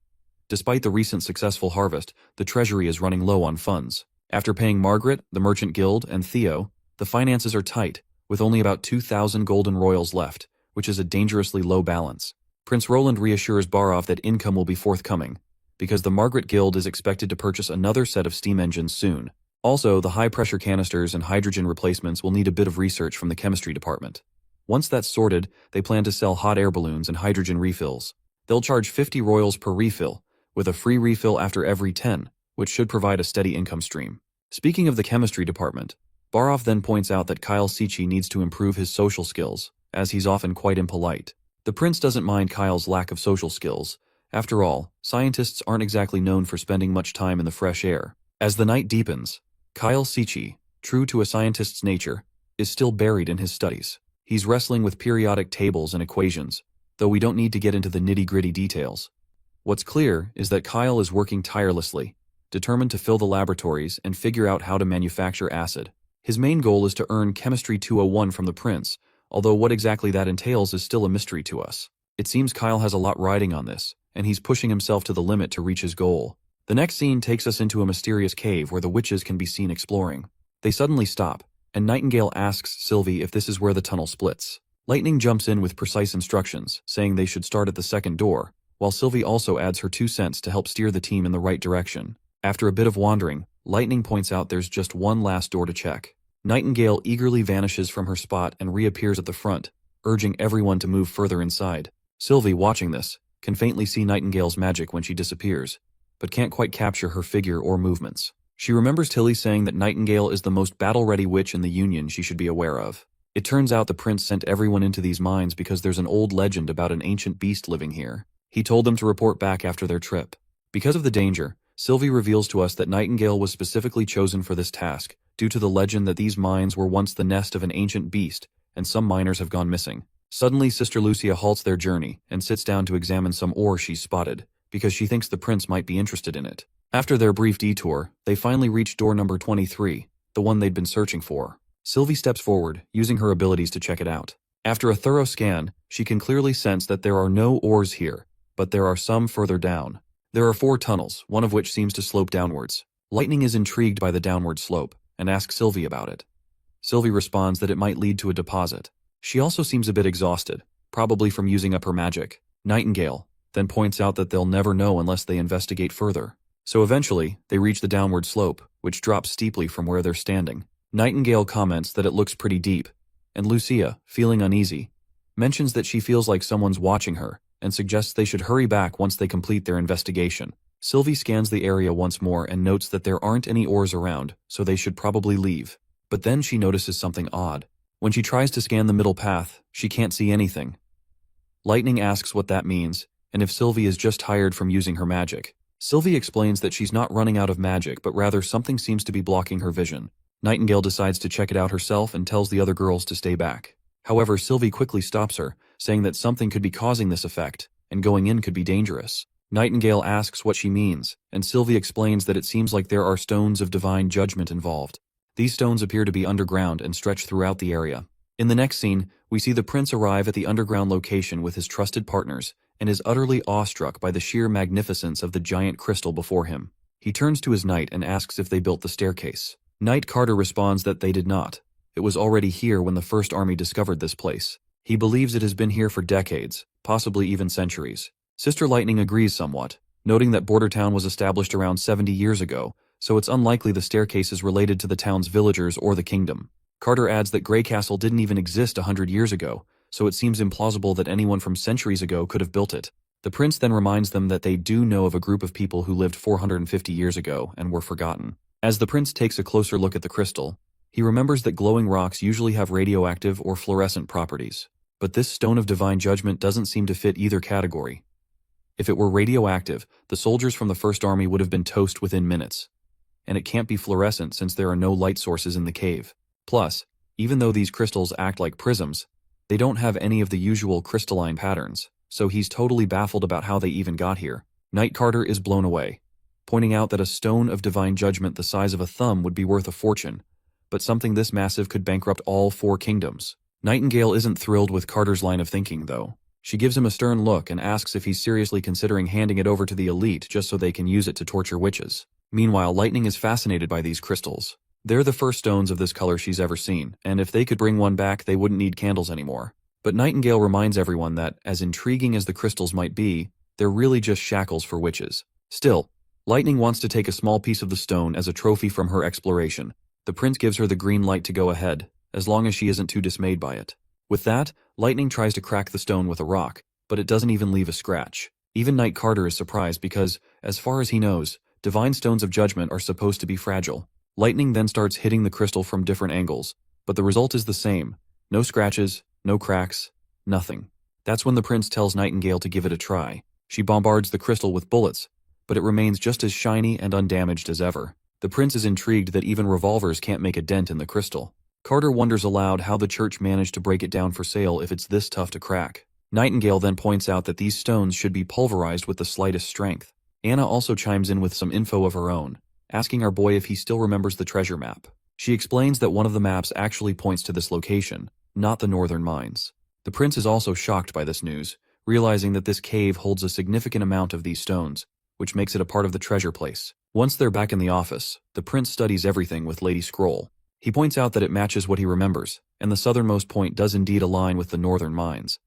Despite the recent successful harvest, the treasury is running low on funds. After paying Margaret, the Merchant Guild, and Theo, the finances are tight, with only about 2,000 golden royals left, which is a dangerously low balance. Prince Roland reassures Baroff that income will be forthcoming, because the Margaret Guild is expected to purchase another set of steam engines soon. Also, the high-pressure canisters and hydrogen replacements will need a bit of research from the chemistry department. Once that's sorted, they plan to sell hot air balloons and hydrogen refills. They'll charge 50 royals per refill, with a free refill after every 10, which should provide a steady income stream. Speaking of the chemistry department, Barov then points out that Kyle Sichi needs to improve his social skills, as he's often quite impolite. The prince doesn't mind Kyle's lack of social skills. After all, scientists aren't exactly known for spending much time in the fresh air. As the night deepens, Kyle Sichi, true to a scientist's nature, is still buried in his studies. He's wrestling with periodic tables and equations, though we don't need to get into the nitty-gritty details. What's clear is that Kyle is working tirelessly, determined to fill the laboratories and figure out how to manufacture acid. His main goal is to earn Chemistry 201 from the prince, although what exactly that entails is still a mystery to us. It seems Kyle has a lot riding on this, and he's pushing himself to the limit to reach his goal. The next scene takes us into a mysterious cave where the witches can be seen exploring. They suddenly stop, and Nightingale asks Sylvie if this is where the tunnel splits. Lightning jumps in with precise instructions, saying they should start at the second door, while Sylvie also adds her 2 cents to help steer the team in the right direction. After a bit of wandering, Lightning points out there's just one last door to check. Nightingale eagerly vanishes from her spot and reappears at the front, urging everyone to move further inside. Sylvie, watching this, can faintly see Nightingale's magic when she disappears, but can't quite capture her figure or movements. She remembers Tilly saying that Nightingale is the most battle-ready witch in the Union she should be aware of. It turns out the prince sent everyone into these mines because there's an old legend about an ancient beast living here. He told them to report back after their trip. Because of the danger, Sylvie reveals to us that Nightingale was specifically chosen for this task, due to the legend that these mines were once the nest of an ancient beast, and some miners have gone missing. Suddenly, Sister Lucia halts their journey and sits down to examine some ore she's spotted, because she thinks the prince might be interested in it. After their brief detour, they finally reach door number 23, the one they'd been searching for. Sylvie steps forward, using her abilities to check it out. After a thorough scan, she can clearly sense that there are no ores here, but there are some further down. There are 4 tunnels, one of which seems to slope downwards. Lightning is intrigued by the downward slope, and asks Sylvie about it. Sylvie responds that it might lead to a deposit. She also seems a bit exhausted, probably from using up her magic. Nightingale then points out that they'll never know unless they investigate further. So eventually, they reach the downward slope, which drops steeply from where they're standing. Nightingale comments that it looks pretty deep, and Lucia, feeling uneasy, mentions that she feels like someone's watching her, and suggests they should hurry back once they complete their investigation. Sylvie scans the area once more and notes that there aren't any ores around, so they should probably leave. But then she notices something odd. When she tries to scan the middle path, she can't see anything. Lightning asks what that means, and if Sylvie is just tired from using her magic. Sylvie explains that she's not running out of magic, but rather something seems to be blocking her vision. Nightingale decides to check it out herself and tells the other girls to stay back. However, Sylvie quickly stops her, saying that something could be causing this effect, and going in could be dangerous. Nightingale asks what she means, and Sylvie explains that it seems like there are stones of divine judgment involved. These stones appear to be underground and stretch throughout the area. In the next scene, we see the prince arrive at the underground location with his trusted partners, and is utterly awestruck by the sheer magnificence of the giant crystal before him. He turns to his knight and asks if they built the staircase. Knight Carter responds that they did not. It was already here when the First Army discovered this place. He believes it has been here for decades, possibly even centuries. Sister Lightning agrees somewhat, noting that Bordertown was established around 70 years ago, so it's unlikely the staircase is related to the town's villagers or the kingdom. Carter adds that Grey Castle didn't even exist 100 years ago, so it seems implausible that anyone from centuries ago could have built it. The prince then reminds them that they do know of a group of people who lived 450 years ago and were forgotten. As the prince takes a closer look at the crystal, he remembers that glowing rocks usually have radioactive or fluorescent properties. But this stone of divine judgment doesn't seem to fit either category. If it were radioactive, the soldiers from the First Army would have been toast within minutes. And it can't be fluorescent since there are no light sources in the cave. Plus, even though these crystals act like prisms, they don't have any of the usual crystalline patterns, so he's totally baffled about how they even got here. Knight Carter is blown away, pointing out that a stone of divine judgment the size of a thumb would be worth a fortune, but something this massive could bankrupt all 4 kingdoms. Nightingale isn't thrilled with Carter's line of thinking, though. She gives him a stern look and asks if he's seriously considering handing it over to the elite just so they can use it to torture witches. Meanwhile, Lightning is fascinated by these crystals. They're the first stones of this color she's ever seen, and if they could bring one back, they wouldn't need candles anymore. But Nightingale reminds everyone that, as intriguing as the crystals might be, they're really just shackles for witches. Still, Lightning wants to take a small piece of the stone as a trophy from her exploration. The prince gives her the green light to go ahead, as long as she isn't too dismayed by it. With that, Lightning tries to crack the stone with a rock, but it doesn't even leave a scratch. Even Knight Carter is surprised because, as far as he knows, divine stones of judgment are supposed to be fragile. Lightning then starts hitting the crystal from different angles, but the result is the same. No scratches, no cracks, nothing. That's when the prince tells Nightingale to give it a try. She bombards the crystal with bullets, but it remains just as shiny and undamaged as ever. The prince is intrigued that even revolvers can't make a dent in the crystal. Carter wonders aloud how the church managed to break it down for sale if it's this tough to crack. Nightingale then points out that these stones should be pulverized with the slightest strength. Anna also chimes in with some info of her own, asking our boy if he still remembers the treasure map. She explains that one of the maps actually points to this location, not the northern mines. The prince is also shocked by this news, realizing that this cave holds a significant amount of these stones, which makes it a part of the treasure place. Once they're back in the office, the prince studies everything with Lady Scroll. He points out that it matches what he remembers, and the southernmost point does indeed align with the northern mines.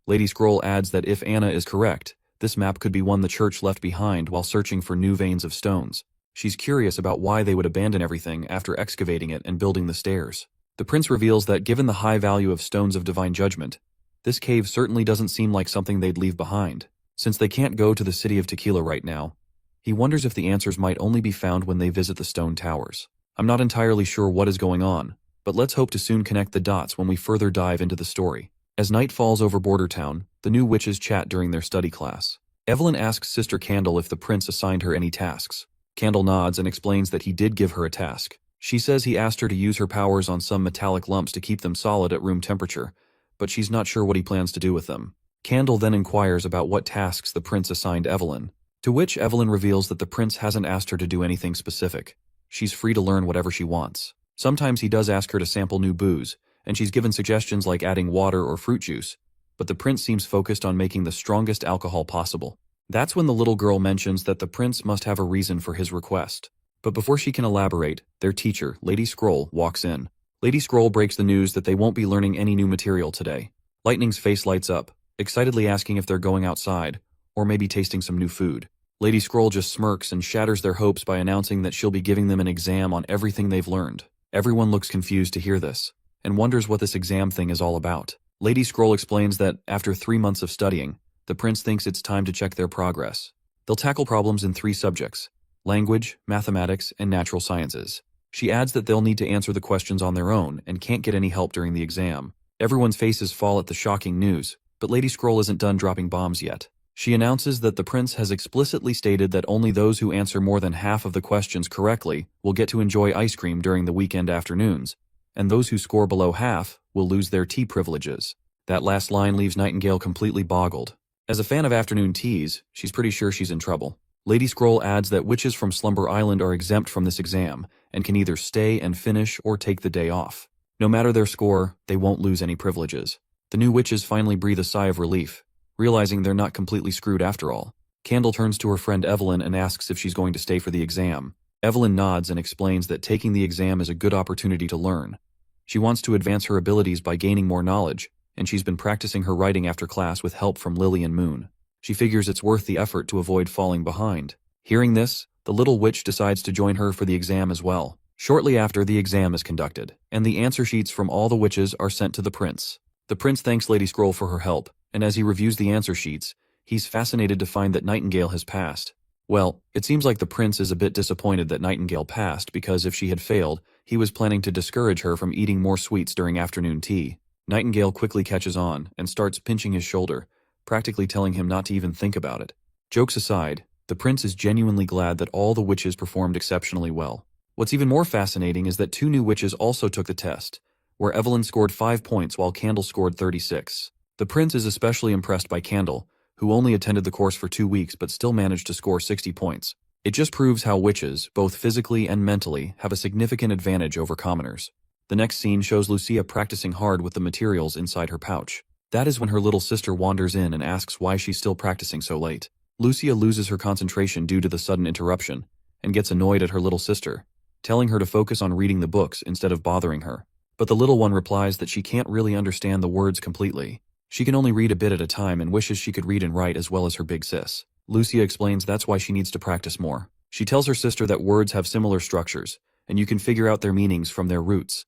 Lady Scroll adds that if Anna is correct, this map could be one the church left behind while searching for new veins of stones. She's curious about why they would abandon everything after excavating it and building the stairs. The prince reveals that given the high value of stones of divine judgment, this cave certainly doesn't seem like something they'd leave behind. Since they can't go to the city of Tequila right now, he wonders if the answers might only be found when they visit the stone towers. I'm not entirely sure what is going on, but let's hope to soon connect the dots when we further dive into the story. As night falls over Border Town, the new witches chat during their study class. Evelyn asks Sister Candle if the prince assigned her any tasks. Candle nods and explains that he did give her a task. She says he asked her to use her powers on some metallic lumps to keep them solid at room temperature, but she's not sure what he plans to do with them. Candle then inquires about what tasks the prince assigned Evelyn, to which Evelyn reveals that the prince hasn't asked her to do anything specific. She's free to learn whatever she wants. Sometimes he does ask her to sample new booze, and she's given suggestions like adding water or fruit juice, but the prince seems focused on making the strongest alcohol possible. That's when the little girl mentions that the prince must have a reason for his request. But before she can elaborate, their teacher, Lady Scroll, walks in. Lady Scroll breaks the news that they won't be learning any new material today. Lightning's face lights up, excitedly asking if they're going outside, or maybe tasting some new food. Lady Scroll just smirks and shatters their hopes by announcing that she'll be giving them an exam on everything they've learned. Everyone looks confused to hear this, and wonders what this exam thing is all about. Lady Scroll explains that, after 3 months of studying, the prince thinks it's time to check their progress. They'll tackle problems in 3 subjects: language, mathematics, and natural sciences. She adds that they'll need to answer the questions on their own and can't get any help during the exam. Everyone's faces fall at the shocking news, but Lady Scroll isn't done dropping bombs yet. She announces that the prince has explicitly stated that only those who answer more than half of the questions correctly will get to enjoy ice cream during the weekend afternoons, and those who score below half will lose their tea privileges. That last line leaves Nightingale completely boggled. As a fan of afternoon teas, she's pretty sure she's in trouble. Lady Scroll adds that witches from Slumber Island are exempt from this exam and can either stay and finish or take the day off. No matter their score, they won't lose any privileges. The new witches finally breathe a sigh of relief, realizing they're not completely screwed after all. Candle turns to her friend Evelyn and asks if she's going to stay for the exam. Evelyn nods and explains that taking the exam is a good opportunity to learn. She wants to advance her abilities by gaining more knowledge, and she's been practicing her writing after class with help from Lily and Moon. She figures it's worth the effort to avoid falling behind. Hearing this, the little witch decides to join her for the exam as well. Shortly after, the exam is conducted, and the answer sheets from all the witches are sent to the prince. The prince thanks Lady Scroll for her help, and as he reviews the answer sheets, he's fascinated to find that Nightingale has passed. Well, it seems like the prince is a bit disappointed that Nightingale passed because if she had failed, he was planning to discourage her from eating more sweets during afternoon tea. Nightingale quickly catches on and starts pinching his shoulder, practically telling him not to even think about it. Jokes aside, the prince is genuinely glad that all the witches performed exceptionally well. What's even more fascinating is that 2 new witches also took the test, where Evelyn scored 5 points while Candle scored 36. The prince is especially impressed by Candle, who only attended the course for 2 weeks but still managed to score 60 points. It just proves how witches, both physically and mentally, have a significant advantage over commoners. The next scene shows Lucia practicing hard with the materials inside her pouch. That is when her little sister wanders in and asks why she's still practicing so late. Lucia loses her concentration due to the sudden interruption, and gets annoyed at her little sister, telling her to focus on reading the books instead of bothering her. But the little one replies that she can't really understand the words completely. She can only read a bit at a time and wishes she could read and write as well as her big sis. Lucia explains that's why she needs to practice more. She tells her sister that words have similar structures, and you can figure out their meanings from their roots.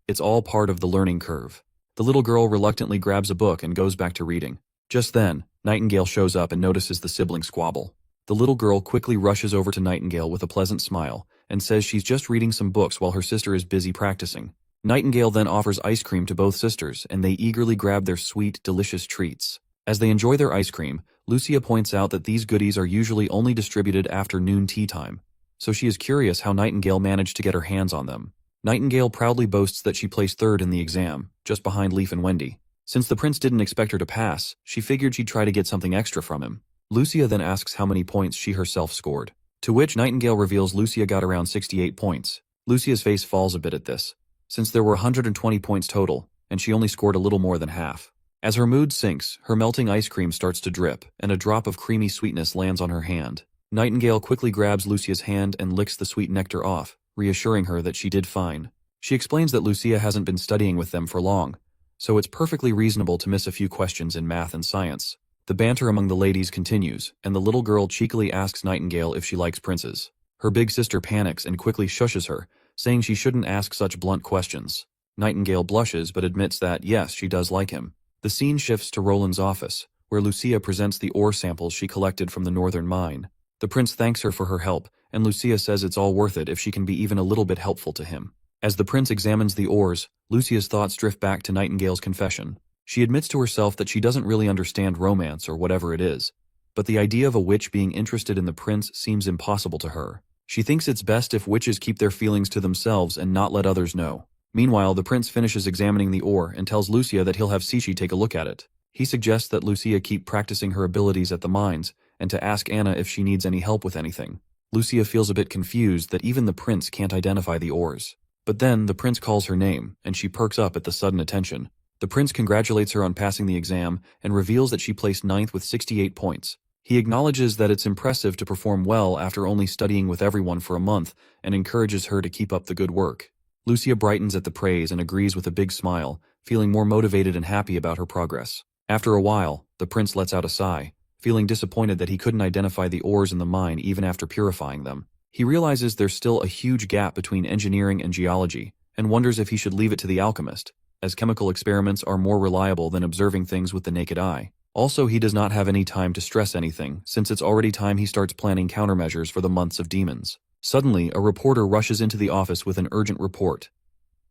It's all part of the learning curve. The little girl reluctantly grabs a book and goes back to reading. Just then, Nightingale shows up and notices the sibling squabble. The little girl quickly rushes over to Nightingale with a pleasant smile and says she's just reading some books while her sister is busy practicing. Nightingale then offers ice cream to both sisters, and they eagerly grab their sweet, delicious treats. As they enjoy their ice cream, Lucia points out that these goodies are usually only distributed after noon tea time, so she is curious how Nightingale managed to get her hands on them. Nightingale proudly boasts that she placed third in the exam, just behind Leaf and Wendy. Since the prince didn't expect her to pass, she figured she'd try to get something extra from him. Lucia then asks how many points she herself scored, to which Nightingale reveals Lucia got around 68 points. Lucia's face falls a bit at this, since there were 120 points total, and she only scored a little more than half. As her mood sinks, her melting ice cream starts to drip, and a drop of creamy sweetness lands on her hand. Nightingale quickly grabs Lucia's hand and licks the sweet nectar off, reassuring her that she did fine. She explains that Lucia hasn't been studying with them for long, so it's perfectly reasonable to miss a few questions in math and science. The banter among the ladies continues, and the little girl cheekily asks Nightingale if she likes princes. Her big sister panics and quickly shushes her, saying she shouldn't ask such blunt questions. Nightingale blushes but admits that, yes, she does like him. The scene shifts to Roland's office, where Lucia presents the ore samples she collected from the northern mine. The prince thanks her for her help, and Lucia says it's all worth it if she can be even a little bit helpful to him. As the prince examines the ores, Lucia's thoughts drift back to Nightingale's confession. She admits to herself that she doesn't really understand romance or whatever it is, but the idea of a witch being interested in the prince seems impossible to her. She thinks it's best if witches keep their feelings to themselves and not let others know. Meanwhile, the prince finishes examining the ore and tells Lucia that he'll have Sishi take a look at it. He suggests that Lucia keep practicing her abilities at the mines and to ask Anna if she needs any help with anything. Lucia feels a bit confused that even the prince can't identify the ores. But then, the prince calls her name, and she perks up at the sudden attention. The prince congratulates her on passing the exam and reveals that she placed ninth with 68 points. He acknowledges that it's impressive to perform well after only studying with everyone for a month and encourages her to keep up the good work. Lucia brightens at the praise and agrees with a big smile, feeling more motivated and happy about her progress. After a while, the prince lets out a sigh, feeling disappointed that he couldn't identify the ores in the mine even after purifying them. He realizes there's still a huge gap between engineering and geology, and wonders if he should leave it to the alchemist, as chemical experiments are more reliable than observing things with the naked eye. Also, he does not have any time to stress anything, since it's already time he starts planning countermeasures for the months of demons. Suddenly, a reporter rushes into the office with an urgent report.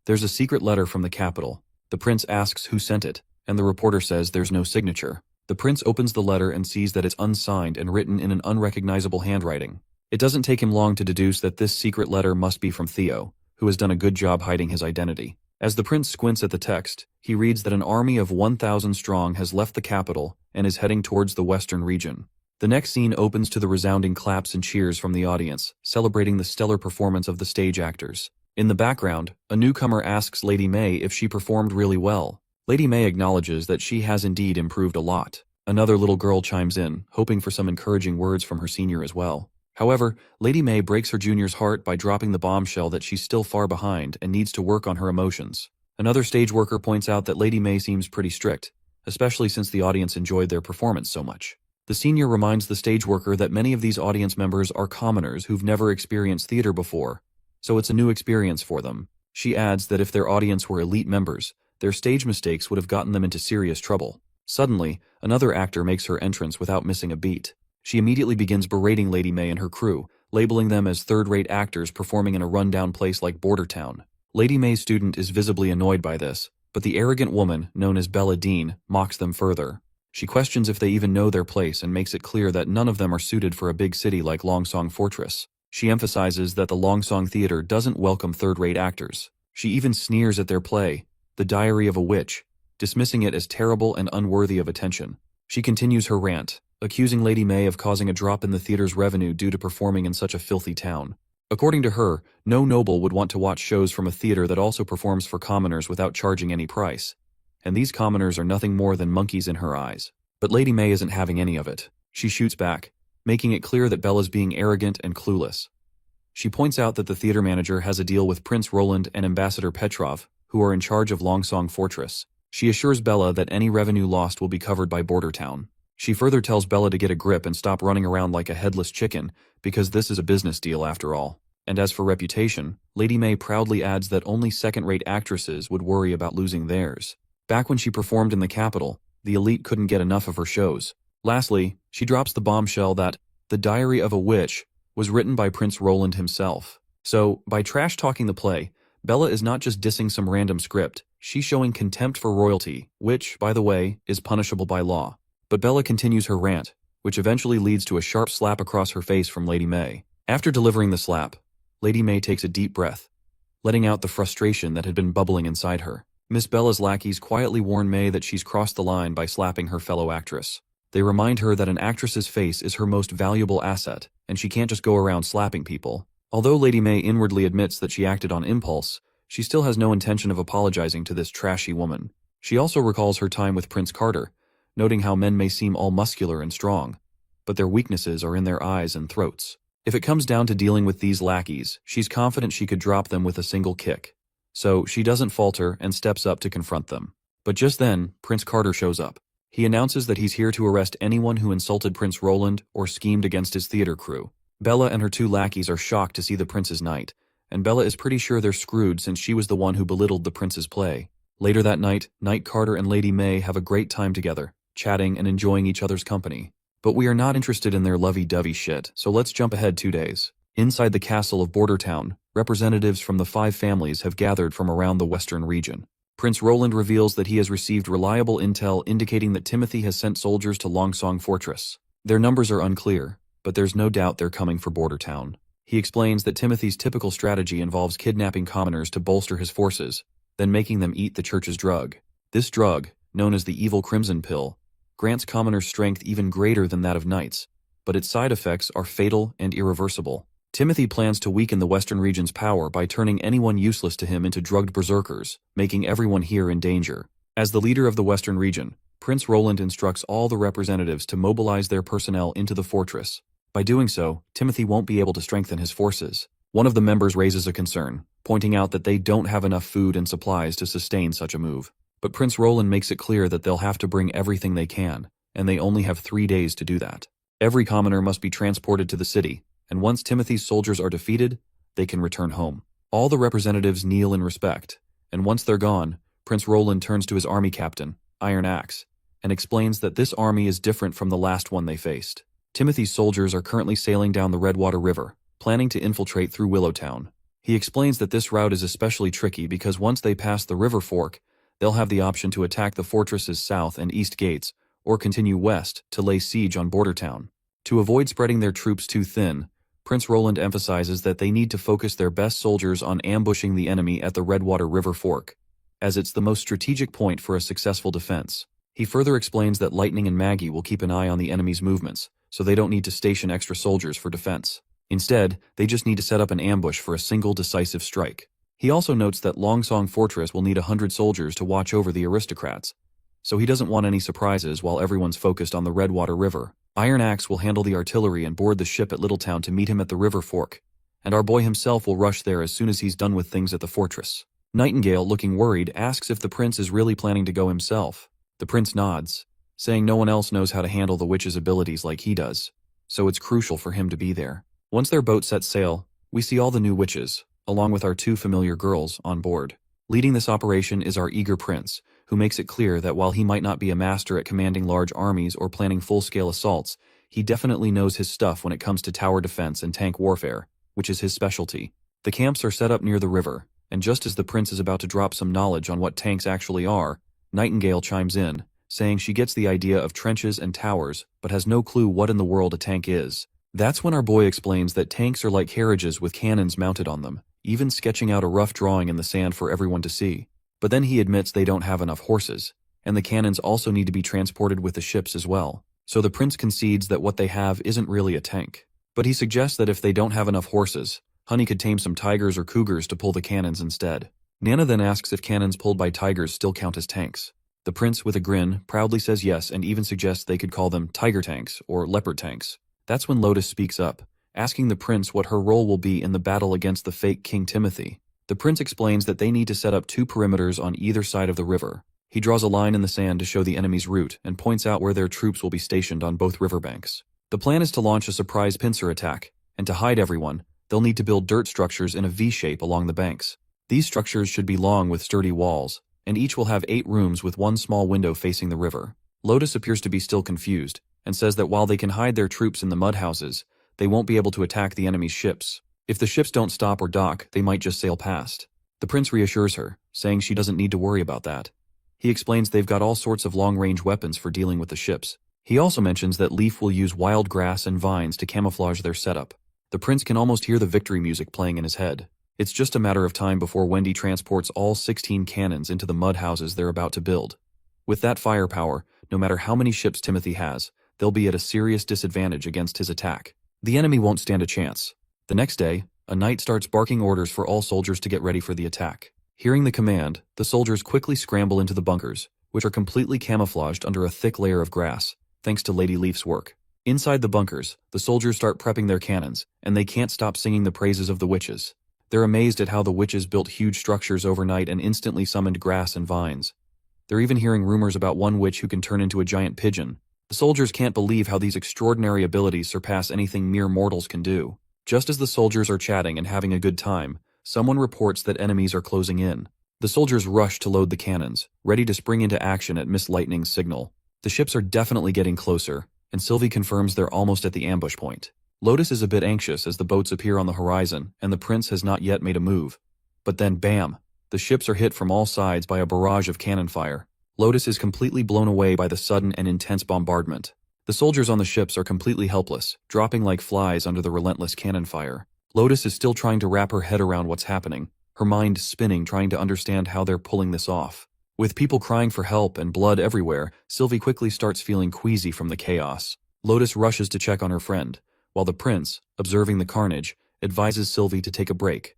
There's a secret letter from the capital. The prince asks who sent it, and the reporter says there's no signature. The prince opens the letter and sees that it's unsigned and written in an unrecognizable handwriting. It doesn't take him long to deduce that this secret letter must be from Theo, who has done a good job hiding his identity. As the prince squints at the text, he reads that an army of 1,000 strong has left the capital and is heading towards the western region. The next scene opens to the resounding claps and cheers from the audience, celebrating the stellar performance of the stage actors. In the background, a newcomer asks Lady May if she performed really well. Lady May acknowledges that she has indeed improved a lot. Another little girl chimes in, hoping for some encouraging words from her senior as well. However, Lady May breaks her junior's heart by dropping the bombshell that she's still far behind and needs to work on her emotions. Another stage worker points out that Lady May seems pretty strict, especially since the audience enjoyed their performance so much. The senior reminds the stage worker that many of these audience members are commoners who've never experienced theater before, so it's a new experience for them. She adds that if their audience were elite members, their stage mistakes would have gotten them into serious trouble. Suddenly, another actor makes her entrance without missing a beat. She immediately begins berating Lady May and her crew, labeling them as third-rate actors performing in a rundown place like Bordertown. Lady May's student is visibly annoyed by this, but the arrogant woman, known as Bella Dean, mocks them further. She questions if they even know their place and makes it clear that none of them are suited for a big city like Longsong Fortress. She emphasizes that the Longsong Theater doesn't welcome third-rate actors. She even sneers at their play, The Diary of a Witch, dismissing it as terrible and unworthy of attention. She continues her rant, accusing Lady May of causing a drop in the theater's revenue due to performing in such a filthy town. According to her, no noble would want to watch shows from a theater that also performs for commoners without charging any price. And these commoners are nothing more than monkeys in her eyes. But Lady May isn't having any of it. She shoots back, making it clear that Bella's being arrogant and clueless. She points out that the theater manager has a deal with Prince Roland and Ambassador Petrov, who are in charge of Longsong Fortress. She assures Bella that any revenue lost will be covered by Bordertown. She further tells Bella to get a grip and stop running around like a headless chicken, because this is a business deal after all. And as for reputation, Lady May proudly adds that only second-rate actresses would worry about losing theirs. Back when she performed in the capital, the elite couldn't get enough of her shows. Lastly, she drops the bombshell that The Diary of a Witch was written by Prince Roland himself. So, by trash-talking the play, Bella is not just dissing some random script, she's showing contempt for royalty, which, by the way, is punishable by law. But Bella continues her rant, which eventually leads to a sharp slap across her face from Lady May. After delivering the slap, Lady May takes a deep breath, letting out the frustration that had been bubbling inside her. Miss Bella's lackeys quietly warn May that she's crossed the line by slapping her fellow actress. They remind her that an actress's face is her most valuable asset, and she can't just go around slapping people. Although Lady May inwardly admits that she acted on impulse, she still has no intention of apologizing to this trashy woman. She also recalls her time with Prince Carter, noting how men may seem all muscular and strong, but their weaknesses are in their eyes and throats. If it comes down to dealing with these lackeys, she's confident she could drop them with a single kick. So she doesn't falter and steps up to confront them. But just then, Prince Carter shows up. He announces that he's here to arrest anyone who insulted Prince Roland or schemed against his theater crew. Bella and her two lackeys are shocked to see the prince's knight, and Bella is pretty sure they're screwed since she was the one who belittled the prince's play. Later that night, Knight Carter and Lady May have a great time together, chatting and enjoying each other's company. But we are not interested in their lovey-dovey shit, so let's jump ahead 2 days. Inside the castle of Border Town, representatives from the 5 families have gathered from around the western region. Prince Roland reveals that he has received reliable intel indicating that Timothy has sent soldiers to Longsong Fortress. Their numbers are unclear, but there's no doubt they're coming for Border Town. He explains that Timothy's typical strategy involves kidnapping commoners to bolster his forces, then making them eat the church's drug. This drug, known as the Evil Crimson Pill, grants commoners strength even greater than that of knights, but its side effects are fatal and irreversible. Timothy plans to weaken the Western region's power by turning anyone useless to him into drugged berserkers, making everyone here in danger. As the leader of the Western region, Prince Roland instructs all the representatives to mobilize their personnel into the fortress. By doing so, Timothy won't be able to strengthen his forces. One of the members raises a concern, pointing out that they don't have enough food and supplies to sustain such a move. But Prince Roland makes it clear that they'll have to bring everything they can, and they only have 3 days to do that. Every commoner must be transported to the city, and once Timothy's soldiers are defeated, they can return home. All the representatives kneel in respect, and once they're gone, Prince Roland turns to his army captain, Iron Axe, and explains that this army is different from the last one they faced. Timothy's soldiers are currently sailing down the Redwater River, planning to infiltrate through Willowtown. He explains that this route is especially tricky because once they pass the river fork, they'll have the option to attack the fortress's south and east gates, or continue west to lay siege on Border Town. To avoid spreading their troops too thin, Prince Roland emphasizes that they need to focus their best soldiers on ambushing the enemy at the Redwater River fork, as it's the most strategic point for a successful defense. He further explains that Lightning and Maggie will keep an eye on the enemy's movements, so they don't need to station extra soldiers for defense. Instead, they just need to set up an ambush for a single decisive strike. He also notes that Longsong Fortress will need 100 soldiers to watch over the aristocrats, so he doesn't want any surprises while everyone's focused on the Redwater River. Iron Axe will handle the artillery and board the ship at Littletown to meet him at the river fork, and our boy himself will rush there as soon as he's done with things at the fortress. Nightingale, looking worried, asks if the prince is really planning to go himself. The prince nods, saying no one else knows how to handle the witch's abilities like he does, so it's crucial for him to be there. Once their boat sets sail, we see all the new witches, along with our 2 familiar girls, on board. Leading this operation is our eager prince, who makes it clear that while he might not be a master at commanding large armies or planning full-scale assaults, he definitely knows his stuff when it comes to tower defense and tank warfare, which is his specialty. The camps are set up near the river, and just as the prince is about to drop some knowledge on what tanks actually are, Nightingale chimes in, saying she gets the idea of trenches and towers, but has no clue what in the world a tank is. That's when our boy explains that tanks are like carriages with cannons mounted on them, even sketching out a rough drawing in the sand for everyone to see. But then he admits they don't have enough horses, and the cannons also need to be transported with the ships as well. So the prince concedes that what they have isn't really a tank. But he suggests that if they don't have enough horses, Honey could tame some tigers or cougars to pull the cannons instead. Nana then asks if cannons pulled by tigers still count as tanks. The prince, with a grin, proudly says yes and even suggests they could call them tiger tanks or leopard tanks. That's when Lotus speaks up, asking the prince what her role will be in the battle against the fake King Timothy. The prince explains that they need to set up 2 perimeters on either side of the river. He draws a line in the sand to show the enemy's route and points out where their troops will be stationed on both riverbanks. The plan is to launch a surprise pincer attack, and to hide everyone, they'll need to build dirt structures in a V-shape along the banks. These structures should be long with sturdy walls, and each will have 8 rooms with one small window facing the river. Lotus appears to be still confused, and says that while they can hide their troops in the mud houses, they won't be able to attack the enemy's ships. If the ships don't stop or dock, they might just sail past. The prince reassures her, saying she doesn't need to worry about that. He explains they've got all sorts of long-range weapons for dealing with the ships. He also mentions that Leaf will use wild grass and vines to camouflage their setup. The prince can almost hear the victory music playing in his head. It's just a matter of time before Wendy transports all 16 cannons into the mud houses they're about to build. With that firepower, no matter how many ships Timothy has, they'll be at a serious disadvantage against his attack. The enemy won't stand a chance. The next day, a knight starts barking orders for all soldiers to get ready for the attack. Hearing the command, the soldiers quickly scramble into the bunkers, which are completely camouflaged under a thick layer of grass, thanks to Lady Leaf's work. Inside the bunkers, the soldiers start prepping their cannons, and they can't stop singing the praises of the witches. They're amazed at how the witches built huge structures overnight and instantly summoned grass and vines. They're even hearing rumors about one witch who can turn into a giant pigeon. The soldiers can't believe how these extraordinary abilities surpass anything mere mortals can do. Just as the soldiers are chatting and having a good time, someone reports that enemies are closing in. The soldiers rush to load the cannons, ready to spring into action at Miss Lightning's signal. The ships are definitely getting closer, and Sylvie confirms they're almost at the ambush point. Lotus is a bit anxious as the boats appear on the horizon, and the prince has not yet made a move. But then bam! The ships are hit from all sides by a barrage of cannon fire. Lotus is completely blown away by the sudden and intense bombardment. The soldiers on the ships are completely helpless, dropping like flies under the relentless cannon fire. Lotus is still trying to wrap her head around what's happening, her mind spinning trying to understand how they're pulling this off. With people crying for help and blood everywhere, Sylvie quickly starts feeling queasy from the chaos. Lotus rushes to check on her friend, while the prince, observing the carnage, advises Sylvie to take a break.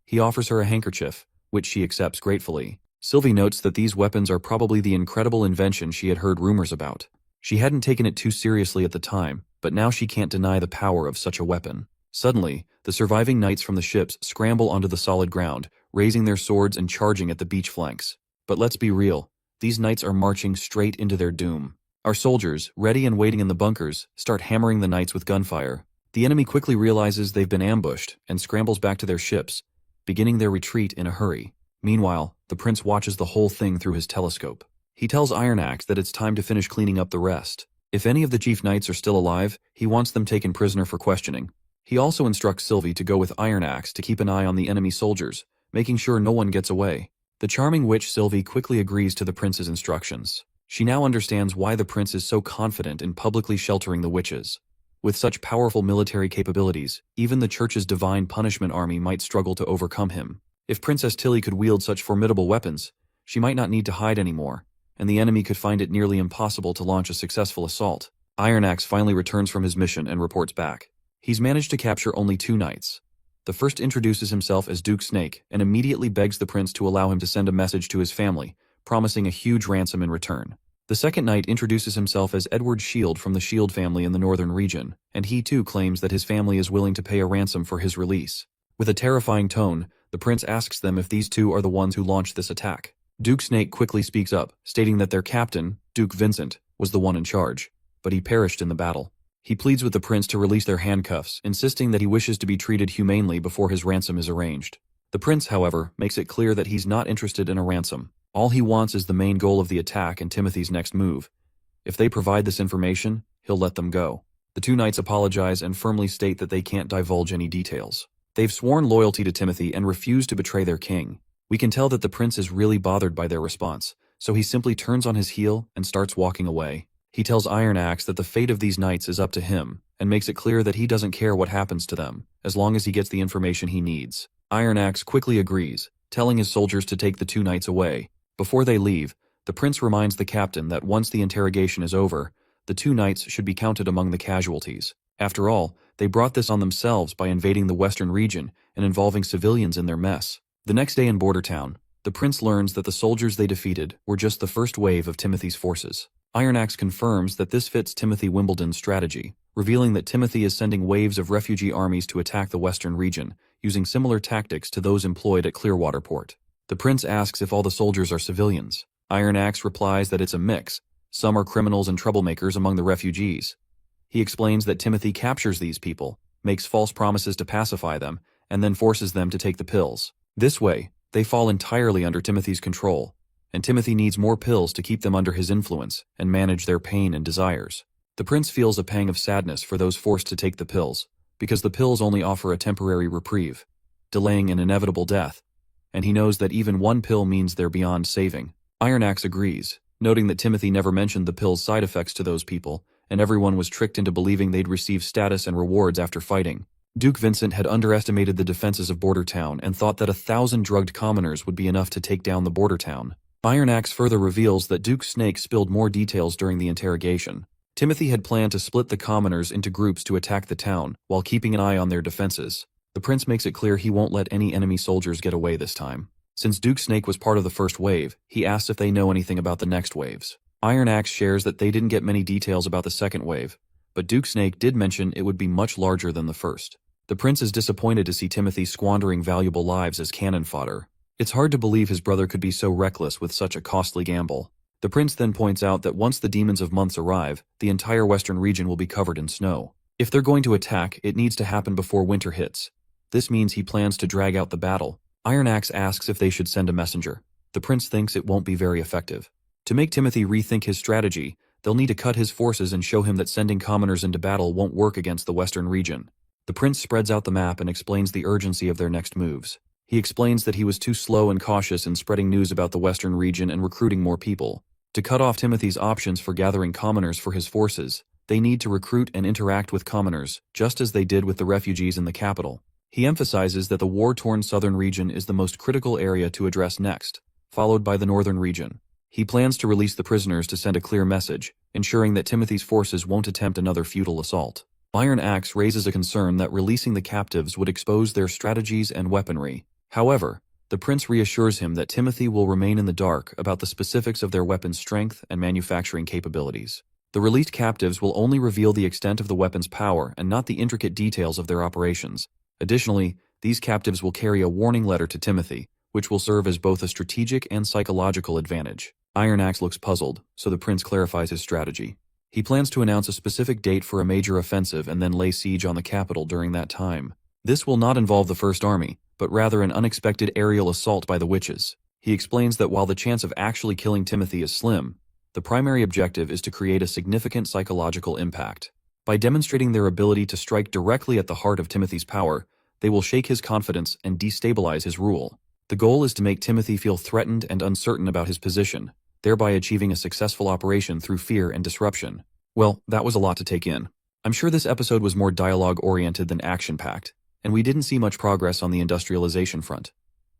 He offers her a handkerchief, which she accepts gratefully. Sylvie notes that these weapons are probably the incredible invention she had heard rumors about. She hadn't taken it too seriously at the time, but now she can't deny the power of such a weapon. Suddenly, the surviving knights from the ships scramble onto the solid ground, raising their swords and charging at the beach flanks. But let's be real, these knights are marching straight into their doom. Our soldiers, ready and waiting in the bunkers, start hammering the knights with gunfire. The enemy quickly realizes they've been ambushed and scrambles back to their ships, beginning their retreat in a hurry. Meanwhile, the prince watches the whole thing through his telescope. He tells Iron Axe that it's time to finish cleaning up the rest. If any of the chief knights are still alive, he wants them taken prisoner for questioning. He also instructs Sylvie to go with Iron Axe to keep an eye on the enemy soldiers, making sure no one gets away. The charming witch Sylvie quickly agrees to the prince's instructions. She now understands why the prince is so confident in publicly sheltering the witches. With such powerful military capabilities, even the church's divine punishment army might struggle to overcome him. If Princess Tilly could wield such formidable weapons, she might not need to hide anymore, and the enemy could find it nearly impossible to launch a successful assault. Iron Axe finally returns from his mission and reports back. He's managed to capture only 2 knights. The first introduces himself as Duke Snake and immediately begs the prince to allow him to send a message to his family, promising a huge ransom in return. The second knight introduces himself as Edward Shield from the Shield family in the northern region, and he too claims that his family is willing to pay a ransom for his release. With a terrifying tone, the prince asks them if these 2 are the ones who launched this attack. Duke Snake quickly speaks up, stating that their captain, Duke Vincent, was the one in charge, but he perished in the battle. He pleads with the prince to release their handcuffs, insisting that he wishes to be treated humanely before his ransom is arranged. The prince, however, makes it clear that he's not interested in a ransom. All he wants is the main goal of the attack and Timothy's next move. If they provide this information, he'll let them go. The 2 knights apologize and firmly state that they can't divulge any details. They've sworn loyalty to Timothy and refuse to betray their king. We can tell that the prince is really bothered by their response, so he simply turns on his heel and starts walking away. He tells Iron Axe that the fate of these knights is up to him, and makes it clear that he doesn't care what happens to them, as long as he gets the information he needs. Iron Axe quickly agrees, telling his soldiers to take the 2 knights away. Before they leave, the prince reminds the captain that once the interrogation is over, the 2 knights should be counted among the casualties. After all, they brought this on themselves by invading the western region and involving civilians in their mess. The next day in Border Town, the prince learns that the soldiers they defeated were just the first wave of Timothy's forces. Iron Axe confirms that this fits Timothy Wimbledon's strategy, revealing that Timothy is sending waves of refugee armies to attack the western region, using similar tactics to those employed at Clearwater Port. The prince asks if all the soldiers are civilians. Iron Axe replies that it's a mix. Some are criminals and troublemakers among the refugees. He explains that Timothy captures these people, makes false promises to pacify them, and then forces them to take the pills. This way, they fall entirely under Timothy's control, and Timothy needs more pills to keep them under his influence and manage their pain and desires. The prince feels a pang of sadness for those forced to take the pills, because the pills only offer a temporary reprieve, delaying an inevitable death, and he knows that even one pill means they're beyond saving. Iron Axe agrees, noting that Timothy never mentioned the pill's side effects to those people, and everyone was tricked into believing they'd receive status and rewards after fighting. Duke Vincent had underestimated the defenses of Border Town and thought that 1,000 drugged commoners would be enough to take down the Border Town. Iron Axe further reveals that Duke Snake spilled more details during the interrogation. Timothy had planned to split the commoners into groups to attack the town, while keeping an eye on their defenses. The prince makes it clear he won't let any enemy soldiers get away this time. Since Duke Snake was part of the first wave, he asks if they know anything about the next waves. Iron Axe shares that they didn't get many details about the second wave, but Duke Snake did mention it would be much larger than the first. The prince is disappointed to see Timothy squandering valuable lives as cannon fodder. It's hard to believe his brother could be so reckless with such a costly gamble. The prince then points out that once the Demons of Months arrive, the entire western region will be covered in snow. If they're going to attack, it needs to happen before winter hits. This means he plans to drag out the battle. Iron Axe asks if they should send a messenger. The prince thinks it won't be very effective. To make Timothy rethink his strategy, they'll need to cut his forces and show him that sending commoners into battle won't work against the western region. The prince spreads out the map and explains the urgency of their next moves. He explains that he was too slow and cautious in spreading news about the western region and recruiting more people. To cut off Timothy's options for gathering commoners for his forces, they need to recruit and interact with commoners, just as they did with the refugees in the capital. He emphasizes that the war-torn southern region is the most critical area to address next, followed by the northern region. He plans to release the prisoners to send a clear message, ensuring that Timothy's forces won't attempt another futile assault. Iron Axe raises a concern that releasing the captives would expose their strategies and weaponry. However, the prince reassures him that Timothy will remain in the dark about the specifics of their weapons' strength and manufacturing capabilities. The released captives will only reveal the extent of the weapon's power and not the intricate details of their operations. Additionally, these captives will carry a warning letter to Timothy, which will serve as both a strategic and psychological advantage. Iron Axe looks puzzled, so the prince clarifies his strategy. He plans to announce a specific date for a major offensive and then lay siege on the capital during that time. This will not involve the First Army, but rather an unexpected aerial assault by the witches. He explains that while the chance of actually killing Timothy is slim, the primary objective is to create a significant psychological impact. By demonstrating their ability to strike directly at the heart of Timothy's power, they will shake his confidence and destabilize his rule. The goal is to make Timothy feel threatened and uncertain about his position, thereby achieving a successful operation through fear and disruption. Well, that was a lot to take in. I'm sure this episode was more dialogue-oriented than action-packed, and we didn't see much progress on the industrialization front.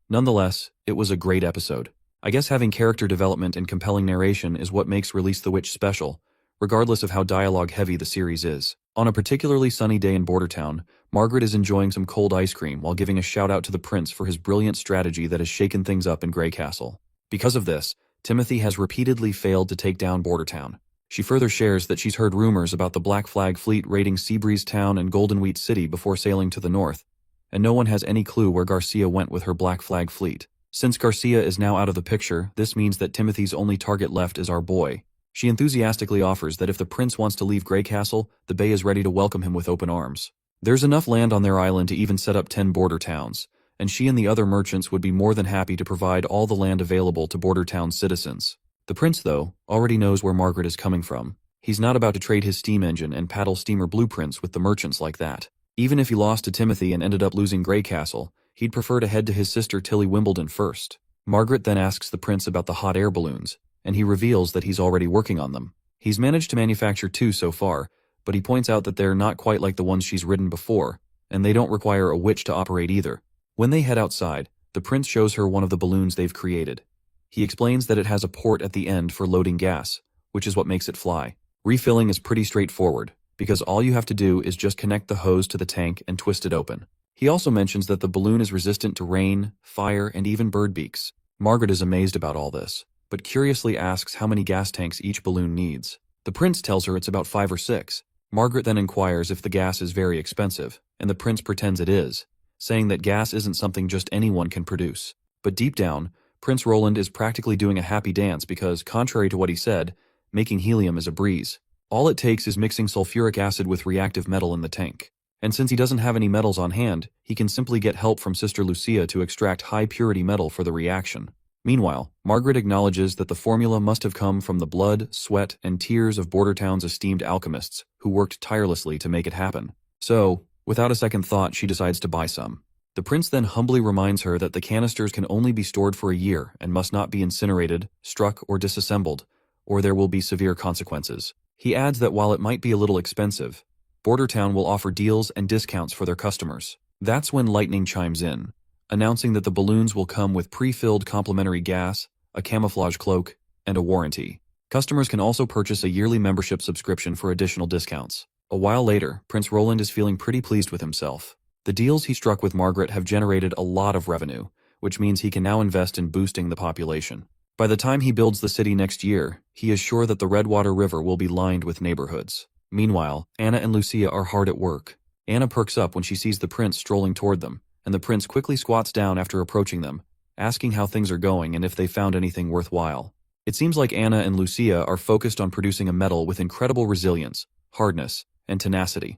Nonetheless, it was a great episode. I guess having character development and compelling narration is what makes Release the Witch special, regardless of how dialogue-heavy the series is. On a particularly sunny day in Border Town, Margaret is enjoying some cold ice cream while giving a shout-out to the prince for his brilliant strategy that has shaken things up in Grey Castle. Because of this, Timothy has repeatedly failed to take down Border Town. She further shares that she's heard rumors about the Black Flag fleet raiding Seabreeze Town and Golden Wheat City before sailing to the north, and no one has any clue where Garcia went with her Black Flag fleet. Since Garcia is now out of the picture, this means that Timothy's only target left is our boy. She enthusiastically offers that if the prince wants to leave Grey Castle, the Bay is ready to welcome him with open arms. There's enough land on their island to even set up 10 border towns, and she and the other merchants would be more than happy to provide all the land available to Border Town citizens. The prince, though, already knows where Margaret is coming from. He's not about to trade his steam engine and paddle steamer blueprints with the merchants like that. Even if he lost to Timothy and ended up losing Grey Castle, he'd prefer to head to his sister Tilly Wimbledon first. Margaret then asks the prince about the hot air balloons, and he reveals that he's already working on them. He's managed to manufacture 2 so far, but he points out that they're not quite like the ones she's ridden before, and they don't require a witch to operate either. When they head outside, the prince shows her one of the balloons they've created. He explains that it has a port at the end for loading gas, which is what makes it fly. Refilling is pretty straightforward, because all you have to do is just connect the hose to the tank and twist it open. He also mentions that the balloon is resistant to rain, fire, and even bird beaks. Margaret is amazed about all this, but curiously asks how many gas tanks each balloon needs. The prince tells her it's about 5 or 6. Margaret then inquires if the gas is very expensive, and the prince pretends it is, saying that gas isn't something just anyone can produce. But deep down, Prince Roland is practically doing a happy dance because, contrary to what he said, making helium is a breeze. All it takes is mixing sulfuric acid with reactive metal in the tank. And since he doesn't have any metals on hand, he can simply get help from Sister Lucia to extract high-purity metal for the reaction. Meanwhile, Margaret acknowledges that the formula must have come from the blood, sweat, and tears of Bordertown's esteemed alchemists, who worked tirelessly to make it happen. So, without a second thought, she decides to buy some. The prince then humbly reminds her that the canisters can only be stored for a year and must not be incinerated, struck, or disassembled, or there will be severe consequences. He adds that while it might be a little expensive, Bordertown will offer deals and discounts for their customers. That's when Lightning chimes in, announcing that the balloons will come with pre-filled complimentary gas, a camouflage cloak, and a warranty. Customers can also purchase a yearly membership subscription for additional discounts. A while later, Prince Roland is feeling pretty pleased with himself. The deals he struck with Margaret have generated a lot of revenue, which means he can now invest in boosting the population. By the time he builds the city next year, he is sure that the Redwater River will be lined with neighborhoods. Meanwhile, Anna and Lucia are hard at work. Anna perks up when she sees the prince strolling toward them, and the prince quickly squats down after approaching them, asking how things are going and if they found anything worthwhile. It seems like Anna and Lucia are focused on producing a metal with incredible resilience, hardness, and tenacity.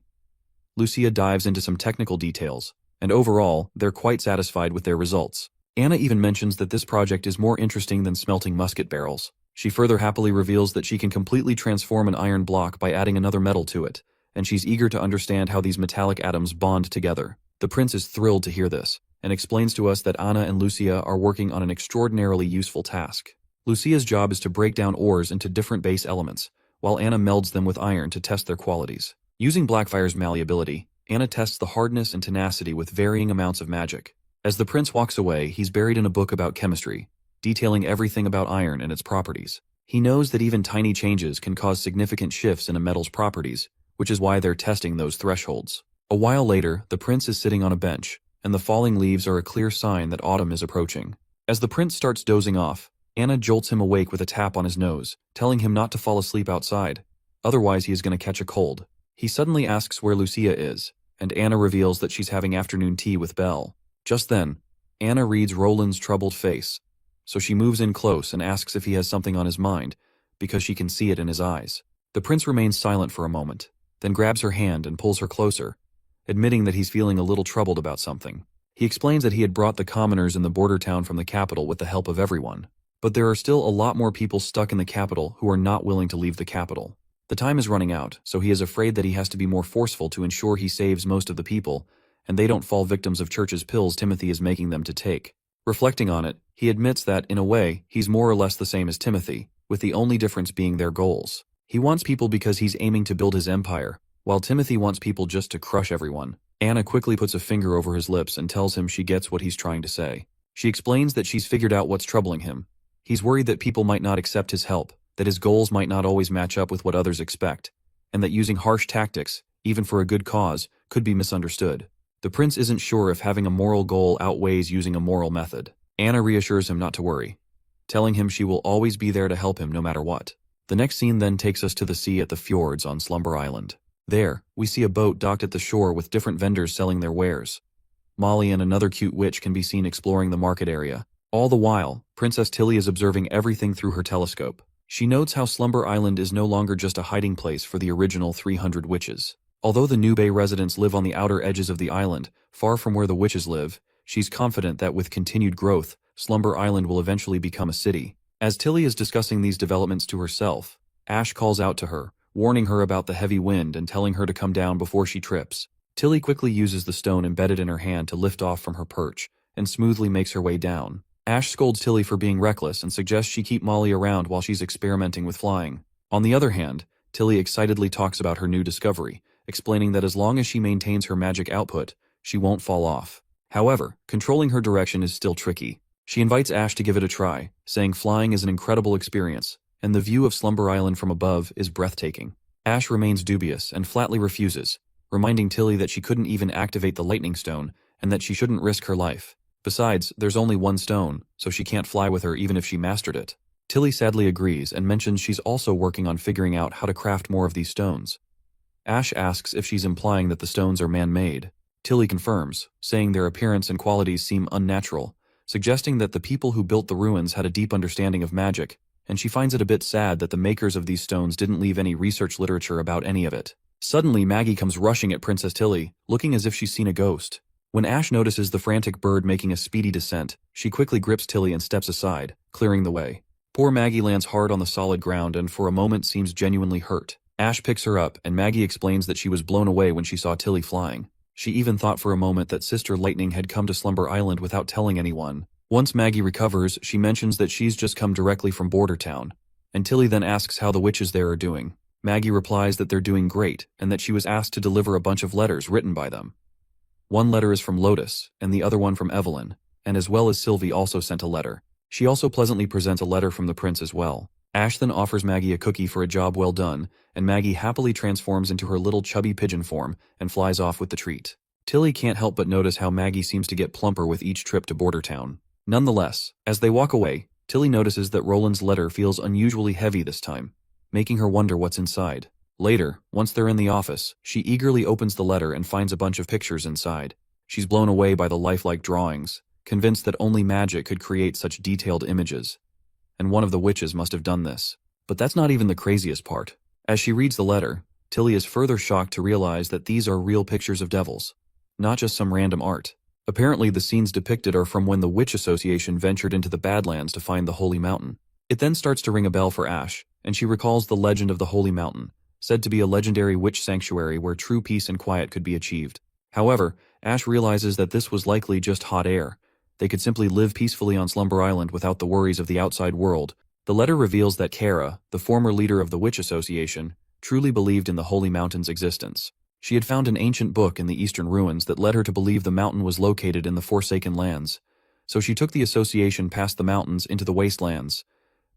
Lucia dives into some technical details, and overall, they're quite satisfied with their results. Anna even mentions that this project is more interesting than smelting musket barrels. She further happily reveals that she can completely transform an iron block by adding another metal to it, and she's eager to understand how these metallic atoms bond together. The prince is thrilled to hear this, and explains to us that Anna and Lucia are working on an extraordinarily useful task. Lucia's job is to break down ores into different base elements, while Anna melds them with iron to test their qualities. Using Blackfire's malleability, Anna tests the hardness and tenacity with varying amounts of magic. As the prince walks away, he's buried in a book about chemistry, detailing everything about iron and its properties. He knows that even tiny changes can cause significant shifts in a metal's properties, which is why they're testing those thresholds. A while later, the prince is sitting on a bench, and the falling leaves are a clear sign that autumn is approaching. As the prince starts dozing off, Anna jolts him awake with a tap on his nose, telling him not to fall asleep outside. Otherwise, he is going to catch a cold. He suddenly asks where Lucia is, and Anna reveals that she's having afternoon tea with Belle. Just then, Anna reads Roland's troubled face, so she moves in close and asks if he has something on his mind, because she can see it in his eyes. The prince remains silent for a moment, then grabs her hand and pulls her closer, admitting that he's feeling a little troubled about something. He explains that he had brought the commoners in the border town from the capital with the help of everyone, but there are still a lot more people stuck in the capital who are not willing to leave the capital. The time is running out, so he is afraid that he has to be more forceful to ensure he saves most of the people, and they don't fall victims of Church's pills Timothy is making them to take. Reflecting on it, he admits that, in a way, he's more or less the same as Timothy, with the only difference being their goals. He wants people because he's aiming to build his empire, while Timothy wants people just to crush everyone. Anna quickly puts a finger over his lips and tells him she gets what he's trying to say. She explains that she's figured out what's troubling him. He's worried that people might not accept his help, that his goals might not always match up with what others expect, and that using harsh tactics, even for a good cause, could be misunderstood. The prince isn't sure if having a moral goal outweighs using a moral method. Anna reassures him not to worry, telling him she will always be there to help him no matter what. The next scene then takes us to the sea at the fjords on Slumber Island. There, we see a boat docked at the shore with different vendors selling their wares. Molly and another cute witch can be seen exploring the market area. All the while, Princess Tilly is observing everything through her telescope. She notes how Slumber Island is no longer just a hiding place for the original 300 witches. Although the New Bay residents live on the outer edges of the island, far from where the witches live, she's confident that with continued growth, Slumber Island will eventually become a city. As Tilly is discussing these developments to herself, Ash calls out to her, warning her about the heavy wind and telling her to come down before she trips. Tilly quickly uses the stone embedded in her hand to lift off from her perch, and smoothly makes her way down. Ash scolds Tilly for being reckless and suggests she keep Molly around while she's experimenting with flying. On the other hand, Tilly excitedly talks about her new discovery, explaining that as long as she maintains her magic output, she won't fall off. However, controlling her direction is still tricky. She invites Ash to give it a try, saying flying is an incredible experience, and the view of Slumber Island from above is breathtaking. Ash remains dubious and flatly refuses, reminding Tilly that she couldn't even activate the lightning stone and that she shouldn't risk her life. Besides, there's only one stone, so she can't fly with her even if she mastered it. Tilly sadly agrees and mentions she's also working on figuring out how to craft more of these stones. Ash asks if she's implying that the stones are man-made. Tilly confirms, saying their appearance and qualities seem unnatural, suggesting that the people who built the ruins had a deep understanding of magic, and she finds it a bit sad that the makers of these stones didn't leave any research literature about any of it. Suddenly, Maggie comes rushing at Princess Tilly, looking as if she's seen a ghost. When Ash notices the frantic bird making a speedy descent, she quickly grips Tilly and steps aside, clearing the way. Poor Maggie lands hard on the solid ground and for a moment seems genuinely hurt. Ash picks her up, and Maggie explains that she was blown away when she saw Tilly flying. She even thought for a moment that Sister Lightning had come to Slumber Island without telling anyone. Once Maggie recovers, she mentions that she's just come directly from Border Town, and Tilly then asks how the witches there are doing. Maggie replies that they're doing great, and that she was asked to deliver a bunch of letters written by them. One letter is from Lotus, and the other one from Evelyn, and as well as Sylvie also sent a letter. She also pleasantly presents a letter from the prince as well. Ash then offers Maggie a cookie for a job well done, and Maggie happily transforms into her little chubby pigeon form and flies off with the treat. Tilly can't help but notice how Maggie seems to get plumper with each trip to Border Town. Nonetheless, as they walk away, Tilly notices that Roland's letter feels unusually heavy this time, making her wonder what's inside. Later, once they're in the office, she eagerly opens the letter and finds a bunch of pictures inside. She's blown away by the lifelike drawings, convinced that only magic could create such detailed images. And one of the witches must have done this. But that's not even the craziest part. As she reads the letter, Tilly is further shocked to realize that these are real pictures of devils, not just some random art. Apparently the scenes depicted are from when the Witch Association ventured into the Badlands to find the Holy Mountain. It then starts to ring a bell for Ash, and she recalls the legend of the Holy Mountain, said to be a legendary witch sanctuary where true peace and quiet could be achieved. However, Ash realizes that this was likely just hot air. They could simply live peacefully on Slumber Island without the worries of the outside world. The letter reveals that Kara, the former leader of the Witch Association, truly believed in the Holy Mountain's existence. She had found an ancient book in the eastern ruins that led her to believe the mountain was located in the Forsaken Lands. So she took the association past the mountains into the wastelands,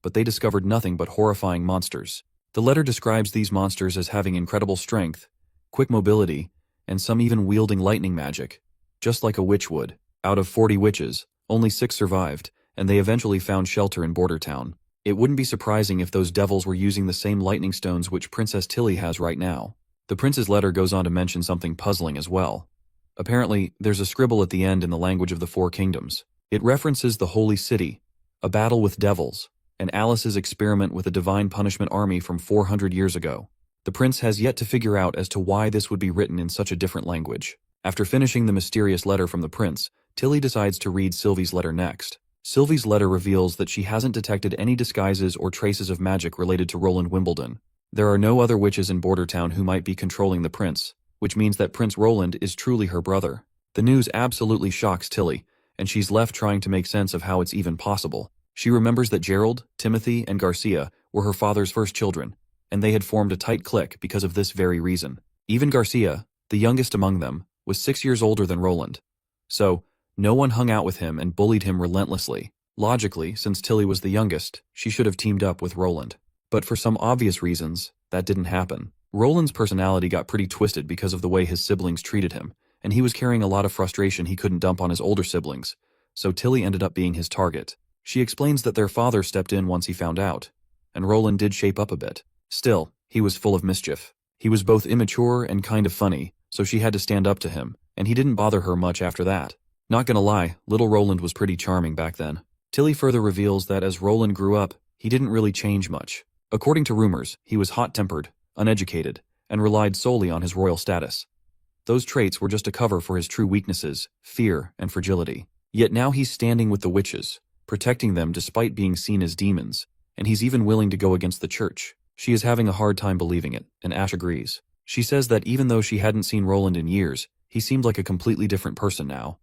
but they discovered nothing but horrifying monsters. The letter describes these monsters as having incredible strength, quick mobility, and some even wielding lightning magic, just like a witch would. Out of 40 witches, only 6 survived, and they eventually found shelter in Border Town. It wouldn't be surprising if those devils were using the same lightning stones which Princess Tilly has right now. The prince's letter goes on to mention something puzzling as well. Apparently, there's a scribble at the end in the language of the Four Kingdoms. It references the Holy City, a battle with devils, and Alice's experiment with a divine punishment army from 400 years ago. The prince has yet to figure out as to why this would be written in such a different language. After finishing the mysterious letter from the prince, Tilly decides to read Sylvie's letter next. Sylvie's letter reveals that she hasn't detected any disguises or traces of magic related to Roland Wimbledon. There are no other witches in Border Town who might be controlling the prince, which means that Prince Roland is truly her brother. The news absolutely shocks Tilly, and she's left trying to make sense of how it's even possible. She remembers that Gerald, Timothy, and Garcia were her father's first children, and they had formed a tight clique because of this very reason. Even Garcia, the youngest among them, was 6 years older than Roland. So, no one hung out with him and bullied him relentlessly. Logically, since Tilly was the youngest, she should have teamed up with Roland. But for some obvious reasons, that didn't happen. Roland's personality got pretty twisted because of the way his siblings treated him, and he was carrying a lot of frustration he couldn't dump on his older siblings, so Tilly ended up being his target. She explains that their father stepped in once he found out, and Roland did shape up a bit. Still, he was full of mischief. He was both immature and kind of funny, so she had to stand up to him, and he didn't bother her much after that. Not gonna lie, little Roland was pretty charming back then. Tilly further reveals that as Roland grew up, he didn't really change much. According to rumors, he was hot-tempered, uneducated, and relied solely on his royal status. Those traits were just a cover for his true weaknesses, fear and fragility. Yet now he's standing with the witches, protecting them despite being seen as demons, and he's even willing to go against the church. She is having a hard time believing it, and Ash agrees. She says that even though she hadn't seen Roland in years, he seemed like a completely different person now.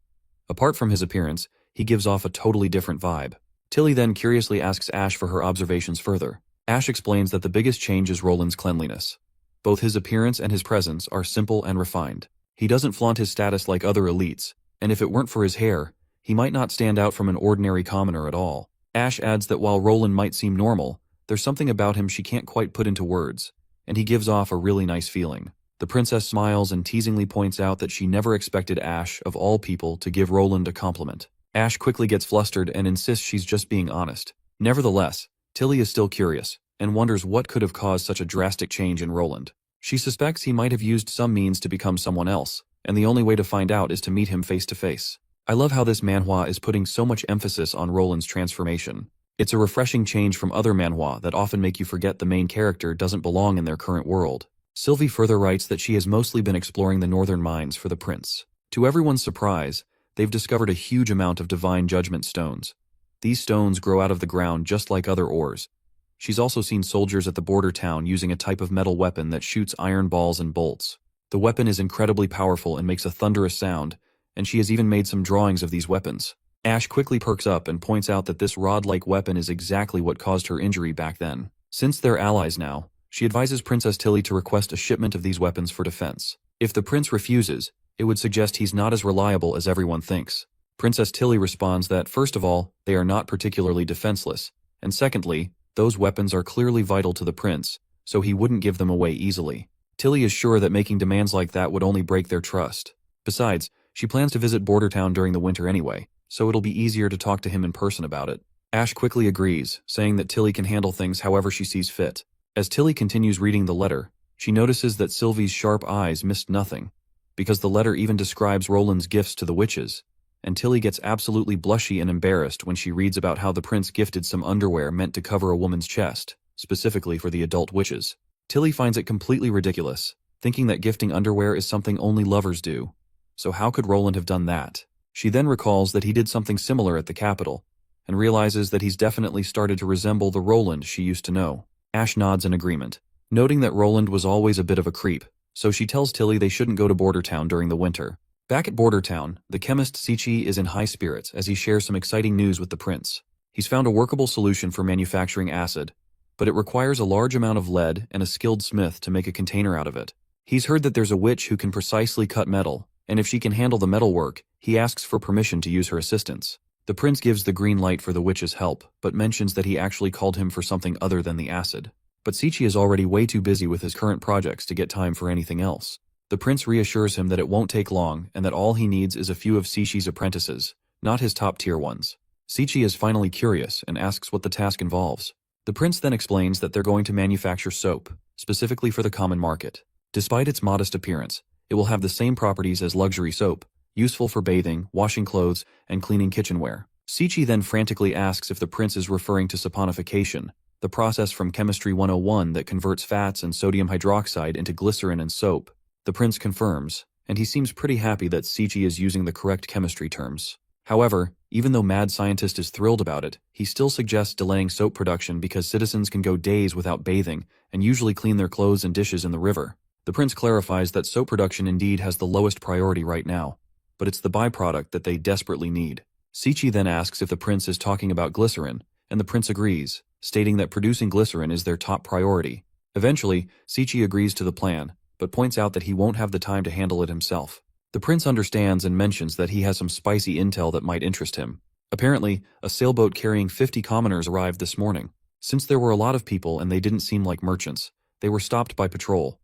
Apart from his appearance, he gives off a totally different vibe. Tilly then curiously asks Ash for her observations further. Ash explains that the biggest change is Roland's cleanliness. Both his appearance and his presence are simple and refined. He doesn't flaunt his status like other elites, and if it weren't for his hair, he might not stand out from an ordinary commoner at all. Ash adds that while Roland might seem normal, there's something about him she can't quite put into words, and he gives off a really nice feeling. The princess smiles and teasingly points out that she never expected Ash, of all people, to give Roland a compliment. Ash quickly gets flustered and insists she's just being honest. Nevertheless, Tilly is still curious, and wonders what could have caused such a drastic change in Roland. She suspects he might have used some means to become someone else, and the only way to find out is to meet him face to face. I love how this manhwa is putting so much emphasis on Roland's transformation. It's a refreshing change from other manhwa that often make you forget the main character doesn't belong in their current world. Sylvie further writes that she has mostly been exploring the northern mines for the prince. To everyone's surprise, they've discovered a huge amount of divine judgment stones. These stones grow out of the ground just like other ores. She's also seen soldiers at the border town using a type of metal weapon that shoots iron balls and bolts. The weapon is incredibly powerful and makes a thunderous sound, and she has even made some drawings of these weapons. Ash quickly perks up and points out that this rod-like weapon is exactly what caused her injury back then. Since they're allies now, she advises Princess Tilly to request a shipment of these weapons for defense. If the prince refuses, it would suggest he's not as reliable as everyone thinks. Princess Tilly responds that, first of all, they are not particularly defenseless, and secondly, those weapons are clearly vital to the prince, so he wouldn't give them away easily. Tilly is sure that making demands like that would only break their trust. Besides, she plans to visit Bordertown during the winter anyway, so it'll be easier to talk to him in person about it. Ash quickly agrees, saying that Tilly can handle things however she sees fit. As Tilly continues reading the letter, she notices that Sylvie's sharp eyes missed nothing, because the letter even describes Roland's gifts to the witches, and Tilly gets absolutely blushy and embarrassed when she reads about how the prince gifted some underwear meant to cover a woman's chest, specifically for the adult witches. Tilly finds it completely ridiculous, thinking that gifting underwear is something only lovers do. So how could Roland have done that? She then recalls that he did something similar at the capital, and realizes that he's definitely started to resemble the Roland she used to know. Ash nods in agreement, noting that Roland was always a bit of a creep, so she tells Tilly they shouldn't go to Bordertown during the winter. Back at Bordertown, the chemist Sichi is in high spirits as he shares some exciting news with the prince. He's found a workable solution for manufacturing acid, but it requires a large amount of lead and a skilled smith to make a container out of it. He's heard that there's a witch who can precisely cut metal, and if she can handle the metalwork, he asks for permission to use her assistance. The prince gives the green light for the witch's help, but mentions that he actually called him for something other than the acid. But Sichi is already way too busy with his current projects to get time for anything else. The prince reassures him that it won't take long and that all he needs is a few of Sichi's apprentices, not his top-tier ones. Sichi is finally curious and asks what the task involves. The prince then explains that they're going to manufacture soap, specifically for the common market. Despite its modest appearance, it will have the same properties as luxury soap, useful for bathing, washing clothes, and cleaning kitchenware. Sichi then frantically asks if the prince is referring to saponification, the process from Chemistry 101 that converts fats and sodium hydroxide into glycerin and soap. The prince confirms, and he seems pretty happy that Sichi is using the correct chemistry terms. However, even though Mad Scientist is thrilled about it, he still suggests delaying soap production because citizens can go days without bathing and usually clean their clothes and dishes in the river. The prince clarifies that soap production indeed has the lowest priority right now, but it's the byproduct that they desperately need. Sichi then asks if the prince is talking about glycerin, and the prince agrees, stating that producing glycerin is their top priority. Eventually, Sichi agrees to the plan, but points out that he won't have the time to handle it himself. The prince understands and mentions that he has some spicy intel that might interest him. Apparently, a sailboat carrying 50 commoners arrived this morning. Since there were a lot of people and they didn't seem like merchants, they were stopped by patrol.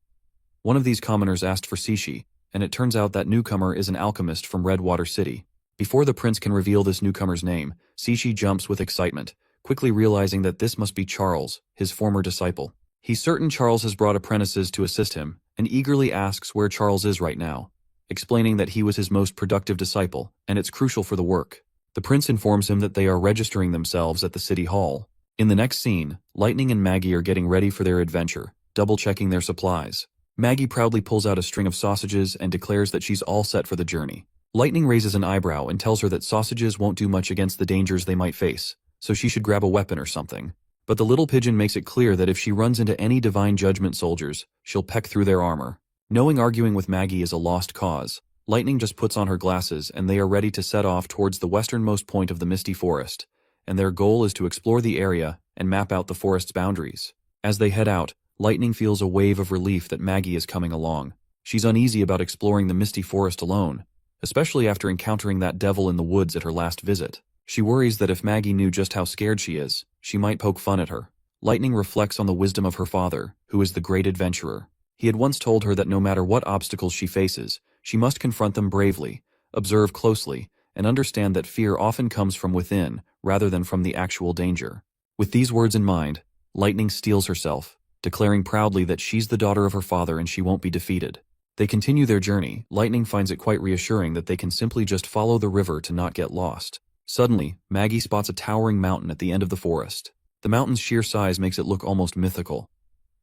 One of these commoners asked for Sichi, and it turns out that newcomer is an alchemist from Redwater City. Before the prince can reveal this newcomer's name, Sichi jumps with excitement, quickly realizing that this must be Charles, his former disciple. He's certain Charles has brought apprentices to assist him, and eagerly asks where Charles is right now, explaining that he was his most productive disciple, and it's crucial for the work. The prince informs him that they are registering themselves at the city hall. In the next scene, Lightning and Maggie are getting ready for their adventure, double-checking their supplies. Maggie proudly pulls out a string of sausages and declares that she's all set for the journey. Lightning raises an eyebrow and tells her that sausages won't do much against the dangers they might face, so she should grab a weapon or something. But the little pigeon makes it clear that if she runs into any Divine Judgment soldiers, she'll peck through their armor. Knowing arguing with Maggie is a lost cause, Lightning just puts on her glasses and they are ready to set off towards the westernmost point of the Misty Forest, and their goal is to explore the area and map out the forest's boundaries. As they head out, Lightning feels a wave of relief that Maggie is coming along. She's uneasy about exploring the Misty Forest alone, especially after encountering that devil in the woods at her last visit. She worries that if Maggie knew just how scared she is, she might poke fun at her. Lightning reflects on the wisdom of her father, who is the great adventurer. He had once told her that no matter what obstacles she faces, she must confront them bravely, observe closely, and understand that fear often comes from within rather than from the actual danger. With these words in mind, Lightning steels herself, declaring proudly that she's the daughter of her father and she won't be defeated. They continue their journey. Lightning finds it quite reassuring that they can simply just follow the river to not get lost. Suddenly, Maggie spots a towering mountain at the end of the forest. The mountain's sheer size makes it look almost mythical.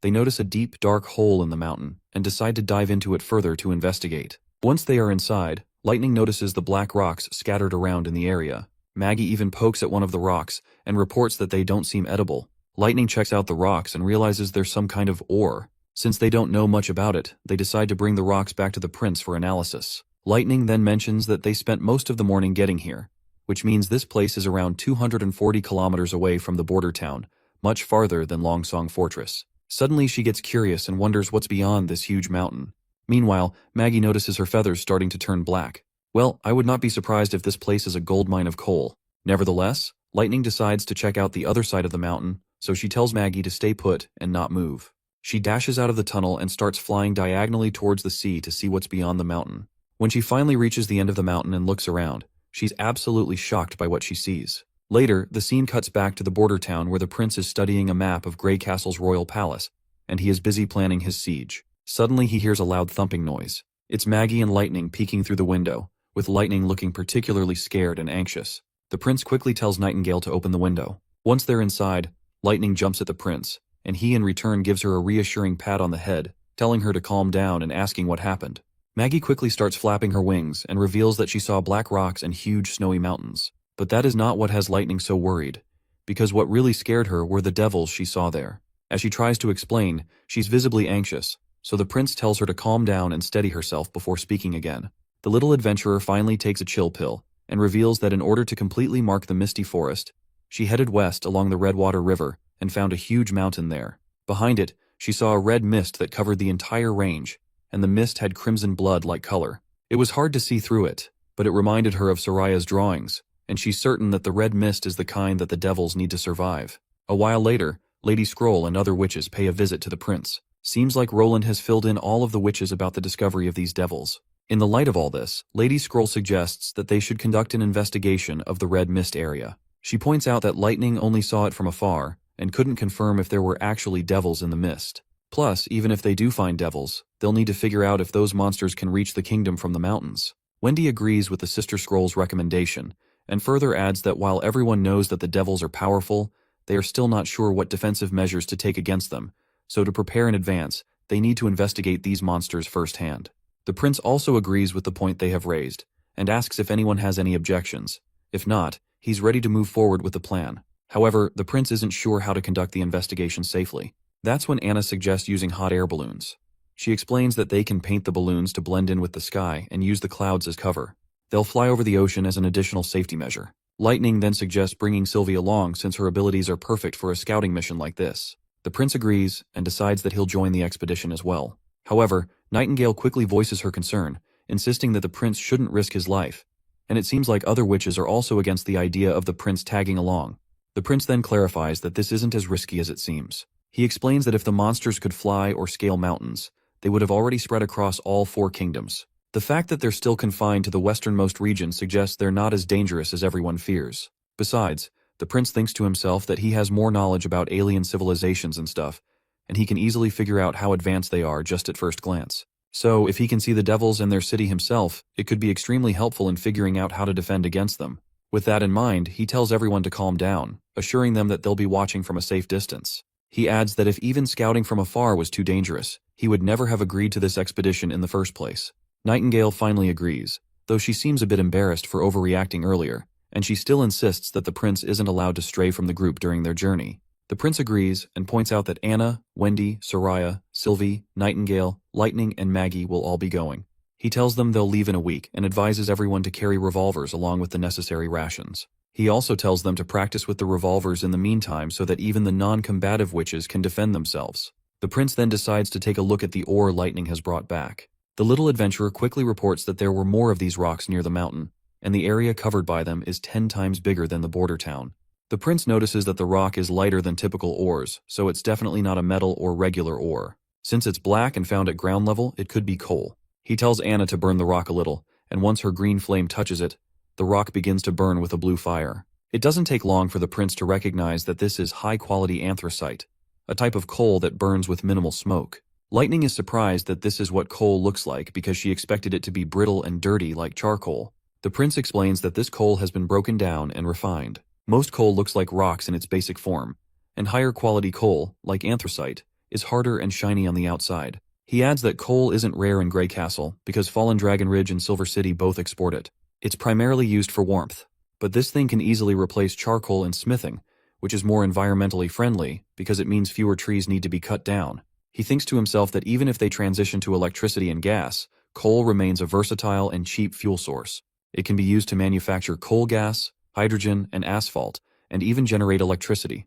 They notice a deep, dark hole in the mountain and decide to dive into it further to investigate. Once they are inside, Lightning notices the black rocks scattered around in the area. Maggie even pokes at one of the rocks and reports that they don't seem edible. Lightning checks out the rocks and realizes there's some kind of ore. Since they don't know much about it, they decide to bring the rocks back to the prince for analysis. Lightning then mentions that they spent most of the morning getting here, which means this place is around 240 kilometers away from the border town, much farther than Longsong Fortress. Suddenly she gets curious and wonders what's beyond this huge mountain. Meanwhile, Maggie notices her feathers starting to turn black. Well, I would not be surprised if this place is a gold mine of coal. Nevertheless, Lightning decides to check out the other side of the mountain, so she tells Maggie to stay put and not move. She dashes out of the tunnel and starts flying diagonally towards the sea to see what's beyond the mountain. When she finally reaches the end of the mountain and looks around, she's absolutely shocked by what she sees. Later, the scene cuts back to the border town where the prince is studying a map of Grey Castle's royal palace, and he is busy planning his siege. Suddenly he hears a loud thumping noise. It's Maggie and Lightning peeking through the window, with Lightning looking particularly scared and anxious. The prince quickly tells Nightingale to open the window. Once they're inside, Lightning jumps at the prince, and he in return gives her a reassuring pat on the head, telling her to calm down and asking what happened. Maggie quickly starts flapping her wings and reveals that she saw black rocks and huge snowy mountains. But that is not what has Lightning so worried, because what really scared her were the devils she saw there. As she tries to explain, she's visibly anxious, so the prince tells her to calm down and steady herself before speaking again. The little adventurer finally takes a chill pill and reveals that in order to completely mark the misty forest, she headed west along the Redwater River and found a huge mountain there. Behind it, she saw a red mist that covered the entire range, and the mist had crimson blood-like color. It was hard to see through it, but it reminded her of Soraya's drawings, and she's certain that the red mist is the kind that the devils need to survive. A while later, Lady Scroll and other witches pay a visit to the prince. Seems like Roland has filled in all of the witches about the discovery of these devils. In the light of all this, Lady Scroll suggests that they should conduct an investigation of the red mist area. She points out that Lightning only saw it from afar and couldn't confirm if there were actually devils in the mist. Plus, even if they do find devils, they'll need to figure out if those monsters can reach the kingdom from the mountains. Wendy agrees with the Sister Scroll's recommendation, and further adds that while everyone knows that the devils are powerful, they are still not sure what defensive measures to take against them, so to prepare in advance, they need to investigate these monsters firsthand. The prince also agrees with the point they have raised, and asks if anyone has any objections. If not, he's ready to move forward with the plan. However, the prince isn't sure how to conduct the investigation safely. That's when Anna suggests using hot air balloons. She explains that they can paint the balloons to blend in with the sky and use the clouds as cover. They'll fly over the ocean as an additional safety measure. Lightning then suggests bringing Sylvie along since her abilities are perfect for a scouting mission like this. The prince agrees and decides that he'll join the expedition as well. However, Nightingale quickly voices her concern, insisting that the prince shouldn't risk his life, and it seems like other witches are also against the idea of the prince tagging along. The prince then clarifies that this isn't as risky as it seems. He explains that if the monsters could fly or scale mountains, they would have already spread across all 4 kingdoms. The fact that they're still confined to the westernmost region suggests they're not as dangerous as everyone fears. Besides, the prince thinks to himself that he has more knowledge about alien civilizations and stuff, and he can easily figure out how advanced they are just at first glance. So, if he can see the devils in their city himself, it could be extremely helpful in figuring out how to defend against them. With that in mind, he tells everyone to calm down, assuring them that they'll be watching from a safe distance. He adds that if even scouting from afar was too dangerous, he would never have agreed to this expedition in the first place. Nightingale finally agrees, though she seems a bit embarrassed for overreacting earlier, and she still insists that the prince isn't allowed to stray from the group during their journey. The prince agrees and points out that Anna, Wendy, Soraya, Sylvie, Nightingale, Lightning, and Maggie will all be going. He tells them they'll leave in a week and advises everyone to carry revolvers along with the necessary rations. He also tells them to practice with the revolvers in the meantime so that even the non-combative witches can defend themselves. The prince then decides to take a look at the ore Lightning has brought back. The little adventurer quickly reports that there were more of these rocks near the mountain, and the area covered by them is 10 times bigger than the border town. The prince notices that the rock is lighter than typical ores, so it's definitely not a metal or regular ore. Since it's black and found at ground level, it could be coal. He tells Anna to burn the rock a little, and once her green flame touches it, the rock begins to burn with a blue fire. It doesn't take long for the prince to recognize that this is high-quality anthracite, a type of coal that burns with minimal smoke. Lightning is surprised that this is what coal looks like because she expected it to be brittle and dirty like charcoal. The prince explains that this coal has been broken down and refined. Most coal looks like rocks in its basic form, and higher quality coal, like anthracite, is harder and shiny on the outside. He adds that coal isn't rare in Grey Castle because Fallen Dragon Ridge and Silver City both export it. It's primarily used for warmth, but this thing can easily replace charcoal in smithing, which is more environmentally friendly because it means fewer trees need to be cut down. He thinks to himself that even if they transition to electricity and gas, coal remains a versatile and cheap fuel source. It can be used to manufacture coal gas, hydrogen, and asphalt, and even generate electricity.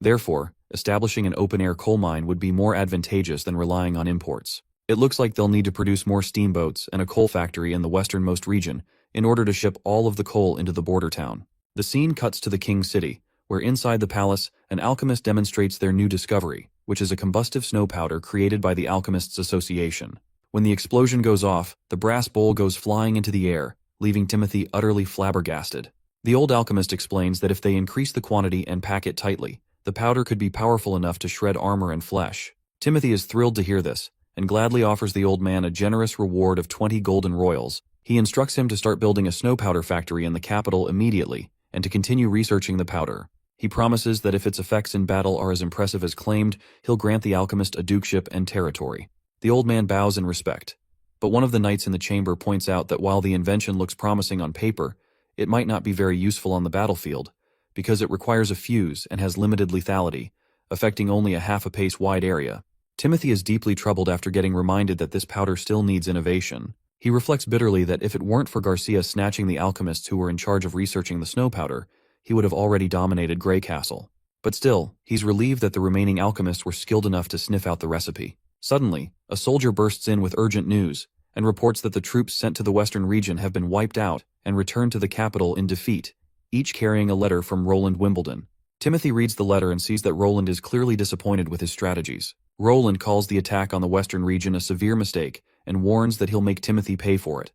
Therefore, establishing an open-air coal mine would be more advantageous than relying on imports. It looks like they'll need to produce more steamboats and a coal factory in the westernmost region in order to ship all of the coal into the border town. The scene cuts to the king's city, where inside the palace, an alchemist demonstrates their new discovery, which is a combustive snow powder created by the Alchemists Association. When the explosion goes off, the brass bowl goes flying into the air, leaving Timothy utterly flabbergasted. The old alchemist explains that if they increase the quantity and pack it tightly, the powder could be powerful enough to shred armor and flesh. Timothy is thrilled to hear this, and gladly offers the old man a generous reward of 20 golden royals. He instructs him to start building a snow powder factory in the capital immediately, and to continue researching the powder. He promises that if its effects in battle are as impressive as claimed, he'll grant the alchemist a dukeship and territory. The old man bows in respect, but one of the knights in the chamber points out that while the invention looks promising on paper, it might not be very useful on the battlefield, because it requires a fuse and has limited lethality, affecting only a half a pace wide area. Timothy is deeply troubled after getting reminded that this powder still needs innovation. He reflects bitterly that if it weren't for Garcia snatching the alchemists who were in charge of researching the snow powder, he would have already dominated Grey Castle. But still, he's relieved that the remaining alchemists were skilled enough to sniff out the recipe. Suddenly, a soldier bursts in with urgent news, and reports that the troops sent to the western region have been wiped out and returned to the capital in defeat, each carrying a letter from Roland Wimbledon. Timothy reads the letter and sees that Roland is clearly disappointed with his strategies. Roland calls the attack on the western region a severe mistake and warns that he'll make Timothy pay for it.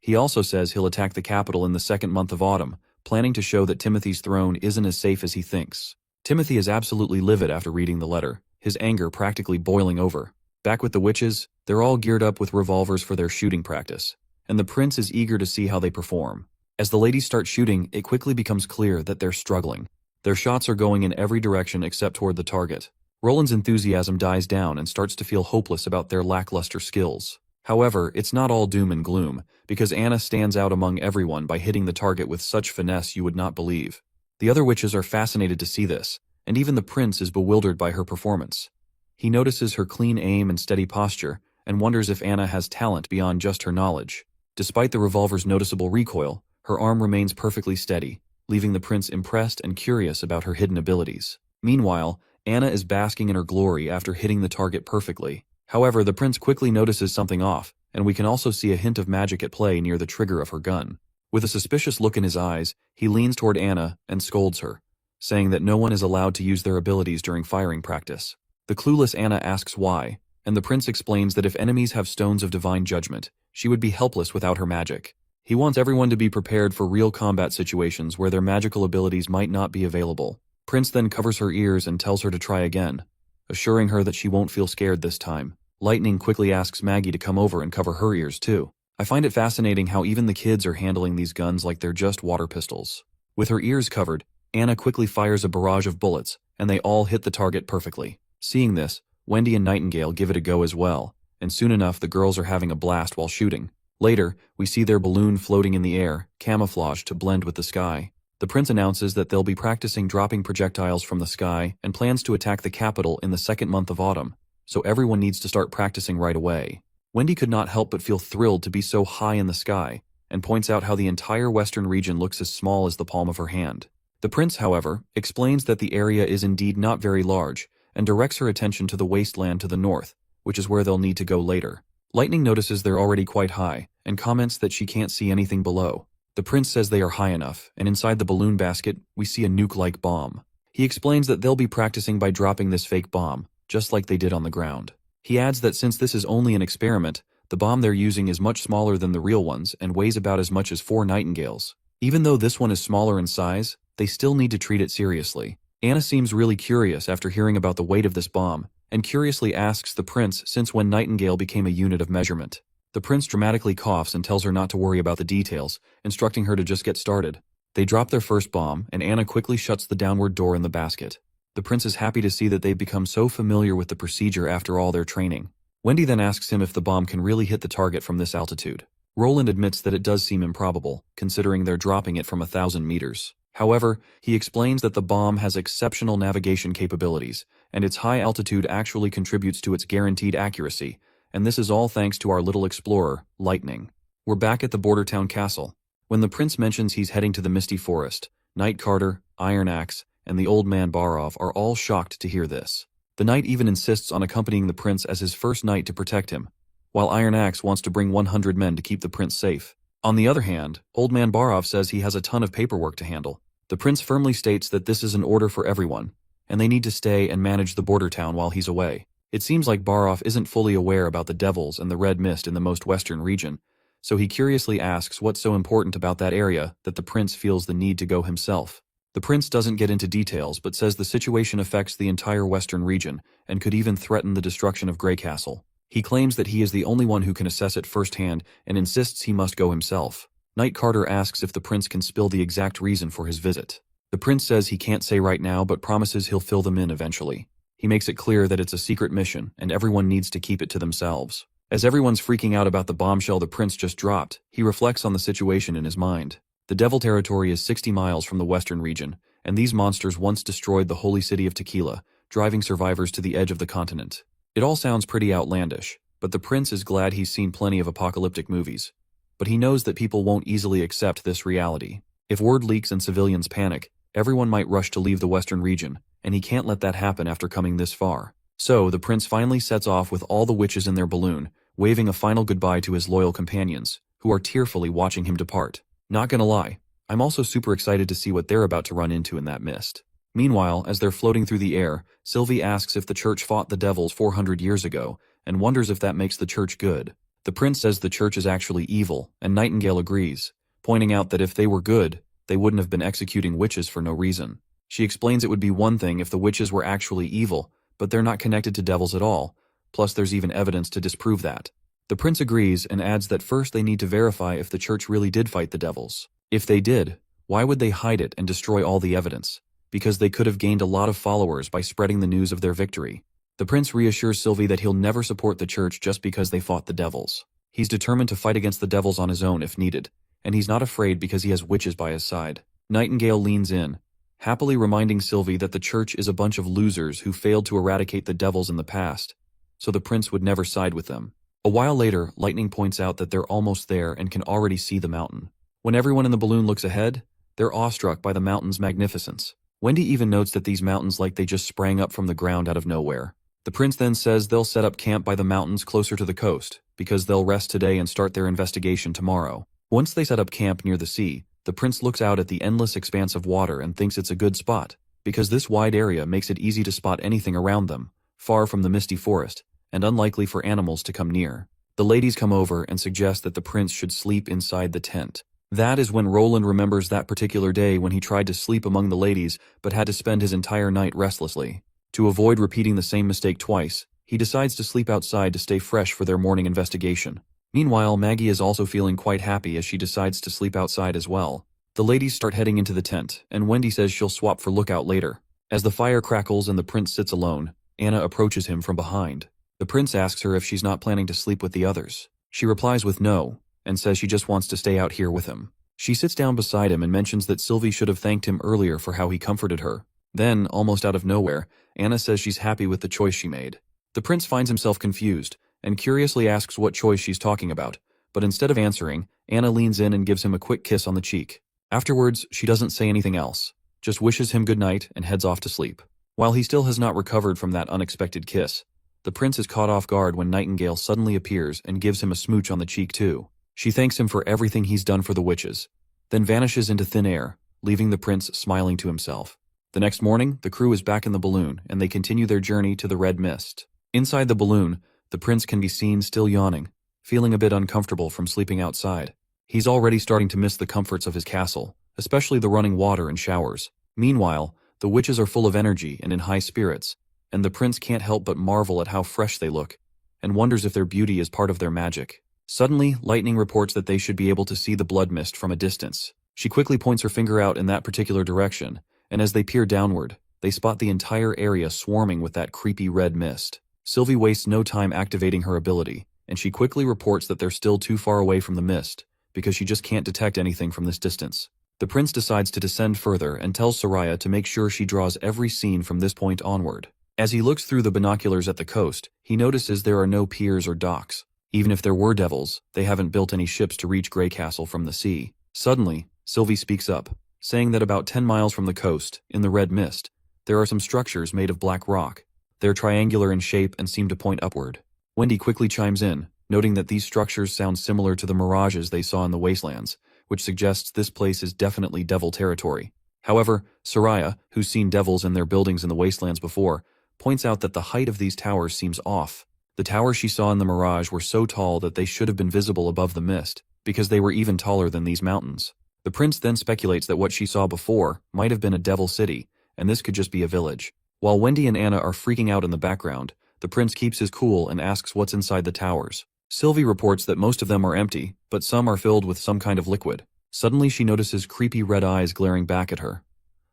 He also says he'll attack the capital in the second month of autumn, planning to show that Timothy's throne isn't as safe as he thinks. Timothy is absolutely livid after reading the letter, his anger practically boiling over. Back with the witches, they're all geared up with revolvers for their shooting practice, and the prince is eager to see how they perform. As the ladies start shooting, it quickly becomes clear that they're struggling. Their shots are going in every direction except toward the target. Roland's enthusiasm dies down and starts to feel hopeless about their lackluster skills. However, it's not all doom and gloom, because Anna stands out among everyone by hitting the target with such finesse you would not believe. The other witches are fascinated to see this, and even the prince is bewildered by her performance. He notices her clean aim and steady posture, and wonders if Anna has talent beyond just her knowledge. Despite the revolver's noticeable recoil, her arm remains perfectly steady, leaving the prince impressed and curious about her hidden abilities. Meanwhile, Anna is basking in her glory after hitting the target perfectly. However, the prince quickly notices something off, and we can also see a hint of magic at play near the trigger of her gun. With a suspicious look in his eyes, he leans toward Anna and scolds her, saying that no one is allowed to use their abilities during firing practice. The clueless Anna asks why, and the prince explains that if enemies have stones of divine judgment, she would be helpless without her magic. He wants everyone to be prepared for real combat situations where their magical abilities might not be available. Prince then covers her ears and tells her to try again, assuring her that she won't feel scared this time. Lightning quickly asks Maggie to come over and cover her ears too. I find it fascinating how even the kids are handling these guns like they're just water pistols. With her ears covered, Anna quickly fires a barrage of bullets, and they all hit the target perfectly. Seeing this, Wendy and Nightingale give it a go as well, and soon enough the girls are having a blast while shooting. Later, we see their balloon floating in the air, camouflaged to blend with the sky. The prince announces that they'll be practicing dropping projectiles from the sky and plans to attack the capital in the second month of autumn, so everyone needs to start practicing right away. Wendy could not help but feel thrilled to be so high in the sky, and points out how the entire western region looks as small as the palm of her hand. The prince, however, explains that the area is indeed not very large, and directs her attention to the wasteland to the north, which is where they'll need to go later. Lightning notices they're already quite high, and comments that she can't see anything below. The prince says they are high enough, and inside the balloon basket, we see a nuke-like bomb. He explains that they'll be practicing by dropping this fake bomb, just like they did on the ground. He adds that since this is only an experiment, the bomb they're using is much smaller than the real ones and weighs about as much as 4 Nightingales. Even though this one is smaller in size, they still need to treat it seriously. Anna seems really curious after hearing about the weight of this bomb, and curiously asks the prince since when Nightingale became a unit of measurement. The prince dramatically coughs and tells her not to worry about the details, instructing her to just get started. They drop their first bomb, and Anna quickly shuts the downward door in the basket. The prince is happy to see that they've become so familiar with the procedure after all their training. Wendy then asks him if the bomb can really hit the target from this altitude. Roland admits that it does seem improbable, considering they're dropping it from 1,000 meters. However, he explains that the bomb has exceptional navigation capabilities, and its high altitude actually contributes to its guaranteed accuracy, and this is all thanks to our little explorer, Lightning. We're back at the border town castle. When the prince mentions he's heading to the Misty Forest, Knight Carter, Iron Axe, and the old man Barov are all shocked to hear this. The knight even insists on accompanying the prince as his first knight to protect him, while Iron Axe wants to bring 100 men to keep the prince safe. On the other hand, old man Barov says he has a ton of paperwork to handle. The prince firmly states that this is an order for everyone, and they need to stay and manage the border town while he's away. It seems like Barov isn't fully aware about the devils and the red mist in the most western region, so he curiously asks what's so important about that area that the prince feels the need to go himself. The prince doesn't get into details but says the situation affects the entire western region and could even threaten the destruction of Grey Castle. He claims that he is the only one who can assess it firsthand and insists he must go himself. Knight Carter asks if the prince can spill the exact reason for his visit. The prince says he can't say right now but promises he'll fill them in eventually. He makes it clear that it's a secret mission and everyone needs to keep it to themselves. As everyone's freaking out about the bombshell the prince just dropped, he reflects on the situation in his mind. The Devil Territory is 60 miles from the western region, and these monsters once destroyed the holy city of Tequila, driving survivors to the edge of the continent. It all sounds pretty outlandish, but the prince is glad he's seen plenty of apocalyptic movies. But he knows that people won't easily accept this reality. If word leaks and civilians panic, everyone might rush to leave the western region, and he can't let that happen after coming this far. So, the prince finally sets off with all the witches in their balloon, waving a final goodbye to his loyal companions, who are tearfully watching him depart. Not gonna lie, I'm also super excited to see what they're about to run into in that mist. Meanwhile, as they're floating through the air, Sylvie asks if the church fought the devils 400 years ago, and wonders if that makes the church good. The prince says the church is actually evil, and Nightingale agrees, pointing out that if they were good, they wouldn't have been executing witches for no reason. She explains it would be one thing if the witches were actually evil, but they're not connected to devils at all, plus there's even evidence to disprove that. The prince agrees and adds that first they need to verify if the church really did fight the devils. If they did, why would they hide it and destroy all the evidence? Because they could have gained a lot of followers by spreading the news of their victory. The prince reassures Sylvie that he'll never support the church just because they fought the devils. He's determined to fight against the devils on his own if needed, and he's not afraid because he has witches by his side. Nightingale leans in, happily reminding Sylvie that the church is a bunch of losers who failed to eradicate the devils in the past, so the prince would never side with them. A while later, Lightning points out that they're almost there and can already see the mountain. When everyone in the balloon looks ahead, they're awestruck by the mountain's magnificence. Wendy even notes that these mountains like they just sprang up from the ground out of nowhere. The prince then says they'll set up camp by the mountains closer to the coast, because they'll rest today and start their investigation tomorrow. Once they set up camp near the sea, the prince looks out at the endless expanse of water and thinks it's a good spot, because this wide area makes it easy to spot anything around them, far from the misty forest, and unlikely for animals to come near. The ladies come over and suggest that the prince should sleep inside the tent. That is when Roland remembers that particular day when he tried to sleep among the ladies but had to spend his entire night restlessly. To avoid repeating the same mistake twice, he decides to sleep outside to stay fresh for their morning investigation. Meanwhile, Maggie is also feeling quite happy as she decides to sleep outside as well. The ladies start heading into the tent, and Wendy says she'll swap for lookout later. As the fire crackles and the prince sits alone, Anna approaches him from behind. The prince asks her if she's not planning to sleep with the others. She replies with no, and says she just wants to stay out here with him. She sits down beside him and mentions that Sylvie should have thanked him earlier for how he comforted her. Then, almost out of nowhere, Anna says she's happy with the choice she made. The prince finds himself confused, and curiously asks what choice she's talking about, but instead of answering, Anna leans in and gives him a quick kiss on the cheek. Afterwards, she doesn't say anything else, just wishes him good night and heads off to sleep. While he still has not recovered from that unexpected kiss, the prince is caught off guard when Nightingale suddenly appears and gives him a smooch on the cheek too. She thanks him for everything he's done for the witches, then vanishes into thin air, leaving the prince smiling to himself. The next morning, the crew is back in the balloon, and they continue their journey to the red mist. Inside the balloon, the prince can be seen still yawning, feeling a bit uncomfortable from sleeping outside. He's already starting to miss the comforts of his castle, especially the running water and showers. Meanwhile, the witches are full of energy and in high spirits, and the prince can't help but marvel at how fresh they look, and wonders if their beauty is part of their magic. Suddenly, Lightning reports that they should be able to see the blood mist from a distance. She quickly points her finger out in that particular direction, and as they peer downward, they spot the entire area swarming with that creepy red mist. Sylvie wastes no time activating her ability, and she quickly reports that they're still too far away from the mist, because she just can't detect anything from this distance. The prince decides to descend further and tells Soraya to make sure she draws every scene from this point onward. As he looks through the binoculars at the coast, he notices there are no piers or docks. Even if there were devils, they haven't built any ships to reach Grey Castle from the sea. Suddenly, Sylvie speaks up, saying that about 10 miles from the coast, in the red mist, there are some structures made of black rock. They're triangular in shape and seem to point upward. Wendy quickly chimes in, noting that these structures sound similar to the mirages they saw in the wastelands, which suggests this place is definitely devil territory. However, Soraya, who's seen devils in their buildings in the wastelands before, points out that the height of these towers seems off. The towers she saw in the mirage were so tall that they should have been visible above the mist, because they were even taller than these mountains. The prince then speculates that what she saw before might have been a devil city, and this could just be a village. While Wendy and Anna are freaking out in the background, the prince keeps his cool and asks what's inside the towers. Sylvie reports that most of them are empty, but some are filled with some kind of liquid. Suddenly she notices creepy red eyes glaring back at her.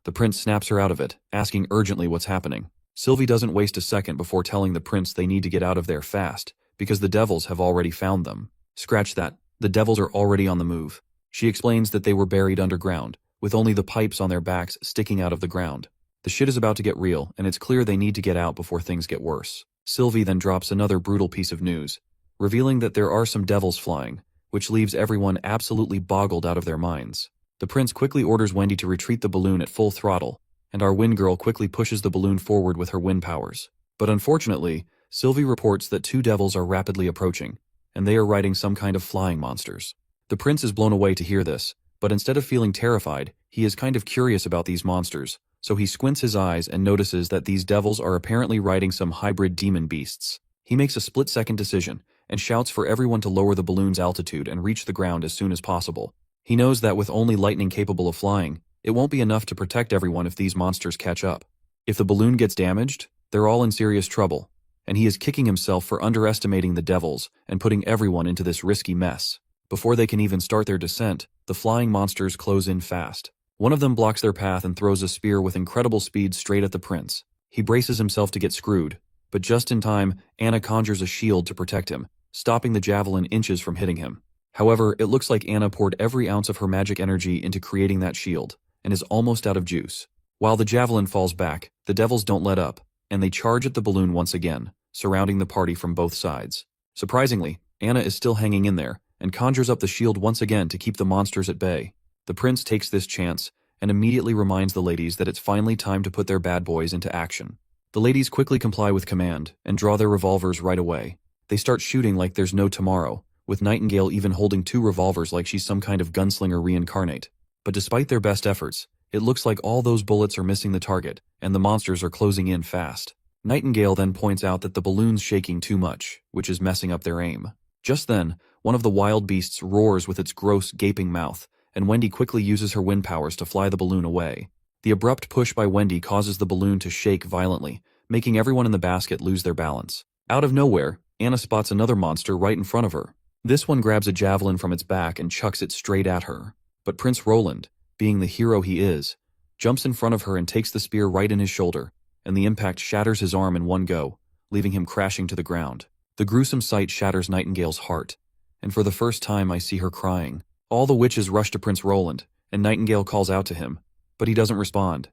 The prince snaps her out of it, asking urgently what's happening. Sylvie doesn't waste a second before telling the prince they need to get out of there fast, because the devils have already found them. Scratch that, the devils are already on the move. She explains that they were buried underground, with only the pipes on their backs sticking out of the ground. The shit is about to get real, and it's clear they need to get out before things get worse. Sylvie then drops another brutal piece of news, revealing that there are some devils flying, which leaves everyone absolutely boggled out of their minds. The prince quickly orders Wendy to retreat the balloon at full throttle, and our wind girl quickly pushes the balloon forward with her wind powers. But unfortunately, Sylvie reports that 2 devils are rapidly approaching, and they are riding some kind of flying monsters. The prince is blown away to hear this, but instead of feeling terrified, he is kind of curious about these monsters, so he squints his eyes and notices that these devils are apparently riding some hybrid demon beasts. He makes a split-second decision, and shouts for everyone to lower the balloon's altitude and reach the ground as soon as possible. He knows that with only Lightning capable of flying, it won't be enough to protect everyone if these monsters catch up. If the balloon gets damaged, they're all in serious trouble, and he is kicking himself for underestimating the devils and putting everyone into this risky mess. Before they can even start their descent, the flying monsters close in fast. One of them blocks their path and throws a spear with incredible speed straight at the prince. He braces himself to get screwed, but just in time, Anna conjures a shield to protect him, stopping the javelin inches from hitting him. However, it looks like Anna poured every ounce of her magic energy into creating that shield, and is almost out of juice. While the javelin falls back, the devils don't let up, and they charge at the balloon once again, surrounding the party from both sides. Surprisingly, Anna is still hanging in there, and conjures up the shield once again to keep the monsters at bay. The prince takes this chance, and immediately reminds the ladies that it's finally time to put their bad boys into action. The ladies quickly comply with command, and draw their revolvers right away. They start shooting like there's no tomorrow, with Nightingale even holding 2 revolvers like she's some kind of gunslinger reincarnate. But despite their best efforts, it looks like all those bullets are missing the target, and the monsters are closing in fast. Nightingale then points out that the balloon's shaking too much, which is messing up their aim. Just then, one of the wild beasts roars with its gross, gaping mouth, and Wendy quickly uses her wind powers to fly the balloon away. The abrupt push by Wendy causes the balloon to shake violently, making everyone in the basket lose their balance. Out of nowhere, Anna spots another monster right in front of her. This one grabs a javelin from its back and chucks it straight at her. But Prince Roland, being the hero he is, jumps in front of her and takes the spear right in his shoulder, and the impact shatters his arm in one go, leaving him crashing to the ground. The gruesome sight shatters Nightingale's heart, and for the first time I see her crying. All the witches rush to Prince Roland, and Nightingale calls out to him, but he doesn't respond.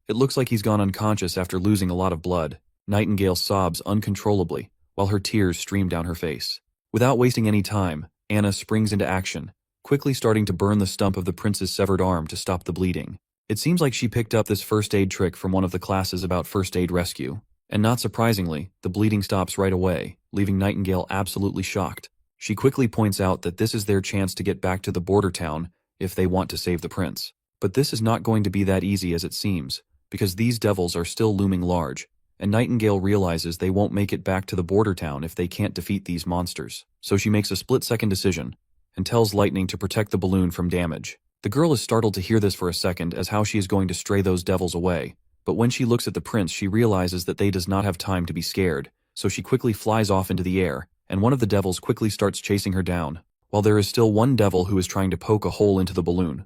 It looks like he's gone unconscious after losing a lot of blood. Nightingale sobs uncontrollably, while her tears stream down her face. Without wasting any time, Anna springs into action, quickly starting to burn the stump of the prince's severed arm to stop the bleeding. It seems like she picked up this first aid trick from one of the classes about first aid rescue, and not surprisingly, the bleeding stops right away, leaving Nightingale absolutely shocked. She quickly points out that this is their chance to get back to the border town if they want to save the prince. But this is not going to be that easy as it seems, because these devils are still looming large, and Nightingale realizes they won't make it back to the border town if they can't defeat these monsters. So she makes a split-second decision, and tells Lightning to protect the balloon from damage. The girl is startled to hear this for a second as how she is going to stray those devils away, but when she looks at the prince she realizes that they does not have time to be scared, so she quickly flies off into the air, and one of the devils quickly starts chasing her down, while there is still one devil who is trying to poke a hole into the balloon.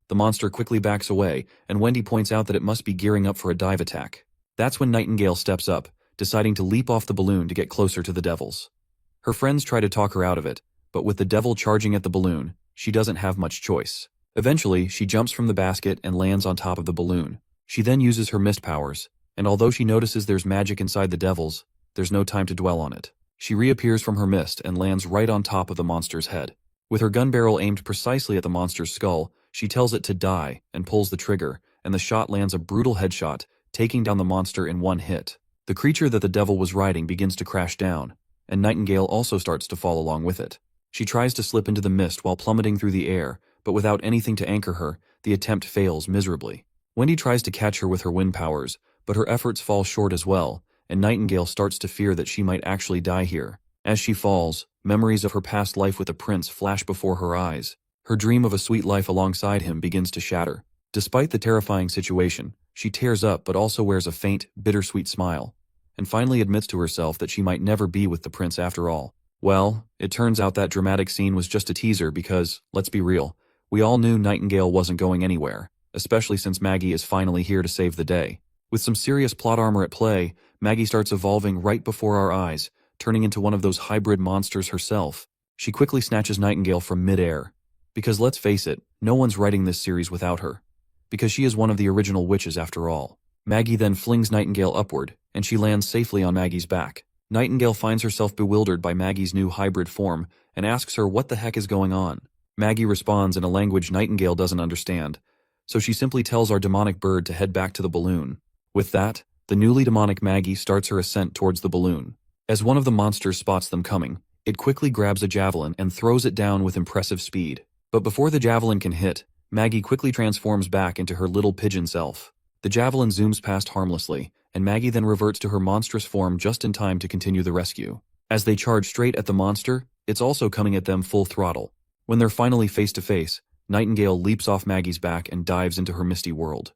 The monster quickly backs away, and Wendy points out that it must be gearing up for a dive attack. That's when Nightingale steps up, deciding to leap off the balloon to get closer to the devils. Her friends try to talk her out of it, but with the devil charging at the balloon, she doesn't have much choice. Eventually, she jumps from the basket and lands on top of the balloon. She then uses her mist powers, and although she notices there's magic inside the devils, there's no time to dwell on it. She reappears from her mist and lands right on top of the monster's head. With her gun barrel aimed precisely at the monster's skull, she tells it to die and pulls the trigger, and the shot lands a brutal headshot, taking down the monster in one hit. The creature that the devil was riding begins to crash down, and Nightingale also starts to fall along with it. She tries to slip into the mist while plummeting through the air, but without anything to anchor her, the attempt fails miserably. Wendy tries to catch her with her wind powers, but her efforts fall short as well, and Nightingale starts to fear that she might actually die here. As she falls, memories of her past life with the prince flash before her eyes. Her dream of a sweet life alongside him begins to shatter. Despite the terrifying situation, she tears up but also wears a faint, bittersweet smile, and finally admits to herself that she might never be with the prince after all. Well, it turns out that dramatic scene was just a teaser because, let's be real, we all knew Nightingale wasn't going anywhere, especially since Maggie is finally here to save the day. With some serious plot armor at play, Maggie starts evolving right before our eyes, turning into one of those hybrid monsters herself. She quickly snatches Nightingale from mid-air. Because let's face it, no one's writing this series without her. Because she is one of the original witches after all. Maggie then flings Nightingale upward, and she lands safely on Maggie's back. Nightingale finds herself bewildered by Maggie's new hybrid form, and asks her what the heck is going on. Maggie responds in a language Nightingale doesn't understand, so she simply tells our demonic bird to head back to the balloon. With that, the newly demonic Maggie starts her ascent towards the balloon. As one of the monsters spots them coming, it quickly grabs a javelin and throws it down with impressive speed. But before the javelin can hit, Maggie quickly transforms back into her little pigeon self. The javelin zooms past harmlessly, and Maggie then reverts to her monstrous form just in time to continue the rescue. As they charge straight at the monster, it's also coming at them full throttle. When they're finally face to face, Nightingale leaps off Maggie's back and dives into her misty world.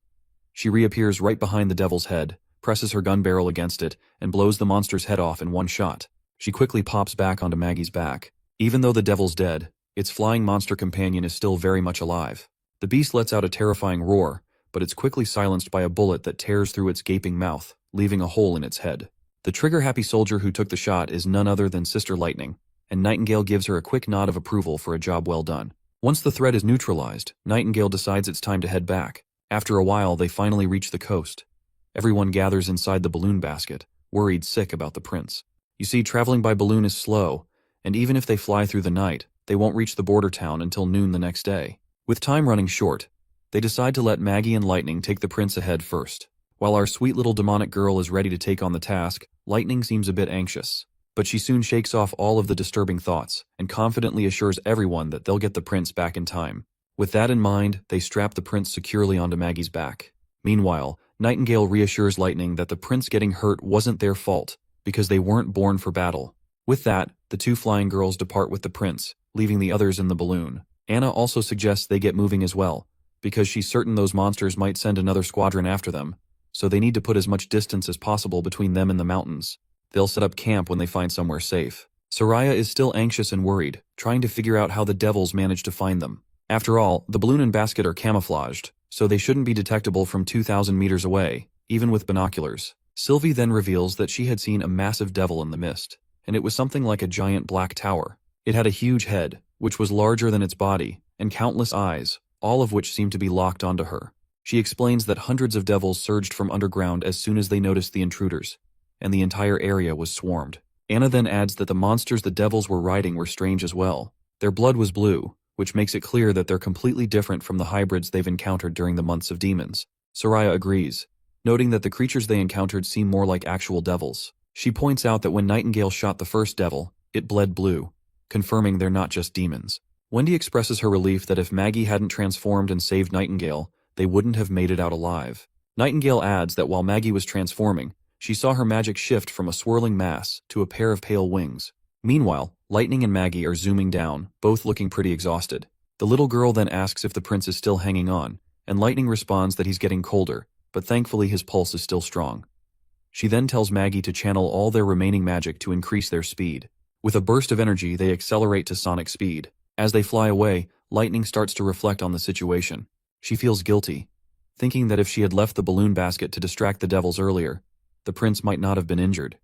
She reappears right behind the devil's head, presses her gun barrel against it, and blows the monster's head off in one shot. She quickly pops back onto Maggie's back. Even though the devil's dead, its flying monster companion is still very much alive. The beast lets out a terrifying roar, but it's quickly silenced by a bullet that tears through its gaping mouth, leaving a hole in its head. The trigger-happy soldier who took the shot is none other than Sister Lightning, and Nightingale gives her a quick nod of approval for a job well done. Once the threat is neutralized, Nightingale decides it's time to head back. After a while, they finally reach the coast. Everyone gathers inside the balloon basket, worried sick about the prince. You see, traveling by balloon is slow, and even if they fly through the night, they won't reach the border town until noon the next day. With time running short, they decide to let Maggie and Lightning take the prince ahead first. While our sweet little demonic girl is ready to take on the task, Lightning seems a bit anxious. But she soon shakes off all of the disturbing thoughts, and confidently assures everyone that they'll get the prince back in time. With that in mind, they strap the prince securely onto Maggie's back. Meanwhile, Nightingale reassures Lightning that the prince getting hurt wasn't their fault, because they weren't born for battle. With that, the two flying girls depart with the prince, leaving the others in the balloon. Anna also suggests they get moving as well, because she's certain those monsters might send another squadron after them, so they need to put as much distance as possible between them and the mountains. They'll set up camp when they find somewhere safe. Soraya is still anxious and worried, trying to figure out how the devils managed to find them. After all, the balloon and basket are camouflaged, so they shouldn't be detectable from 2,000 meters away, even with binoculars. Sylvie then reveals that she had seen a massive devil in the mist, and it was something like a giant black tower. It had a huge head, which was larger than its body, and countless eyes, all of which seemed to be locked onto her. She explains that hundreds of devils surged from underground as soon as they noticed the intruders, and the entire area was swarmed. Anna then adds that the monsters the devils were riding were strange as well. Their blood was blue, which makes it clear that they're completely different from the hybrids they've encountered during the months of demons. Soraya agrees, noting that the creatures they encountered seem more like actual devils. She points out that when Nightingale shot the first devil, it bled blue, confirming they're not just demons. Wendy expresses her relief that if Maggie hadn't transformed and saved Nightingale, they wouldn't have made it out alive. Nightingale adds that while Maggie was transforming, she saw her magic shift from a swirling mass to a pair of pale wings. Meanwhile, Lightning and Maggie are zooming down, both looking pretty exhausted. The little girl then asks if the prince is still hanging on, and Lightning responds that he's getting colder, but thankfully his pulse is still strong. She then tells Maggie to channel all their remaining magic to increase their speed. With a burst of energy, they accelerate to sonic speed. As they fly away, Lightning starts to reflect on the situation. She feels guilty, thinking that if she had left the balloon basket to distract the devils earlier, the prince might not have been injured.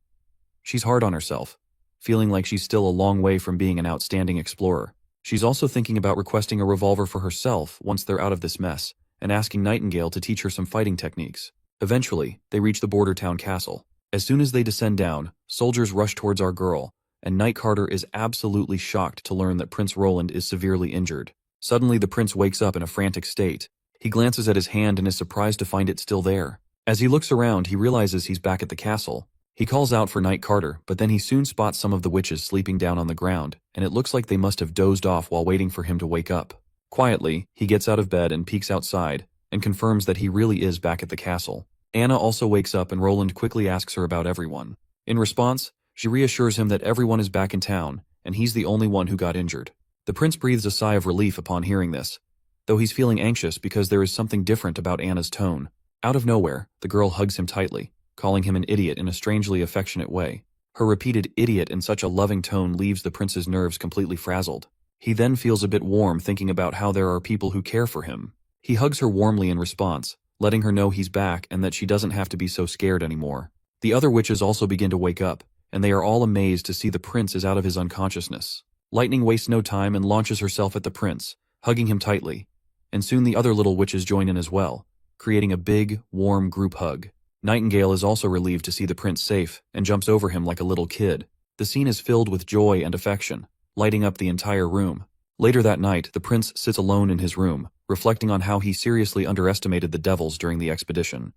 She's hard on herself, feeling like she's still a long way from being an outstanding explorer. She's also thinking about requesting a revolver for herself once they're out of this mess, and asking Nightingale to teach her some fighting techniques. Eventually, they reach the border town castle. As soon as they descend down, soldiers rush towards our girl, and Night Carter is absolutely shocked to learn that Prince Roland is severely injured. Suddenly the prince wakes up in a frantic state. He glances at his hand and is surprised to find it still there. As he looks around, he realizes he's back at the castle. He calls out for Night Carter, but then he soon spots some of the witches sleeping down on the ground, and it looks like they must have dozed off while waiting for him to wake up. Quietly, he gets out of bed and peeks outside, and confirms that he really is back at the castle. Anna also wakes up and Roland quickly asks her about everyone. In response, she reassures him that everyone is back in town, and he's the only one who got injured. The prince breathes a sigh of relief upon hearing this, though he's feeling anxious because there is something different about Anna's tone. Out of nowhere, the girl hugs him tightly, calling him an idiot in a strangely affectionate way. Her repeated idiot in such a loving tone leaves the prince's nerves completely frazzled. He then feels a bit warm thinking about how there are people who care for him. He hugs her warmly in response, letting her know he's back and that she doesn't have to be so scared anymore. The other witches also begin to wake up, and they are all amazed to see the prince is out of his unconsciousness. Lightning wastes no time and launches herself at the prince, hugging him tightly, and soon the other little witches join in as well, creating a big, warm group hug. Nightingale is also relieved to see the prince safe and jumps over him like a little kid. The scene is filled with joy and affection, lighting up the entire room. Later that night, the prince sits alone in his room, reflecting on how he seriously underestimated the devils during the expedition.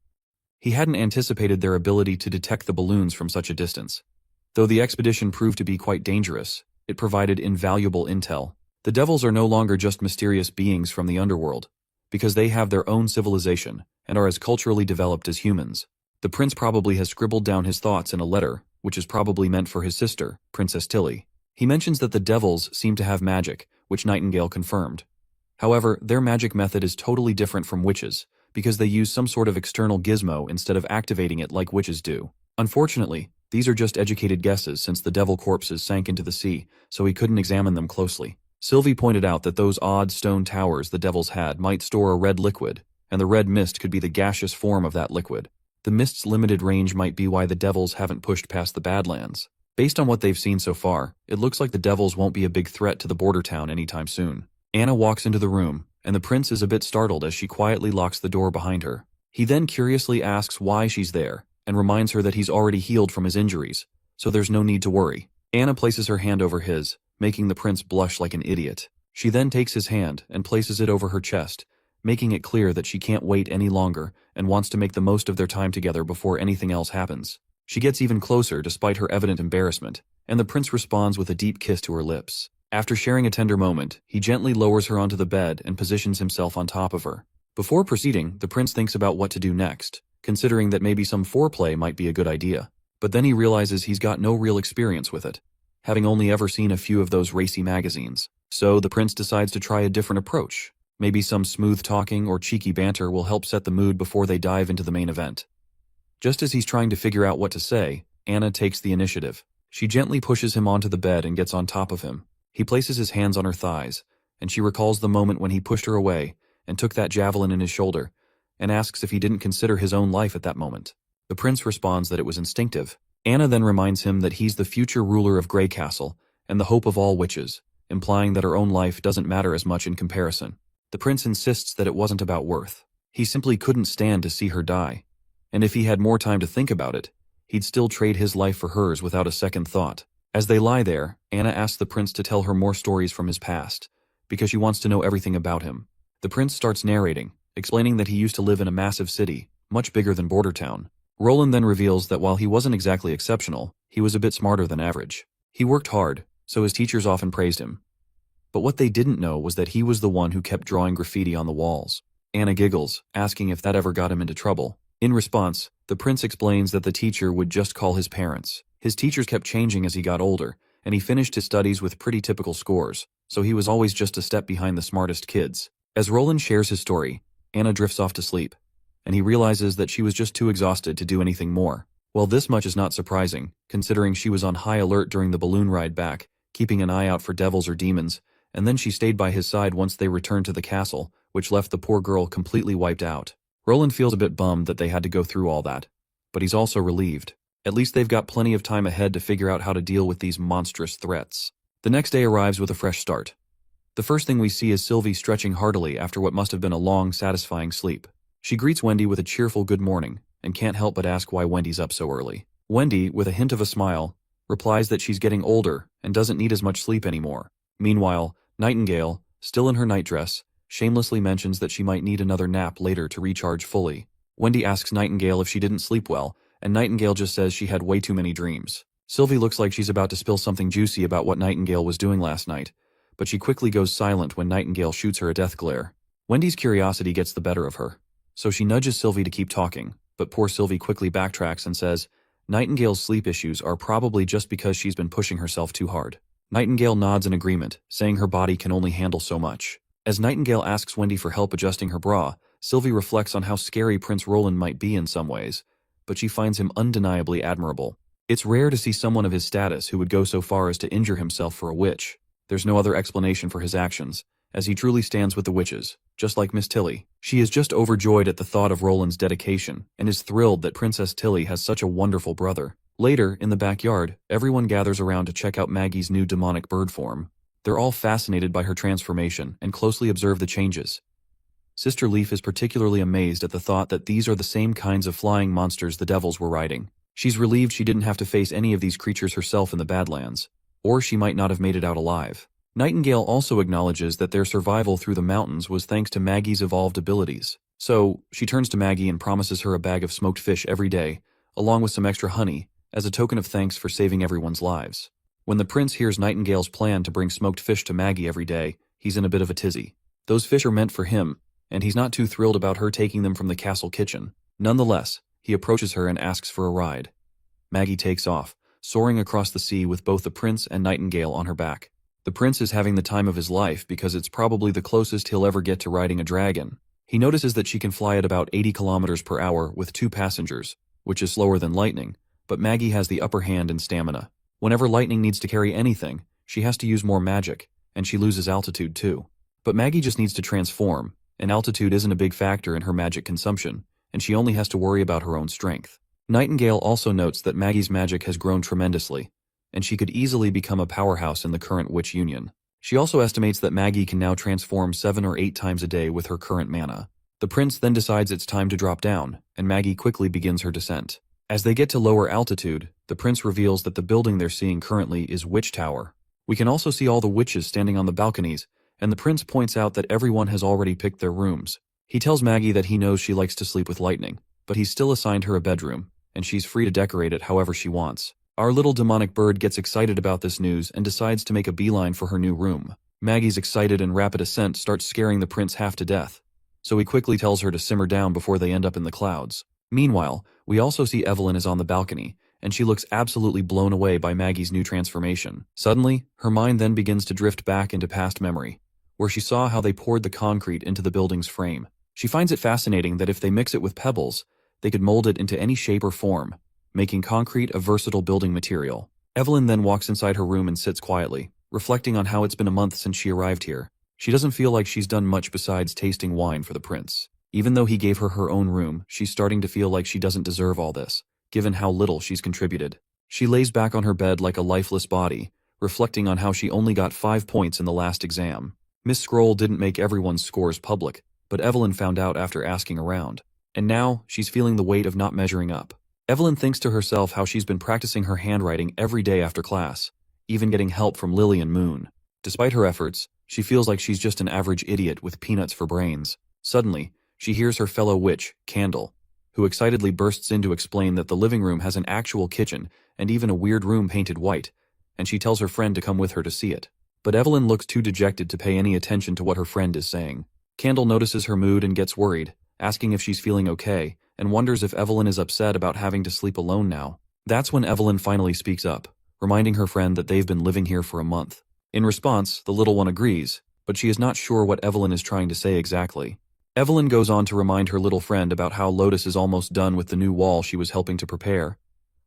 He hadn't anticipated their ability to detect the balloons from such a distance. Though the expedition proved to be quite dangerous, it provided invaluable intel. The devils are no longer just mysterious beings from the underworld, because they have their own civilization and are as culturally developed as humans. The prince probably has scribbled down his thoughts in a letter, which is probably meant for his sister, Princess Tilly. He mentions that the devils seem to have magic, which Nightingale confirmed. However, their magic method is totally different from witches, because they use some sort of external gizmo instead of activating it like witches do. Unfortunately, these are just educated guesses since the devil corpses sank into the sea, so he couldn't examine them closely. Sylvie pointed out that those odd stone towers the devils had might store a red liquid, and the red mist could be the gaseous form of that liquid. The mist's limited range might be why the devils haven't pushed past the Badlands. Based on what they've seen so far, it looks like the devils won't be a big threat to the border town anytime soon. Anna walks into the room, and the prince is a bit startled as she quietly locks the door behind her. He then curiously asks why she's there, and reminds her that he's already healed from his injuries, so there's no need to worry. Anna places her hand over his, making the prince blush like an idiot. She then takes his hand and places it over her chest, making it clear that she can't wait any longer and wants to make the most of their time together before anything else happens. She gets even closer despite her evident embarrassment, and the prince responds with a deep kiss to her lips. After sharing a tender moment, he gently lowers her onto the bed and positions himself on top of her. Before proceeding, the prince thinks about what to do next, considering that maybe some foreplay might be a good idea. But then he realizes he's got no real experience with it, having only ever seen a few of those racy magazines. So the prince decides to try a different approach. Maybe some smooth talking or cheeky banter will help set the mood before they dive into the main event. Just as he's trying to figure out what to say, Anna takes the initiative. She gently pushes him onto the bed and gets on top of him. He places his hands on her thighs, and she recalls the moment when he pushed her away and took that javelin in his shoulder, and asks if he didn't consider his own life at that moment. The prince responds that it was instinctive. Anna then reminds him that he's the future ruler of Grey Castle and the hope of all witches, implying that her own life doesn't matter as much in comparison. The prince insists that it wasn't about worth. He simply couldn't stand to see her die, and if he had more time to think about it, he'd still trade his life for hers without a second thought. As they lie there, Anna asks the prince to tell her more stories from his past, because she wants to know everything about him. The prince starts narrating, explaining that he used to live in a massive city, much bigger than Border Town. Roland then reveals that while he wasn't exactly exceptional, he was a bit smarter than average. He worked hard, so his teachers often praised him. But what they didn't know was that he was the one who kept drawing graffiti on the walls. Anna giggles, asking if that ever got him into trouble. In response, the prince explains that the teacher would just call his parents. His teachers kept changing as he got older, and he finished his studies with pretty typical scores, so he was always just a step behind the smartest kids. As Roland shares his story, Anna drifts off to sleep, and he realizes that she was just too exhausted to do anything more. Well, this much is not surprising, considering she was on high alert during the balloon ride back, keeping an eye out for devils or demons, and then she stayed by his side once they returned to the castle, which left the poor girl completely wiped out. Roland feels a bit bummed that they had to go through all that, but he's also relieved. At least they've got plenty of time ahead to figure out how to deal with these monstrous threats. The next day arrives with a fresh start. The first thing we see is Sylvie stretching heartily after what must have been a long, satisfying sleep. She greets Wendy with a cheerful good morning, and can't help but ask why Wendy's up so early. Wendy, with a hint of a smile, replies that she's getting older and doesn't need as much sleep anymore. Meanwhile, Nightingale, still in her nightdress, shamelessly mentions that she might need another nap later to recharge fully. Wendy asks Nightingale if she didn't sleep well, and Nightingale just says she had way too many dreams. Sylvie looks like she's about to spill something juicy about what Nightingale was doing last night, but she quickly goes silent when Nightingale shoots her a death glare. Wendy's curiosity gets the better of her, so she nudges Sylvie to keep talking, but poor Sylvie quickly backtracks and says, Nightingale's sleep issues are probably just because she's been pushing herself too hard. Nightingale nods in agreement, saying her body can only handle so much. As Nightingale asks Wendy for help adjusting her bra, Sylvie reflects on how scary Prince Roland might be in some ways, but she finds him undeniably admirable. It's rare to see someone of his status who would go so far as to injure himself for a witch. There's no other explanation for his actions, as he truly stands with the witches, just like Miss Tilly. She is just overjoyed at the thought of Roland's dedication, and is thrilled that Princess Tilly has such a wonderful brother. Later, in the backyard, everyone gathers around to check out Maggie's new demonic bird form. They're all fascinated by her transformation and closely observe the changes. Sister Leaf is particularly amazed at the thought that these are the same kinds of flying monsters the devils were riding. She's relieved she didn't have to face any of these creatures herself in the Badlands, or she might not have made it out alive. Nightingale also acknowledges that their survival through the mountains was thanks to Maggie's evolved abilities. So, she turns to Maggie and promises her a bag of smoked fish every day, along with some extra honey, as a token of thanks for saving everyone's lives. When the prince hears Nightingale's plan to bring smoked fish to Maggie every day, he's in a bit of a tizzy. Those fish are meant for him, and he's not too thrilled about her taking them from the castle kitchen. Nonetheless, he approaches her and asks for a ride. Maggie takes off, soaring across the sea with both the prince and Nightingale on her back. The prince is having the time of his life because it's probably the closest he'll ever get to riding a dragon. He notices that she can fly at about 80 kilometers per hour with 2 passengers, which is slower than Lightning, but Maggie has the upper hand in stamina. Whenever Lightning needs to carry anything, she has to use more magic, and she loses altitude too. But Maggie just needs to transform, and altitude isn't a big factor in her magic consumption, and she only has to worry about her own strength. Nightingale also notes that Maggie's magic has grown tremendously, and she could easily become a powerhouse in the current Witch Union. She also estimates that Maggie can now transform 7 or 8 times a day with her current mana. The prince then decides it's time to drop down, and Maggie quickly begins her descent. As they get to lower altitude, the prince reveals that the building they're seeing currently is Witch Tower. We can also see all the witches standing on the balconies, and the prince points out that everyone has already picked their rooms. He tells Maggie that he knows she likes to sleep with Lightning, but he's still assigned her a bedroom, and she's free to decorate it however she wants. Our little demonic bird gets excited about this news and decides to make a beeline for her new room. Maggie's excited and rapid ascent starts scaring the prince half to death, so he quickly tells her to simmer down before they end up in the clouds. Meanwhile, we also see Evelyn is on the balcony, and she looks absolutely blown away by Maggie's new transformation. Suddenly, her mind then begins to drift back into past memory, where she saw how they poured the concrete into the building's frame. She finds it fascinating that if they mix it with pebbles, they could mold it into any shape or form, making concrete a versatile building material. Evelyn then walks inside her room and sits quietly, reflecting on how it's been a month since she arrived here. She doesn't feel like she's done much besides tasting wine for the prince. Even though he gave her her own room, she's starting to feel like she doesn't deserve all this, given how little she's contributed. She lays back on her bed like a lifeless body, reflecting on how she only got 5 points in the last exam. Miss Scroll didn't make everyone's scores public, but Evelyn found out after asking around. And now, she's feeling the weight of not measuring up. Evelyn thinks to herself how she's been practicing her handwriting every day after class, even getting help from Lily and Moon. Despite her efforts, she feels like she's just an average idiot with peanuts for brains. Suddenly, she hears her fellow witch, Candle, who excitedly bursts in to explain that the living room has an actual kitchen and even a weird room painted white, and she tells her friend to come with her to see it. But Evelyn looks too dejected to pay any attention to what her friend is saying. Candle notices her mood and gets worried, asking if she's feeling okay, and wonders if Evelyn is upset about having to sleep alone now. That's when Evelyn finally speaks up, reminding her friend that they've been living here for a month. In response, the little one agrees, but she is not sure what Evelyn is trying to say exactly. Evelyn goes on to remind her little friend about how Lotus is almost done with the new wall she was helping to prepare.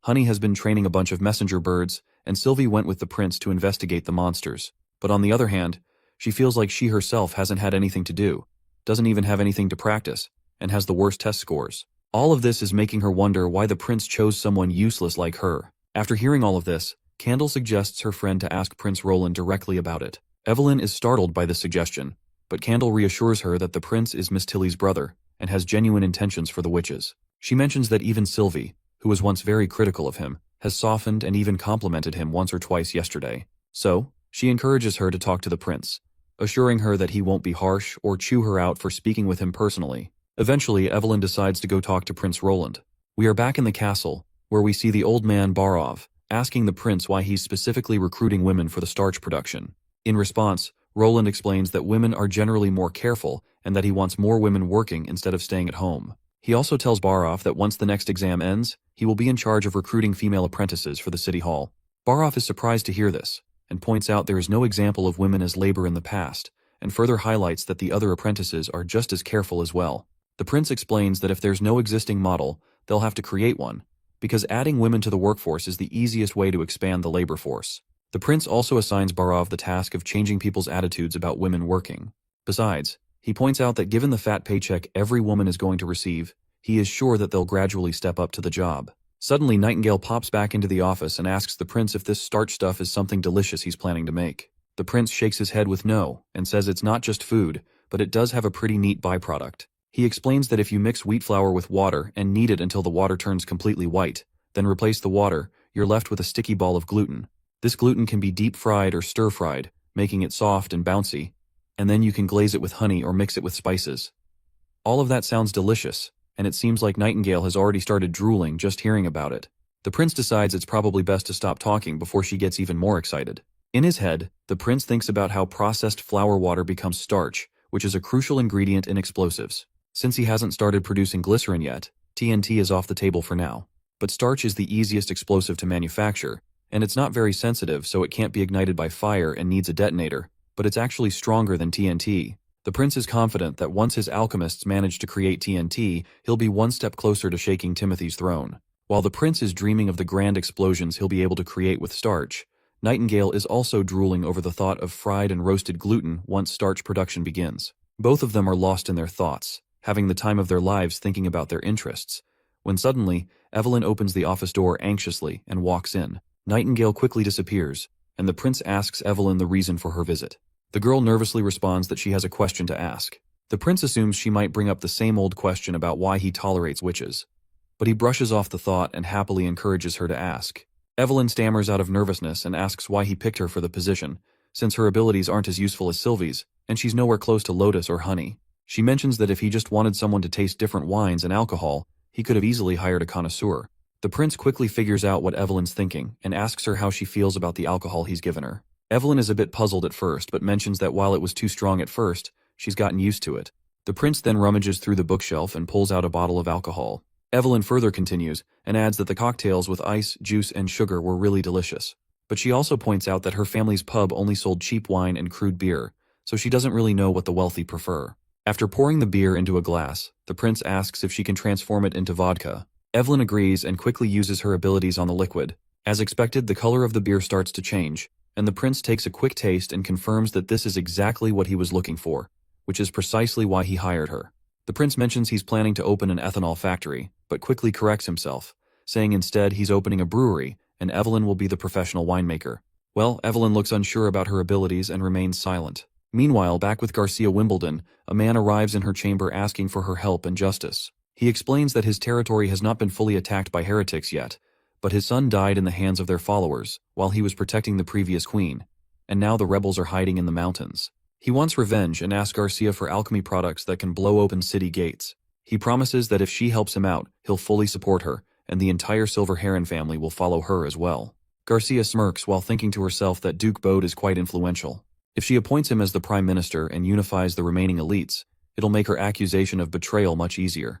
Honey has been training a bunch of messenger birds, and Sylvie went with the prince to investigate the monsters. But on the other hand, she feels like she herself hasn't had anything to do, doesn't even have anything to practice, and has the worst test scores. All of this is making her wonder why the prince chose someone useless like her. After hearing all of this, Candle suggests her friend to ask Prince Roland directly about it. Evelyn is startled by this suggestion, but Candle reassures her that the prince is Miss Tilly's brother and has genuine intentions for the witches. She mentions that even Sylvie, who was once very critical of him, has softened and even complimented him once or twice yesterday. So, she encourages her to talk to the prince, assuring her that he won't be harsh or chew her out for speaking with him personally. Eventually, Evelyn decides to go talk to Prince Roland. We are back in the castle, where we see the old man Barov asking the prince why he's specifically recruiting women for the starch production. In response, Roland explains that women are generally more careful and that he wants more women working instead of staying at home. He also tells Barov that once the next exam ends, he will be in charge of recruiting female apprentices for the city hall. Barov is surprised to hear this, and points out there is no example of women as labor in the past, and further highlights that the other apprentices are just as careful as well. The prince explains that if there's no existing model, they'll have to create one, because adding women to the workforce is the easiest way to expand the labor force. The prince also assigns Barov the task of changing people's attitudes about women working. Besides, he points out that given the fat paycheck every woman is going to receive, he is sure that they'll gradually step up to the job. Suddenly, Nightingale pops back into the office and asks the prince if this starch stuff is something delicious he's planning to make. The prince shakes his head with no, and says it's not just food, but it does have a pretty neat byproduct. He explains that if you mix wheat flour with water and knead it until the water turns completely white, then replace the water, you're left with a sticky ball of gluten. This gluten can be deep-fried or stir-fried, making it soft and bouncy, and then you can glaze it with honey or mix it with spices. All of that sounds delicious, and it seems like Nightingale has already started drooling just hearing about it. The prince decides it's probably best to stop talking before she gets even more excited. In his head, the prince thinks about how processed flour water becomes starch, which is a crucial ingredient in explosives. Since he hasn't started producing glycerin yet, TNT is off the table for now. But starch is the easiest explosive to manufacture, and it's not very sensitive, so it can't be ignited by fire and needs a detonator, but it's actually stronger than TNT. The prince is confident that once his alchemists manage to create TNT, he'll be one step closer to shaking Timothy's throne. While the prince is dreaming of the grand explosions he'll be able to create with starch, Nightingale is also drooling over the thought of fried and roasted gluten once starch production begins. Both of them are lost in their thoughts, having the time of their lives thinking about their interests, when suddenly, Evelyn opens the office door anxiously and walks in. Nightingale quickly disappears, and the prince asks Evelyn the reason for her visit. The girl nervously responds that she has a question to ask. The prince assumes she might bring up the same old question about why he tolerates witches, but he brushes off the thought and happily encourages her to ask. Evelyn stammers out of nervousness and asks why he picked her for the position, since her abilities aren't as useful as Sylvie's, and she's nowhere close to Lotus or Honey. She mentions that if he just wanted someone to taste different wines and alcohol, he could have easily hired a connoisseur. The prince quickly figures out what Evelyn's thinking and asks her how she feels about the alcohol he's given her. Evelyn is a bit puzzled at first, but mentions that while it was too strong at first, she's gotten used to it. The prince then rummages through the bookshelf and pulls out a bottle of alcohol. Evelyn further continues and adds that the cocktails with ice, juice, and sugar were really delicious. But she also points out that her family's pub only sold cheap wine and crude beer, so she doesn't really know what the wealthy prefer. After pouring the beer into a glass, the prince asks if she can transform it into vodka. Evelyn agrees and quickly uses her abilities on the liquid. As expected, the color of the beer starts to change, and the prince takes a quick taste and confirms that this is exactly what he was looking for, which is precisely why he hired her. The prince mentions he's planning to open an ethanol factory, but quickly corrects himself, saying instead he's opening a brewery, and Evelyn will be the professional winemaker. Well, Evelyn looks unsure about her abilities and remains silent. Meanwhile, back with Garcia Wimbledon, a man arrives in her chamber asking for her help and justice. He explains that his territory has not been fully attacked by heretics yet, but his son died in the hands of their followers while he was protecting the previous queen, and now the rebels are hiding in the mountains. He wants revenge and asks Garcia for alchemy products that can blow open city gates. He promises that if she helps him out, he'll fully support her, and the entire Silver Heron family will follow her as well. Garcia smirks while thinking to herself that Duke Bode is quite influential. If she appoints him as the prime minister and unifies the remaining elites, it'll make her accusation of betrayal much easier.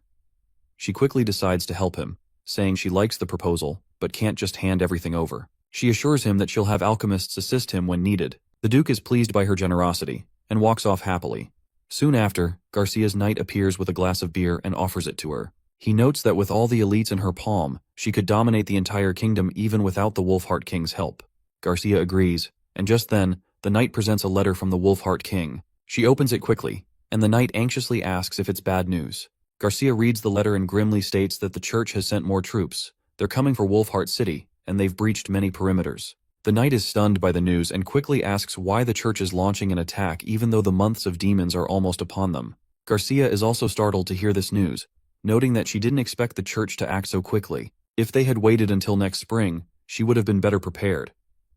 She quickly decides to help him, saying she likes the proposal, but can't just hand everything over. She assures him that she'll have alchemists assist him when needed. The Duke is pleased by her generosity, and walks off happily. Soon after, Garcia's knight appears with a glass of beer and offers it to her. He notes that with all the elites in her palm, she could dominate the entire kingdom even without the Wolfheart King's help. Garcia agrees, and just then, the knight presents a letter from the Wolfheart King. She opens it quickly, and the knight anxiously asks if it's bad news. Garcia reads the letter and grimly states that the church has sent more troops. They're coming for Wolfheart City, and they've breached many perimeters. The knight is stunned by the news and quickly asks why the church is launching an attack even though the months of demons are almost upon them. Garcia is also startled to hear this news, noting that she didn't expect the church to act so quickly. If they had waited until next spring, she would have been better prepared.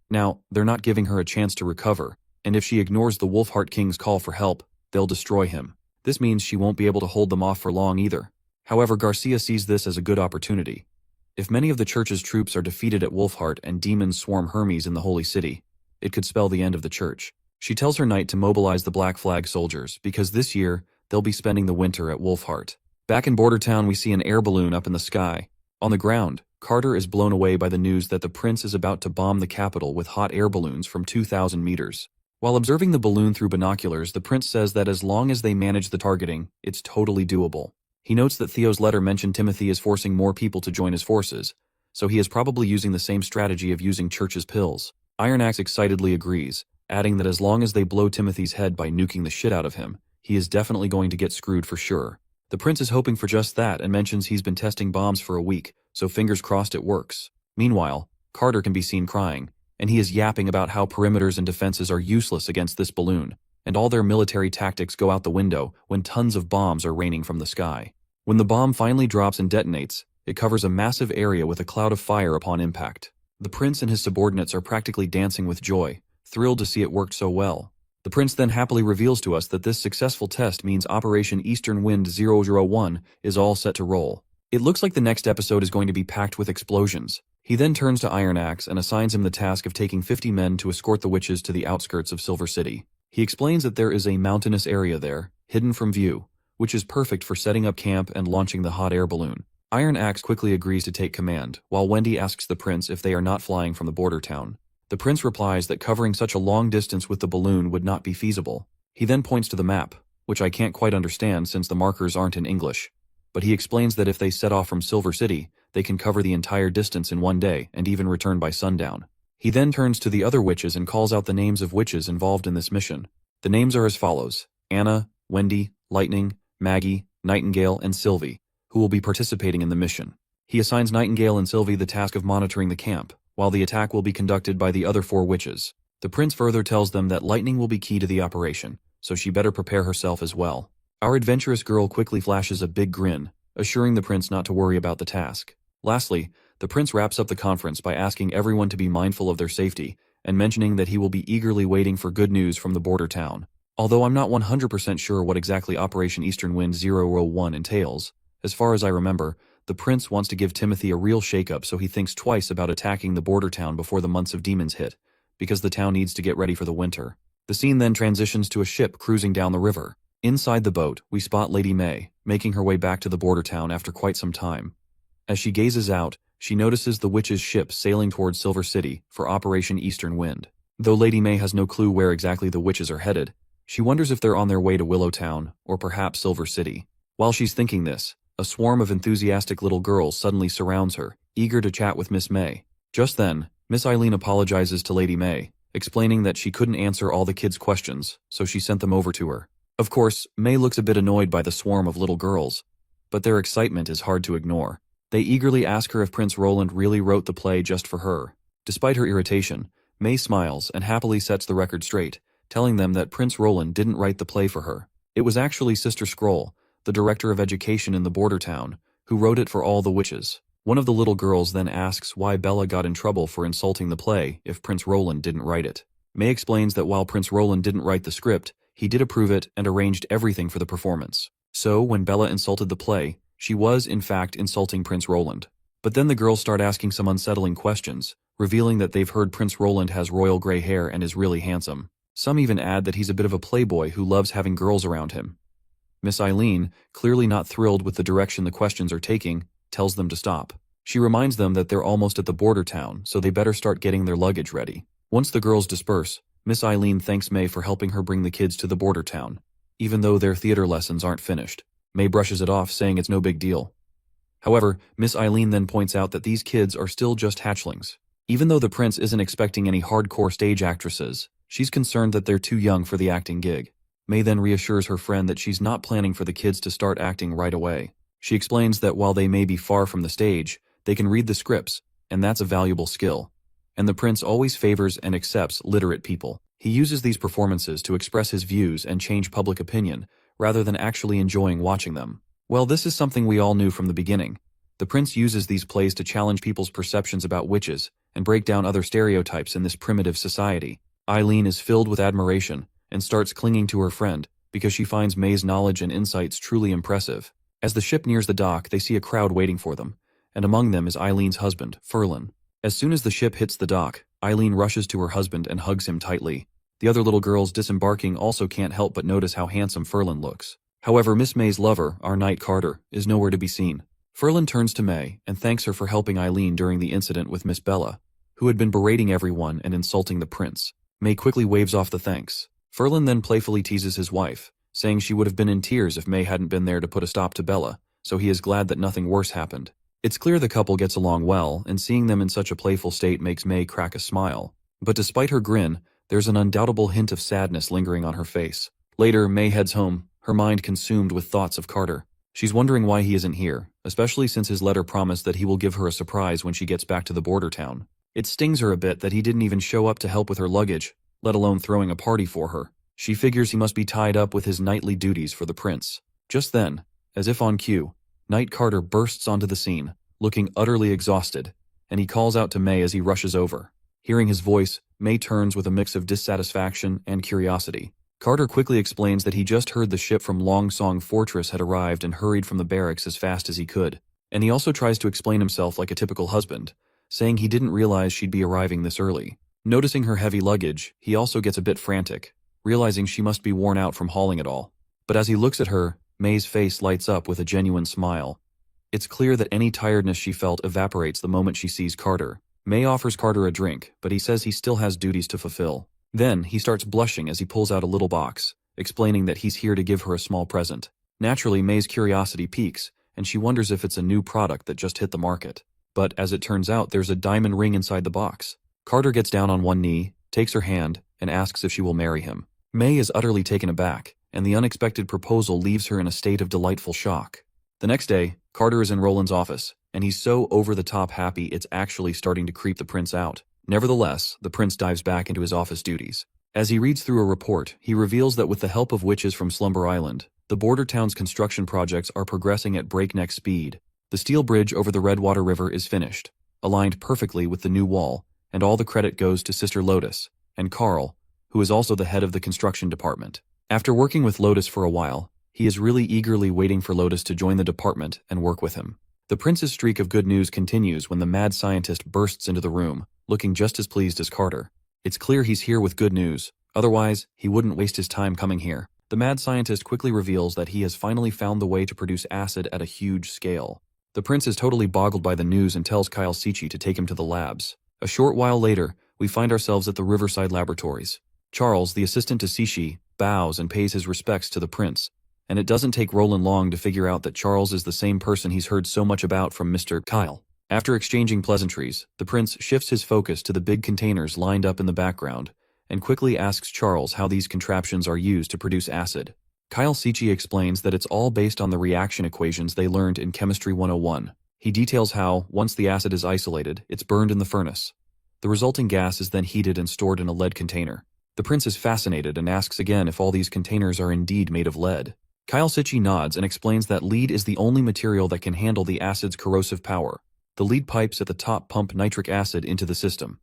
Now, they're not giving her a chance to recover, and if she ignores the Wolfheart King's call for help, they'll destroy him. This means she won't be able to hold them off for long either. However, Garcia sees this as a good opportunity. If many of the church's troops are defeated at Wolfheart and demons swarm Hermes in the Holy City, it could spell the end of the church. She tells her knight to mobilize the Black Flag soldiers because this year, they'll be spending the winter at Wolfheart. Back in Border Town, we see an air balloon up in the sky. On the ground, Carter is blown away by the news that the prince is about to bomb the capital with hot air balloons from 2,000 meters. While observing the balloon through binoculars, the prince says that as long as they manage the targeting, it's totally doable. He notes that Theo's letter mentioned Timothy is forcing more people to join his forces, so he is probably using the same strategy of using Church's pills. Iron Axe excitedly agrees, adding that as long as they blow Timothy's head by nuking the shit out of him, he is definitely going to get screwed for sure. The prince is hoping for just that and mentions he's been testing bombs for a week, so fingers crossed it works. Meanwhile, Carter can be seen crying, and he is yapping about how perimeters and defenses are useless against this balloon, and all their military tactics go out the window when tons of bombs are raining from the sky. When the bomb finally drops and detonates, it covers a massive area with a cloud of fire upon impact. The prince and his subordinates are practically dancing with joy, thrilled to see it worked so well. The prince then happily reveals to us that this successful test means Operation Eastern Wind 001 is all set to roll. It looks like the next episode is going to be packed with explosions. He then turns to Iron Axe and assigns him the task of taking 50 men to escort the witches to the outskirts of Silver City. He explains that there is a mountainous area there, hidden from view, which is perfect for setting up camp and launching the hot air balloon. Iron Axe quickly agrees to take command, while Wendy asks the prince if they are not flying from the border town. The prince replies that covering such a long distance with the balloon would not be feasible. He then points to the map, which I can't quite understand since the markers aren't in English. But he explains that if they set off from Silver City, they can cover the entire distance in one day and even return by sundown. He then turns to the other witches and calls out the names of witches involved in this mission. The names are as follows: Anna, Wendy, Lightning, Maggie, Nightingale, and Sylvie, who will be participating in the mission. He assigns Nightingale and Sylvie the task of monitoring the camp, while the attack will be conducted by the other 4 witches. The prince further tells them that Lightning will be key to the operation, so she better prepare herself as well. Our adventurous girl quickly flashes a big grin, assuring the prince not to worry about the task. Lastly, the prince wraps up the conference by asking everyone to be mindful of their safety, and mentioning that he will be eagerly waiting for good news from the border town. Although I'm not 100% sure what exactly Operation Eastern Wind 001 entails, as far as I remember, the prince wants to give Timothy a real shakeup, so he thinks twice about attacking the border town before the months of demons hit, because the town needs to get ready for the winter. The scene then transitions to a ship cruising down the river. Inside the boat, we spot Lady May, making her way back to the border town after quite some time. As she gazes out, she notices the witch's ship sailing towards Silver City for Operation Eastern Wind. Though Lady May has no clue where exactly the witches are headed, she wonders if they're on their way to Willowtown, or perhaps Silver City. While she's thinking this, a swarm of enthusiastic little girls suddenly surrounds her, eager to chat with Miss May. Just then, Miss Eileen apologizes to Lady May, explaining that she couldn't answer all the kids' questions, so she sent them over to her. Of course, May looks a bit annoyed by the swarm of little girls, but their excitement is hard to ignore. They eagerly ask her if Prince Roland really wrote the play just for her. Despite her irritation, May smiles and happily sets the record straight, telling them that Prince Roland didn't write the play for her. It was actually Sister Scroll, the director of education in the border town, who wrote it for all the witches. One of the little girls then asks why Bella got in trouble for insulting the play if Prince Roland didn't write it. May explains that while Prince Roland didn't write the script, he did approve it and arranged everything for the performance. So, when Bella insulted the play, she was, in fact, insulting Prince Roland. But then the girls start asking some unsettling questions, revealing that they've heard Prince Roland has royal gray hair and is really handsome. Some even add that he's a bit of a playboy who loves having girls around him. Miss Eileen, clearly not thrilled with the direction the questions are taking, tells them to stop. She reminds them that they're almost at the border town, so they better start getting their luggage ready. Once the girls disperse, Miss Eileen thanks May for helping her bring the kids to the border town. even though their theater lessons aren't finished. May brushes it off, saying it's no big deal. However, Miss Eileen then points out that these kids are still just hatchlings. Even though the prince isn't expecting any hardcore stage actresses, she's concerned that they're too young for the acting gig. May then reassures her friend that she's not planning for the kids to start acting right away. She explains that while they may be far from the stage, they can read the scripts, and that's a valuable skill. And the prince always favors and accepts literate people. He uses these performances to express his views and change public opinion, rather than actually enjoying watching them. Well, this is something we all knew from the beginning. The prince uses these plays to challenge people's perceptions about witches, and break down other stereotypes in this primitive society. Eileen is filled with admiration, and starts clinging to her friend, because she finds May's knowledge and insights truly impressive. As the ship nears the dock, they see a crowd waiting for them, and among them is Eileen's husband, Frieren. As soon as the ship hits the dock, Eileen rushes to her husband and hugs him tightly. The other little girls disembarking also can't help but notice how handsome Frieren looks. However, Miss May's lover, our knight Carter, is nowhere to be seen. Frieren turns to May and thanks her for helping Eileen during the incident with Miss Bella, who had been berating everyone and insulting the prince. May quickly waves off the thanks. Frieren then playfully teases his wife, saying she would have been in tears if May hadn't been there to put a stop to Bella, so he is glad that nothing worse happened. It's clear the couple gets along well, and seeing them in such a playful state makes May crack a smile. But despite her grin, there's an undoubtable hint of sadness lingering on her face. Later, May heads home, her mind consumed with thoughts of Carter. She's wondering why he isn't here, especially since his letter promised that he will give her a surprise when she gets back to the border town. It stings her a bit that he didn't even show up to help with her luggage, let alone throwing a party for her. She figures he must be tied up with his knightly duties for the prince. Just then, as if on cue, Knight Carter bursts onto the scene, looking utterly exhausted, and he calls out to May as he rushes over. Hearing his voice, May turns with a mix of dissatisfaction and curiosity. Carter quickly explains that he just heard the ship from Longsong Fortress had arrived and hurried from the barracks as fast as he could. And he also tries to explain himself like a typical husband, saying he didn't realize she'd be arriving this early. Noticing her heavy luggage, he also gets a bit frantic, realizing she must be worn out from hauling it all. But as he looks at her, May's face lights up with a genuine smile. It's clear that any tiredness she felt evaporates the moment she sees Carter. May offers Carter a drink, but he says he still has duties to fulfill. Then, he starts blushing as he pulls out a little box, explaining that he's here to give her a small present. Naturally, May's curiosity piques, and she wonders if it's a new product that just hit the market. But as it turns out, there's a diamond ring inside the box. Carter gets down on one knee, takes her hand, and asks if she will marry him. May is utterly taken aback, and the unexpected proposal leaves her in a state of delightful shock. The next day, Carter is in Roland's office, and he's so over-the-top happy it's actually starting to creep the prince out. Nevertheless, the prince dives back into his office duties. As he reads through a report, he reveals that with the help of witches from Slumber Island, the border town's construction projects are progressing at breakneck speed. The steel bridge over the Redwater River is finished, aligned perfectly with the new wall, and all the credit goes to Sister Lotus, and Carl, who is also the head of the construction department. After working with Lotus for a while, he is really eagerly waiting for Lotus to join the department and work with him. The prince's streak of good news continues when the mad scientist bursts into the room, looking just as pleased as Carter. It's clear he's here with good news, otherwise, he wouldn't waste his time coming here. The mad scientist quickly reveals that he has finally found the way to produce acid at a huge scale. The prince is totally boggled by the news and tells Kyle Sichi to take him to the labs. A short while later, we find ourselves at the Riverside Laboratories. Charles, the assistant to Sichi, bows and pays his respects to the prince, and it doesn't take Roland long to figure out that Charles is the same person he's heard so much about from Mr. Kyle. After exchanging pleasantries, the prince shifts his focus to the big containers lined up in the background, and quickly asks Charles how these contraptions are used to produce acid. Kyle Sichi explains that it's all based on the reaction equations they learned in Chemistry 101. He details how, once the acid is isolated, it's burned in the furnace. The resulting gas is then heated and stored in a lead container. The prince is fascinated and asks again if all these containers are indeed made of lead. Kyle Sichi nods and explains that lead is the only material that can handle the acid's corrosive power. The lead pipes at the top pump nitric acid into the system.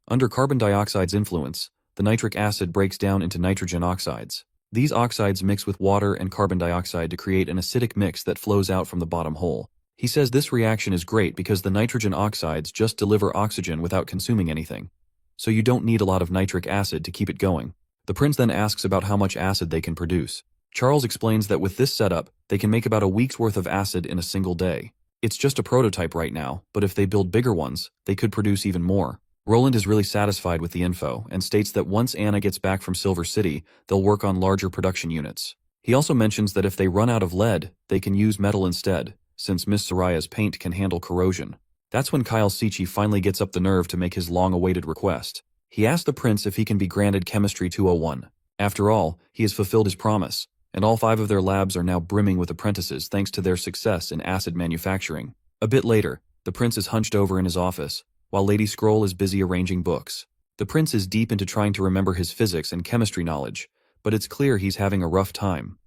Under carbon dioxide's influence, the nitric acid breaks down into nitrogen oxides. These oxides mix with water and carbon dioxide to create an acidic mix that flows out from the bottom hole. He says this reaction is great because the nitrogen oxides just deliver oxygen without consuming anything. So you don't need a lot of nitric acid to keep it going. The prince then asks about how much acid they can produce. Charles explains that with this setup, they can make about a week's worth of acid in a single day. It's just a prototype right now, but if they build bigger ones, they could produce even more. Roland is really satisfied with the info and states that once Anna gets back from Silver City, they'll work on larger production units. He also mentions that if they run out of lead, they can use metal instead, since Miss Soraya's paint can handle corrosion. That's when Kyle Sichi finally gets up the nerve to make his long-awaited request. He asks the prince if he can be granted Chemistry 201. After all, he has fulfilled his promise, and all 5 of their labs are now brimming with apprentices thanks to their success in acid manufacturing. A bit later, the prince is hunched over in his office, while Lady Scroll is busy arranging books. The prince is deep into trying to remember his physics and chemistry knowledge, but it's clear he's having a rough time.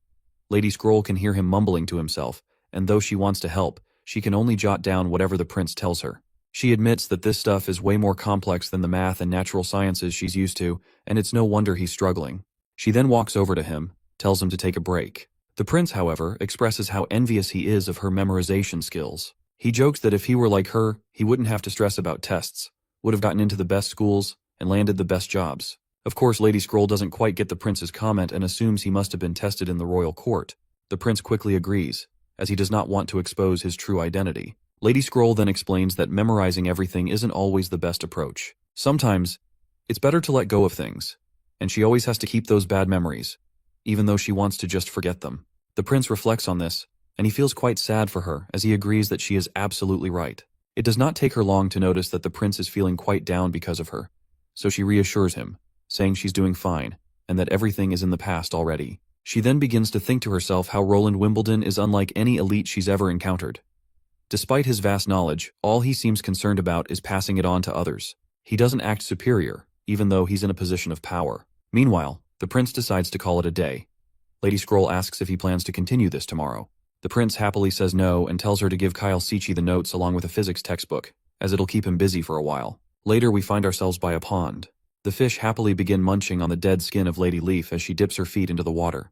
Lady Scroll can hear him mumbling to himself, and though she wants to help, she can only jot down whatever the prince tells her. She admits that this stuff is way more complex than the math and natural sciences she's used to, and it's no wonder he's struggling. She then walks over to him, tells him to take a break. The prince, however, expresses how envious he is of her memorization skills. He jokes that if he were like her, he wouldn't have to stress about tests, would have gotten into the best schools, and landed the best jobs. Of course, Lady Scroll doesn't quite get the prince's comment and assumes he must have been tested in the royal court. The prince quickly agrees, as he does not want to expose his true identity. Lady Scroll then explains that memorizing everything isn't always the best approach. Sometimes, it's better to let go of things, and she always has to keep those bad memories, even though she wants to just forget them. The prince reflects on this, and he feels quite sad for her as he agrees that she is absolutely right. It does not take her long to notice that the prince is feeling quite down because of her, so she reassures him, saying she's doing fine, and that everything is in the past already. She then begins to think to herself how Roland Wimbledon is unlike any elite she's ever encountered. Despite his vast knowledge, all he seems concerned about is passing it on to others. He doesn't act superior, even though he's in a position of power. Meanwhile, the prince decides to call it a day. Lady Scroll asks if he plans to continue this tomorrow. The prince happily says no and tells her to give Kyle Sichi the notes along with a physics textbook, as it'll keep him busy for a while. Later we find ourselves by a pond. The fish happily begin munching on the dead skin of Lady Leaf as she dips her feet into the water.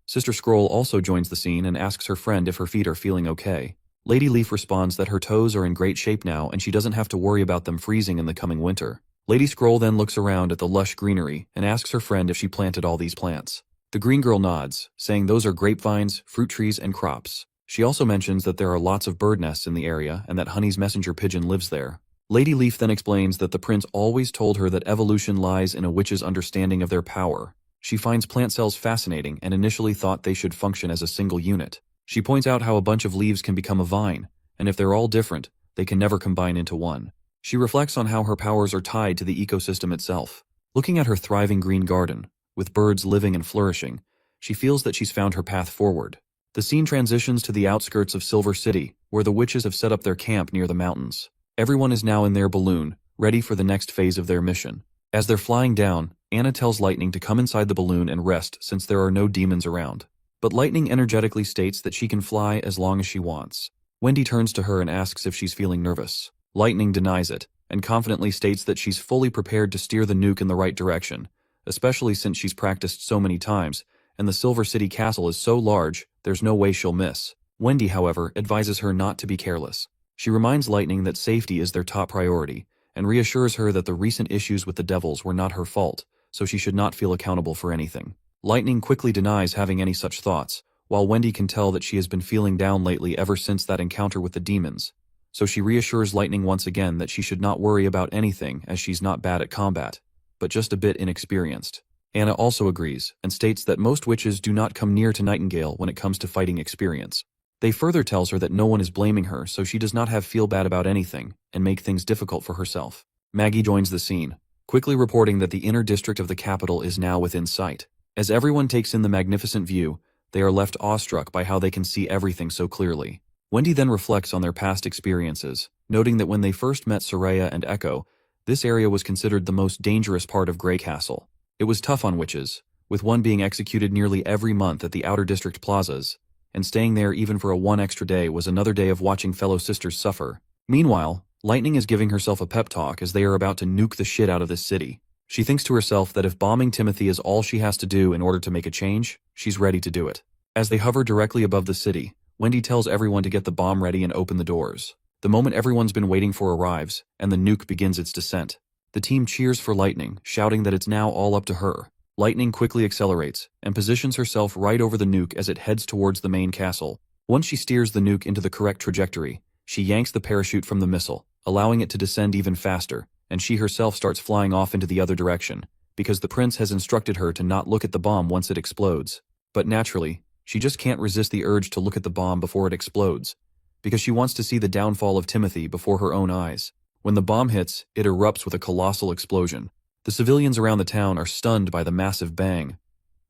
Sister Scroll also joins the scene and asks her friend if her feet are feeling okay. Lady Leaf responds that her toes are in great shape now and she doesn't have to worry about them freezing in the coming winter. Lady Scroll then looks around at the lush greenery and asks her friend if she planted all these plants. The green girl nods, saying those are grapevines, fruit trees, and crops. She also mentions that there are lots of bird nests in the area and that Honey's messenger pigeon lives there. Lady Leaf then explains that the prince always told her that evolution lies in a witch's understanding of their power. She finds plant cells fascinating and initially thought they should function as a single unit. She points out how a bunch of leaves can become a vine, and if they're all different, they can never combine into one. She reflects on how her powers are tied to the ecosystem itself. Looking at her thriving green garden, with birds living and flourishing, she feels that she's found her path forward. The scene transitions to the outskirts of Silver City, where the witches have set up their camp near the mountains. Everyone is now in their balloon, ready for the next phase of their mission. As they're flying down, Anna tells Lightning to come inside the balloon and rest since there are no demons around. But Lightning energetically states that she can fly as long as she wants. Wendy turns to her and asks if she's feeling nervous. Lightning denies it, and confidently states that she's fully prepared to steer the nuke in the right direction, especially since she's practiced so many times, and the Silver City castle is so large, there's no way she'll miss. Wendy, however, advises her not to be careless. She reminds Lightning that safety is their top priority, and reassures her that the recent issues with the devils were not her fault, so she should not feel accountable for anything. Lightning quickly denies having any such thoughts, while Wendy can tell that she has been feeling down lately ever since that encounter with the demons, so she reassures Lightning once again that she should not worry about anything as she's not bad at combat, but just a bit inexperienced. Anna also agrees, and states that most witches do not come near to Nightingale when it comes to fighting experience. They further tells her that no one is blaming her, so she does not have feel bad about anything, and make things difficult for herself. Maggie joins the scene, quickly reporting that the inner district of the capital is now within sight. As everyone takes in the magnificent view, they are left awestruck by how they can see everything so clearly. Wendy then reflects on their past experiences, noting that when they first met Soraya and Echo, this area was considered the most dangerous part of Grey Castle. It was tough on witches, with one being executed nearly every month at the outer district plazas, and staying there even for one extra day was another day of watching fellow sisters suffer. Meanwhile, Lightning is giving herself a pep talk as they are about to nuke the shit out of this city. She thinks to herself that if bombing Timothy is all she has to do in order to make a change, she's ready to do it. As they hover directly above the city, Wendy tells everyone to get the bomb ready and open the doors. The moment everyone's been waiting for arrives, and the nuke begins its descent. The team cheers for Lightning, shouting that it's now all up to her. Lightning quickly accelerates, and positions herself right over the nuke as it heads towards the main castle. Once she steers the nuke into the correct trajectory, she yanks the parachute from the missile, allowing it to descend even faster, and she herself starts flying off into the other direction, because the prince has instructed her to not look at the bomb once it explodes. But naturally, she just can't resist the urge to look at the bomb before it explodes, because she wants to see the downfall of Timothy before her own eyes. When the bomb hits, it erupts with a colossal explosion. The civilians around the town are stunned by the massive bang.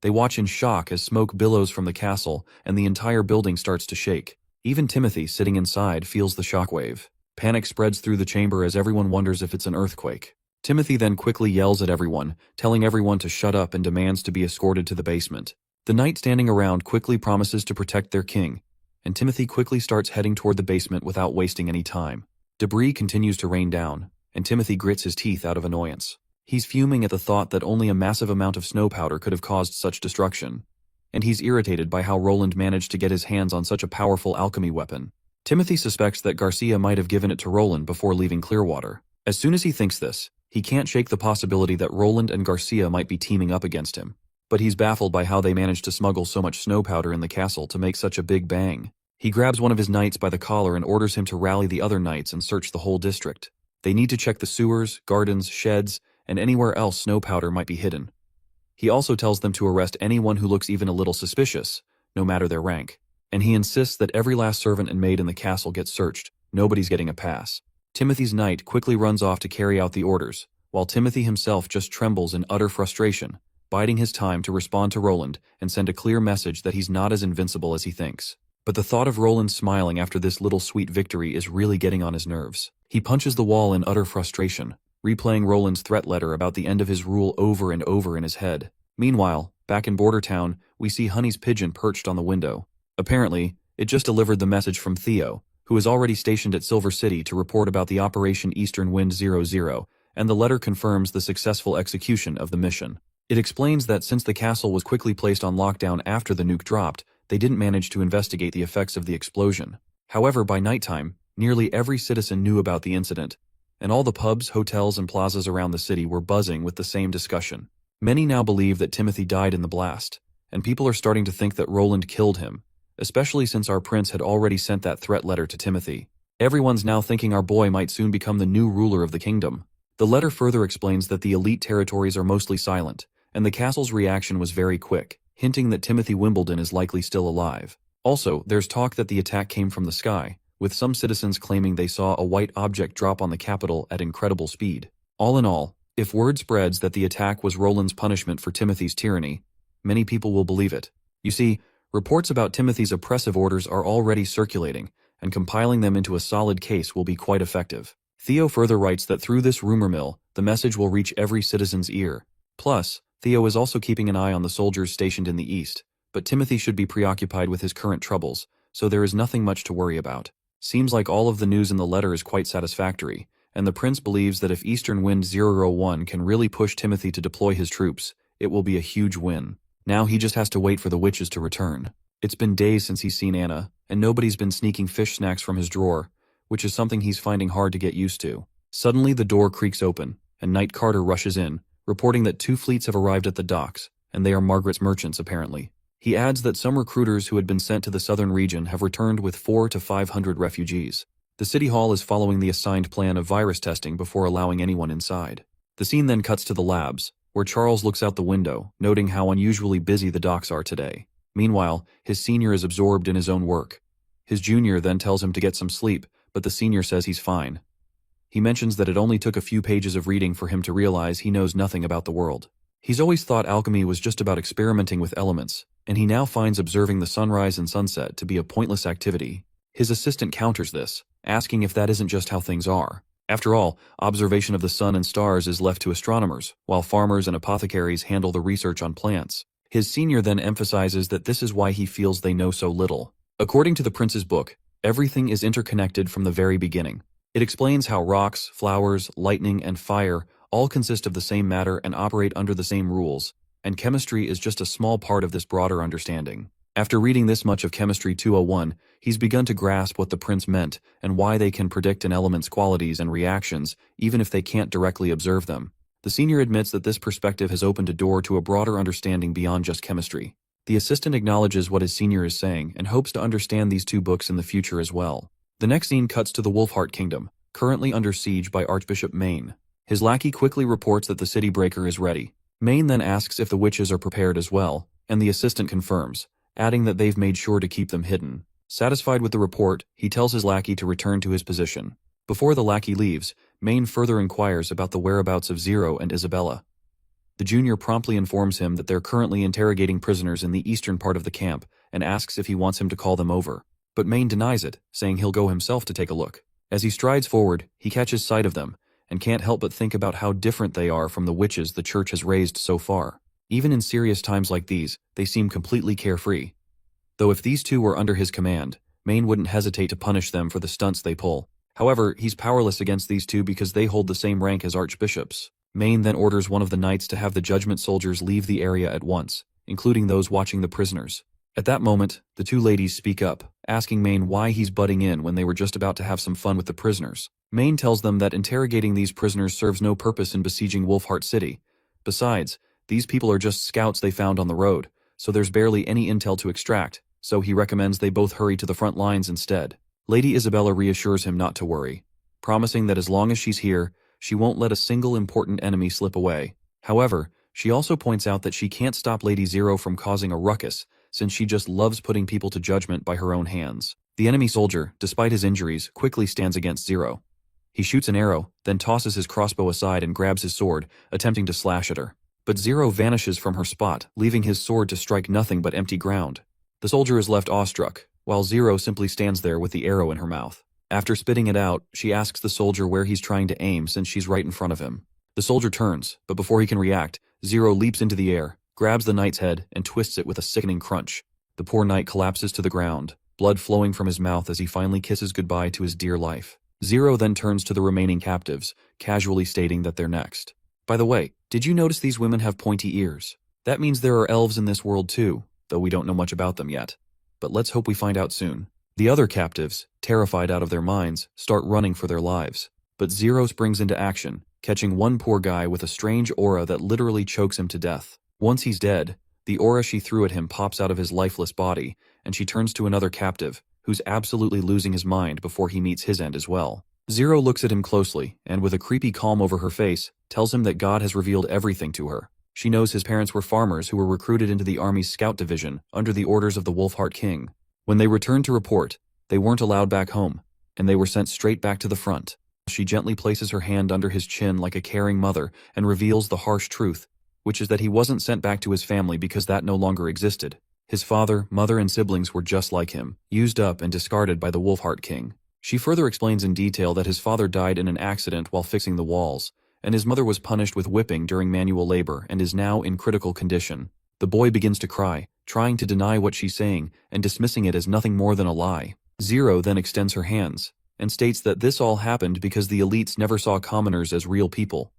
They watch in shock as smoke billows from the castle and the entire building starts to shake. Even Timothy, sitting inside, feels the shockwave. Panic spreads through the chamber as everyone wonders if it's an earthquake. Timothy then quickly yells at everyone, telling everyone to shut up and demands to be escorted to the basement. The knight standing around quickly promises to protect their king, and Timothy quickly starts heading toward the basement without wasting any time. Debris continues to rain down, and Timothy grits his teeth out of annoyance. He's fuming at the thought that only a massive amount of snow powder could have caused such destruction, and he's irritated by how Roland managed to get his hands on such a powerful alchemy weapon. Timothy suspects that Garcia might have given it to Roland before leaving Clearwater. As soon as he thinks this, he can't shake the possibility that Roland and Garcia might be teaming up against him. But he's baffled by how they managed to smuggle so much snow powder in the castle to make such a big bang. He grabs one of his knights by the collar and orders him to rally the other knights and search the whole district. They need to check the sewers, gardens, sheds, and anywhere else snow powder might be hidden. He also tells them to arrest anyone who looks even a little suspicious, no matter their rank. And he insists that every last servant and maid in the castle gets searched. Nobody's getting a pass. Timothy's knight quickly runs off to carry out the orders, while Timothy himself just trembles in utter frustration, biding his time to respond to Roland and send a clear message that he's not as invincible as he thinks. But the thought of Roland smiling after this little sweet victory is really getting on his nerves. He punches the wall in utter frustration, replaying Roland's threat letter about the end of his rule over and over in his head. Meanwhile, back in Border Town, we see Honey's pigeon perched on the window. Apparently, it just delivered the message from Theo, who is already stationed at Silver City to report about the Operation Eastern Wind 00, and the letter confirms the successful execution of the mission. It explains that since the castle was quickly placed on lockdown after the nuke dropped, they didn't manage to investigate the effects of the explosion. However, by nighttime, nearly every citizen knew about the incident, and all the pubs, hotels, and plazas around the city were buzzing with the same discussion. Many now believe that Timothy died in the blast, and people are starting to think that Roland killed him, especially since our prince had already sent that threat letter to Timothy. Everyone's now thinking our boy might soon become the new ruler of the kingdom. The letter further explains that the elite territories are mostly silent, and the castle's reaction was very quick, hinting that Timothy Wimbledon is likely still alive. Also, there's talk that the attack came from the sky, with some citizens claiming they saw a white object drop on the capital at incredible speed. All in all, if word spreads that the attack was Roland's punishment for Timothy's tyranny, many people will believe it. You see, reports about Timothy's oppressive orders are already circulating, and compiling them into a solid case will be quite effective. Theo further writes that through this rumor mill, the message will reach every citizen's ear. Plus, Theo is also keeping an eye on the soldiers stationed in the east, but Timothy should be preoccupied with his current troubles, so there is nothing much to worry about. Seems like all of the news in the letter is quite satisfactory, and the prince believes that if Eastern Wind 01 can really push Timothy to deploy his troops, it will be a huge win. Now he just has to wait for the witches to return. It's been days since he's seen Anna, and nobody's been sneaking fish snacks from his drawer, which is something he's finding hard to get used to. Suddenly the door creaks open, and Knight Carter rushes in, reporting that 2 fleets have arrived at the docks, and they are Margaret's merchants apparently. He adds that some recruiters who had been sent to the southern region have returned with 400 to 500 refugees. The city hall is following the assigned plan of virus testing before allowing anyone inside. The scene then cuts to the labs, where Charles looks out the window, noting how unusually busy the docks are today. Meanwhile, his senior is absorbed in his own work. His junior then tells him to get some sleep, but the senior says he's fine. He mentions that it only took a few pages of reading for him to realize he knows nothing about the world. He's always thought alchemy was just about experimenting with elements, and he now finds observing the sunrise and sunset to be a pointless activity. His assistant counters this, asking if that isn't just how things are. After all, observation of the sun and stars is left to astronomers, while farmers and apothecaries handle the research on plants. His senior then emphasizes that this is why he feels they know so little. According to the prince's book, everything is interconnected from the very beginning. It explains how rocks, flowers, lightning, and fire all consist of the same matter and operate under the same rules, and chemistry is just a small part of this broader understanding. After reading this much of Chemistry 201, he's begun to grasp what the prince meant and why they can predict an element's qualities and reactions even if they can't directly observe them. The senior admits that this perspective has opened a door to a broader understanding beyond just chemistry. The assistant acknowledges what his senior is saying and hopes to understand these 2 books in the future as well. The next scene cuts to the Wolfheart Kingdom, currently under siege by Archbishop Maine. His lackey quickly reports that the city breaker is ready. Maine then asks if the witches are prepared as well, and the assistant confirms, adding that they've made sure to keep them hidden. Satisfied with the report, he tells his lackey to return to his position. Before the lackey leaves, Main further inquires about the whereabouts of Zero and Isabella. The junior promptly informs him that they're currently interrogating prisoners in the eastern part of the camp and asks if he wants him to call them over. But Main denies it, saying he'll go himself to take a look. As he strides forward, he catches sight of them and can't help but think about how different they are from the witches the church has raised so far. Even in serious times like these, they seem completely carefree. Though if these two were under his command, Main wouldn't hesitate to punish them for the stunts they pull. However, he's powerless against these two because they hold the same rank as archbishops. Main then orders one of the knights to have the judgment soldiers leave the area at once, including those watching the prisoners. At that moment, the two ladies speak up, asking Main why he's butting in when they were just about to have some fun with the prisoners. Main tells them that interrogating these prisoners serves no purpose in besieging Wolfheart City. Besides, these people are just scouts they found on the road, so there's barely any intel to extract, so he recommends they both hurry to the front lines instead. Lady Isabella reassures him not to worry, promising that as long as she's here, she won't let a single important enemy slip away. However, she also points out that she can't stop Lady Zero from causing a ruckus, since she just loves putting people to judgment by her own hands. The enemy soldier, despite his injuries, quickly stands against Zero. He shoots an arrow, then tosses his crossbow aside and grabs his sword, attempting to slash at her. But Zero vanishes from her spot, leaving his sword to strike nothing but empty ground. The soldier is left awestruck, while Zero simply stands there with the arrow in her mouth. After spitting it out, she asks the soldier where he's trying to aim since she's right in front of him. The soldier turns, but before he can react, Zero leaps into the air, grabs the knight's head, and twists it with a sickening crunch. The poor knight collapses to the ground, blood flowing from his mouth as he finally kisses goodbye to his dear life. Zero then turns to the remaining captives, casually stating that they're next. By the way, did you notice these women have pointy ears? That means there are elves in this world too, though we don't know much about them yet. But let's hope we find out soon. The other captives, terrified out of their minds, start running for their lives. But Zero springs into action, catching one poor guy with a strange aura that literally chokes him to death. Once he's dead, the aura she threw at him pops out of his lifeless body, and she turns to another captive, who's absolutely losing his mind before he meets his end as well. Zero looks at him closely, and with a creepy calm over her face, tells him that God has revealed everything to her. She knows his parents were farmers who were recruited into the army's scout division under the orders of the Wolfheart King. When they returned to report, they weren't allowed back home, and they were sent straight back to the front. She gently places her hand under his chin like a caring mother and reveals the harsh truth, which is that he wasn't sent back to his family because that no longer existed. His father, mother, and siblings were just like him, used up and discarded by the Wolfheart King. She further explains in detail that his father died in an accident while fixing the walls, and his mother was punished with whipping during manual labor and is now in critical condition. The boy begins to cry, trying to deny what she's saying and dismissing it as nothing more than a lie. Zero then extends her hands, and states that this all happened because the elites never saw commoners as real people.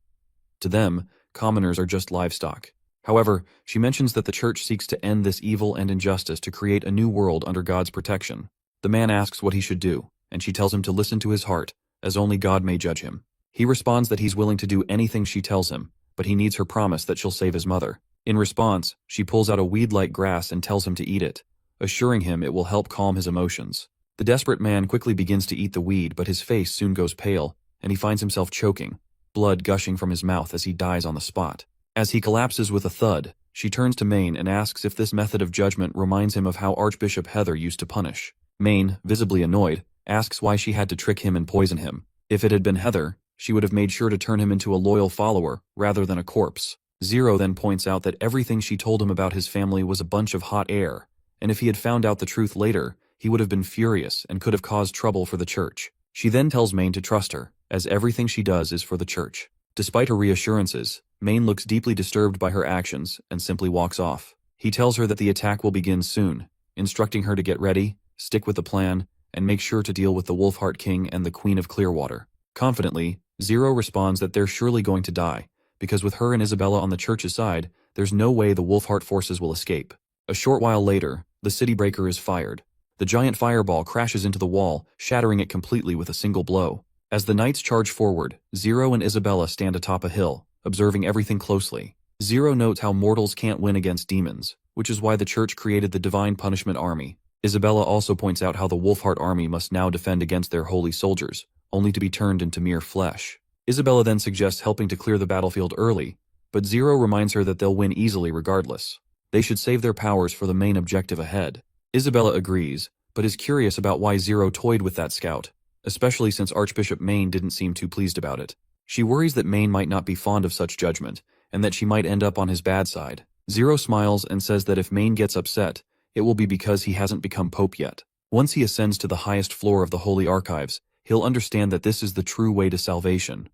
To them, commoners are just livestock. However, she mentions that the church seeks to end this evil and injustice to create a new world under God's protection. The man asks what he should do, and she tells him to listen to his heart, as only God may judge him. He responds that he's willing to do anything she tells him, but he needs her promise that she'll save his mother. In response, she pulls out a weed-like grass and tells him to eat it, assuring him it will help calm his emotions. The desperate man quickly begins to eat the weed, but his face soon goes pale, and he finds himself choking, blood gushing from his mouth as he dies on the spot. As he collapses with a thud, she turns to Main and asks if this method of judgment reminds him of how Archbishop Heather used to punish. Main, visibly annoyed, asks why she had to trick him and poison him. If it had been Heather, she would have made sure to turn him into a loyal follower rather than a corpse. Zero then points out that everything she told him about his family was a bunch of hot air, and if he had found out the truth later, he would have been furious and could have caused trouble for the church. She then tells Main to trust her, as everything she does is for the church. Despite her reassurances, Main looks deeply disturbed by her actions and simply walks off. He tells her that the attack will begin soon, instructing her to get ready, stick with the plan, and make sure to deal with the Wolfheart King and the Queen of Clearwater. Confidently, Zero responds that they're surely going to die, because with her and Isabella on the church's side, there's no way the Wolfheart forces will escape. A short while later, the city breaker is fired. The giant fireball crashes into the wall, shattering it completely with a single blow. As the knights charge forward, Zero and Isabella stand atop a hill, observing everything closely. Zero notes how mortals can't win against demons, which is why the church created the Divine Punishment Army. Isabella also points out how the Wolfheart army must now defend against their holy soldiers, only to be turned into mere flesh. Isabella then suggests helping to clear the battlefield early, but Zero reminds her that they'll win easily regardless. They should save their powers for the main objective ahead. Isabella agrees, but is curious about why Zero toyed with that scout, especially since Archbishop Maine didn't seem too pleased about it. She worries that Maine might not be fond of such judgment, and that she might end up on his bad side. Zero smiles and says that if Maine gets upset, it will be because he hasn't become Pope yet. Once he ascends to the highest floor of the Holy Archives, he'll understand that this is the true way to salvation.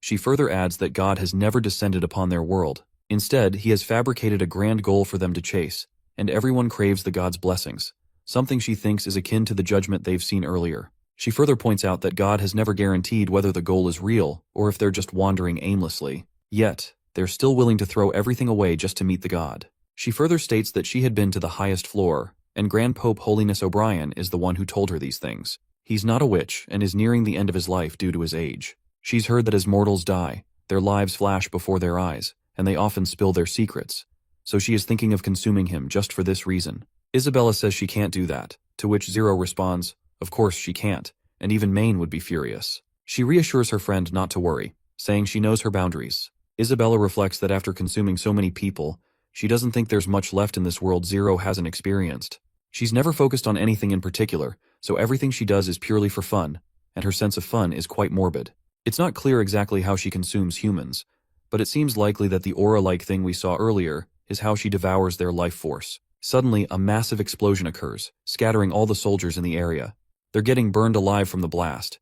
She further adds that God has never descended upon their world. Instead, he has fabricated a grand goal for them to chase, and everyone craves the God's blessings, something she thinks is akin to the judgment they've seen earlier. She further points out that God has never guaranteed whether the goal is real or if they're just wandering aimlessly. Yet, they're still willing to throw everything away just to meet the God. She further states that she had been to the highest floor, and Grand Pope Holiness O'Brien is the one who told her these things. He's not a witch and is nearing the end of his life due to his age. She's heard that as mortals die, their lives flash before their eyes, and they often spill their secrets. So she is thinking of consuming him just for this reason. Isabella says she can't do that, to which Zero responds, of course she can't, and even Maine would be furious. She reassures her friend not to worry, saying she knows her boundaries. Isabella reflects that after consuming so many people, she doesn't think there's much left in this world Zero hasn't experienced. She's never focused on anything in particular, so everything she does is purely for fun, and her sense of fun is quite morbid. It's not clear exactly how she consumes humans, but it seems likely that the aura-like thing we saw earlier is how she devours their life force. Suddenly, a massive explosion occurs, scattering all the soldiers in the area. They're getting burned alive from the blast.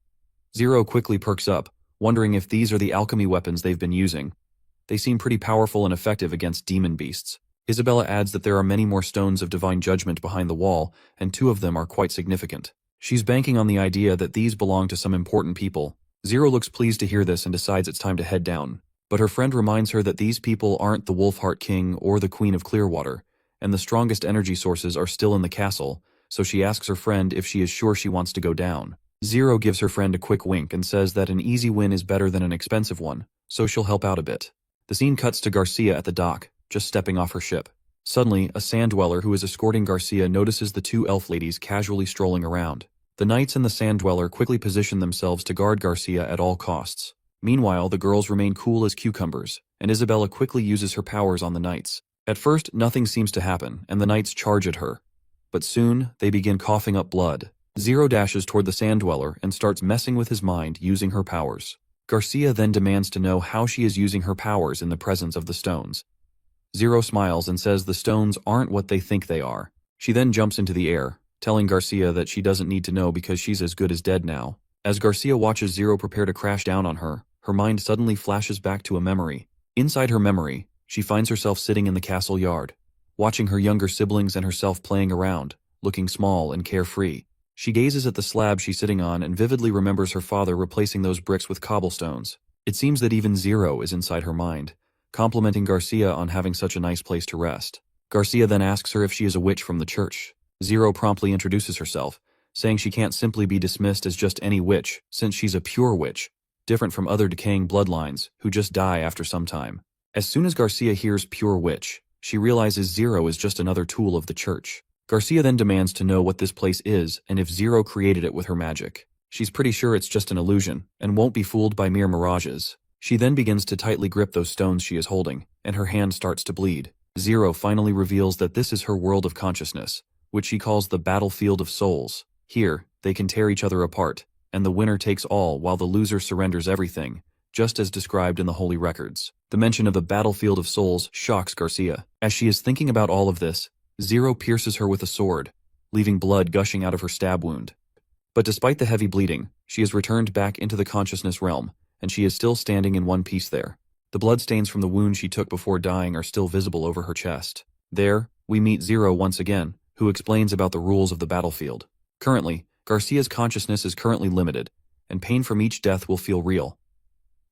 Zero quickly perks up, wondering if these are the alchemy weapons they've been using. They seem pretty powerful and effective against demon beasts. Isabella adds that there are many more stones of divine judgment behind the wall, and 2 of them are quite significant. She's banking on the idea that these belong to some important people. Zero looks pleased to hear this and decides it's time to head down. But her friend reminds her that these people aren't the Wolfheart King or the Queen of Clearwater, and the strongest energy sources are still in the castle, so she asks her friend if she is sure she wants to go down. Zero gives her friend a quick wink and says that an easy win is better than an expensive one, so she'll help out a bit. The scene cuts to Garcia at the dock, just stepping off her ship. Suddenly, a sand dweller who is escorting Garcia notices the 2 elf ladies casually strolling around. The knights and the sand dweller quickly position themselves to guard Garcia at all costs. Meanwhile, the girls remain cool as cucumbers, and Isabella quickly uses her powers on the knights. At first, nothing seems to happen, and the knights charge at her. But soon, they begin coughing up blood. Zero dashes toward the sand dweller and starts messing with his mind using her powers. Garcia then demands to know how she is using her powers in the presence of the stones. Zero smiles and says the stones aren't what they think they are. She then jumps into the air, telling Garcia that she doesn't need to know because she's as good as dead now. As Garcia watches Zero prepare to crash down on her, her mind suddenly flashes back to a memory. Inside her memory, she finds herself sitting in the castle yard, watching her younger siblings and herself playing around, looking small and carefree. She gazes at the slab she's sitting on and vividly remembers her father replacing those bricks with cobblestones. It seems that even Zero is inside her mind, complimenting Garcia on having such a nice place to rest. Garcia then asks her if she is a witch from the church. Zero promptly introduces herself, saying she can't simply be dismissed as just any witch, since she's a pure witch, different from other decaying bloodlines, who just die after some time. As soon as Garcia hears pure witch, she realizes Zero is just another tool of the church. Garcia then demands to know what this place is and if Zero created it with her magic. She's pretty sure it's just an illusion, and won't be fooled by mere mirages. She then begins to tightly grip those stones she is holding, and her hand starts to bleed. Zero finally reveals that this is her world of consciousness, which she calls the battlefield of souls. Here, they can tear each other apart, and the winner takes all while the loser surrenders everything, just as described in the holy records. The mention of the battlefield of souls shocks Garcia. As she is thinking about all of this, Zero pierces her with a sword, leaving blood gushing out of her stab wound. But despite the heavy bleeding, she is returned back into the consciousness realm, and she is still standing in one piece there. The bloodstains from the wound she took before dying are still visible over her chest. There, we meet Zero once again, who explains about the rules of the battlefield. Currently, Garcia's consciousness is currently limited, and pain from each death will feel real.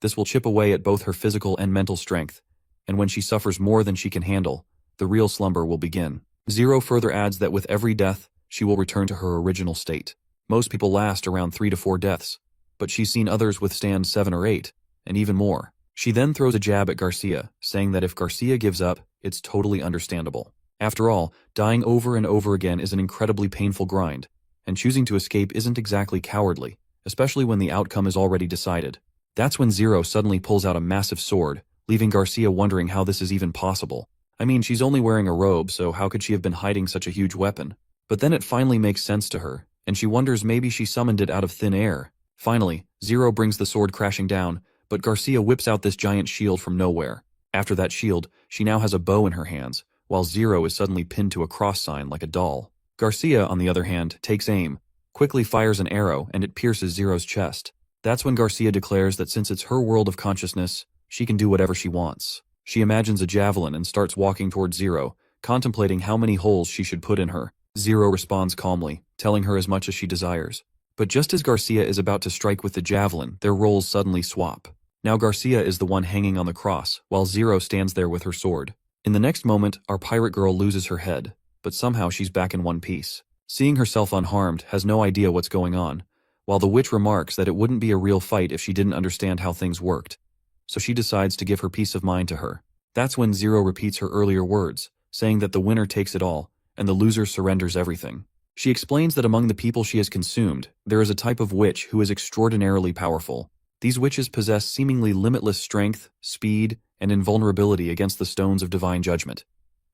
This will chip away at both her physical and mental strength, and when she suffers more than she can handle, the real slumber will begin. Zero further adds that with every death, she will return to her original state. Most people last around 3 to 4 deaths, but she's seen others withstand 7 or 8, and even more. She then throws a jab at Garcia, saying that if Garcia gives up, it's totally understandable. After all, dying over and over again is an incredibly painful grind, and choosing to escape isn't exactly cowardly, especially when the outcome is already decided. That's when Zero suddenly pulls out a massive sword, leaving Garcia wondering how this is even possible. I mean, she's only wearing a robe, so how could she have been hiding such a huge weapon? But then it finally makes sense to her, and she wonders maybe she summoned it out of thin air. Finally, Zero brings the sword crashing down, but Garcia whips out this giant shield from nowhere. After that shield, she now has a bow in her hands, while Zero is suddenly pinned to a cross sign like a doll. Garcia, on the other hand, takes aim, quickly fires an arrow, and it pierces Zero's chest. That's when Garcia declares that since it's her world of consciousness, she can do whatever she wants. She imagines a javelin and starts walking towards Zero, contemplating how many holes she should put in her. Zero responds calmly, telling her as much as she desires. But just as Garcia is about to strike with the javelin, their roles suddenly swap. Now Garcia is the one hanging on the cross, while Zero stands there with her sword. In the next moment, our pirate girl loses her head, but somehow she's back in one piece. Seeing herself unharmed, has no idea what's going on, while the witch remarks that it wouldn't be a real fight if she didn't understand how things worked. So she decides to give her peace of mind to her. That's when Zero repeats her earlier words, saying that the winner takes it all, and the loser surrenders everything. She explains that among the people she has consumed, there is a type of witch who is extraordinarily powerful. These witches possess seemingly limitless strength, speed, and invulnerability against the stones of divine judgment.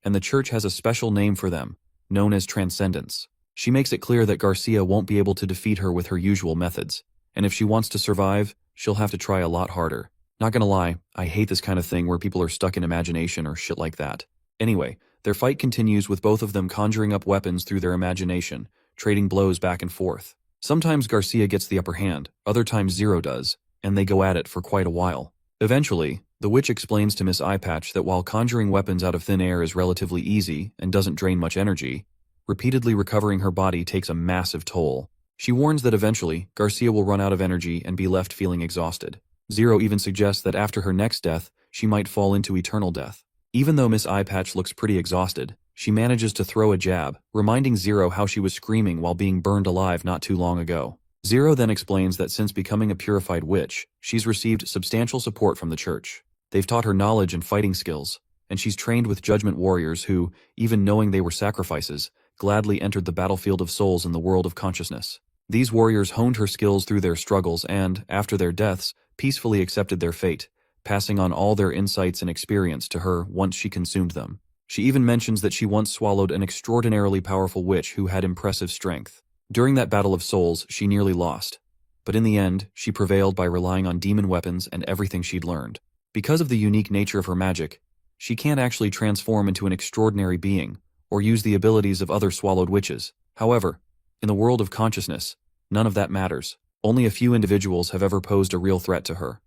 And the church has a special name for them, known as transcendence. She makes it clear that Garcia won't be able to defeat her with her usual methods, and if she wants to survive, she'll have to try a lot harder. Not gonna lie, I hate this kind of thing where people are stuck in imagination or shit like that. Anyway, their fight continues with both of them conjuring up weapons through their imagination, trading blows back and forth. Sometimes Garcia gets the upper hand, other times Zero does, and they go at it for quite a while. Eventually, the witch explains to Miss Eyepatch that while conjuring weapons out of thin air is relatively easy and doesn't drain much energy, repeatedly recovering her body takes a massive toll. She warns that eventually, Garcia will run out of energy and be left feeling exhausted. Zero even suggests that after her next death, she might fall into eternal death. Even though Miss Eyepatch looks pretty exhausted, she manages to throw a jab, reminding Zero how she was screaming while being burned alive not too long ago. Zero then explains that since becoming a purified witch, she's received substantial support from the church. They've taught her knowledge and fighting skills, and she's trained with judgment warriors who, even knowing they were sacrifices, gladly entered the battlefield of souls in the world of consciousness. These warriors honed her skills through their struggles and, after their deaths, peacefully accepted their fate, passing on all their insights and experience to her once she consumed them. She even mentions that she once swallowed an extraordinarily powerful witch who had impressive strength. During that battle of souls, she nearly lost. But in the end, she prevailed by relying on demon weapons and everything she'd learned. Because of the unique nature of her magic, she can't actually transform into an extraordinary being, or use the abilities of other swallowed witches. However, in the world of consciousness, none of that matters. Only a few individuals have ever posed a real threat to her.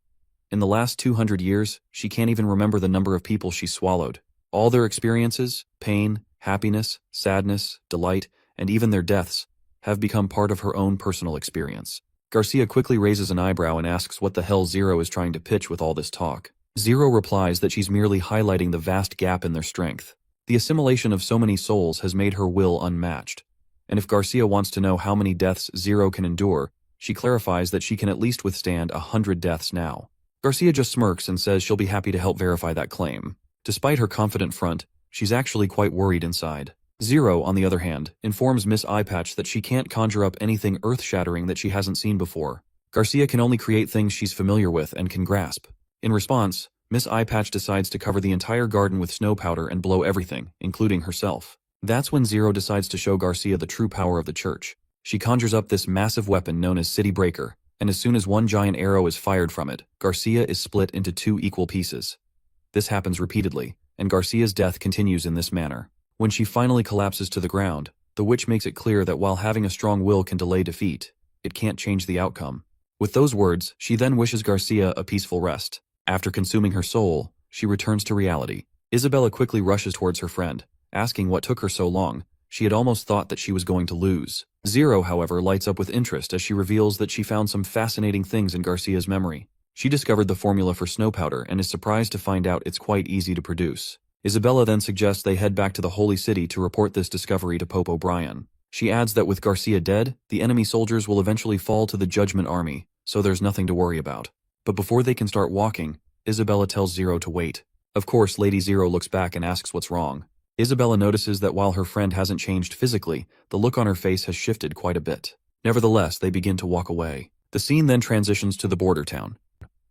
In the last 200 years, she can't even remember the number of people she swallowed. All their experiences, pain, happiness, sadness, delight, and even their deaths, have become part of her own personal experience. Garcia quickly raises an eyebrow and asks what the hell Zero is trying to pitch with all this talk. Zero replies that she's merely highlighting the vast gap in their strength. The assimilation of so many souls has made her will unmatched. And if Garcia wants to know how many deaths Zero can endure, she clarifies that she can at least withstand 100 deaths now. Garcia just smirks and says she'll be happy to help verify that claim. Despite her confident front, she's actually quite worried inside. Zero, on the other hand, informs Miss Eyepatch that she can't conjure up anything earth-shattering that she hasn't seen before. Garcia can only create things she's familiar with and can grasp. In response, Miss Eyepatch decides to cover the entire garden with snow powder and blow everything, including herself. That's when Zero decides to show Garcia the true power of the church. She conjures up this massive weapon known as City Breaker, and as soon as one giant arrow is fired from it, Garcia is split into 2 equal pieces. This happens repeatedly, and Garcia's death continues in this manner. When she finally collapses to the ground, the witch makes it clear that while having a strong will can delay defeat, it can't change the outcome. With those words, she then wishes Garcia a peaceful rest. After consuming her soul, she returns to reality. Isabella quickly rushes towards her friend, asking what took her so long. She had almost thought that she was going to lose. Zero, however, lights up with interest as she reveals that she found some fascinating things in Garcia's memory. She discovered the formula for snow powder and is surprised to find out it's quite easy to produce. Isabella then suggests they head back to the Holy City to report this discovery to Pope O'Brien. She adds that with Garcia dead, the enemy soldiers will eventually fall to the Judgment Army, so there's nothing to worry about. But before they can start walking, Isabella tells Zero to wait. Of course, Lady Zero looks back and asks what's wrong. Isabella notices that while her friend hasn't changed physically, the look on her face has shifted quite a bit. Nevertheless, they begin to walk away. The scene then transitions to the border town,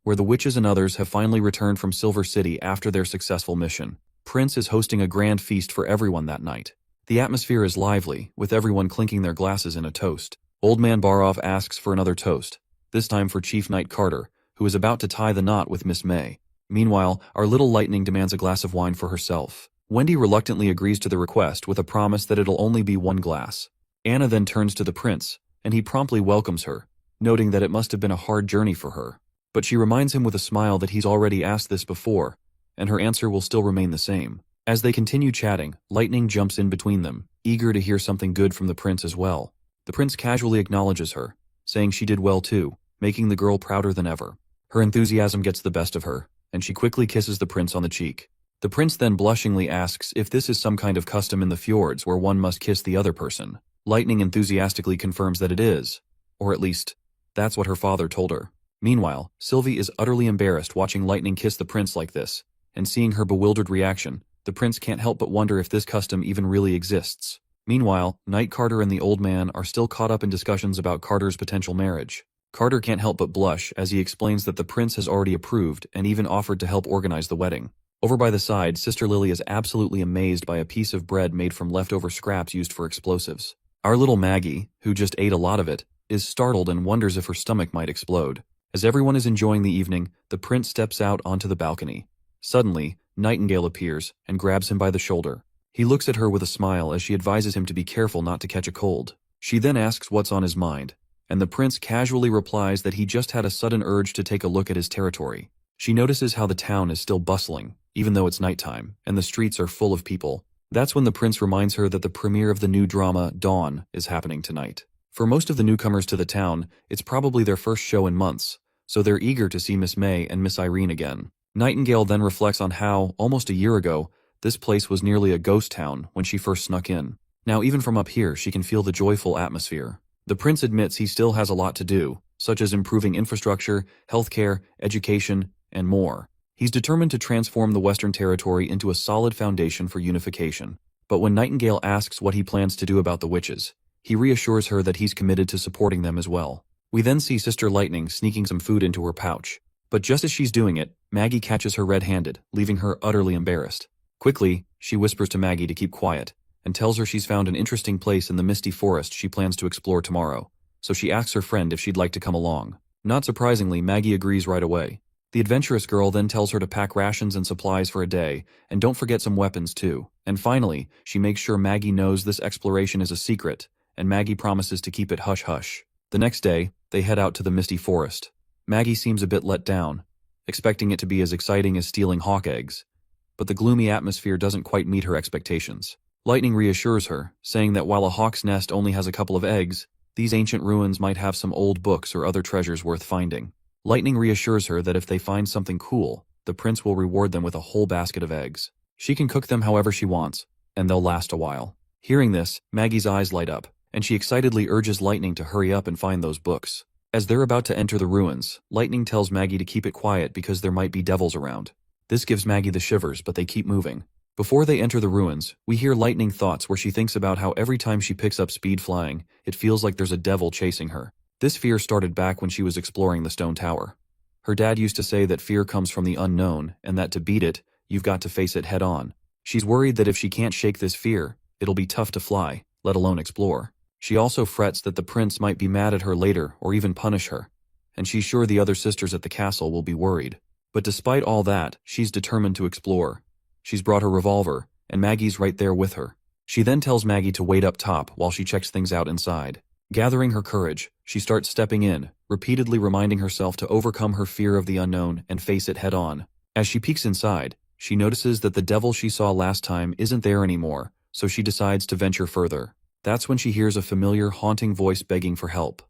where the witches and others have finally returned from Silver City after their successful mission. Prince is hosting a grand feast for everyone that night. The atmosphere is lively, with everyone clinking their glasses in a toast. Old Man Barov asks for another toast, this time for Chief Knight Carter, who is about to tie the knot with Miss May. Meanwhile, our little Lightning demands a glass of wine for herself. Wendy reluctantly agrees to the request with a promise that it'll only be one glass. Anna then turns to the prince, and he promptly welcomes her, noting that it must have been a hard journey for her. But she reminds him with a smile that he's already asked this before, and her answer will still remain the same. As they continue chatting, Lightning jumps in between them, eager to hear something good from the prince as well. The prince casually acknowledges her, saying she did well too, making the girl prouder than ever. Her enthusiasm gets the best of her, and she quickly kisses the prince on the cheek. The prince then blushingly asks if this is some kind of custom in the fjords where one must kiss the other person. Lightning enthusiastically confirms that it is, or at least, that's what her father told her. Meanwhile, Sylvie is utterly embarrassed watching Lightning kiss the prince like this, and seeing her bewildered reaction, the prince can't help but wonder if this custom even really exists. Meanwhile, Knight Carter and the old man are still caught up in discussions about Carter's potential marriage. Carter can't help but blush as he explains that the prince has already approved and even offered to help organize the wedding. Over by the side, Sister Lily is absolutely amazed by a piece of bread made from leftover scraps used for explosives. Our little Maggie, who just ate a lot of it, is startled and wonders if her stomach might explode. As everyone is enjoying the evening, the prince steps out onto the balcony. Suddenly, Nightingale appears and grabs him by the shoulder. He looks at her with a smile as she advises him to be careful not to catch a cold. She then asks what's on his mind, and the prince casually replies that he just had a sudden urge to take a look at his territory. She notices how the town is still bustling, even though it's nighttime, and the streets are full of people. That's when the prince reminds her that the premiere of the new drama, Dawn, is happening tonight. For most of the newcomers to the town, it's probably their first show in months, so they're eager to see Miss May and Miss Irene again. Nightingale then reflects on how, almost a year ago, this place was nearly a ghost town when she first snuck in. Now even from up here she can feel the joyful atmosphere. The prince admits he still has a lot to do, such as improving infrastructure, healthcare, education, and more. He's determined to transform the Western Territory into a solid foundation for unification. But when Nightingale asks what he plans to do about the witches, he reassures her that he's committed to supporting them as well. We then see Sister Lightning sneaking some food into her pouch. But just as she's doing it, Maggie catches her red-handed, leaving her utterly embarrassed. Quickly, she whispers to Maggie to keep quiet, and tells her she's found an interesting place in the misty forest she plans to explore tomorrow, so she asks her friend if she'd like to come along. Not surprisingly, Maggie agrees right away. The adventurous girl then tells her to pack rations and supplies for a day, and don't forget some weapons too. And finally, she makes sure Maggie knows this exploration is a secret, and Maggie promises to keep it hush-hush. The next day, they head out to the misty forest. Maggie seems a bit let down, expecting it to be as exciting as stealing hawk eggs, but the gloomy atmosphere doesn't quite meet her expectations. Lightning reassures her, saying that while a hawk's nest only has a couple of eggs, these ancient ruins might have some old books or other treasures worth finding. Lightning reassures her that if they find something cool, the prince will reward them with a whole basket of eggs. She can cook them however she wants, and they'll last a while. Hearing this, Maggie's eyes light up, and she excitedly urges Lightning to hurry up and find those books. As they're about to enter the ruins, Lightning tells Maggie to keep it quiet because there might be devils around. This gives Maggie the shivers, but they keep moving. Before they enter the ruins, we hear Lightning thoughts where she thinks about how every time she picks up speed flying, it feels like there's a devil chasing her. This fear started back when she was exploring the stone tower. Her dad used to say that fear comes from the unknown, and that to beat it, you've got to face it head on. She's worried that if she can't shake this fear, it'll be tough to fly, let alone explore. She also frets that the prince might be mad at her later or even punish her, and she's sure the other sisters at the castle will be worried. But despite all that, she's determined to explore. She's brought her revolver, and Maggie's right there with her. She then tells Maggie to wait up top while she checks things out inside. Gathering her courage, she starts stepping in, repeatedly reminding herself to overcome her fear of the unknown and face it head on. As she peeks inside, she notices that the devil she saw last time isn't there anymore, so she decides to venture further. That's when she hears a familiar, haunting voice begging for help.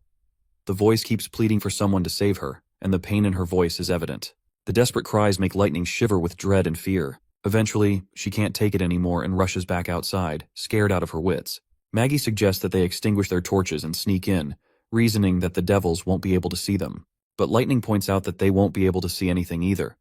The voice keeps pleading for someone to save her, and the pain in her voice is evident. The desperate cries make Lightning shiver with dread and fear. Eventually, she can't take it anymore and rushes back outside, scared out of her wits. Maggie suggests that they extinguish their torches and sneak in, reasoning that the devils won't be able to see them. But Lightning points out that they won't be able to see anything either.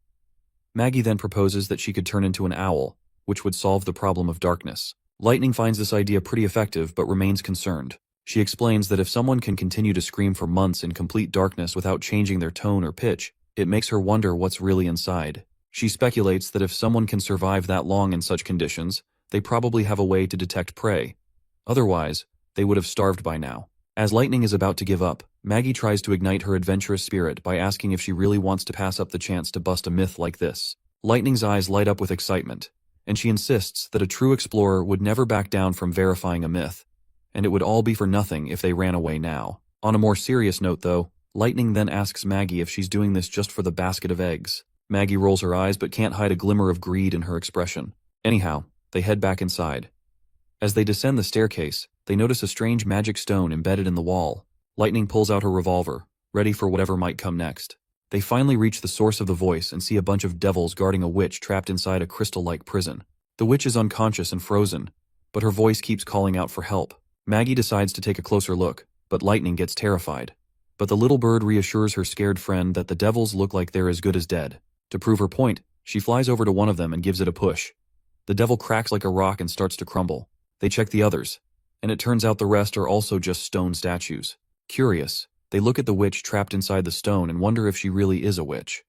Maggie then proposes that she could turn into an owl, which would solve the problem of darkness. Lightning finds this idea pretty effective but remains concerned. She explains that if someone can continue to scream for months in complete darkness without changing their tone or pitch, it makes her wonder what's really inside. She speculates that if someone can survive that long in such conditions, they probably have a way to detect prey. Otherwise, they would have starved by now. As Lightning is about to give up, Maggie tries to ignite her adventurous spirit by asking if she really wants to pass up the chance to bust a myth like this. Lightning's eyes light up with excitement, and she insists that a true explorer would never back down from verifying a myth, and it would all be for nothing if they ran away now. On a more serious note though, Lightning then asks Maggie if she's doing this just for the basket of eggs. Maggie rolls her eyes but can't hide a glimmer of greed in her expression. Anyhow, they head back inside. As they descend the staircase, they notice a strange magic stone embedded in the wall. Lightning pulls out her revolver, ready for whatever might come next. They finally reach the source of the voice and see a bunch of devils guarding a witch trapped inside a crystal-like prison. The witch is unconscious and frozen, but her voice keeps calling out for help. Maggie decides to take a closer look, but Lightning gets terrified. But the little bird reassures her scared friend that the devils look like they're as good as dead. To prove her point, she flies over to one of them and gives it a push. The devil cracks like a rock and starts to crumble. They check the others, and it turns out the rest are also just stone statues. Curious, they look at the witch trapped inside the stone and wonder if she really is a witch.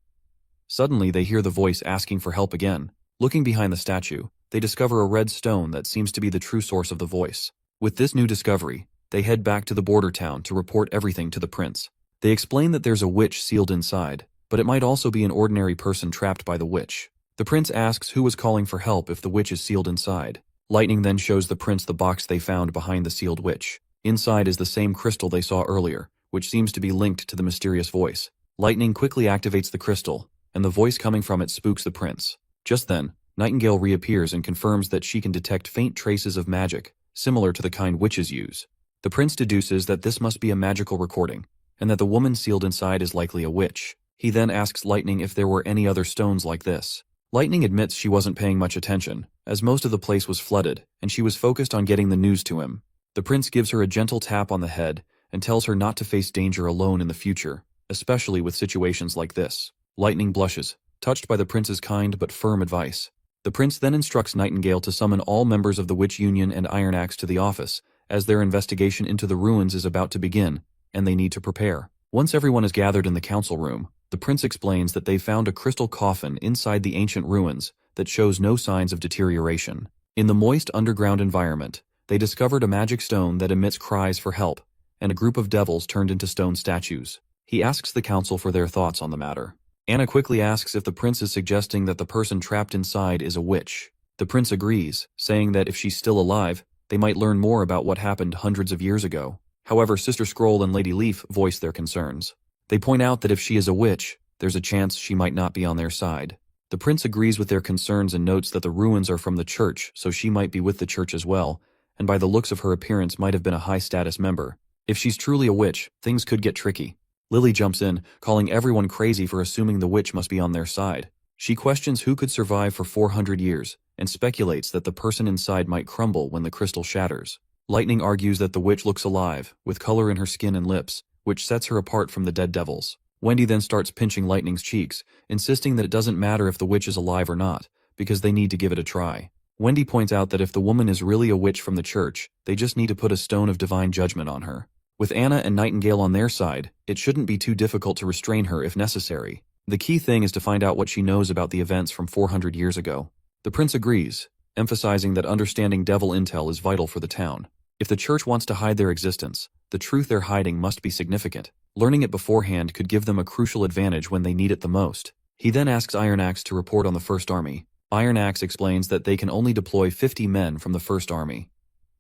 Suddenly, they hear the voice asking for help again. Looking behind the statue, they discover a red stone that seems to be the true source of the voice. With this new discovery, they head back to the border town to report everything to the prince. They explain that there's a witch sealed inside, but it might also be an ordinary person trapped by the witch. The prince asks who was calling for help if the witch is sealed inside. Lightning then shows the prince the box they found behind the sealed witch. Inside is the same crystal they saw earlier, which seems to be linked to the mysterious voice. Lightning quickly activates the crystal, and the voice coming from it spooks the prince. Just then, Nightingale reappears and confirms that she can detect faint traces of magic, similar to the kind witches use. The prince deduces that this must be a magical recording, and that the woman sealed inside is likely a witch. He then asks Lightning if there were any other stones like this. Lightning admits she wasn't paying much attention, as most of the place was flooded, and she was focused on getting the news to him. The prince gives her a gentle tap on the head and tells her not to face danger alone in the future, especially with situations like this. Lightning blushes, touched by the prince's kind but firm advice. The prince then instructs Nightingale to summon all members of the Witch Union and Iron Axe to the office, as their investigation into the ruins is about to begin, and they need to prepare. Once everyone is gathered in the council room, the prince explains that they found a crystal coffin inside the ancient ruins that shows no signs of deterioration. In the moist underground environment, they discovered a magic stone that emits cries for help, and a group of devils turned into stone statues. He asks the council for their thoughts on the matter. Anna quickly asks if the prince is suggesting that the person trapped inside is a witch. The prince agrees, saying that if she's still alive, they might learn more about what happened hundreds of years ago. However, Sister Scroll and Lady Leaf voice their concerns. They point out that if she is a witch, there's a chance she might not be on their side. The prince agrees with their concerns and notes that the ruins are from the church, so she might be with the church as well, and by the looks of her appearance might have been a high-status member. If she's truly a witch, things could get tricky. Lily jumps in, calling everyone crazy for assuming the witch must be on their side. She questions who could survive for 400 years, and speculates that the person inside might crumble when the crystal shatters. Lightning argues that the witch looks alive, with color in her skin and lips, which sets her apart from the dead devils. Wendy then starts pinching Lightning's cheeks, insisting that it doesn't matter if the witch is alive or not, because they need to give it a try. Wendy points out that if the woman is really a witch from the church, they just need to put a stone of divine judgment on her. With Anna and Nightingale on their side, it shouldn't be too difficult to restrain her if necessary. The key thing is to find out what she knows about the events from 400 years ago. The prince agrees, emphasizing that understanding devil intel is vital for the town. If the church wants to hide their existence, the truth they're hiding must be significant. Learning it beforehand could give them a crucial advantage when they need it the most. He then asks Iron Axe to report on the First Army. Iron Axe explains that they can only deploy 50 men from the First Army.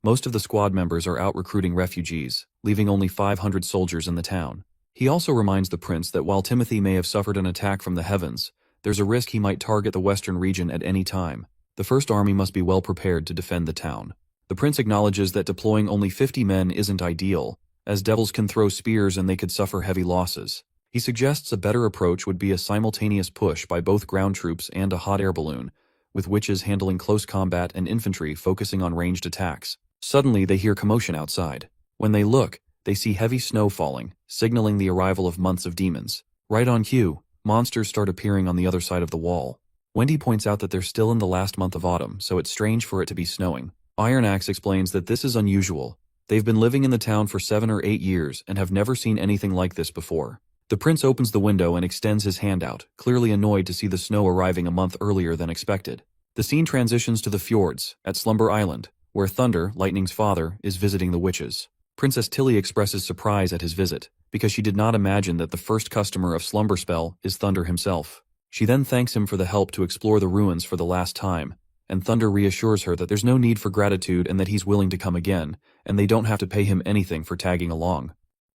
Most of the squad members are out recruiting refugees, leaving only 500 soldiers in the town. He also reminds the prince that while Timothy may have suffered an attack from the heavens, there's a risk he might target the western region at any time. The First Army must be well prepared to defend the town. The prince acknowledges that deploying only 50 men isn't ideal, as devils can throw spears and they could suffer heavy losses. He suggests a better approach would be a simultaneous push by both ground troops and a hot air balloon, with witches handling close combat and infantry focusing on ranged attacks. Suddenly, they hear commotion outside. When they look, they see heavy snow falling, signaling the arrival of months of demons. Right on cue, monsters start appearing on the other side of the wall. Wendy points out that they're still in the last month of autumn, so it's strange for it to be snowing. Iron Axe explains that this is unusual. They've been living in the town for 7 or 8 years and have never seen anything like this before. The prince opens the window and extends his hand out, clearly annoyed to see the snow arriving a month earlier than expected. The scene transitions to the fjords, at Slumber Island, where Thunder, Lightning's father, is visiting the witches. Princess Tilly expresses surprise at his visit, because she did not imagine that the first customer of Slumber Spell is Thunder himself. She then thanks him for the help to explore the ruins for the last time, and Thunder reassures her that there's no need for gratitude and that he's willing to come again, and they don't have to pay him anything for tagging along.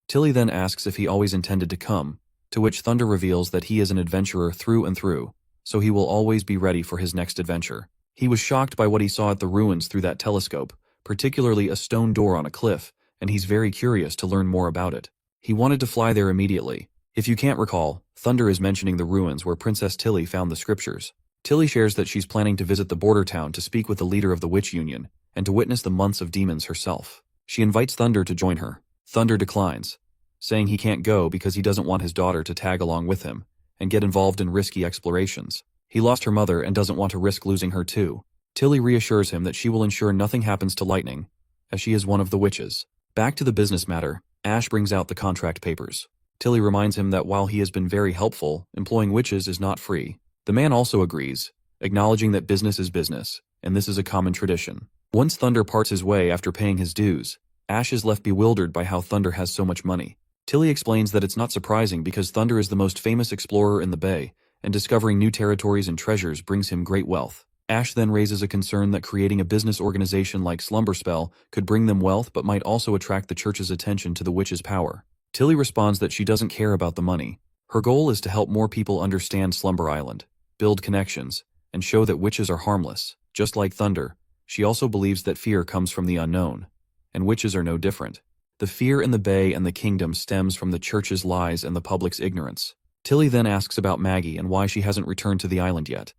Tilly then asks if he always intended to come, to which Thunder reveals that he is an adventurer through and through, so he will always be ready for his next adventure. He was shocked by what he saw at the ruins through that telescope, particularly a stone door on a cliff, and he's very curious to learn more about it. He wanted to fly there immediately. If you can't recall, Thunder is mentioning the ruins where Princess Tilly found the scriptures. Tilly shares that she's planning to visit the border town to speak with the leader of the Witch Union, and to witness the months of demons herself. She invites Thunder to join her. Thunder declines, saying he can't go because he doesn't want his daughter to tag along with him, and get involved in risky explorations. He lost her mother and doesn't want to risk losing her too. Tilly reassures him that she will ensure nothing happens to Lightning, as she is one of the witches. Back to the business matter, Ash brings out the contract papers. Tilly reminds him that while he has been very helpful, employing witches is not free. The man also agrees, acknowledging that business is business, and this is a common tradition. Once Thunder parts his way after paying his dues, Ash is left bewildered by how Thunder has so much money. Tilly explains that it's not surprising because Thunder is the most famous explorer in the Bay, and discovering new territories and treasures brings him great wealth. Ash then raises a concern that creating a business organization like Slumber Spell could bring them wealth but might also attract the church's attention to the witch's power. Tilly responds that she doesn't care about the money. Her goal is to help more people understand Slumber Island, build connections, and show that witches are harmless. Just like Thunder, she also believes that fear comes from the unknown, and witches are no different. The fear in the Bay and the kingdom stems from the church's lies and the public's ignorance. Tilly then asks about Maggie and why she hasn't returned to the island yet.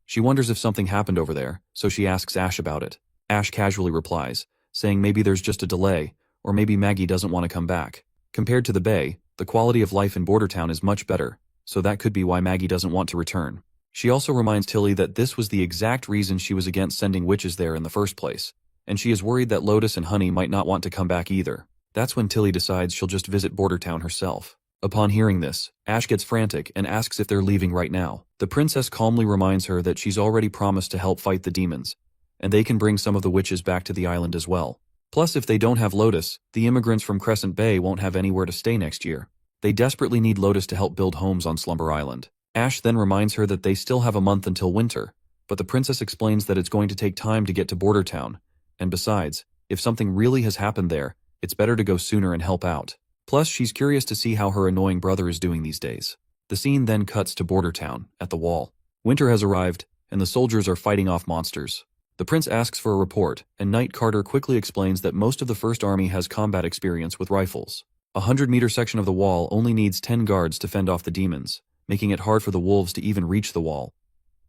She wonders if something happened over there, so she asks Ash about it. Ash casually replies, saying maybe there's just a delay, or maybe Maggie doesn't want to come back. Compared to the Bay, the quality of life in Bordertown is much better, so that could be why Maggie doesn't want to return. She also reminds Tilly that this was the exact reason she was against sending witches there in the first place, and she is worried that Lotus and Honey might not want to come back either. That's when Tilly decides she'll just visit Bordertown herself. Upon hearing this, Ash gets frantic and asks if they're leaving right now. The princess calmly reminds her that she's already promised to help fight the demons, and they can bring some of the witches back to the island as well. Plus, if they don't have Lotus, the immigrants from Crescent Bay won't have anywhere to stay next year. They desperately need Lotus to help build homes on Slumber Island. Ash then reminds her that they still have a month until winter, but the princess explains that it's going to take time to get to Bordertown, and besides, if something really has happened there, it's better to go sooner and help out. Plus, she's curious to see how her annoying brother is doing these days. The scene then cuts to Bordertown, at the wall. Winter has arrived, and the soldiers are fighting off monsters. The prince asks for a report, and Knight Carter quickly explains that most of the First Army has combat experience with rifles. A 100-meter section of the wall only needs 10 guards to fend off the demons, making it hard for the wolves to even reach the wall.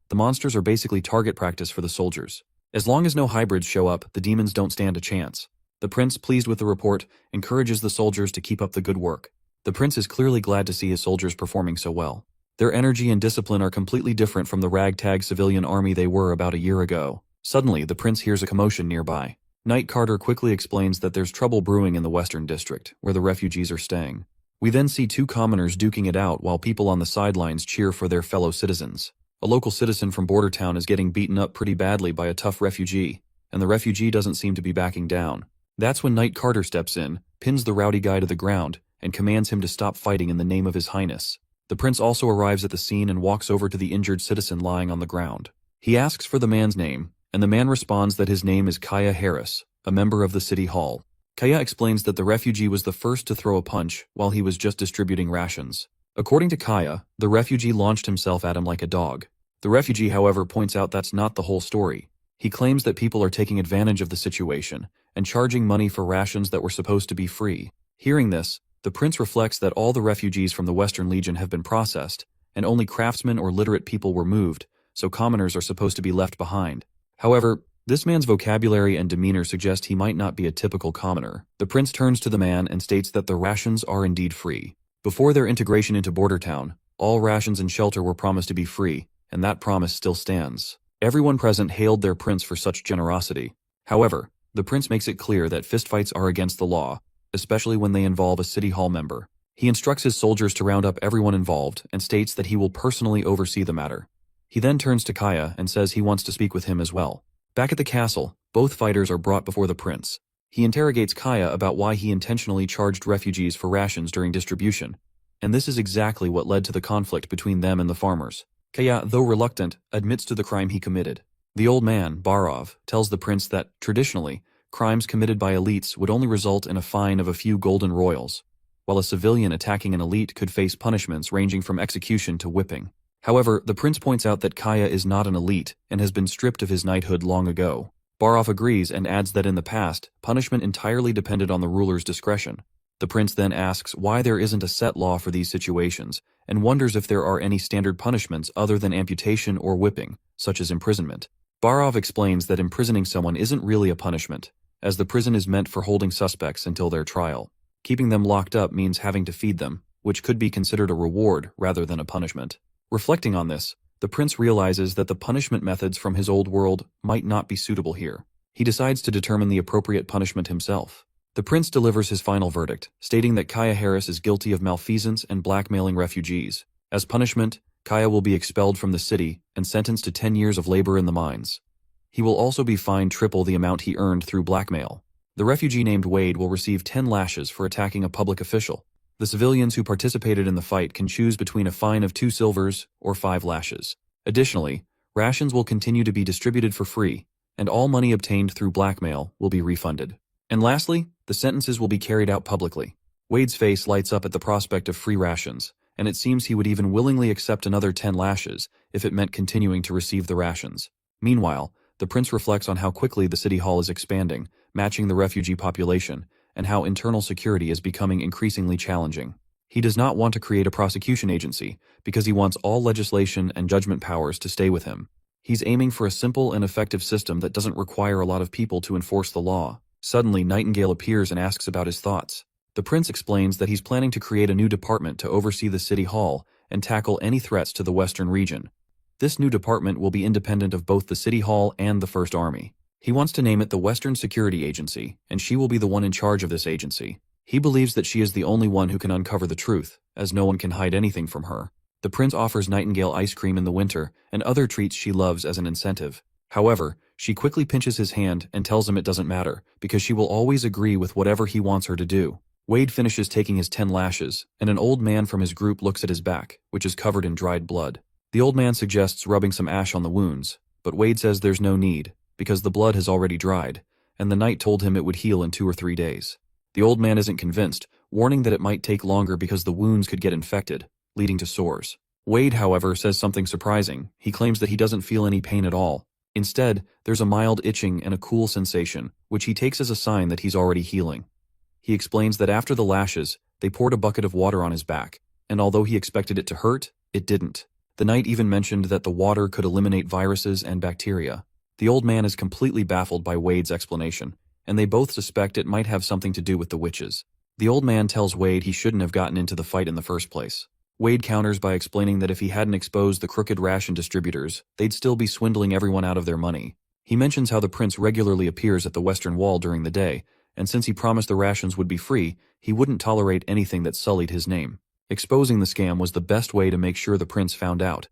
The monsters are basically target practice for the soldiers. As long as no hybrids show up, the demons don't stand a chance. The prince, pleased with the report, encourages the soldiers to keep up the good work. The prince is clearly glad to see his soldiers performing so well. Their energy and discipline are completely different from the ragtag civilian army they were about a year ago. Suddenly, the prince hears a commotion nearby. Knight Carter quickly explains that there's trouble brewing in the Western District, where the refugees are staying. We then see two commoners duking it out while people on the sidelines cheer for their fellow citizens. A local citizen from Bordertown is getting beaten up pretty badly by a tough refugee, and the refugee doesn't seem to be backing down. That's when Knight Carter steps in, pins the rowdy guy to the ground, and commands him to stop fighting in the name of His Highness. The prince also arrives at the scene and walks over to the injured citizen lying on the ground. He asks for the man's name, and the man responds that his name is Kaya Harris, a member of the city hall. Kaya explains that the refugee was the first to throw a punch while he was just distributing rations. According to Kaya, the refugee launched himself at him like a dog. The refugee, however, points out that's not the whole story. He claims that people are taking advantage of the situation and charging money for rations that were supposed to be free. Hearing this, the prince reflects that all the refugees from the Western Legion have been processed, and only craftsmen or literate people were moved, so commoners are supposed to be left behind. However, this man's vocabulary and demeanor suggest he might not be a typical commoner. The prince turns to the man and states that the rations are indeed free. Before their integration into Bordertown, all rations and shelter were promised to be free, and that promise still stands. Everyone present hailed their prince for such generosity. However, the prince makes it clear that fistfights are against the law, especially when they involve a city hall member. He instructs his soldiers to round up everyone involved and states that he will personally oversee the matter. He then turns to Kaya and says he wants to speak with him as well. Back at the castle, both fighters are brought before the prince. He interrogates Kaya about why he intentionally charged refugees for rations during distribution, and this is exactly what led to the conflict between them and the farmers. Kaya, though reluctant, admits to the crime he committed. The old man, Barov, tells the prince that, traditionally, crimes committed by elites would only result in a fine of a few golden royals, while a civilian attacking an elite could face punishments ranging from execution to whipping. However, the prince points out that Kaya is not an elite and has been stripped of his knighthood long ago. Barov agrees and adds that in the past, punishment entirely depended on the ruler's discretion. The prince then asks why there isn't a set law for these situations and wonders if there are any standard punishments other than amputation or whipping, such as imprisonment. Barov explains that imprisoning someone isn't really a punishment, as the prison is meant for holding suspects until their trial. Keeping them locked up means having to feed them, which could be considered a reward rather than a punishment. Reflecting on this, the prince realizes that the punishment methods from his old world might not be suitable here. He decides to determine the appropriate punishment himself. The prince delivers his final verdict, stating that Kaya Harris is guilty of malfeasance and blackmailing refugees. As punishment, Kaya will be expelled from the city and sentenced to 10 years of labor in the mines. He will also be fined triple the amount he earned through blackmail. The refugee named Wade will receive 10 lashes for attacking a public official. The civilians who participated in the fight can choose between a fine of 2 silvers or 5 lashes. Additionally, rations will continue to be distributed for free, and all money obtained through blackmail will be refunded. And lastly, the sentences will be carried out publicly. Wade's face lights up at the prospect of free rations, and it seems he would even willingly accept another 10 lashes if it meant continuing to receive the rations. Meanwhile, the prince reflects on how quickly the city hall is expanding, matching the refugee population, and how internal security is becoming increasingly challenging. He does not want to create a prosecution agency because he wants all legislation and judgment powers to stay with him. He's aiming for a simple and effective system that doesn't require a lot of people to enforce the law. Suddenly, Nightingale appears and asks about his thoughts. The prince explains that he's planning to create a new department to oversee the city hall and tackle any threats to the western region. This new department will be independent of both the city hall and the First Army. He wants to name it the Western Security Agency, and she will be the one in charge of this agency. He believes that she is the only one who can uncover the truth, as no one can hide anything from her. The prince offers Nightingale ice cream in the winter and other treats she loves as an incentive. However, she quickly pinches his hand and tells him it doesn't matter, because she will always agree with whatever he wants her to do. Wade finishes taking his 10 lashes, and an old man from his group looks at his back, which is covered in dried blood. The old man suggests rubbing some ash on the wounds, but Wade says there's no need, because the blood has already dried, and the knight told him it would heal in 2 or 3 days. The old man isn't convinced, warning that it might take longer because the wounds could get infected, leading to sores. Wade, however, says something surprising. He claims that he doesn't feel any pain at all. Instead, there's a mild itching and a cool sensation, which he takes as a sign that he's already healing. He explains that after the lashes, they poured a bucket of water on his back, and although he expected it to hurt, it didn't. The knight even mentioned that the water could eliminate viruses and bacteria. The old man is completely baffled by Wade's explanation, and they both suspect it might have something to do with the witches. The old man tells Wade he shouldn't have gotten into the fight in the first place. Wade counters by explaining that if he hadn't exposed the crooked ration distributors, they'd still be swindling everyone out of their money. He mentions how the prince regularly appears at the Western Wall during the day, and since he promised the rations would be free, he wouldn't tolerate anything that sullied his name. Exposing the scam was the best way to make sure the prince found out,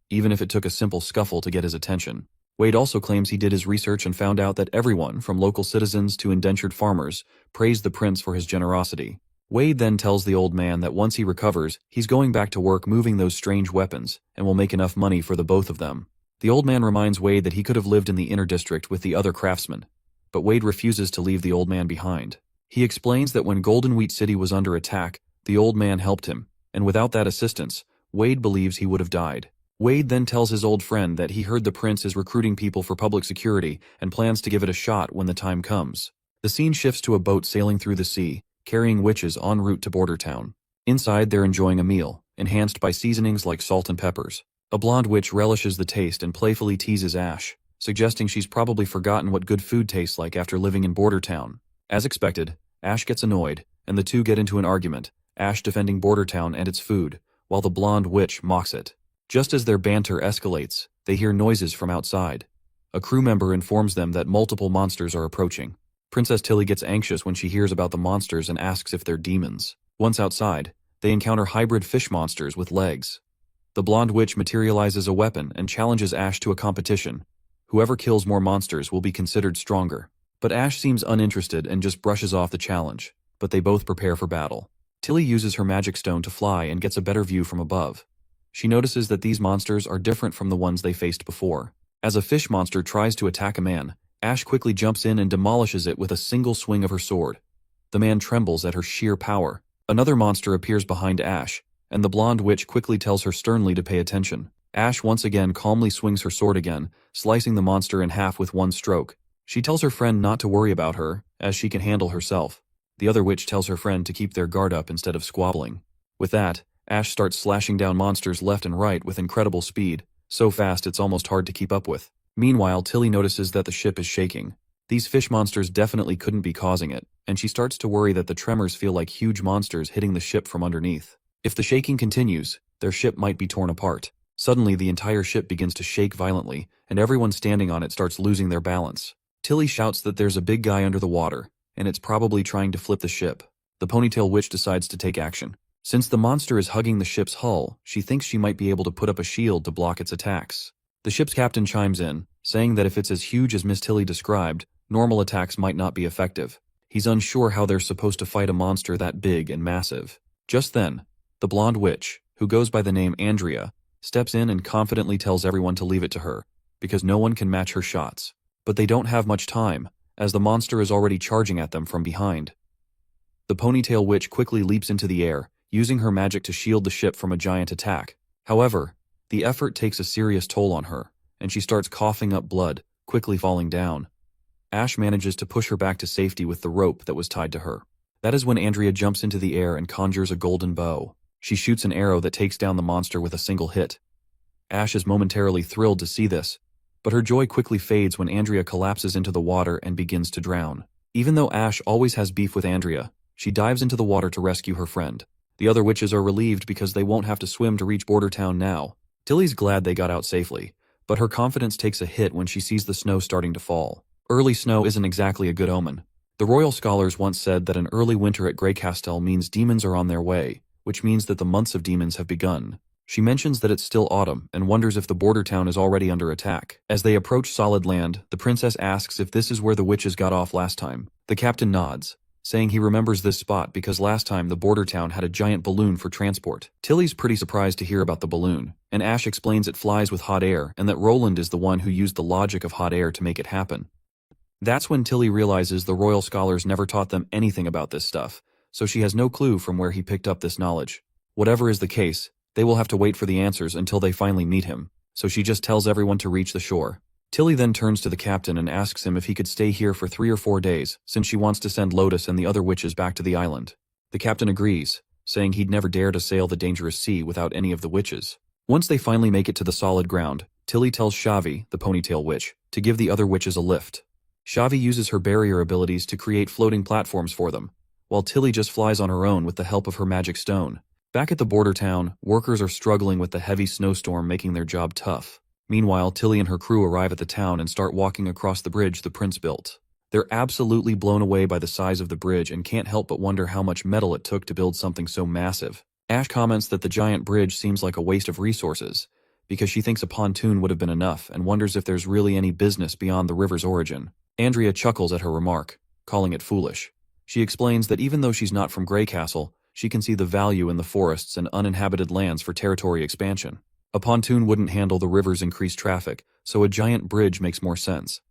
even if it took a simple scuffle to get his attention. Wade also claims he did his research and found out that everyone, from local citizens to indentured farmers, praised the prince for his generosity. Wade then tells the old man that once he recovers, he's going back to work moving those strange weapons, and will make enough money for the both of them. The old man reminds Wade that he could have lived in the inner district with the other craftsmen, but Wade refuses to leave the old man behind. He explains that when Golden Wheat City was under attack, the old man helped him, and without that assistance, Wade believes he would have died. Wade then tells his old friend that he heard the prince is recruiting people for public security and plans to give it a shot when the time comes. The scene shifts to a boat sailing through the sea, carrying witches en route to Border Town. Inside, they're enjoying a meal, enhanced by seasonings like salt and peppers. A blonde witch relishes the taste and playfully teases Ash, suggesting she's probably forgotten what good food tastes like after living in Border Town. As expected, Ash gets annoyed, and the two get into an argument, Ash defending Border Town and its food, while the blonde witch mocks it. Just as their banter escalates, they hear noises from outside. A crew member informs them that multiple monsters are approaching. Princess Tilly gets anxious when she hears about the monsters and asks if they're demons. Once outside, They encounter hybrid fish monsters with legs. The blonde witch materializes a weapon and challenges Ash to a competition. Whoever kills more monsters will be considered stronger. But Ash seems uninterested and just brushes off the challenge, but they both prepare for battle. Tilly uses her magic stone to fly and gets a better view from above. She notices that these monsters are different from the ones they faced before. As a fish monster tries to attack a man, Ash quickly jumps in and demolishes it with a single swing of her sword. The man trembles at her sheer power. Another monster appears behind Ash, and the blonde witch quickly tells her sternly to pay attention. Ash once again calmly swings her sword again, slicing the monster in half with one stroke. She tells her friend not to worry about her, as she can handle herself. The other witch tells her friend to keep their guard up instead of squabbling. With that, Ash starts slashing down monsters left and right with incredible speed, so fast it's almost hard to keep up with. Meanwhile, Tilly notices that the ship is shaking. These fish monsters definitely couldn't be causing it, and she starts to worry that the tremors feel like huge monsters hitting the ship from underneath. If the shaking continues, their ship might be torn apart. Suddenly, the entire ship begins to shake violently, and everyone standing on it starts losing their balance. Tilly shouts that there's a big guy under the water, and it's probably trying to flip the ship. The ponytail witch decides to take action. Since the monster is hugging the ship's hull, she thinks she might be able to put up a shield to block its attacks. The ship's captain chimes in, saying that if it's as huge as Miss Tilly described, normal attacks might not be effective. He's unsure how they're supposed to fight a monster that big and massive. Just then, the blonde witch, who goes by the name Andrea, steps in and confidently tells everyone to leave it to her, because no one can match her shots. But they don't have much time, as the monster is already charging at them from behind. The ponytail witch quickly leaps into the air, using her magic to shield the ship from a giant attack. However, the effort takes a serious toll on her, and she starts coughing up blood, quickly falling down. Ash manages to push her back to safety with the rope that was tied to her. That is when Andrea jumps into the air and conjures a golden bow. She shoots an arrow that takes down the monster with a single hit. Ash is momentarily thrilled to see this, but her joy quickly fades when Andrea collapses into the water and begins to drown. Even though Ash always has beef with Andrea, she dives into the water to rescue her friend. The other witches are relieved because they won't have to swim to reach Border Town now. Tilly's glad they got out safely, but her confidence takes a hit when she sees the snow starting to fall. Early snow isn't exactly a good omen. The royal scholars once said that an early winter at Greycastle means demons are on their way, which means that the months of demons have begun. She mentions that it's still autumn and wonders if the border town is already under attack. As they approach solid land, the princess asks if this is where the witches got off last time. The captain nods, saying he remembers this spot because last time the border town had a giant balloon for transport. Tilly's pretty surprised to hear about the balloon, and Ash explains it flies with hot air and that Roland is the one who used the logic of hot air to make it happen. That's when Tilly realizes the royal scholars never taught them anything about this stuff, so she has no clue from where he picked up this knowledge. Whatever is the case, they will have to wait for the answers until they finally meet him, so she just tells everyone to reach the shore. Tilly then turns to the captain and asks him if he could stay here for 3 or 4 days, since she wants to send Lotus and the other witches back to the island. The captain agrees, saying he'd never dare to sail the dangerous sea without any of the witches. Once they finally make it to the solid ground, Tilly tells Shavi, the ponytail witch, to give the other witches a lift. Shavi uses her barrier abilities to create floating platforms for them, while Tilly just flies on her own with the help of her magic stone. Back at the border town, workers are struggling with the heavy snowstorm making their job tough. Meanwhile, Tilly and her crew arrive at the town and start walking across the bridge the prince built. They're absolutely blown away by the size of the bridge and can't help but wonder how much metal it took to build something so massive. Ash comments that the giant bridge seems like a waste of resources, because she thinks a pontoon would have been enough and wonders if there's really any business beyond the river's origin. Andrea chuckles at her remark, calling it foolish. She explains that even though she's not from Greycastle, she can see the value in the forests and uninhabited lands for territory expansion. A pontoon wouldn't handle the river's increased traffic, so a giant bridge makes more sense.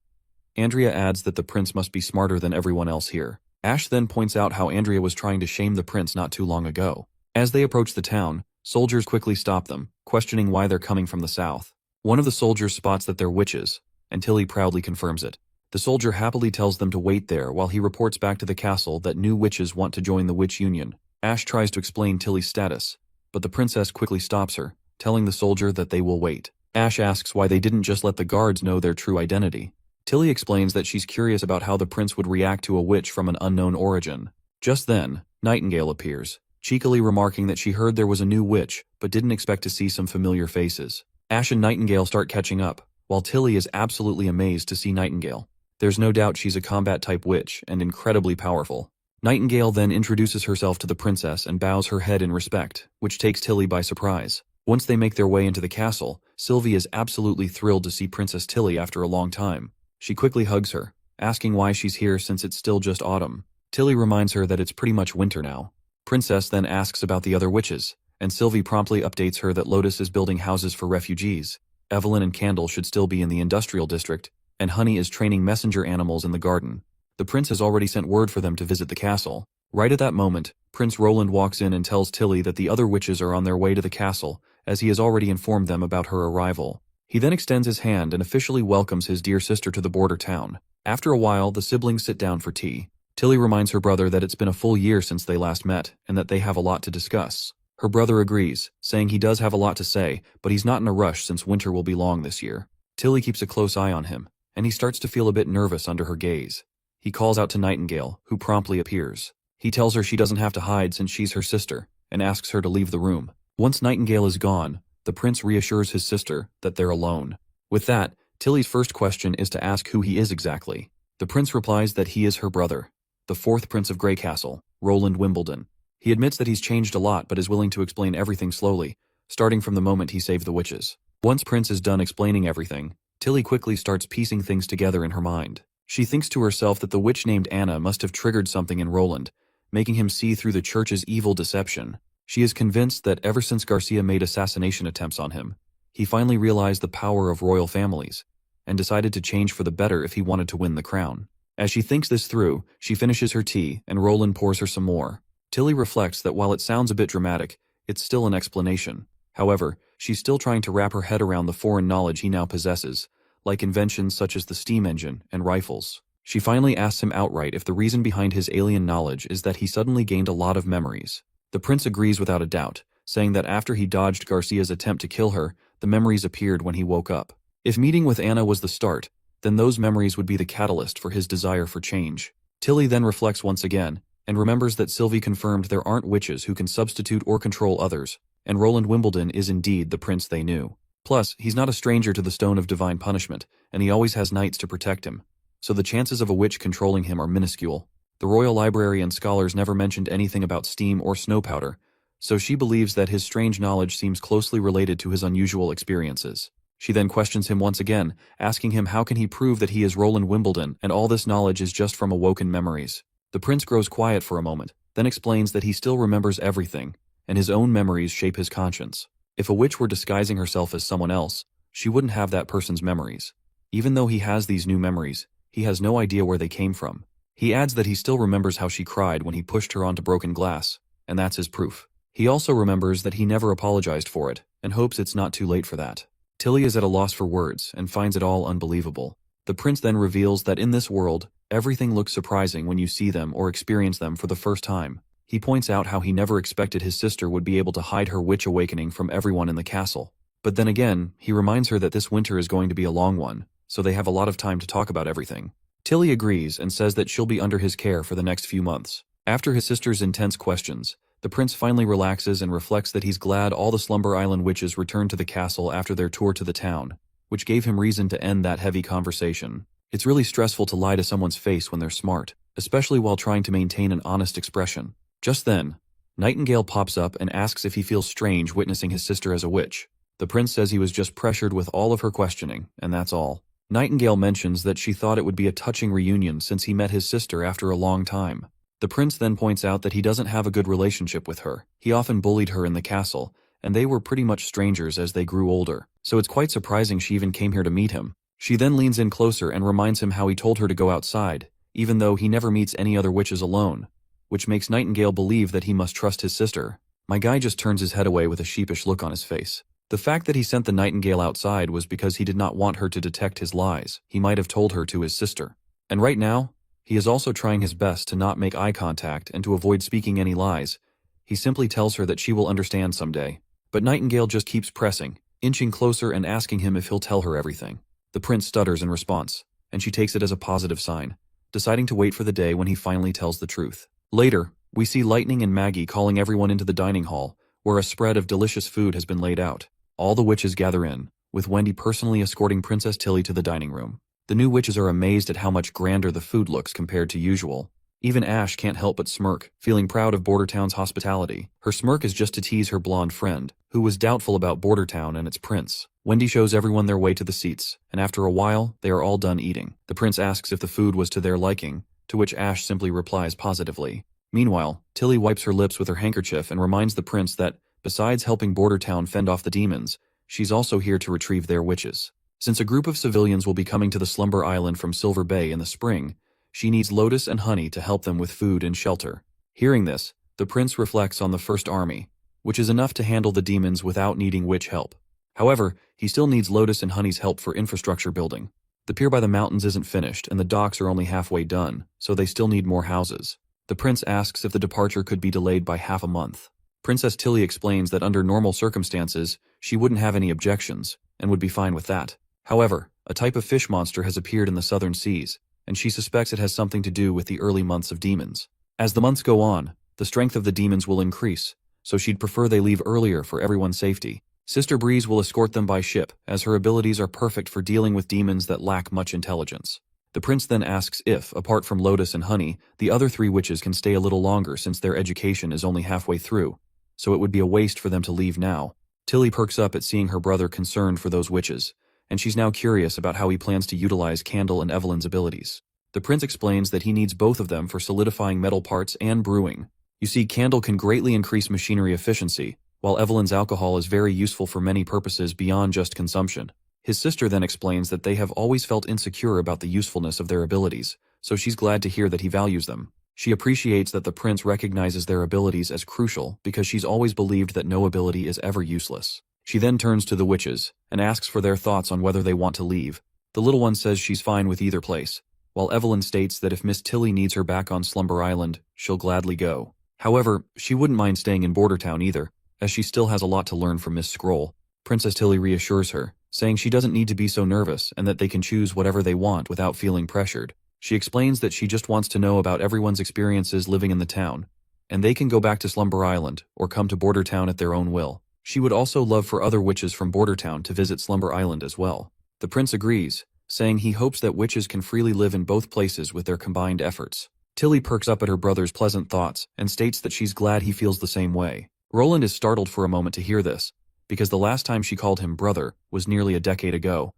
Andrea adds that the prince must be smarter than everyone else here. Ash then points out how Andrea was trying to shame the prince not too long ago. As they approach the town, soldiers quickly stop them, questioning why they're coming from the south. One of the soldiers spots that they're witches, and Tilly proudly confirms it. The soldier happily tells them to wait there while he reports back to the castle that new witches want to join the witch union. Ash tries to explain Tilly's status, but the princess quickly stops her, telling the soldier that they will wait. Ash asks why they didn't just let the guards know their true identity. Tilly explains that she's curious about how the prince would react to a witch from an unknown origin. Just then, Nightingale appears, cheekily remarking that she heard there was a new witch, but didn't expect to see some familiar faces. Ash and Nightingale start catching up, while Tilly is absolutely amazed to see Nightingale. There's no doubt she's a combat-type witch and incredibly powerful. Nightingale then introduces herself to the princess and bows her head in respect, which takes Tilly by surprise. Once they make their way into the castle, Sylvie is absolutely thrilled to see Princess Tilly after a long time. She quickly hugs her, asking why she's here since it's still just autumn. Tilly reminds her that it's pretty much winter now. Princess then asks about the other witches, and Sylvie promptly updates her that Lotus is building houses for refugees. Evelyn and Candle should still be in the industrial district, and Honey is training messenger animals in the garden. The prince has already sent word for them to visit the castle. Right at that moment, Prince Roland walks in and tells Tilly that the other witches are on their way to the castle, as he has already informed them about her arrival. He then extends his hand and officially welcomes his dear sister to the border town. After a while, the siblings sit down for tea. Tilly reminds her brother that it's been a full year since they last met, and that they have a lot to discuss. Her brother agrees, saying he does have a lot to say, but he's not in a rush since winter will be long this year. Tilly keeps a close eye on him, and he starts to feel a bit nervous under her gaze. He calls out to Nightingale, who promptly appears. He tells her she doesn't have to hide since she's her sister, and asks her to leave the room. Once Nightingale is gone, the prince reassures his sister that they're alone. With that, Tilly's first question is to ask who he is exactly. The prince replies that he is her brother, the fourth Prince of Greycastle, Roland Wimbledon. He admits that he's changed a lot but is willing to explain everything slowly, starting from the moment he saved the witches. Once Prince is done explaining everything, Tilly quickly starts piecing things together in her mind. She thinks to herself that the witch named Anna must have triggered something in Roland, making him see through the church's evil deception. She is convinced that ever since Garcia made assassination attempts on him, he finally realized the power of royal families, and decided to change for the better if he wanted to win the crown. As she thinks this through, she finishes her tea, and Roland pours her some more. Tilly reflects that while it sounds a bit dramatic, it's still an explanation. However, she's still trying to wrap her head around the foreign knowledge he now possesses, like inventions such as the steam engine and rifles. She finally asks him outright if the reason behind his alien knowledge is that he suddenly gained a lot of memories. The prince agrees without a doubt, saying that after he dodged Garcia's attempt to kill her, the memories appeared when he woke up. If meeting with Anna was the start, then those memories would be the catalyst for his desire for change. Tilly then reflects once again, and remembers that Sylvie confirmed there aren't witches who can substitute or control others, and Roland Wimbledon is indeed the prince they knew. Plus, he's not a stranger to the Stone of Divine Punishment, and he always has knights to protect him, so the chances of a witch controlling him are minuscule. The Royal Library and scholars never mentioned anything about steam or snow powder, so she believes that his strange knowledge seems closely related to his unusual experiences. She then questions him once again, asking him how can he prove that he is Roland Wimbledon and all this knowledge is just from awoken memories. The prince grows quiet for a moment, then explains that he still remembers everything, and his own memories shape his conscience. If a witch were disguising herself as someone else, she wouldn't have that person's memories. Even though he has these new memories, he has no idea where they came from. He adds that he still remembers how she cried when he pushed her onto broken glass, and that's his proof. He also remembers that he never apologized for it, and hopes it's not too late for that. Tilly is at a loss for words and finds it all unbelievable. The prince then reveals that in this world, everything looks surprising when you see them or experience them for the first time. He points out how he never expected his sister would be able to hide her witch awakening from everyone in the castle. But then again, he reminds her that this winter is going to be a long one, so they have a lot of time to talk about everything. Tilly agrees and says that she'll be under his care for the next few months. After his sister's intense questions, the prince finally relaxes and reflects that he's glad all the Slumber Island witches returned to the castle after their tour to the town, which gave him reason to end that heavy conversation. It's really stressful to lie to someone's face when they're smart, especially while trying to maintain an honest expression. Just then, Nightingale pops up and asks if he feels strange witnessing his sister as a witch. The prince says he was just pressured with all of her questioning, and that's all. Nightingale mentions that she thought it would be a touching reunion since he met his sister after a long time. The prince then points out that he doesn't have a good relationship with her. He often bullied her in the castle, and they were pretty much strangers as they grew older, so it's quite surprising she even came here to meet him. She then leans in closer and reminds him how he told her to go outside, even though he never meets any other witches alone, which makes Nightingale believe that he must trust his sister. My guy just turns his head away with a sheepish look on his face. The fact that he sent the Nightingale outside was because he did not want her to detect his lies. He might have told her to his sister. And right now, he is also trying his best to not make eye contact and to avoid speaking any lies. He simply tells her that she will understand someday. But Nightingale just keeps pressing, inching closer and asking him if he'll tell her everything. The prince stutters in response, and she takes it as a positive sign, deciding to wait for the day when he finally tells the truth. Later, we see Lightning and Maggie calling everyone into the dining hall, where a spread of delicious food has been laid out. All the witches gather in, with Wendy personally escorting Princess Tilly to the dining room. The new witches are amazed at how much grander the food looks compared to usual. Even Ash can't help but smirk, feeling proud of Bordertown's hospitality. Her smirk is just to tease her blonde friend, who was doubtful about Bordertown and its prince. Wendy shows everyone their way to the seats, and after a while, they are all done eating. The prince asks if the food was to their liking, to which Ash simply replies positively. Meanwhile, Tilly wipes her lips with her handkerchief and reminds the prince that, besides helping Bordertown fend off the demons, she's also here to retrieve their witches. Since a group of civilians will be coming to the Slumber Island from Silver Bay in the spring, she needs Lotus and Honey to help them with food and shelter. Hearing this, the prince reflects on the First Army, which is enough to handle the demons without needing witch help. However, he still needs Lotus and Honey's help for infrastructure building. The pier by the mountains isn't finished and the docks are only halfway done, so they still need more houses. The prince asks if the departure could be delayed by half a month. Princess Tilly explains that under normal circumstances, she wouldn't have any objections, and would be fine with that. However, a type of fish monster has appeared in the southern seas, and she suspects it has something to do with the early months of demons. As the months go on, the strength of the demons will increase, so she'd prefer they leave earlier for everyone's safety. Sister Breeze will escort them by ship, as her abilities are perfect for dealing with demons that lack much intelligence. The prince then asks if, apart from Lotus and Honey, the other 3 witches can stay a little longer since their education is only halfway through, so it would be a waste for them to leave now. Tilly perks up at seeing her brother concerned for those witches, and she's now curious about how he plans to utilize Candle and Evelyn's abilities. The prince explains that he needs both of them for solidifying metal parts and brewing. You see, Candle can greatly increase machinery efficiency, while Evelyn's alcohol is very useful for many purposes beyond just consumption. His sister then explains that they have always felt insecure about the usefulness of their abilities, so she's glad to hear that he values them. She appreciates that the prince recognizes their abilities as crucial because she's always believed that no ability is ever useless. She then turns to the witches, and asks for their thoughts on whether they want to leave. The little one says she's fine with either place, while Evelyn states that if Miss Tilly needs her back on Slumber Island, she'll gladly go. However, she wouldn't mind staying in Bordertown either, as she still has a lot to learn from Miss Scroll. Princess Tilly reassures her, saying she doesn't need to be so nervous and that they can choose whatever they want without feeling pressured. She explains that she just wants to know about everyone's experiences living in the town, and they can go back to Slumber Island or come to Bordertown at their own will. She would also love for other witches from Bordertown to visit Slumber Island as well. The prince agrees, saying he hopes that witches can freely live in both places with their combined efforts. Tilly perks up at her brother's pleasant thoughts and states that she's glad he feels the same way. Roland is startled for a moment to hear this, because the last time she called him brother was nearly a decade ago.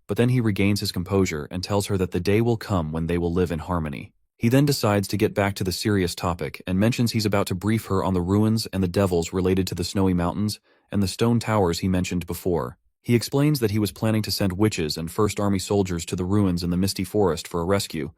But then he regains his composure and tells her that the day will come when they will live in harmony. He then decides to get back to the serious topic and mentions he's about to brief her on the ruins and the devils related to the Snowy Mountains and the stone towers he mentioned before. He explains that he was planning to send witches and First Army soldiers to the ruins in the Misty Forest for a rescue,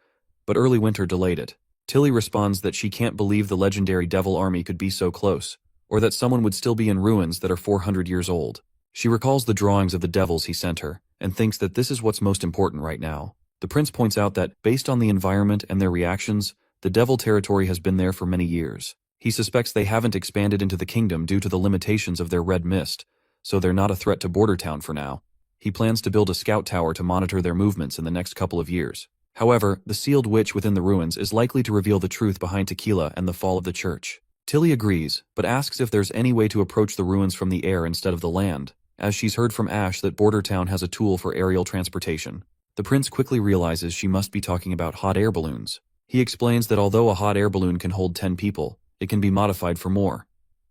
but early winter delayed it. Tilly responds that she can't believe the legendary devil army could be so close, or that someone would still be in ruins that are 400 years old. She recalls the drawings of the devils he sent her, and thinks that this is what's most important right now. The prince points out that, based on the environment and their reactions, the devil territory has been there for many years. He suspects they haven't expanded into the kingdom due to the limitations of their red mist, so they're not a threat to Bordertown for now. He plans to build a scout tower to monitor their movements in the next couple of years. However, the sealed witch within the ruins is likely to reveal the truth behind Tequila and the fall of the church. Tilly agrees, but asks if there's any way to approach the ruins from the air instead of the land, as she's heard from Ash that Bordertown has a tool for aerial transportation. The prince quickly realizes she must be talking about hot air balloons. He explains that although a hot air balloon can hold 10 people, it can be modified for more.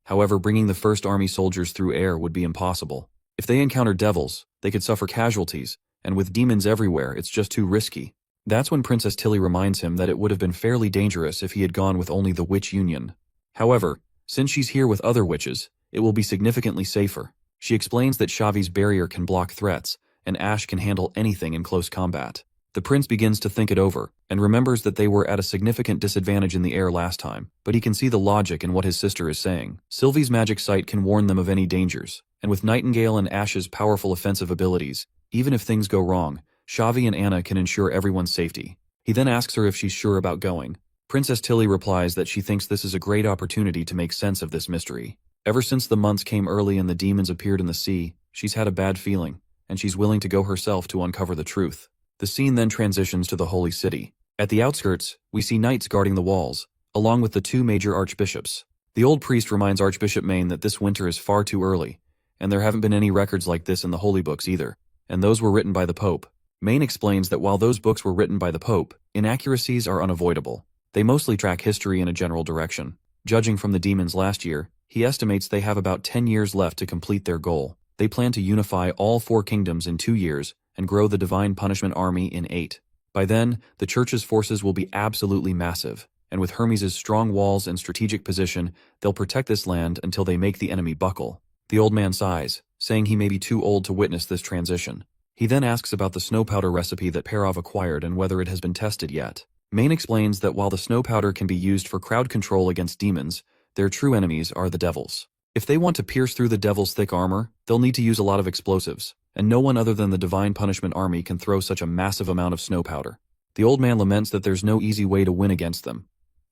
However, bringing the First Army soldiers through air would be impossible. If they encounter devils, they could suffer casualties, and with demons everywhere, it's just too risky. That's when Princess Tilly reminds him that it would have been fairly dangerous if he had gone with only the Witch Union. However, since she's here with other witches, it will be significantly safer. She explains that Xavi's barrier can block threats, and Ash can handle anything in close combat. The prince begins to think it over, and remembers that they were at a significant disadvantage in the air last time, but he can see the logic in what his sister is saying. Sylvie's magic sight can warn them of any dangers, and with Nightingale and Ash's powerful offensive abilities, even if things go wrong, Xavi and Anna can ensure everyone's safety. He then asks her if she's sure about going. Princess Tilly replies that she thinks this is a great opportunity to make sense of this mystery. Ever since the months came early and the demons appeared in the sea, she's had a bad feeling, and she's willing to go herself to uncover the truth. The scene then transitions to the Holy City. At the outskirts, we see knights guarding the walls, along with the 2 major archbishops. The old priest reminds Archbishop Maine that this winter is far too early, and there haven't been any records like this in the holy books either, and those were written by the Pope. Maine explains that while those books were written by the Pope, inaccuracies are unavoidable. They mostly track history in a general direction. Judging from the demons last year, he estimates they have about 10 years left to complete their goal. They plan to unify all 4 kingdoms in 2 years and grow the Divine Punishment Army in 8. By then, the Church's forces will be absolutely massive, and with Hermes' strong walls and strategic position, they'll protect this land until they make the enemy buckle. The old man sighs, saying he may be too old to witness this transition. He then asks about the snow powder recipe that Perov acquired and whether it has been tested yet. Main explains that while the snow powder can be used for crowd control against demons, their true enemies are the devils. If they want to pierce through the devil's thick armor, they'll need to use a lot of explosives, and no one other than the Divine Punishment Army can throw such a massive amount of snow powder. The old man laments that there's no easy way to win against them.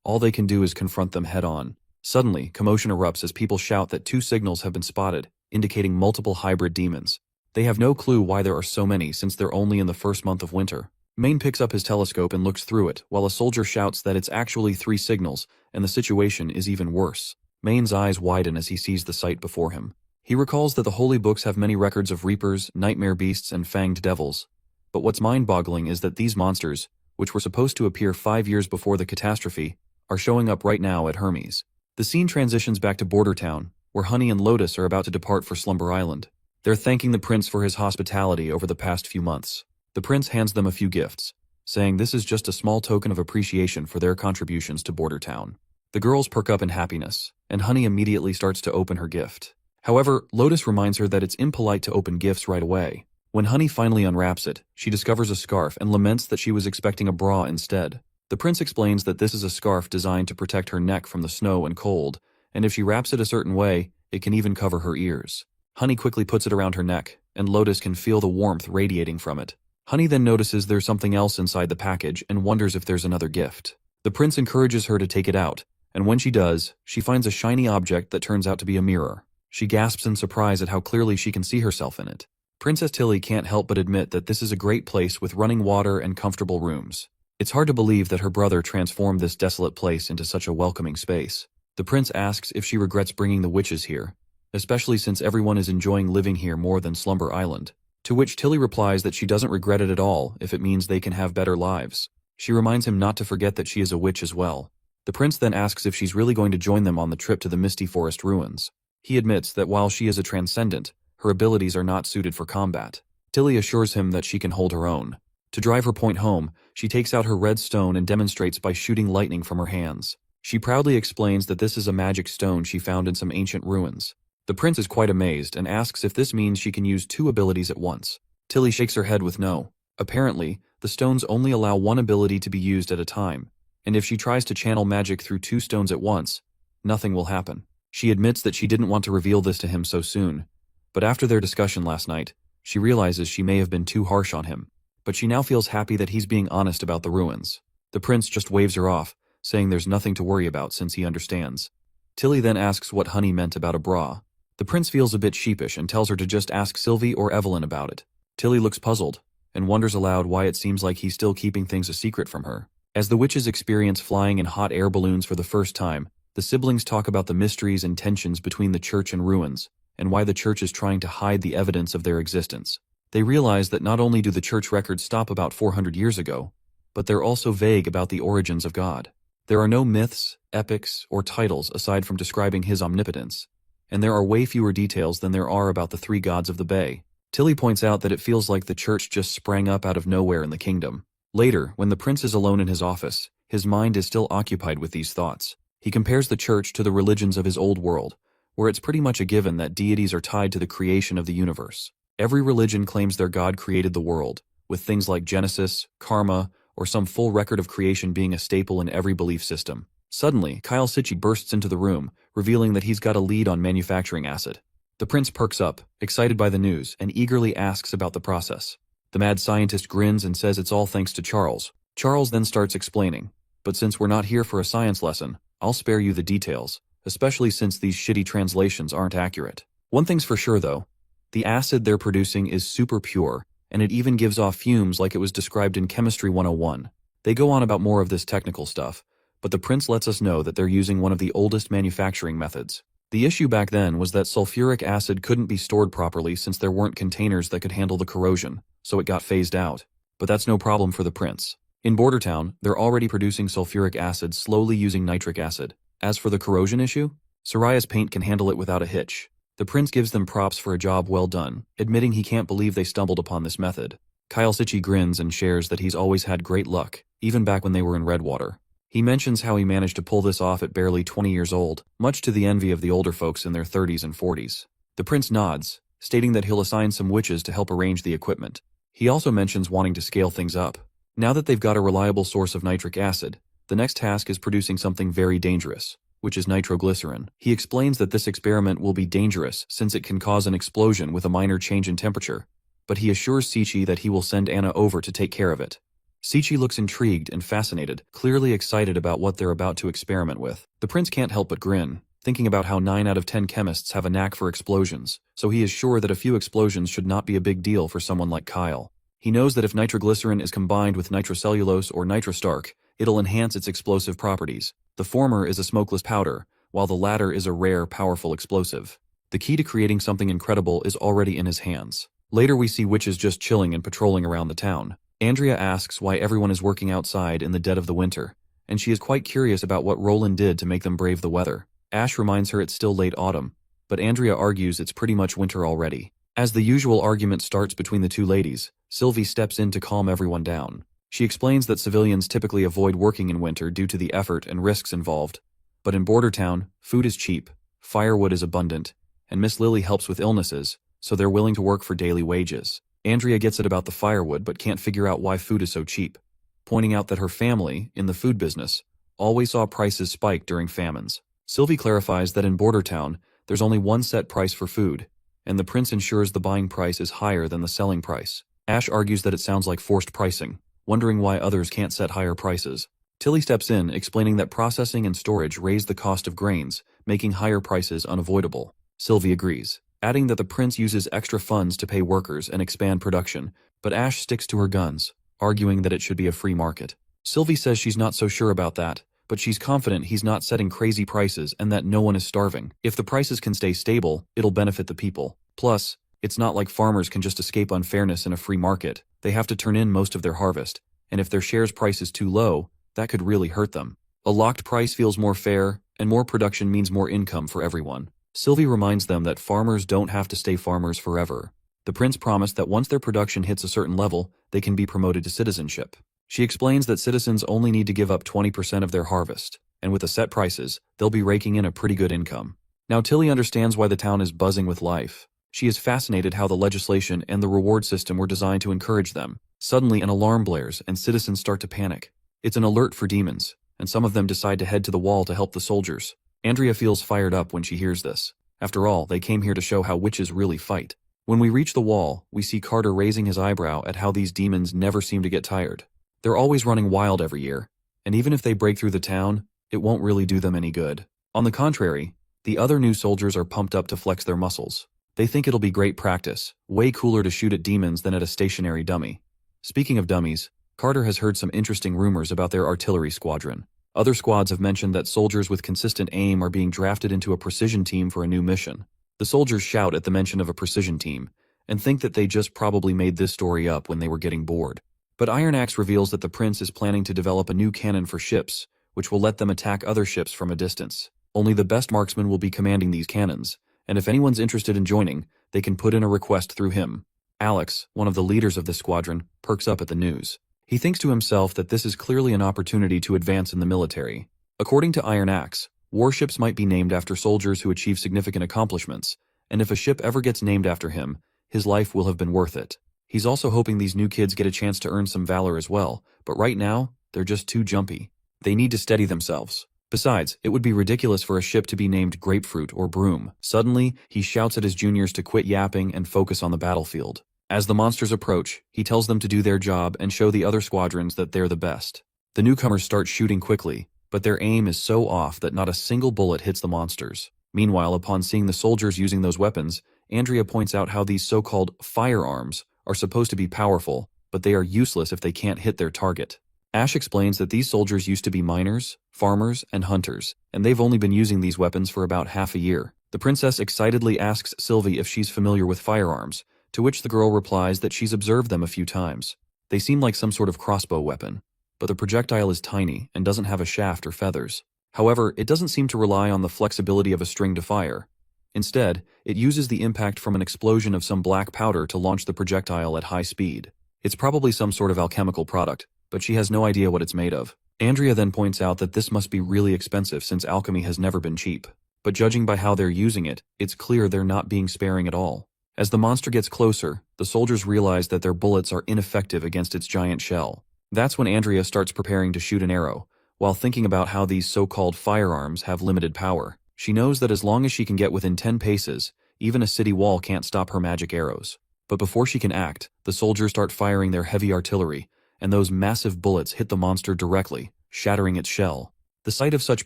All they can do is confront them head-on. Suddenly, commotion erupts as people shout that 2 signals have been spotted, indicating multiple hybrid demons. They have no clue why there are so many since they're only in the first month of winter. Main picks up his telescope and looks through it, while a soldier shouts that it's actually 3 signals, and the situation is even worse. Main's eyes widen as he sees the sight before him. He recalls that the holy books have many records of reapers, nightmare beasts, and fanged devils. But what's mind-boggling is that these monsters, which were supposed to appear 5 years before the catastrophe, are showing up right now at Hermes. The scene transitions back to Border Town, where Honey and Lotus are about to depart for Slumber Island. They're thanking the prince for his hospitality over the past few months. The prince hands them a few gifts, saying this is just a small token of appreciation for their contributions to Border Town. The girls perk up in happiness, and Honey immediately starts to open her gift. However, Lotus reminds her that it's impolite to open gifts right away. When Honey finally unwraps it, she discovers a scarf and laments that she was expecting a bra instead. The prince explains that this is a scarf designed to protect her neck from the snow and cold, and if she wraps it a certain way, it can even cover her ears. Honey quickly puts it around her neck, and Lotus can feel the warmth radiating from it. Honey then notices there's something else inside the package and wonders if there's another gift. The prince encourages her to take it out, and when she does, she finds a shiny object that turns out to be a mirror. She gasps in surprise at how clearly she can see herself in it. Princess Tilly can't help but admit that this is a great place with running water and comfortable rooms. It's hard to believe that her brother transformed this desolate place into such a welcoming space. The prince asks if she regrets bringing the witches here, especially since everyone is enjoying living here more than Slumber Island. To which Tilly replies that she doesn't regret it at all if it means they can have better lives. She reminds him not to forget that she is a witch as well. The prince then asks if she's really going to join them on the trip to the Misty Forest ruins. He admits that while she is a transcendent, her abilities are not suited for combat. Tilly assures him that she can hold her own. To drive her point home, she takes out her red stone and demonstrates by shooting lightning from her hands. She proudly explains that this is a magic stone she found in some ancient ruins. The prince is quite amazed and asks if this means she can use 2 abilities at once. Tilly shakes her head with no. Apparently, the stones only allow 1 ability to be used at a time, and if she tries to channel magic through 2 stones at once, nothing will happen. She admits that she didn't want to reveal this to him so soon, but after their discussion last night, she realizes she may have been too harsh on him. But she now feels happy that he's being honest about the ruins. The prince just waves her off, saying there's nothing to worry about since he understands. Tilly then asks what Honey meant about a bra. The prince feels a bit sheepish and tells her to just ask Sylvie or Evelyn about it. Tilly looks puzzled, and wonders aloud why it seems like he's still keeping things a secret from her. As the witches experience flying in hot air balloons for the first time, the siblings talk about the mysteries and tensions between the church and ruins, and why the church is trying to hide the evidence of their existence. They realize that not only do the church records stop about 400 years ago, but they're also vague about the origins of God. There are no myths, epics, or titles aside from describing his omnipotence, and there are way fewer details than there are about the 3 gods of the Bay. Tilly points out that it feels like the church just sprang up out of nowhere in the kingdom. Later, when the prince is alone in his office, his mind is still occupied with these thoughts. He compares the church to the religions of his old world, where it's pretty much a given that deities are tied to the creation of the universe. Every religion claims their god created the world, with things like Genesis, karma, or some full record of creation being a staple in every belief system. Suddenly, Kyle Sitchy bursts into the room, revealing that he's got a lead on manufacturing acid. The prince perks up, excited by the news, and eagerly asks about the process. The mad scientist grins and says it's all thanks to Charles. Charles then starts explaining, but since we're not here for a science lesson, I'll spare you the details, especially since these shitty translations aren't accurate. One thing's for sure though, the acid they're producing is super pure, and it even gives off fumes like it was described in Chemistry 101. They go on about more of this technical stuff, but the prince lets us know that they're using one of the oldest manufacturing methods. The issue back then was that sulfuric acid couldn't be stored properly since there weren't containers that could handle the corrosion, so it got phased out. But that's no problem for the prince. In Border Town, they're already producing sulfuric acid slowly using nitric acid. As for the corrosion issue, Soraya's paint can handle it without a hitch. The prince gives them props for a job well done, admitting he can't believe they stumbled upon this method. Kyle Sichi grins and shares that he's always had great luck, even back when they were in Redwater. He mentions how he managed to pull this off at barely 20 years old, much to the envy of the older folks in their 30s and 40s. The prince nods, stating that he'll assign some witches to help arrange the equipment. He also mentions wanting to scale things up. Now that they've got a reliable source of nitric acid, the next task is producing something very dangerous, which is nitroglycerin. He explains that this experiment will be dangerous since it can cause an explosion with a minor change in temperature, but he assures Sichi that he will send Anna over to take care of it. Sichi looks intrigued and fascinated, clearly excited about what they're about to experiment with. The prince can't help but grin, thinking about how 9 out of 10 chemists have a knack for explosions, so he is sure that a few explosions should not be a big deal for someone like Kyle. He knows that if nitroglycerin is combined with nitrocellulose or nitrostarch, it'll enhance its explosive properties. The former is a smokeless powder, while the latter is a rare, powerful explosive. The key to creating something incredible is already in his hands. Later we see witches just chilling and patrolling around the town. Andrea asks why everyone is working outside in the dead of the winter, and she is quite curious about what Roland did to make them brave the weather. Ash reminds her it's still late autumn, but Andrea argues it's pretty much winter already. As the usual argument starts between the two ladies, Sylvie steps in to calm everyone down. She explains that civilians typically avoid working in winter due to the effort and risks involved, but in Border Town, food is cheap, firewood is abundant, and Miss Lily helps with illnesses, so they're willing to work for daily wages. Andrea gets it about the firewood but can't figure out why food is so cheap, pointing out that her family, in the food business, always saw prices spike during famines. Sylvie clarifies that in Border Town, there's only one set price for food, and the prince ensures the buying price is higher than the selling price. Ash argues that it sounds like forced pricing, wondering why others can't set higher prices. Tilly steps in, explaining that processing and storage raise the cost of grains, making higher prices unavoidable. Sylvie agrees, adding that the prince uses extra funds to pay workers and expand production, but Ash sticks to her guns, arguing that it should be a free market. Sylvie says she's not so sure about that, but she's confident he's not setting crazy prices and that no one is starving. If the prices can stay stable, it'll benefit the people. Plus, it's not like farmers can just escape unfairness in a free market. They have to turn in most of their harvest, and if their shares price is too low, that could really hurt them. A locked price feels more fair, and more production means more income for everyone. Sylvie reminds them that farmers don't have to stay farmers forever. The prince promised that once their production hits a certain level, they can be promoted to citizenship. She explains that citizens only need to give up 20% of their harvest, and with the set prices, they'll be raking in a pretty good income. Now Tilly understands why the town is buzzing with life. She is fascinated how the legislation and the reward system were designed to encourage them. Suddenly an alarm blares and citizens start to panic. It's an alert for demons, and some of them decide to head to the wall to help the soldiers. Andrea feels fired up when she hears this. After all, they came here to show how witches really fight. When we reach the wall, we see Carter raising his eyebrow at how these demons never seem to get tired. They're always running wild every year, and even if they break through the town, it won't really do them any good. On the contrary, the other new soldiers are pumped up to flex their muscles. They think it'll be great practice, way cooler to shoot at demons than at a stationary dummy. Speaking of dummies, Carter has heard some interesting rumors about their artillery squadron. Other squads have mentioned that soldiers with consistent aim are being drafted into a precision team for a new mission. The soldiers shout at the mention of a precision team, and think that they just probably made this story up when they were getting bored. But Iron Axe reveals that the prince is planning to develop a new cannon for ships, which will let them attack other ships from a distance. Only the best marksmen will be commanding these cannons, and if anyone's interested in joining, they can put in a request through him. Alex, one of the leaders of this squadron, perks up at the news. He thinks to himself that this is clearly an opportunity to advance in the military. According to Iron Axe, warships might be named after soldiers who achieve significant accomplishments, and if a ship ever gets named after him, his life will have been worth it. He's also hoping these new kids get a chance to earn some valor as well, but right now, they're just too jumpy. They need to steady themselves. Besides, it would be ridiculous for a ship to be named Grapefruit or Broom. Suddenly, he shouts at his juniors to quit yapping and focus on the battlefield. As the monsters approach, he tells them to do their job and show the other squadrons that they're the best. The newcomers start shooting quickly, but their aim is so off that not a single bullet hits the monsters. Meanwhile, upon seeing the soldiers using those weapons, Andrea points out how these so-called firearms are supposed to be powerful, but they are useless if they can't hit their target. Ash explains that these soldiers used to be miners, farmers, and hunters, and they've only been using these weapons for about half a year. The princess excitedly asks Sylvie if she's familiar with firearms, to which the girl replies that she's observed them a few times. They seem like some sort of crossbow weapon. but the projectile is tiny and doesn't have a shaft or feathers. However, it doesn't seem to rely on the flexibility of a string to fire. Instead, it uses the impact from an explosion of some black powder to launch the projectile at high speed. It's probably some sort of alchemical product, but she has no idea what it's made of. Andrea then points out that this must be really expensive since alchemy has never been cheap. But judging by how they're using it, it's clear they're not being sparing at all. As the monster gets closer, the soldiers realize that their bullets are ineffective against its giant shell. That's when Andrea starts preparing to shoot an arrow, while thinking about how these so-called firearms have limited power. She knows that as long as she can get within 10 paces, even a city wall can't stop her magic arrows. But before she can act, the soldiers start firing their heavy artillery, and those massive bullets hit the monster directly, shattering its shell. The sight of such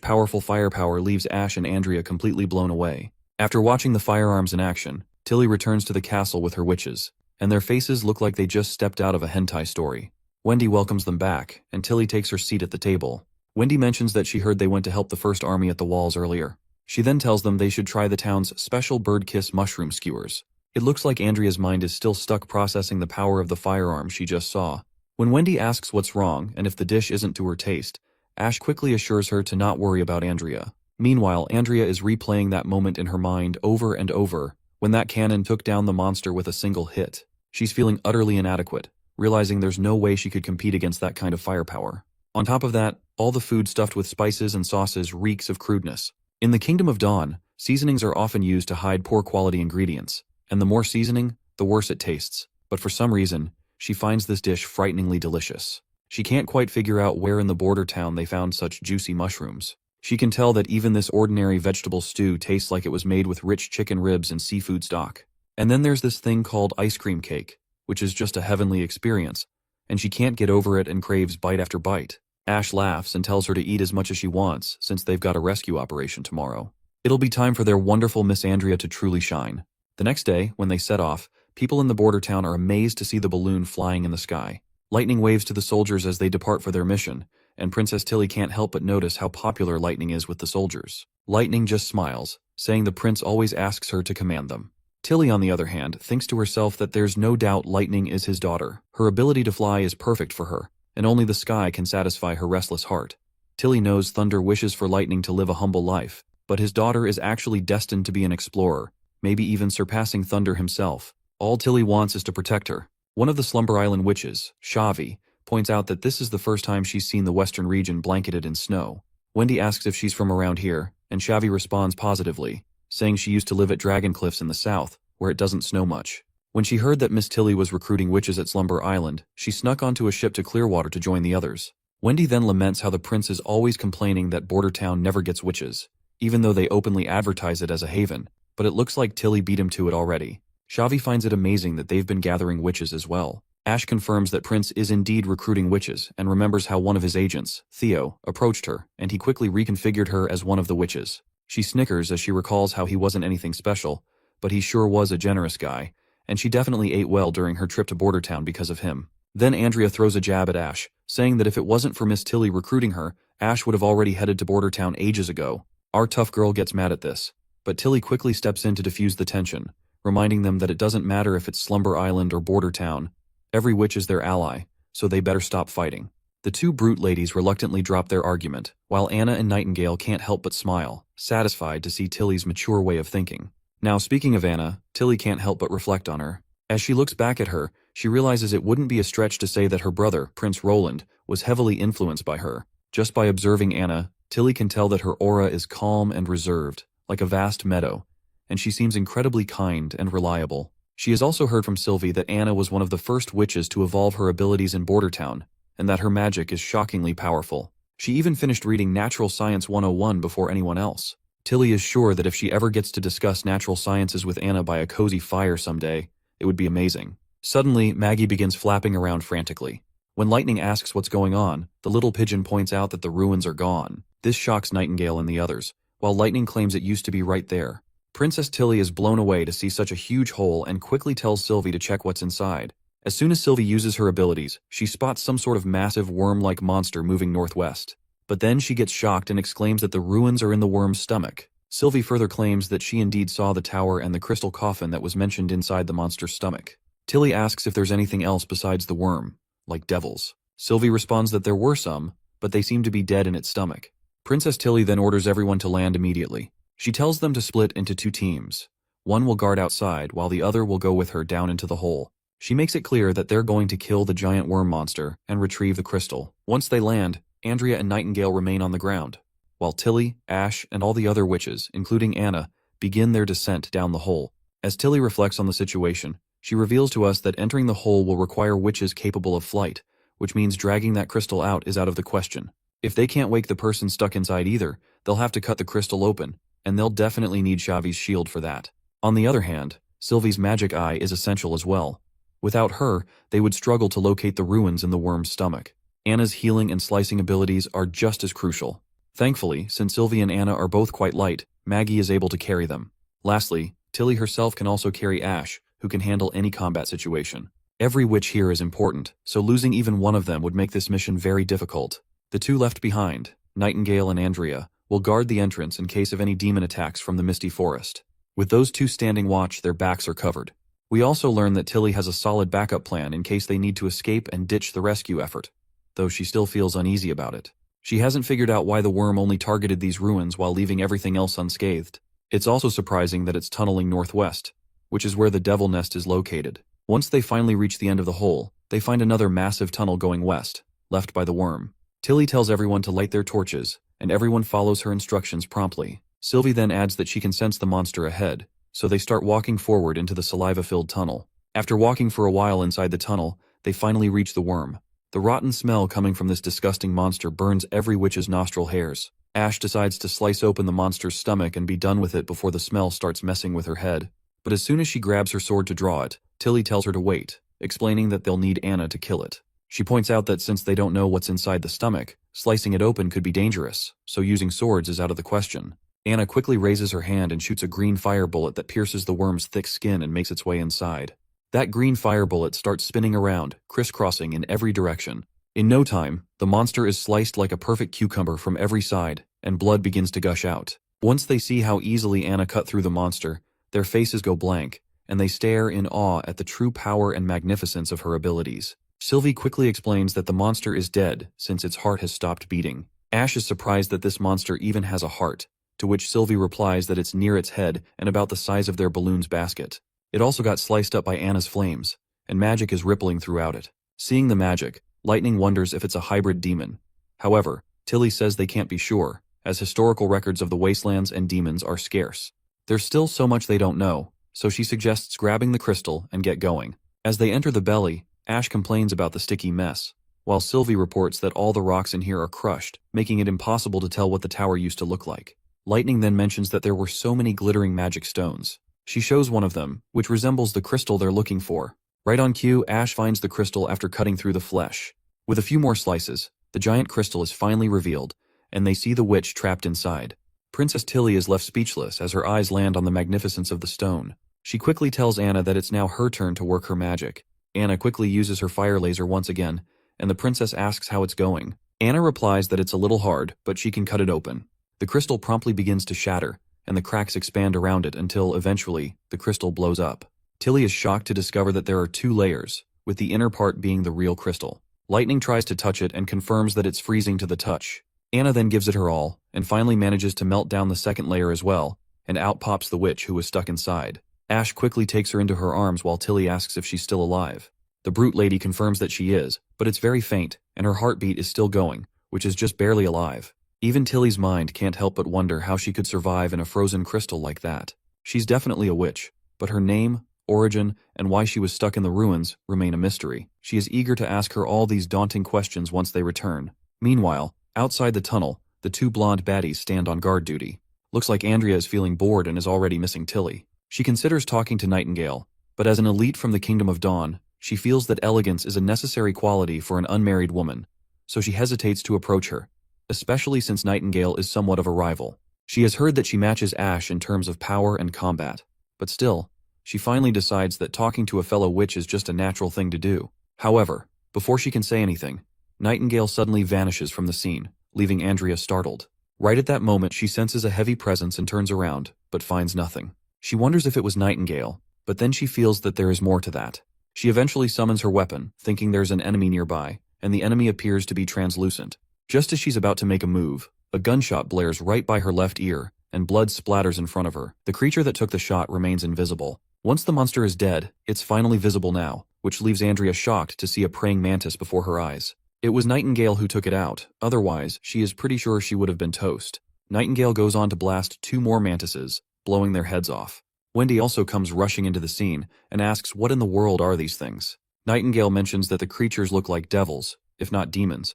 powerful firepower leaves Ash and Andrea completely blown away. After watching the firearms in action, Tilly returns to the castle with her witches, and their faces look like they just stepped out of a hentai story. Wendy welcomes them back, and Tilly takes her seat at the table. Wendy mentions that she heard they went to help the first army at the walls earlier. She then tells them they should try the town's special bird kiss mushroom skewers. It looks like Andrea's mind is still stuck processing the power of the firearm she just saw. When Wendy asks what's wrong and if the dish isn't to her taste, Ash quickly assures her to not worry about Andrea. Meanwhile, Andrea is replaying that moment in her mind over and over, when that cannon took down the monster with a single hit. She's feeling utterly inadequate, realizing there's no way she could compete against that kind of firepower. On top of that, all the food stuffed with spices and sauces reeks of crudeness. In the Kingdom of Dawn, seasonings are often used to hide poor quality ingredients, and the more seasoning, the worse it tastes. But for some reason, she finds this dish frighteningly delicious. She can't quite figure out where in the border town they found such juicy mushrooms. She can tell that even this ordinary vegetable stew tastes like it was made with rich chicken ribs and seafood stock. And then there's this thing called ice cream cake, which is just a heavenly experience, and she can't get over it and craves bite after bite. Ash laughs and tells her to eat as much as she wants, since they've got a rescue operation tomorrow. It'll be time for their wonderful Miss Andrea to truly shine. The next day, when they set off, people in the border town are amazed to see the balloon flying in the sky. Lightning waves to the soldiers as they depart for their mission, and Princess Tilly can't help but notice how popular Lightning is with the soldiers. Lightning just smiles, saying the prince always asks her to command them. Tilly, on the other hand, thinks to herself that there's no doubt Lightning is his daughter. Her ability to fly is perfect for her, and only the sky can satisfy her restless heart. Tilly knows Thunder wishes for Lightning to live a humble life, but his daughter is actually destined to be an explorer, maybe even surpassing Thunder himself. All Tilly wants is to protect her. One of the Slumber Island witches, Shavi, points out that this is the first time she's seen the western region blanketed in snow. Wendy asks if she's from around here, and Shavi responds positively, saying she used to live at Dragon Cliffs in the south, where it doesn't snow much. When she heard that Miss Tilly was recruiting witches at Slumber Island, she snuck onto a ship to Clearwater to join the others. Wendy then laments how the prince is always complaining that Border Town never gets witches, even though they openly advertise it as a haven, but it looks like Tilly beat him to it already. Shavi finds it amazing that they've been gathering witches as well. Ash confirms that Prince is indeed recruiting witches and remembers how one of his agents, Theo, approached her, and he quickly reconfigured her as one of the witches. She snickers as she recalls how he wasn't anything special, but he sure was a generous guy, and she definitely ate well during her trip to Border Town because of him. Then Andrea throws a jab at Ash, saying that if it wasn't for Miss Tilly recruiting her, Ash would have already headed to Border Town ages ago. Our tough girl gets mad at this, but Tilly quickly steps in to diffuse the tension, reminding them that it doesn't matter if it's Slumber Island or Border Town. Every witch is their ally, so they better stop fighting. The two brute ladies reluctantly drop their argument, while Anna and Nightingale can't help but smile, satisfied to see Tilly's mature way of thinking. Now, speaking of Anna, Tilly can't help but reflect on her. As she looks back at her, she realizes it wouldn't be a stretch to say that her brother, Prince Roland, was heavily influenced by her. Just by observing Anna, Tilly can tell that her aura is calm and reserved, like a vast meadow, and she seems incredibly kind and reliable. She has also heard from Sylvie that Anna was one of the first witches to evolve her abilities in Border Town, and that her magic is shockingly powerful. She even finished reading Natural Science 101 before anyone else. Tilly is sure that if she ever gets to discuss natural sciences with Anna by a cozy fire someday, it would be amazing. Suddenly, Maggie begins flapping around frantically. When Lightning asks what's going on, the little pigeon points out that the ruins are gone. This shocks Nightingale and the others, while Lightning claims it used to be right there. Princess Tilly is blown away to see such a huge hole and quickly tells Sylvie to check what's inside. As soon as Sylvie uses her abilities, she spots some sort of massive worm-like monster moving northwest. But then she gets shocked and exclaims that the ruins are in the worm's stomach. Sylvie further claims that she indeed saw the tower and the crystal coffin that was mentioned inside the monster's stomach. Tilly asks if there's anything else besides the worm, like devils. Sylvie responds that there were some, but they seem to be dead in its stomach. Princess Tilly then orders everyone to land immediately. She tells them to split into 2 teams. One will guard outside, while the other will go with her down into the hole. She makes it clear that they're going to kill the giant worm monster and retrieve the crystal. Once they land, Andrea and Nightingale remain on the ground, while Tilly, Ash, and all the other witches, including Anna, begin their descent down the hole. As Tilly reflects on the situation, she reveals to us that entering the hole will require witches capable of flight, which means dragging that crystal out is out of the question. If they can't wake the person stuck inside either, they'll have to cut the crystal open, and they'll definitely need Xavi's shield for that. On the other hand, Sylvie's magic eye is essential as well. Without her, they would struggle to locate the ruins in the worm's stomach. Anna's healing and slicing abilities are just as crucial. Thankfully, since Sylvie and Anna are both quite light, Maggie is able to carry them. Lastly, Tilly herself can also carry Ash, who can handle any combat situation. Every witch here is important, so losing even one of them would make this mission very difficult. The 2 left behind, Nightingale and Andrea, will guard the entrance in case of any demon attacks from the misty forest. With those 2 standing watch, their backs are covered. We also learn that Tilly has a solid backup plan in case they need to escape and ditch the rescue effort, though she still feels uneasy about it. She hasn't figured out why the worm only targeted these ruins while leaving everything else unscathed. It's also surprising that it's tunneling northwest, which is where the devil nest is located. Once they finally reach the end of the hole, they find another massive tunnel going west, left by the worm. Tilly tells everyone to light their torches, and everyone follows her instructions promptly. Sylvie then adds that she can sense the monster ahead, so they start walking forward into the saliva-filled tunnel. After walking for a while inside the tunnel, they finally reach the worm. The rotten smell coming from this disgusting monster burns every witch's nostril hairs. Ash decides to slice open the monster's stomach and be done with it before the smell starts messing with her head. But as soon as she grabs her sword to draw it, Tilly tells her to wait, explaining that they'll need Anna to kill it. She points out that since they don't know what's inside the stomach, slicing it open could be dangerous, so using swords is out of the question. Anna quickly raises her hand and shoots a green fire bullet that pierces the worm's thick skin and makes its way inside. That green fire bullet starts spinning around, crisscrossing in every direction. In no time, the monster is sliced like a perfect cucumber from every side, and blood begins to gush out. Once they see how easily Anna cut through the monster, their faces go blank, and they stare in awe at the true power and magnificence of her abilities. Sylvie quickly explains that the monster is dead since its heart has stopped beating. Ash is surprised that this monster even has a heart, to which Sylvie replies that it's near its head and about the size of their balloon's basket. It also got sliced up by Anna's flames, and magic is rippling throughout it. Seeing the magic, Lightning wonders if it's a hybrid demon. However, Tilly says they can't be sure, as historical records of the wastelands and demons are scarce. There's still so much they don't know, so she suggests grabbing the crystal and get going. As they enter the belly, Ash complains about the sticky mess, while Sylvie reports that all the rocks in here are crushed, making it impossible to tell what the tower used to look like. Lightning then mentions that there were so many glittering magic stones. She shows one of them, which resembles the crystal they're looking for. Right on cue, Ash finds the crystal after cutting through the flesh. With a few more slices, the giant crystal is finally revealed, and they see the witch trapped inside. Princess Tilly is left speechless as her eyes land on the magnificence of the stone. She quickly tells Anna that it's now her turn to work her magic. Anna quickly uses her fire laser once again, and the princess asks how it's going. Anna replies that it's a little hard, but she can cut it open. The crystal promptly begins to shatter, and the cracks expand around it until, eventually, the crystal blows up. Tilly is shocked to discover that there are 2 layers, with the inner part being the real crystal. Lightning tries to touch it and confirms that it's freezing to the touch. Anna then gives it her all, and finally manages to melt down the second layer as well, and out pops the witch who was stuck inside. Ash quickly takes her into her arms while Tilly asks if she's still alive. The brute lady confirms that she is, but it's very faint, and her heartbeat is still going, which is just barely alive. Even Tilly's mind can't help but wonder how she could survive in a frozen crystal like that. She's definitely a witch, but her name, origin, and why she was stuck in the ruins remain a mystery. She is eager to ask her all these daunting questions once they return. Meanwhile, outside the tunnel, the 2 blonde baddies stand on guard duty. Looks like Andrea is feeling bored and is already missing Tilly. She considers talking to Nightingale, but as an elite from the Kingdom of Dawn, she feels that elegance is a necessary quality for an unmarried woman, so she hesitates to approach her, especially since Nightingale is somewhat of a rival. She has heard that she matches Ash in terms of power and combat, but still, she finally decides that talking to a fellow witch is just a natural thing to do. However, before she can say anything, Nightingale suddenly vanishes from the scene, leaving Andrea startled. Right at that moment, she senses a heavy presence and turns around, but finds nothing. She wonders if it was Nightingale, but then she feels that there is more to that. She eventually summons her weapon, thinking there's an enemy nearby, and the enemy appears to be translucent. Just as she's about to make a move, a gunshot blares right by her left ear, and blood splatters in front of her. The creature that took the shot remains invisible. Once the monster is dead, it's finally visible now, which leaves Andrea shocked to see a praying mantis before her eyes. It was Nightingale who took it out, otherwise, she is pretty sure she would have been toast. Nightingale goes on to blast 2 more mantises, blowing their heads off. Wendy also comes rushing into the scene and asks what in the world are these things. Nightingale mentions that the creatures look like devils, if not demons,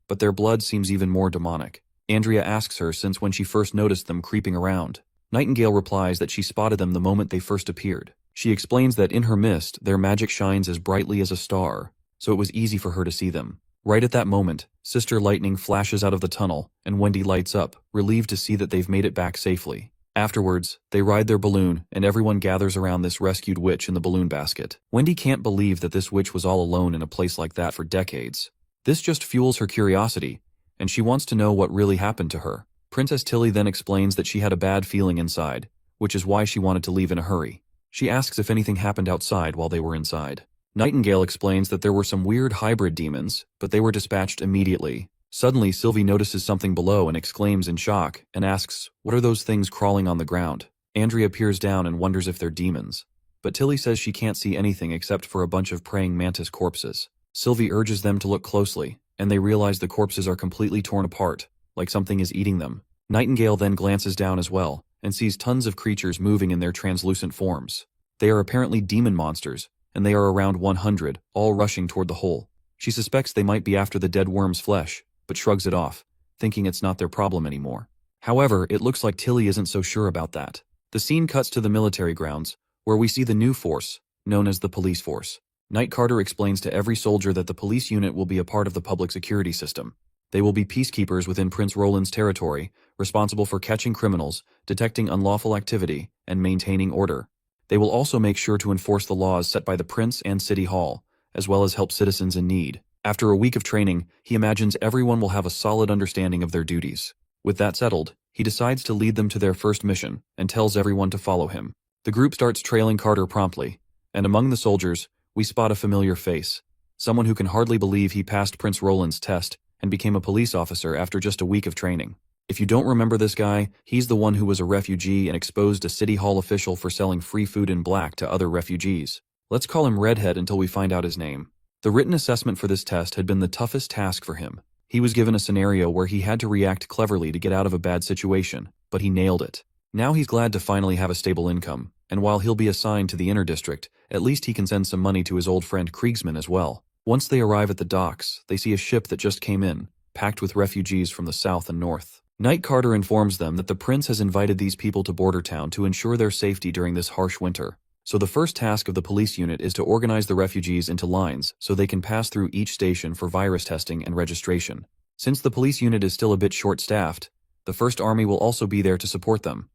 but their blood seems even more demonic. Andrea asks her since when she first noticed them creeping around. Nightingale replies that she spotted them the moment they first appeared. She explains that in her mist, their magic shines as brightly as a star, so it was easy for her to see them. Right at that moment, Sister Lightning flashes out of the tunnel, and Wendy lights up, relieved to see that they've made it back safely. Afterwards, they ride their balloon, and everyone gathers around this rescued witch in the balloon basket. Wendy can't believe that this witch was all alone in a place like that for decades. This just fuels her curiosity, and she wants to know what really happened to her. Princess Tilly then explains that she had a bad feeling inside, which is why she wanted to leave in a hurry. She asks if anything happened outside while they were inside. Nightingale explains that there were some weird hybrid demons, but they were dispatched immediately. Suddenly, Sylvie notices something below and exclaims in shock, and asks, "What are those things crawling on the ground?" Andrea peers down and wonders if they're demons, but Tilly says she can't see anything except for a bunch of praying mantis corpses. Sylvie urges them to look closely, and they realize the corpses are completely torn apart, like something is eating them. Nightingale then glances down as well, and sees tons of creatures moving in their translucent forms. They are apparently demon monsters, and they are around 100, all rushing toward the hole. She suspects they might be after the dead worm's flesh, but shrugs it off, thinking it's not their problem anymore. However, it looks like Tilly isn't so sure about that. The scene cuts to the military grounds, where we see the new force, known as the police force. Knight Carter explains to every soldier that the police unit will be a part of the public security system. They will be peacekeepers within Prince Roland's territory, responsible for catching criminals, detecting unlawful activity, and maintaining order. They will also make sure to enforce the laws set by the Prince and City Hall, as well as help citizens in need. After a week of training, he imagines everyone will have a solid understanding of their duties. With that settled, he decides to lead them to their first mission, and tells everyone to follow him. The group starts trailing Carter promptly, and among the soldiers, we spot a familiar face. Someone who can hardly believe he passed Prince Roland's test, and became a police officer after just a week of training. If you don't remember this guy, he's the one who was a refugee and exposed a City Hall official for selling free food in black to other refugees. Let's call him Redhead until we find out his name. The written assessment for this test had been the toughest task for him. He was given a scenario where he had to react cleverly to get out of a bad situation, but he nailed it. Now he's glad to finally have a stable income, and while he'll be assigned to the inner district, at least he can send some money to his old friend Kriegsman as well. Once they arrive at the docks, they see a ship that just came in, packed with refugees from the south and north. Knight Carter informs them that the prince has invited these people to Border Town to ensure their safety during this harsh winter. So the first task of the police unit is to organize the refugees into lines so they can pass through each station for virus testing and registration. Since the police unit is still a bit short-staffed, the First Army will also be there to support them.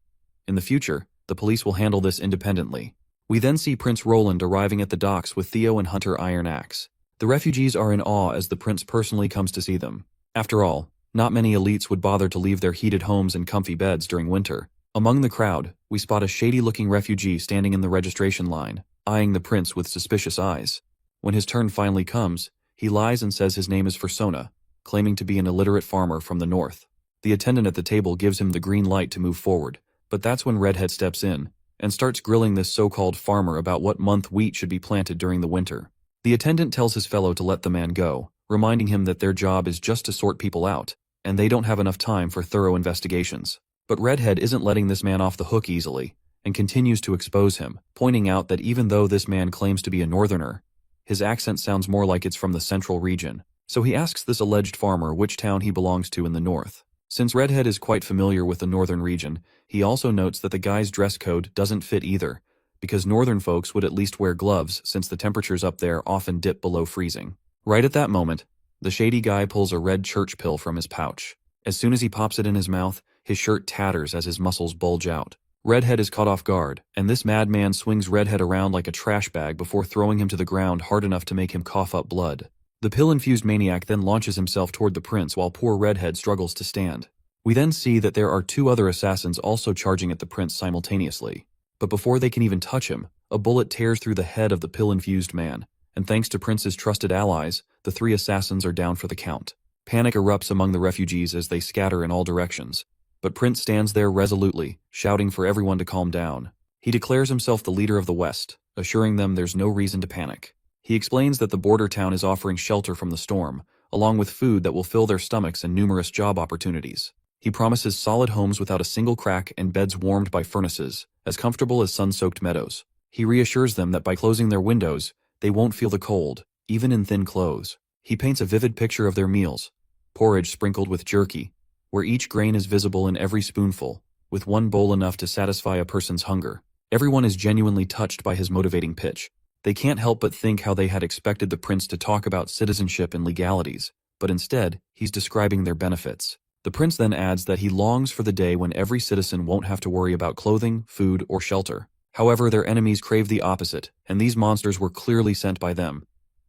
In the future, the police will handle this independently. We then see Prince Roland arriving at the docks with Theo and Hunter Iron Axe. The refugees are in awe as the prince personally comes to see them. After all, not many elites would bother to leave their heated homes and comfy beds during winter. Among the crowd, we spot a shady-looking refugee standing in the registration line, eyeing the prince with suspicious eyes. When his turn finally comes, he lies and says his name is Fursona, claiming to be an illiterate farmer from the north. The attendant at the table gives him the green light to move forward, but that's when Redhead steps in and starts grilling this so-called farmer about what month wheat should be planted during the winter. The attendant tells his fellow to let the man go, reminding him that their job is just to sort people out, and they don't have enough time for thorough investigations. But Redhead isn't letting this man off the hook easily, and continues to expose him, pointing out that even though this man claims to be a northerner, his accent sounds more like it's from the central region. So he asks this alleged farmer which town he belongs to in the north. Since Redhead is quite familiar with the northern region, he also notes that the guy's dress code doesn't fit either, because northern folks would at least wear gloves since the temperatures up there often dip below freezing. Right at that moment, the shady guy pulls a red church pill from his pouch. As soon as he pops it in his mouth, his shirt tatters as his muscles bulge out. Redhead is caught off guard, and this madman swings Redhead around like a trash bag before throwing him to the ground hard enough to make him cough up blood. The pill-infused maniac then launches himself toward the prince while poor Redhead struggles to stand. We then see that there are 2 other assassins also charging at the prince simultaneously. But before they can even touch him, a bullet tears through the head of the pill-infused man, and thanks to Prince's trusted allies, the 3 assassins are down for the count. Panic erupts among the refugees as they scatter in all directions. But Prince stands there resolutely, shouting for everyone to calm down. He declares himself the leader of the West, assuring them there's no reason to panic. He explains that the border town is offering shelter from the storm, along with food that will fill their stomachs and numerous job opportunities. He promises solid homes without a single crack and beds warmed by furnaces, as comfortable as sun-soaked meadows. He reassures them that by closing their windows, they won't feel the cold, even in thin clothes. He paints a vivid picture of their meals: porridge sprinkled with jerky, where each grain is visible in every spoonful, with one bowl enough to satisfy a person's hunger. Everyone is genuinely touched by his motivating pitch. They can't help but think how they had expected the prince to talk about citizenship and legalities, but instead, he's describing their benefits. The prince then adds that he longs for the day when every citizen won't have to worry about clothing, food, or shelter. However, their enemies crave the opposite, and these monsters were clearly sent by them.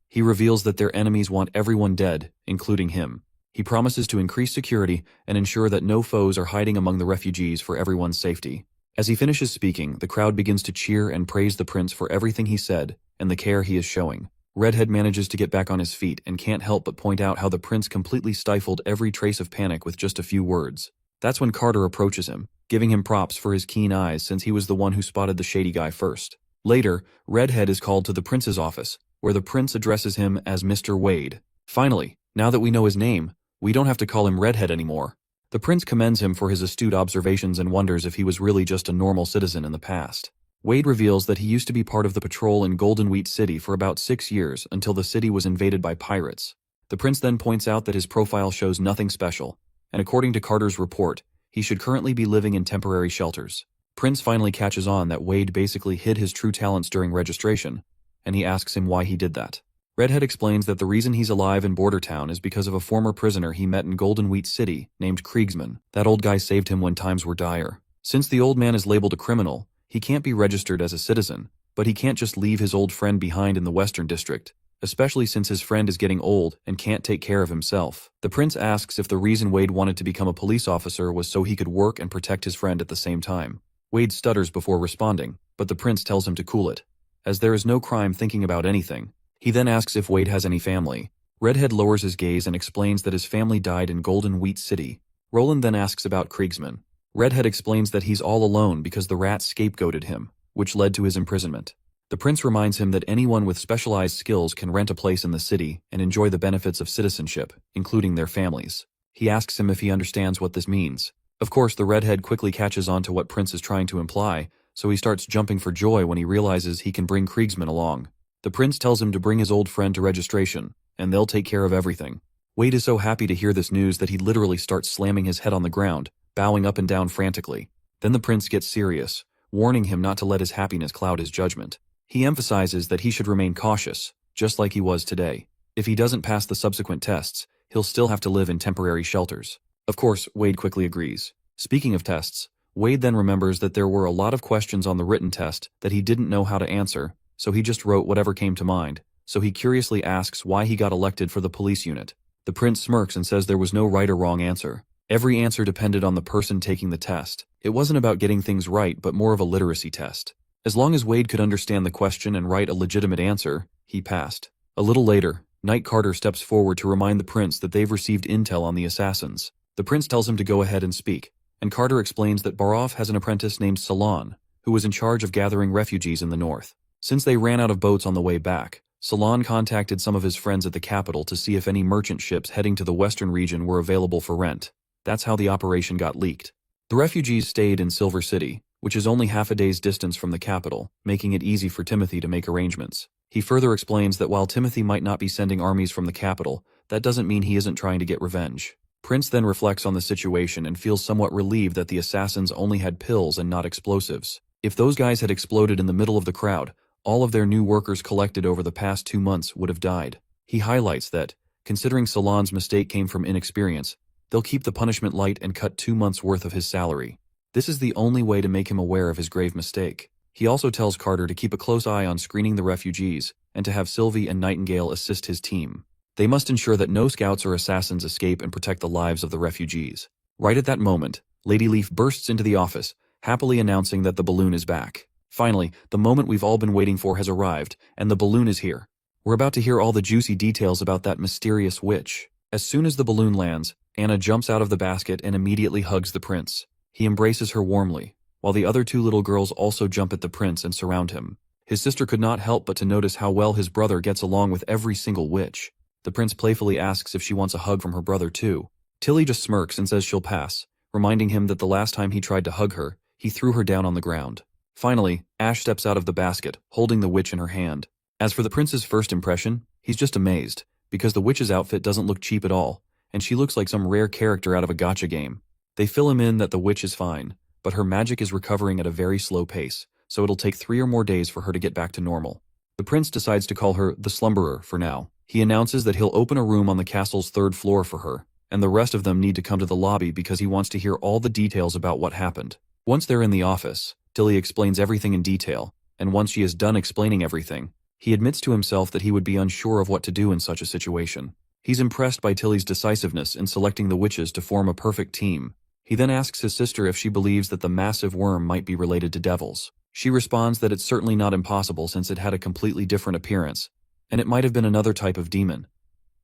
He reveals that their enemies want everyone dead, including him. He promises to increase security and ensure that no foes are hiding among the refugees for everyone's safety. As he finishes speaking, the crowd begins to cheer and praise the prince for everything he said and the care he is showing. Redhead manages to get back on his feet and can't help but point out how the prince completely stifled every trace of panic with just a few words. That's when Carter approaches him, giving him props for his keen eyes since he was the one who spotted the shady guy first. Later, Redhead is called to the prince's office, where the prince addresses him as Mr. Wade. Finally, now that we know his name, we don't have to call him Redhead anymore. The prince commends him for his astute observations and wonders if he was really just a normal citizen in the past. Wade reveals that he used to be part of the patrol in Golden Wheat City for about 6 years until the city was invaded by pirates. The prince then points out that his profile shows nothing special, and according to Carter's report, he should currently be living in temporary shelters. Prince finally catches on that Wade basically hid his true talents during registration, and he asks him why he did that. Redhead explains that the reason he's alive in Border Town is because of a former prisoner he met in Golden Wheat City named Kriegsman. That old guy saved him when times were dire. Since the old man is labeled a criminal, he can't be registered as a citizen, but he can't just leave his old friend behind in the Western District, especially since his friend is getting old and can't take care of himself. The prince asks if the reason Wade wanted to become a police officer was so he could work and protect his friend at the same time. Wade stutters before responding, but the prince tells him to cool it, as there is no crime thinking about anything. He then asks if Wade has any family. Redhead lowers his gaze and explains that his family died in Golden Wheat City. Roland then asks about Kriegsman. Redhead explains that he's all alone because the rat scapegoated him, which led to his imprisonment. The prince reminds him that anyone with specialized skills can rent a place in the city and enjoy the benefits of citizenship, including their families. He asks him if he understands what this means. Of course, the redhead quickly catches on to what Prince is trying to imply, so he starts jumping for joy when he realizes he can bring Kriegsman along. The prince tells him to bring his old friend to registration, and they'll take care of everything. Wade is so happy to hear this news that he literally starts slamming his head on the ground, bowing up and down frantically. Then the prince gets serious, warning him not to let his happiness cloud his judgment. He emphasizes that he should remain cautious, just like he was today. If he doesn't pass the subsequent tests, he'll still have to live in temporary shelters. Of course, Wade quickly agrees. Speaking of tests, Wade then remembers that there were a lot of questions on the written test that he didn't know how to answer, so he just wrote whatever came to mind. So he curiously asks why he got elected for the police unit. The prince smirks and says there was no right or wrong answer. Every answer depended on the person taking the test. It wasn't about getting things right, but more of a literacy test. As long as Wade could understand the question and write a legitimate answer, he passed. A little later, Knight Carter steps forward to remind the prince that they've received intel on the assassins. The prince tells him to go ahead and speak, and Carter explains that Baroff has an apprentice named Salon, who was in charge of gathering refugees in the north. Since they ran out of boats on the way back, Salon contacted some of his friends at the capital to see if any merchant ships heading to the western region were available for rent. That's how the operation got leaked. The refugees stayed in Silver City, which is only half a day's distance from the capital, making it easy for Timothy to make arrangements. He further explains that while Timothy might not be sending armies from the capital, that doesn't mean he isn't trying to get revenge. Prince then reflects on the situation and feels somewhat relieved that the assassins only had pills and not explosives. If those guys had exploded in the middle of the crowd, all of their new workers collected over the past 2 months would have died. He highlights that, considering Salon's mistake came from inexperience, they'll keep the punishment light and cut 2 months' worth of his salary. This is the only way to make him aware of his grave mistake. He also tells Carter to keep a close eye on screening the refugees and to have Sylvie and Nightingale assist his team. They must ensure that no scouts or assassins escape and protect the lives of the refugees. Right at that moment, Lady Leaf bursts into the office, happily announcing that the balloon is back. Finally, the moment we've all been waiting for has arrived, and the balloon is here. We're about to hear all the juicy details about that mysterious witch. As soon as the balloon lands, Anna jumps out of the basket and immediately hugs the prince. He embraces her warmly, while the other two little girls also jump at the prince and surround him. His sister could not help but to notice how well his brother gets along with every single witch. The prince playfully asks if she wants a hug from her brother too. Tilly just smirks and says she'll pass, reminding him that the last time he tried to hug her, he threw her down on the ground. Finally, Ash steps out of the basket, holding the witch in her hand. As for the prince's first impression, he's just amazed, because the witch's outfit doesn't look cheap at all, and she looks like some rare character out of a gacha game. They fill him in that the witch is fine, but her magic is recovering at a very slow pace, so it'll take 3 or more days for her to get back to normal. The prince decides to call her the Slumberer for now. He announces that he'll open a room on the castle's 3rd floor for her, and the rest of them need to come to the lobby because he wants to hear all the details about what happened. Once they're in the office, Tilly explains everything in detail, and once she is done explaining everything, he admits to himself that he would be unsure of what to do in such a situation. He's impressed by Tilly's decisiveness in selecting the witches to form a perfect team. He then asks his sister if she believes that the massive worm might be related to devils. She responds that it's certainly not impossible since it had a completely different appearance, and it might have been another type of demon.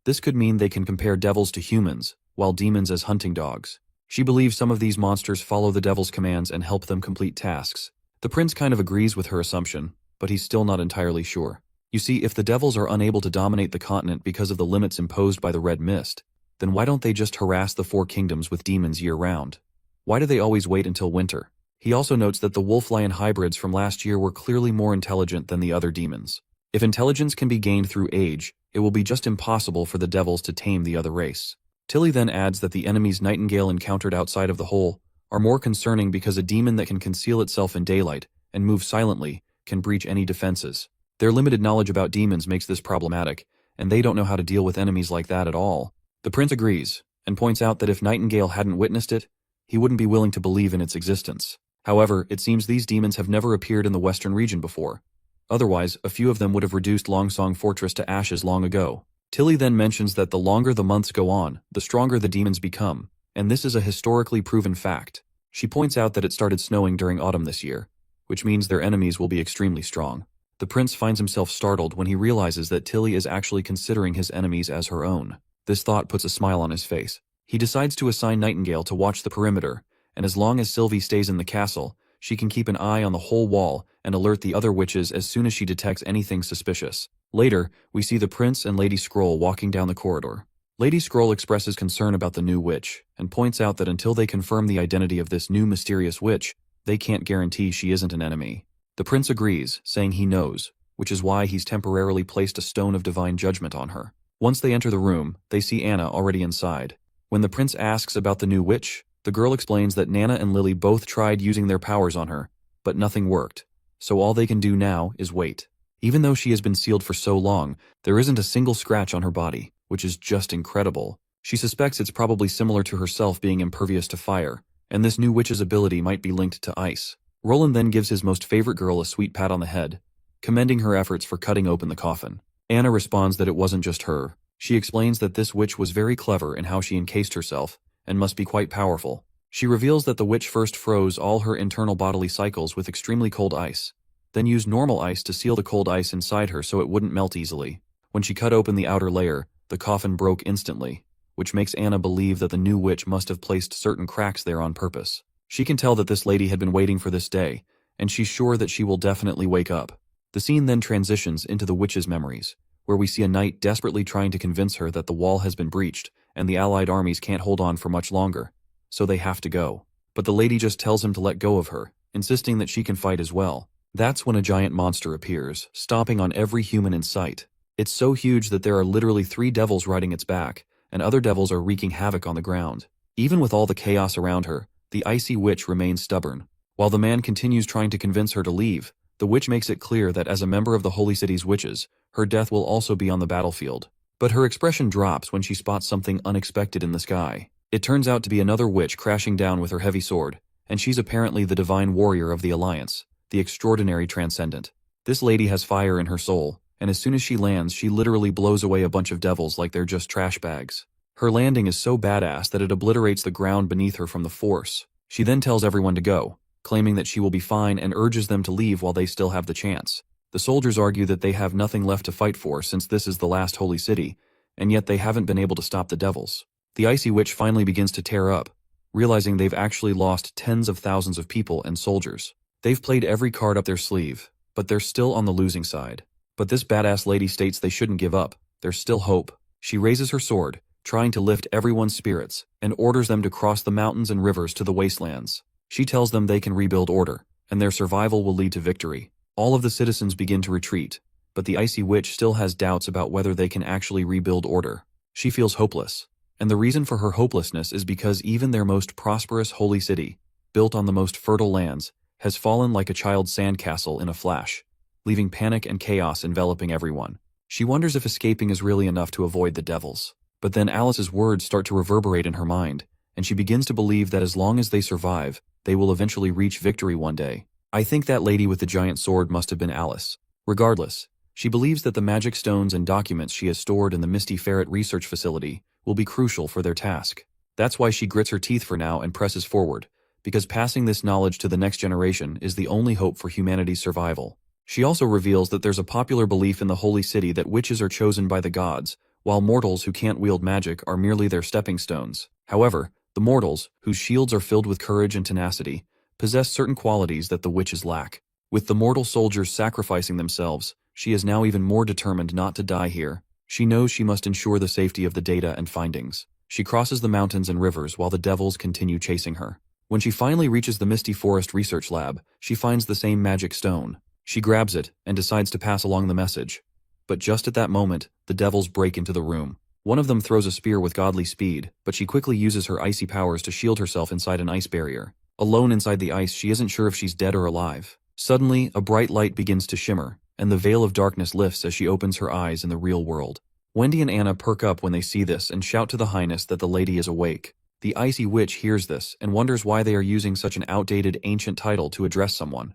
This could mean they can compare devils to humans, while demons as hunting dogs. She believes some of these monsters follow the devil's commands and help them complete tasks. The prince kind of agrees with her assumption, but he's still not entirely sure. You see, if the devils are unable to dominate the continent because of the limits imposed by the red mist, then why don't they just harass the 4 kingdoms with demons year-round? Why do they always wait until winter? He also notes that the wolf-lion hybrids from last year were clearly more intelligent than the other demons. If intelligence can be gained through age, it will be just impossible for the devils to tame the other race. Tilly then adds that the enemies Nightingale encountered outside of the hole are more concerning because a demon that can conceal itself in daylight and move silently can breach any defenses. Their limited knowledge about demons makes this problematic, and they don't know how to deal with enemies like that at all. The prince agrees, and points out that if Nightingale hadn't witnessed it, he wouldn't be willing to believe in its existence. However, it seems these demons have never appeared in the western region before. Otherwise, a few of them would have reduced Longsong Fortress to ashes long ago. Tilly then mentions that the longer the months go on, the stronger the demons become, and this is a historically proven fact. She points out that it started snowing during autumn this year, which means their enemies will be extremely strong. The prince finds himself startled when he realizes that Tilly is actually considering his enemies as her own. This thought puts a smile on his face. He decides to assign Nightingale to watch the perimeter, and as long as Sylvie stays in the castle, she can keep an eye on the whole wall and alert the other witches as soon as she detects anything suspicious. Later, we see the prince and Lady Scroll walking down the corridor. Lady Scroll expresses concern about the new witch, and points out that until they confirm the identity of this new mysterious witch, they can't guarantee she isn't an enemy. The prince agrees, saying he knows, which is why he's temporarily placed a stone of divine judgment on her. Once they enter the room, they see Anna already inside. When the prince asks about the new witch, the girl explains that Nana and Lily both tried using their powers on her, but nothing worked, so all they can do now is wait. Even though she has been sealed for so long, there isn't a single scratch on her body, which is just incredible. She suspects it's probably similar to herself being impervious to fire, and this new witch's ability might be linked to ice. Roland then gives his most favorite girl a sweet pat on the head, commending her efforts for cutting open the coffin. Anna responds that it wasn't just her. She explains that this witch was very clever in how she encased herself, and must be quite powerful. She reveals that the witch first froze all her internal bodily cycles with extremely cold ice, then used normal ice to seal the cold ice inside her so it wouldn't melt easily. When she cut open the outer layer, the coffin broke instantly, which makes Anna believe that the new witch must have placed certain cracks there on purpose. She can tell that this lady had been waiting for this day, and she's sure that she will definitely wake up. The scene then transitions into the witch's memories, where we see a knight desperately trying to convince her that the wall has been breached, and the allied armies can't hold on for much longer, so they have to go. But the lady just tells him to let go of her, insisting that she can fight as well. That's when a giant monster appears, stomping on every human in sight. It's so huge that there are literally 3 devils riding its back, and other devils are wreaking havoc on the ground. Even with all the chaos around her, the icy witch remains stubborn. While the man continues trying to convince her to leave, the witch makes it clear that as a member of the Holy City's witches, her death will also be on the battlefield. But her expression drops when she spots something unexpected in the sky. It turns out to be another witch crashing down with her heavy sword, and she's apparently the divine warrior of the Alliance, the extraordinary transcendent. This lady has fire in her soul, and as soon as she lands, she literally blows away a bunch of devils like they're just trash bags. Her landing is so badass that it obliterates the ground beneath her from the force. She then tells everyone to go, claiming that she will be fine and urges them to leave while they still have the chance. The soldiers argue that they have nothing left to fight for since this is the last holy city, and yet they haven't been able to stop the devils. The icy witch finally begins to tear up, realizing they've actually lost tens of thousands of people and soldiers. They've played every card up their sleeve, but they're still on the losing side. But this badass lady states they shouldn't give up. There's still hope. She raises her sword, trying to lift everyone's spirits, and orders them to cross the mountains and rivers to the wastelands. She tells them they can rebuild order, and their survival will lead to victory. All of the citizens begin to retreat, but the icy witch still has doubts about whether they can actually rebuild order. She feels hopeless. And the reason for her hopelessness is because even their most prosperous holy city, built on the most fertile lands, has fallen like a child's sandcastle in a flash, leaving panic and chaos enveloping everyone. She wonders if escaping is really enough to avoid the devils. But then Alice's words start to reverberate in her mind, and she begins to believe that as long as they survive, they will eventually reach victory one day. I think that lady with the giant sword must have been Alice. Regardless, she believes that the magic stones and documents she has stored in the Misty Ferret research facility will be crucial for their task. That's why she grits her teeth for now and presses forward, because passing this knowledge to the next generation is the only hope for humanity's survival. She also reveals that there's a popular belief in the holy city that witches are chosen by the gods, while mortals who can't wield magic are merely their stepping stones. However, the mortals, whose shields are filled with courage and tenacity, possess certain qualities that the witches lack. With the mortal soldiers sacrificing themselves, she is now even more determined not to die here. She knows she must ensure the safety of the data and findings. She crosses the mountains and rivers while the devils continue chasing her. When she finally reaches the Misty Forest Research Lab, she finds the same magic stone. She grabs it and decides to pass along the message. But just at that moment, the devils break into the room. One of them throws a spear with godly speed, but she quickly uses her icy powers to shield herself inside an ice barrier. Alone inside the ice, she isn't sure if she's dead or alive. Suddenly, a bright light begins to shimmer, and the veil of darkness lifts as she opens her eyes in the real world. Wendy and Anna perk up when they see this and shout to the Highness that the lady is awake. The icy witch hears this and wonders why they are using such an outdated ancient title to address someone.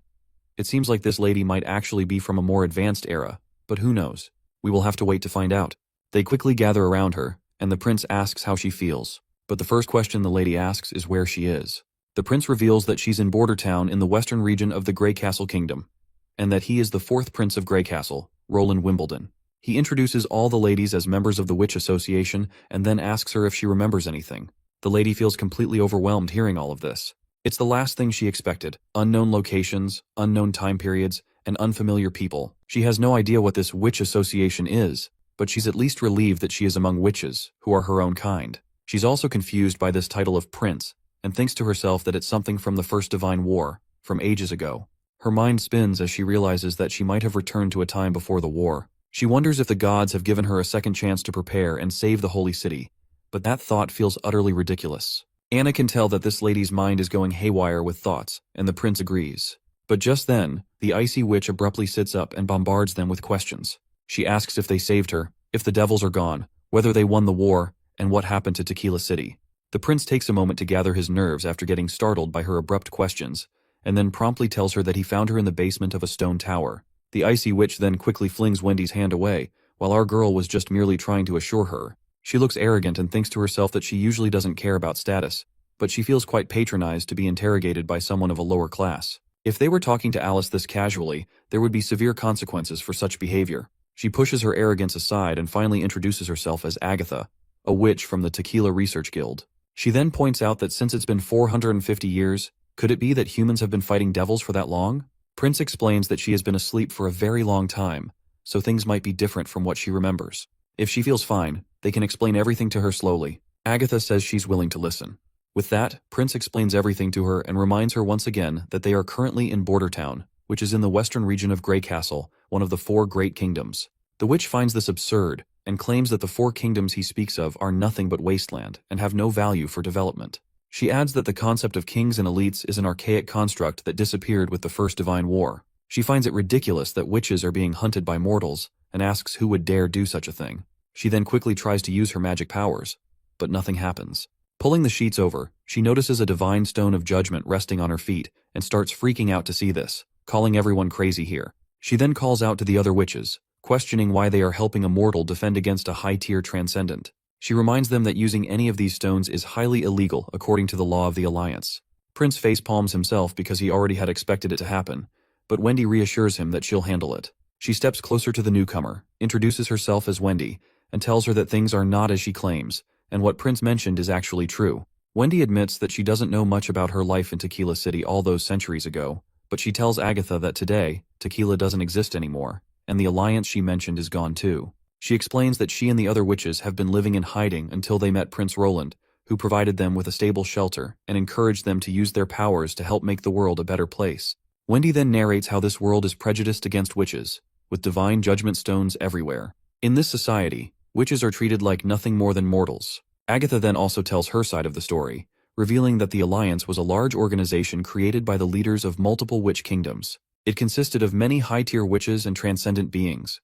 It seems like this lady might actually be from a more advanced era, but who knows? We will have to wait to find out. They quickly gather around her, and the prince asks how she feels. But the first question the lady asks is where she is. The prince reveals that she's in Border Town in the western region of the Grey Castle Kingdom, and that he is the fourth prince of Grey Castle, Roland Wimbledon. He introduces all the ladies as members of the Witch Association and then asks her if she remembers anything. The lady feels completely overwhelmed hearing all of this. It's the last thing she expected. Unknown locations, unknown time periods, and unfamiliar people. She has no idea what this Witch Association is, but she's at least relieved that she is among witches, who are her own kind. She's also confused by this title of prince, and thinks to herself that it's something from the First Divine War, from ages ago. Her mind spins as she realizes that she might have returned to a time before the war. She wonders if the gods have given her a second chance to prepare and save the holy city, but that thought feels utterly ridiculous. Anna can tell that this lady's mind is going haywire with thoughts, and the prince agrees. But just then, the icy witch abruptly sits up and bombards them with questions. She asks if they saved her, if the devils are gone, whether they won the war, and what happened to Tequila City. The prince takes a moment to gather his nerves after getting startled by her abrupt questions, and then promptly tells her that he found her in the basement of a stone tower. The icy witch then quickly flings Wendy's hand away, while our girl was just merely trying to assure her. She looks arrogant and thinks to herself that she usually doesn't care about status, but she feels quite patronized to be interrogated by someone of a lower class. If they were talking to Alice this casually, there would be severe consequences for such behavior. She pushes her arrogance aside and finally introduces herself as Agatha, a witch from the Tequila Research Guild. She then points out that since it's been 450 years, could it be that humans have been fighting devils for that long? Prince explains that she has been asleep for a very long time, so things might be different from what she remembers. If she feels fine, they can explain everything to her slowly. Agatha says she's willing to listen. With that, Prince explains everything to her and reminds her once again that they are currently in Border Town, which is in the western region of Grey Castle, one of the 4 great kingdoms. The witch finds this absurd and claims that the 4 kingdoms he speaks of are nothing but wasteland and have no value for development. She adds that the concept of kings and elites is an archaic construct that disappeared with the First Divine War. She finds it ridiculous that witches are being hunted by mortals and asks who would dare do such a thing. She then quickly tries to use her magic powers, but nothing happens. Pulling the sheets over, she notices a divine stone of judgment resting on her feet and starts freaking out to see this, calling everyone crazy here. She then calls out to the other witches, questioning why they are helping a mortal defend against a high-tier transcendent. She reminds them that using any of these stones is highly illegal according to the law of the Alliance. Prince facepalms himself because he already had expected it to happen, but Wendy reassures him that she'll handle it. She steps closer to the newcomer, introduces herself as Wendy, and tells her that things are not as she claims, and what Prince mentioned is actually true. Wendy admits that she doesn't know much about her life in Tequila City all those centuries ago, but she tells Agatha that today, Tequila doesn't exist anymore, and the alliance she mentioned is gone too. She explains that she and the other witches have been living in hiding until they met Prince Roland, who provided them with a stable shelter and encouraged them to use their powers to help make the world a better place. Wendy then narrates how this world is prejudiced against witches, with divine judgment stones everywhere. In this society, witches are treated like nothing more than mortals. Agatha then also tells her side of the story, revealing that the Alliance was a large organization created by the leaders of multiple witch kingdoms. It consisted of many high-tier witches and transcendent beings.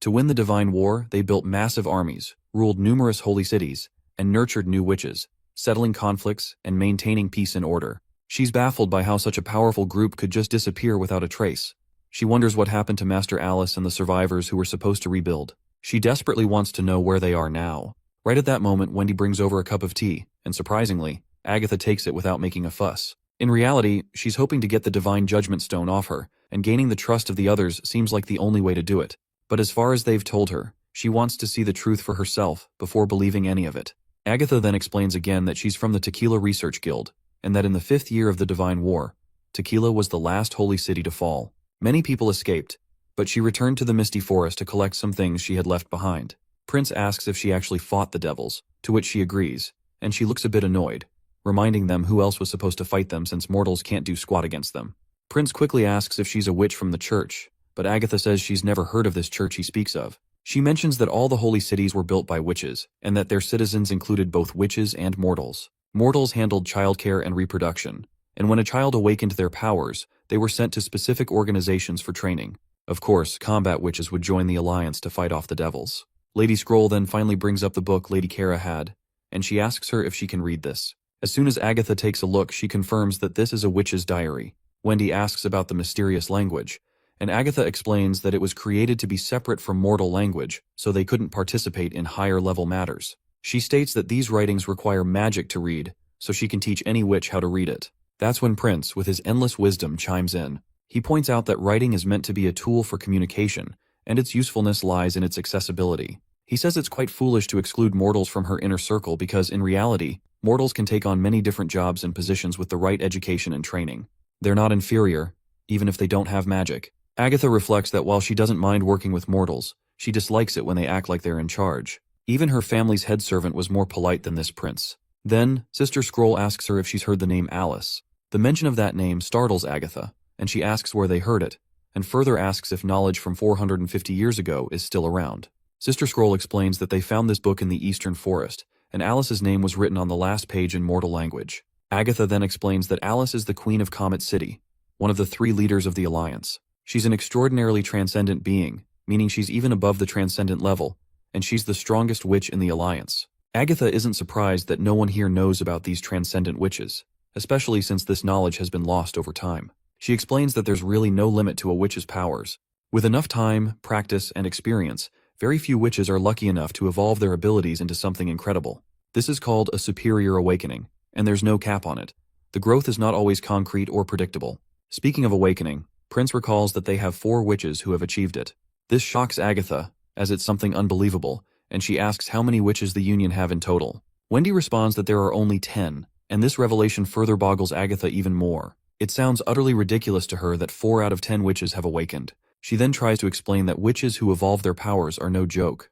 To win the Divine War, they built massive armies, ruled numerous holy cities, and nurtured new witches, settling conflicts and maintaining peace and order. She's baffled by how such a powerful group could just disappear without a trace. She wonders what happened to Master Alice and the survivors who were supposed to rebuild. She desperately wants to know where they are now. Right at that moment, Wendy brings over a cup of tea, and surprisingly, Agatha takes it without making a fuss. In reality, she's hoping to get the Divine Judgment Stone off her, and gaining the trust of the others seems like the only way to do it. But as far as they've told her, she wants to see the truth for herself before believing any of it. Agatha then explains again that she's from the Tequila Research Guild, and that in the 5th year of the Divine War, Tequila was the last holy city to fall. Many people escaped, but she returned to the Misty Forest to collect some things she had left behind. Prince asks if she actually fought the devils, to which she agrees, and she looks a bit annoyed, reminding them who else was supposed to fight them since mortals can't do squat against them. Prince quickly asks if she's a witch from the church, but Agatha says she's never heard of this church he speaks of. She mentions that all the holy cities were built by witches, and that their citizens included both witches and mortals. Mortals handled childcare and reproduction, and when a child awakened their powers, they were sent to specific organizations for training. Of course, combat witches would join the alliance to fight off the devils. Lady Scroll then finally brings up the book Lady Kara had, and she asks her if she can read this. As soon as Agatha takes a look, she confirms that this is a witch's diary. Wendy asks about the mysterious language, and Agatha explains that it was created to be separate from mortal language, so they couldn't participate in higher-level matters. She states that these writings require magic to read, so she can teach any witch how to read it. That's when Prince, with his endless wisdom, chimes in. He points out that writing is meant to be a tool for communication, and its usefulness lies in its accessibility. He says it's quite foolish to exclude mortals from her inner circle because, in reality, mortals can take on many different jobs and positions with the right education and training. They're not inferior, even if they don't have magic. Agatha reflects that while she doesn't mind working with mortals, she dislikes it when they act like they're in charge. Even her family's head servant was more polite than this prince. Then, Sister Scroll asks her if she's heard the name Alice. The mention of that name startles Agatha, and she asks where they heard it, and further asks if knowledge from 450 years ago is still around. Sister Scroll explains that they found this book in the Eastern Forest, and Alice's name was written on the last page in mortal language. Agatha then explains that Alice is the Queen of Comet City, one of the 3 leaders of the Alliance. She's an extraordinarily transcendent being, meaning she's even above the transcendent level, and she's the strongest witch in the Alliance. Agatha isn't surprised that no one here knows about these transcendent witches, especially since this knowledge has been lost over time. She explains that there's really no limit to a witch's powers. With enough time, practice, and experience, very few witches are lucky enough to evolve their abilities into something incredible. This is called a superior awakening, and there's no cap on it. The growth is not always concrete or predictable. Speaking of awakening, Prince recalls that they have 4 witches who have achieved it. This shocks Agatha, as it's something unbelievable, and she asks how many witches the Union have in total. Wendy responds that there are only 10, and this revelation further boggles Agatha even more. It sounds utterly ridiculous to her that 4 out of 10 witches have awakened. She then tries to explain that witches who evolve their powers are no joke.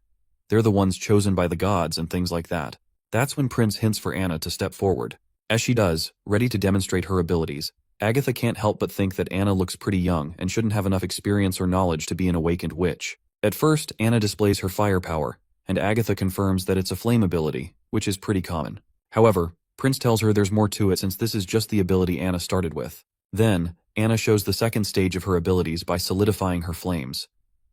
They're the ones chosen by the gods and things like that. That's when Prince hints for Anna to step forward. As she does, ready to demonstrate her abilities, Agatha can't help but think that Anna looks pretty young and shouldn't have enough experience or knowledge to be an awakened witch. At first, Anna displays her firepower, and Agatha confirms that it's a flame ability, which is pretty common. However, Prince tells her there's more to it since this is just the ability Anna started with. Then, Anna shows the second stage of her abilities by solidifying her flames.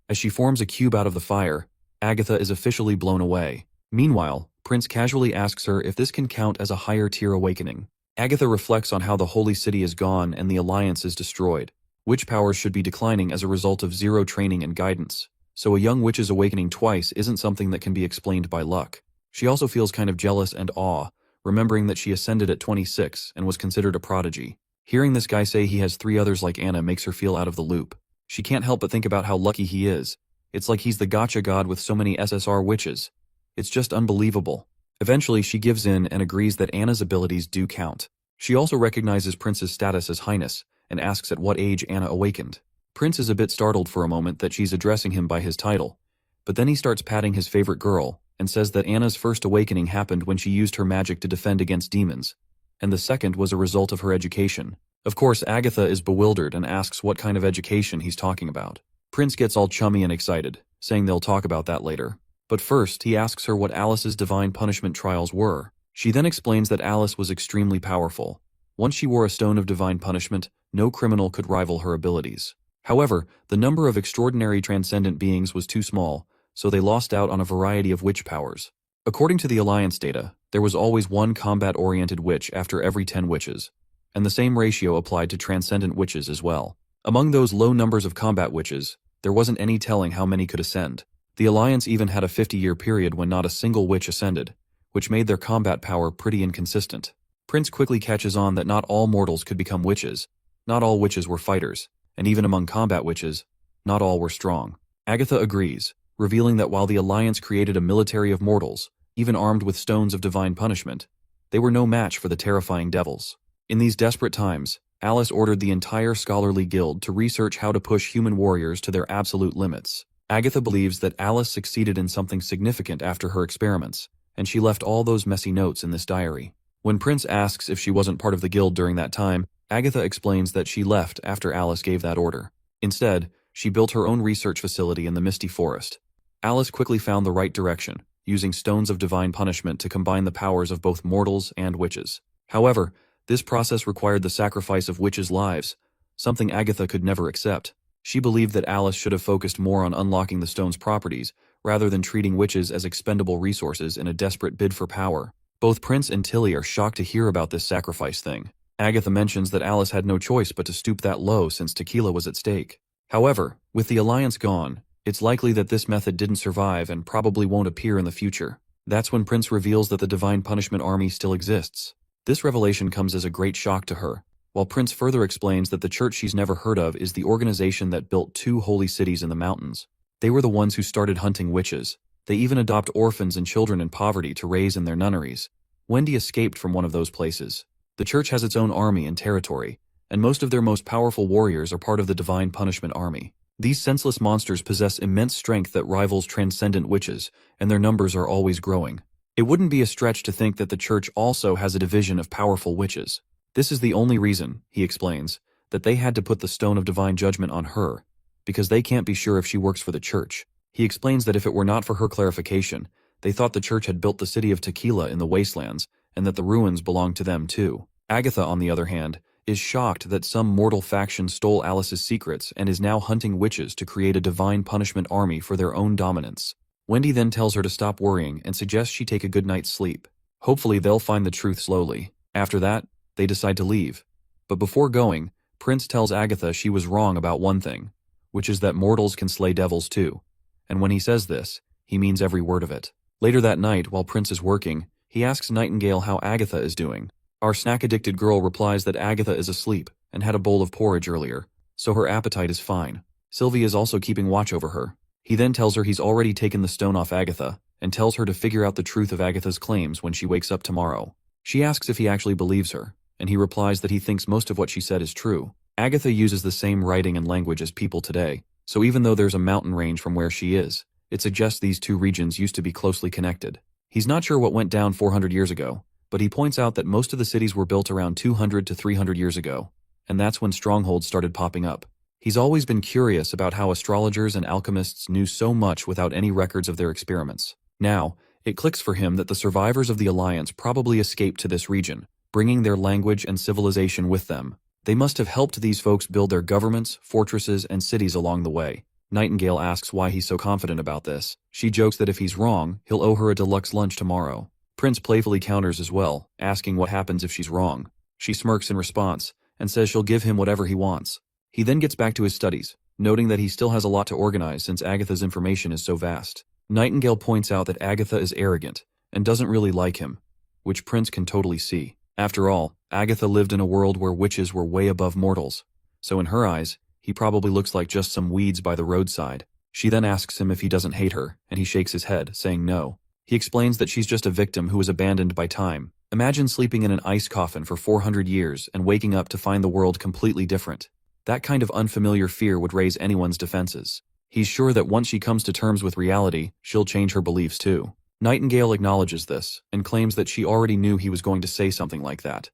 As she forms a cube out of the fire, Agatha is officially blown away. Meanwhile, Prince casually asks her if this can count as a higher tier awakening. Agatha reflects on how the Holy City is gone and the Alliance is destroyed. Witch powers should be declining as a result of zero training and guidance, so a young witch's awakening twice isn't something that can be explained by luck. She also feels kind of jealous and awe, remembering that she ascended at 26 and was considered a prodigy. Hearing this guy say he has 3 others like Anna makes her feel out of the loop. She can't help but think about how lucky he is. It's like he's the gotcha god with so many SSR witches. It's just unbelievable. Eventually, she gives in and agrees that Anna's abilities do count. She also recognizes Prince's status as Highness and asks at what age Anna awakened. Prince is a bit startled for a moment that she's addressing him by his title, but then he starts patting his favorite girl and says that Anna's first awakening happened when she used her magic to defend against demons, and the second was a result of her education. Of course, Agatha is bewildered and asks what kind of education he's talking about. Prince gets all chummy and excited, saying they'll talk about that later. But first, he asks her what Alice's divine punishment trials were. She then explains that Alice was extremely powerful. Once she wore a stone of divine punishment, no criminal could rival her abilities. However, the number of extraordinary transcendent beings was too small, so they lost out on a variety of witch powers. According to the Alliance data, there was always one combat-oriented witch after every 10 witches, and the same ratio applied to transcendent witches as well. Among those low numbers of combat witches, there wasn't any telling how many could ascend. The Alliance even had a 50-year period when not a single witch ascended, which made their combat power pretty inconsistent. Prince quickly catches on that not all mortals could become witches, not all witches were fighters, and even among combat witches, not all were strong. Agatha agrees, revealing that while the Alliance created a military of mortals, even armed with stones of divine punishment, they were no match for the terrifying devils. In these desperate times, Alice ordered the entire scholarly guild to research how to push human warriors to their absolute limits. Agatha believes that Alice succeeded in something significant after her experiments, and she left all those messy notes in this diary. When Prince asks if she wasn't part of the guild during that time, Agatha explains that she left after Alice gave that order. Instead, she built her own research facility in the Misty Forest. Alice quickly found the right direction, using stones of divine punishment to combine the powers of both mortals and witches. However, this process required the sacrifice of witches' lives, something Agatha could never accept. She believed that Alice should have focused more on unlocking the stone's properties, rather than treating witches as expendable resources in a desperate bid for power. Both Prince and Tilly are shocked to hear about this sacrifice thing. Agatha mentions that Alice had no choice but to stoop that low since tequila was at stake. However, with the Alliance gone, it's likely that this method didn't survive and probably won't appear in the future. That's when Prince reveals that the Divine Punishment Army still exists. This revelation comes as a great shock to her, while Prince further explains that the church she's never heard of is the organization that built 2 holy cities in the mountains. They were the ones who started hunting witches. They even adopt orphans and children in poverty to raise in their nunneries. Wendy escaped from one of those places. The church has its own army and territory, and most of their most powerful warriors are part of the Divine Punishment Army. These senseless monsters possess immense strength that rivals transcendent witches, and their numbers are always growing. It wouldn't be a stretch to think that the church also has a division of powerful witches. This is the only reason, he explains, that they had to put the Stone of Divine Judgment on her, because they can't be sure if she works for the church. He explains that if it were not for her clarification, they thought the church had built the city of Tequila in the wastelands, and that the ruins belonged to them too. Agatha, on the other hand, is shocked that some mortal faction stole Alice's secrets and is now hunting witches to create a divine punishment army for their own dominance. Wendy then tells her to stop worrying and suggests she take a good night's sleep. Hopefully they'll find the truth slowly. After that, they decide to leave. But before going, Prince tells Agatha she was wrong about one thing, which is that mortals can slay devils too. And when he says this, he means every word of it. Later that night, while Prince is working, he asks Nightingale how Agatha is doing. Our snack-addicted girl replies that Agatha is asleep and had a bowl of porridge earlier, so her appetite is fine. Sylvie is also keeping watch over her. He then tells her he's already taken the stone off Agatha and tells her to figure out the truth of Agatha's claims when she wakes up tomorrow. She asks if he actually believes her, and he replies that he thinks most of what she said is true. Agatha uses the same writing and language as people today, so even though there's a mountain range from where she is, it suggests these two regions used to be closely connected. He's not sure what went down 400 years ago, but he points out that most of the cities were built around 200 to 300 years ago, and that's when strongholds started popping up. He's always been curious about how astrologers and alchemists knew so much without any records of their experiments. Now, it clicks for him that the survivors of the Alliance probably escaped to this region, bringing their language and civilization with them. They must have helped these folks build their governments, fortresses, and cities along the way. Nightingale asks why he's so confident about this. She jokes that if he's wrong, he'll owe her a deluxe lunch tomorrow. Prince playfully counters as well, asking what happens if she's wrong. She smirks in response, and says she'll give him whatever he wants. He then gets back to his studies, noting that he still has a lot to organize since Agatha's information is so vast. Nightingale points out that Agatha is arrogant, and doesn't really like him, which Prince can totally see. After all, Agatha lived in a world where witches were way above mortals, so in her eyes, he probably looks like just some weeds by the roadside. She then asks him if he doesn't hate her, and he shakes his head, saying no. He explains that she's just a victim who was abandoned by time. Imagine sleeping in an ice coffin for 400 years and waking up to find the world completely different. That kind of unfamiliar fear would raise anyone's defenses. He's sure that once she comes to terms with reality, she'll change her beliefs too. Nightingale acknowledges this, and claims that she already knew he was going to say something like that.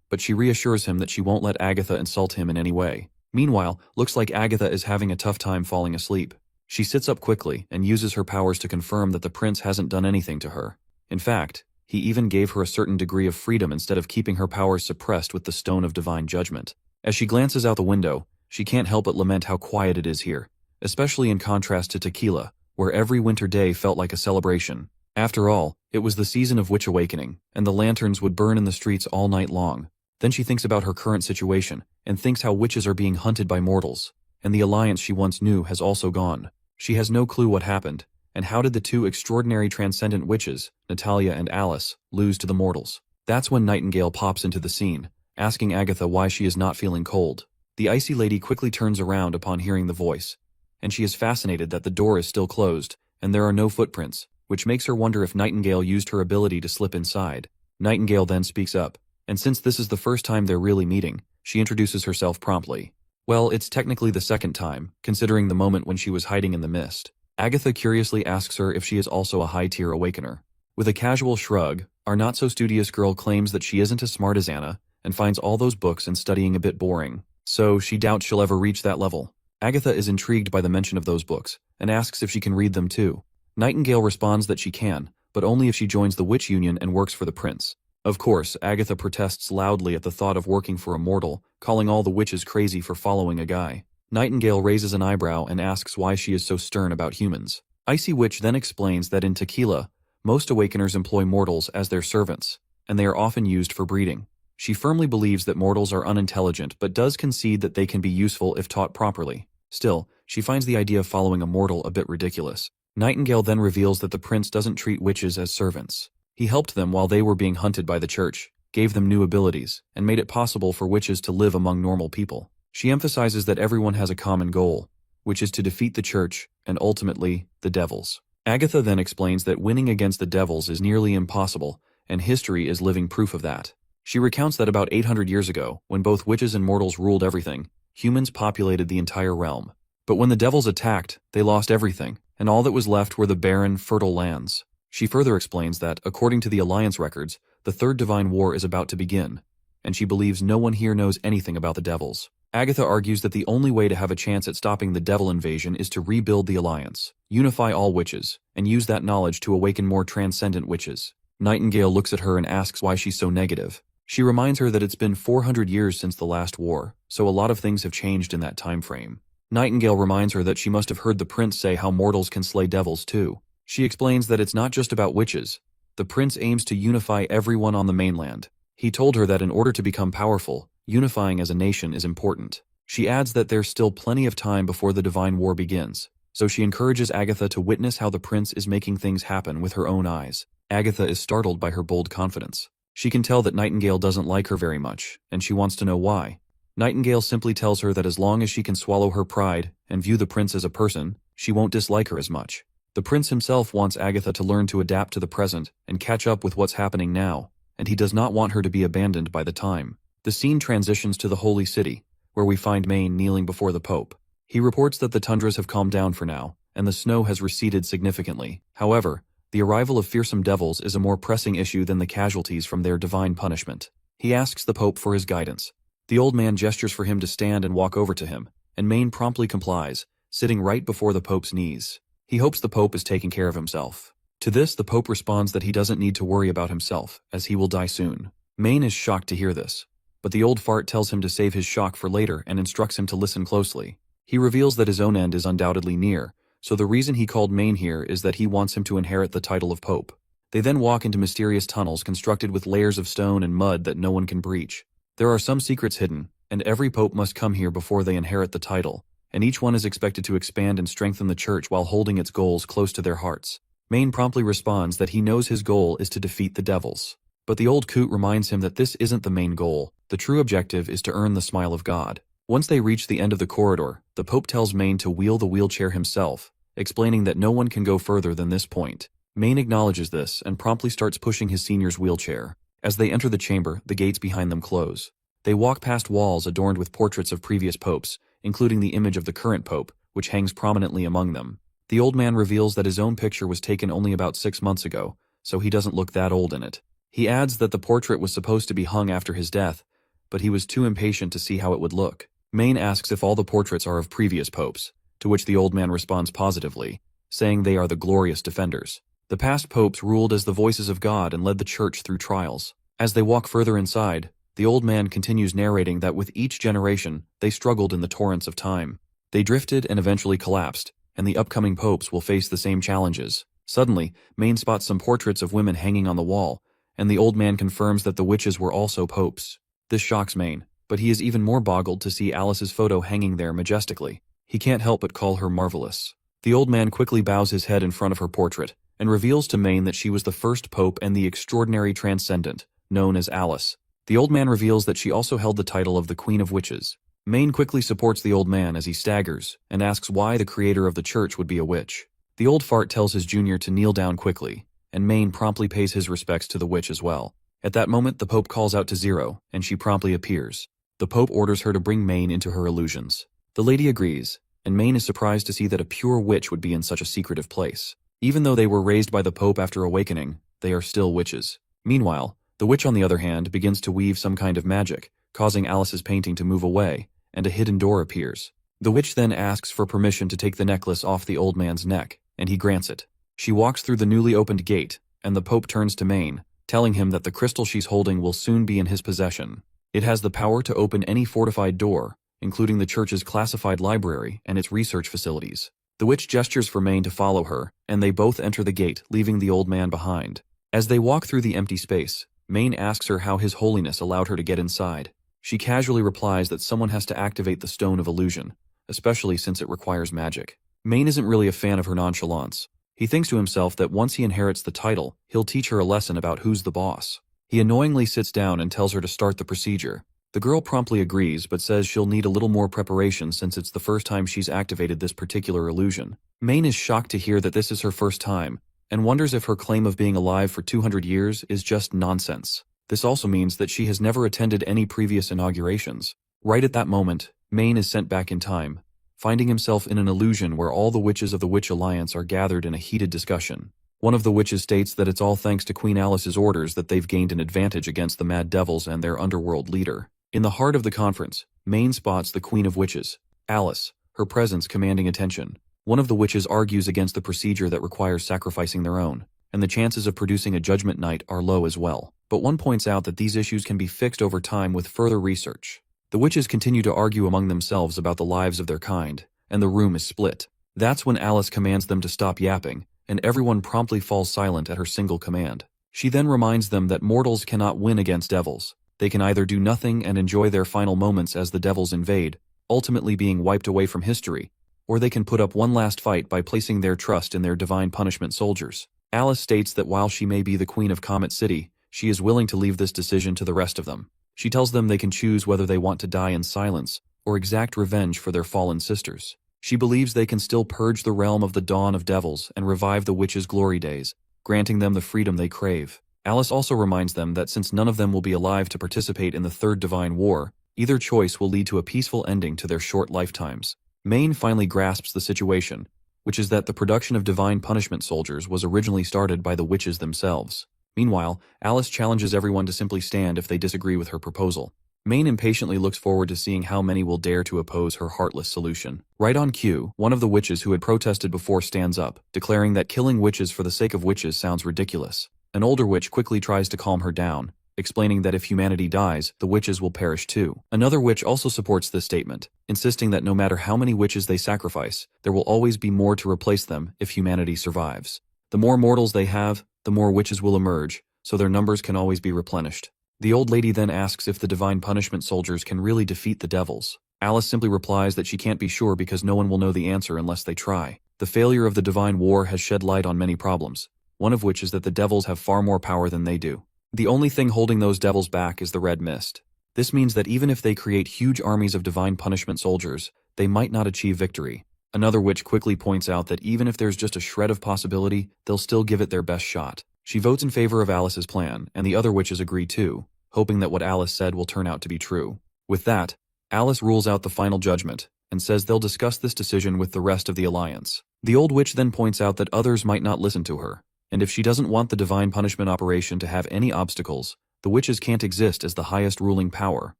But she reassures him that she won't let Agatha insult him in any way. Meanwhile, looks like Agatha is having a tough time falling asleep. She sits up quickly and uses her powers to confirm that the prince hasn't done anything to her. In fact, he even gave her a certain degree of freedom instead of keeping her powers suppressed with the Stone of Divine Judgment. As she glances out the window, she can't help but lament how quiet it is here, especially in contrast to Tequila, where every winter day felt like a celebration. After all, it was the season of witch awakening, and the lanterns would burn in the streets all night long. Then she thinks about her current situation, and thinks how witches are being hunted by mortals, and the alliance she once knew has also gone. She has no clue what happened, and how did the two extraordinary transcendent witches, Natalia and Alice, lose to the mortals? That's when Nightingale pops into the scene, asking Agatha why she is not feeling cold. The icy lady quickly turns around upon hearing the voice, and she is fascinated that the door is still closed, and there are no footprints, which makes her wonder if Nightingale used her ability to slip inside. Nightingale then speaks up, and since this is the first time they're really meeting, she introduces herself promptly. Well, it's technically the second time, considering the moment when she was hiding in the mist. Agatha curiously asks her if she is also a high-tier awakener. With a casual shrug, our not-so-studious girl claims that she isn't as smart as Anna, and finds all those books and studying a bit boring, so she doubts she'll ever reach that level. Agatha is intrigued by the mention of those books, and asks if she can read them too. Nightingale responds that she can, but only if she joins the Witch Union and works for the prince. Of course, Agatha protests loudly at the thought of working for a mortal, calling all the witches crazy for following a guy. Nightingale raises an eyebrow and asks why she is so stern about humans. Icy Witch then explains that in Tequila, most awakeners employ mortals as their servants, and they are often used for breeding. She firmly believes that mortals are unintelligent but does concede that they can be useful if taught properly. Still, she finds the idea of following a mortal a bit ridiculous. Nightingale then reveals that the prince doesn't treat witches as servants. He helped them while they were being hunted by the church, gave them new abilities, and made it possible for witches to live among normal people. She emphasizes that everyone has a common goal, which is to defeat the church and ultimately, the devils. Agatha then explains that winning against the devils is nearly impossible, and history is living proof of that. She recounts that about 800 years ago, when both witches and mortals ruled everything, humans populated the entire realm. But when the devils attacked, they lost everything, and all that was left were the barren, fertile lands. She further explains that, according to the Alliance records, the Third Divine War is about to begin, and she believes no one here knows anything about the devils. Agatha argues that the only way to have a chance at stopping the devil invasion is to rebuild the Alliance, unify all witches, and use that knowledge to awaken more transcendent witches. Nightingale looks at her and asks why she's so negative. She reminds her that it's been 400 years since the last war, so a lot of things have changed in that time frame. Nightingale reminds her that she must have heard the prince say how mortals can slay devils too. She explains that it's not just about witches. The prince aims to unify everyone on the mainland. He told her that in order to become powerful, unifying as a nation is important. She adds that there's still plenty of time before the Divine War begins, so she encourages Agatha to witness how the prince is making things happen with her own eyes. Agatha is startled by her bold confidence. She can tell that Nightingale doesn't like her very much, and she wants to know why. Nightingale simply tells her that as long as she can swallow her pride and view the prince as a person, she won't dislike her as much. The prince himself wants Agatha to learn to adapt to the present and catch up with what's happening now, and he does not want her to be abandoned by the time. The scene transitions to the Holy City, where we find Maine kneeling before the Pope. He reports that the tundras have calmed down for now, and the snow has receded significantly. However, the arrival of fearsome devils is a more pressing issue than the casualties from their divine punishment. He asks the Pope for his guidance. The old man gestures for him to stand and walk over to him, and Maine promptly complies, sitting right before the Pope's knees. He hopes the Pope is taking care of himself. To this, the Pope responds that he doesn't need to worry about himself, as he will die soon. Maine is shocked to hear this, but the old fart tells him to save his shock for later and instructs him to listen closely. He reveals that his own end is undoubtedly near, so the reason he called Maine here is that he wants him to inherit the title of Pope. They then walk into mysterious tunnels constructed with layers of stone and mud that no one can breach. There are some secrets hidden, and every Pope must come here before they inherit the title, and each one is expected to expand and strengthen the church while holding its goals close to their hearts. Maine promptly responds that he knows his goal is to defeat the devils. But the old coot reminds him that this isn't the main goal. The true objective is to earn the smile of God. Once they reach the end of the corridor, the Pope tells Main to wheel the wheelchair himself, explaining that no one can go further than this point. Main acknowledges this and promptly starts pushing his senior's wheelchair. As they enter the chamber, the gates behind them close. They walk past walls adorned with portraits of previous popes, including the image of the current pope, which hangs prominently among them. The old man reveals that his own picture was taken only about 6 months ago, so he doesn't look that old in it. He adds that the portrait was supposed to be hung after his death, but he was too impatient to see how it would look. Main asks if all the portraits are of previous popes, to which the old man responds positively, saying they are the glorious defenders. The past popes ruled as the voices of God and led the church through trials. As they walk further inside, the old man continues narrating that with each generation, they struggled in the torrents of time. They drifted and eventually collapsed, and the upcoming popes will face the same challenges. Suddenly, Main spots some portraits of women hanging on the wall, and the old man confirms that the witches were also popes. This shocks Main, but he is even more boggled to see Alice's photo hanging there majestically. He can't help but call her marvelous. The old man quickly bows his head in front of her portrait, and reveals to Main that she was the first pope and the extraordinary transcendent, known as Alice. The old man reveals that she also held the title of the Queen of Witches. Main quickly supports the old man as he staggers, and asks why the creator of the church would be a witch. The old fart tells his junior to kneel down quickly, and Main promptly pays his respects to the witch as well. At that moment, the Pope calls out to Zero, and she promptly appears. The Pope orders her to bring Main into her illusions. The lady agrees, and Main is surprised to see that a pure witch would be in such a secretive place. Even though they were raised by the Pope after awakening, they are still witches. Meanwhile, the witch on the other hand begins to weave some kind of magic, causing Alice's painting to move away, and a hidden door appears. The witch then asks for permission to take the necklace off the old man's neck, and he grants it. She walks through the newly opened gate, and the Pope turns to Main, telling him that the crystal she's holding will soon be in his possession. It has the power to open any fortified door, including the church's classified library and its research facilities. The witch gestures for Main to follow her, and they both enter the gate, leaving the old man behind. As they walk through the empty space, Main asks her how His Holiness allowed her to get inside. She casually replies that someone has to activate the Stone of Illusion, especially since it requires magic. Main isn't really a fan of her nonchalance. He thinks to himself that once he inherits the title, he'll teach her a lesson about who's the boss. He annoyingly sits down and tells her to start the procedure. The girl promptly agrees but says she'll need a little more preparation since it's the first time she's activated this particular illusion. Main is shocked to hear that this is her first time, and wonders if her claim of being alive for 200 years is just nonsense. This also means that she has never attended any previous inaugurations. Right at that moment, Main is sent back in time, finding himself in an illusion where all the witches of the Witch Alliance are gathered in a heated discussion. One of the witches states that it's all thanks to Queen Alice's orders that they've gained an advantage against the Mad Devils and their underworld leader. In the heart of the conference, Main spots the Queen of Witches, Alice, her presence commanding attention. One of the witches argues against the procedure that requires sacrificing their own, and the chances of producing a judgment night are low as well. But one points out that these issues can be fixed over time with further research. The witches continue to argue among themselves about the lives of their kind, and the room is split. That's when Alice commands them to stop yapping, and everyone promptly falls silent at her single command. She then reminds them that mortals cannot win against devils. They can either do nothing and enjoy their final moments as the devils invade, ultimately being wiped away from history, or they can put up one last fight by placing their trust in their divine punishment soldiers. Alice states that while she may be the queen of Comet City, she is willing to leave this decision to the rest of them. She tells them they can choose whether they want to die in silence or exact revenge for their fallen sisters. She believes they can still purge the realm of the dawn of devils and revive the witches' glory days, granting them the freedom they crave. Alice also reminds them that since none of them will be alive to participate in the Third Divine War, either choice will lead to a peaceful ending to their short lifetimes. Main finally grasps the situation, which is that the production of divine punishment soldiers was originally started by the witches themselves. Meanwhile, Alice challenges everyone to simply stand if they disagree with her proposal. Main impatiently looks forward to seeing how many will dare to oppose her heartless solution. Right on cue, one of the witches who had protested before stands up, declaring that killing witches for the sake of witches sounds ridiculous. An older witch quickly tries to calm her down, explaining that if humanity dies, the witches will perish too. Another witch also supports this statement, insisting that no matter how many witches they sacrifice, there will always be more to replace them if humanity survives. The more mortals they have, the more witches will emerge, so their numbers can always be replenished. The old lady then asks if the divine punishment soldiers can really defeat the devils. Alice simply replies that she can't be sure because no one will know the answer unless they try. The failure of the divine war has shed light on many problems, one of which is that the devils have far more power than they do. The only thing holding those devils back is the red mist. This means that even if they create huge armies of divine punishment soldiers, they might not achieve victory. Another witch quickly points out that even if there's just a shred of possibility, they'll still give it their best shot. She votes in favor of Alice's plan, and the other witches agree too, hoping that what Alice said will turn out to be true. With that, Alice rules out the final judgment, and says they'll discuss this decision with the rest of the alliance. The old witch then points out that others might not listen to her, and if she doesn't want the divine punishment operation to have any obstacles, the witches can't exist as the highest ruling power.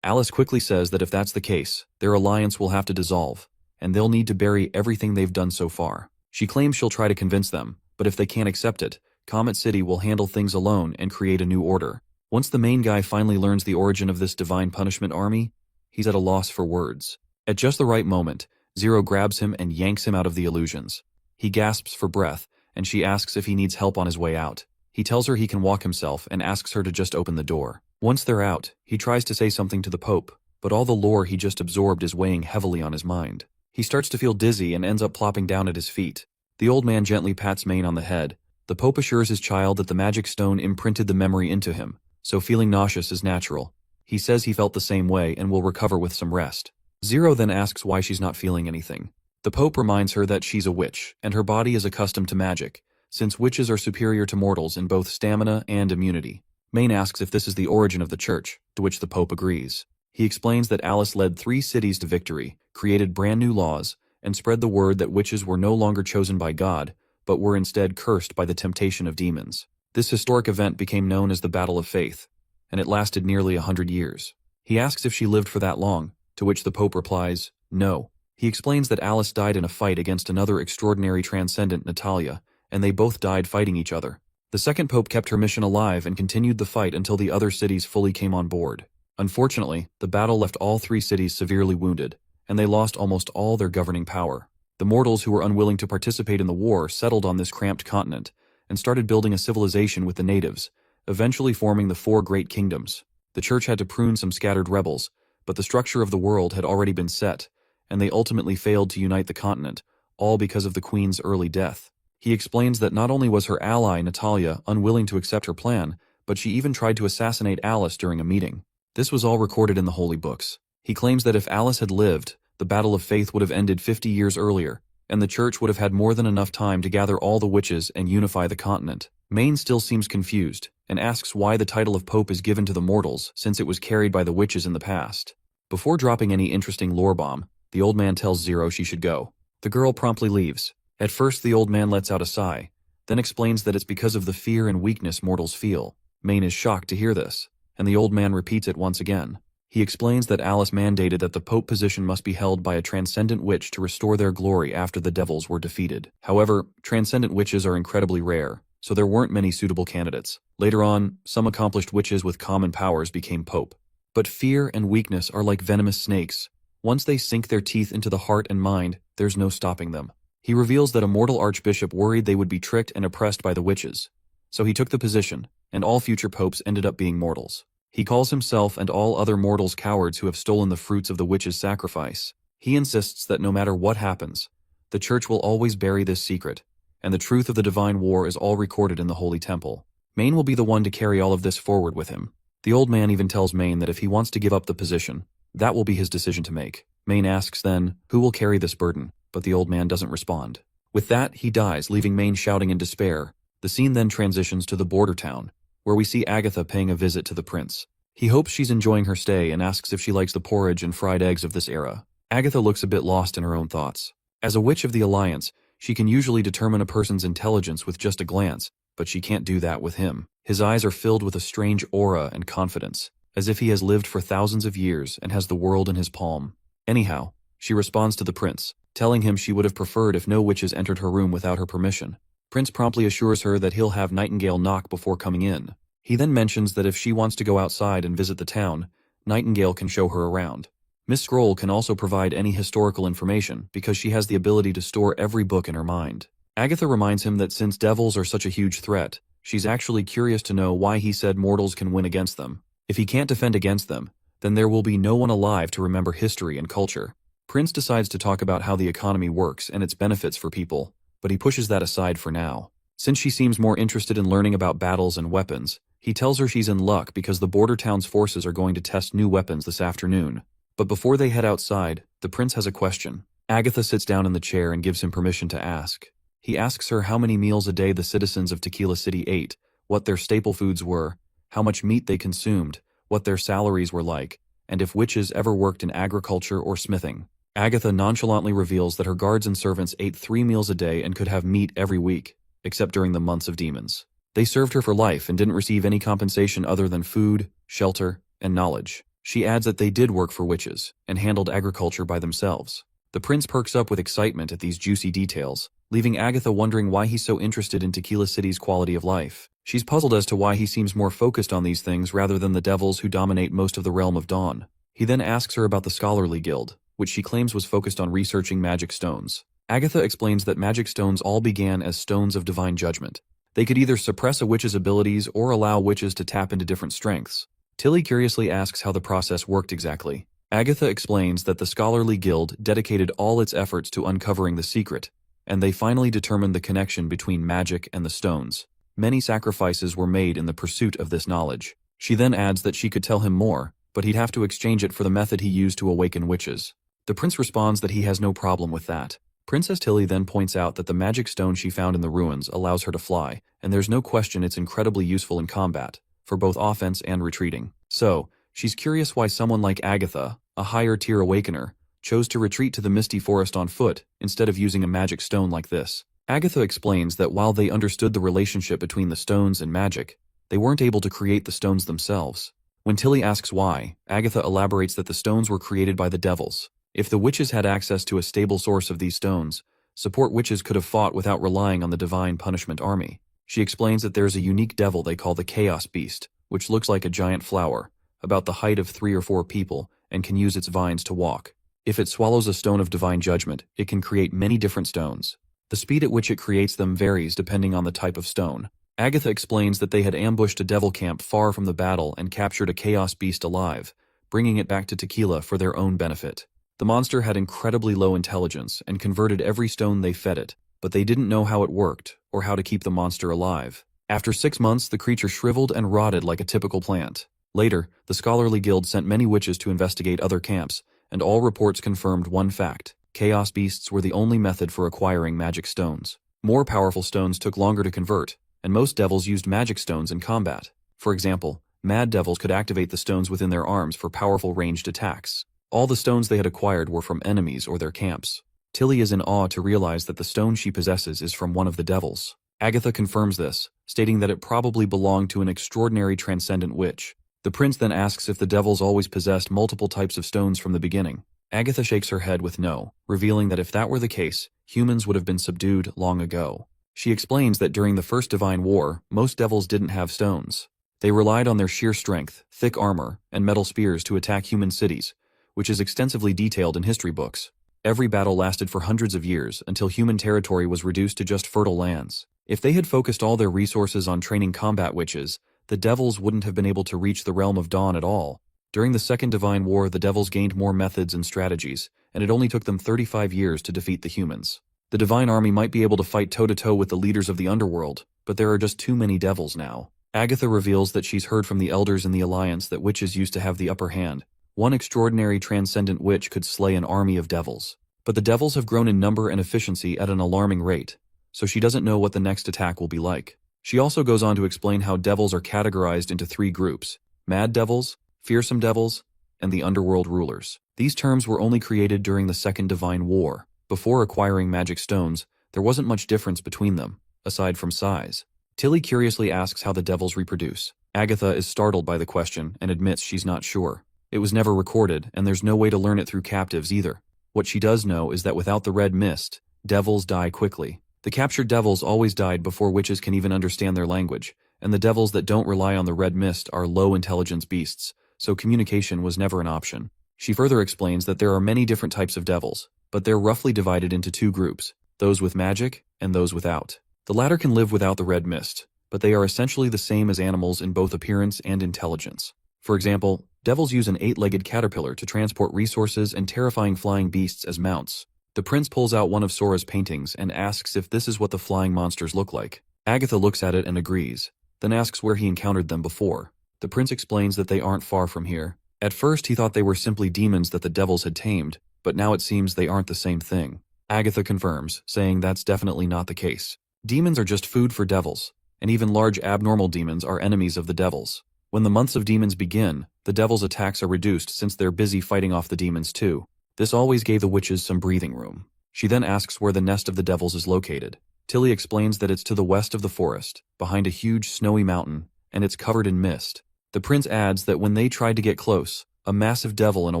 Alice quickly says that if that's the case, their alliance will have to dissolve, and they'll need to bury everything they've done so far. She claims she'll try to convince them, but if they can't accept it, Comet City will handle things alone and create a new order. Once the main guy finally learns the origin of this divine punishment army, he's at a loss for words. At just the right moment, Zero grabs him and yanks him out of the illusions. He gasps for breath, and she asks if he needs help on his way out. He tells her he can walk himself and asks her to just open the door. Once they're out, he tries to say something to the Pope, but all the lore he just absorbed is weighing heavily on his mind. He starts to feel dizzy and ends up plopping down at his feet. The old man gently pats Maine on the head. The Pope assures his child that the magic stone imprinted the memory into him, so feeling nauseous is natural. He says he felt the same way and will recover with some rest. Zero then asks why she's not feeling anything. The Pope reminds her that she's a witch, and her body is accustomed to magic, since witches are superior to mortals in both stamina and immunity. Maine asks if this is the origin of the church, to which the Pope agrees. He explains that Alice led 3 cities to victory, created brand new laws, and spread the word that witches were no longer chosen by God, but were instead cursed by the temptation of demons. This historic event became known as the Battle of Faith, and it lasted nearly 100 years. He asks if she lived for that long, to which the Pope replies, no. He explains that Alice died in a fight against another extraordinary transcendent, Natalia, and they both died fighting each other. The second Pope kept her mission alive and continued the fight until the other cities fully came on board. Unfortunately, the battle left all 3 cities severely wounded, and they lost almost all their governing power. The mortals who were unwilling to participate in the war settled on this cramped continent, and started building a civilization with the natives, eventually forming the 4 great kingdoms. The church had to prune some scattered rebels, but the structure of the world had already been set, and they ultimately failed to unite the continent, all because of the queen's early death. He explains that not only was her ally, Natalia, unwilling to accept her plan, but she even tried to assassinate Alice during a meeting. This was all recorded in the holy books. He claims that if Alice had lived, the Battle of Faith would have ended 50 years earlier, and the church would have had more than enough time to gather all the witches and unify the continent. Maine still seems confused, and asks why the title of Pope is given to the mortals since it was carried by the witches in the past. Before dropping any interesting lore bomb, the old man tells Zero she should go. The girl promptly leaves. At first the old man lets out a sigh, then explains that it's because of the fear and weakness mortals feel. Maine is shocked to hear this, and the old man repeats it once again. He explains that Alice mandated that the Pope position must be held by a transcendent witch to restore their glory after the devils were defeated. However, transcendent witches are incredibly rare, so there weren't many suitable candidates. Later on, some accomplished witches with common powers became Pope. But fear and weakness are like venomous snakes. Once they sink their teeth into the heart and mind, there's no stopping them. He reveals that a mortal archbishop worried they would be tricked and oppressed by the witches, so he took the position, and all future popes ended up being mortals. He calls himself and all other mortals cowards who have stolen the fruits of the witches' sacrifice. He insists that no matter what happens, the church will always bury this secret, and the truth of the divine war is all recorded in the holy temple. Maine will be the one to carry all of this forward with him. The old man even tells Maine that if he wants to give up the position, that will be his decision to make. Maine asks then, who will carry this burden? But the old man doesn't respond. With that, he dies, leaving Maine shouting in despair. The scene then transitions to the border town, where we see Agatha paying a visit to the prince. He hopes she's enjoying her stay and asks if she likes the porridge and fried eggs of this era. Agatha looks a bit lost in her own thoughts. As a witch of the Alliance, she can usually determine a person's intelligence with just a glance, but she can't do that with him. His eyes are filled with a strange aura and confidence, as if he has lived for thousands of years and has the world in his palm. Anyhow, she responds to the prince, telling him she would have preferred if no witches entered her room without her permission. Prince promptly assures her that he'll have Nightingale knock before coming in. He then mentions that if she wants to go outside and visit the town, Nightingale can show her around. Miss Scroll can also provide any historical information because she has the ability to store every book in her mind. Agatha reminds him that since devils are such a huge threat, she's actually curious to know why he said mortals can win against them. If he can't defend against them, then there will be no one alive to remember history and culture. Prince decides to talk about how the economy works and its benefits for people, but he pushes that aside for now. Since she seems more interested in learning about battles and weapons, He tells her she's in luck because the border town's forces are going to test new weapons this afternoon. But before they head outside, the prince has a question. Agatha sits down in the chair and gives him permission to ask. He asks her how many meals a day the citizens of Tequila City ate, what their staple foods were, how much meat they consumed, what their salaries were like, and if witches ever worked in agriculture or smithing. Agatha nonchalantly reveals that her guards and servants ate 3 meals a day and could have meat every week, except during the months of demons. They served her for life and didn't receive any compensation other than food, shelter, and knowledge. She adds that they did work for witches, and handled agriculture by themselves. The prince perks up with excitement at these juicy details, leaving Agatha wondering why he's so interested in Tequila City's quality of life. She's puzzled as to why he seems more focused on these things rather than the devils who dominate most of the realm of Dawn. He then asks her about the Scholarly Guild, which she claims was focused on researching magic stones. Agatha explains that magic stones all began as stones of divine judgment. They could either suppress a witch's abilities or allow witches to tap into different strengths. Tilly curiously asks how the process worked exactly. Agatha explains that the Scholarly Guild dedicated all its efforts to uncovering the secret, and they finally determined the connection between magic and the stones. Many sacrifices were made in the pursuit of this knowledge. She then adds that she could tell him more, but he'd have to exchange it for the method he used to awaken witches. The prince responds that he has no problem with that. Princess Tilly then points out that the magic stone she found in the ruins allows her to fly, and there's no question it's incredibly useful in combat, for both offense and retreating. So, she's curious why someone like Agatha, a higher-tier awakener, chose to retreat to the misty forest on foot instead of using a magic stone like this. Agatha explains that while they understood the relationship between the stones and magic, they weren't able to create the stones themselves. When Tilly asks why, Agatha elaborates that the stones were created by the devils. If the witches had access to a stable source of these stones, support witches could have fought without relying on the divine punishment army. She explains that there's a unique devil they call the Chaos Beast, which looks like a giant flower, about the height of 3 or 4 people, and can use its vines to walk. If it swallows a stone of divine judgment, it can create many different stones. The speed at which it creates them varies depending on the type of stone. Agatha explains that they had ambushed a devil camp far from the battle and captured a Chaos Beast alive, bringing it back to Tequila for their own benefit. The monster had incredibly low intelligence and converted every stone they fed it, but they didn't know how it worked or how to keep the monster alive. After 6 months, the creature shriveled and rotted like a typical plant. Later, the Scholarly Guild sent many witches to investigate other camps, and all reports confirmed one fact: Chaos Beasts were the only method for acquiring magic stones. More powerful stones took longer to convert, and most devils used magic stones in combat. For example, mad devils could activate the stones within their arms for powerful ranged attacks. All the stones they had acquired were from enemies or their camps. Tilly is in awe to realize that the stone she possesses is from one of the devils. Agatha confirms this, stating that it probably belonged to an extraordinary transcendent witch. The prince then asks if the devils always possessed multiple types of stones from the beginning. Agatha shakes her head with no, revealing that if that were the case, humans would have been subdued long ago. She explains that during the First Divine War, most devils didn't have stones. They relied on their sheer strength, thick armor, and metal spears to attack human cities, which is extensively detailed in history books. Every battle lasted for hundreds of years until human territory was reduced to just fertile lands. If they had focused all their resources on training combat witches, the devils wouldn't have been able to reach the realm of Dawn at all. During the Second Divine War, the devils gained more methods and strategies, and it only took them 35 years to defeat the humans. The Divine Army might be able to fight toe-to-toe with the leaders of the underworld, but there are just too many devils now. Agatha reveals that she's heard from the elders in the Alliance that witches used to have the upper hand. One extraordinary transcendent witch could slay an army of devils. But the devils have grown in number and efficiency at an alarming rate, so she doesn't know what the next attack will be like. She also goes on to explain how devils are categorized into 3 groups: mad devils, fearsome devils, and the underworld rulers. These terms were only created during the Second Divine War. Before acquiring magic stones, there wasn't much difference between them, aside from size. Tilly curiously asks how the devils reproduce. Agatha is startled by the question and admits she's not sure. It was never recorded, and there's no way to learn it through captives either. What she does know is that without the red mist, devils die quickly. The captured devils always died before witches can even understand their language, and the devils that don't rely on the red mist are low-intelligence beasts, so communication was never an option. She further explains that there are many different types of devils, but they're roughly divided into 2 groups, those with magic and those without. The latter can live without the red mist, but they are essentially the same as animals in both appearance and intelligence. For example, devils use an 8-legged caterpillar to transport resources and terrifying flying beasts as mounts. The prince pulls out one of Sora's paintings and asks if this is what the flying monsters look like. Agatha looks at it and agrees. then asks where he encountered them before. The prince explains that they aren't far from here. At first he thought they were simply demons that the devils had tamed, but now it seems they aren't the same thing. Agatha confirms, saying that's definitely not the case. Demons are just food for devils, and even large abnormal demons are enemies of the devils. When the months of demons begin, the devils' attacks are reduced since they're busy fighting off the demons too. This always gave the witches some breathing room. She then asks where the nest of the devils is located. Tilly explains that it's to the west of the forest, behind a huge snowy mountain, and it's covered in mist. The prince adds that when they tried to get close, a massive devil in a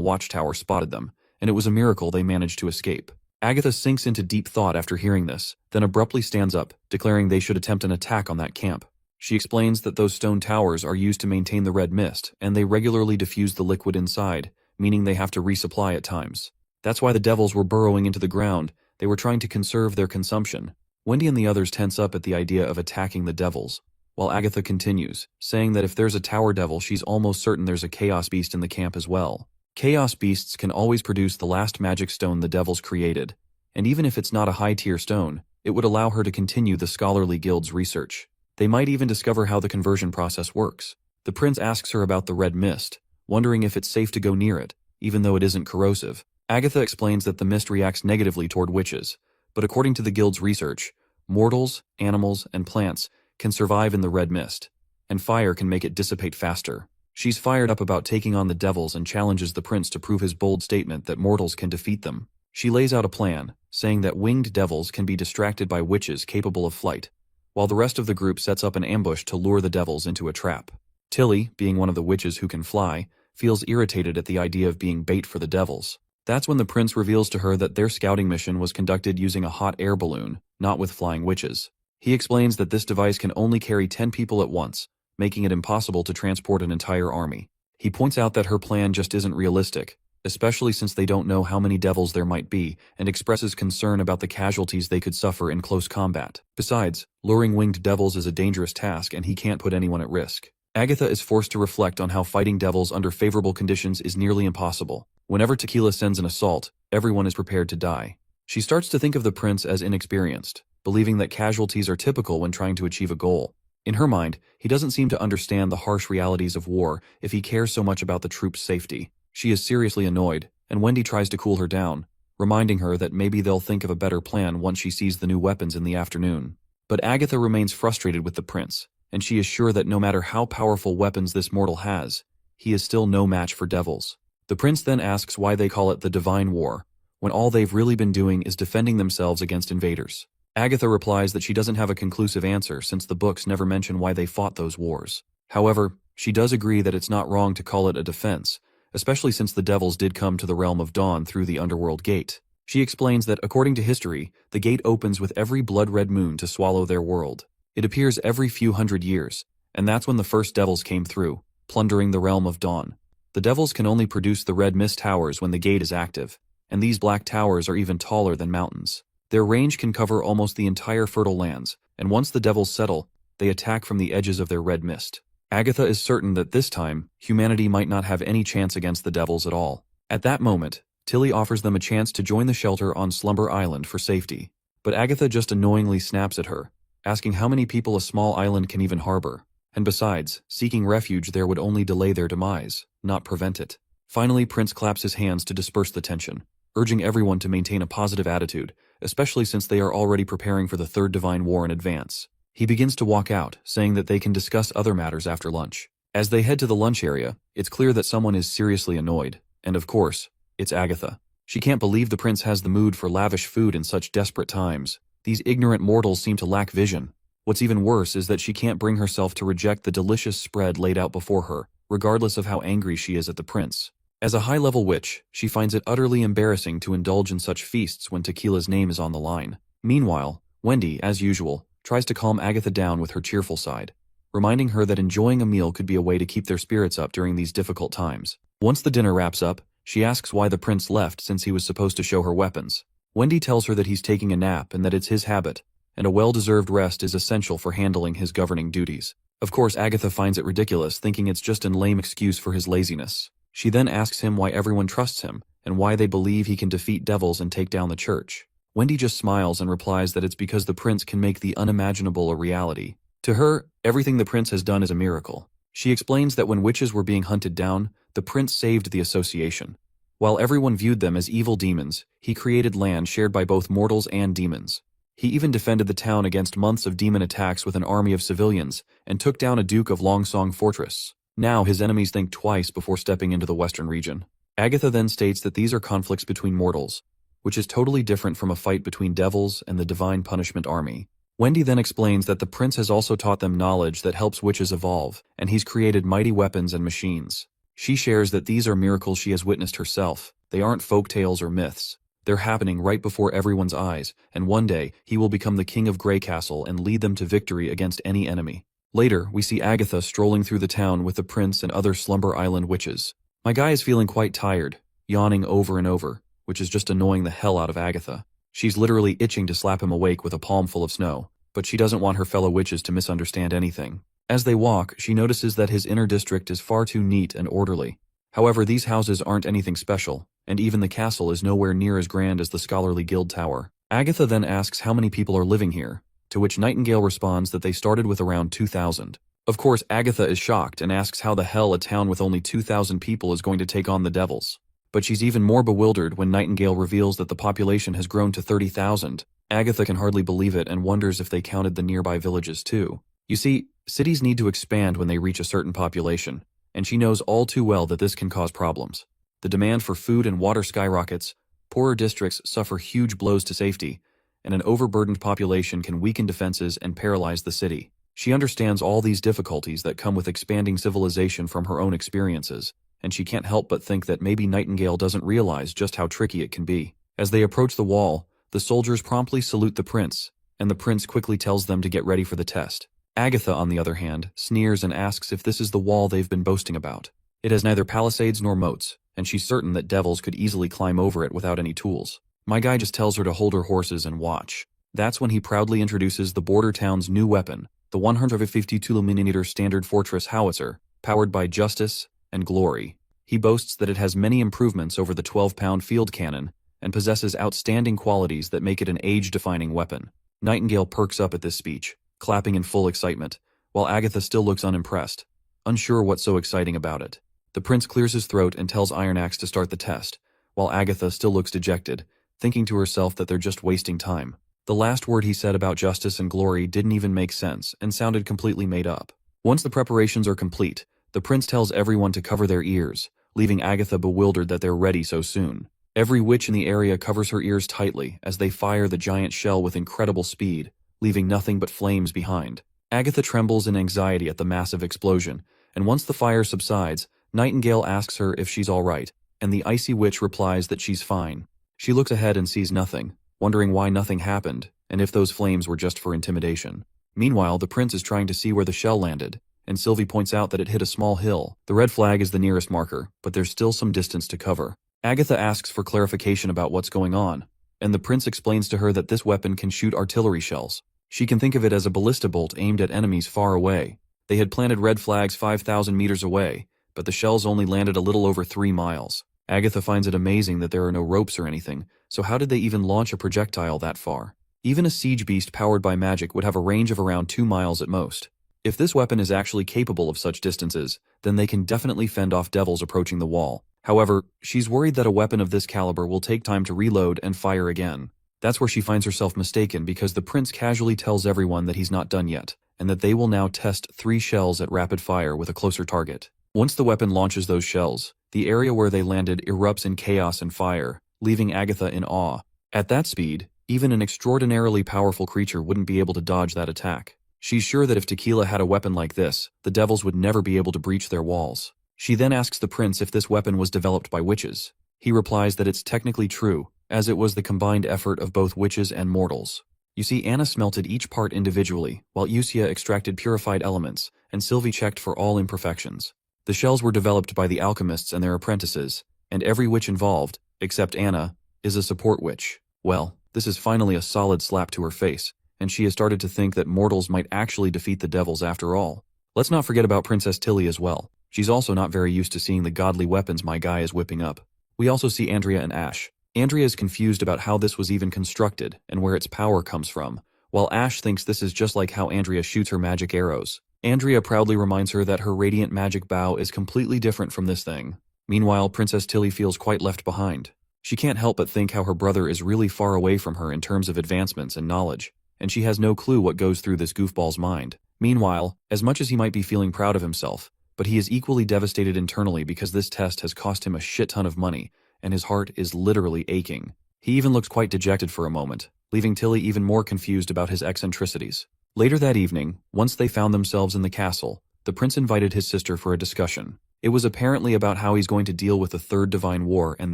watchtower spotted them, and it was a miracle they managed to escape. Agatha sinks into deep thought after hearing this, then abruptly stands up, declaring they should attempt an attack on that camp. She explains that those stone towers are used to maintain the red mist, and they regularly diffuse the liquid inside, meaning they have to resupply at times. That's why the devils were burrowing into the ground. They were trying to conserve their consumption. Wendy and the others tense up at the idea of attacking the devils, while Agatha continues, saying that if there's a tower devil, she's almost certain there's a chaos beast in the camp as well. Chaos beasts can always produce the last magic stone the devils created, and even if it's not a high-tier stone, it would allow her to continue the scholarly guild's research. They might even discover how the conversion process works. The prince asks her about the red mist, wondering if it's safe to go near it, even though it isn't corrosive. Agatha explains that the mist reacts negatively toward witches, but according to the guild's research, mortals, animals, and plants can survive in the red mist, and fire can make it dissipate faster. She's fired up about taking on the devils and challenges the prince to prove his bold statement that mortals can defeat them. She lays out a plan, saying that winged devils can be distracted by witches capable of flight, while the rest of the group sets up an ambush to lure the devils into a trap. Tilly, being one of the witches who can fly, feels irritated at the idea of being bait for the devils. That's when the prince reveals to her that their scouting mission was conducted using a hot air balloon, not with flying witches. He explains that this device can only carry 10 people at once, making it impossible to transport an entire army. He points out that her plan just isn't realistic, especially since they don't know how many devils there might be, and expresses concern about the casualties they could suffer in close combat. Besides, luring winged devils is a dangerous task and he can't put anyone at risk. Agatha is forced to reflect on how fighting devils under favorable conditions is nearly impossible. Whenever Tequila sends an assault, everyone is prepared to die. She starts to think of the prince as inexperienced, believing that casualties are typical when trying to achieve a goal. In her mind, he doesn't seem to understand the harsh realities of war if he cares so much about the troops' safety. She is seriously annoyed, and Wendy tries to cool her down, reminding her that maybe they'll think of a better plan once she sees the new weapons in the afternoon. But Agatha remains frustrated with the prince, and she is sure that no matter how powerful weapons this mortal has, he is still no match for devils. The prince then asks why they call it the Divine War, when all they've really been doing is defending themselves against invaders. Agatha replies that she doesn't have a conclusive answer since the books never mention why they fought those wars. However, she does agree that it's not wrong to call it a defense, especially since the devils did come to the realm of dawn through the underworld gate. She explains that according to history, the gate opens with every blood-red moon to swallow their world. It appears every few hundred years, and that's when the first devils came through, plundering the realm of dawn. The devils can only produce the red mist towers when the gate is active, and these black towers are even taller than mountains. Their range can cover almost the entire fertile lands, and once the devils settle, they attack from the edges of their red mist. Agatha is certain that this time, humanity might not have any chance against the devils at all. At that moment, Tilly offers them a chance to join the shelter on Slumber Island for safety. But Agatha just annoyingly snaps at her, asking how many people a small island can even harbor. And besides, seeking refuge there would only delay their demise, not prevent it. Finally, Prince claps his hands to disperse the tension, urging everyone to maintain a positive attitude, especially since they are already preparing for the Third Divine War in advance. He begins to walk out, saying that they can discuss other matters after lunch. As they head to the lunch area, it's clear that someone is seriously annoyed, and of course, it's Agatha. She can't believe the prince has the mood for lavish food in such desperate times. These ignorant mortals seem to lack vision. What's even worse is that she can't bring herself to reject the delicious spread laid out before her, regardless of how angry she is at the prince. As a high-level witch, she finds it utterly embarrassing to indulge in such feasts when Tequila's name is on the line. Meanwhile, Wendy, as usual, tries to calm Agatha down with her cheerful side, reminding her that enjoying a meal could be a way to keep their spirits up during these difficult times. Once the dinner wraps up, she asks why the prince left since he was supposed to show her weapons. Wendy tells her that he's taking a nap and that it's his habit, and a well-deserved rest is essential for handling his governing duties. Of course, Agatha finds it ridiculous, thinking it's just a lame excuse for his laziness. She then asks him why everyone trusts him, and why they believe he can defeat devils and take down the church. Wendy just smiles and replies that it's because the prince can make the unimaginable a reality. To her, everything the prince has done is a miracle. She explains that when witches were being hunted down, the prince saved the association. While everyone viewed them as evil demons, he created land shared by both mortals and demons. He even defended the town against months of demon attacks with an army of civilians, and took down a Duke of Longsong fortress. Now his enemies think twice before stepping into the western region. Agatha then states that these are conflicts between mortals, which is totally different from a fight between devils and the Divine Punishment Army. Wendy then explains that the prince has also taught them knowledge that helps witches evolve, and he's created mighty weapons and machines. She shares that these are miracles she has witnessed herself. They aren't folk tales or myths. They're happening right before everyone's eyes, and one day he will become the king of Grey Castle and lead them to victory against any enemy. Later, we see Agatha strolling through the town with the prince and other Slumber Island witches. My guy is feeling quite tired, yawning over and over, which is just annoying the hell out of Agatha. She's literally itching to slap him awake with a palm full of snow, but she doesn't want her fellow witches to misunderstand anything. As they walk, she notices that his inner district is far too neat and orderly. However, these houses aren't anything special, and even the castle is nowhere near as grand as the Scholarly Guild Tower. Agatha then asks how many people are living here, to which Nightingale responds that they started with around 2,000. Of course, Agatha is shocked and asks how the hell a town with only 2,000 people is going to take on the devils. But she's even more bewildered when Nightingale reveals that the population has grown to 30,000. Agatha can hardly believe it and wonders if they counted the nearby villages too. You see, cities need to expand when they reach a certain population, and she knows all too well that this can cause problems. The demand for food and water skyrockets, poorer districts suffer huge blows to safety, and an overburdened population can weaken defenses and paralyze the city. She understands all these difficulties that come with expanding civilization from her own experiences, and she can't help but think that maybe Nightingale doesn't realize just how tricky it can be. As they approach the wall, the soldiers promptly salute the prince, and the prince quickly tells them to get ready for the test. Agatha, on the other hand, sneers and asks if this is the wall they've been boasting about. It has neither palisades nor moats, and she's certain that devils could easily climb over it without any tools. My guy just tells her to hold her horses and watch. That's when he proudly introduces the border town's new weapon, the 152mm standard fortress howitzer, powered by justice and glory. He boasts that it has many improvements over the 12-pound field cannon and possesses outstanding qualities that make it an age-defining weapon. Nightingale perks up at this speech, clapping in full excitement, while Agatha still looks unimpressed, unsure what's so exciting about it. The prince clears his throat and tells Ironaxe to start the test, while Agatha still looks dejected, thinking to herself that they're just wasting time. The last word he said about justice and glory didn't even make sense and sounded completely made up. Once the preparations are complete, the prince tells everyone to cover their ears, leaving Agatha bewildered that they're ready so soon. Every witch in the area covers her ears tightly as they fire the giant shell with incredible speed, leaving nothing but flames behind. Agatha trembles in anxiety at the massive explosion, and once the fire subsides, Nightingale asks her if she's all right, and the icy witch replies that she's fine. She looks ahead and sees nothing, wondering why nothing happened, and if those flames were just for intimidation. Meanwhile, the prince is trying to see where the shell landed, and Sylvie points out that it hit a small hill. The red flag is the nearest marker, but there's still some distance to cover. Agatha asks for clarification about what's going on, and the prince explains to her that this weapon can shoot artillery shells. She can think of it as a ballista bolt aimed at enemies far away. They had planted red flags 5,000 meters away, but the shells only landed a little over 3 miles. Agatha finds it amazing that there are no ropes or anything, so how did they even launch a projectile that far? Even a siege beast powered by magic would have a range of around 2 miles at most. If this weapon is actually capable of such distances, then they can definitely fend off devils approaching the wall. However, she's worried that a weapon of this caliber will take time to reload and fire again. That's where she finds herself mistaken because the prince casually tells everyone that he's not done yet, and that they will now test 3 shells at rapid fire with a closer target. Once the weapon launches those shells, the area where they landed erupts in chaos and fire, leaving Agatha in awe. At that speed, even an extraordinarily powerful creature wouldn't be able to dodge that attack. She's sure that if Tequila had a weapon like this, the devils would never be able to breach their walls. She then asks the prince if this weapon was developed by witches. He replies that it's technically true, as it was the combined effort of both witches and mortals. You see, Anna smelted each part individually, while Usia extracted purified elements, and Sylvie checked for all imperfections. The shells were developed by the alchemists and their apprentices, and every witch involved, except Anna, is a support witch. Well, this is finally a solid slap to her face, and she has started to think that mortals might actually defeat the devils after all. Let's not forget about Princess Tilly as well. She's also not very used to seeing the godly weapons my guy is whipping up. We also see Andrea and Ash. Andrea is confused about how this was even constructed and where its power comes from, while Ash thinks this is just like how Andrea shoots her magic arrows. Andrea proudly reminds her that her radiant magic bow is completely different from this thing. Meanwhile, Princess Tilly feels quite left behind. She can't help but think how her brother is really far away from her in terms of advancements and knowledge, and she has no clue what goes through this goofball's mind. Meanwhile, as much as he might be feeling proud of himself, but he is equally devastated internally because this test has cost him a shit ton of money, and his heart is literally aching. He even looks quite dejected for a moment, leaving Tilly even more confused about his eccentricities. Later that evening, once they found themselves in the castle, the prince invited his sister for a discussion. It was apparently about how he's going to deal with the Third Divine War and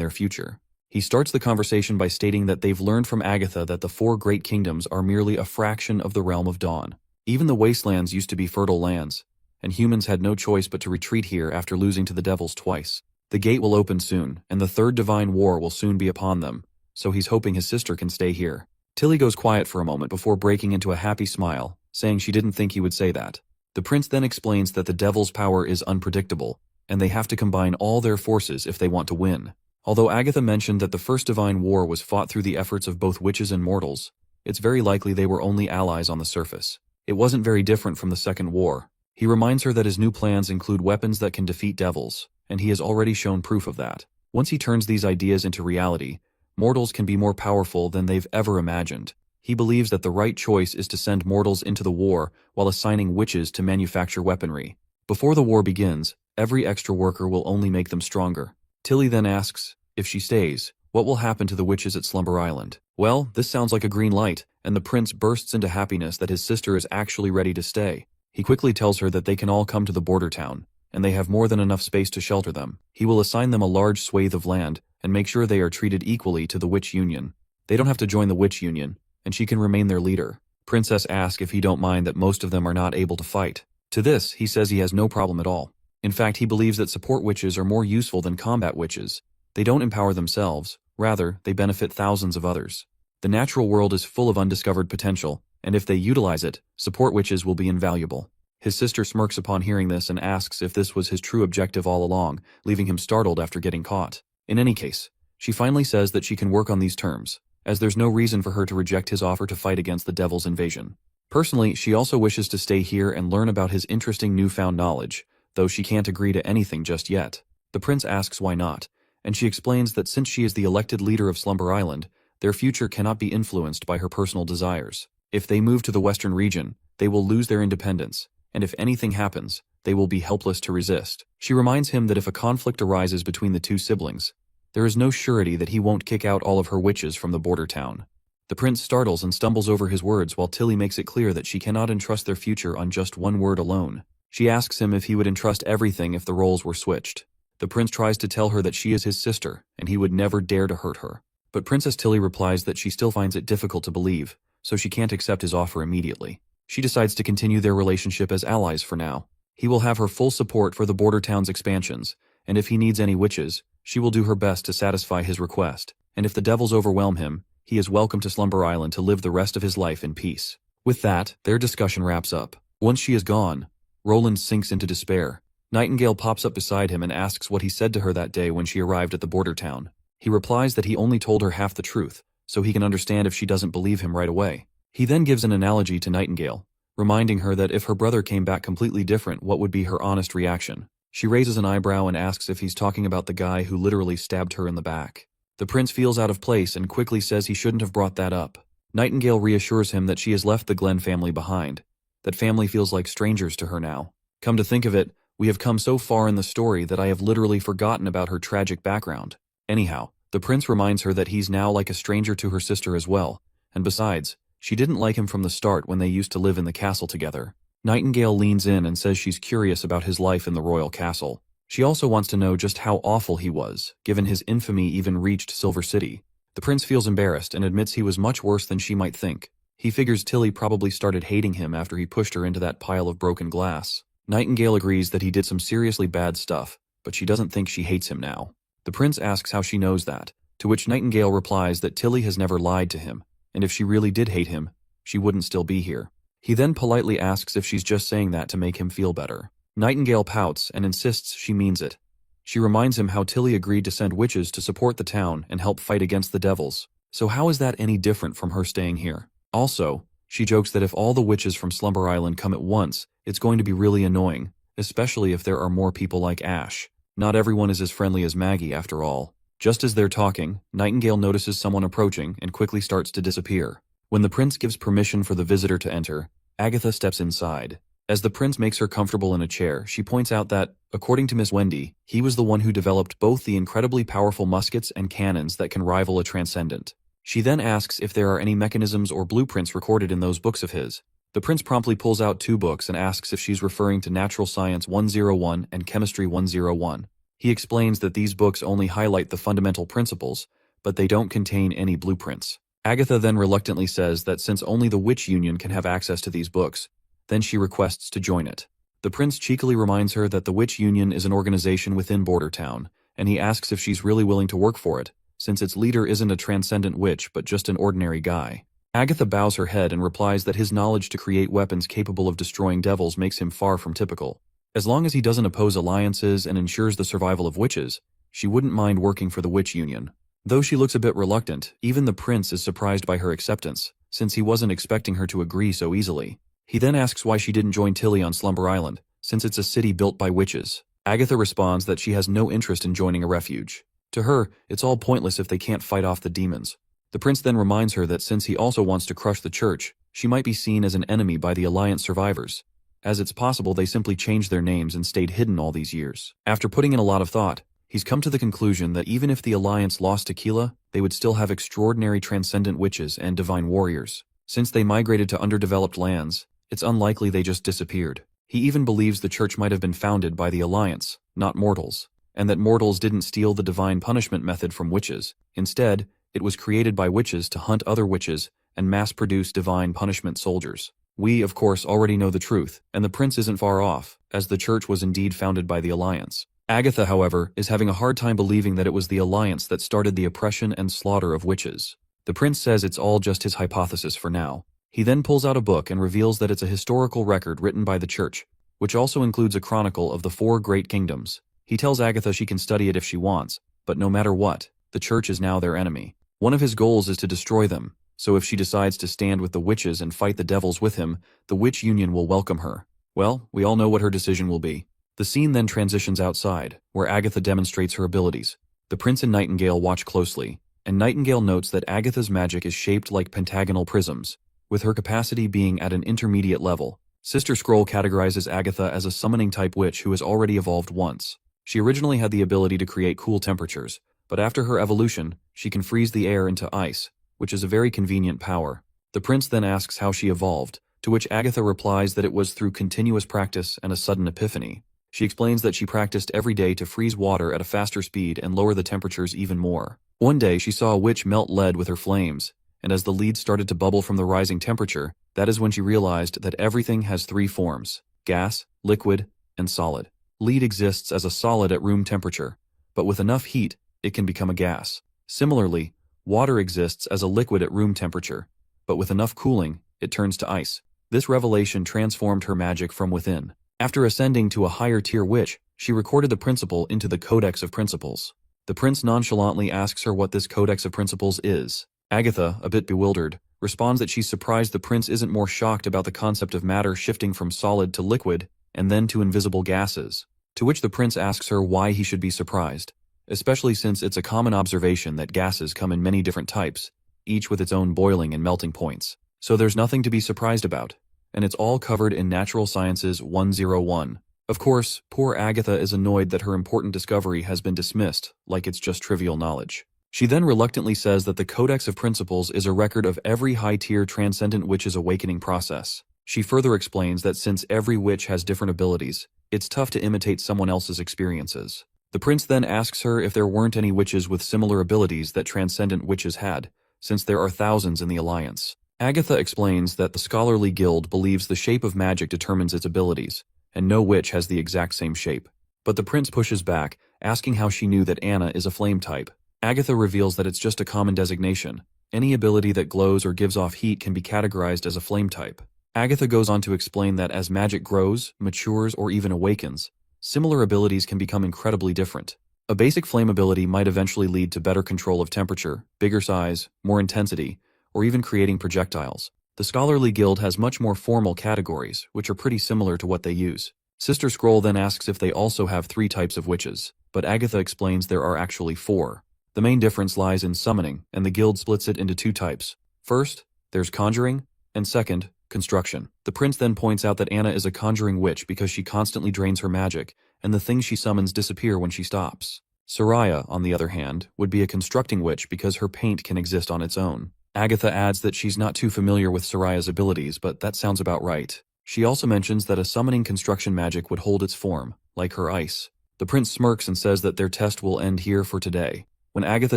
their future. He starts the conversation by stating that they've learned from Agatha that the four great kingdoms are merely a fraction of the realm of Dawn. Even the wastelands used to be fertile lands, and humans had no choice but to retreat here after losing to the devils twice. The gate will open soon, and the Third Divine War will soon be upon them, so he's hoping his sister can stay here. Tilly goes quiet for a moment before breaking into a happy smile, saying she didn't think he would say that. The prince then explains that the devil's power is unpredictable, and they have to combine all their forces if they want to win. Although Agatha mentioned that the First Divine War was fought through the efforts of both witches and mortals, it's very likely they were only allies on the surface. It wasn't very different from the Second War. He reminds her that his new plans include weapons that can defeat devils, and he has already shown proof of that. Once he turns these ideas into reality, mortals can be more powerful than they've ever imagined. He believes that the right choice is to send mortals into the war while assigning witches to manufacture weaponry. Before the war begins, every extra worker will only make them stronger. Tilly then asks, if she stays, what will happen to the witches at Slumber Island? Well, this sounds like a green light, and the prince bursts into happiness that his sister is actually ready to stay. He quickly tells her that they can all come to the border town, and they have more than enough space to shelter them. He will assign them a large swathe of land, and make sure they are treated equally to the Witch Union. They don't have to join the Witch Union, and she can remain their leader. Princess asks if he don't mind that most of them are not able to fight. To this, he says he has no problem at all. In fact, he believes that support witches are more useful than combat witches. They don't empower themselves, rather, they benefit thousands of others. The natural world is full of undiscovered potential, and if they utilize it, support witches will be invaluable. His sister smirks upon hearing this and asks if this was his true objective all along, leaving him startled after getting caught. In any case, she finally says that she can work on these terms, as there's no reason for her to reject his offer to fight against the devil's invasion. Personally, she also wishes to stay here and learn about his interesting newfound knowledge, though she can't agree to anything just yet. The prince asks why not, and she explains that since she is the elected leader of Slumber Island, their future cannot be influenced by her personal desires. If they move to the western region, they will lose their independence, and if anything happens, they will be helpless to resist. She reminds him that if a conflict arises between the two siblings, there is no surety that he won't kick out all of her witches from the border town. The prince startles and stumbles over his words while Tilly makes it clear that she cannot entrust their future on just one word alone. She asks him if he would entrust everything if the roles were switched. The prince tries to tell her that she is his sister, and he would never dare to hurt her. But Princess Tilly replies that she still finds it difficult to believe, so she can't accept his offer immediately. She decides to continue their relationship as allies for now. He will have her full support for the border town's expansions, and if he needs any witches, she will do her best to satisfy his request. And if the devils overwhelm him, he is welcome to Slumber Island to live the rest of his life in peace. With that, their discussion wraps up. Once she is gone, Roland sinks into despair. Nightingale pops up beside him and asks what he said to her that day when she arrived at the border town. He replies that he only told her half the truth, so he can understand if she doesn't believe him right away. He then gives an analogy to Nightingale, reminding her that if her brother came back completely different, what would be her honest reaction? She raises an eyebrow and asks if he's talking about the guy who literally stabbed her in the back. The prince feels out of place and quickly says he shouldn't have brought that up. Nightingale reassures him that she has left the Glen family behind. That family feels like strangers to her now. Come to think of it, we have come so far in the story that I have literally forgotten about her tragic background. Anyhow, the prince reminds her that he's now like a stranger to her sister as well, and besides, she didn't like him from the start when they used to live in the castle together. Nightingale leans in and says she's curious about his life in the royal castle. She also wants to know just how awful he was, given his infamy even reached Silver City. The prince feels embarrassed and admits he was much worse than she might think. He figures Tilly probably started hating him after he pushed her into that pile of broken glass. Nightingale agrees that he did some seriously bad stuff, but she doesn't think she hates him now. The prince asks how she knows that, to which Nightingale replies that Tilly has never lied to him, and if she really did hate him, she wouldn't still be here. He then politely asks if she's just saying that to make him feel better. Nightingale pouts and insists she means it. She reminds him how Tilly agreed to send witches to support the town and help fight against the devils. So how is that any different from her staying here? Also, She jokes that if all the witches from Slumber Island come at once, it's going to be really annoying, especially if there are more people like Ash. Not everyone is as friendly as Maggie after all. Just as they're talking, Nightingale notices someone approaching and quickly starts to disappear. When the prince gives permission for the visitor to enter, Agatha steps inside. As the prince makes her comfortable in a chair, she points out that, according to Miss Wendy, he was the one who developed both the incredibly powerful muskets and cannons that can rival a transcendent. She then asks if there are any mechanisms or blueprints recorded in those books of his. The prince promptly pulls out 2 books and asks if she's referring to Natural Science 101 and Chemistry 101. He explains that these books only highlight the fundamental principles, but they don't contain any blueprints. Agatha then reluctantly says that since only the Witch Union can have access to these books, then she requests to join it. The prince cheekily reminds her that the Witch Union is an organization within Border Town, and he asks if she's really willing to work for it, since its leader isn't a transcendent witch but just an ordinary guy. Agatha bows her head and replies that his knowledge to create weapons capable of destroying devils makes him far from typical. As long as he doesn't oppose alliances and ensures the survival of witches, she wouldn't mind working for the Witch Union. Though she looks a bit reluctant, even the prince is surprised by her acceptance, since he wasn't expecting her to agree so easily. He then asks why she didn't join Tilly on Slumber Island, since it's a city built by witches. Agatha responds that she has no interest in joining a refuge. To her, it's all pointless if they can't fight off the demons. The prince then reminds her that since he also wants to crush the church, she might be seen as an enemy by the Alliance survivors, as it's possible they simply changed their names and stayed hidden all these years. After putting in a lot of thought, he's come to the conclusion that even if the Alliance lost Tequila, they would still have extraordinary transcendent witches and divine warriors. Since they migrated to underdeveloped lands, it's unlikely they just disappeared. He even believes the church might have been founded by the Alliance, not mortals, and that mortals didn't steal the divine punishment method from witches. Instead, it was created by witches to hunt other witches and mass-produce divine punishment soldiers. We, of course, already know the truth, and the prince isn't far off, as the church was indeed founded by the Alliance. Agatha, however, is having a hard time believing that it was the Alliance that started the oppression and slaughter of witches. The prince says it's all just his hypothesis for now. He then pulls out a book and reveals that it's a historical record written by the church, which also includes a chronicle of the 4 great kingdoms. He tells Agatha she can study it if she wants, but no matter what, the church is now their enemy. One of his goals is to destroy them, so if she decides to stand with the witches and fight the devils with him, the Witch Union will welcome her. Well, we all know what her decision will be. The scene then transitions outside, where Agatha demonstrates her abilities. The prince and Nightingale watch closely, and Nightingale notes that Agatha's magic is shaped like pentagonal prisms, with her capacity being at an intermediate level. Sister Scroll categorizes Agatha as a summoning-type witch who has already evolved once. She originally had the ability to create cool temperatures, but after her evolution, she can freeze the air into ice, which is a very convenient power. The prince then asks how she evolved, to which Agatha replies that it was through continuous practice and a sudden epiphany. She explains that she practiced every day to freeze water at a faster speed and lower the temperatures even more. One day she saw a witch melt lead with her flames, and as the lead started to bubble from the rising temperature, that is when she realized that everything has 3 forms: gas, liquid, and solid. Lead exists as a solid at room temperature, but with enough heat, it can become a gas. Similarly, water exists as a liquid at room temperature, but with enough cooling, it turns to ice. This revelation transformed her magic from within. After ascending to a higher tier witch, she recorded the principle into the Codex of Principles. The prince nonchalantly asks her what this Codex of Principles is. Agatha, a bit bewildered, responds that she's surprised the prince isn't more shocked about the concept of matter shifting from solid to liquid and then to invisible gases. To which the prince asks her why he should be surprised, especially since it's a common observation that gases come in many different types, each with its own boiling and melting points. So there's nothing to be surprised about, and it's all covered in Natural Sciences 101. Of course, poor Agatha is annoyed that her important discovery has been dismissed, like it's just trivial knowledge. She then reluctantly says that the Codex of Principles is a record of every high-tier transcendent witch's awakening process. She further explains that since every witch has different abilities, it's tough to imitate someone else's experiences. The prince then asks her if there weren't any witches with similar abilities that transcendent witches had, since there are thousands in the Alliance. Agatha explains that the scholarly guild believes the shape of magic determines its abilities, and no witch has the exact same shape. But the prince pushes back, asking how she knew that Anna is a flame type. Agatha reveals that it's just a common designation. Any ability that glows or gives off heat can be categorized as a flame type. Agatha goes on to explain that as magic grows, matures, or even awakens, similar abilities can become incredibly different. A basic flame ability might eventually lead to better control of temperature, bigger size, more intensity, or even creating projectiles. The Scholarly Guild has much more formal categories, which are pretty similar to what they use. Sister Scroll then asks if they also have 3 types of witches, but Agatha explains there are actually 4. The main difference lies in summoning, and the guild splits it into 2 types. First, there's conjuring, and second, construction. The prince then points out that Anna is a conjuring witch because she constantly drains her magic, and the things she summons disappear when she stops. Soraya, on the other hand, would be a constructing witch because her paint can exist on its own. Agatha adds that she's not too familiar with Soraya's abilities, but that sounds about right. She also mentions that a summoning construction magic would hold its form, like her ice. The prince smirks and says that their test will end here for today. When Agatha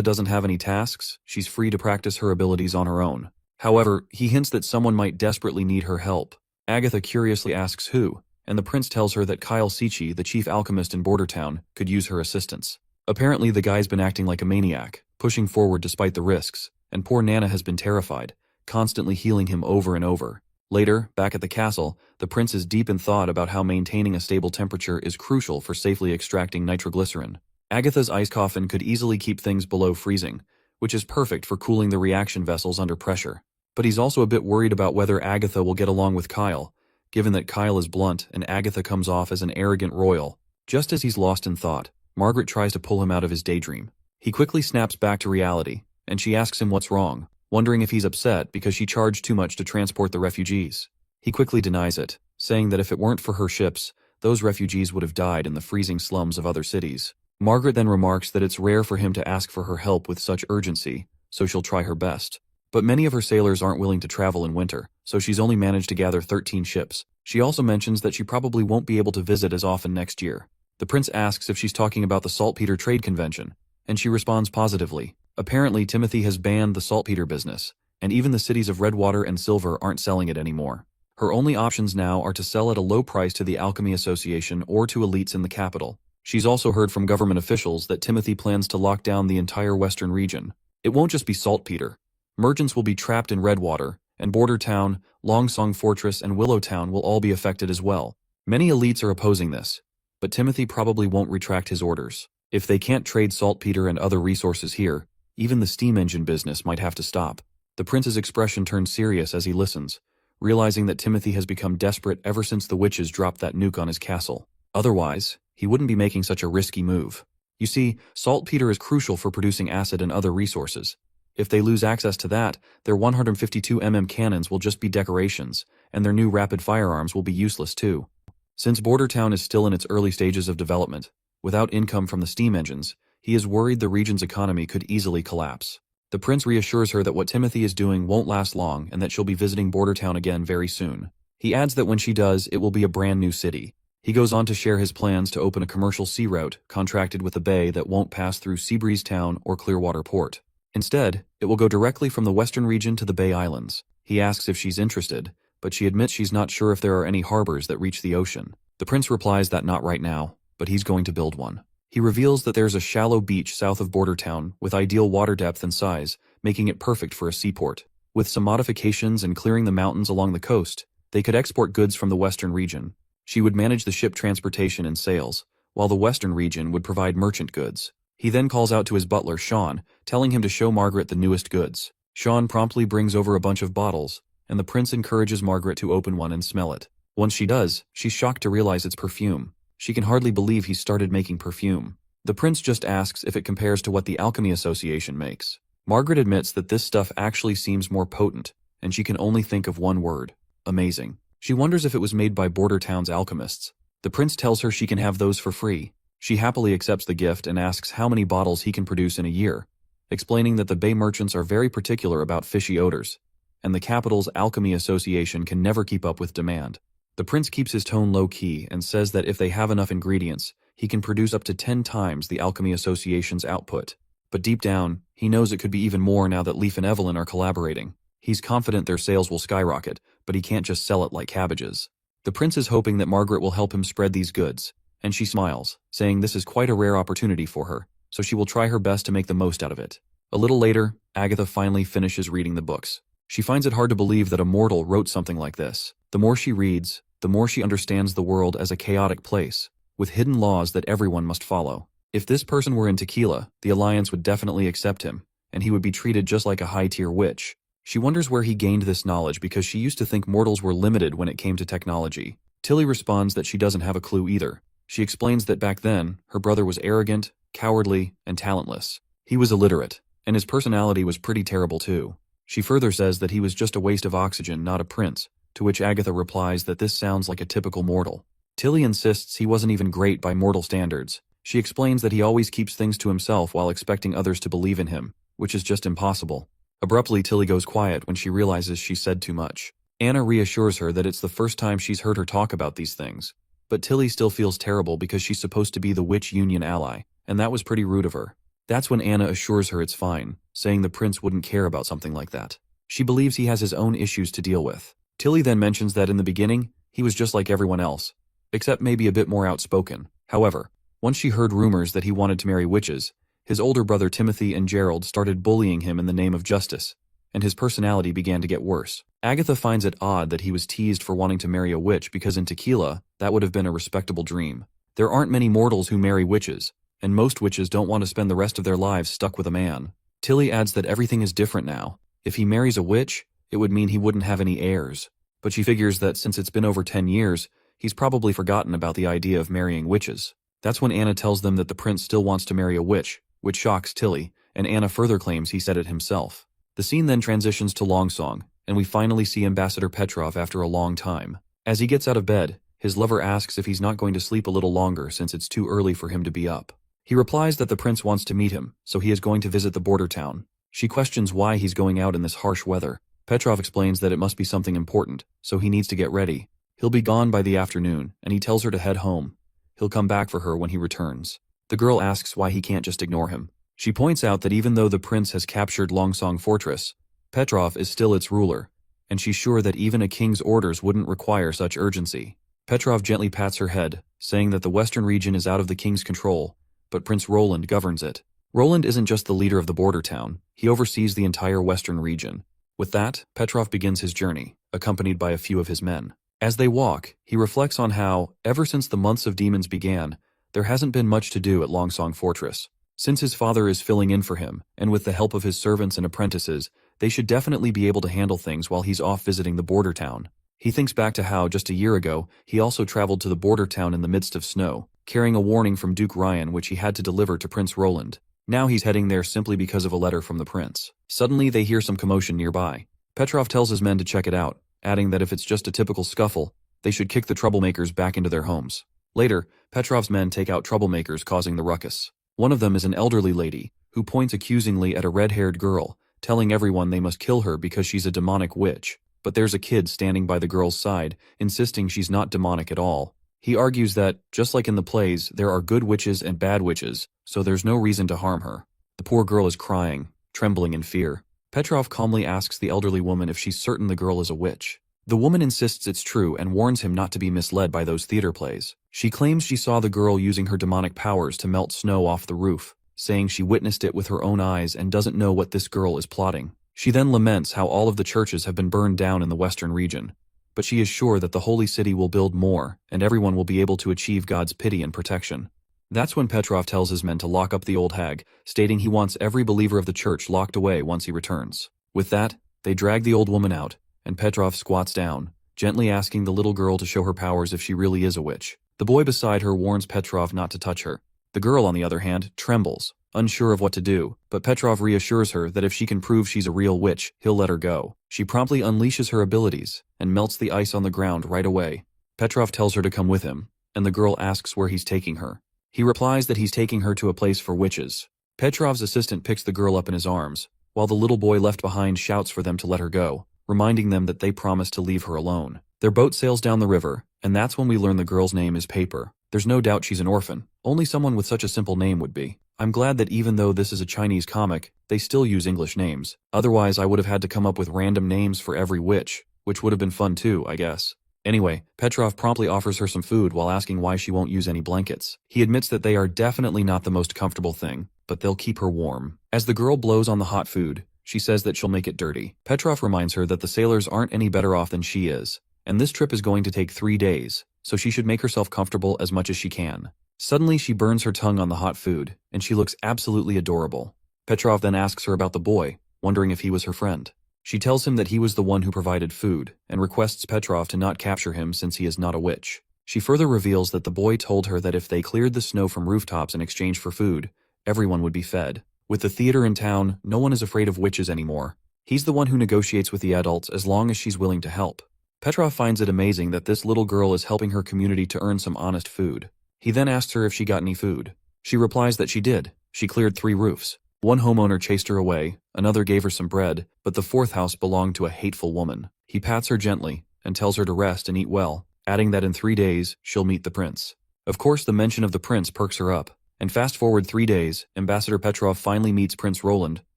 doesn't have any tasks, she's free to practice her abilities on her own. However, he hints that someone might desperately need her help. Agatha curiously asks who, and the prince tells her that Kyle Sichi, the chief alchemist in Bordertown, could use her assistance. Apparently the guy's been acting like a maniac, pushing forward despite the risks, and poor Nana has been terrified, constantly healing him over and over. Later, back at the castle, the prince is deep in thought about how maintaining a stable temperature is crucial for safely extracting nitroglycerin. Agatha's ice coffin could easily keep things below freezing, which is perfect for cooling the reaction vessels under pressure. But he's also a bit worried about whether Agatha will get along with Kyle, given that Kyle is blunt and Agatha comes off as an arrogant royal. Just as he's lost in thought, Margaret tries to pull him out of his daydream. He quickly snaps back to reality, and she asks him what's wrong, wondering if he's upset because she charged too much to transport the refugees. He quickly denies it, saying that if it weren't for her ships, those refugees would have died in the freezing slums of other cities. Margaret then remarks that it's rare for him to ask for her help with such urgency, so she'll try her best. But many of her sailors aren't willing to travel in winter, so she's only managed to gather 13 ships. She also mentions that she probably won't be able to visit as often next year. The prince asks if she's talking about the saltpeter trade convention, and she responds positively. Apparently, Timothy has banned the saltpeter business, and even the cities of Redwater and Silver aren't selling it anymore. Her only options now are to sell at a low price to the Alchemy Association or to elites in the capital. She's also heard from government officials that Timothy plans to lock down the entire western region. It won't just be saltpeter. Merchants will be trapped in Redwater, and Bordertown, Longsong Fortress, and Willowtown will all be affected as well. Many elites are opposing this, but Timothy probably won't retract his orders. If they can't trade saltpeter and other resources here, even the steam engine business might have to stop. The prince's expression turns serious as he listens, realizing that Timothy has become desperate ever since the witches dropped that nuke on his castle. Otherwise, he wouldn't be making such a risky move. You see, saltpeter is crucial for producing acid and other resources. If they lose access to that, their 152mm cannons will just be decorations, and their new rapid firearms will be useless too. Since Bordertown is still in its early stages of development, without income from the steam engines, he is worried the region's economy could easily collapse. The prince reassures her that what Timothy is doing won't last long and that she'll be visiting Bordertown again very soon. He adds that when she does, it will be a brand new city. He goes on to share his plans to open a commercial sea route contracted with a bay that won't pass through Seabreeze Town or Clearwater Port. Instead, it will go directly from the western region to the Bay Islands. He asks if she's interested, but she admits she's not sure if there are any harbors that reach the ocean. The prince replies that not right now, but he's going to build one. He reveals that there's a shallow beach south of Bordertown with ideal water depth and size, making it perfect for a seaport. With some modifications and clearing the mountains along the coast, they could export goods from the western region. She would manage the ship transportation and sales, while the western region would provide merchant goods. He then calls out to his butler, Sean, telling him to show Margaret the newest goods. Sean promptly brings over a bunch of bottles, and the prince encourages Margaret to open one and smell it. Once she does, she's shocked to realize it's perfume. She can hardly believe he started making perfume. The prince just asks if it compares to what the Alchemy Association makes. Margaret admits that this stuff actually seems more potent, and she can only think of one word: amazing. She wonders if it was made by Bordertown's alchemists. The prince tells her she can have those for free. She happily accepts the gift and asks how many bottles he can produce in a year, explaining that the Bay merchants are very particular about fishy odors, and the capital's Alchemy Association can never keep up with demand. The prince keeps his tone low-key and says that if they have enough ingredients, he can produce up to 10 times the Alchemy Association's output. But deep down, he knows it could be even more now that Leaf and Evelyn are collaborating. He's confident their sales will skyrocket, but he can't just sell it like cabbages. The prince is hoping that Margaret will help him spread these goods, and she smiles, saying this is quite a rare opportunity for her, so she will try her best to make the most out of it. A little later, Agatha finally finishes reading the books. She finds it hard to believe that a mortal wrote something like this. The more she reads, the more she understands the world as a chaotic place, with hidden laws that everyone must follow. If this person were in Tequila, the Alliance would definitely accept him, and he would be treated just like a high-tier witch. She wonders where he gained this knowledge because she used to think mortals were limited when it came to technology. Tilly responds that she doesn't have a clue either. She explains that back then, her brother was arrogant, cowardly, and talentless. He was illiterate, and his personality was pretty terrible too. She further says that he was just a waste of oxygen, not a prince, to which Agatha replies that this sounds like a typical mortal. Tilly insists he wasn't even great by mortal standards. She explains that he always keeps things to himself while expecting others to believe in him, which is just impossible. Abruptly, Tilly goes quiet when she realizes she said too much. Anna reassures her that it's the first time she's heard her talk about these things. But Tilly still feels terrible because she's supposed to be the Witch Union ally, and that was pretty rude of her. That's when Anna assures her it's fine, saying the prince wouldn't care about something like that. She believes he has his own issues to deal with. Tilly then mentions that in the beginning, he was just like everyone else, except maybe a bit more outspoken. However, once she heard rumors that he wanted to marry witches, his older brother Timothy and Gerald started bullying him in the name of justice, and his personality began to get worse. Agatha finds it odd that he was teased for wanting to marry a witch because in Tequila, that would have been a respectable dream. There aren't many mortals who marry witches, and most witches don't want to spend the rest of their lives stuck with a man. Tilly adds that everything is different now. If he marries a witch, it would mean he wouldn't have any heirs. But she figures that since it's been over 10 years, he's probably forgotten about the idea of marrying witches. That's when Anna tells them that the prince still wants to marry a witch, which shocks Tilly, and Anna further claims he said it himself. The scene then transitions to Longsong, and we finally see Ambassador Petrov after a long time. As he gets out of bed, his lover asks if he's not going to sleep a little longer since it's too early for him to be up. He replies that the prince wants to meet him, so he is going to visit the border town. She questions why he's going out in this harsh weather. Petrov explains that it must be something important, so he needs to get ready. He'll be gone by the afternoon, and he tells her to head home. He'll come back for her when he returns. The girl asks why he can't just ignore him. She points out that even though the prince has captured Longsong Fortress, Petrov is still its ruler, and she's sure that even a king's orders wouldn't require such urgency. Petrov gently pats her head, saying that the western region is out of the king's control, but Prince Roland governs it. Roland isn't just the leader of the border town, he oversees the entire western region. With that, Petrov begins his journey, accompanied by a few of his men. As they walk, he reflects on how, ever since the months of demons began, there hasn't been much to do at Longsong Fortress. Since his father is filling in for him, and with the help of his servants and apprentices, they should definitely be able to handle things while he's off visiting the border town. He thinks back to how, just a year ago, he also traveled to the border town in the midst of snow, carrying a warning from Duke Ryan which he had to deliver to Prince Roland. Now he's heading there simply because of a letter from the prince. Suddenly they hear some commotion nearby. Petrov tells his men to check it out, adding that if it's just a typical scuffle, they should kick the troublemakers back into their homes. Later, Petrov's men take out troublemakers causing the ruckus. One of them is an elderly lady, who points accusingly at a red-haired girl, telling everyone they must kill her because she's a demonic witch. But there's a kid standing by the girl's side, insisting she's not demonic at all. He argues that, just like in the plays, there are good witches and bad witches, so there's no reason to harm her. The poor girl is crying, trembling in fear. Petrov calmly asks the elderly woman if she's certain the girl is a witch. The woman insists it's true and warns him not to be misled by those theater plays. She claims she saw the girl using her demonic powers to melt snow off the roof, saying she witnessed it with her own eyes and doesn't know what this girl is plotting. She then laments how all of the churches have been burned down in the western region, but she is sure that the holy city will build more and everyone will be able to achieve God's pity and protection. That's when Petrov tells his men to lock up the old hag, stating he wants every believer of the church locked away once he returns. With that, they drag the old woman out, and Petrov squats down, gently asking the little girl to show her powers if she really is a witch. The boy beside her warns Petrov not to touch her. The girl, on the other hand, trembles, unsure of what to do, but Petrov reassures her that if she can prove she's a real witch, he'll let her go. She promptly unleashes her abilities and melts the ice on the ground right away. Petrov tells her to come with him, and the girl asks where he's taking her. He replies that he's taking her to a place for witches. Petrov's assistant picks the girl up in his arms, while the little boy left behind shouts for them to let her go, reminding them that they promised to leave her alone. Their boat sails down the river, and that's when we learn the girl's name is Paper. There's no doubt she's an orphan. Only someone with such a simple name would be. I'm glad that even though this is a Chinese comic, they still use English names. Otherwise, I would have had to come up with random names for every witch, which would have been fun too, I guess. Anyway, Petrov promptly offers her some food while asking why she won't use any blankets. He admits that they are definitely not the most comfortable thing, but they'll keep her warm. As the girl blows on the hot food, she says that she'll make it dirty. Petrov reminds her that the sailors aren't any better off than she is, and this trip is going to take 3 days, so she should make herself comfortable as much as she can. Suddenly she burns her tongue on the hot food, and she looks absolutely adorable. Petrov then asks her about the boy, wondering if he was her friend. She tells him that he was the one who provided food, and requests Petrov to not capture him since he is not a witch. She further reveals that the boy told her that if they cleared the snow from rooftops in exchange for food, everyone would be fed. With the theater in town, no one is afraid of witches anymore. He's the one who negotiates with the adults as long as she's willing to help. Petrov finds it amazing that this little girl is helping her community to earn some honest food. He then asks her if she got any food. She replies that she did. She cleared 3 roofs. One homeowner chased her away, another gave her some bread, but the 4th house belonged to a hateful woman. He pats her gently and tells her to rest and eat well, adding that in 3 days, she'll meet the prince. Of course, the mention of the prince perks her up. And fast forward 3 days, Ambassador Petrov finally meets Prince Roland,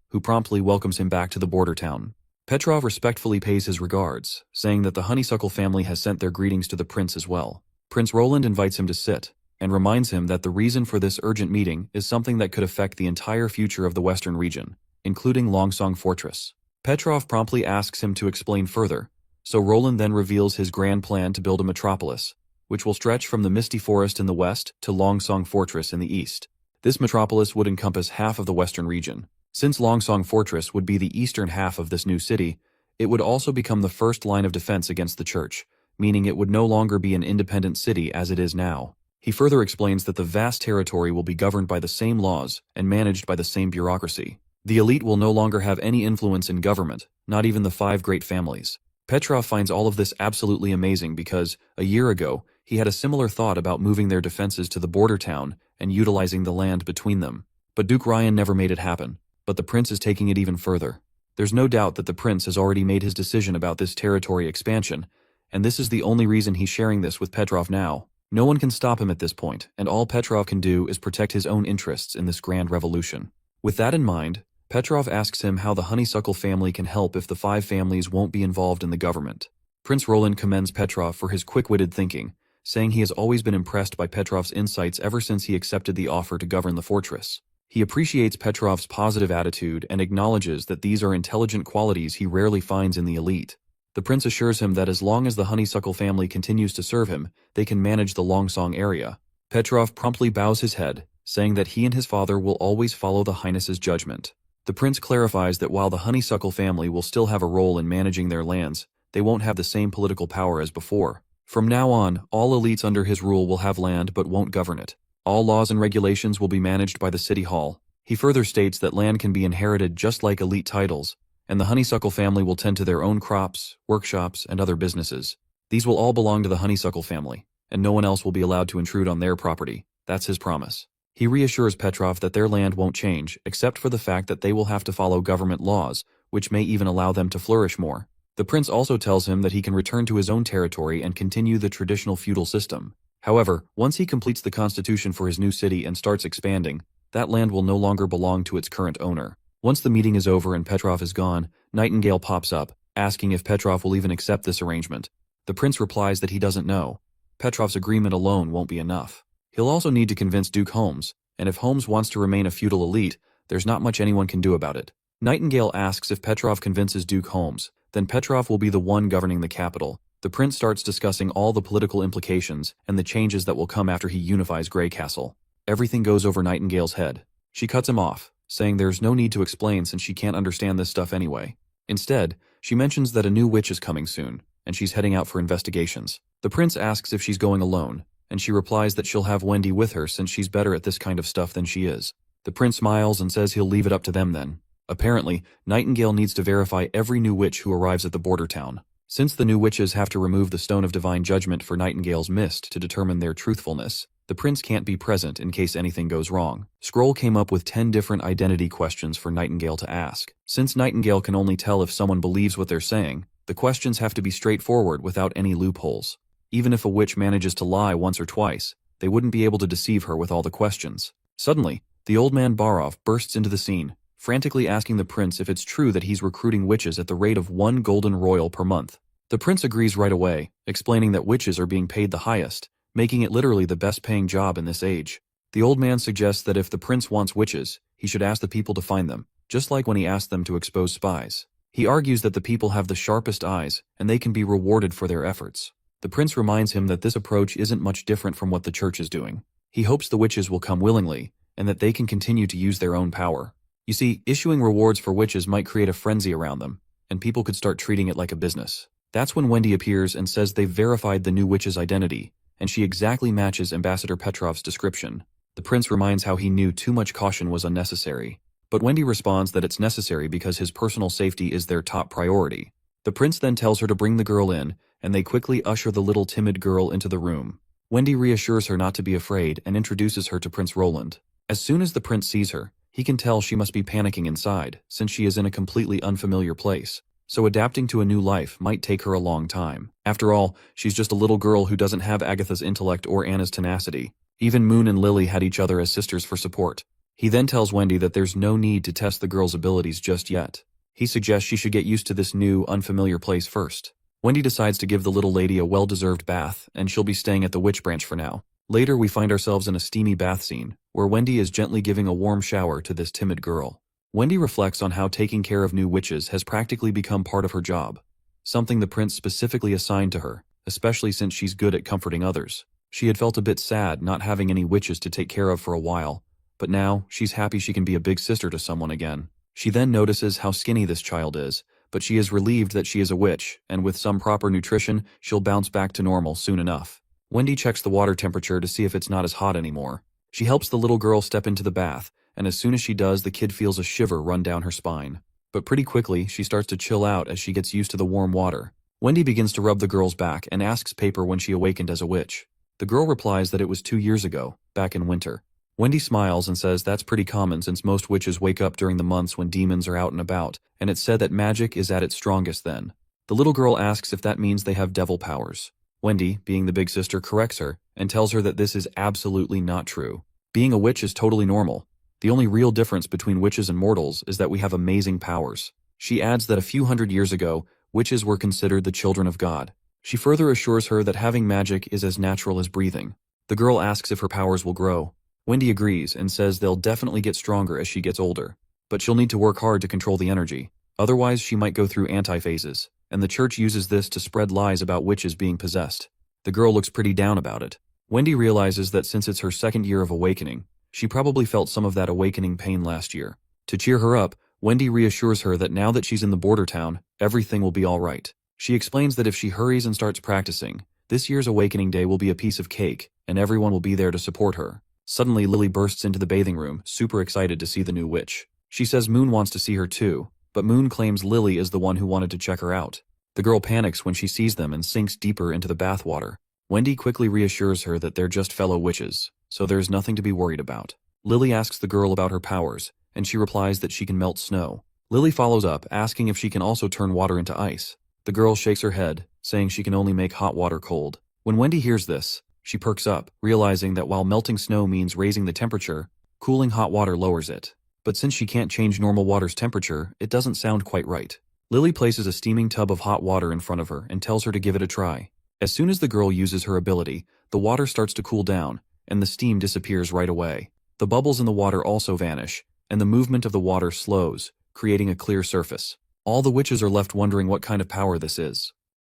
who promptly welcomes him back to the border town. Petrov respectfully pays his regards, saying that the honeysuckle family has sent their greetings to the prince as well. Prince Roland invites him to sit, and reminds him that the reason for this urgent meeting is something that could affect the entire future of the western region, including Longsong Fortress. Petrov promptly asks him to explain further, so Roland then reveals his grand plan to build a metropolis, which will stretch from the Misty Forest in the west to Longsong Fortress in the east. This metropolis would encompass half of the western region. Since Longsong Fortress would be the eastern half of this new city, it would also become the first line of defense against the church, meaning it would no longer be an independent city as it is now. He further explains that the vast territory will be governed by the same laws and managed by the same bureaucracy. The elite will no longer have any influence in government, not even the 5 great families. Petrov finds all of this absolutely amazing because, a year ago, he had a similar thought about moving their defenses to the border town and utilizing the land between them. But Duke Ryan never made it happen. But the prince is taking it even further. There's no doubt that the prince has already made his decision about this territory expansion, and this is the only reason he's sharing this with Petrov now. No one can stop him at this point, and all Petrov can do is protect his own interests in this grand revolution. With that in mind, Petrov asks him how the honeysuckle family can help if the 5 families won't be involved in the government. Prince Roland commends Petrov for his quick-witted thinking, saying he has always been impressed by Petrov's insights ever since he accepted the offer to govern the fortress. He appreciates Petrov's positive attitude and acknowledges that these are intelligent qualities he rarely finds in the elite. The prince assures him that as long as the honeysuckle family continues to serve him, they can manage the Longsong area. Petrov promptly bows his head, saying that he and his father will always follow the Highness's judgment. The prince clarifies that while the honeysuckle family will still have a role in managing their lands, they won't have the same political power as before. From now on, all elites under his rule will have land but won't govern it. All laws and regulations will be managed by the city hall. He further states that land can be inherited just like elite titles, and the honeysuckle family will tend to their own crops, workshops, and other businesses. These will all belong to the honeysuckle family, and no one else will be allowed to intrude on their property. That's his promise. He reassures Petrov that their land won't change, except for the fact that they will have to follow government laws, which may even allow them to flourish more. The prince also tells him that he can return to his own territory and continue the traditional feudal system. However, once he completes the constitution for his new city and starts expanding, that land will no longer belong to its current owner. Once the meeting is over and Petrov is gone, Nightingale pops up, asking if Petrov will even accept this arrangement. The prince replies that he doesn't know. Petrov's agreement alone won't be enough. He'll also need to convince Duke Holmes, and if Holmes wants to remain a feudal elite, there's not much anyone can do about it. Nightingale asks if Petrov convinces Duke Holmes, then Petrov will be the one governing the capital. The prince starts discussing all the political implications and the changes that will come after he unifies Grey Castle. Everything goes over Nightingale's head. She cuts him off, saying there's no need to explain since she can't understand this stuff anyway. Instead, she mentions that a new witch is coming soon, and she's heading out for investigations. The prince asks if she's going alone, and she replies that she'll have Wendy with her since she's better at this kind of stuff than she is. The prince smiles and says he'll leave it up to them then. Apparently, Nightingale needs to verify every new witch who arrives at the border town. Since the new witches have to remove the Stone of Divine Judgment for Nightingale's mist to determine their truthfulness, the prince can't be present in case anything goes wrong. Scroll came up with 10 different identity questions for Nightingale to ask. Since Nightingale can only tell if someone believes what they're saying, the questions have to be straightforward without any loopholes. Even if a witch manages to lie once or twice, they wouldn't be able to deceive her with all the questions. Suddenly, the old man Barov bursts into the scene, frantically asking the prince if it's true that he's recruiting witches at the rate of 1 golden royal per month. The prince agrees right away, explaining that witches are being paid the highest, making it literally the best-paying job in this age. The old man suggests that if the prince wants witches, he should ask the people to find them, just like when he asked them to expose spies. He argues that the people have the sharpest eyes, and they can be rewarded for their efforts. The prince reminds him that this approach isn't much different from what the church is doing. He hopes the witches will come willingly, and that they can continue to use their own power. You see, issuing rewards for witches might create a frenzy around them, and people could start treating it like a business. That's when Wendy appears and says they've verified the new witch's identity, and she exactly matches Ambassador Petrov's description. The prince reminds how he knew too much caution was unnecessary. But Wendy responds that it's necessary because his personal safety is their top priority. The prince then tells her to bring the girl in, and they quickly usher the little timid girl into the room. Wendy reassures her not to be afraid and introduces her to Prince Roland. As soon as the prince sees her, he can tell she must be panicking inside, since she is in a completely unfamiliar place. So adapting to a new life might take her a long time. After all, she's just a little girl who doesn't have Agatha's intellect or Anna's tenacity. Even Moon and Lily had each other as sisters for support. He then tells Wendy that there's no need to test the girl's abilities just yet. He suggests she should get used to this new, unfamiliar place first. Wendy decides to give the little lady a well-deserved bath, and she'll be staying at the witch branch for now. Later, we find ourselves in a steamy bath scene, where Wendy is gently giving a warm shower to this timid girl. Wendy reflects on how taking care of new witches has practically become part of her job, something the prince specifically assigned to her, especially since she's good at comforting others. She had felt a bit sad not having any witches to take care of for a while, but now she's happy she can be a big sister to someone again. She then notices how skinny this child is, but she is relieved that she is a witch, and with some proper nutrition, she'll bounce back to normal soon enough. Wendy checks the water temperature to see if it's not as hot anymore. She helps the little girl step into the bath, and as soon as she does, the kid feels a shiver run down her spine. But pretty quickly, she starts to chill out as she gets used to the warm water. Wendy begins to rub the girl's back and asks Paper when she awakened as a witch. The girl replies that it was 2 years ago, back in winter. Wendy smiles and says that's pretty common since most witches wake up during the months when demons are out and about, and it's said that magic is at its strongest then. The little girl asks if that means they have devil powers. Wendy, being the big sister, corrects her and tells her that this is absolutely not true. Being a witch is totally normal. The only real difference between witches and mortals is that we have amazing powers. She adds that a few hundred years ago, witches were considered the children of God. She further assures her that having magic is as natural as breathing. The girl asks if her powers will grow. Wendy agrees and says they'll definitely get stronger as she gets older, but she'll need to work hard to control the energy. Otherwise, she might go through antiphases, and the church uses this to spread lies about witches being possessed. The girl looks pretty down about it. Wendy realizes that since it's her second year of awakening, she probably felt some of that awakening pain last year. To cheer her up, Wendy reassures her that now that she's in the border town, everything will be all right. She explains that if she hurries and starts practicing, this year's awakening day will be a piece of cake, and everyone will be there to support her. Suddenly, Lily bursts into the bathing room, super excited to see the new witch. She says Moon wants to see her too, but Moon claims Lily is the one who wanted to check her out. The girl panics when she sees them and sinks deeper into the bathwater. Wendy quickly reassures her that they're just fellow witches, so there's nothing to be worried about. Lily asks the girl about her powers, and she replies that she can melt snow. Lily follows up, asking if she can also turn water into ice. The girl shakes her head, saying she can only make hot water cold. When Wendy hears this, she perks up, realizing that while melting snow means raising the temperature, cooling hot water lowers it. But since she can't change normal water's temperature, it doesn't sound quite right. Lily places a steaming tub of hot water in front of her and tells her to give it a try. As soon as the girl uses her ability, the water starts to cool down, and the steam disappears right away. The bubbles in the water also vanish, and the movement of the water slows, creating a clear surface. All the witches are left wondering what kind of power this is.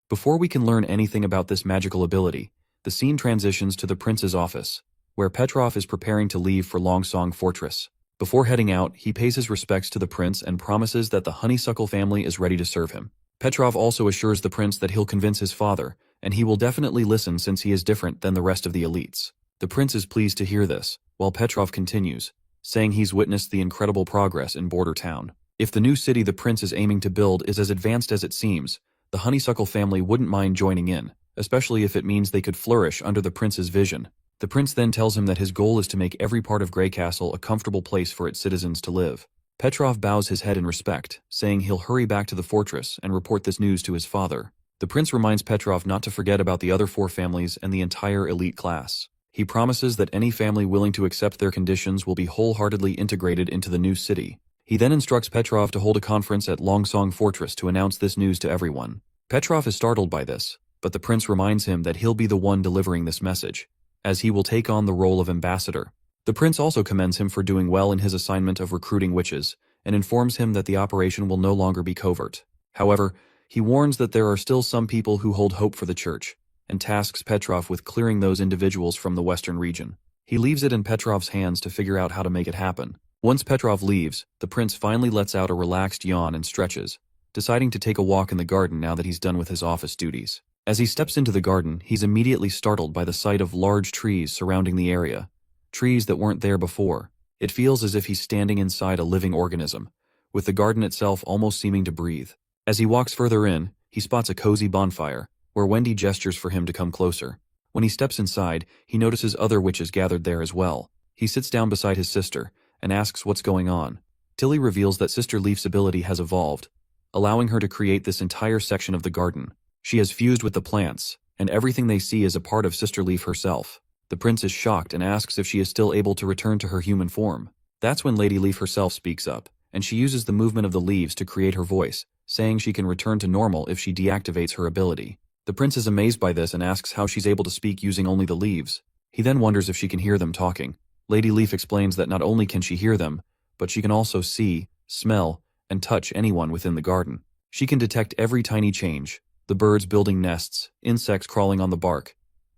Before we can learn anything about this magical ability, the scene transitions to the prince's office, where Petrov is preparing to leave for Longsong Fortress. Before heading out, he pays his respects to the prince and promises that the honeysuckle family is ready to serve him. Petrov also assures the prince that he'll convince his father, and he will definitely listen since he is different than the rest of the elites. The prince is pleased to hear this, while Petrov continues, saying he's witnessed the incredible progress in Border Town. If the new city the prince is aiming to build is as advanced as it seems, the honeysuckle family wouldn't mind joining in, especially if it means they could flourish under the prince's vision. The prince then tells him that his goal is to make every part of Grey Castle a comfortable place for its citizens to live. Petrov bows his head in respect, saying he'll hurry back to the fortress and report this news to his father. The prince reminds Petrov not to forget about the other 4 families and the entire elite class. He promises that any family willing to accept their conditions will be wholeheartedly integrated into the new city. He then instructs Petrov to hold a conference at Longsong Fortress to announce this news to everyone. Petrov is startled by this, but the prince reminds him that he'll be the one delivering this message, as he will take on the role of ambassador. The prince also commends him for doing well in his assignment of recruiting witches, and informs him that the operation will no longer be covert. However, he warns that there are still some people who hold hope for the church, and tasks Petrov with clearing those individuals from the western region. He leaves it in Petrov's hands to figure out how to make it happen. Once Petrov leaves, the prince finally lets out a relaxed yawn and stretches, deciding to take a walk in the garden now that he's done with his office duties. As he steps into the garden, he's immediately startled by the sight of large trees surrounding the area. Trees that weren't there before. It feels as if he's standing inside a living organism, with the garden itself almost seeming to breathe. As he walks further in, he spots a cozy bonfire, where Wendy gestures for him to come closer. When he steps inside, he notices other witches gathered there as well. He sits down beside his sister, and asks what's going on. Tilly reveals that Sister Leaf's ability has evolved, allowing her to create this entire section of the garden. She has fused with the plants, and everything they see is a part of Sister Leaf herself. The prince is shocked and asks if she is still able to return to her human form. That's when Lady Leaf herself speaks up, and she uses the movement of the leaves to create her voice, saying she can return to normal if she deactivates her ability. The prince is amazed by this and asks how she's able to speak using only the leaves. He then wonders if she can hear them talking. Lady Leaf explains that not only can she hear them, but she can also see, smell, and touch anyone within the garden. She can detect every tiny change, the birds building nests, insects crawling on the bark,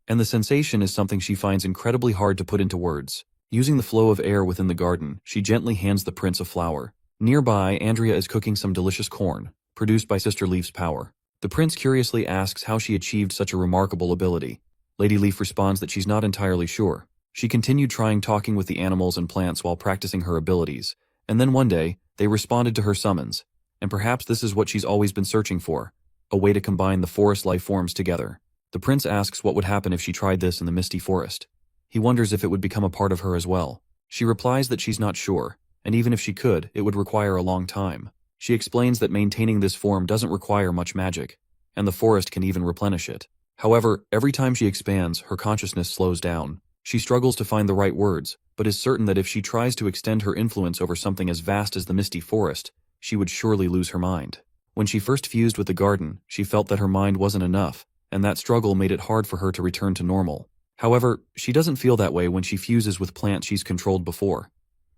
and the sensation is something she finds incredibly hard to put into words. Using the flow of air within the garden, she gently hands the prince a flower. Nearby, Andrea is cooking some delicious corn, produced by Sister Leaf's power. The prince curiously asks how she achieved such a remarkable ability. Lady Leaf responds that she's not entirely sure. She continued talking with the animals and plants while practicing her abilities, and then one day, they responded to her summons. And perhaps this is what she's always been searching for, a way to combine the forest life forms together. The prince asks what would happen if she tried this in the misty forest. He wonders if it would become a part of her as well. She replies that she's not sure, and even if she could, it would require a long time. She explains that maintaining this form doesn't require much magic, and the forest can even replenish it. However, every time she expands, her consciousness slows down. She struggles to find the right words, but is certain that if she tries to extend her influence over something as vast as the misty forest, she would surely lose her mind. When she first fused with the garden, she felt that her mind wasn't enough, and that struggle made it hard for her to return to normal. However, she doesn't feel that way when she fuses with plants she's controlled before.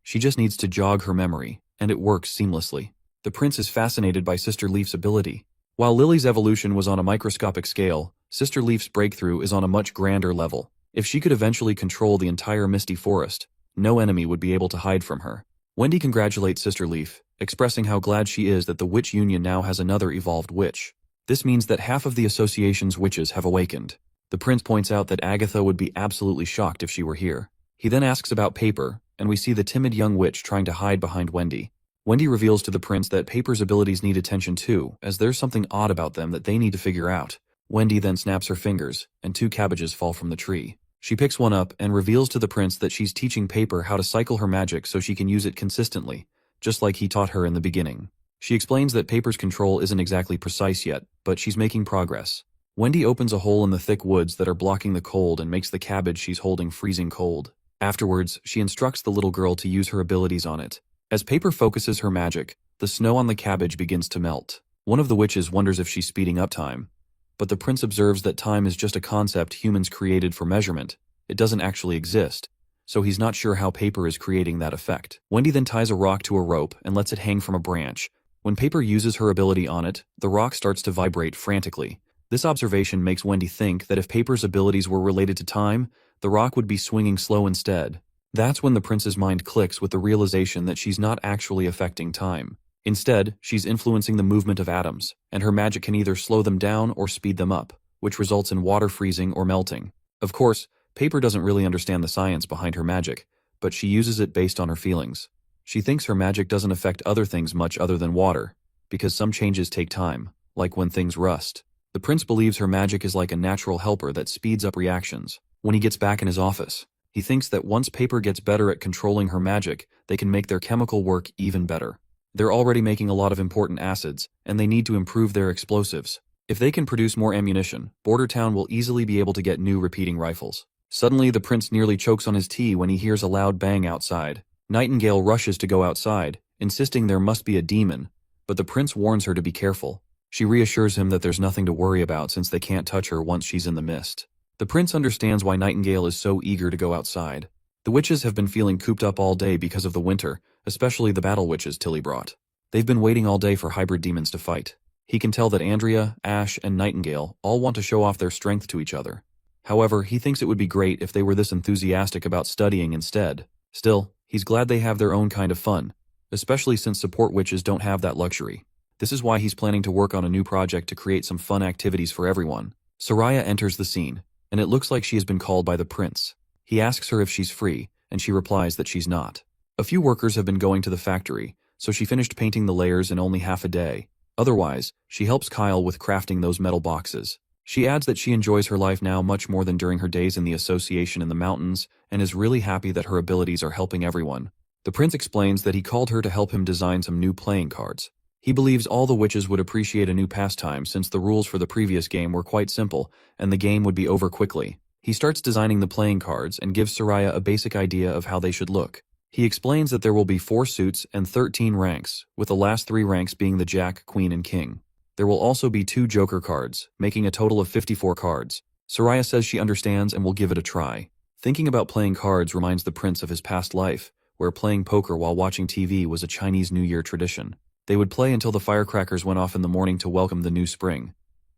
She just needs to jog her memory, and it works seamlessly. The prince is fascinated by Sister Leaf's ability. While Lily's evolution was on a microscopic scale, Sister Leaf's breakthrough is on a much grander level. If she could eventually control the entire misty forest, no enemy would be able to hide from her. Wendy congratulates Sister Leaf, expressing how glad she is that the Witch Union now has another evolved witch. This means that half of the association's witches have awakened. The prince points out that Agatha would be absolutely shocked if she were here. He then asks about Paper, and we see the timid young witch trying to hide behind Wendy. Wendy reveals to the prince that Paper's abilities need attention too, as there's something odd about them that they need to figure out. Wendy then snaps her fingers, and 2 cabbages fall from the tree. She picks one up and reveals to the prince that she's teaching Paper how to cycle her magic so she can use it consistently, just like he taught her in the beginning. She explains that Paper's control isn't exactly precise yet, but she's making progress. Wendy opens a hole in the thick woods that are blocking the cold and makes the cabbage she's holding freezing cold. Afterwards, she instructs the little girl to use her abilities on it. As Paper focuses her magic, the snow on the cabbage begins to melt. One of the witches wonders if she's speeding up time, but the prince observes that time is just a concept humans created for measurement. It doesn't actually exist, so he's not sure how Paper is creating that effect. Wendy then ties a rock to a rope and lets it hang from a branch. When Paper uses her ability on it, the rock starts to vibrate frantically. This observation makes Wendy think that if Paper's abilities were related to time, the rock would be swinging slow instead. That's when the prince's mind clicks with the realization that she's not actually affecting time. Instead, she's influencing the movement of atoms, and her magic can either slow them down or speed them up, which results in water freezing or melting. Of course, Paper doesn't really understand the science behind her magic, but she uses it based on her feelings. She thinks her magic doesn't affect other things much other than water, because some changes take time, like when things rust. The prince believes her magic is like a natural helper that speeds up reactions. When he gets back in his office, he thinks that once Paper gets better at controlling her magic, they can make their chemical work even better. They're already making a lot of important acids, and they need to improve their explosives. If they can produce more ammunition, Border Town will easily be able to get new repeating rifles. Suddenly, the prince nearly chokes on his tea when he hears a loud bang outside. Nightingale rushes to go outside, insisting there must be a demon, but the prince warns her to be careful. She reassures him that there's nothing to worry about since they can't touch her once she's in the mist. The prince understands why Nightingale is so eager to go outside. The witches have been feeling cooped up all day because of the winter, especially the battle witches Tilly brought. They've been waiting all day for hybrid demons to fight. He can tell that Andrea, Ash, and Nightingale all want to show off their strength to each other. However, he thinks it would be great if they were this enthusiastic about studying instead. Still, he's glad they have their own kind of fun, especially since support witches don't have that luxury. This is why he's planning to work on a new project to create some fun activities for everyone. Soraya enters the scene, and it looks like she has been called by the prince. He asks her if she's free, and she replies that she's not. A few workers have been going to the factory, so she finished painting the layers in only half a day. Otherwise, she helps Kyle with crafting those metal boxes. She adds that she enjoys her life now much more than during her days in the association in the mountains, and is really happy that her abilities are helping everyone. The prince explains that he called her to help him design some new playing cards. He believes all the witches would appreciate a new pastime since the rules for the previous game were quite simple, and the game would be over quickly. He starts designing the playing cards and gives Soraya a basic idea of how they should look. He explains that there will be 4 suits and 13 ranks, with the last 3 ranks being the Jack, Queen, and King. There will also be 2 Joker cards, making a total of 54 cards. Soraya says she understands and will give it a try. Thinking about playing cards reminds the prince of his past life, where playing poker while watching TV was a Chinese New Year tradition. They would play until the firecrackers went off in the morning to welcome the new spring.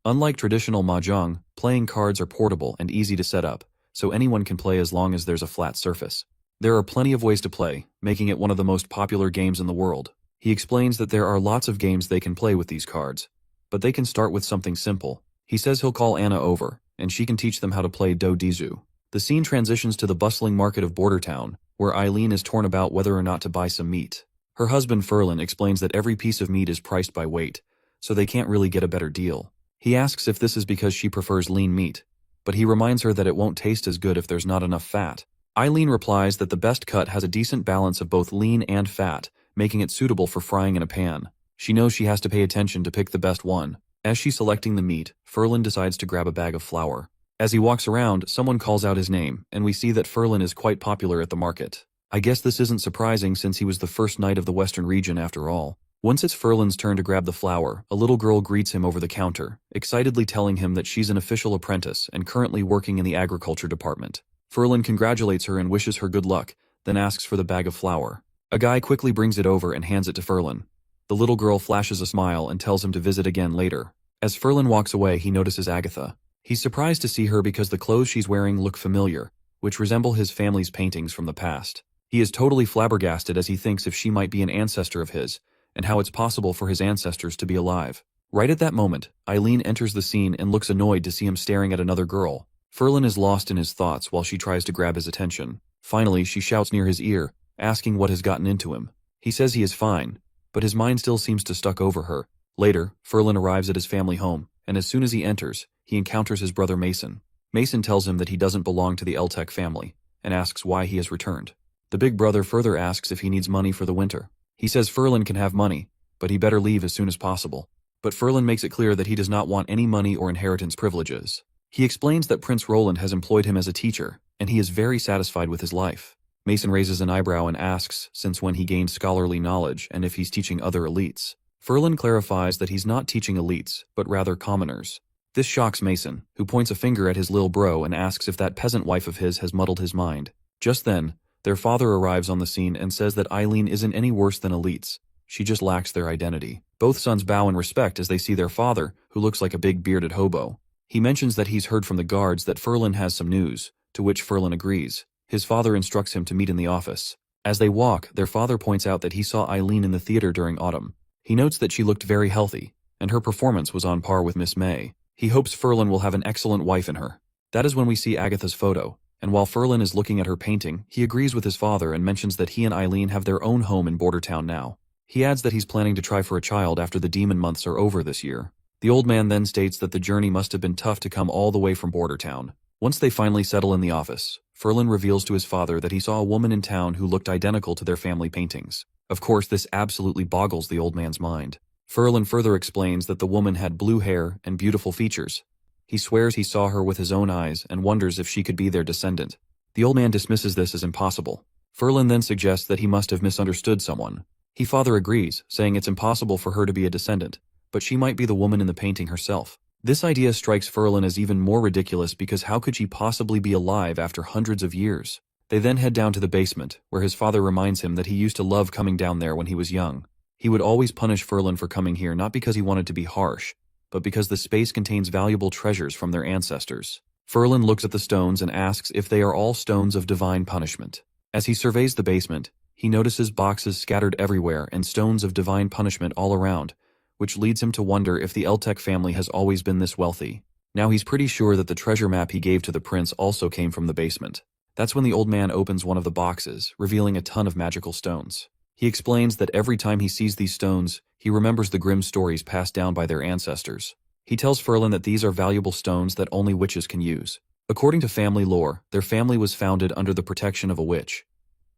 Unlike traditional mahjong, playing cards are portable and easy to set up, so anyone can play as long as there's a flat surface. There are plenty of ways to play, making it one of the most popular games in the world. He explains that there are lots of games they can play with these cards, but they can start with something simple. He says he'll call Anna over, and she can teach them how to play do dizu. The scene transitions to the bustling market of Border Town, where Eileen is torn about whether or not to buy some meat. Her husband Frieren explains that every piece of meat is priced by weight, so they can't really get a better deal. He asks if this is because she prefers lean meat, but he reminds her that it won't taste as good if there's not enough fat. Eileen replies that the best cut has a decent balance of both lean and fat, making it suitable for frying in a pan. She knows she has to pay attention to pick the best one. As she's selecting the meat, Frieren decides to grab a bag of flour. As he walks around, someone calls out his name, and we see that Frieren is quite popular at the market. I guess this isn't surprising since he was the first knight of the Western region after all. Once it's Friren's turn to grab the flour, a little girl greets him over the counter, excitedly telling him that she's an official apprentice and currently working in the agriculture department. Frieren congratulates her and wishes her good luck, then asks for the bag of flour. A guy quickly brings it over and hands it to Frieren. The little girl flashes a smile and tells him to visit again later. As Frieren walks away, he notices Agatha. He's surprised to see her because the clothes she's wearing look familiar, which resemble his family's paintings from the past. He is totally flabbergasted as he thinks if she might be an ancestor of his, and how it's possible for his ancestors to be alive. Right at that moment, Eileen enters the scene and looks annoyed to see him staring at another girl. Frieren is lost in his thoughts while she tries to grab his attention. Finally, she shouts near his ear, asking what has gotten into him. He says he is fine, but his mind still seems to stuck over her. Later, Frieren arrives at his family home, and as soon as he enters, he encounters his brother Mason. Mason tells him that he doesn't belong to the Eltec family, and asks why he has returned. The big brother further asks if he needs money for the winter. He says Frieren can have money, but he better leave as soon as possible. But Frieren makes it clear that he does not want any money or inheritance privileges. He explains that Prince Roland has employed him as a teacher, and he is very satisfied with his life. Mason raises an eyebrow and asks since when he gained scholarly knowledge and if he's teaching other elites. Frieren clarifies that he's not teaching elites, but rather commoners. This shocks Mason, who points a finger at his lil bro and asks if that peasant wife of his has muddled his mind. Just then, their father arrives on the scene and says that Eileen isn't any worse than elites. She just lacks their identity. Both sons bow in respect as they see their father, who looks like a big bearded hobo. He mentions that he's heard from the guards that Frieren has some news, to which Frieren agrees. His father instructs him to meet in the office. As they walk, their father points out that he saw Eileen in the theater during autumn. He notes that she looked very healthy, and her performance was on par with Miss May. He hopes Frieren will have an excellent wife in her. That is when we see Agatha's photo, and while Frieren is looking at her painting, he agrees with his father and mentions that he and Eileen have their own home in Border Town now. He adds that he's planning to try for a child after the demon months are over this year. The old man then states that the journey must have been tough to come all the way from Border Town. Once they finally settle in the office, Frieren reveals to his father that he saw a woman in town who looked identical to their family paintings. Of course, this absolutely boggles the old man's mind. Frieren further explains that the woman had blue hair and beautiful features. He swears he saw her with his own eyes and wonders if she could be their descendant. The old man dismisses this as impossible. Frieren then suggests that he must have misunderstood someone. His father agrees, saying it's impossible for her to be a descendant, but she might be the woman in the painting herself. This idea strikes Frieren as even more ridiculous because how could she possibly be alive after hundreds of years? They then head down to the basement, where his father reminds him that he used to love coming down there when he was young. He would always punish Frieren for coming here not because he wanted to be harsh, but because the space contains valuable treasures from their ancestors. Frieren looks at the stones and asks if they are all stones of divine punishment. As he surveys the basement, he notices boxes scattered everywhere and stones of divine punishment all around, which leads him to wonder if the Eltec family has always been this wealthy. Now he's pretty sure that the treasure map he gave to the prince also came from the basement. That's when the old man opens one of the boxes, revealing a ton of magical stones. He explains that every time he sees these stones, he remembers the grim stories passed down by their ancestors. He tells Frieren that these are valuable stones that only witches can use. According to family lore, their family was founded under the protection of a witch.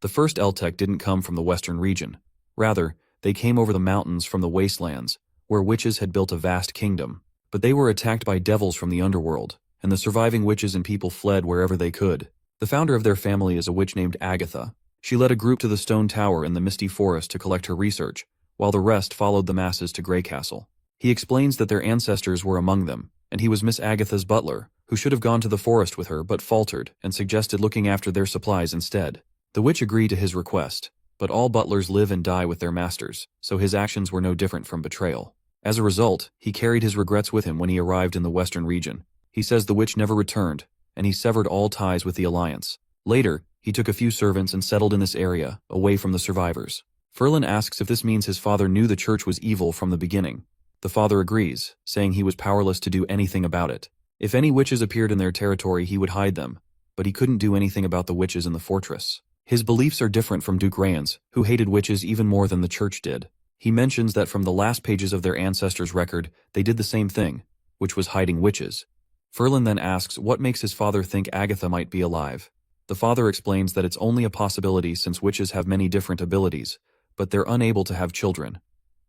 The first Eltec didn't come from the western region. Rather, they came over the mountains from the wastelands, where witches had built a vast kingdom. But they were attacked by devils from the underworld, and the surviving witches and people fled wherever they could. The founder of their family is a witch named Agatha. She led a group to the stone tower in the misty forest to collect her research, while the rest followed the masses to Grey Castle. He explains that their ancestors were among them, and he was Miss Agatha's butler, who should have gone to the forest with her but faltered and suggested looking after their supplies instead. The witch agreed to his request, but all butlers live and die with their masters, so his actions were no different from betrayal. As a result, he carried his regrets with him when he arrived in the western region. He says the witch never returned, and he severed all ties with the alliance. Later, he took a few servants and settled in this area, away from the survivors. Frieren asks if this means his father knew the church was evil from the beginning. The father agrees, saying he was powerless to do anything about it. If any witches appeared in their territory, he would hide them, but he couldn't do anything about the witches in the fortress. His beliefs are different from Duke Rayan's, who hated witches even more than the church did. He mentions that from the last pages of their ancestors' record, they did the same thing, which was hiding witches. Frieren then asks what makes his father think Agatha might be alive. The father explains that it's only a possibility since witches have many different abilities, but they're unable to have children.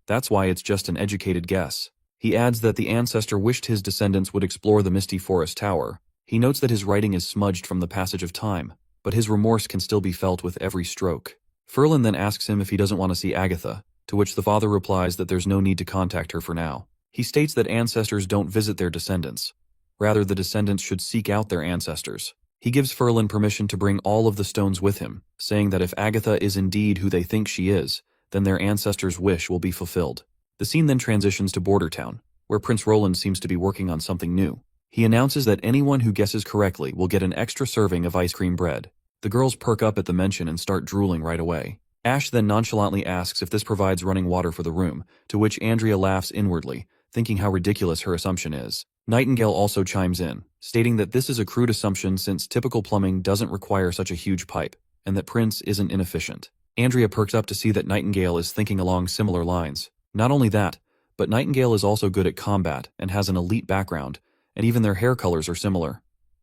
That's why it's just an educated guess. He adds that the ancestor wished his descendants would explore the misty forest tower. He notes that his writing is smudged from the passage of time, but his remorse can still be felt with every stroke. Frieren then asks him if he doesn't want to see Agatha, to which the father replies that there's no need to contact her for now. He states that ancestors don't visit their descendants. Rather, the descendants should seek out their ancestors. He gives Frieren permission to bring all of the stones with him, saying that if Agatha is indeed who they think she is, then their ancestors' wish will be fulfilled. The scene then transitions to Border Town, where Prince Roland seems to be working on something new. He announces that anyone who guesses correctly will get an extra serving of ice cream bread. The girls perk up at the mention and start drooling right away. Ash then nonchalantly asks if this provides running water for the room, to which Andrea laughs inwardly, thinking how ridiculous her assumption is. Nightingale also chimes in, stating that this is a crude assumption since typical plumbing doesn't require such a huge pipe, and that Prince isn't inefficient. Andrea perks up to see that Nightingale is thinking along similar lines. Not only that, but Nightingale is also good at combat and has an elite background, and even their hair colors are similar.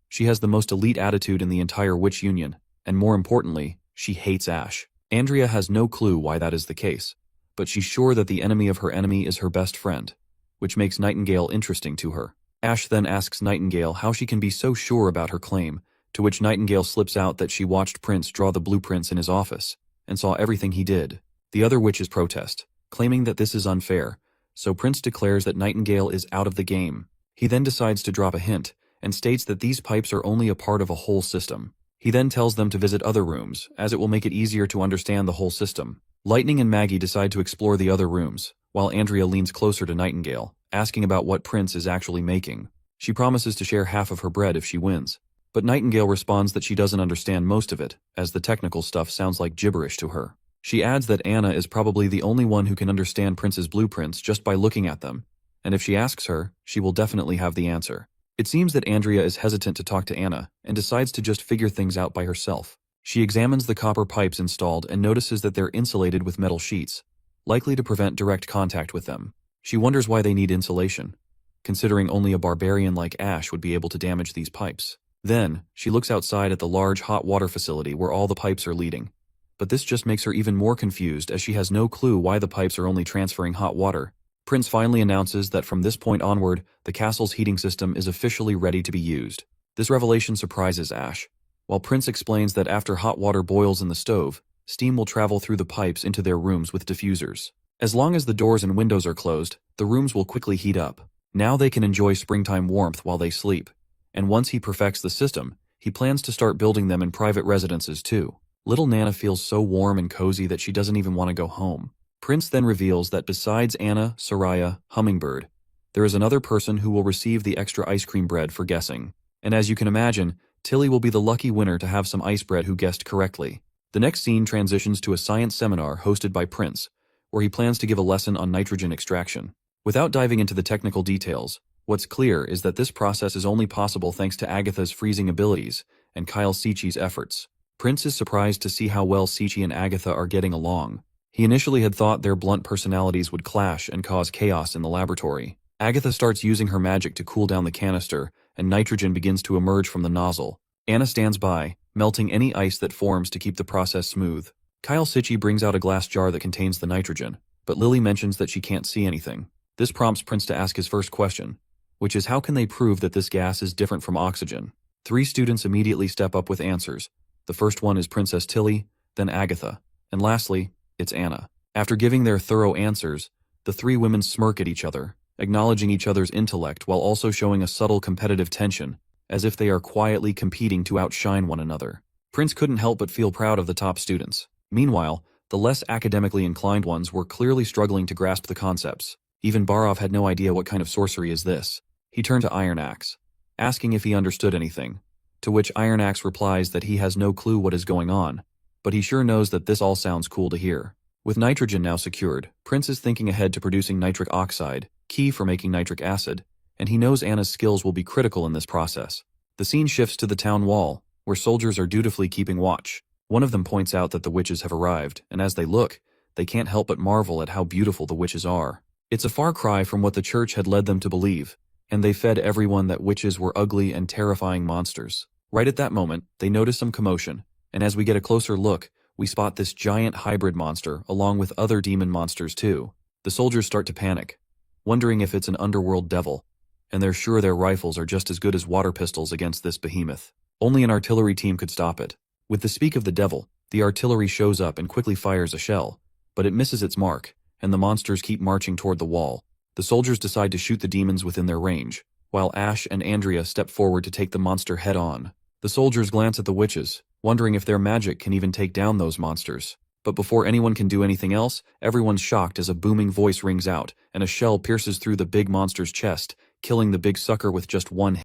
She has the most elite attitude in the entire Witch Union, and more importantly, she hates Ash. Andrea has no clue why that is the case, but she's sure that the enemy of her enemy is her best friend, which makes Nightingale interesting to her. Ash then asks Nightingale how she can be so sure about her claim, to which Nightingale slips out that she watched Prince draw the blueprints in his office, and saw everything he did. The other witches protest, claiming that this is unfair, so Prince declares that Nightingale is out of the game. He then decides to drop a hint, and states that these pipes are only a part of a whole system. He then tells them to visit other rooms, as it will make it easier to understand the whole system. Lightning and Maggie decide to explore the other rooms, while Andrea leans closer to Nightingale, asking about what Prince is actually making. She promises to share half of her bread if she wins, but Nightingale responds that she doesn't understand most of it, as the technical stuff sounds like gibberish to her. She adds that Anna is probably the only one who can understand Prince's blueprints just by looking at them, and if she asks her, she will definitely have the answer. It seems that Andrea is hesitant to talk to Anna, and decides to just figure things out by herself. She examines the copper pipes installed and notices that they're insulated with metal sheets, likely to prevent direct contact with them. She wonders why they need insulation, considering only a barbarian like Ash would be able to damage these pipes. Then, she looks outside at the large hot water facility where all the pipes are leading. But this just makes her even more confused as she has no clue why the pipes are only transferring hot water. Prince finally announces that from this point onward, the castle's heating system is officially ready to be used. This revelation surprises Ash, while Prince explains that after hot water boils in the stove, steam will travel through the pipes into their rooms with diffusers. As long as the doors and windows are closed, the rooms will quickly heat up. Now they can enjoy springtime warmth while they sleep. And once he perfects the system, he plans to start building them in private residences too. Little Nana feels so warm and cozy that she doesn't even want to go home. Prince then reveals that besides Anna, Soraya, Hummingbird, there is another person who will receive the extra ice cream bread for guessing. And as you can imagine, Tilly will be the lucky winner to have some ice bread who guessed correctly. The next scene transitions to a science seminar hosted by Prince, where he plans to give a lesson on nitrogen extraction. Without diving into the technical details, what's clear is that this process is only possible thanks to Agatha's freezing abilities and Kyle Sichi's efforts. Prince is surprised to see how well Sichi and Agatha are getting along. He initially had thought their blunt personalities would clash and cause chaos in the laboratory. Agatha starts using her magic to cool down the canister, and nitrogen begins to emerge from the nozzle. Anna stands by, melting any ice that forms to keep the process smooth. Kyle Sichi brings out a glass jar that contains the nitrogen, but Lily mentions that she can't see anything. This prompts Prince to ask his first question, which is how can they prove that this gas is different from oxygen? 3 students immediately step up with answers. The first one is Princess Tilly, then Agatha, and lastly, it's Anna. After giving their thorough answers, the 3 women smirk at each other, acknowledging each other's intellect while also showing a subtle competitive tension, as if they are quietly competing to outshine one another. Prince couldn't help but feel proud of the top students. Meanwhile, the less academically inclined ones were clearly struggling to grasp the concepts. Even Barov had no idea what kind of sorcery is this. He turned to Iron Axe, asking if he understood anything, to which Iron Axe replies that he has no clue what is going on, but he sure knows that this all sounds cool to hear. With nitrogen now secured, Prince is thinking ahead to producing nitric oxide, key for making nitric acid, and he knows Anna's skills will be critical in this process. The scene shifts to the town wall, where soldiers are dutifully keeping watch. One of them points out that the witches have arrived, and as they look, they can't help but marvel at how beautiful the witches are. It's a far cry from what the church had led them to believe, and they fed everyone that witches were ugly and terrifying monsters. Right at that moment, they notice some commotion, and as we get a closer look, we spot this giant hybrid monster along with other demon monsters too. The soldiers start to panic, wondering if it's an underworld devil, and they're sure their rifles are just as good as water pistols against this behemoth. Only an artillery team could stop it. With the speak of the devil, the artillery shows up and quickly fires a shell, but it misses its mark, and the monsters keep marching toward the wall. The soldiers decide to shoot the demons within their range, while Ash and Andrea step forward to take the monster head on. The soldiers glance at the witches, wondering if their magic can even take down those monsters. But before anyone can do anything else, everyone's shocked as a booming voice rings out, and a shell pierces through the big monster's chest, killing the big sucker with just one hit.